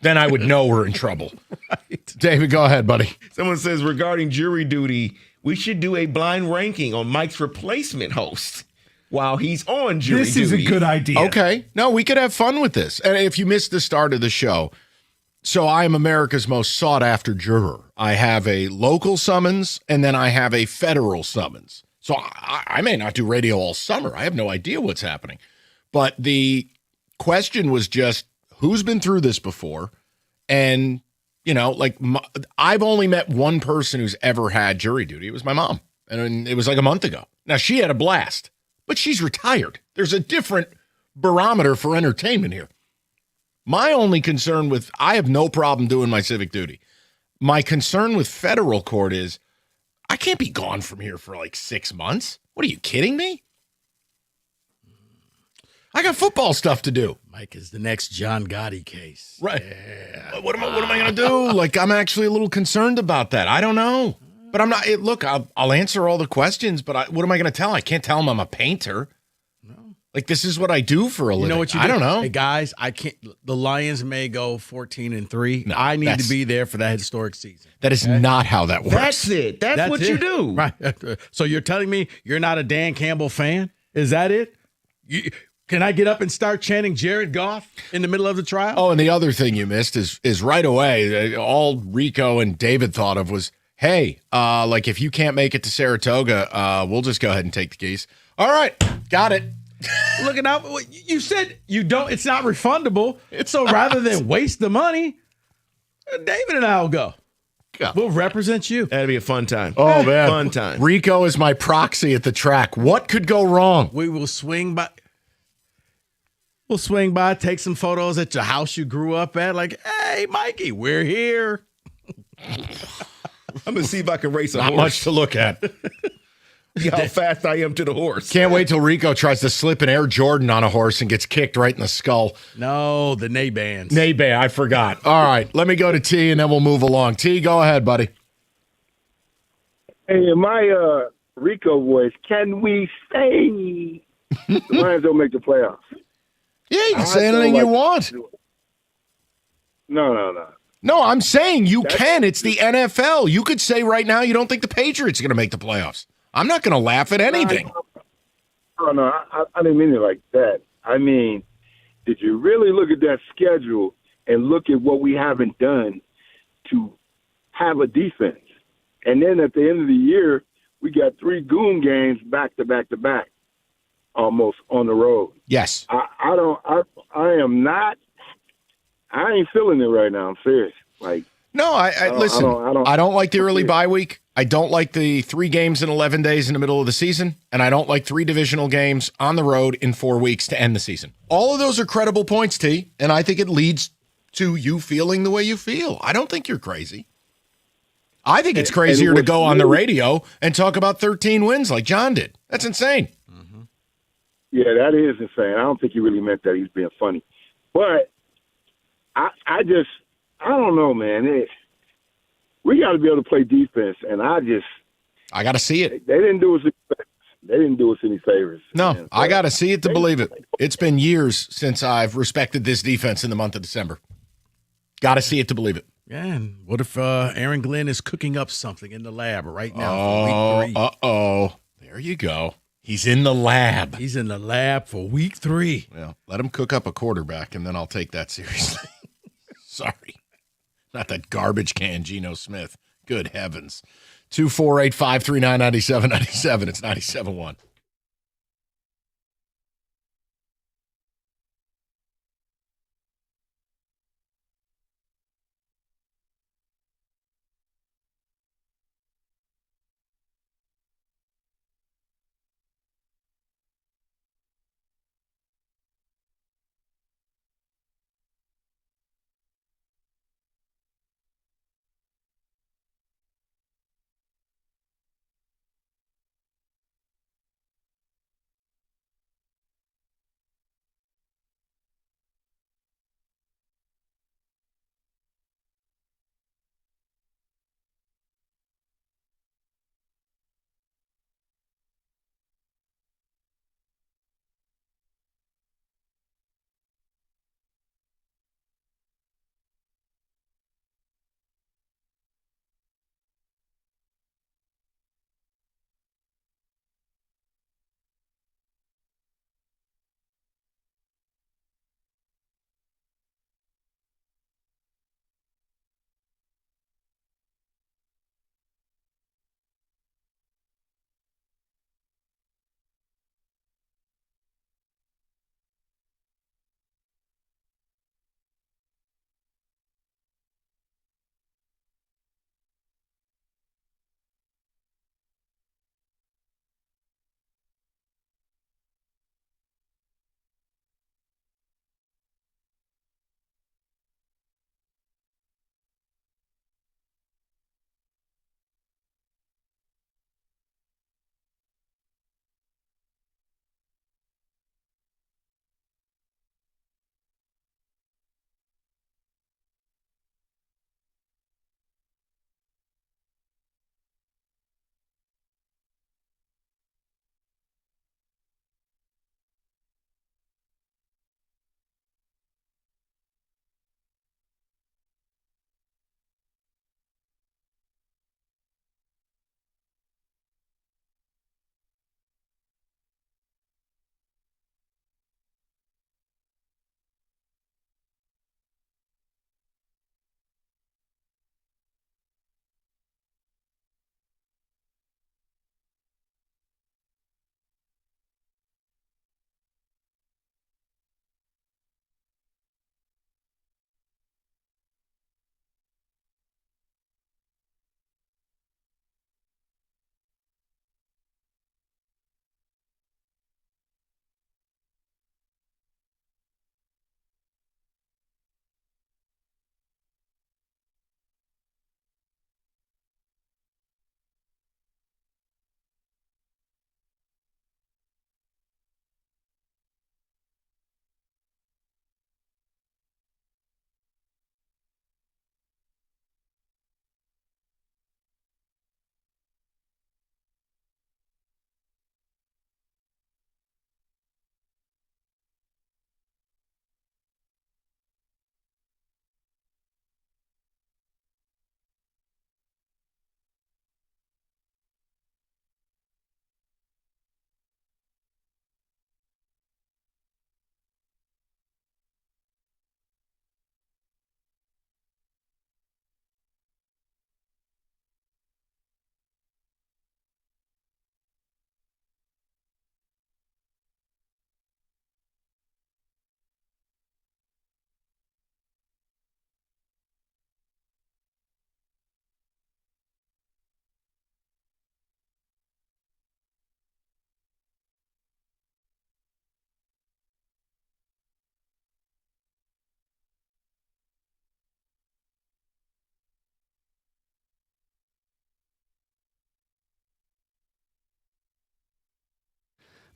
Speaker 9: Then I would know we're in trouble. Right. David, go ahead, buddy.
Speaker 22: Someone says, regarding jury duty, we should do a blind ranking on Mike's replacement host while he's on jury duty.
Speaker 19: This is a good idea.
Speaker 9: Okay. No, we could have fun with this. And if you missed the start of the show, so I am America's most sought-after juror. I have a local summons, and then I have a federal summons. So I may not do radio all summer. I have no idea what's happening. But the question was just, who's been through this before? And, I've only met one person who's ever had jury duty. It was my mom. And it was like a month ago. Now, she had a blast, but she's retired. There's a different barometer for entertainment here. My only concern I have no problem doing my civic duty. My concern with federal court is I can't be gone from here for 6 months. What, are you kidding me? I got football stuff to do.
Speaker 8: Mike is the next John Gotti case.
Speaker 9: Right. Yeah. What am I going to do? I'm actually a little concerned about that. I don't know. But I'm not. Look, I'll answer all the questions, but what am I going to tell? I can't tell him I'm a painter. No. Like, this is what I do for a living.
Speaker 8: You know what you do?
Speaker 9: I don't know.
Speaker 8: Hey, guys, I can't. The Lions may go 14-3. I need to be there for that historic season.
Speaker 9: That is not how that works.
Speaker 22: That's it. That's what you do.
Speaker 8: Right. So you're telling me you're not a Dan Campbell fan? Is that it? Can I get up and start chanting Jared Goff in the middle of the trial?
Speaker 9: Oh, and the other thing you missed is right away, all Rico and David thought of was, hey, like if you can't make it to Saratoga, we'll just go ahead and take the keys. All right, got it.
Speaker 8: Looking out, you said you don't. It's not refundable. So rather than waste the money, David and I will go. We'll represent you.
Speaker 22: That'd be a fun time.
Speaker 9: Oh man,
Speaker 22: fun time.
Speaker 9: Rico is my proxy at the track. What could go wrong?
Speaker 8: We will swing by. We'll swing by, take some photos at your house you grew up at. Like, hey, Mikey, we're here.
Speaker 22: I'm gonna see if I can race a
Speaker 9: Not
Speaker 22: horse.
Speaker 9: much to look at.
Speaker 22: See how fast I am to the horse.
Speaker 9: Can't wait till Rico tries to slip an Air Jordan on a horse and gets kicked right in the skull.
Speaker 8: No, the Nabans.
Speaker 9: Naban, I forgot. All right, let me go to T and then we'll move along. T, go ahead, buddy.
Speaker 11: Hey, in my Rico voice, can we say the Lions don't make the playoffs?
Speaker 9: Yeah, you can say anything you want.
Speaker 11: No.
Speaker 9: No, I'm saying you can. It's the NFL. You could say right now you don't think the Patriots are going to make the playoffs. I'm not going to laugh at anything.
Speaker 11: No, I didn't mean it like that. I mean, did you really look at that schedule and look at what we haven't done to have a defense? And then at the end of the year, we got 3 goon games back to back to back, almost on the road.
Speaker 9: Yes.
Speaker 11: I ain't feeling it right now. I'm serious. Like,
Speaker 9: No, I listen. I don't like the early bye week. I don't like the 3 games in 11 days in the middle of the season, and I don't like 3 divisional games on the road in 4 weeks to end the season. All of those are credible points, T, and I think it leads to you feeling the way you feel. I don't think you're crazy. I think it's crazier to go on the radio and talk about 13 wins like John did. That's insane.
Speaker 11: Yeah, that is insane. I don't think he really meant that. He's being funny. But I don't know, man. We got to be able to play defense, and I
Speaker 9: got to see it.
Speaker 11: They didn't do us any favors.
Speaker 9: No,
Speaker 11: man.
Speaker 9: I got to see it to believe it. It's been years since I've respected this defense in the month of December. Got to see it to believe it.
Speaker 8: Yeah, and what if Aaron Glenn is cooking up something in the lab right now for week 3?
Speaker 9: Uh-oh. There you go. He's in the lab.
Speaker 8: He's in the lab for week 3.
Speaker 9: Well, let him cook up a quarterback, and then I'll take that seriously. Sorry. Not that garbage can Geno Smith. Good heavens. 248-539-9797. It's 97.1.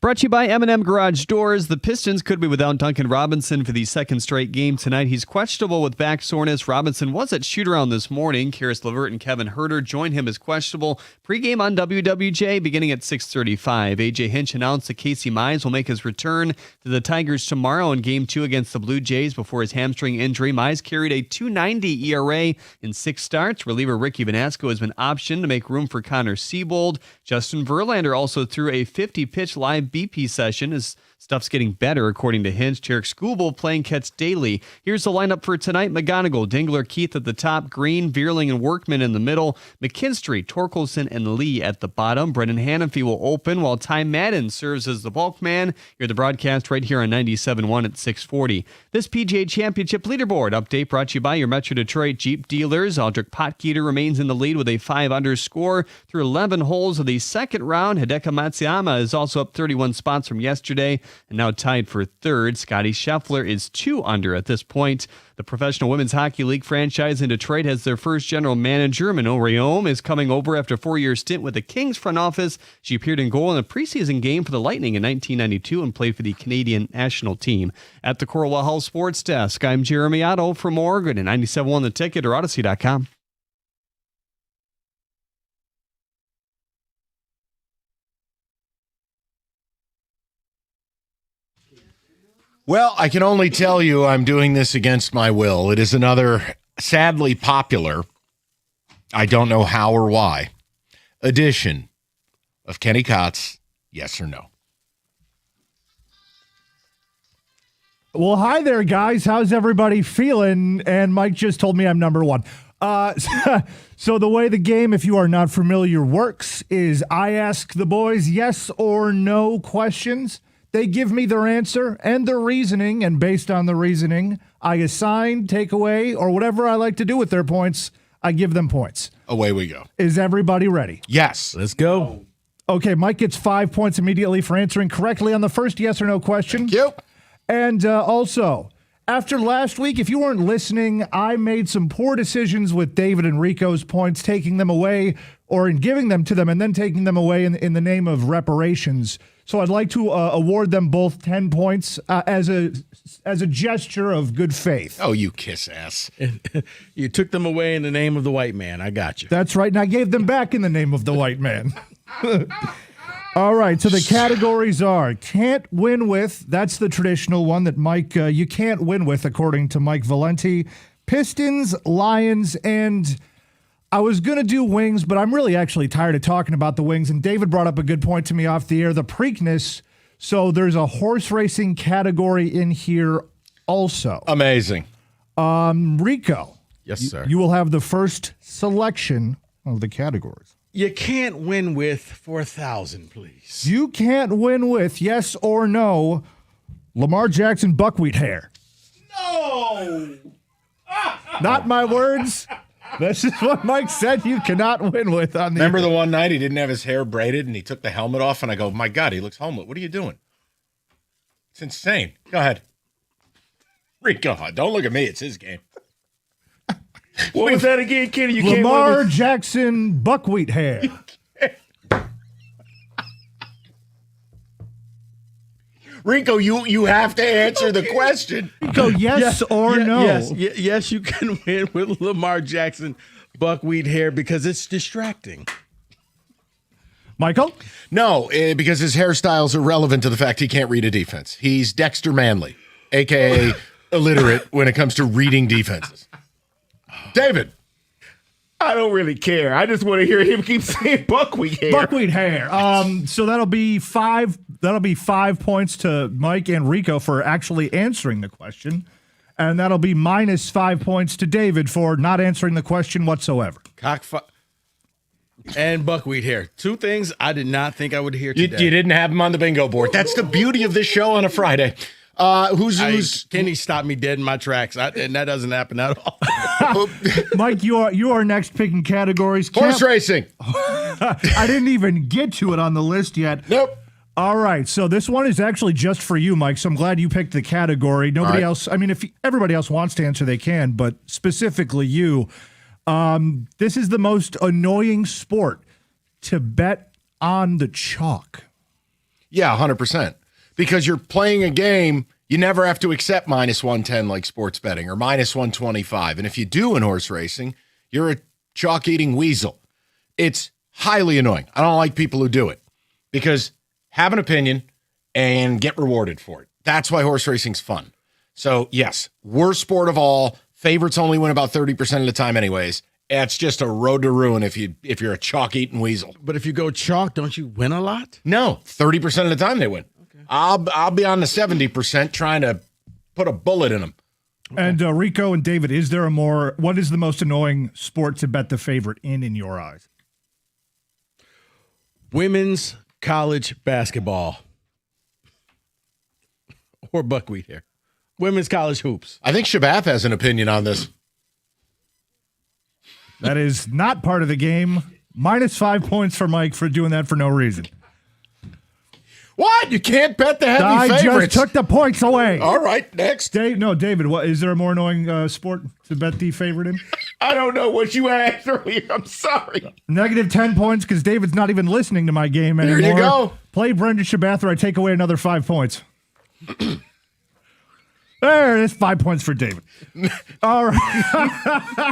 Speaker 2: Brought to you by M&M Garage Doors. The Pistons could be without Duncan Robinson for the second straight game tonight. He's questionable with back soreness. Robinson was at shoot-around this morning. Karis LeVert and Kevin Huerter joined him as questionable. Pre-game on WWJ beginning at 6:35. A.J. Hinch announced that Casey Mize will make his return to the Tigers tomorrow in Game 2 against the Blue Jays before his hamstring injury. Mize carried a .290 ERA in 6 starts. Reliever Ricky Vanasco has been optioned to make room for Connor Siebold. Justin Verlander also threw a 50-pitch live BP session. His stuff's getting better, according to Hinch. Jarek Skubal playing catch daily. Here's the lineup for tonight. McGonigal, Dingler, Keith at the top, Green, Vierling, and Workman in the middle, McKinstry, Torkelson, and Lee at the bottom. Brendan Hannafy will open, while Ty Madden serves as the bulk man. You're the broadcast right here on 97.1 at 640. This PGA Championship leaderboard update brought to you by your Metro Detroit Jeep dealers. Aldrich Potgieter remains in the lead with a 5-under score through 11 holes of the second round. Hideki Matsuyama is also up 31 spots from yesterday and now tied for third. Scotty Scheffler is 2 under at this point. The Professional Women's Hockey League franchise in Detroit has their first general manager. Manon Rhéaume is coming over after a 4-year stint with the Kings front office. She appeared in goal in a preseason game for the Lightning in 1992 and played for the Canadian national team. At the Coralwell Health Sports Desk, I'm Jeremy Otto for more. Go to 97.1 The Ticket or Odyssey.com.
Speaker 9: Well, I can only tell you I'm doing this against my will. It is another sadly popular, I don't know how or why, edition of Kenny Cott's Yes or No.
Speaker 19: Well, hi there, guys. How's everybody feeling? And Mike just told me I'm number one. So the way the game, if you are not familiar, works is I ask the boys yes or no questions. They give me their answer and their reasoning, and based on the reasoning, I assign, take away, or whatever I like to do with their points, I give them points.
Speaker 9: Away we go.
Speaker 19: Is everybody ready?
Speaker 9: Yes.
Speaker 8: Let's go.
Speaker 19: Okay, Mike gets 5 points immediately for answering correctly on the first yes or no question.
Speaker 9: Thank you.
Speaker 19: And also, after last week, if you weren't listening, I made some poor decisions with David and Rico's points, taking them away or in giving them to them and then taking them away in the name of reparations. So I'd like to award them both 10 points as a gesture of good faith.
Speaker 9: Oh, you kiss ass.
Speaker 8: You took them away in the name of the white man. I got you.
Speaker 19: That's right, and I gave them back in the name of the white man. All right, so the categories are can't win with. That's the traditional one that Mike, you can't win with, according to Mike Valenti. Pistons, Lions, and I was going to do Wings, but I'm really actually tired of talking about the Wings. And David brought up a good point to me off the air, the Preakness. So there's a horse racing category in here also.
Speaker 9: Amazing.
Speaker 19: Rico.
Speaker 8: Yes, sir.
Speaker 19: You will have the first selection of the categories.
Speaker 8: You can't win with for 1,000, please.
Speaker 19: You can't win with, yes or no, Lamar Jackson buckwheat hair.
Speaker 9: No!
Speaker 19: Not my words. This is what Mike said you cannot win with on the
Speaker 9: Remember the one night he didn't have his hair braided and he took the helmet off and I go, my God, he looks homeless. What are you doing? It's insane. Go ahead. Rico, don't look at me. It's his game.
Speaker 8: What was that again, Kenny? You
Speaker 19: Lamar Jackson buckwheat hair.
Speaker 9: Rico, you have to answer the question.
Speaker 19: Rico, yes or no?
Speaker 8: Yes, you can win with Lamar Jackson buckwheat hair because it's distracting.
Speaker 19: Michael?
Speaker 9: No, because his hairstyle's irrelevant to the fact he can't read a defense. He's Dexter Manley, a.k.a. illiterate when it comes to reading defenses. David.
Speaker 22: I don't really care. I just want to hear him keep saying buckwheat hair.
Speaker 19: Buckwheat hair. So that'll be 5 points to Mike and Rico for actually answering the question. And that'll be minus 5 points to David for not answering the question whatsoever.
Speaker 8: And buckwheat hair. 2 things I did not think I would hear today.
Speaker 9: You didn't have him on the bingo board. That's the beauty of this show on a Friday. Who's
Speaker 8: Kenny stopped me dead in my tracks, and that doesn't happen at all.
Speaker 19: Mike, you are next picking categories.
Speaker 9: Horse racing.
Speaker 19: I didn't even get to it on the list yet.
Speaker 9: Nope.
Speaker 19: All right, so this one is actually just for you, Mike. So I'm glad you picked the category. Nobody else. I mean, if everybody else wants to answer, they can, but specifically you. This is the most annoying sport to bet on the chalk.
Speaker 9: Yeah, 100%. Because you're playing a game, you never have to accept minus 110 like sports betting or minus 125. And if you do in horse racing, you're a chalk-eating weasel. It's highly annoying. I don't like people who do it because have an opinion and get rewarded for it. That's why horse racing's fun. So, yes, worst sport of all. Favorites only win about 30% of the time anyways. It's just a road to ruin if you're a chalk-eating weasel.
Speaker 8: But if you go chalk, don't you win a lot?
Speaker 9: No, 30% of the time they win. Okay. I'll be on the 70% trying to put a bullet in them.
Speaker 19: Okay. And Rico and David, what is the most annoying sport to bet the favorite in your eyes?
Speaker 8: Women's college basketball. Or buckwheat here. Women's college hoops.
Speaker 9: I think Shabath has an opinion on this.
Speaker 19: That is not part of the game. Minus 5 points for Mike for doing that for no reason.
Speaker 9: What? You can't bet the heavy favorites.
Speaker 19: I just took the points away.
Speaker 9: All right, next.
Speaker 19: David, is there a more annoying sport to bet the favorite in?
Speaker 22: I don't know what you asked earlier. I'm sorry.
Speaker 19: Negative 10 points because David's not even listening to my game anymore.
Speaker 9: There you go.
Speaker 19: Play Brendan Shabath or I take away another 5 points. There's 5 points for David. All right.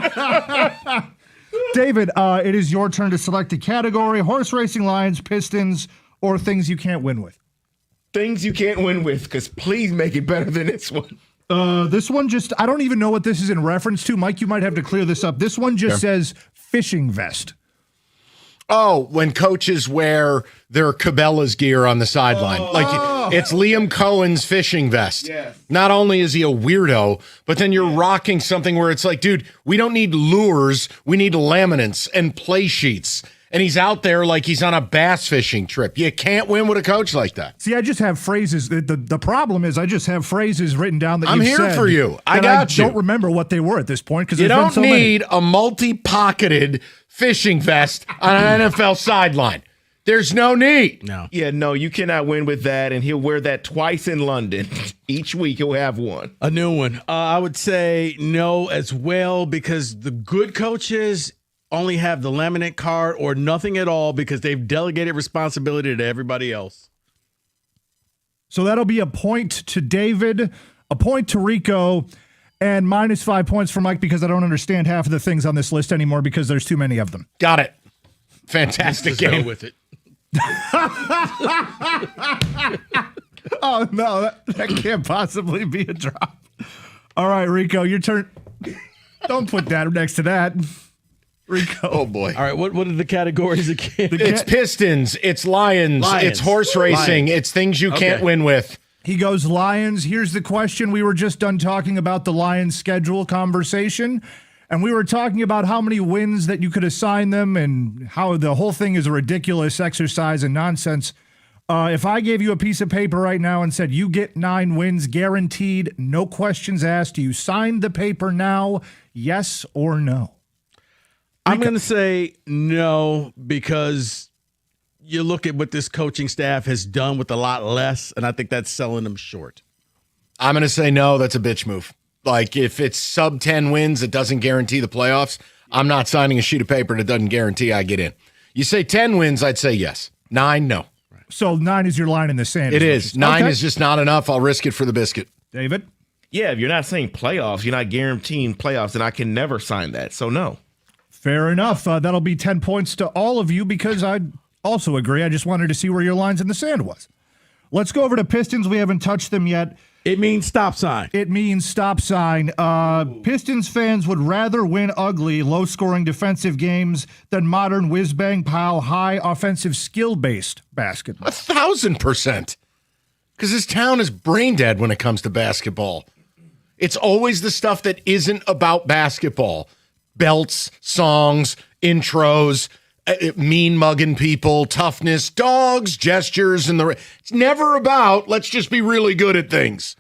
Speaker 19: David, it is your turn to select a category: horse racing, Lions, Pistons, or things you can't win with.
Speaker 22: Things you can't win with, because please make it better than this one.
Speaker 19: This one I don't even know what this is in reference to. Mike, you might have to clear this up. This one just says fishing vest.
Speaker 9: Oh, when coaches wear their Cabela's gear on the sideline. It's Liam Cohen's fishing vest. Yes. Not only is he a weirdo, but then you're rocking something where it's like, dude, we don't need lures. We need laminates and play sheets. And he's out there like he's on a bass fishing trip. You can't win with a coach like that.
Speaker 19: See, I just have phrases. The problem is I just have phrases written down that
Speaker 9: I'm here for you. I got you.
Speaker 19: I don't remember what they were at this point because
Speaker 9: you don't need a multi-pocketed fishing vest on an NFL sideline. There's no need.
Speaker 22: No. Yeah, no, you cannot win with that, and he'll wear that twice in London. Each week he'll have one.
Speaker 8: A new one. I would say no as well because the good coaches only have the laminate card or nothing at all because they've delegated responsibility to everybody else.
Speaker 19: So that'll be a point to David, a point to Rico, and minus 5 points for Mike because I don't understand half of the things on this list anymore because there's too many of them.
Speaker 9: Got it. Fantastic game.
Speaker 8: Go with it.
Speaker 19: Oh, no, that can't possibly be a drop. All right, Rico, your turn. Don't put that next to that. Rico.
Speaker 9: Oh, boy.
Speaker 8: All right, what are the categories again?
Speaker 9: It's Pistons, it's Lions, it's horse racing, it's things you can't win with.
Speaker 19: He goes Lions. Here's the question. We were just done talking about the Lions schedule conversation, and we were talking about how many wins that you could assign them and how the whole thing is a ridiculous exercise and nonsense. If I gave you a piece of paper right now and said you get 9 wins guaranteed, no questions asked, do you sign the paper now, yes or no?
Speaker 8: I'm going to say no because you look at what this coaching staff has done with a lot less, and I think that's selling them short.
Speaker 9: I'm going to say no. That's a bitch move. Like, if it's sub 10 wins, it doesn't guarantee the playoffs. I'm not signing a sheet of paper that doesn't guarantee I get in. You say 10 wins, I'd say yes. 9, no.
Speaker 19: So 9 is your line in the sand.
Speaker 9: It is. 9 is just not enough. I'll risk it for the biscuit.
Speaker 19: David?
Speaker 22: Yeah, if you're not saying playoffs, you're not guaranteeing playoffs, and I can never sign that. So no.
Speaker 19: Fair enough. That'll be 10 points to all of you because I also agree. I just wanted to see where your lines in the sand was. Let's go over to Pistons. We haven't touched them yet.
Speaker 8: It means stop sign.
Speaker 19: It means stop sign. Pistons fans would rather win ugly, low-scoring defensive games than modern whiz-bang-pow, high offensive skill-based basketball.
Speaker 9: 1,000%. Because this town is brain dead when it comes to basketball. It's always the stuff that isn't about basketball. Belts, songs, intros, mean mugging people, toughness, dogs, gestures, and it's never about let's just be really good at things.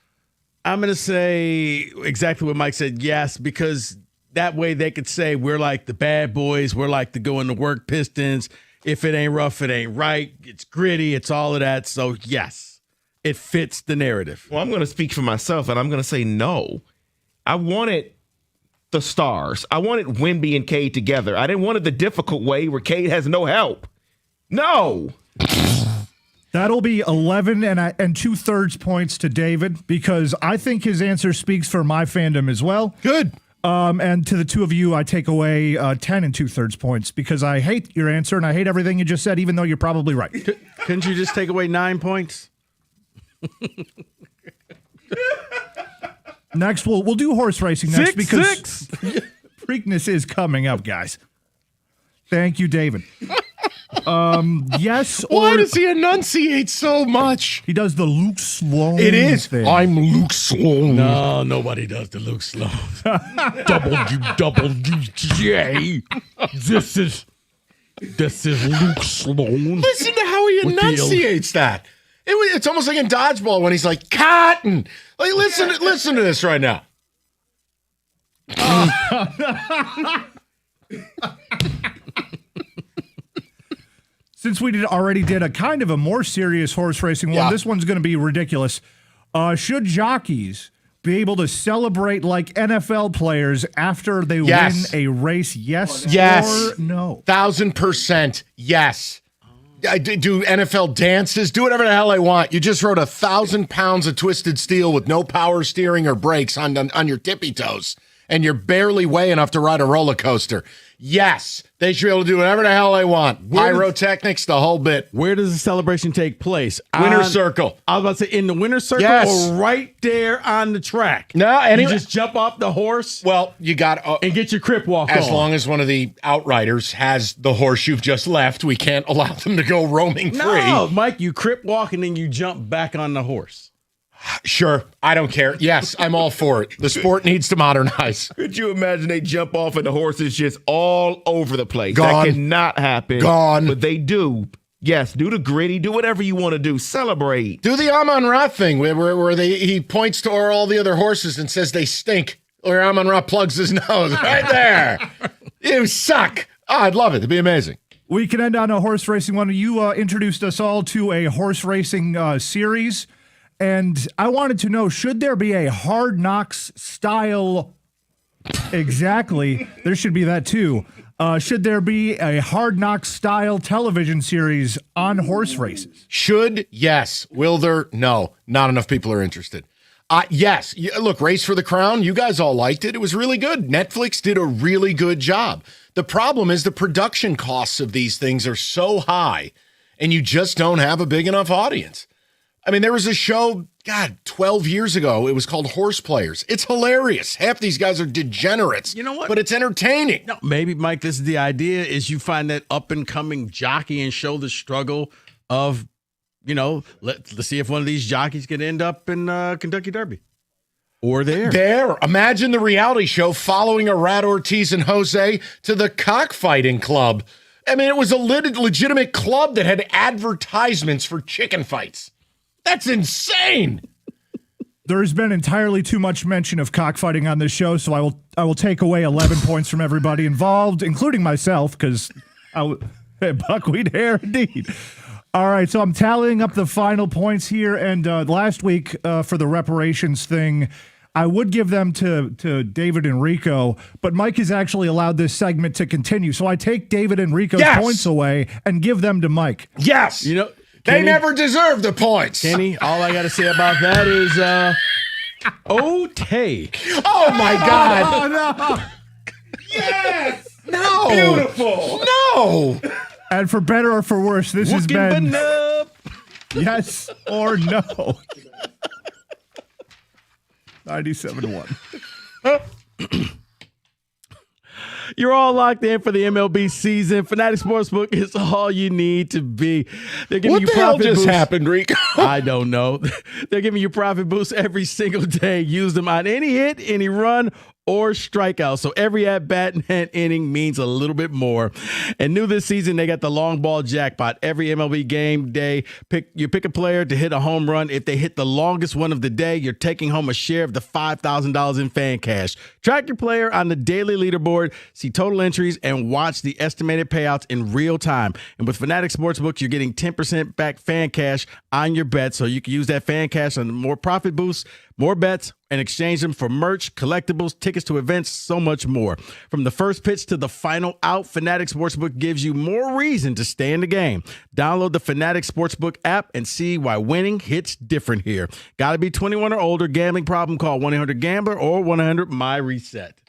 Speaker 8: I'm going to say exactly what Mike said, yes, because that way they could say we're like the bad boys, we're like the going to work Pistons. If it ain't rough, it ain't right. It's gritty, it's all of that. So, yes, it fits the narrative.
Speaker 22: Well, I'm going to speak for myself, and I'm going to say no. I wanted the stars. I wanted Wemby and Cade together. I didn't want it the difficult way where Cade has no help. No.
Speaker 19: That'll be 11 and 2/3 points to David, because I think his answer speaks for my fandom as well.
Speaker 9: Good.
Speaker 19: And to the two of you, I take away 10 and 2/3 points because I hate your answer and I hate everything you just said, even though you're probably right.
Speaker 8: Couldn't you just take away 9 points?
Speaker 19: Next, we'll do horse racing next because Preakness is coming up, guys. Thank you, David. Yes.
Speaker 9: Why does he enunciate so much?
Speaker 19: He does the Luke Sloan.
Speaker 9: It is.
Speaker 19: thing.
Speaker 9: I'm Luke Sloan.
Speaker 8: No, nobody does the Luke Sloan.
Speaker 22: WWJ. This is Luke Sloan.
Speaker 9: Listen to how he enunciates that. It's almost like in dodgeball when he's like, cotton. Like, listen to this right now.
Speaker 19: Since we already did a kind of a more serious horse racing one, this one's going to be ridiculous. Should jockeys be able to celebrate like NFL players after they win a race? Yes or no?
Speaker 9: 1,000% yes. I do NFL dances, do whatever the hell I want. You just rode 1,000 pounds of twisted steel with no power steering or brakes on your tippy toes, and you're barely way enough to ride a roller coaster. Yes, they should be able to do whatever the hell they want. Pyrotechnics, the whole bit.
Speaker 8: Where does the celebration take place?
Speaker 9: Winner's circle.
Speaker 8: I was about to say in the winner's circle or right there on the track?
Speaker 9: No, anyway.
Speaker 8: You just jump off the horse?
Speaker 9: Well, you got
Speaker 8: and get your crip walk on.
Speaker 9: As long as one of the outriders has the horse you've just left, we can't allow them to go roaming free.
Speaker 8: No, Mike, you crip walk and then you jump back on the horse.
Speaker 9: Sure, I don't care. Yes, I'm all for it. The sport needs to modernize.
Speaker 22: Could you imagine they jump off and the horse is just all over the place?
Speaker 9: Gone.
Speaker 22: That cannot happen.
Speaker 9: Gone.
Speaker 22: But they do. Yes, do the gritty, do whatever you want to do. Celebrate.
Speaker 9: Do the Amon-Ra thing where he points to all the other horses and says they stink. Or Amon-Ra plugs his nose right there. You suck. Oh, I'd love it. It'd be amazing.
Speaker 19: We can end on a horse racing one. You introduced us all to a horse racing series. And I wanted to know, should there be a Hard Knocks style? Exactly. There should be that too. Should there be a Hard Knocks style television series on horse races?
Speaker 9: Should, yes. Will there? No. Not enough people are interested. Yes. Look, Race for the Crown, you guys all liked it. It was really good. Netflix did a really good job. The problem is the production costs of these things are so high, and you just don't have a big enough audience. I mean, there was a show, 12 years ago. It was called Horse Players. It's hilarious. Half these guys are degenerates.
Speaker 8: You know what?
Speaker 9: But it's entertaining.
Speaker 8: No, maybe, Mike, this is the idea, is you find that up-and-coming jockey and show the struggle of, let's see if one of these jockeys could end up in Kentucky Derby. Or there.
Speaker 9: Imagine the reality show following Arad Ortiz and Jose to the cockfighting club. I mean, it was a legitimate club that had advertisements for chicken fights. That's insane.
Speaker 19: There's been entirely too much mention of cockfighting on this show, so I will take away 11 points from everybody involved, including myself, because buckwheat hair indeed. All right, so I'm tallying up the final points here, and last week for the reparations thing, I would give them to David and Rico, but Mike has actually allowed this segment to continue, so I take David and Rico's points away and give them to Mike.
Speaker 9: Yes. They never deserve the points.
Speaker 8: Kenny, all I got to say about that is, take.
Speaker 9: Oh, my God.
Speaker 8: Oh, no.
Speaker 9: Yes. No.
Speaker 22: Beautiful.
Speaker 9: No.
Speaker 19: And for better or for worse, this has been yes or no. 97-1.
Speaker 8: You're all locked in for the MLB season. Fanatic Sportsbook is all you need to be. They're giving you profit
Speaker 9: just
Speaker 8: boosts.
Speaker 9: happened, Rico?
Speaker 8: I don't know. They're giving you profit boosts every single day. Use them on any hit, any run, or strikeout. So every at-bat and inning means a little bit more. And new this season, they got the long ball jackpot. Every MLB game day, you pick a player to hit a home run. If they hit the longest one of the day, you're taking home a share of the $5,000 in fan cash. Track your player on the daily leaderboard, see total entries, and watch the estimated payouts in real time. And with Fanatic Sportsbook, you're getting 10% back fan cash on your bet. So you can use that fan cash on more profit boosts, more bets, and exchange them for merch, collectibles, tickets to events, so much more. From the first pitch to the final out, Fanatics Sportsbook gives you more reason to stay in the game. Download the Fanatics Sportsbook app and see why winning hits different here. Gotta be 21 or older. Gambling problem? Call 1-800-GAMBLER or 1-800-MY-RESET.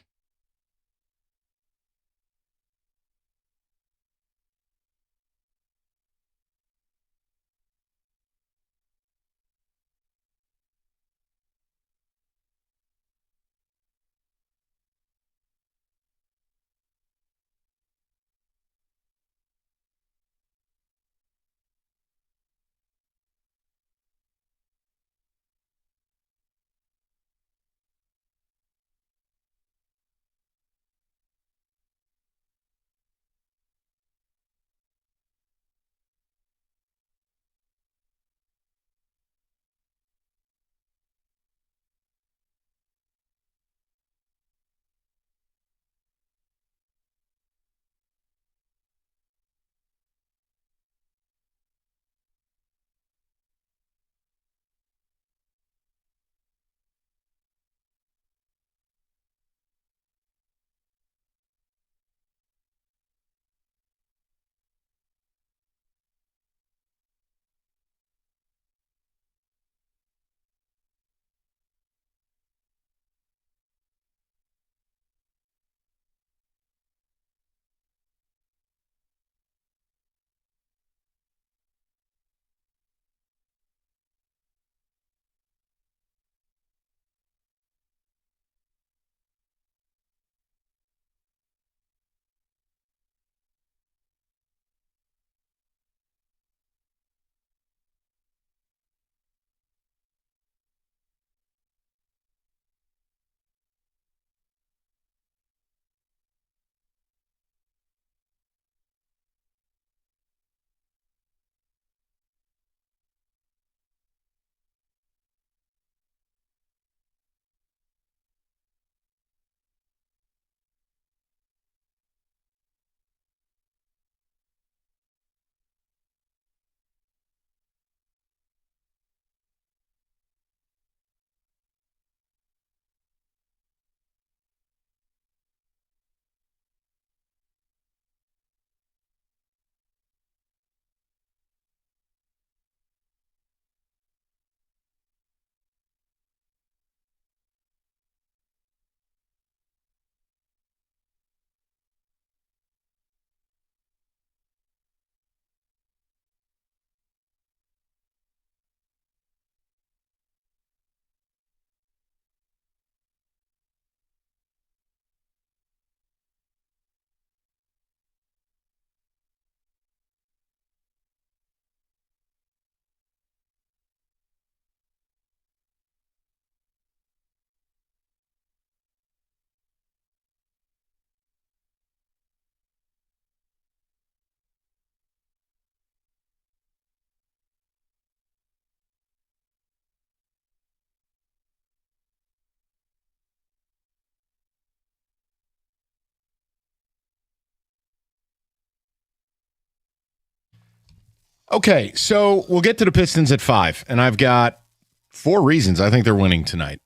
Speaker 9: Okay, so we'll get to the Pistons at 5, and I've got 4 reasons I think they're winning tonight.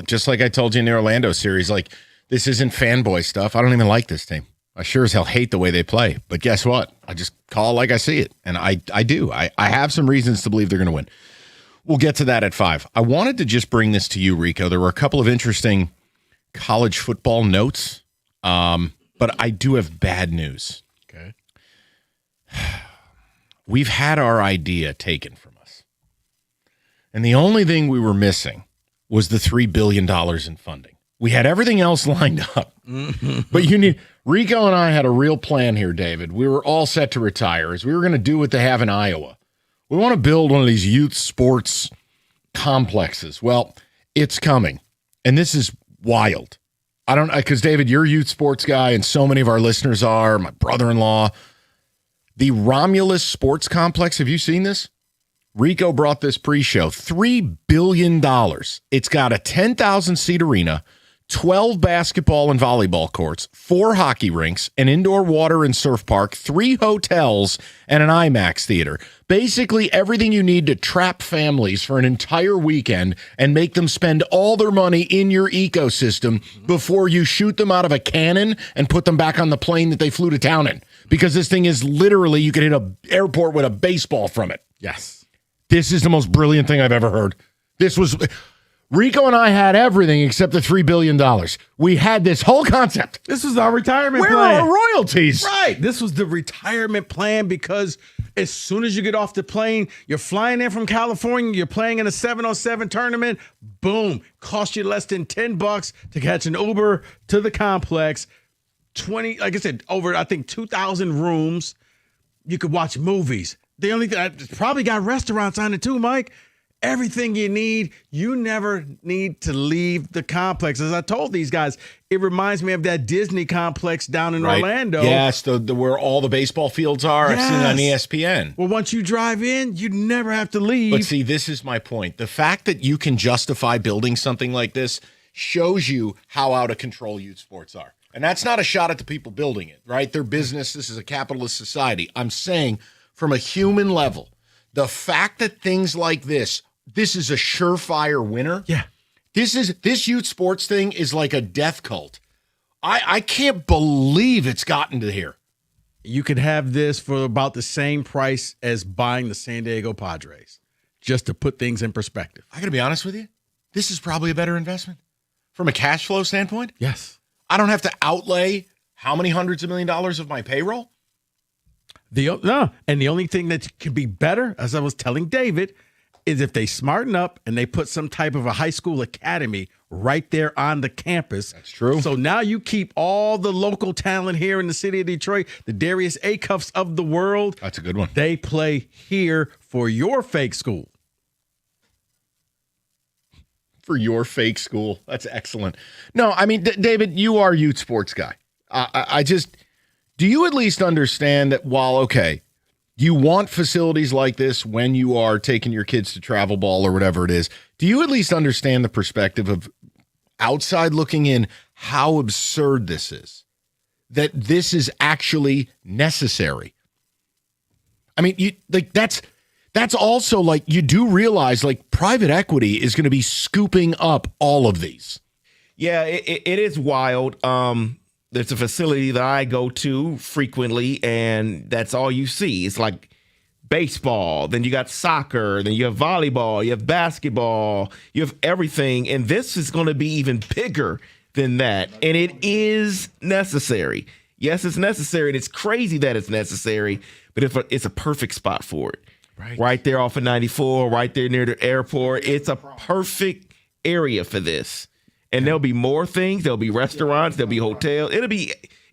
Speaker 9: Just like I told you in the Orlando series, like, this isn't fanboy stuff. I don't even like this team. I sure as hell hate the way they play. But guess what? I just call like I see it, and I do. I have some reasons to believe they're going to win. We'll get to that at 5. I wanted to just bring this to you, Rico. There were a couple of interesting college football notes, but I do have bad news.
Speaker 15: Okay.
Speaker 9: We've had our idea taken from us. And the only thing we were missing was the $3 billion in funding. We had everything else lined up. But Rico and I had a real plan here, David. We were all set to retire, as we were going to do what they have in Iowa. We want to build one of these youth sports complexes. Well, it's coming. And this is wild. I don't, because David, you're a youth sports guy, and so many of our listeners are, my brother-in-law. The Romulus Sports Complex, have you seen this? Rico brought this pre-show, $3 billion. It's got a 10,000-seat arena, 12 basketball and volleyball courts, 4 hockey rinks, an indoor water and surf park, 3 hotels, and an IMAX theater. Basically everything you need to trap families for an entire weekend and make them spend all their money in your ecosystem before you shoot them out of a cannon and put them back on the plane that they flew to town in. Because this thing is literally, you could hit an airport with a baseball from it.
Speaker 8: Yes.
Speaker 9: This is the most brilliant thing I've ever heard. This was... Rico and I had everything except the $3 billion. We had this whole concept.
Speaker 8: This was our retirement
Speaker 9: plan.
Speaker 8: plan.
Speaker 9: Where are our royalties?
Speaker 8: Right. This was the retirement plan because as soon as you get off the plane, you're flying in from California, you're playing in a 707 tournament, boom, cost you less than $10 to catch an Uber to the complex. 20, like I said, over, I think, 2,000 rooms. You could watch movies. The only thing, probably got restaurants on it too, Mike. Everything you need, you never need to leave the complex. As I told these guys, it reminds me of that Disney complex down in Orlando.
Speaker 9: Yes, the where all the baseball fields are.
Speaker 8: Yes.
Speaker 9: I've seen it on ESPN.
Speaker 8: Well, once you drive in, you never have to leave.
Speaker 9: But see, this is my point. The fact that you can justify building something like this shows you how out of control youth sports are. And that's not a shot at the people building it, right? Their business. This is a capitalist society. I'm saying from a human level, the fact that things like this is a surefire winner.
Speaker 8: Yeah.
Speaker 9: This youth sports thing is like a death cult. I can't believe it's gotten to here.
Speaker 8: You could have this for about the same price as buying the San Diego Padres, just to put things in perspective.
Speaker 9: I got to be honest with you. This is probably a better investment from a cash flow standpoint.
Speaker 8: Yes.
Speaker 9: I don't have to outlay how many hundreds of $1 millions of my payroll.
Speaker 8: And the only thing that can be better, as I was telling David, is if they smarten up and they put some type of a high school academy right there on the campus.
Speaker 9: That's true.
Speaker 8: So now you keep all the local talent here in the city of Detroit, the Darius Acuffs of the world.
Speaker 9: That's a good one.
Speaker 8: They play here for your fake school.
Speaker 9: For your fake school. That's excellent. No, I mean, David, you are a youth sports guy. I just, do you at least understand that while, okay, you want facilities like this when you are taking your kids to travel ball or whatever it is. Do you at least understand the perspective of outside looking in how absurd this is? That this is actually necessary. I mean, that's also like, you do realize like private equity is going to be scooping up all of these.
Speaker 22: Yeah, it is wild. There's a facility that I go to frequently, and that's all you see. It's like baseball, then you got soccer, then you have volleyball, you have basketball, you have everything. And this is going to be even bigger than that. And it is necessary. Yes, it's necessary, and it's crazy that it's necessary, but it's a perfect spot for it. Right there off of 94, right there near the airport. It's a perfect area for this. And there'll be more things. There'll be restaurants. There'll be hotels.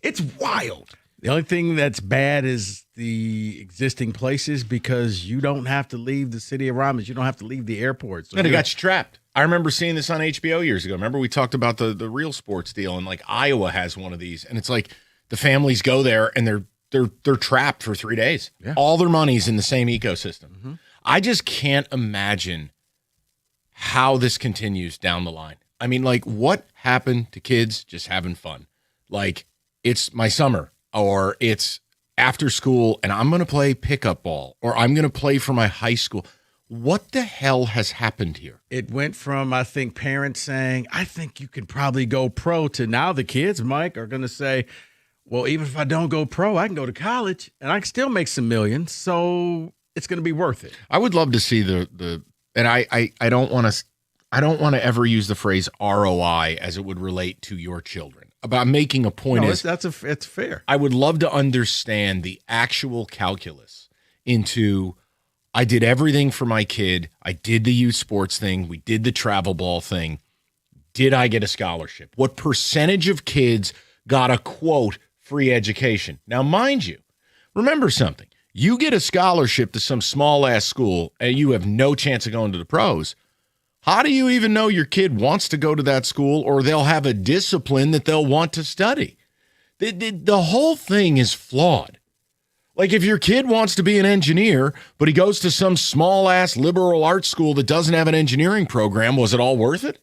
Speaker 22: It's wild.
Speaker 8: The only thing that's bad is the existing places because you don't have to leave the city of Romulus. You don't have to leave the airport. So
Speaker 9: And it got you trapped. I remember seeing this on HBO years ago. Remember we talked about the Real Sports deal, and like Iowa has one of these, and it's like the families go there and they're trapped for 3 days.
Speaker 8: Yeah.
Speaker 9: All their money's in the same ecosystem. Mm-hmm. I just can't imagine how this continues down the line. I mean, like, what happened to kids just having fun? Like, it's my summer, or it's after school, and I'm going to play pickup ball, or I'm going to play for my high school. What the hell has happened here?
Speaker 8: It went from, I think, parents saying, I think you could probably go pro, to now the kids, Mike, are going to say, well, even if I don't go pro, I can go to college, and I can still make some millions, so it's going to be worth it.
Speaker 9: I would love to see and I don't want to ever use the phrase ROI as it would relate to your children. About making a point
Speaker 8: it's fair.
Speaker 9: I would love to understand the actual calculus into, I did everything for my kid. I did the youth sports thing. We did the travel ball thing. Did I get a scholarship? What percentage of kids got a quote free education? Now, mind you, remember something. You get a scholarship to some small ass school and you have no chance of going to the pros. How do you even know your kid wants to go to that school, or they'll have a discipline that they'll want to study? The whole thing is flawed. Like, if your kid wants to be an engineer, but he goes to some small-ass liberal arts school that doesn't have an engineering program, was it all worth it?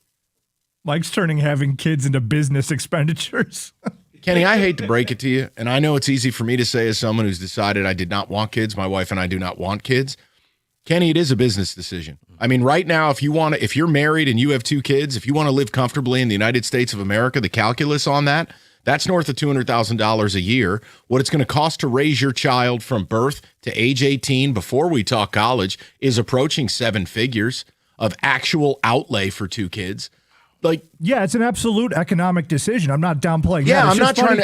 Speaker 19: Mike's turning having kids into business expenditures.
Speaker 9: Kenny, I hate to break it to you, and I know it's easy for me to say as someone who's decided I did not want kids. My wife and I do not want kids. Kenny, it is a business decision. I mean, right now, if you're married and you have 2 kids, if you want to live comfortably in the United States of America, the calculus on that's north of $200,000 a year. What it's going to cost to raise your child from birth to age 18 before we talk college is approaching 7 figures of actual outlay for 2 kids.
Speaker 19: Yeah, it's an absolute economic decision. I'm not downplaying.
Speaker 9: Yeah,
Speaker 19: that.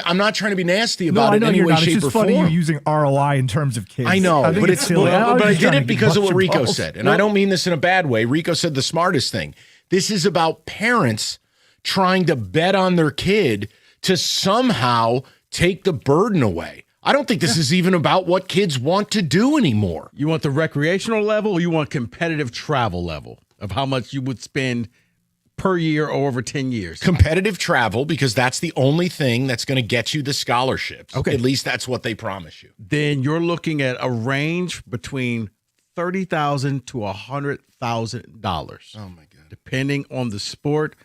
Speaker 9: I'm not trying to be nasty about it in any way, shape,
Speaker 19: it's
Speaker 9: or
Speaker 19: just funny
Speaker 9: form.
Speaker 19: you're using ROI in terms of kids.
Speaker 9: I know,
Speaker 19: think
Speaker 9: but it's
Speaker 19: silly.
Speaker 9: but I did it because of what Rico
Speaker 19: balls.
Speaker 9: said, and I don't mean this in a bad way. Rico said the smartest thing. This is about parents trying to bet on their kid to somehow take the burden away. I don't think this is even about what kids want to do anymore.
Speaker 8: You want the recreational level, or you want competitive travel level of how much you would spend per year or over 10 years?
Speaker 9: Competitive travel, because that's the only thing that's going to get you the scholarships.
Speaker 8: Okay.
Speaker 9: At least that's what they promise you.
Speaker 8: Then you're looking at a range between $30,000 to $100,000.
Speaker 9: Oh, my God.
Speaker 8: Depending on the sport,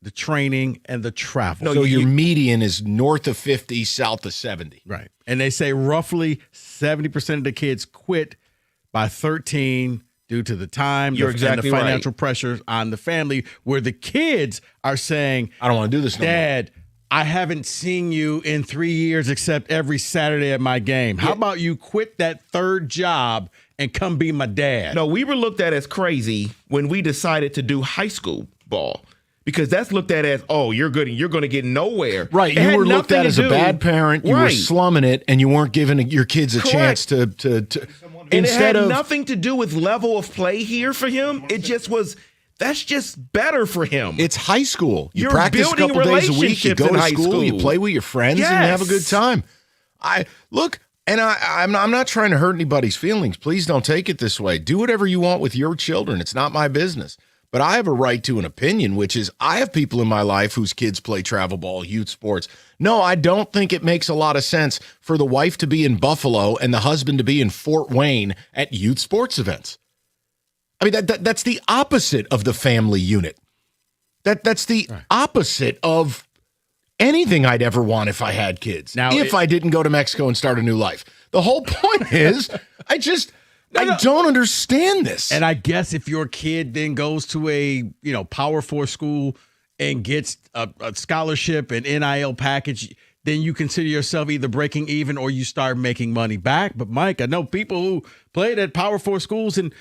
Speaker 8: the training, and the travel.
Speaker 9: No, so your median is north of 50, south of 70.
Speaker 8: Right. And they say roughly 70% of the kids quit by 13 due to the time
Speaker 9: You're
Speaker 8: and
Speaker 9: exactly
Speaker 8: the financial
Speaker 9: right.
Speaker 8: pressures on the family, where the kids are saying,
Speaker 9: I don't want to do this no more.
Speaker 8: Dad, I haven't seen you in 3 years except every Saturday at my game. How about you quit that third job and come be my dad?
Speaker 22: No, we were looked at as crazy when we decided to do high school ball. Because that's looked at as, oh, you're good and you're going to get nowhere.
Speaker 9: Right.
Speaker 22: It
Speaker 9: You
Speaker 22: had
Speaker 9: were looked
Speaker 22: nothing
Speaker 9: at
Speaker 22: to
Speaker 9: as a
Speaker 22: do-
Speaker 9: bad parent. You were
Speaker 22: Right.
Speaker 9: slumming it, and you weren't giving your kids a
Speaker 22: Correct.
Speaker 9: chance to
Speaker 22: And it had
Speaker 9: instead of
Speaker 22: nothing to do with level of play here for him. It just was, that's just better for him.
Speaker 9: It's high school. You
Speaker 22: You're
Speaker 9: practice a
Speaker 22: building
Speaker 9: couple days a week. You
Speaker 22: relationships
Speaker 9: go
Speaker 22: in
Speaker 9: to
Speaker 22: high
Speaker 9: school. You
Speaker 22: school.
Speaker 9: play with your friends and have a good
Speaker 22: Yes.
Speaker 9: time. I'm not trying to hurt anybody's feelings. Please don't take it this way. Do whatever you want with your children. It's not my business. But I have a right to an opinion, which is I have people in my life whose kids play travel ball, youth sports. No, I don't think it makes a lot of sense for the wife to be in Buffalo and the husband to be in Fort Wayne at youth sports events. I mean, that's the opposite of the family unit. That's the opposite of anything I'd ever want if I had kids.
Speaker 8: Now,
Speaker 9: if I didn't go to Mexico and start a new life. The whole point is I don't understand this.
Speaker 8: And I guess if your kid then goes to a Power 4 school and gets a scholarship and NIL package, then you consider yourself either breaking even or you start making money back. But Mike, I know people who played at Power 4 schools and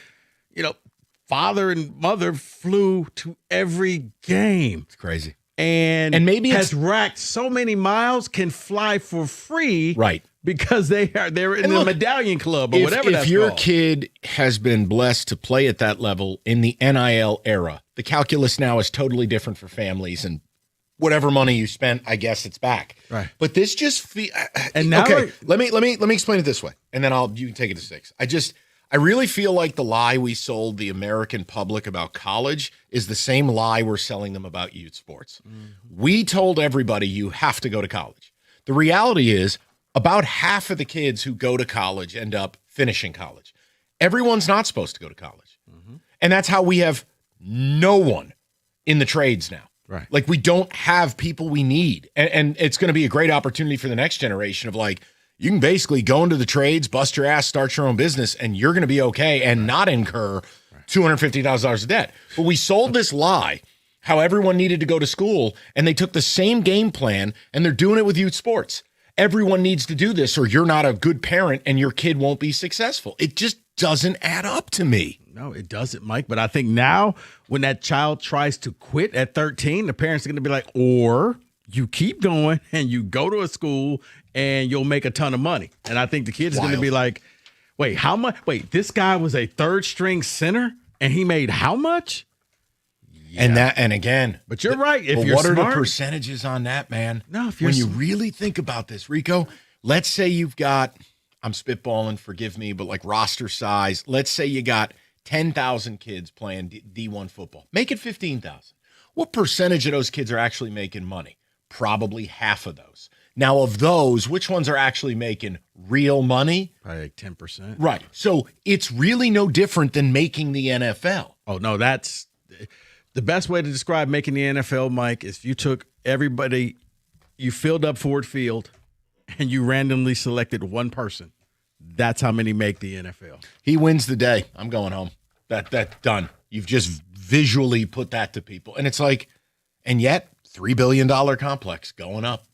Speaker 8: father and mother flew to every game.
Speaker 9: It's crazy.
Speaker 8: And
Speaker 9: maybe
Speaker 8: has racked so many miles, can fly for free,
Speaker 9: right?
Speaker 8: Because they're in the medallion club or whatever.
Speaker 9: If your
Speaker 8: called.
Speaker 9: kid has been blessed to play at that level in the NIL era, the calculus now is totally different for families, and whatever money you spent, I guess it's back.
Speaker 8: Right.
Speaker 9: But this just
Speaker 8: and now
Speaker 9: okay. Let me explain it this way, and then you can take it to 6. I really feel like the lie we sold the American public about college is the same lie we're selling them about youth sports. Mm-hmm. We told everybody you have to go to college. The reality is about half of the kids who go to college end up finishing college. Everyone's not supposed to go to college. Mm-hmm. And that's how we have no one in the trades now.
Speaker 8: Right.
Speaker 9: Like we don't have people we need. And it's going to be a great opportunity for the next generation of you can basically go into the trades, bust your ass, start your own business, and you're going to be okay and not incur $250,000 of debt. But we sold this lie, how everyone needed to go to school, and they took the same game plan, and they're doing it with youth sports. Everyone needs to do this, or you're not a good parent, and your kid won't be successful. It just doesn't add up to me.
Speaker 8: No, it doesn't, Mike. But I think now when that child tries to quit at 13, the parents are going to be like, or you keep going and you go to a school and you'll make a ton of money. And I think the kid is going to be like, wait, how much? Wait, this guy was a third string center and he made how much?
Speaker 9: Yeah. And again,
Speaker 8: but you're right. If
Speaker 9: but
Speaker 8: you're
Speaker 9: what
Speaker 8: smart,
Speaker 9: are the percentages on that, man?
Speaker 8: No, if you're
Speaker 9: when you really think about this, Rico, let's say you've got, I'm spitballing, forgive me, but roster size, let's say you got 10,000 kids playing D1 football. Make it 15,000. What percentage of those kids are actually making money? Probably half of those. Now, of those, which ones are actually making real money?
Speaker 8: Probably 10%.
Speaker 9: Right. So it's really no different than making the NFL.
Speaker 8: Oh, no, that's The best way to describe making the NFL, Mike, is if you took everybody, you filled up Ford Field, and you randomly selected one person. That's how many make the NFL.
Speaker 9: He wins the day. I'm going home. That done. You've just visually put that to people. And it's like, and yet, $3 billion complex going up.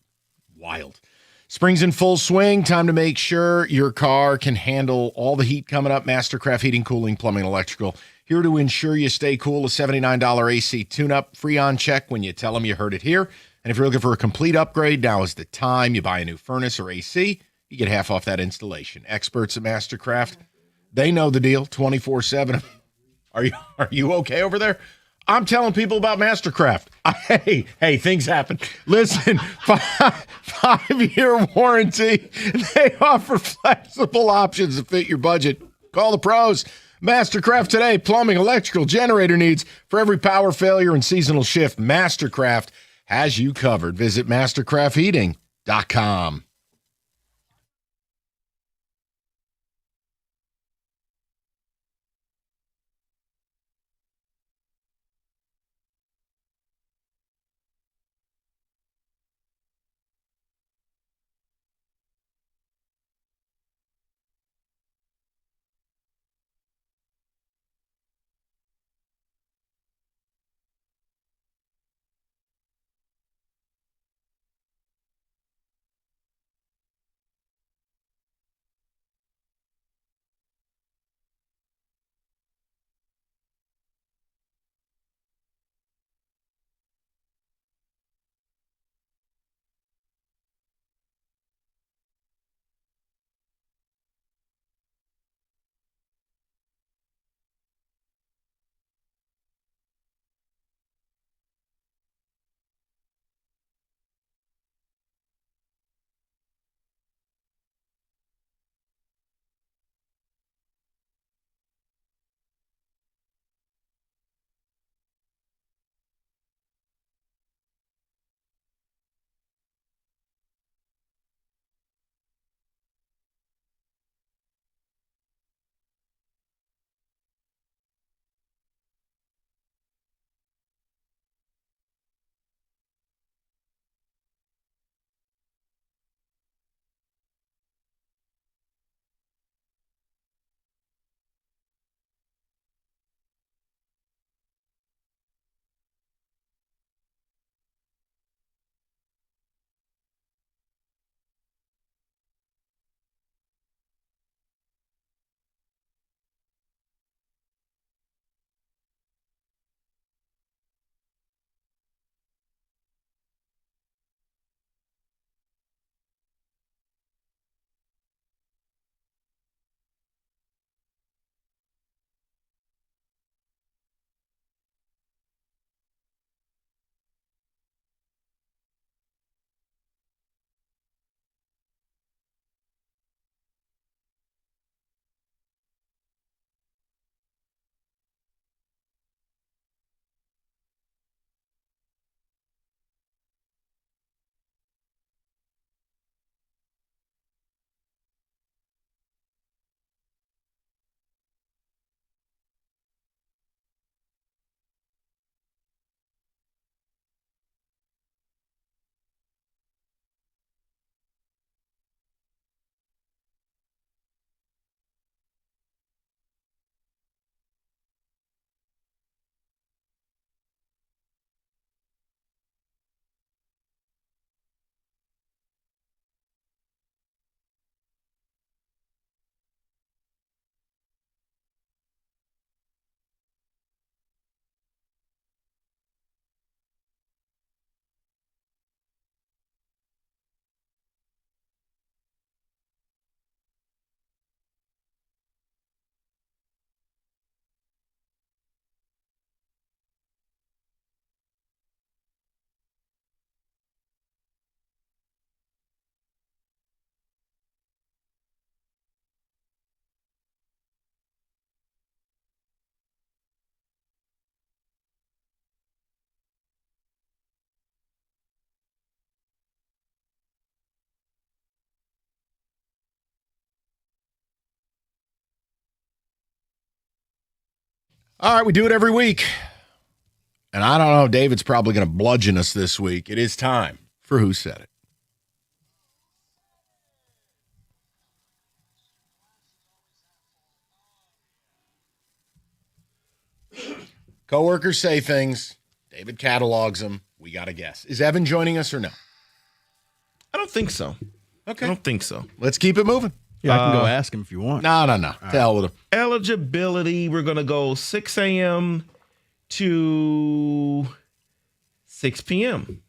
Speaker 9: Wild. Spring's in full swing. Time to make sure your car can handle all the heat coming up. Mastercraft Heating, Cooling, Plumbing, Electrical. Here to ensure you stay cool. A $79 AC tune-up. Free on check when you tell them you heard it here. And if you're looking for a complete upgrade, now is the time. You buy a new furnace or AC, you get half off that installation. Experts at Mastercraft, they know the deal 24/7. Are you okay over there? I'm telling people about Mastercraft. Hey, things happen. Listen, 5-year warranty. They offer flexible options to fit your budget. Call the pros. Mastercraft today. Plumbing, electrical, generator needs. For every power failure and seasonal shift, Mastercraft has you covered. Visit mastercraftheating.com. All right, we do it every week. And I don't know, David's probably going to bludgeon us this week. It is time for Who Said It. Coworkers say things. David catalogs them. We got to guess. Is Evan joining us or no?
Speaker 22: I don't think so.
Speaker 9: Okay.
Speaker 22: I don't think so.
Speaker 9: Let's keep it moving.
Speaker 8: Yeah, I can go ask him if you want.
Speaker 9: No. To hell with him.
Speaker 22: Eligibility, we're going to go 6 a.m. to 6 p.m.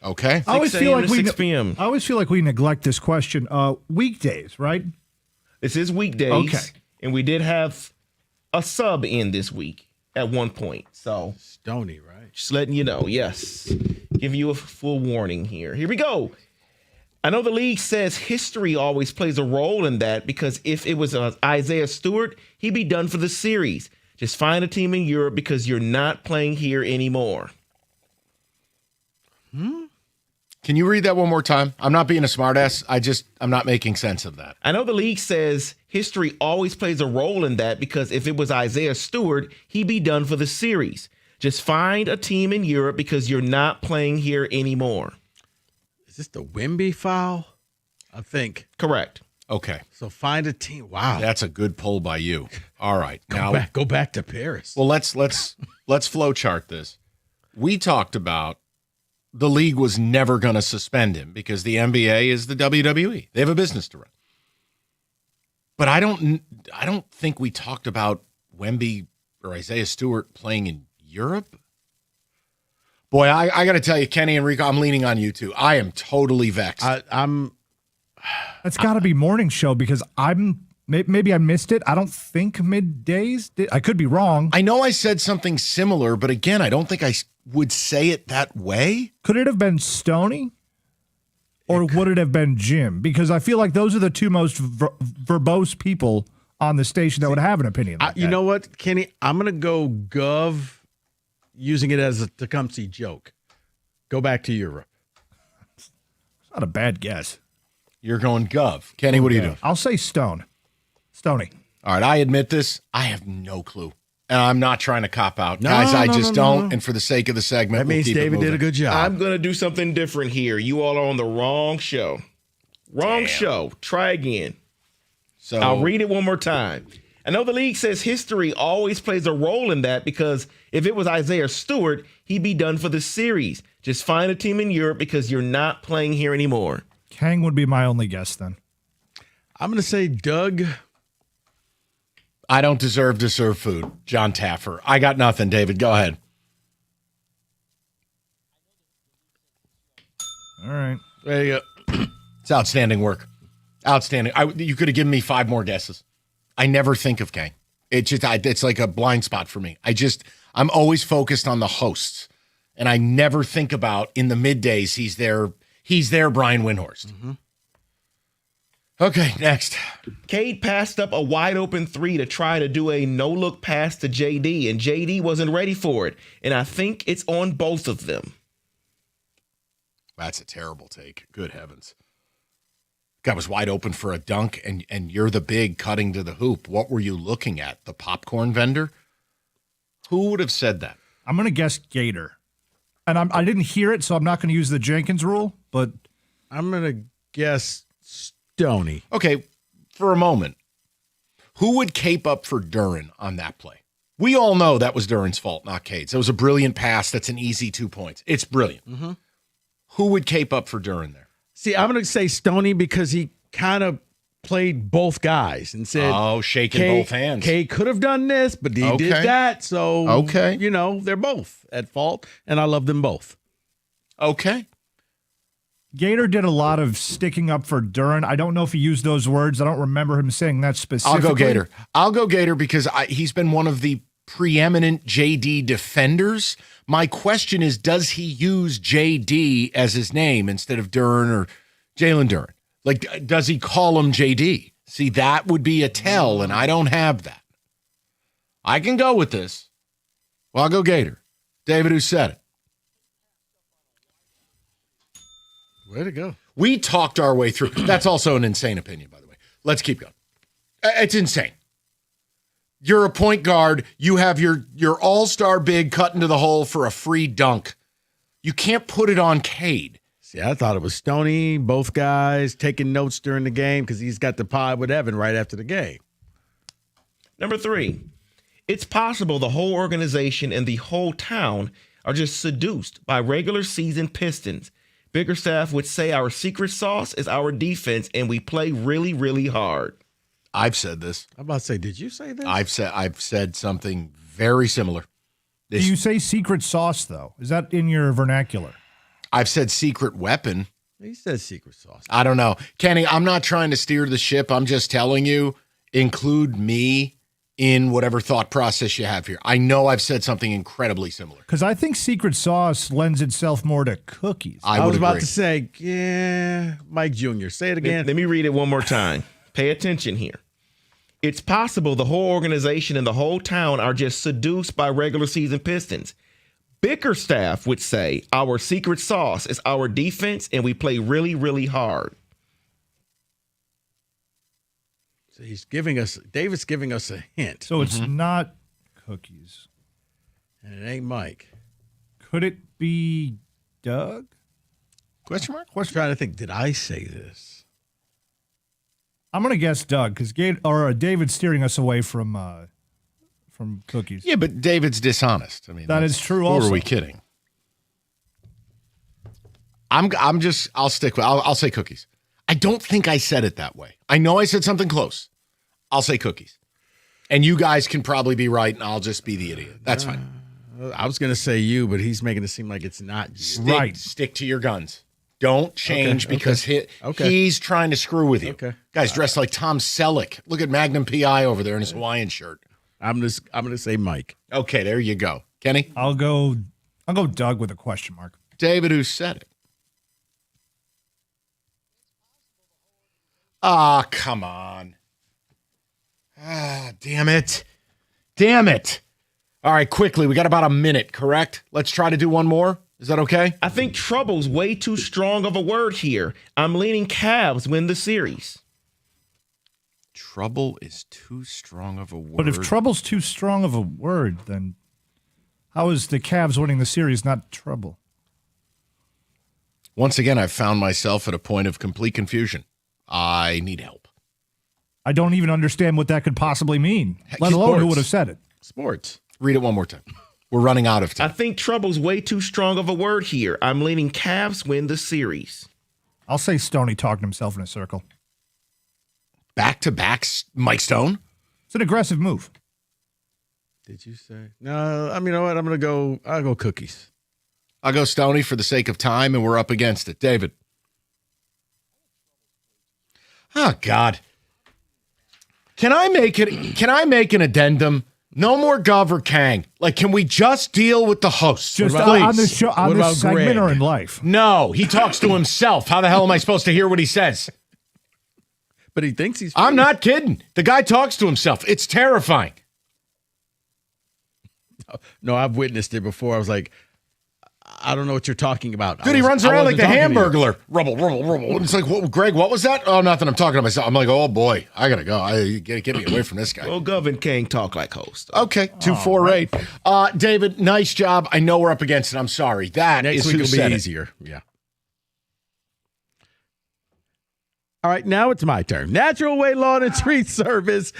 Speaker 9: Okay.
Speaker 19: I always feel like
Speaker 22: 6 p.m.
Speaker 19: I always feel like we neglect this question. Weekdays, right?
Speaker 22: This is weekdays.
Speaker 19: Okay.
Speaker 22: And we did have a sub in this week at one point. So
Speaker 8: Stony, right?
Speaker 22: Just letting you know. Yes. Give you a full warning here. Here we go. I know the league says history always plays a role in that because if it was Isaiah Stewart, he'd be done for the series. Just find a team in Europe because you're not playing here anymore.
Speaker 9: Can you read that one more time? I'm not being a smartass. I'm not making sense of that.
Speaker 22: I know the league says history always plays a role in that because if it was Isaiah Stewart, he'd be done for the series. Just find a team in Europe because you're not playing here anymore.
Speaker 8: Is this the Wemby foul? I think.
Speaker 22: Correct.
Speaker 9: Okay.
Speaker 8: So find a team. Wow.
Speaker 9: That's a good pull by you. All right.
Speaker 8: Go back to Paris.
Speaker 9: Well, let's flow chart this. We talked about the league was never going to suspend him because the NBA is the WWE. They have a business to run. But I don't think we talked about Wemby or Isaiah Stewart playing in Europe. Boy, I got to tell you, Kenny and Rico, I'm leaning on you too. I am totally vexed.
Speaker 19: That's got to be morning show because maybe I missed it. I don't think middays. I could be wrong.
Speaker 9: I know I said something similar, but again, I don't think I would say it that way.
Speaker 19: Could it have been Stoney? Or would it have been Jim? Because I feel like those are the two most verbose people on the station that would have an opinion like
Speaker 8: You know what, Kenny? I'm going to go Gov using it as a Tecumseh joke. Go back to Europe.
Speaker 19: It's not a bad guess.
Speaker 9: You're going Gov. Kenny, what do you do?
Speaker 19: I'll say Stoney.
Speaker 9: All right, I admit this. I have no clue. And I'm not trying to cop out. Guys, I just don't. And for the sake of the segment,
Speaker 8: that means David did a good job.
Speaker 22: I'm going to do something different here. You all are on the wrong show. Wrong show. Try again.
Speaker 9: So
Speaker 22: I'll read it one more time. I know the league says history always plays a role in that because if it was Isaiah Stewart, he'd be done for the series. Just find a team in Europe because you're not playing here anymore.
Speaker 19: Kang would be my only guess then.
Speaker 8: I'm going to say Doug.
Speaker 9: I don't deserve to serve food. John Taffer. I got nothing, David. Go ahead.
Speaker 19: All right.
Speaker 9: There you go. It's outstanding work. Outstanding. You could have given me 5 more guesses. I never think of Kang. It's like a blind spot for me. I'm always focused on the hosts, and I never think about in the middays he's there, Brian Windhorst.
Speaker 22: Mm-hmm.
Speaker 9: Okay, next.
Speaker 22: Cade passed up a wide open 3 to try to do a no-look pass to JD, and JD wasn't ready for it. And I think it's on both of them.
Speaker 9: That's a terrible take. Good heavens. Guy was wide open for a dunk, and you're the big cutting to the hoop. What were you looking at? The popcorn vendor? Who would have said that?
Speaker 19: I'm going to guess Gator. And I didn't hear it, so I'm not going to use the Jenkins rule, but
Speaker 8: I'm going to guess Stoney.
Speaker 9: Okay, for a moment, who would cape up for Duren on that play? We all know that was Duren's fault, not Cade's. It was a brilliant pass. That's an easy 2 points. It's brilliant.
Speaker 8: Mm-hmm.
Speaker 9: Who would cape up for Duren there?
Speaker 8: See, I'm going to say Stoney because he kind of played both guys and said,
Speaker 9: shaking both hands.
Speaker 8: Kay could have done this, but he did that. So, they're both at fault, and I love them both.
Speaker 9: Okay.
Speaker 19: Gator did a lot of sticking up for Duren. I don't know if he used those words. I don't remember him saying that specifically.
Speaker 9: I'll go Gator because he's been one of the preeminent JD defenders. My question is, does he use JD as his name instead of Duren or Jalen Duren? Like, does he call him JD? See, that would be a tell, and I don't have that. I can go with this. Well, I'll go Gator. David, who said it?
Speaker 8: Way to go.
Speaker 9: We talked our way through. That's also an insane opinion, by the way. Let's keep going. It's insane. You're a point guard. You have your all-star big cut into the hole for a free dunk. You can't put it on Cade.
Speaker 8: See, I thought it was Stoney, both guys taking notes during the game because he's got the pod with Evan right after the game.
Speaker 22: Number 3, it's possible the whole organization and the whole town are just seduced by regular season Pistons. Bickerstaff would say our secret sauce is our defense, and we play really, really hard.
Speaker 9: I've said this.
Speaker 8: I'm about to say, did you say this?
Speaker 9: I've said something very similar.
Speaker 19: Do you say secret sauce, though? Is that in your vernacular?
Speaker 9: I've said secret weapon.
Speaker 8: He says secret sauce.
Speaker 9: I don't know. Kenny, I'm not trying to steer the ship. I'm just telling you, include me in whatever thought process you have here. I know I've said something incredibly similar.
Speaker 19: Because I think secret sauce lends itself more to cookies.
Speaker 8: I was about to say, yeah, Mike Jr., say it again.
Speaker 22: Let me read it one more time. Pay attention here. It's possible the whole organization and the whole town are just seduced by regular season Pistons. Bickerstaff would say our secret sauce is our defense, and we play really, really hard.
Speaker 8: So David's giving us a hint.
Speaker 19: So it's not cookies.
Speaker 8: And it ain't Mike.
Speaker 19: Could it be Doug?
Speaker 9: Question mark?
Speaker 8: I'm trying to think, did I say this?
Speaker 19: I'm going to guess Doug because David's steering us away from cookies.
Speaker 9: Yeah, but David's dishonest. I mean,
Speaker 19: that is true
Speaker 9: who
Speaker 19: also.
Speaker 9: are we kidding? I'll stick with, I'll say cookies. I don't think I said it that way. I know I said something close. I'll say cookies. And you guys can probably be right, and I'll just be the idiot. That's fine.
Speaker 8: I was going to say you, but he's making it seem like it's not you.
Speaker 9: Stick to your guns. Don't change because he's trying to screw with you.
Speaker 8: Okay.
Speaker 9: Guy's dressed like Tom Selleck. Look at Magnum PI over there in his Hawaiian shirt.
Speaker 8: I'm gonna say Mike.
Speaker 9: Okay, there you go. Kenny?
Speaker 19: I'll go Doug with a question mark.
Speaker 9: David, who said it? Ah, come on. Ah, damn it. Damn it. All right, quickly. We got about a minute, correct? Let's try to do one more. Is that okay?
Speaker 22: I think trouble's way too strong of a word here. I'm leaning Cavs win the series.
Speaker 9: Trouble is too strong of a word.
Speaker 19: But if trouble's too strong of a word, then how is the Cavs winning the series not trouble?
Speaker 9: Once again, I've found myself at a point of complete confusion. I need help.
Speaker 19: I don't even understand what that could possibly mean, let alone who would have said it.
Speaker 8: Sports.
Speaker 9: Read it one more time. We're running out of time.
Speaker 22: I think trouble's way too strong of a word here. I'm leaning Cavs win the series.
Speaker 19: I'll say Stoney talking himself in a circle.
Speaker 9: Back-to-back Mike Stone?
Speaker 19: It's an aggressive move.
Speaker 8: Did you say? No, I mean, you know what? I'll go cookies.
Speaker 9: I'll go Stoney for the sake of time, and we're up against it. David. Oh, God. Can I make an addendum? No more Gov or Kang. Like, can we just deal with the hosts?
Speaker 19: Just
Speaker 9: please?
Speaker 19: on this show, on this segment or in life?
Speaker 9: No, he talks to himself. How the hell am I supposed to hear what he says?
Speaker 8: But he thinks he's...
Speaker 9: I'm not kidding. The guy talks to himself. It's terrifying.
Speaker 8: No, I've witnessed it before. I was like, I don't know what you're talking about.
Speaker 9: Dude, he runs around like the Hamburglar. Rubble, rubble, rubble. It's like, what, Greg, what was that? Oh, nothing. I'm talking to myself. I'm like, oh, boy, I got to go. Get me away from this guy.
Speaker 22: Well, Gov and Kang talk like hosts.
Speaker 9: Okay, 248. David, nice job. I know we're up against it. I'm sorry.
Speaker 8: Next week will be easier. Yeah. All right, now it's my turn. Natural Way Lawn and Tree Service.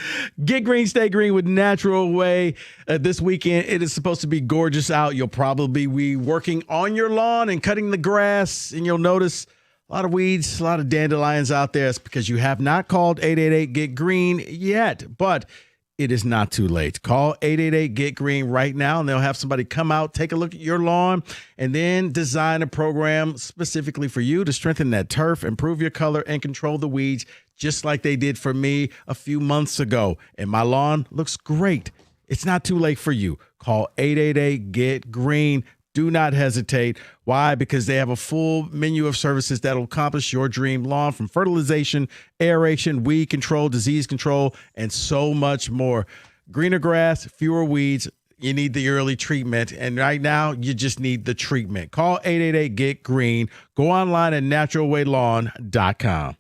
Speaker 8: Get green, stay green with Natural Way. This weekend, it is supposed to be gorgeous out. You'll probably be working on your lawn and cutting the grass, and you'll notice a lot of weeds, a lot of dandelions out there. It's because you have not called 888-GET-GREEN yet, but it is not too late. Call 888-GET-GREEN right now, and they'll have somebody come out, take a look at your lawn, and then design a program specifically for you to strengthen that turf, improve your color, and control the weeds, just like they did for me a few months ago. And my lawn looks great. It's not too late for you. Call 888-GET-GREEN. Do not hesitate. Why? Because they have a full menu of services that will accomplish your dream lawn, from fertilization, aeration, weed control, disease control, and so much more. Greener grass, fewer weeds. You need the early treatment. And right now, you just need the treatment. Call 888-GET-GREEN. Go online at naturalwaylawn.com.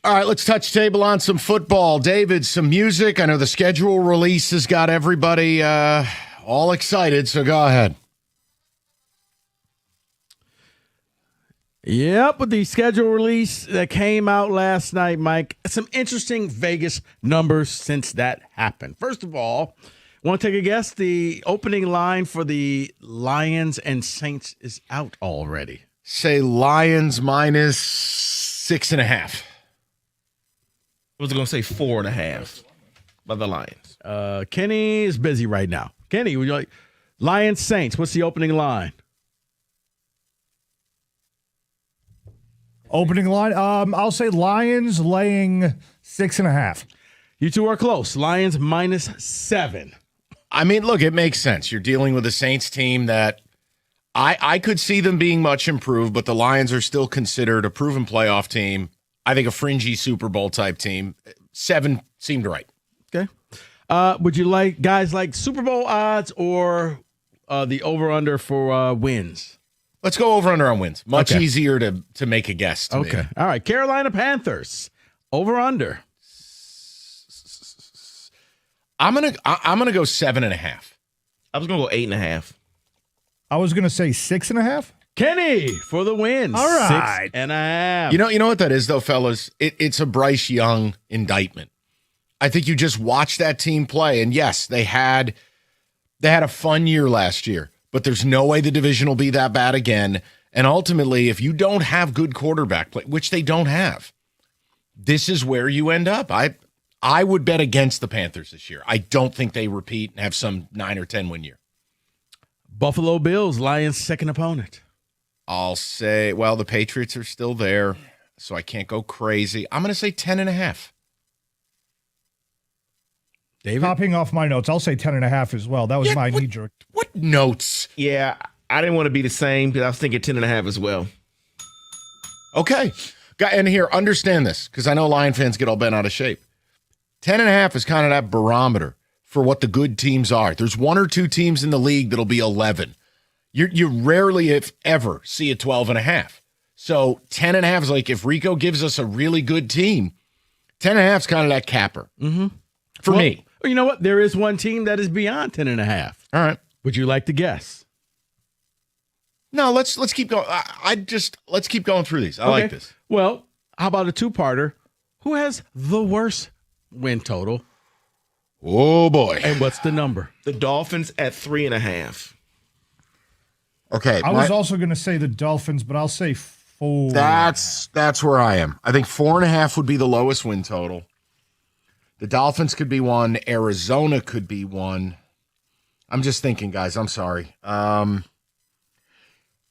Speaker 9: All right, let's touch table on some football. David, some music. I know the schedule release has got everybody all excited, so go ahead.
Speaker 8: Yep, with the schedule release that came out last night, Mike, some interesting Vegas numbers since that happened. First of all, want to take a guess? The opening line for the Lions and Saints is out already.
Speaker 9: Say Lions minus 6.5.
Speaker 22: I was going to say 4.5 by the Lions.
Speaker 8: Kenny is busy right now. Kenny, would you like Lions Saints? What's the opening line?
Speaker 19: Opening line? I'll say Lions laying 6.5.
Speaker 8: You two are close. Lions minus 7.
Speaker 9: I mean, look, it makes sense. You're dealing with a Saints team that I could see them being much improved, but the Lions are still considered a proven playoff team. I think a fringy Super Bowl type team. 7 seemed right.
Speaker 8: Okay. Would you like guys like Super Bowl odds or the over-under for wins?
Speaker 9: Let's go over-under on wins. Much easier to make a guess to me.
Speaker 8: All right. Carolina Panthers, over-under.
Speaker 9: I'm gonna go 7.5.
Speaker 22: I was gonna go 8.5.
Speaker 19: I was gonna say 6.5.
Speaker 8: Kenny for the win.
Speaker 19: All right.
Speaker 8: 6.5.
Speaker 9: You know what that is though, fellas? It's a Bryce Young indictment. I think you just watch that team play, and yes, they had a fun year last year, but there's no way the division will be that bad again. And ultimately, if you don't have good quarterback play, which they don't have, this is where you end up. I would bet against the Panthers this year. I don't think they repeat and have some 9 or 10 win year.
Speaker 8: Buffalo Bills, Lions' second opponent.
Speaker 9: I'll say, well, the Patriots are still there, so I can't go crazy. I'm going to say 10.5.
Speaker 8: David?
Speaker 19: Topping off my notes, I'll say 10.5 as well. That was my knee jerk.
Speaker 9: What notes?
Speaker 22: Yeah, I didn't want to be the same because I was thinking 10.5 as well.
Speaker 9: Okay. And here, understand this, because I know Lion fans get all bent out of shape. 10.5 is kind of that barometer for what the good teams are. There's 1 or 2 teams in the league that'll be 11. You rarely, if ever, see a 12.5. So 10.5 is like if Rico gives us a really good team, 10.5 is kind of that capper for me.
Speaker 8: You know what? There is one team that is beyond 10.5.
Speaker 9: All right.
Speaker 8: Would you like to guess?
Speaker 9: No, let's keep going. Let's keep going through these. I like this.
Speaker 8: Well, how about a two-parter? Who has the worst win total?
Speaker 9: Oh boy!
Speaker 8: And what's the number?
Speaker 22: The Dolphins at 3.5.
Speaker 9: Okay,
Speaker 19: I was also going to say the Dolphins, but I'll say 4.
Speaker 9: That's where I am. I think 4.5 would be the lowest win total. The Dolphins could be 1. Arizona could be 1. I'm just thinking, guys. I'm sorry.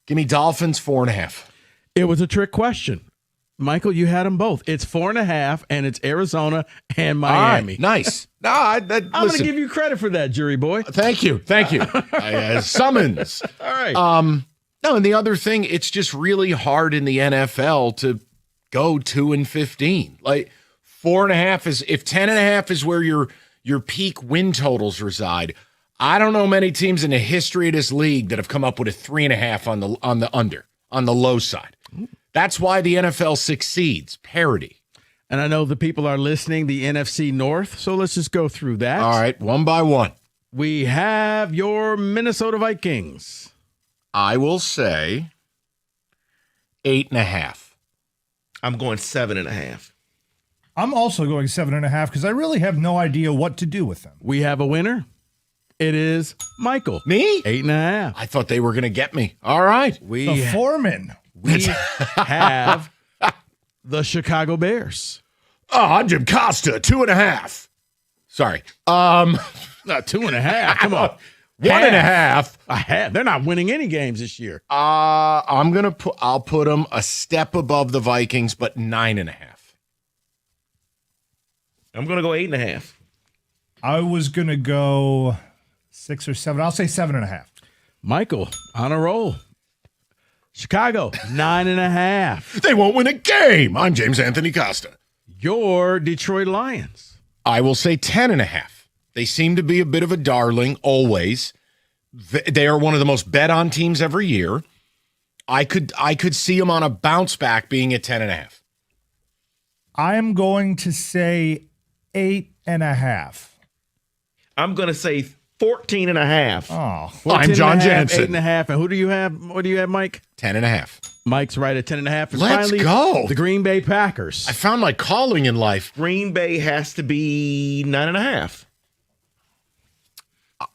Speaker 9: Give me Dolphins 4.5.
Speaker 8: It was a trick question. Michael, you had them both. It's 4.5, and it's Arizona and Miami.
Speaker 9: Right, nice. No, I'm
Speaker 8: going to give you credit for that, jury boy.
Speaker 9: Thank you. Summons.
Speaker 8: All right.
Speaker 9: No, and the other thing, it's just really hard in the NFL to go 2-15. Like 4.5 is, if 10.5 is where your peak win totals reside. I don't know many teams in the history of this league that have come up with a 3.5 on the low side. That's why the NFL succeeds. Parity.
Speaker 8: And I know the people are listening, the NFC North, so let's just go through that.
Speaker 9: All right, one by one.
Speaker 8: We have your Minnesota Vikings.
Speaker 9: I will say 8.5.
Speaker 22: I'm going 7.5.
Speaker 19: I'm also going 7.5 because I really have no idea what to do with them.
Speaker 8: We have a winner. It is Michael.
Speaker 9: Me?
Speaker 8: 8.5.
Speaker 9: I thought they were going to get me. All right.
Speaker 19: The foreman.
Speaker 8: We have the Chicago Bears.
Speaker 9: Oh, I'm Jim Costa, 2.5. Sorry.
Speaker 8: Not 2.5. Come on.
Speaker 9: 1.5.
Speaker 8: They're not winning any games this year.
Speaker 9: I'll put them a step above the Vikings, but 9.5.
Speaker 22: I'm going to go 8.5.
Speaker 19: I was going to go 6 or 7. I'll say 7.5.
Speaker 8: Michael, on a roll. Chicago, 9.5.
Speaker 9: They won't win a game. I'm James Anthony Costa.
Speaker 8: Your Detroit Lions.
Speaker 9: I will say 10.5. They seem to be a bit of a darling always. They are one of the most bet on teams every year. I could see them on a bounce back being at 10.5.
Speaker 19: I'm going to say 8.5.
Speaker 22: I'm going to say 14.5.
Speaker 19: Oh,
Speaker 8: I'm
Speaker 22: John
Speaker 8: 14.5,
Speaker 22: Jansen.
Speaker 8: 8.5. And who do you have? What do you have, Mike?
Speaker 9: 10.5.
Speaker 8: Mike's right at 10.5. And
Speaker 9: Let's
Speaker 8: finally,
Speaker 9: go.
Speaker 8: The Green Bay Packers.
Speaker 9: I found my calling in life.
Speaker 22: Green Bay has to be 9.5.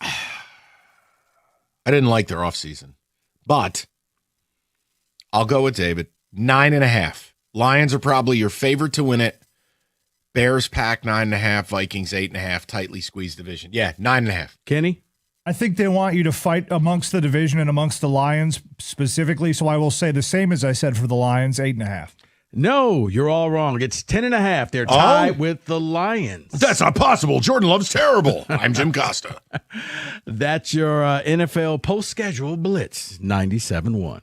Speaker 9: I didn't like their offseason, but I'll go with David. 9.5. Lions are probably your favorite to win it. Bears, Pack 9.5. Vikings 8.5. Tightly squeezed division. Yeah, 9.5.
Speaker 8: Kenny?
Speaker 19: I think they want you to fight amongst the division and amongst the Lions specifically, so I will say the same as I said for the Lions, 8.5.
Speaker 8: No, you're all wrong. It's 10.5. They're tied with the Lions.
Speaker 9: That's not possible. Jordan Love's terrible. I'm Jim Costa.
Speaker 8: That's your NFL post-schedule blitz, 97.1.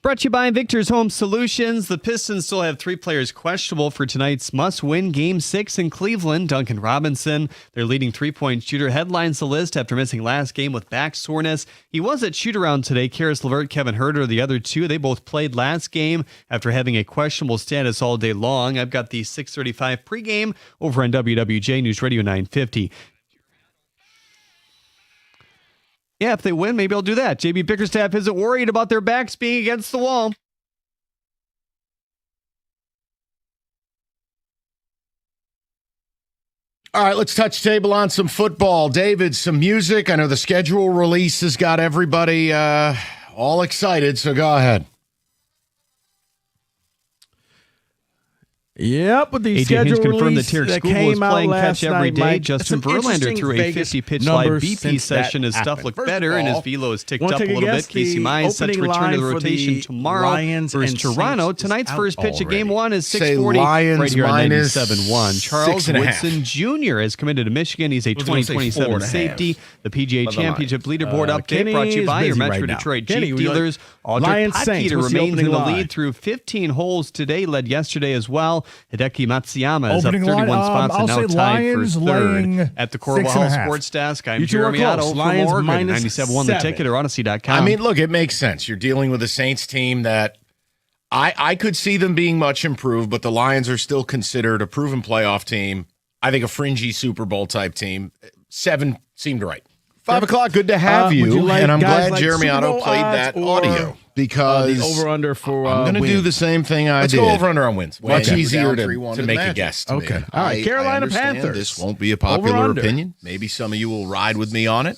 Speaker 2: Brought to you by Victor's Home Solutions. The Pistons still have 3 players questionable for tonight's must-win Game 6 in Cleveland. Duncan Robinson, their leading three-point shooter, headlines the list after missing last game with back soreness. He was at shoot-around today. Karis LeVert, Kevin Huerter, the other 2. They both played last game after having a questionable status all day long. I've got the 6:35 pregame over on WWJ News Radio 950. Yeah, if they win, maybe I'll do that. JB Bickerstaff isn't worried about their backs being against the wall.
Speaker 9: All right, let's touch table on some football. David, some music. I know the schedule release has got everybody all excited, so go ahead.
Speaker 8: Yep, with the
Speaker 2: AJ
Speaker 8: schedule
Speaker 2: Hinch confirmed
Speaker 8: release
Speaker 2: that Terry
Speaker 8: that
Speaker 2: School
Speaker 8: came
Speaker 2: was
Speaker 8: out
Speaker 2: playing
Speaker 8: last
Speaker 2: catch every
Speaker 8: night,
Speaker 2: day.
Speaker 8: Mike,
Speaker 2: Justin
Speaker 8: some
Speaker 2: Verlander
Speaker 8: interesting
Speaker 2: threw a
Speaker 8: Vegas
Speaker 2: 50-pitch live
Speaker 8: numbers
Speaker 2: BP
Speaker 8: since
Speaker 2: session.
Speaker 8: that
Speaker 2: His stuff
Speaker 8: happened.
Speaker 2: looked
Speaker 8: First
Speaker 2: better,
Speaker 8: of
Speaker 2: and his
Speaker 8: all,
Speaker 2: velo has ticked
Speaker 8: wanna
Speaker 2: up a
Speaker 8: take a
Speaker 2: little
Speaker 8: guess?
Speaker 2: bit. Casey
Speaker 8: The
Speaker 2: Mize set to
Speaker 8: opening
Speaker 2: return to the
Speaker 8: line for
Speaker 2: rotation
Speaker 8: the
Speaker 2: tomorrow
Speaker 8: Lions
Speaker 2: versus
Speaker 8: and
Speaker 2: Toronto.
Speaker 8: Saints is
Speaker 2: Tonight's
Speaker 8: out
Speaker 2: first pitch of
Speaker 8: already.
Speaker 2: Game 1 is
Speaker 9: Say
Speaker 2: 6:40
Speaker 9: Lions
Speaker 2: right here on
Speaker 9: minus
Speaker 2: 97.1. Charles
Speaker 9: 6.5.
Speaker 2: Woodson Jr. has committed to Michigan. He's a
Speaker 9: was gonna say
Speaker 2: 2027
Speaker 9: 4.5.
Speaker 2: safety. The PGA
Speaker 9: By the
Speaker 2: Championship leaderboard update
Speaker 8: Kenny
Speaker 2: brought to you
Speaker 8: is
Speaker 2: by your
Speaker 8: busy
Speaker 2: Metro
Speaker 8: right now.
Speaker 2: Detroit
Speaker 8: Kenny,
Speaker 2: Jeep
Speaker 8: would you like-
Speaker 2: dealers. Aldrich
Speaker 8: Lions Saints,
Speaker 2: Potgieter
Speaker 8: what's the
Speaker 2: remains in the
Speaker 8: opening line?
Speaker 2: lead through 15 holes today, led yesterday as well. Hideki Matsuyama is up
Speaker 19: Opening
Speaker 2: 31
Speaker 19: line,
Speaker 2: spots
Speaker 19: I'll
Speaker 2: and now
Speaker 19: say
Speaker 2: tied for
Speaker 19: Lions
Speaker 2: third.
Speaker 19: laying
Speaker 2: At the Corwell
Speaker 19: 6.5.
Speaker 2: Sports Desk, I'm
Speaker 8: You two are
Speaker 2: Jeremy
Speaker 8: close.
Speaker 2: Otto from
Speaker 8: Lions
Speaker 2: Oregon.
Speaker 8: minus
Speaker 2: 97 the
Speaker 8: 7.
Speaker 2: ticket or Odyssey.com.
Speaker 9: I mean, look, it makes sense. You're dealing with a Saints team that I could see them being much improved, but the Lions are still considered a proven playoff team. I think a fringy Super Bowl type team. 7 seemed right. 5 o'clock, good to have
Speaker 8: Would
Speaker 9: you.
Speaker 8: you like
Speaker 9: and I'm
Speaker 8: guys
Speaker 9: glad
Speaker 8: like
Speaker 9: Jeremy
Speaker 8: Super
Speaker 9: Otto
Speaker 8: Bowl
Speaker 9: played
Speaker 8: odds
Speaker 9: that
Speaker 8: or,
Speaker 9: audio because
Speaker 8: the over-under for
Speaker 9: I'm going to do
Speaker 8: wins?
Speaker 9: the same thing I
Speaker 8: Let's
Speaker 9: did.
Speaker 8: go
Speaker 9: over-under on wins. Much
Speaker 8: Okay.
Speaker 9: easier
Speaker 8: We're down
Speaker 9: to
Speaker 8: 3-1
Speaker 9: to
Speaker 8: to
Speaker 9: make a
Speaker 8: Magic.
Speaker 9: guess to
Speaker 8: Okay.
Speaker 9: me.
Speaker 8: All right, Carolina
Speaker 9: I understand
Speaker 8: Panthers.
Speaker 9: This won't be a popular
Speaker 8: Over-under.
Speaker 9: opinion. Maybe some of you will ride with me on it.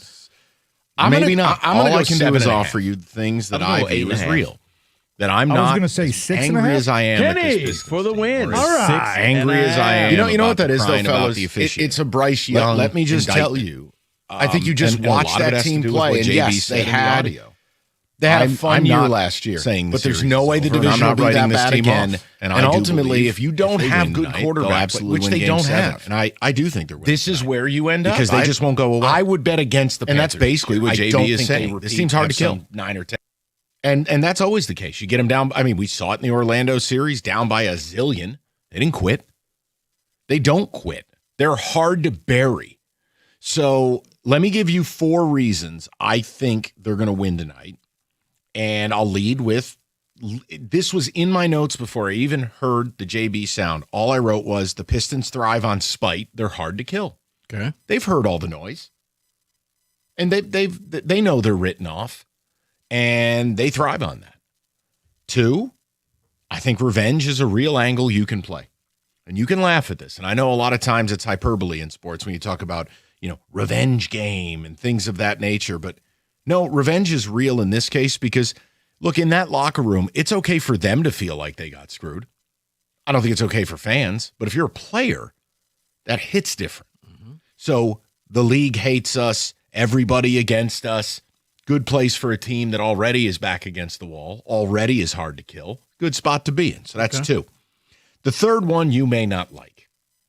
Speaker 8: Maybe
Speaker 9: not.
Speaker 8: I'm
Speaker 9: All
Speaker 8: gonna go
Speaker 9: I can do is
Speaker 8: 7.5.
Speaker 9: offer you the things that
Speaker 8: I'm
Speaker 9: I
Speaker 8: gonna go
Speaker 9: view as
Speaker 8: 8.5.
Speaker 9: real. That I'm
Speaker 19: I was
Speaker 9: not
Speaker 19: gonna say
Speaker 9: as
Speaker 19: 6.5.
Speaker 9: angry as I am at this
Speaker 8: Kenny
Speaker 9: Pistons
Speaker 8: for the
Speaker 9: team,
Speaker 8: win.
Speaker 9: or
Speaker 19: All
Speaker 9: as
Speaker 19: right.
Speaker 9: angry as I am. You know what that is, though,
Speaker 22: crying about
Speaker 9: fellas.
Speaker 22: the officiating.
Speaker 9: It's a Bryce Young.
Speaker 22: Let me just tell
Speaker 9: indictment.
Speaker 22: you.
Speaker 9: I think you just
Speaker 22: and a
Speaker 9: watched
Speaker 22: lot of it
Speaker 9: that
Speaker 22: has to
Speaker 9: team
Speaker 22: do with
Speaker 9: play,
Speaker 22: what
Speaker 9: and
Speaker 22: JB
Speaker 9: yes,
Speaker 22: said
Speaker 9: they
Speaker 22: in the
Speaker 9: had
Speaker 22: audio.
Speaker 9: they had a
Speaker 22: I'm
Speaker 9: fun year
Speaker 22: not
Speaker 9: last year.
Speaker 22: saying the
Speaker 9: But there's
Speaker 22: series
Speaker 9: no
Speaker 22: is
Speaker 9: way the
Speaker 22: over, and
Speaker 9: division
Speaker 22: I'm
Speaker 9: will
Speaker 22: not
Speaker 9: be
Speaker 22: writing
Speaker 9: that
Speaker 22: this
Speaker 9: bad
Speaker 22: team
Speaker 9: again.
Speaker 22: off,
Speaker 9: And
Speaker 22: I do
Speaker 9: ultimately,
Speaker 22: believe
Speaker 9: if you don't
Speaker 22: if they
Speaker 9: have
Speaker 22: win
Speaker 9: good
Speaker 22: tonight, they'll
Speaker 9: quarterbacks,
Speaker 22: absolutely
Speaker 9: which
Speaker 22: win
Speaker 9: they
Speaker 22: Game
Speaker 9: don't
Speaker 22: 7.
Speaker 9: have, and I do think they're winning. This is
Speaker 22: tonight.
Speaker 9: where you end up
Speaker 22: Because they just won't go away.
Speaker 9: I would bet against the
Speaker 22: And
Speaker 9: Panthers.
Speaker 22: that's basically what
Speaker 9: I
Speaker 22: JB
Speaker 9: don't
Speaker 22: is
Speaker 9: think
Speaker 22: saying.
Speaker 9: they
Speaker 22: This
Speaker 9: repeat,
Speaker 22: team's hard
Speaker 9: have
Speaker 22: to kill.
Speaker 9: some 9 or 10. And that's always the case. You get them down. I mean, we saw it in the Orlando series, down by a zillion. They didn't quit. They don't quit. They're hard to bury. So let me give you 4 reasons I think they're going to win tonight. And I'll lead with, this was in my notes before I even heard the JB sound. All I wrote was, the Pistons thrive on spite. They're hard to kill.
Speaker 8: Okay.
Speaker 9: They've heard all the noise. And they know they're written off. And they thrive on that. 2, I think revenge is a real angle you can play. And you can laugh at this. And I know a lot of times it's hyperbole in sports when you talk about, revenge game and things of that nature. But no, revenge is real in this case because, look, in that locker room, it's okay for them to feel like they got screwed. I don't think it's okay for fans. But if you're a player, that hits different. Mm-hmm. So the league hates us. Everybody against us. Good place for a team that already is back against the wall, already is hard to kill. Good spot to be in. So that's 2. The third one you may not like.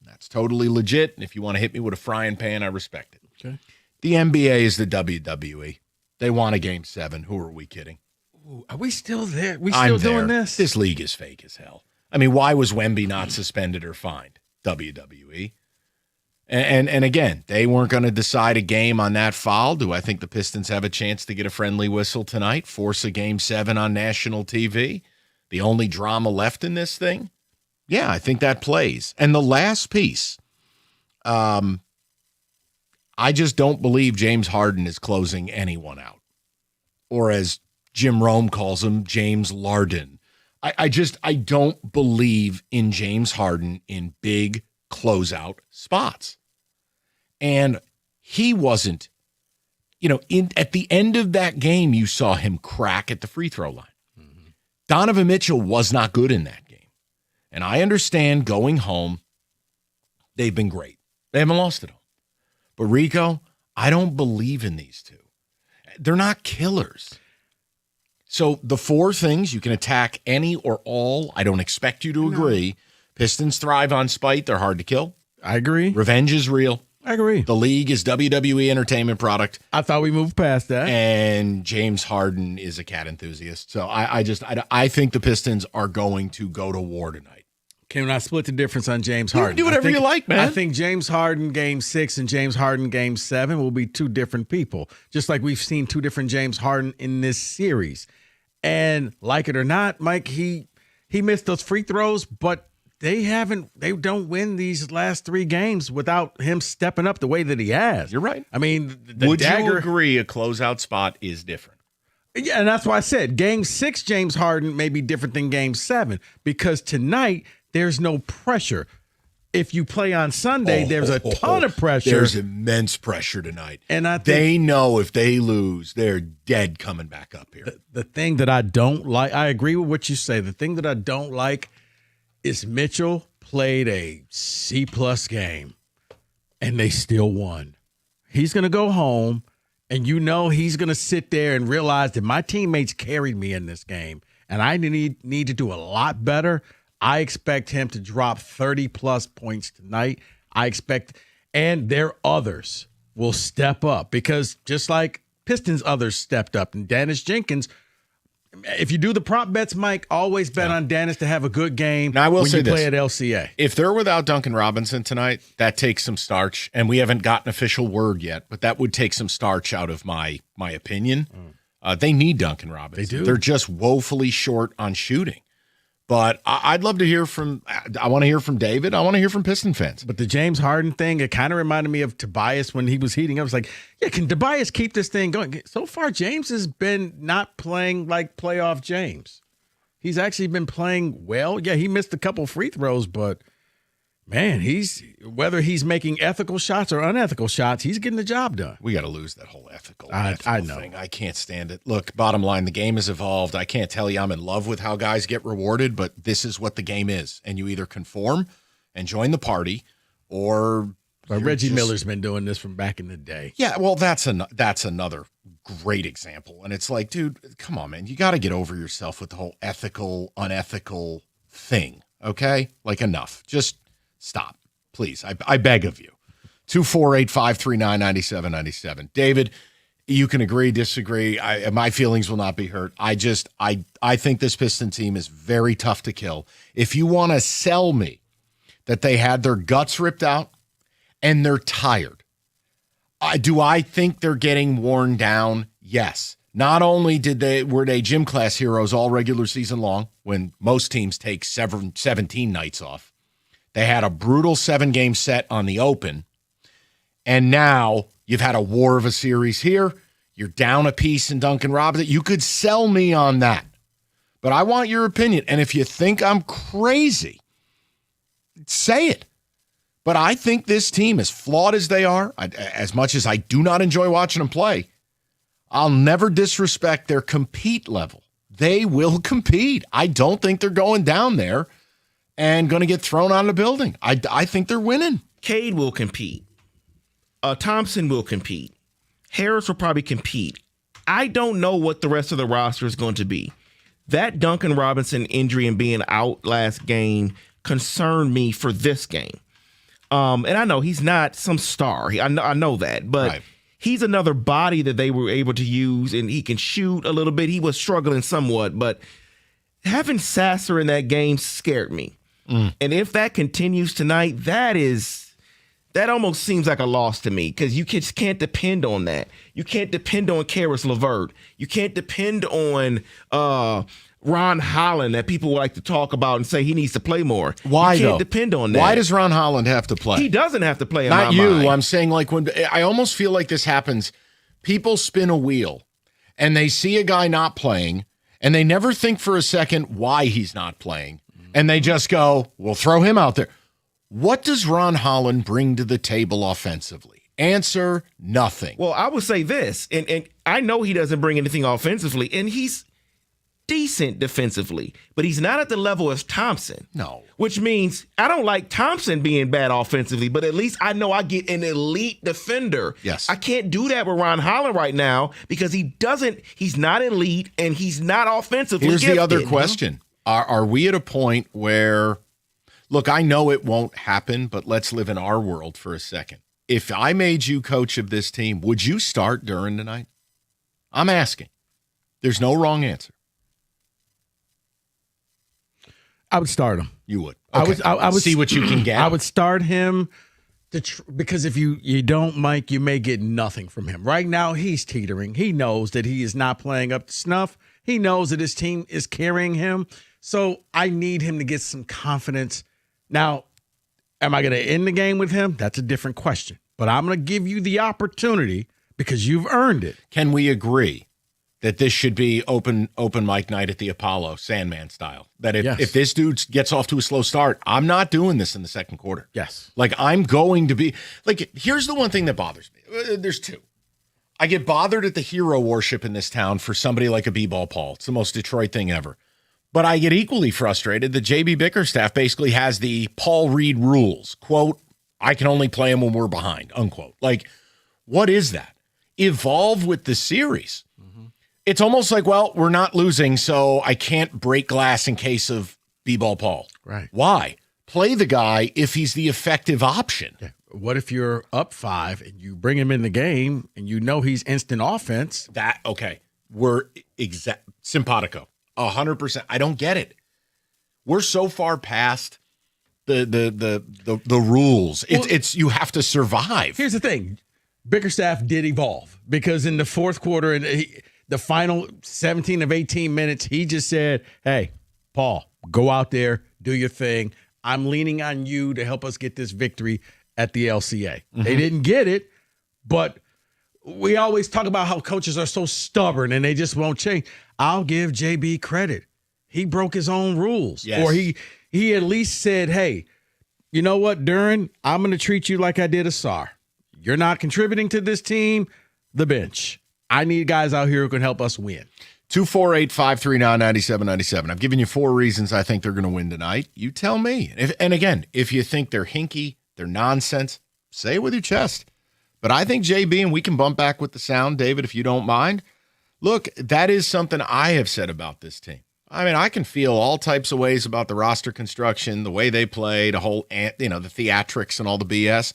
Speaker 9: That's totally legit. And if you want to hit me with a frying pan, I respect it.
Speaker 8: Okay.
Speaker 9: The NBA is the WWE. They want a Game 7. Who are we kidding?
Speaker 8: Ooh, are we still there? We
Speaker 9: I'm
Speaker 8: still doing
Speaker 9: there.
Speaker 8: this?
Speaker 9: This league is fake as hell. I mean, why was Wemby not suspended or fined? WWE. And again, they weren't going to decide a game on that foul. Do I think the Pistons have a chance to get a friendly whistle tonight? Force a Game 7 on national TV? The only drama left in this thing? Yeah, I think that plays. And the last piece, I just don't believe James Harden is closing anyone out. Or as Jim Rome calls him, James Larden. I don't believe in James Harden in big closeout spots. And he wasn't, at the end of that game, you saw him crack at the free throw line. Mm-hmm. Donovan Mitchell was not good in that game. And I understand going home, they've been great. They haven't lost at home. But Rico, I don't believe in these 2. They're not killers. So the 4 things, you can attack any or all. I don't expect you to agree. Pistons thrive on spite. They're hard to kill.
Speaker 8: I agree.
Speaker 9: Revenge is real.
Speaker 8: I agree.
Speaker 9: The league is WWE entertainment product.
Speaker 8: I thought we moved past that.
Speaker 9: And James Harden is a cat enthusiast. So I think the Pistons are going to go to war tonight.
Speaker 8: Can I split the difference on James Harden?
Speaker 9: You do whatever you like, man.
Speaker 8: I think James Harden Game 6 and James Harden Game 7 will be two different people, just like we've seen two different James Harden in this series. And like it or not, Mike, he missed those free throws, but they don't win these last 3 games without him stepping up the way that he has.
Speaker 9: You're right.
Speaker 8: I mean,
Speaker 9: Would you agree a closeout spot is different?
Speaker 8: Yeah, and that's why I said Game 6 James Harden may be different than Game 7 because tonight there's no pressure. If you play on Sunday, there's a ton of pressure.
Speaker 9: There's immense pressure tonight.
Speaker 8: And I think
Speaker 9: they know if they lose, they're dead coming back up here.
Speaker 8: The thing that I don't like, I agree with what you say. The thing that I don't like is Mitchell played a C+ game and they still won. He's going to go home and he's going to sit there and realize that my teammates carried me in this game and I need to do a lot better. I expect him to drop 30+ points tonight. And their others will step up because just like Pistons others stepped up and Dennis Jenkins, if you do the prop bets, Mike, always bet on Dennis to have a good game
Speaker 9: now, I will
Speaker 8: when
Speaker 9: say
Speaker 8: you
Speaker 9: this.
Speaker 8: play at LCA.
Speaker 9: If they're without Duncan Robinson tonight, that takes some starch, and we haven't gotten official word yet, but that would take some starch out of my opinion. They need Duncan Robinson.
Speaker 8: They do.
Speaker 9: They're just woefully short on shooting. But I'd love to hear I want to hear from David. I want to hear from Piston fans.
Speaker 8: But the James Harden thing, it kind of reminded me of Tobias when he was heating up. I was like, yeah, can Tobias keep this thing going? So far, James has been not playing like playoff James. He's actually been playing well. Yeah, he missed a couple free throws, but man, whether he's making ethical shots or unethical shots, he's getting the job done.
Speaker 9: We got to lose that whole ethical
Speaker 8: I know.
Speaker 9: thing. I can't stand it. Look, bottom line, the game has evolved. I can't tell you I'm in love with how guys get rewarded, but this is what the game is. And you either conform and join the party or
Speaker 8: Reggie Miller's been doing this from back in the day.
Speaker 9: Yeah, well, that's another great example. And it's like, dude, come on, man. You got to get over yourself with the whole ethical, unethical thing, okay? Like, enough. Just stop, please. I beg of you. 248-539-9797. David, you can agree, disagree. My feelings will not be hurt. I think this Piston team is very tough to kill. If you want to sell me that they had their guts ripped out and they're tired, do I think they're getting worn down? Yes. Not only were they gym class heroes all regular season long, when most teams take 17 nights off. They had a brutal 7-game set on the Open, and now you've had a war of a series here. You're down a piece in Duncan Robinson. You could sell me on that, but I want your opinion. And if you think I'm crazy, say it. But I think this team, as flawed as they are, as much as I do not enjoy watching them play, I'll never disrespect their compete level. They will compete. I don't think they're going down there and going to get thrown out of the building. I think they're winning.
Speaker 22: Cade will compete. Thompson will compete. Harris will probably compete. I don't know what the rest of the roster is going to be. That Duncan Robinson injury and being out last game concerned me for this game. And I know he's not some star. I know that. But he's another body that they were able to use, and he can shoot a little bit. He was struggling somewhat, but having Sasser in that game scared me. And if that continues tonight, that almost seems like a loss to me because you just can't depend on that. You can't depend on Karis LeVert. You can't depend on Ron Holland that people like to talk about and say he needs to play more.
Speaker 9: Why
Speaker 22: you can't depend on that.
Speaker 9: Why does Ron Holland have to play?
Speaker 22: He doesn't have to play.
Speaker 9: Not
Speaker 22: in my
Speaker 9: you.
Speaker 22: mind.
Speaker 9: I'm saying like when I almost feel like this happens. People spin a wheel and they see a guy not playing and they never think for a second why he's not playing. And they just go, we'll throw him out there. What does Ron Holland bring to the table offensively? Answer, nothing.
Speaker 22: Well, I would say this, and I know he doesn't bring anything offensively, and he's decent defensively, but he's not at the level as Thompson.
Speaker 9: No.
Speaker 22: Which means I don't like Thompson being bad offensively, but at least I know I get an elite defender.
Speaker 9: Yes.
Speaker 22: I can't do that with Ron Holland right now because he's not elite and he's not offensively
Speaker 9: Here's
Speaker 22: gifted.
Speaker 9: the other question. Are we at a point where, look, I know it won't happen, but let's live in our world for a second. if I made you coach of this team, would you start Duren tonight? I'm asking. There's no wrong answer.
Speaker 8: I would start him.
Speaker 9: You would.
Speaker 8: Okay. I would
Speaker 9: see what you can get.
Speaker 8: I would start him because if you don't, Mike, you may get nothing from him. Right now, he's teetering. He knows that he is not playing up to snuff. He knows that his team is carrying him. So I need him to get some confidence. Now, am I going to end the game with him? That's a different question. But I'm going to give you the opportunity because you've earned it.
Speaker 9: Can we agree that this should be open mic night at the Apollo, Sandman style? That if this dude gets off to a slow start, I'm not doing this in the second quarter.
Speaker 8: Yes.
Speaker 9: Like, I'm going to be – like, here's the one thing that bothers me. There's two. I get bothered at the hero worship in this town for somebody like a B-ball Paul. It's the most Detroit thing ever. But I get equally frustrated that J.B. Bickerstaff basically has the Paul Reed rules. Quote, I can only play him when we're behind, unquote. Like, what is that? Evolve with the series. It's almost like, well, we're not losing, so I can't break glass in case of B-ball Paul.
Speaker 8: Right.
Speaker 9: Why? Play the guy if he's the effective option.
Speaker 8: Yeah. What if you're up 5 and you bring him in the game and you know he's instant offense?
Speaker 9: We're simpatico. 100%. I don't get it. We're so far past the rules. It's you have to survive.
Speaker 8: Here's the thing. Bickerstaff did evolve because in the fourth quarter and the final 17 of 18 minutes, he just said, hey, Paul, go out there, do your thing. I'm leaning on you to help us get this victory at the LCA. Mm-hmm. They didn't get it, but we always talk about how coaches are so stubborn and they just won't change. I'll give JB credit. He broke his own rules.
Speaker 9: Yes.
Speaker 8: Or he at least said, hey, you know what, Duren, I'm going to treat you like I did Asar. You're not contributing to this team, the bench. I need guys out here who can help us win.
Speaker 9: 248-539-9797. I've given you 4 reasons I think they're going to win tonight. You tell me. And again, if you think they're hinky, they're nonsense, say it with your chest. But I think JB, and we can bump back with the sound, David, if you don't mind. Look, that is something I have said about this team. I mean, I can feel all types of ways about the roster construction, the way they play, the whole, the theatrics and all the BS.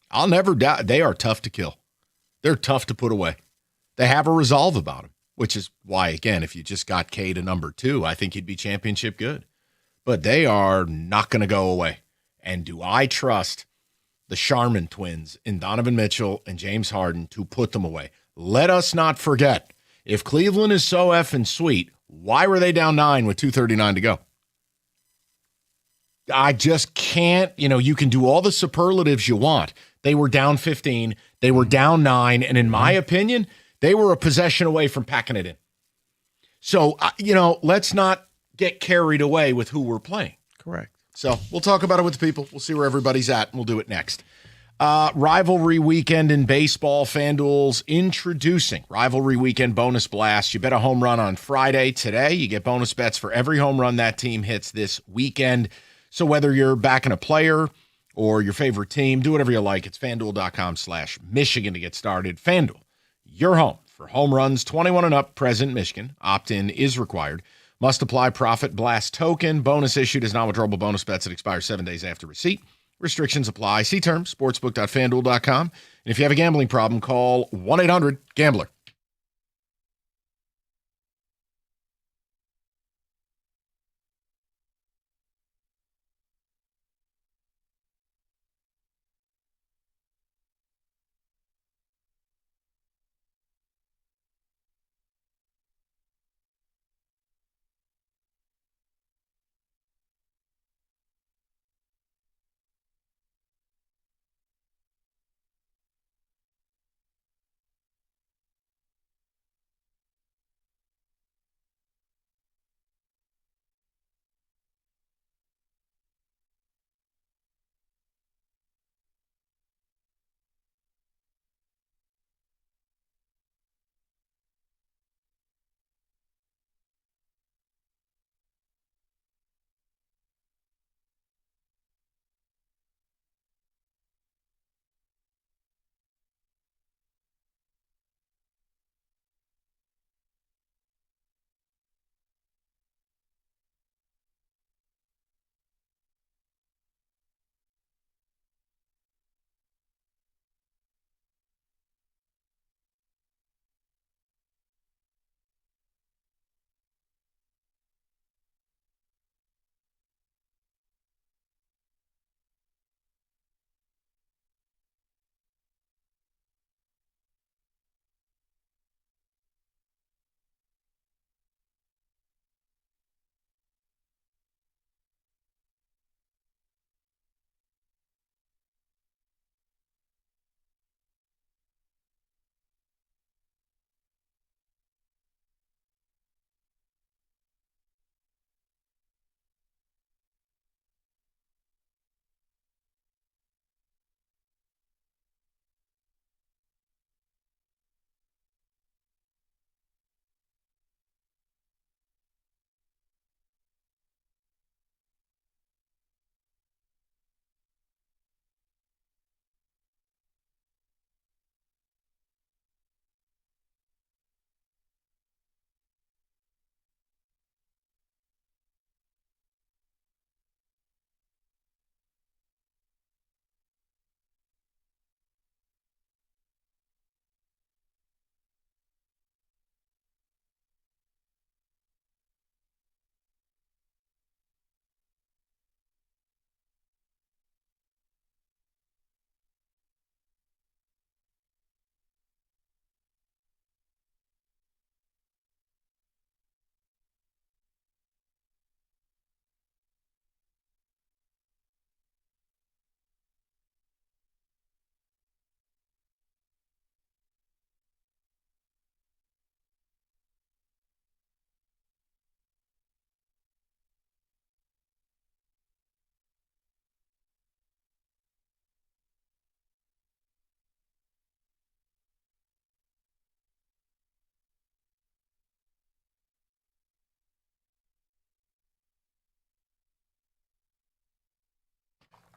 Speaker 9: I'll never doubt they are tough to kill. They're tough to put away. They have a resolve about them, which is why, again, if you just got K to number 2, I think he'd be championship good. But they are not going to go away. And do I trust the Sharman twins in Donovan Mitchell and James Harden to put them away? Let us not forget, if Cleveland is so effing sweet, why were they down 9 with 2:39 to go? I just can't, you can do all the superlatives you want. They were down 15. They were down 9. And in my opinion, they were a possession away from packing it in. So, let's not get carried away with who we're playing.
Speaker 8: Correct.
Speaker 9: So we'll talk about it with the people. We'll see where everybody's at, and we'll do it next. Rivalry weekend in baseball. FanDuel's introducing Rivalry Weekend Bonus Blast. You bet a home run on Friday. Today, you get bonus bets for every home run that team hits this weekend. So whether you're backing a player or your favorite team, do whatever you like. It's FanDuel.com/Michigan to get started. FanDuel, your home for home runs, 21 and up, present Michigan. Opt-in is required. Must apply Profit Blast token. Bonus issued as non-withdrawable bonus bets that expire 7 days after receipt. Restrictions apply. See terms, sportsbook.fanduel.com. And if you have a gambling problem, call 1-800-GAMBLER.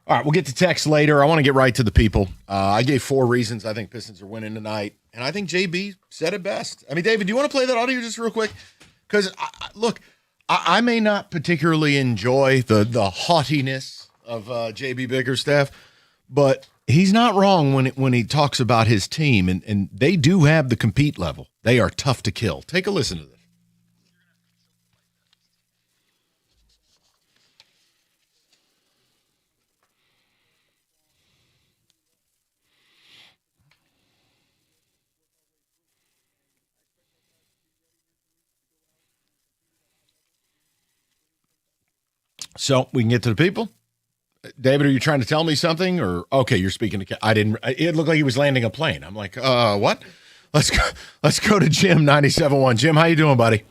Speaker 9: All right, we'll get to text later. I want to get right to the people. I gave 4 reasons I think Pistons are winning tonight, and I think JB said it best. I mean, David, do you want to play that audio just real quick? Because, look, I may not particularly enjoy the haughtiness of JB Bickerstaff, but he's not wrong when he talks about his team, and they do have the compete level. They are tough to kill. Take a listen to this. So we can get to the people. David, are you trying to tell me something, or okay? You're speaking to. I didn't. It looked like he was landing a plane. I'm like, what? Let's go to Jim 97.1. Jim, how you doing, buddy?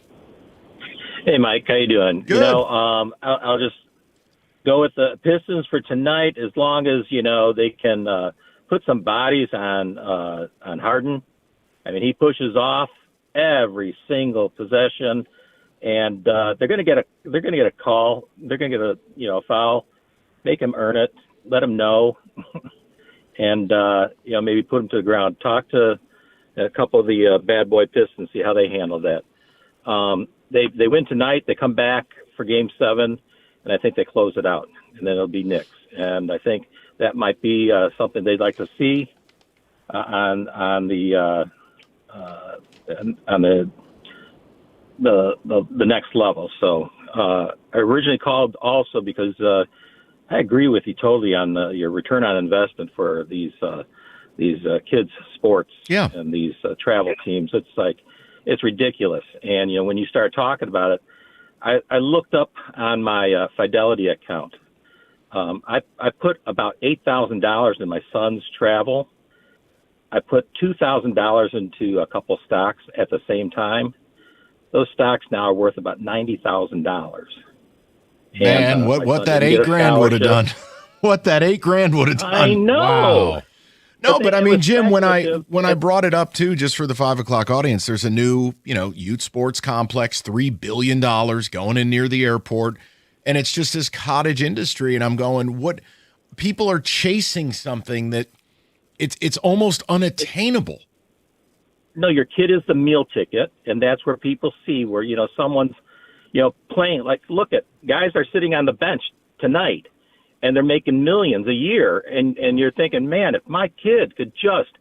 Speaker 18: Hey, Mike, how you doing?
Speaker 9: Good.
Speaker 18: I'll just go with the Pistons for tonight, as long as they can put some bodies on Harden. I mean, he pushes off every single possession. And they're going to get a call. They're going to get a foul. Make him earn it. Let him know, and maybe put him to the ground. Talk to a couple of the bad boy Pistons, see how they handle that. They win tonight. They come back for Game 7, and I think they close it out, and then it'll be Knicks. And I think that might be something they'd like to see on the next level. So I originally called also because I agree with you totally on your return on investment for these kids sports and these travel teams. It's ridiculous. And when you start talking about it, I looked up on my Fidelity account. I put about $8,000 in my son's travel. I put $2,000 into a couple stocks at the same time. Those stocks now are worth about $90,000.
Speaker 9: Man, what that $8,000 would have done? What that $8,000 would have done?
Speaker 18: I know.
Speaker 9: Wow. No, but I mean, Jim, when I brought it up too, just for the 5 o'clock audience, there's a new youth sports complex, $3 billion going in near the airport, and it's just this cottage industry. And I'm going, what? People are chasing something that it's almost unattainable.
Speaker 18: No, your kid is the meal ticket, and that's where people see where someone's playing. Like, look at guys are sitting on the bench tonight, and they're making millions a year, and you're thinking, man, if my kid could just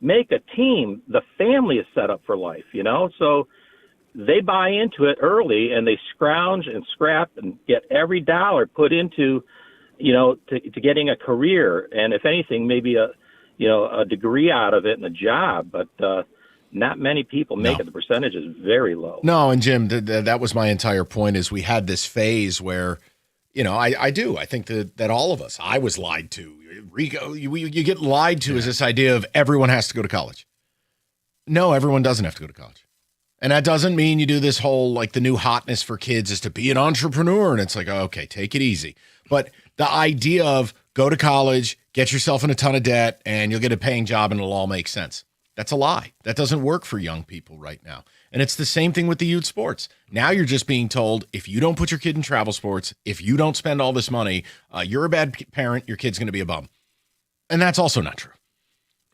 Speaker 18: make a team, the family is set up for life, So they buy into it early, and they scrounge and scrap and get every dollar put into, to getting a career, and if anything, maybe a degree out of it and a job, but. Not many people make it. The percentage is very low.
Speaker 9: No, and Jim, that was my entire point is we had this phase where, I think that all of us, I was lied to. Rico, you get lied to is this idea of everyone has to go to college. No, everyone doesn't have to go to college. And that doesn't mean you do this whole, like the new hotness for kids is to be an entrepreneur. And it's like, okay, take it easy. But the idea of go to college, get yourself in a ton of debt, and you'll get a paying job and it'll all make sense. That's a lie. That doesn't work for young people right now. And it's the same thing with the youth sports. Now you're just being told, if you don't put your kid in travel sports, if you don't spend all this money, you're a bad parent, your kid's going to be a bum. And that's also not true.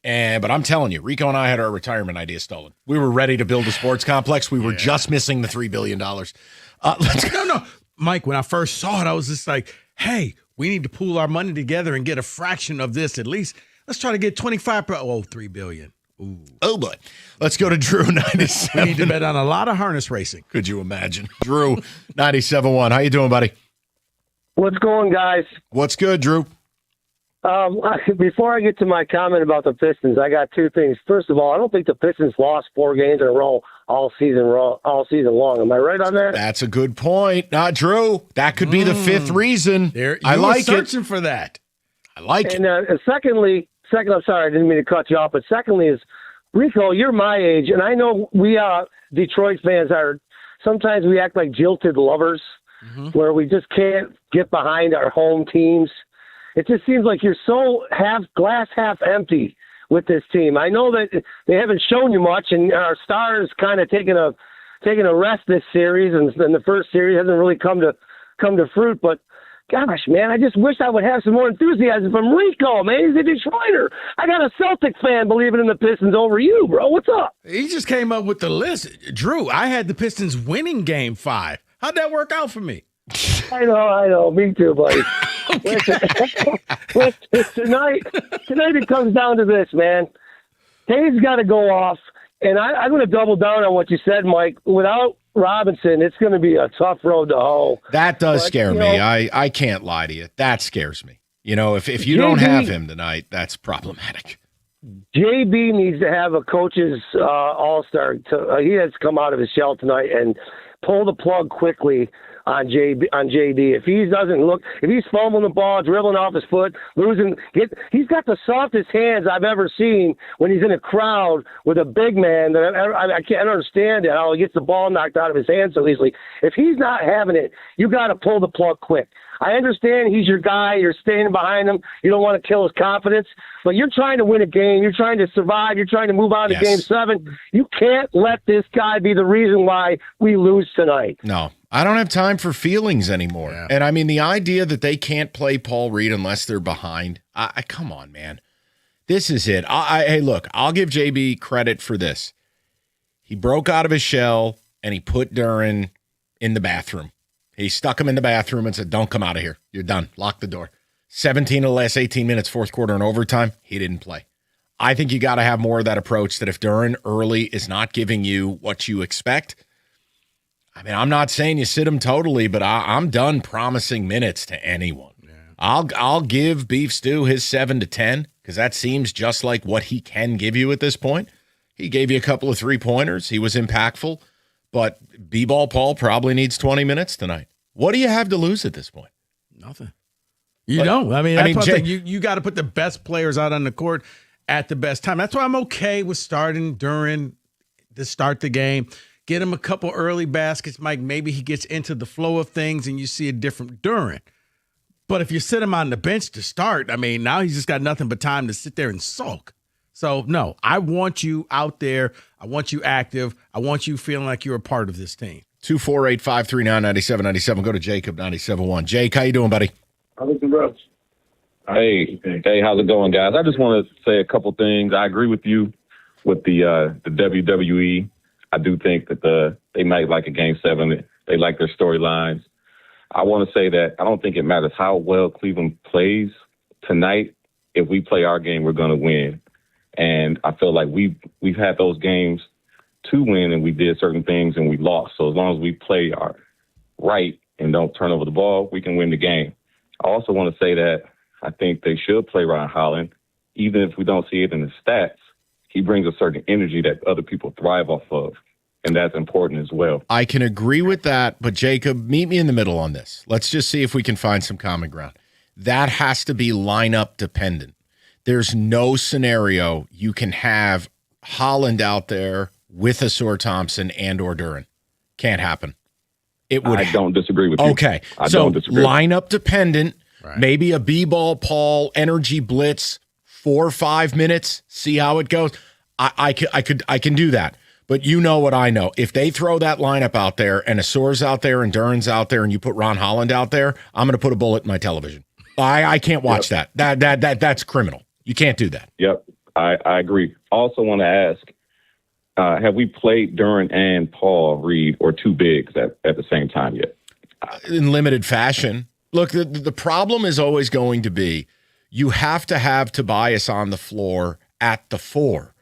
Speaker 9: But I'm telling you, Rico and I had our retirement idea stolen. We were ready to build a sports complex. We were just missing the $3 billion.
Speaker 8: No. Mike, when I first saw it, I was just like, hey, we need to pool our money together and get a fraction of this at least. Let's try to get 25%. Oh, $3 billion. Ooh.
Speaker 9: Oh, boy. Let's go to Drew 97.
Speaker 8: We need to bet on a lot of harness racing.
Speaker 9: Could you imagine? Drew 97.1. How you doing, buddy?
Speaker 20: What's going, guys?
Speaker 9: What's good, Drew?
Speaker 20: Before I get to my comment about the Pistons, I got 2 things. First of all, I don't think the Pistons lost 4 games in a row all season long. Am I right on that?
Speaker 9: That's a good point. Drew, that could be the 5th reason.
Speaker 8: I like searching for that.
Speaker 9: I like it.
Speaker 20: And secondly, I'm sorry, I didn't mean to cut you off, but secondly is, Rico, you're my age, and I know we Detroit fans sometimes we act like jilted lovers, where we just can't get behind our home teams. It just seems like you're so glass half empty with this team. I know that they haven't shown you much, and our stars kind of taking a rest this series, and the first series hasn't really come to fruit, but gosh, man, I just wish I would have some more enthusiasm from Rico, man. He's a Detroiter. I got a Celtic fan believing in the Pistons over you, bro. What's up?
Speaker 8: He just came up with the list. Drew, I had the Pistons winning Game 5. How'd that work out for me?
Speaker 20: I know. Me too, buddy. Listen, tonight it comes down to this, man. Tate's got to go off, and I'm going to double down on what you said, Mike. Without Robinson, it's going to be a tough road to hoe.
Speaker 9: That does scare me. I can't lie to you. That scares me. You know, if you don't have him tonight, that's problematic.
Speaker 20: JB needs to have a coach's all-star. He has to come out of his shell tonight and pull the plug quickly on JD. If he's fumbling the ball, dribbling off his foot, he's got the softest hands I've ever seen when he's in a crowd with a big man. I can't understand it, how he gets the ball knocked out of his hands so easily. If he's not having it, you got to pull the plug quick. I understand he's your guy. You're standing behind him. You don't want to kill his confidence, but you're trying to win a game. You're trying to survive. You're trying to move on to Game 7. You can't let this guy be the reason why we lose tonight.
Speaker 9: No, I don't have time for feelings anymore. Yeah. And I mean, the idea that they can't play Paul Reed unless they're behind, come on, man. This is it. Hey, look, I'll give JB credit for this. He broke out of his shell, and he put Duren in the bathroom. He stuck him in the bathroom and said, don't come out of here. You're done. Lock the door. 17 of the last 18 minutes, fourth quarter and overtime, he didn't play. I think you got to have more of that approach that if Duren early is not giving you what you expect, I mean, I'm not saying you sit him totally, but I'm done promising minutes to anyone. Yeah. I'll give Beef Stew his 7 to 10 because that seems just like what he can give you at this point. He gave you a couple of 3-pointers. He was impactful. But B-Ball Paul probably needs 20 minutes tonight. What do you have to lose at this point?
Speaker 8: Nothing. You don't. I mean, you got to put the best players out on the court at the best time. That's why I'm okay with starting Duren to start the game. Get him a couple early baskets, Mike. Maybe he gets into the flow of things and you see a different Duren. But if you sit him on the bench to start, I mean, now he's just got nothing but time to sit there and sulk. So, no, I want you out there. I want you active. I want you feeling like you're a part of this team.
Speaker 9: 248-539-9797. Go to Jacob 97.1. Jake, how you doing, buddy?
Speaker 7: Hey, how's it going, guys? I just want to say a couple things. I agree with you with the WWE. I do think that they might like a Game 7. They like their storylines. I want to say that I don't think it matters how well Cleveland plays tonight. If we play our game, we're going to win. And I feel like we've had those games to win, and we did certain things and we lost. So as long as we play our right and don't turn over the ball, we can win the game. I also want to say that I think they should play Ron Holland, even if we don't see it in the stats. He brings a certain energy that other people thrive off of, and that's important as well.
Speaker 9: I can agree with that, but Jacob, meet me in the middle on this. Let's just see if we can find some common ground. That has to be lineup dependent. There's no scenario you can have Holland out there with Ausar Thompson and or Duren. Can't happen.
Speaker 7: I don't disagree with you.
Speaker 9: Okay, so lineup dependent, right. Maybe a B-ball Paul energy blitz, 4 or 5 minutes, see how it goes. I can do that. But you know what I know. If they throw that lineup out there and Ausar's out there and Duren's out there and you put Ron Holland out there, I'm going to put a bullet in my television. I can't watch that. That's criminal. You can't do that.
Speaker 7: Yep, I agree. Also want to ask, have we played Duren and Paul Reed or two bigs at the same time yet?
Speaker 9: In limited fashion. Look, the problem is always going to be you have to have Tobias on the floor at the 4.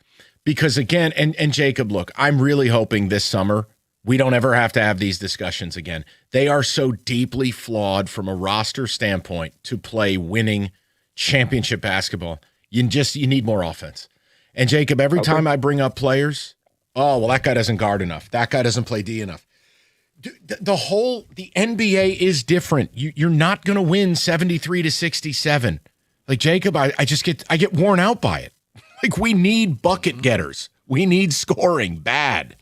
Speaker 9: Because again, and Jacob, look, I'm really hoping this summer we don't ever have to have these discussions again. They are so deeply flawed from a roster standpoint to play winning championship basketball. You need more offense. And Jacob, every time I bring up players, oh, well, that guy doesn't guard enough. That guy doesn't play D enough. The NBA is different. You're not going to win 73-67. Like Jacob, I get worn out by it. Like we need bucket getters. We need scoring bad.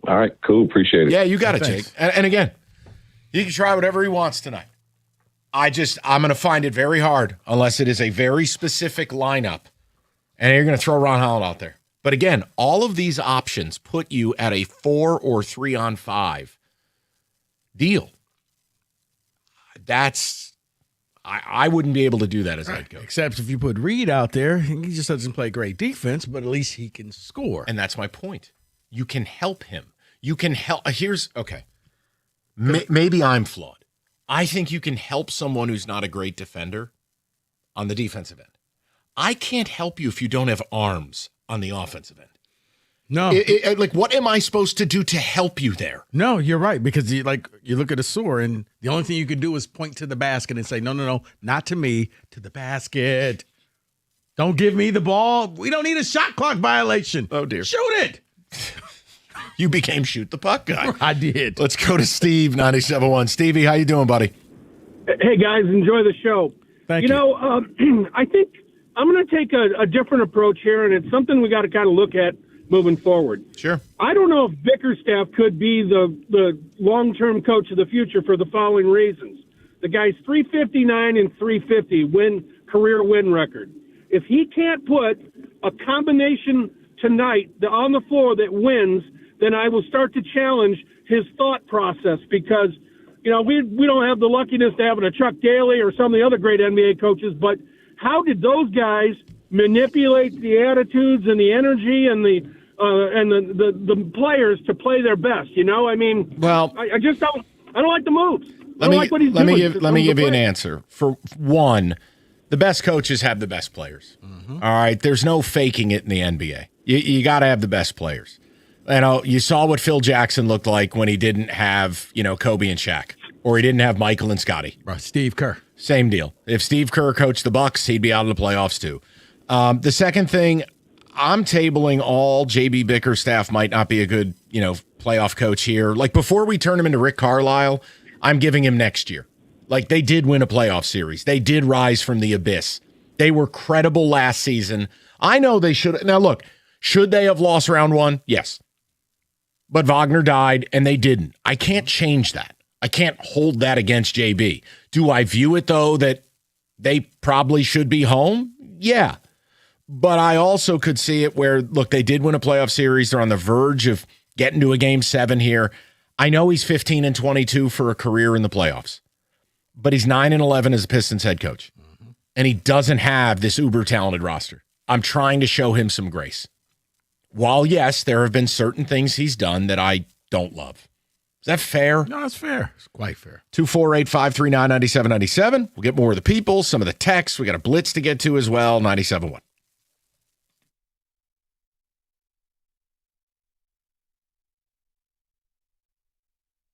Speaker 7: All right, cool. Appreciate it.
Speaker 9: Yeah, you got it, Jake. And again, he can try whatever he wants tonight. I'm going to find it very hard unless it is a very specific lineup, and you're going to throw Ron Holland out there. But again, all of these options put you at a 4 or 3-on-5 deal. I wouldn't be able to do that as head coach.
Speaker 8: Except if you put Reed out there, he just doesn't play great defense, but at least he can score.
Speaker 9: And that's my point. You can help him. You can help. Okay. Maybe I'm flawed. I think you can help someone who's not a great defender on the defensive end. I can't help you if you don't have arms on the offensive end.
Speaker 8: No.
Speaker 9: Like, what am I supposed to do to help you there?
Speaker 8: No, you're right. Because you look at a sewer, and the only thing you can do is point to the basket and say, no, not to me, to the basket. Don't give me the ball. We don't need a shot clock violation.
Speaker 9: Oh, dear.
Speaker 8: Shoot it.
Speaker 9: You became shoot the puck guy.
Speaker 8: I did.
Speaker 9: Let's go to Steve, 97.1. Stevie, how you doing, buddy?
Speaker 5: Hey, guys, enjoy the show.
Speaker 8: Thank you.
Speaker 5: You know, I think I'm going to take a different approach here, and it's something we got to kind of look at moving forward.
Speaker 9: Sure.
Speaker 5: I don't know if Bickerstaff could be the long-term coach of the future for the following reasons. The guy's 359 and 350 career win record. If he can't put a combination tonight on the floor that wins, then I will start to challenge his thought process because, you know, we don't have the luckiness to having a Chuck Daly or some of the other great NBA coaches, but how did those guys manipulate the attitudes and the energy and the players to play their best? You know, I mean,
Speaker 9: well,
Speaker 5: I just don't like the moves. I don't like what he's doing.
Speaker 9: Let me give you an answer. For one, the best coaches have the best players.
Speaker 8: Mm-hmm.
Speaker 9: All right, there's no faking it in the NBA. You got to have the best players. You saw what Phil Jackson looked like when he didn't have, Kobe and Shaq, or he didn't have Michael and Scottie.
Speaker 8: Right, Steve Kerr.
Speaker 9: Same deal. If Steve Kerr coached the Bucks, he'd be out of the playoffs too. The second thing, I'm tabling all JB Bickerstaff might not be a good, playoff coach here. Like before we turn him into Rick Carlisle, I'm giving him next year. Like they did win a playoff series. They did rise from the abyss. They were credible last season. I know they should. Now look, should they have lost round one? Yes. But Wagner died and they didn't. I can't change that. I can't hold that against JB. Do I view it though that they probably should be home? Yeah. But I also could see it where, look, they did win a playoff series. They're on the verge of getting to a game 7 here. I know he's 15-22 for a career in the playoffs, but he's 9-11 as a Pistons head coach. Mm-hmm. And he doesn't have this uber talented roster. I'm trying to show him some grace. While, yes, there have been certain things he's done that I don't love. Is that fair?
Speaker 8: No, it's fair. It's quite fair.
Speaker 9: 248-539-9797. We'll get more of the people, some of the texts. We got a blitz to get to as well, 97.1.